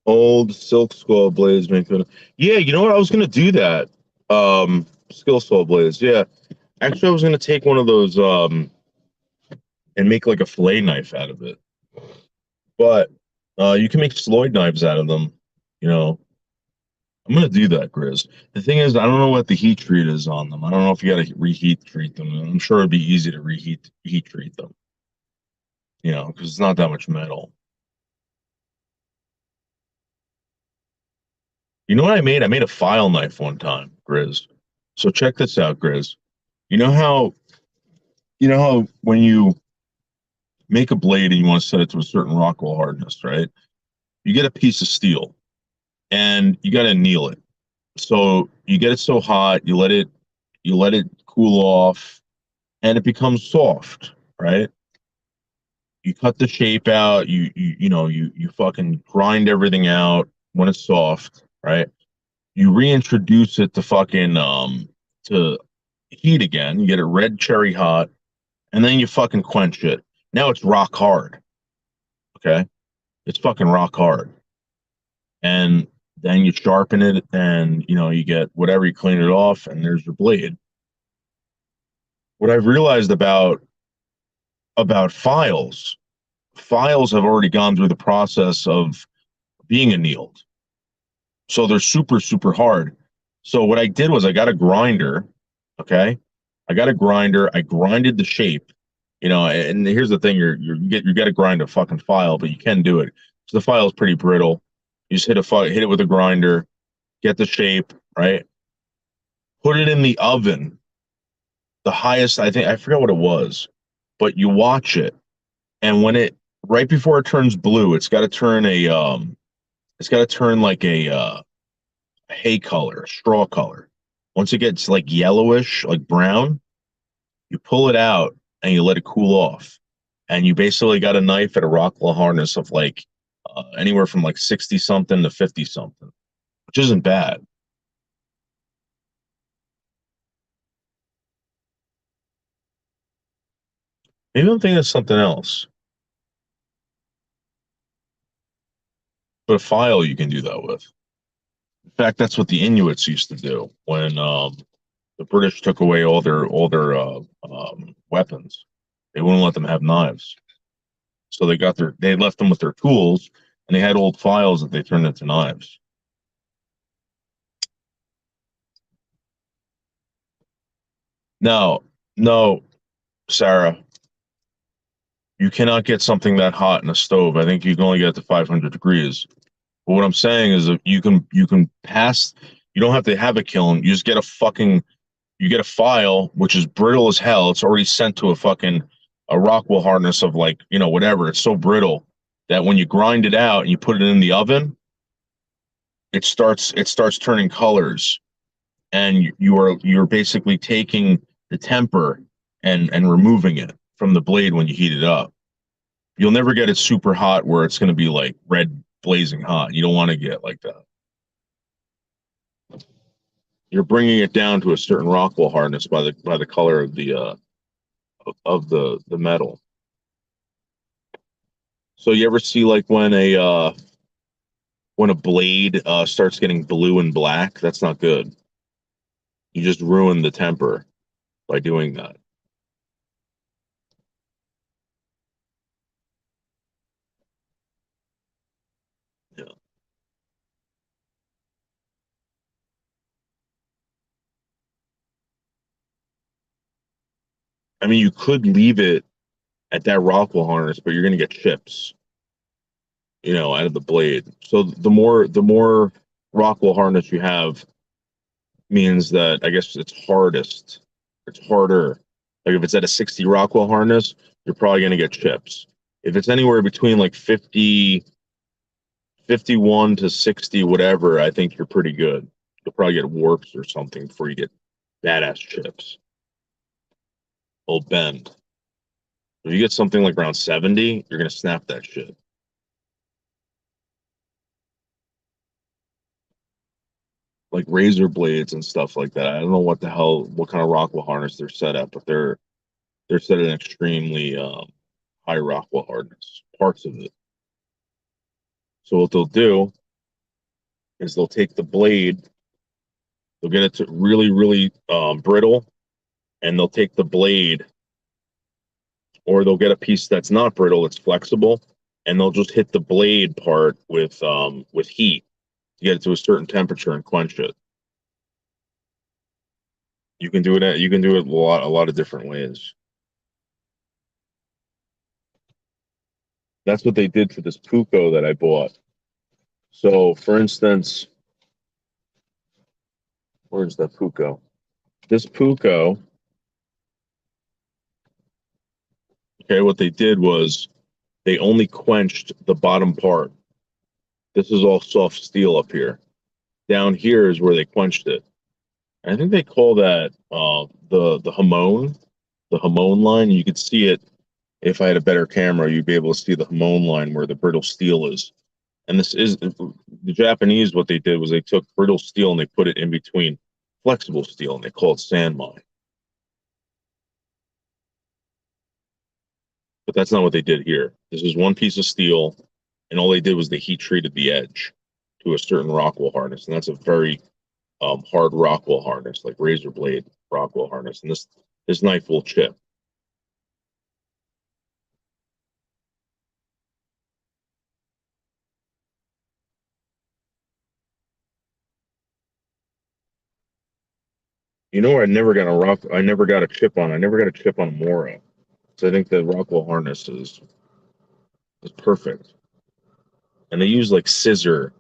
Old silk saw blades make good. Yeah, you know what? I was gonna do that. Skill saw blades. Yeah, actually, I was gonna take one of those and make like a fillet knife out of it. But you can make Sloyd knives out of them. You know, I'm gonna do that, Grizz. The thing is, I don't know what the heat treat is on them. I don't know if you got to reheat treat them. I'm sure it'd be easy to heat treat them. You know, because it's not that much metal. You know what I made? I made a file knife one time, Grizz. So check this out, Grizz. You know how when you make a blade and you want to set it to a certain Rockwell hardness, right? You get a piece of steel and you got to anneal it. So you get it so hot, you let it cool off, and it becomes soft, right? You cut the shape out, you fucking grind everything out when it's soft, right? You reintroduce it to fucking to heat again. You get it red cherry hot, and then you fucking quench it. Now it's rock hard. Okay? It's fucking rock hard. And then you sharpen it, and you get whatever, you clean it off, and there's your blade. What I've realized about files have already gone through the process of being annealed. So they're super, super hard. So what I did was I got a grinder. Okay? I got a grinder. I grinded the shape. And here's the thing: you got to grind a fucking file, but you can do it. So the file is pretty brittle. You just hit it with a grinder, get the shape right, put it in the oven. The highest, I forgot what it was, but you watch it, and right before it turns blue, it's got to turn like a hay color, straw color. Once it gets like yellowish, like brown, you pull it out and you let it cool off. And you basically got a knife at a Rockwell harness of like anywhere from like 60 something to 50 something, which isn't bad. Maybe I'm thinking of something else. But a file you can do that with. In fact, that's what the Inuits used to do when the British took away all their weapons. They wouldn't let them have knives, so they left them with their tools, and they had old files that they turned into knives. No, no, Sarah, you cannot get something that hot in a stove. I think you can only get it to 500 degrees. But what I'm saying is that you can pass. You don't have to have a kiln. You just get you get a file which is brittle as hell. It's already sent to a Rockwell harness of like, whatever. It's so brittle that when you grind it out and you put it in the oven, it starts turning colors, and you're basically taking the temper and removing it from the blade when you heat it up. You'll never get it super hot where it's going to be like red blazing hot. You don't want to get like that. You're bringing it down to a certain Rockwell hardness by the color of the metal. So you ever see like when a blade starts getting blue and black? That's not good. You just ruin the temper by doing that. Yeah. I mean, you could leave it at that Rockwell harness, but you're going to get chips, out of the blade. So the more Rockwell harness you have means that I guess it's hardest. It's harder. Like if it's at a 60 Rockwell harness, you're probably going to get chips. If it's anywhere between like 51 to 60, whatever, I think you're pretty good. You'll probably get warps or something before you get badass chips. Will bend. If you get something like around 70, you're going to snap that shit. Like razor blades and stuff like that. I don't know what kind of Rockwell harness they're set at, but they're set at an extremely high Rockwell hardness, parts of it. So what they'll do is they'll take the blade, they'll get it to really, really brittle, and they'll take the blade, or they'll get a piece that's not brittle, it's flexible, and they'll just hit the blade part with heat to get it to a certain temperature and quench it. You can do it a lot of different ways. That's what they did for this Puko that I bought. So, for instance, where's that Puko? This Puko, okay, what they did was they only quenched the bottom part. This is all soft steel up here. Down here is where they quenched it. I think they call that the Hamon line. You could see it if I had a better camera. You'd be able to see the Hamon line where the brittle steel is. And this is the Japanese. What they did was they took brittle steel and they put it in between flexible steel, and they call it sand mine. But that's not what they did here. This is one piece of steel, and all they did was they heat treated the edge to a certain Rockwell harness, and that's a very hard Rockwell harness, like razor blade Rockwell harness. And this knife will chip. You know where I never got a chip on. I never got a chip on a Mora. So I think the Rockwell harness is perfect. And they use like scissor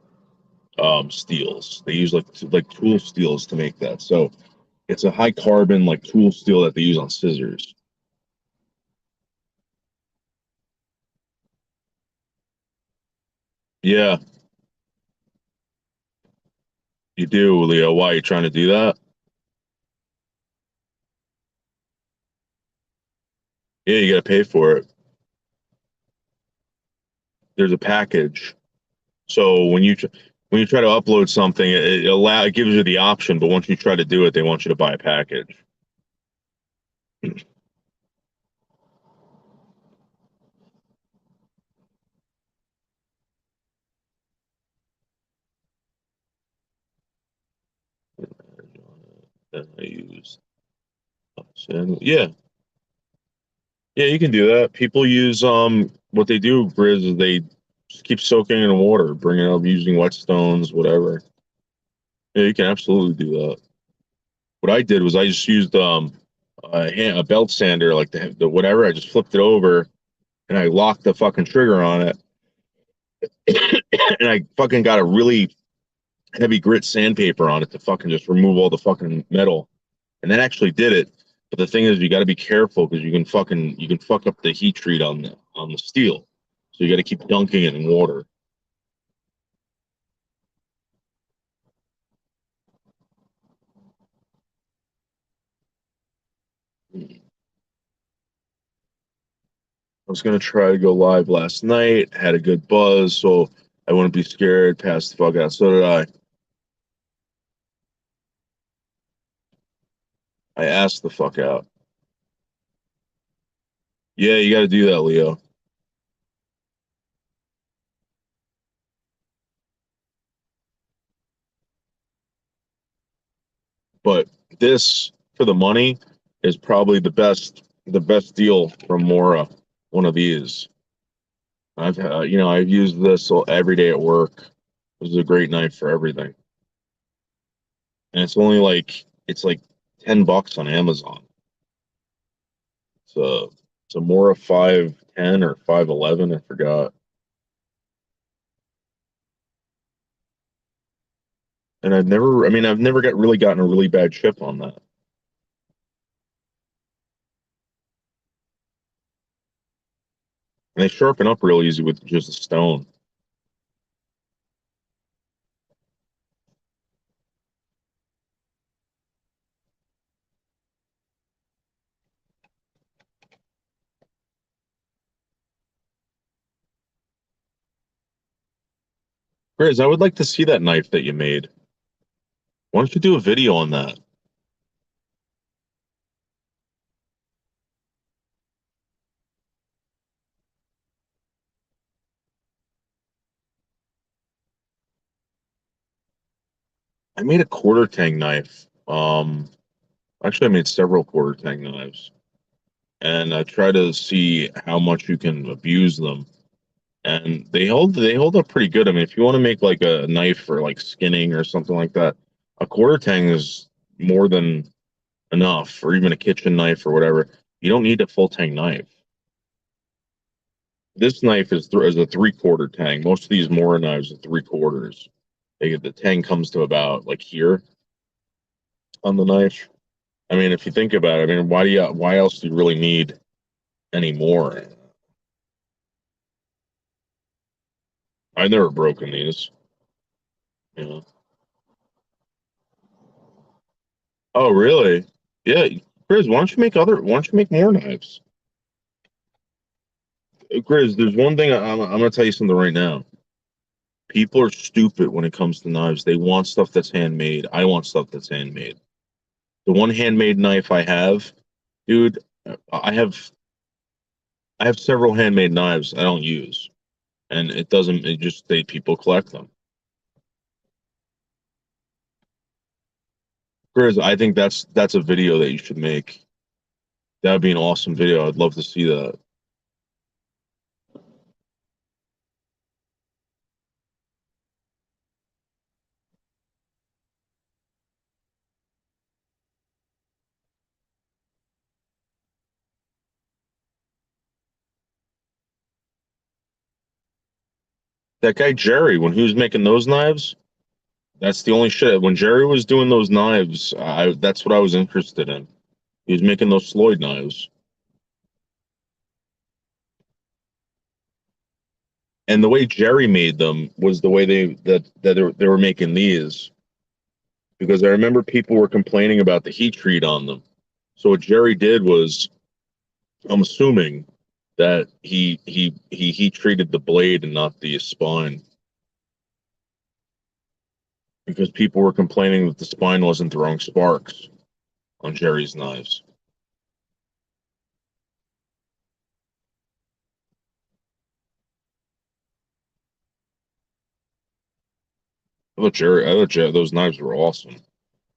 steels. They use like tool steels to make that. So it's a high carbon like tool steel that they use on scissors. Yeah, you do, Leo. Why are you trying to do that? Yeah, you got to pay for it. There's a package. So when you try to upload something, it gives you the option, but once you try to do it, they want you to buy a package. That I use. Yeah, yeah, you can do that. People use what they do, Grizz, is they just keep soaking in water, bring it up using whetstones, whatever. Yeah, you can absolutely do that. What I did was I just used a belt sander, like the whatever. I just flipped it over and I locked the fucking trigger on it, and I fucking got a really heavy grit sandpaper on it to fucking just remove all the fucking metal, and that actually did it. But the thing is, you got to be careful because you can fuck up the heat treat on the steel, so you got to keep dunking it in water. I was gonna try to go live last night, had a good buzz, so I wouldn't be scared. Passed the fuck out. So did I. I asked the fuck out. Yeah, you got to do that, Leo. But this, for the money, is probably the best deal from Mora. One of these. I've used this every day at work. This is a great knife for everything, and it's like $10 on Amazon. It's a Mora 510 or 511, I forgot. And I've never gotten a really bad chip on that. And they sharpen up real easy with just a stone. Grizz, I would like to see that knife that you made. Why don't you do a video on that? I made a quarter tang knife. Actually, I made several quarter tang knives, and I try to see how much you can abuse them. And they hold up pretty good. I mean, if you want to make like a knife for like skinning or something like that, a quarter tang is more than enough, or even a kitchen knife or whatever. You don't need a full tang knife. This knife is a 3/4 tang. Most of these Mora knives are 3/4. The tang comes to about like here on the knife. I mean, if you think about it, I mean, why else do you really need any more? I've never broken these. You know. Oh, really? Yeah, Grizz, why don't you make more knives? Grizz, there's one thing I'm gonna tell you something right now. People are stupid when it comes to knives. They want stuff that's handmade. I want stuff that's handmade. The one handmade knife I have, dude, I have I have several handmade knives I don't use, and it just they people collect them. Grizz, I think that's a video that you should make. That would be an awesome video. I'd love to see that. That guy Jerry, when he was making those knives, that's the only shit. When Jerry was doing those knives, that's what I was interested in. He was making those Sloyd knives, and the way Jerry made them was the way they were making these. Because I remember people were complaining about the heat treat on them. So what Jerry did was I'm assuming that he treated the blade and not the spine, because people were complaining that the spine wasn't throwing sparks on Jerry's knives. I thought those knives were awesome.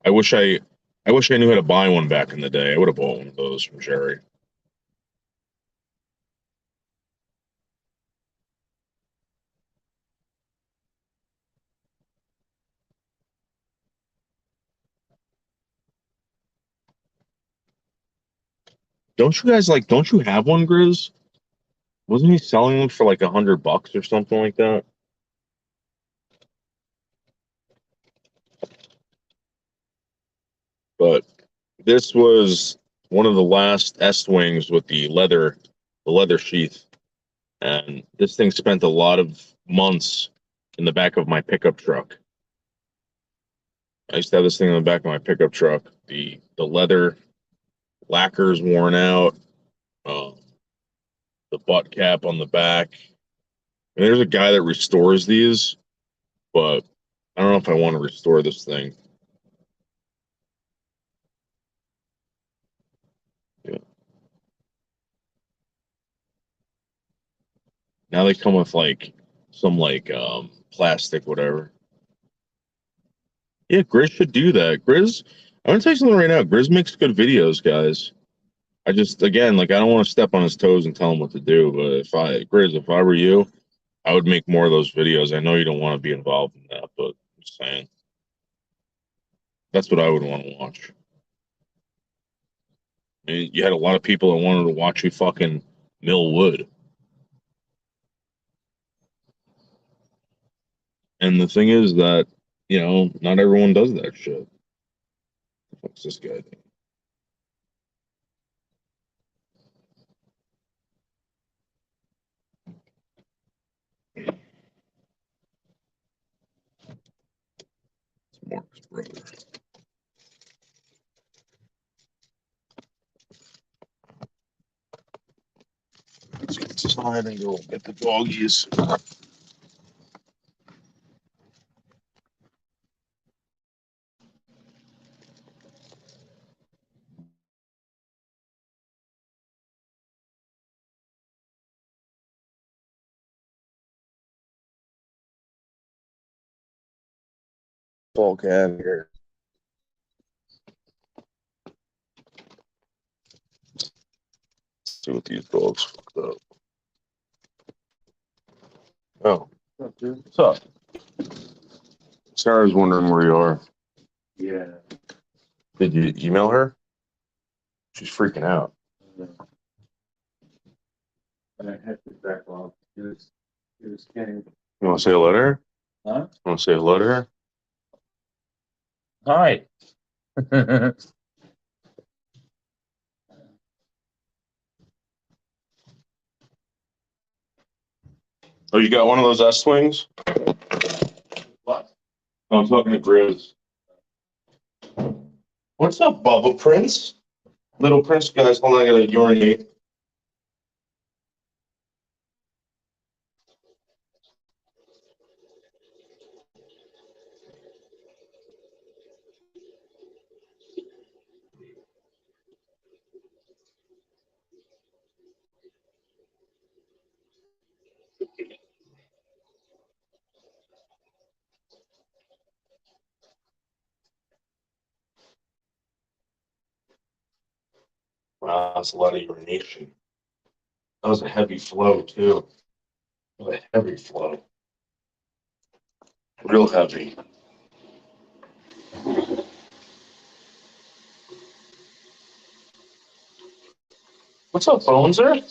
I wish I knew how to buy one back in the day. I would have bought one of those from Jerry. Don't you guys don't you have one, Grizz? Wasn't he selling them for like $100 or something like that? But this was one of the last S wings with the leather sheath, and this thing spent a lot of months in the back of my pickup truck. I used to have this thing in the back of my pickup truck. The leather lacquer's worn out. Uh, the butt cap on the back. And there's a guy that restores these, but I don't know if I want to restore this thing. Yeah. Now they come with some plastic, whatever. Yeah, Grizz should do that. Grizz, I'm gonna tell you something right now. Grizz makes good videos, guys. I just again I don't want to step on his toes and tell him what to do, but if I were you, I would make more of those videos. I know you don't want to be involved in that, but I'm just saying. That's what I would want to watch. I mean, you had a lot of people that wanted to watch you fucking mill wood. And the thing is that, not everyone does that shit. What's this guy doing? It's Mark's brother. Let's get inside and go get the doggies. Paul Cat here. See what these dogs fucked up. Oh. What's up? Sarah's wondering where you are. Yeah. Did you email her? She's freaking out. And I had to back off. It was getting. You want to say hello to her? Huh? You want to say hello to her? Hi. Oh, you got one of those S swings? What? I'm talking to Grizz. What's up, Bubba Prince? Little Prince, guys. Hold on, I gotta urinate. Wow, that's a lot of urination. That was a heavy flow, too. It was a heavy flow. Real heavy. What's up, Boneser?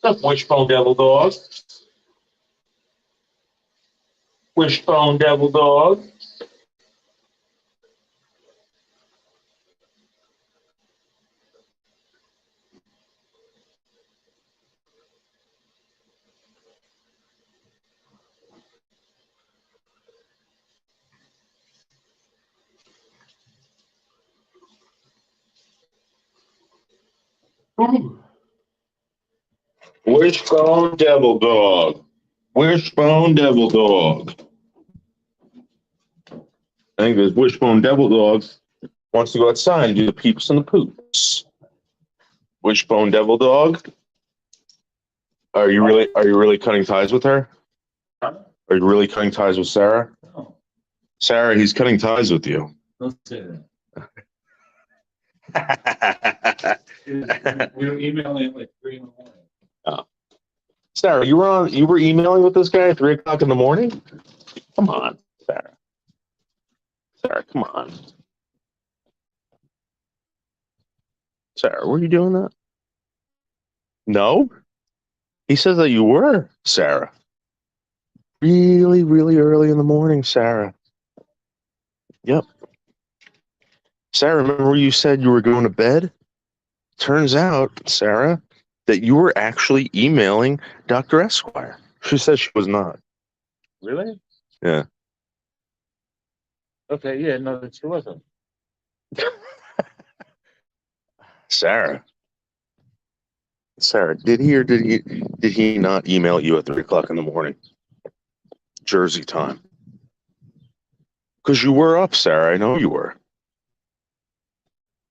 What's up, Wishbone Devil Dog? Wishbone Devil Dog. Wishbone Devil Dog. Wishbone Devil Dog. I think this Wishbone Devil Dog wants to go outside and do the peeps and the poops. Wishbone Devil Dog. Are you really cutting ties with her? Are you really cutting ties with Sarah? No, Sarah, he's cutting ties with you. don't say that. We were emailing like 3 in the morning. Sarah, you were emailing with this guy at 3 o'clock in the morning? Come on, Sarah. Sarah, come on. Sarah, were you doing that? No? He says that you were, Sarah. Really, really early in the morning, Sarah. Yep. Sarah, remember you said you were going to bed? Turns out, Sarah, that you were actually emailing Dr. Esquire. She says she was not. Really? Yeah. Okay, yeah, no, she wasn't. Sarah, did he not email you at 3 o'clock in the morning? Jersey time. Because you were up, Sarah. I know you were.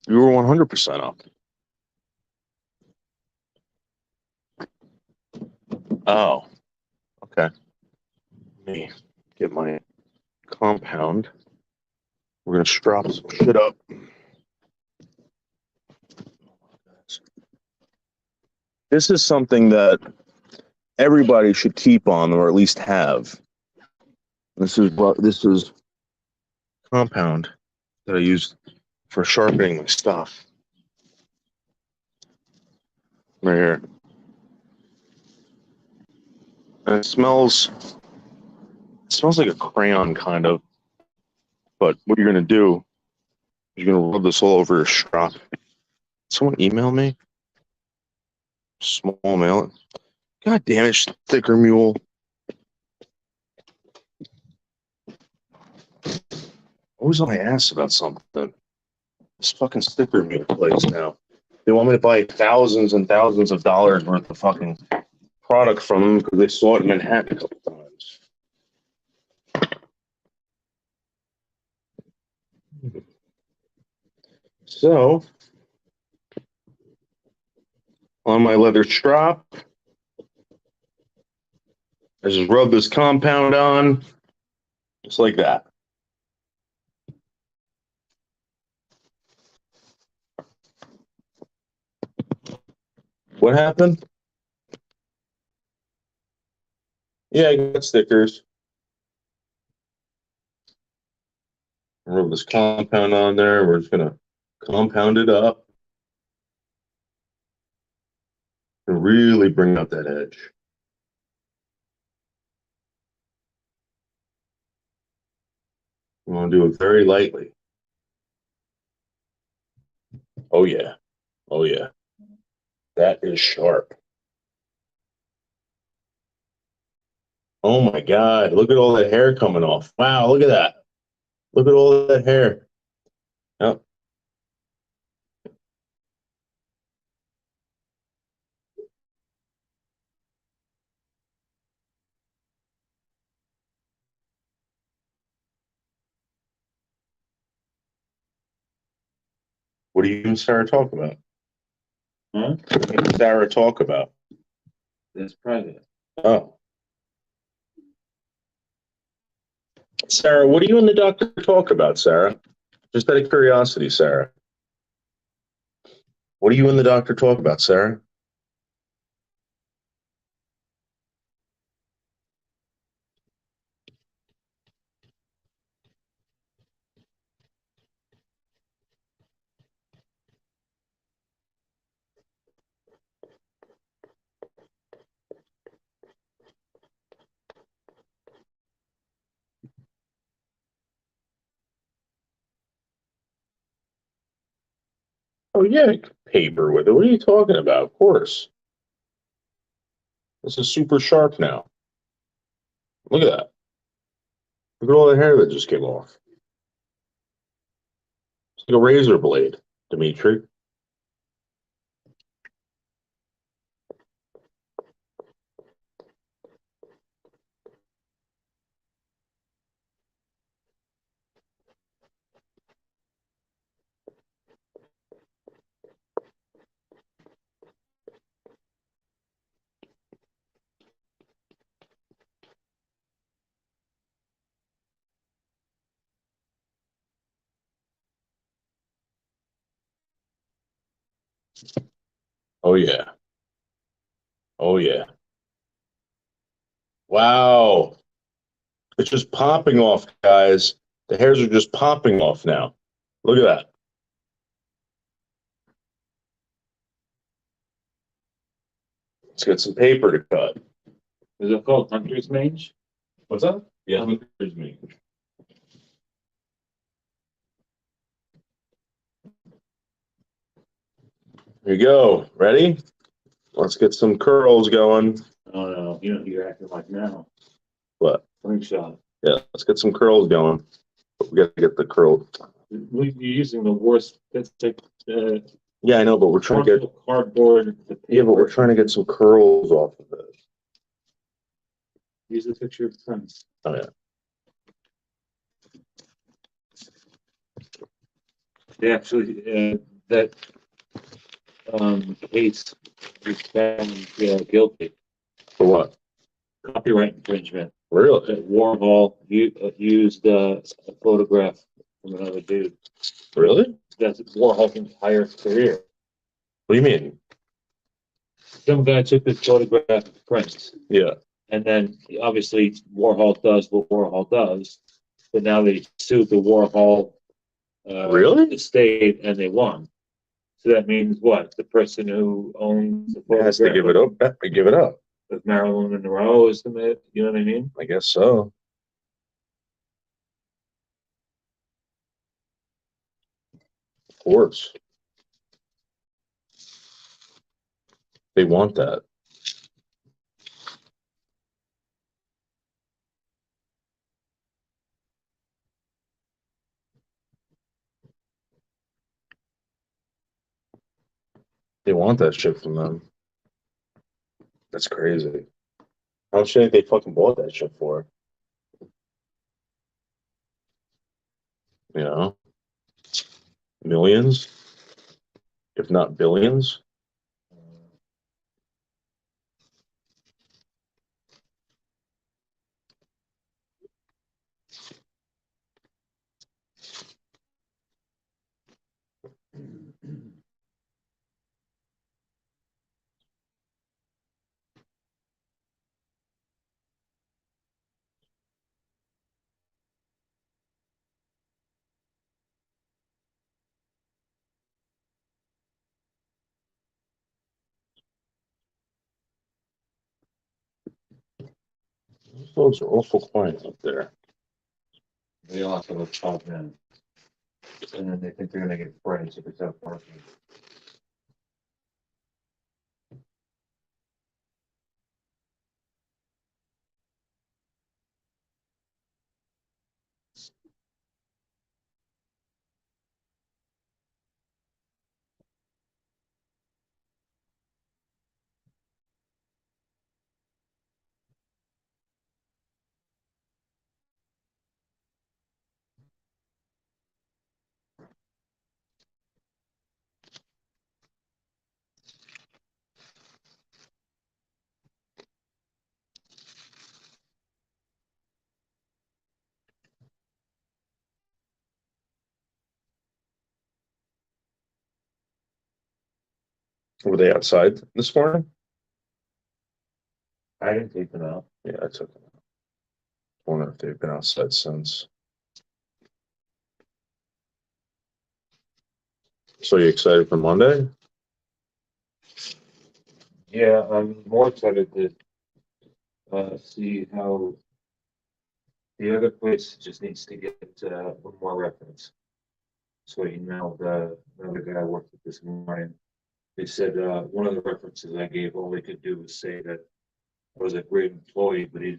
You were 100% up. Oh, okay. Let me get my compound. We're going to strap some shit up. This is something that everybody should keep on, or at least have. This is compound that I use for sharpening my stuff. Right here. And it smells like a crayon, kind of. But what you're going to do is you're going to rub this all over your strap. Someone email me? Small mail. God damn it, sticker mule. Always on my ass about something. This fucking sticker mule place now. They want me to buy thousands and thousands of dollars worth of fucking product from them because they saw it in Manhattan a couple times. So, on my leather strap, I just rub this compound on, just like that. What happened? Yeah, I got stickers. Rub this compound on there. We're just going to compound it up and really bring out that edge. We want to do it very lightly. Oh, yeah. Oh, yeah. That is sharp. Oh, my God. Look at all that hair coming off. Wow, look at that. Look at all that hair. Yep. What do you and Sarah talk about? Huh? What do you and Sarah talk about? That's private. Oh. Sarah, what do you and the doctor talk about, Sarah? Just out of curiosity, Sarah. What do you and the doctor talk about, Sarah? Oh, yeah, paper with it. What are you talking about? Of course. This is super sharp now. Look at that. Look at all the hair that just came off. It's like a razor blade, Dimitri. Oh yeah. Oh yeah. Wow. It's just popping off, guys. The hairs are just popping off now. Look at that. Let's get some paper to cut. Is it called hunter's mange? What's up? Yeah, hunter's mange. Here you go. Ready? Let's get some curls going. Oh no, you know who you're acting like now. What? Slingshot. Yeah, let's get some curls going. But we got to get the curl. You're using the worst. That's like Yeah, I know, but we're trying to get. cardboard. Yeah, but we're trying to get some curls off of it. Use a picture of friends. Oh yeah. They actually that case was found guilty. For what? Copyright infringement. Really? That Warhol used a photograph from another dude. Really? That's Warhol's entire career. What do you mean? Some guy took this photograph of Prince, Yeah. and then obviously Warhol does what Warhol does, but now they sued the Warhol Really? estate and they won. So that means what? The person who owns the photograph Has to give it up. Give it up. of Marilyn Monroe is the, you know what I mean? I guess so. Of course. They want that. They want that shit from them. That's crazy. How much do you think they fucking bought that shit for? You know? Millions? If not billions? Those folks are awful quiet up there. They also have top men. And then they think they're gonna get praised if it's out parking. Were they outside this morning? I didn't take them out. Yeah, I took them. I wonder if they've been outside since. So you excited for Monday? Yeah, I'm more excited to see how the other place just needs to get one more reference. So you know, the guy I worked with this morning, they said one of the references I gave, all they could do was say that I was a great employee, but he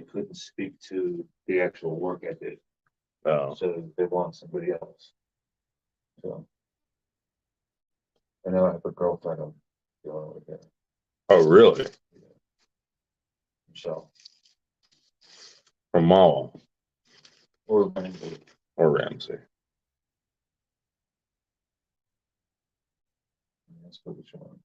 couldn't speak to the actual work I did. Oh. So they want somebody else. So I know I have a girlfriend I'm dealing with it. Oh, really? So From Mala or Ramsey. or Ramsey? That's what it's on.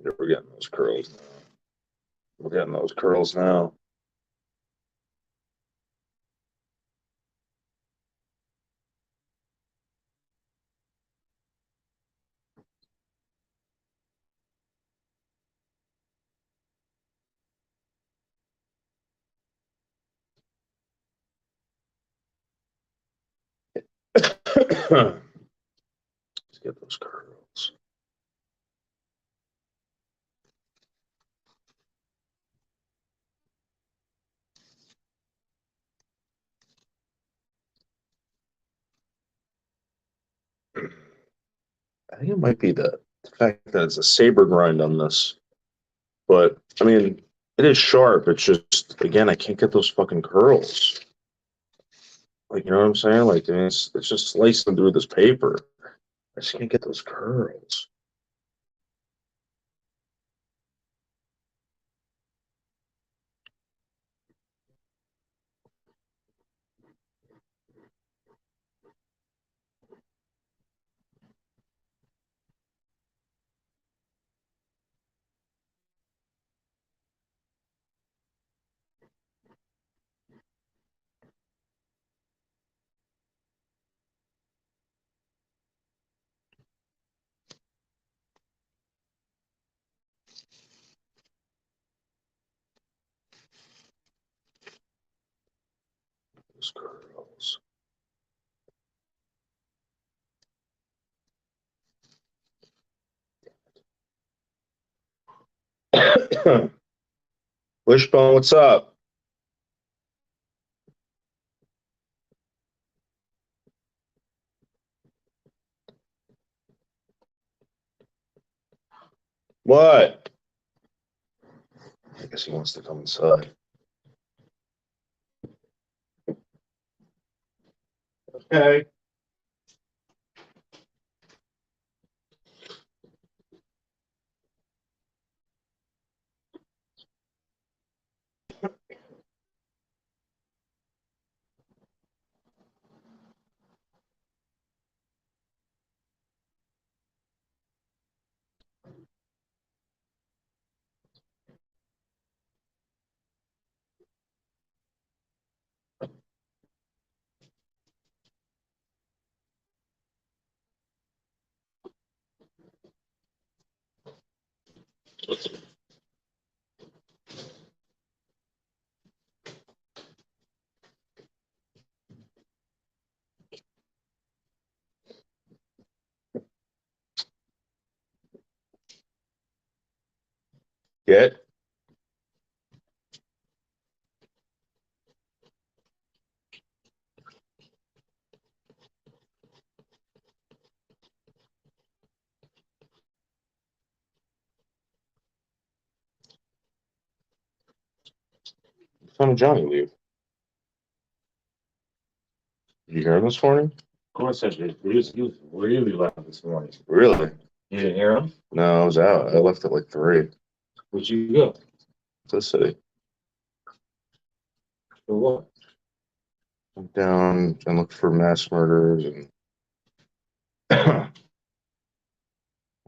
We're getting those curls now. We're getting those curls now. Let's get those curls. I think it might be the fact that it's a saber grind on this. But I mean, it is sharp. It's just, again, I can't get those fucking curls. Like, you know what I'm saying? Like, I mean, it's just slicing through this paper. I just can't get those curls. Those curls. Wishbone, what's up? What? I guess he wants to come inside. Okay. Get. What time did Johnny leave? Did you hear him this morning? Of course I did. He was really loud this morning. Really? You didn't hear him? No, I was out. I left at like 3. Where'd you go? To the city. For what? Went down and looked for mass murders and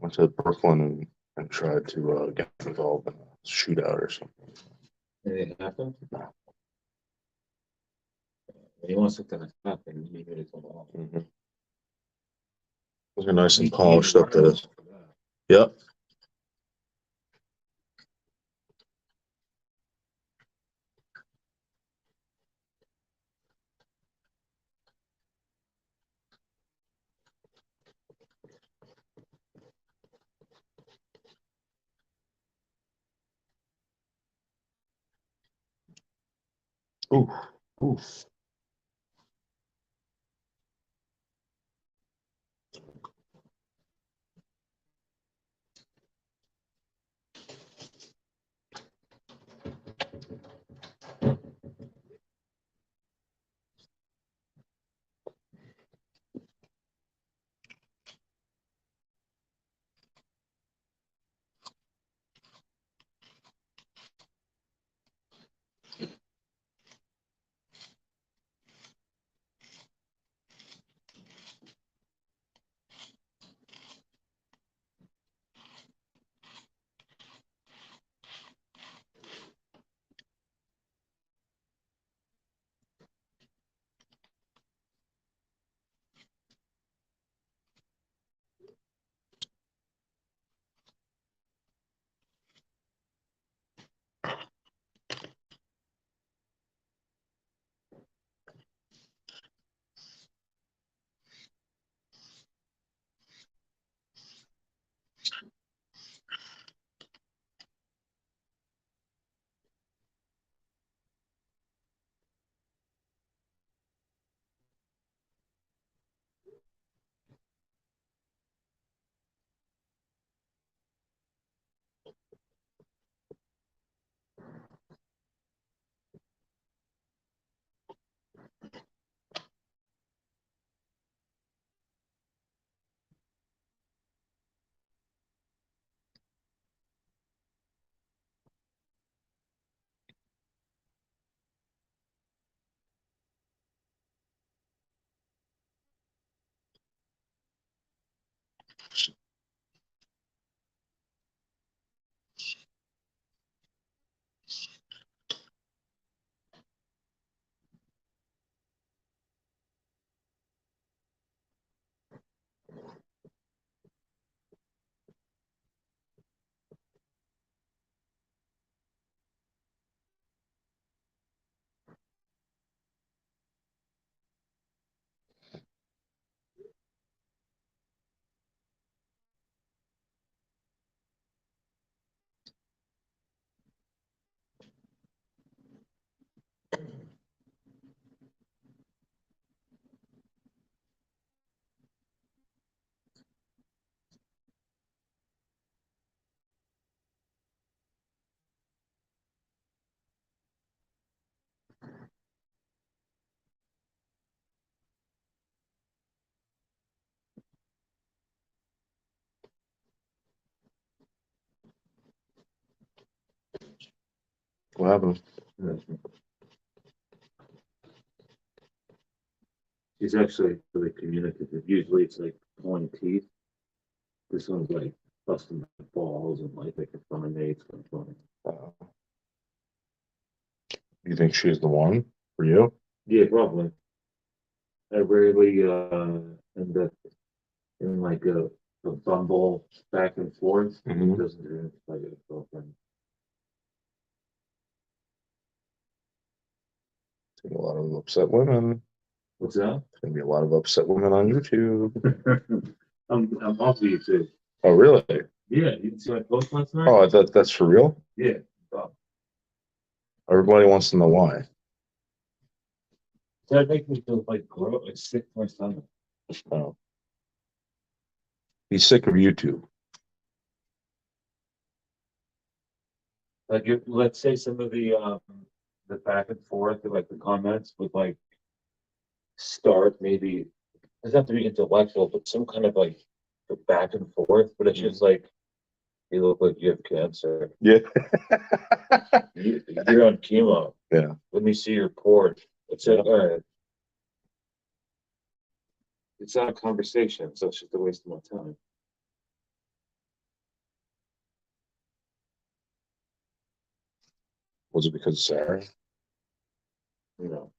went to Brooklyn and tried to get involved in a shootout or something. Anything happened? When you want something to happen, you need to come on. Mm-hmm. Those are nice and polished up there. Yep. Oof. Oof. what happened. She's actually really communicative. Usually it's like pulling teeth. This one's like busting my balls and like making fun of me. It's kind of funny. You think she's the one for you? Yeah, probably. I rarely end up in like a bumble back and forth. Mhm. It doesn't do it like a girlfriend. A lot of upset women. What's that? There's gonna be a lot of upset women on YouTube. I'm off YouTube. Oh, really? Yeah, you didn't see my post last night? Oh, I thought that's for real. Yeah. Everybody wants to know why. That makes me feel like sick to my stomach. Oh. He's sick of YouTube. Like, let's say some of the back and forth, like the comments would like start maybe, it doesn't have to be intellectual, but some kind of like the back and forth, but it's just like, you look like you have cancer. Yeah. You're on chemo. Yeah. Let me see your port. It's like, all right. It's not a conversation, so it's just a waste of my time. Was it because of Sarah? You know.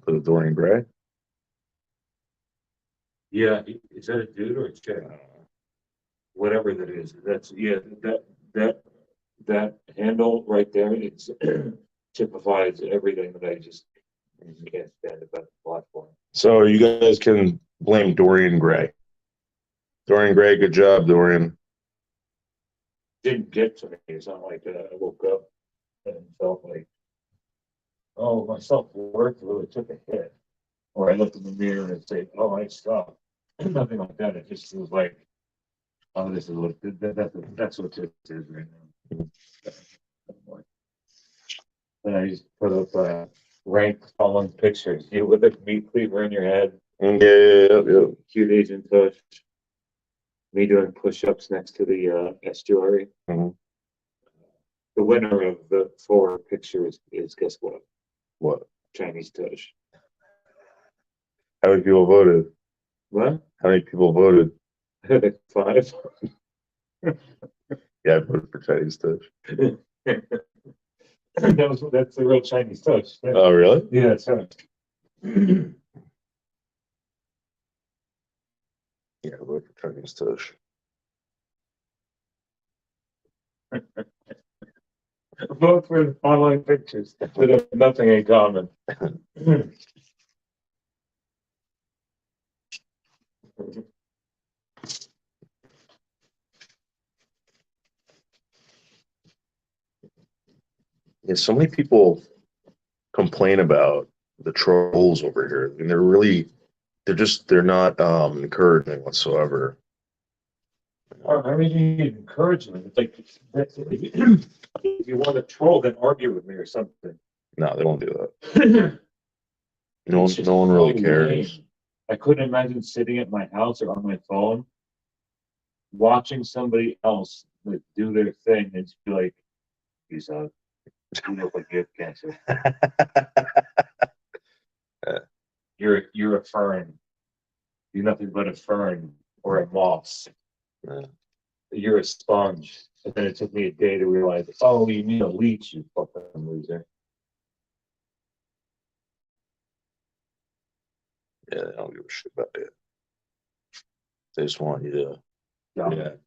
The Dorian Gray? Yeah, is that a dude or a chick? Whatever that is, that's that handle right there, it's typifies everything that I just can't stand about the platform. So you guys can blame Dorian Gray. Dorian Gray, good job, Dorian. Didn't get to me. It's not like I woke up and felt like, oh, my self-worth really took a hit. Or I looked in the mirror and say, oh, I suck. Nothing like that. It just was like, oh, this is what that's what it is right now. And I just put up ranked fallen pictures. You with a meat cleaver in your head, Yeah. cute Asian tush, me doing push-ups next to the estuary. Mhm. The winner of the 4 pictures is guess what? What? Chinese tush. How many people voted? What? How many people voted? 5. Yeah, I voted for Chinese Touch. That's the real Chinese touch. Oh, really? Yeah, that's right. Yeah, I voted for Chinese Touch. Vote for the following pictures that have nothing in common. Yeah, so many people complain about the trolls over here, and they're not encouraging whatsoever. I mean, you need encouragement. It's like, if you want to troll, then argue with me or something. No, they won't do that. No one really cares. I couldn't imagine sitting at my house or on my phone watching somebody else like do their thing and just be like, you look like you have cancer. You're a fern. You're nothing but a fern or a moss. Yeah. You're a sponge. And then it took me a day to realize, oh, you need a leech, you fucking loser. Yeah, they don't give a shit about it. They just want you to Yeah. react.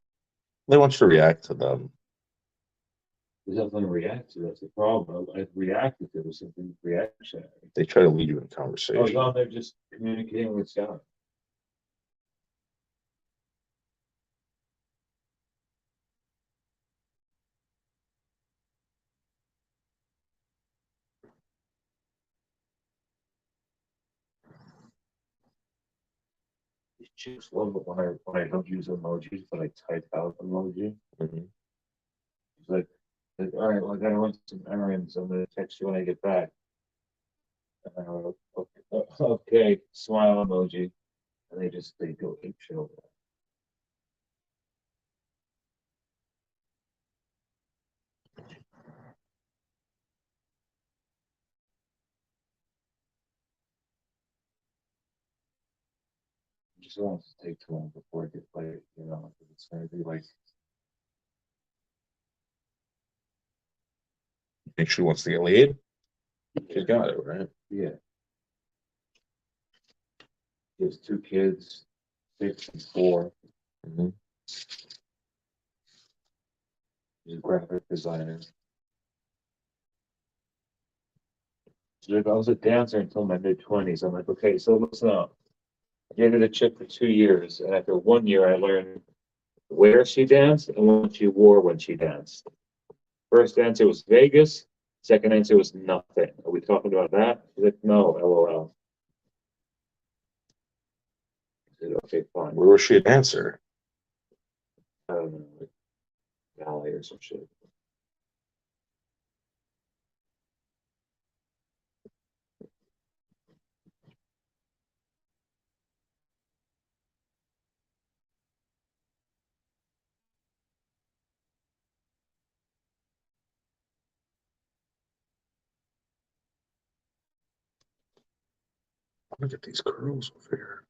They want you to react to them. There's nothing to react to. That's the problem. I reacted to something reactionary. They try to lead you in Oh, conversation. no, they're just communicating with sound. These chicks love it when I don't use emojis, but I type out emoji. Mhm. It's like, all right, well, I gotta run some errands. I'm gonna text you when I get back. Okay, smile emoji, and they go ape shit over that. Just don't want to take too long before I get played, you know, 'cause it's gonna be like, Think she wants to get laid? She's got it, right? yeah. He has 2 kids, 6 and 4. Mhm. He's a graphic designer. So if I was a dancer until my mid-20s, I'm like, okay, so listen up. I dated a chick for 2 years, and after 1 year, I learned where she danced and what she wore when she danced. First answer was Vegas. Second answer was nothing. Are we talking about that? She's like, no, LOL. I said, okay, fine. Where was she a dancer? I don't know, like ballet or some shit. Look at these curls over here.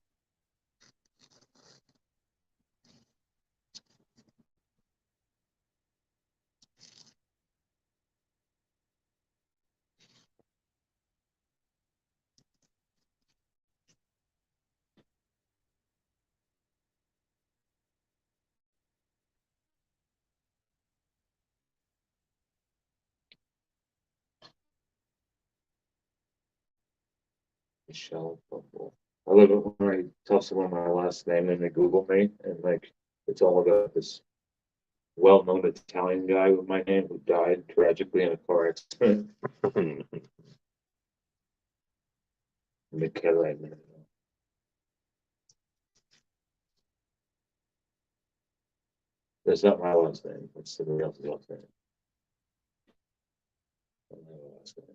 Michelle Bumble. I love it when I tell someone my last name and they Google me, and like it's all about this well-known Italian guy with my name who died tragically in a car accident. Michele. That's not my last name. That's somebody else's last name. Not my last name.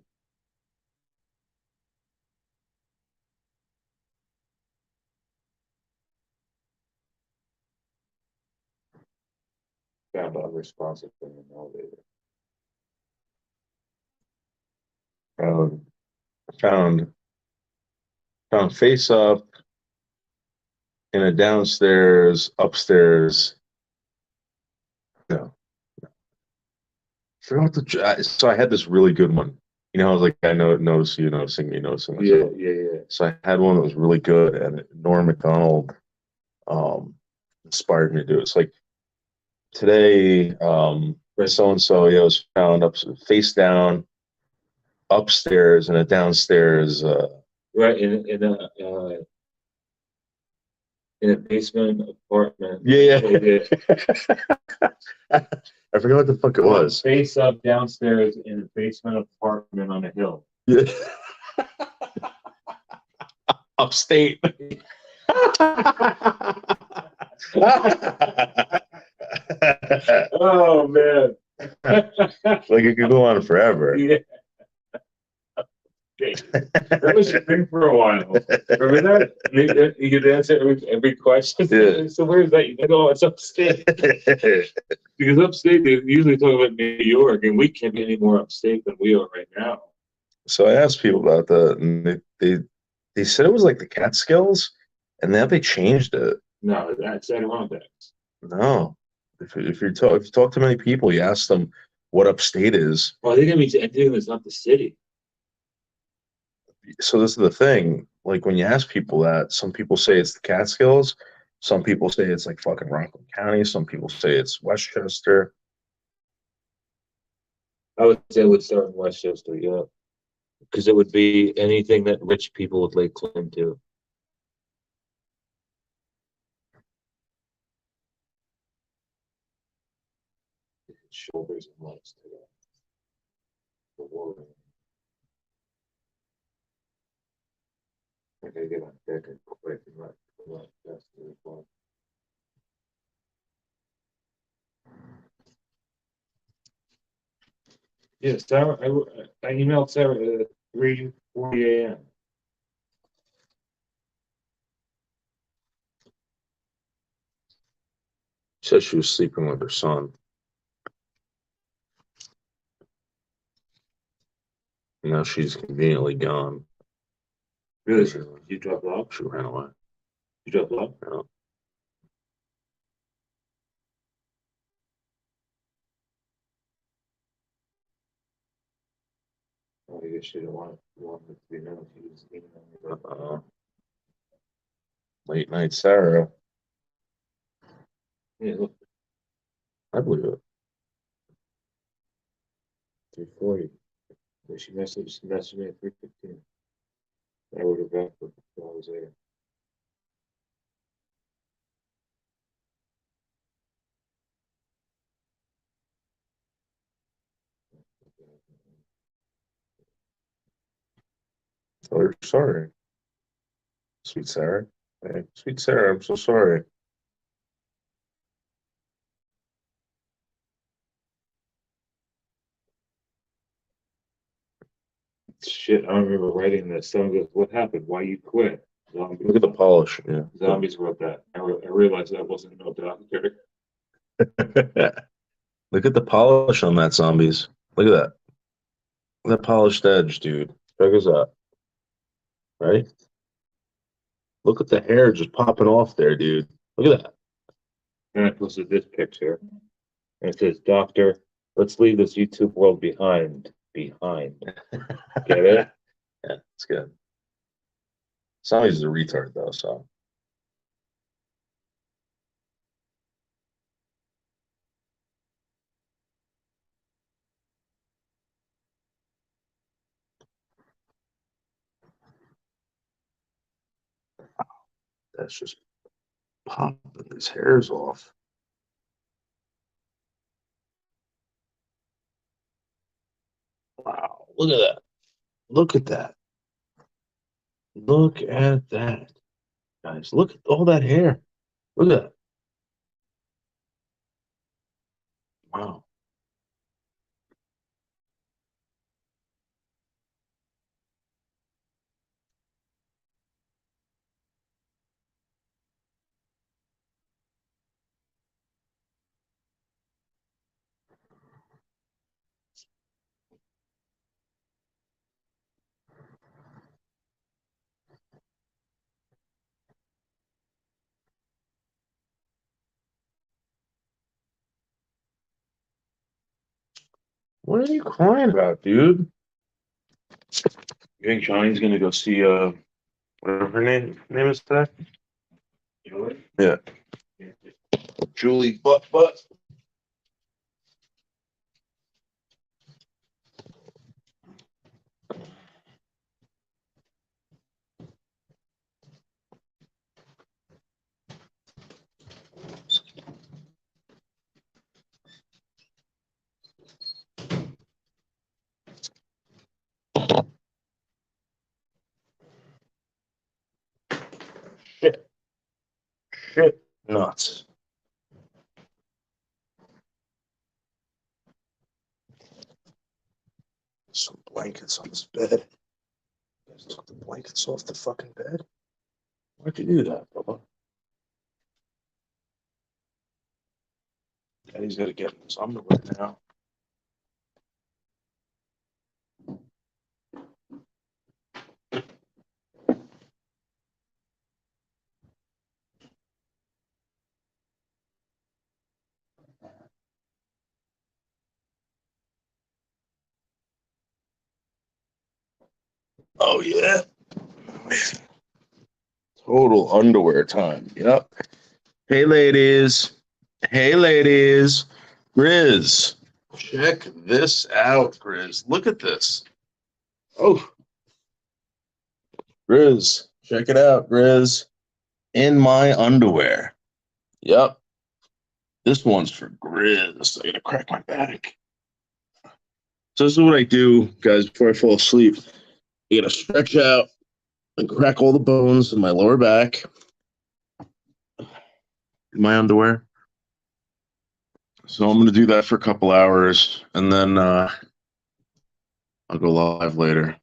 Found unresponsive in an elevator. Found, found, found face up in a downstairs, upstairs. No. Forgot so I had this really good one. You know, I was like, I know, notice you noticing me noticing Yeah, myself. yeah. So I had one that was really good, and Norm Macdonald inspired me to do it. It's like today, so and so, was found up face down upstairs in a downstairs. Right in a basement apartment. Yeah. I forgot what the fuck it was. Face up downstairs in a basement apartment on a hill. Yeah. Upstate. Oh man. Like it could go on forever. Yeah. That was your thing for a while. Remember that? You could answer every question. Yeah. So where's that? You go, it's upstate. Because upstate, they usually talk about New York, and we can't be any more upstate than we are right now. So I asked people about that, and they said it was like the Catskills, and now they changed it. No, that's Adirondacks. No, if you talk to many people, you ask them what upstate is. Well, I think it's not the city. So this is the thing. Like when you ask people that, some people say it's the Catskills, some people say it's like fucking Rockland County, some people say it's Westchester. I would say it would start in Westchester, yeah. Because it would be anything that rich people would lay claim to. Shoulders and legs together. The warrior. I gotta get on deck and quick and let that's the point. Yeah, Sarah, I emailed Sarah 3:40 a.m. Said she was sleeping with her son. Now she's conveniently gone. Really? You dropped off? She ran away. You dropped off? No. Oh, I guess she didn't want it to be known. She was emailing me. Late night Sarah. Yeah, look, I believe it. 3:40. But she messaged me at 3:15. I wrote her back before I was there. Oh, you're sorry. Sweet Sarah. Hey, sweet Sarah, I'm so sorry. Shit, I remember writing this. Someone goes, "What happened? Why you quit?" Zombies. Look at the polish. Yeah. Zombies wrote that. I realized that wasn't no doctor. Look at the polish on that, zombies. Look at that. That polished edge, dude. Check us out. Right? Look at the hair just popping off there, dude. Look at that. And I posted this picture. And it says, "Doctor, let's leave this YouTube world behind." Behind. Get it? Yeah, it's good. Zombies is a retard though, so that's just popping these hairs off. Wow, look at that. Look at that. Look at that. Guys, look at all that hair. Look at that. Wow. What are you crying about, dude? You think Johnny's gonna go see whatever her name is today? Julie? Yeah. Julie Butt. Shit. Shit nuts. Some blankets on this bed. You guys took the blankets off the fucking bed? Why'd you do that, Bubba? Daddy's gotta get in his underwear now. Oh yeah. Total underwear time. Yep. Hey ladies. Hey ladies. Grizz. Check this out, Grizz. Look at this. Oh. Grizz. Check it out, Grizz. In my underwear. Yep. This one's for Grizz. I gotta crack my back. So this is what I do, guys, before I fall asleep. I gotta stretch out and crack all the bones in my lower back. In my underwear. So I'm gonna do that for a couple hours, and then I'll go live later.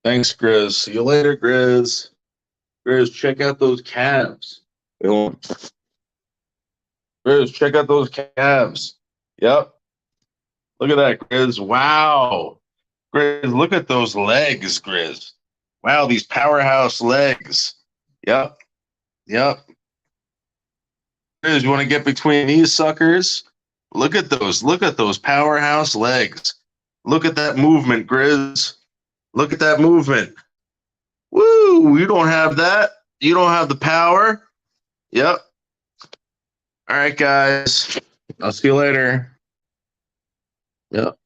Thanks, Grizz. See you later, Grizz. Grizz, check out those calves. Grizz, check out those calves. Yep. Look at that, Grizz. Wow. Grizz, look at those legs, Grizz. Wow, these powerhouse legs. Yep. Yep. Grizz, you want to get between these suckers? Look at those. Look at those powerhouse legs. Look at that movement, Grizz. Look at that movement. Woo! You don't have that. You don't have the power. Yep. All right, guys. I'll see you later. Yep.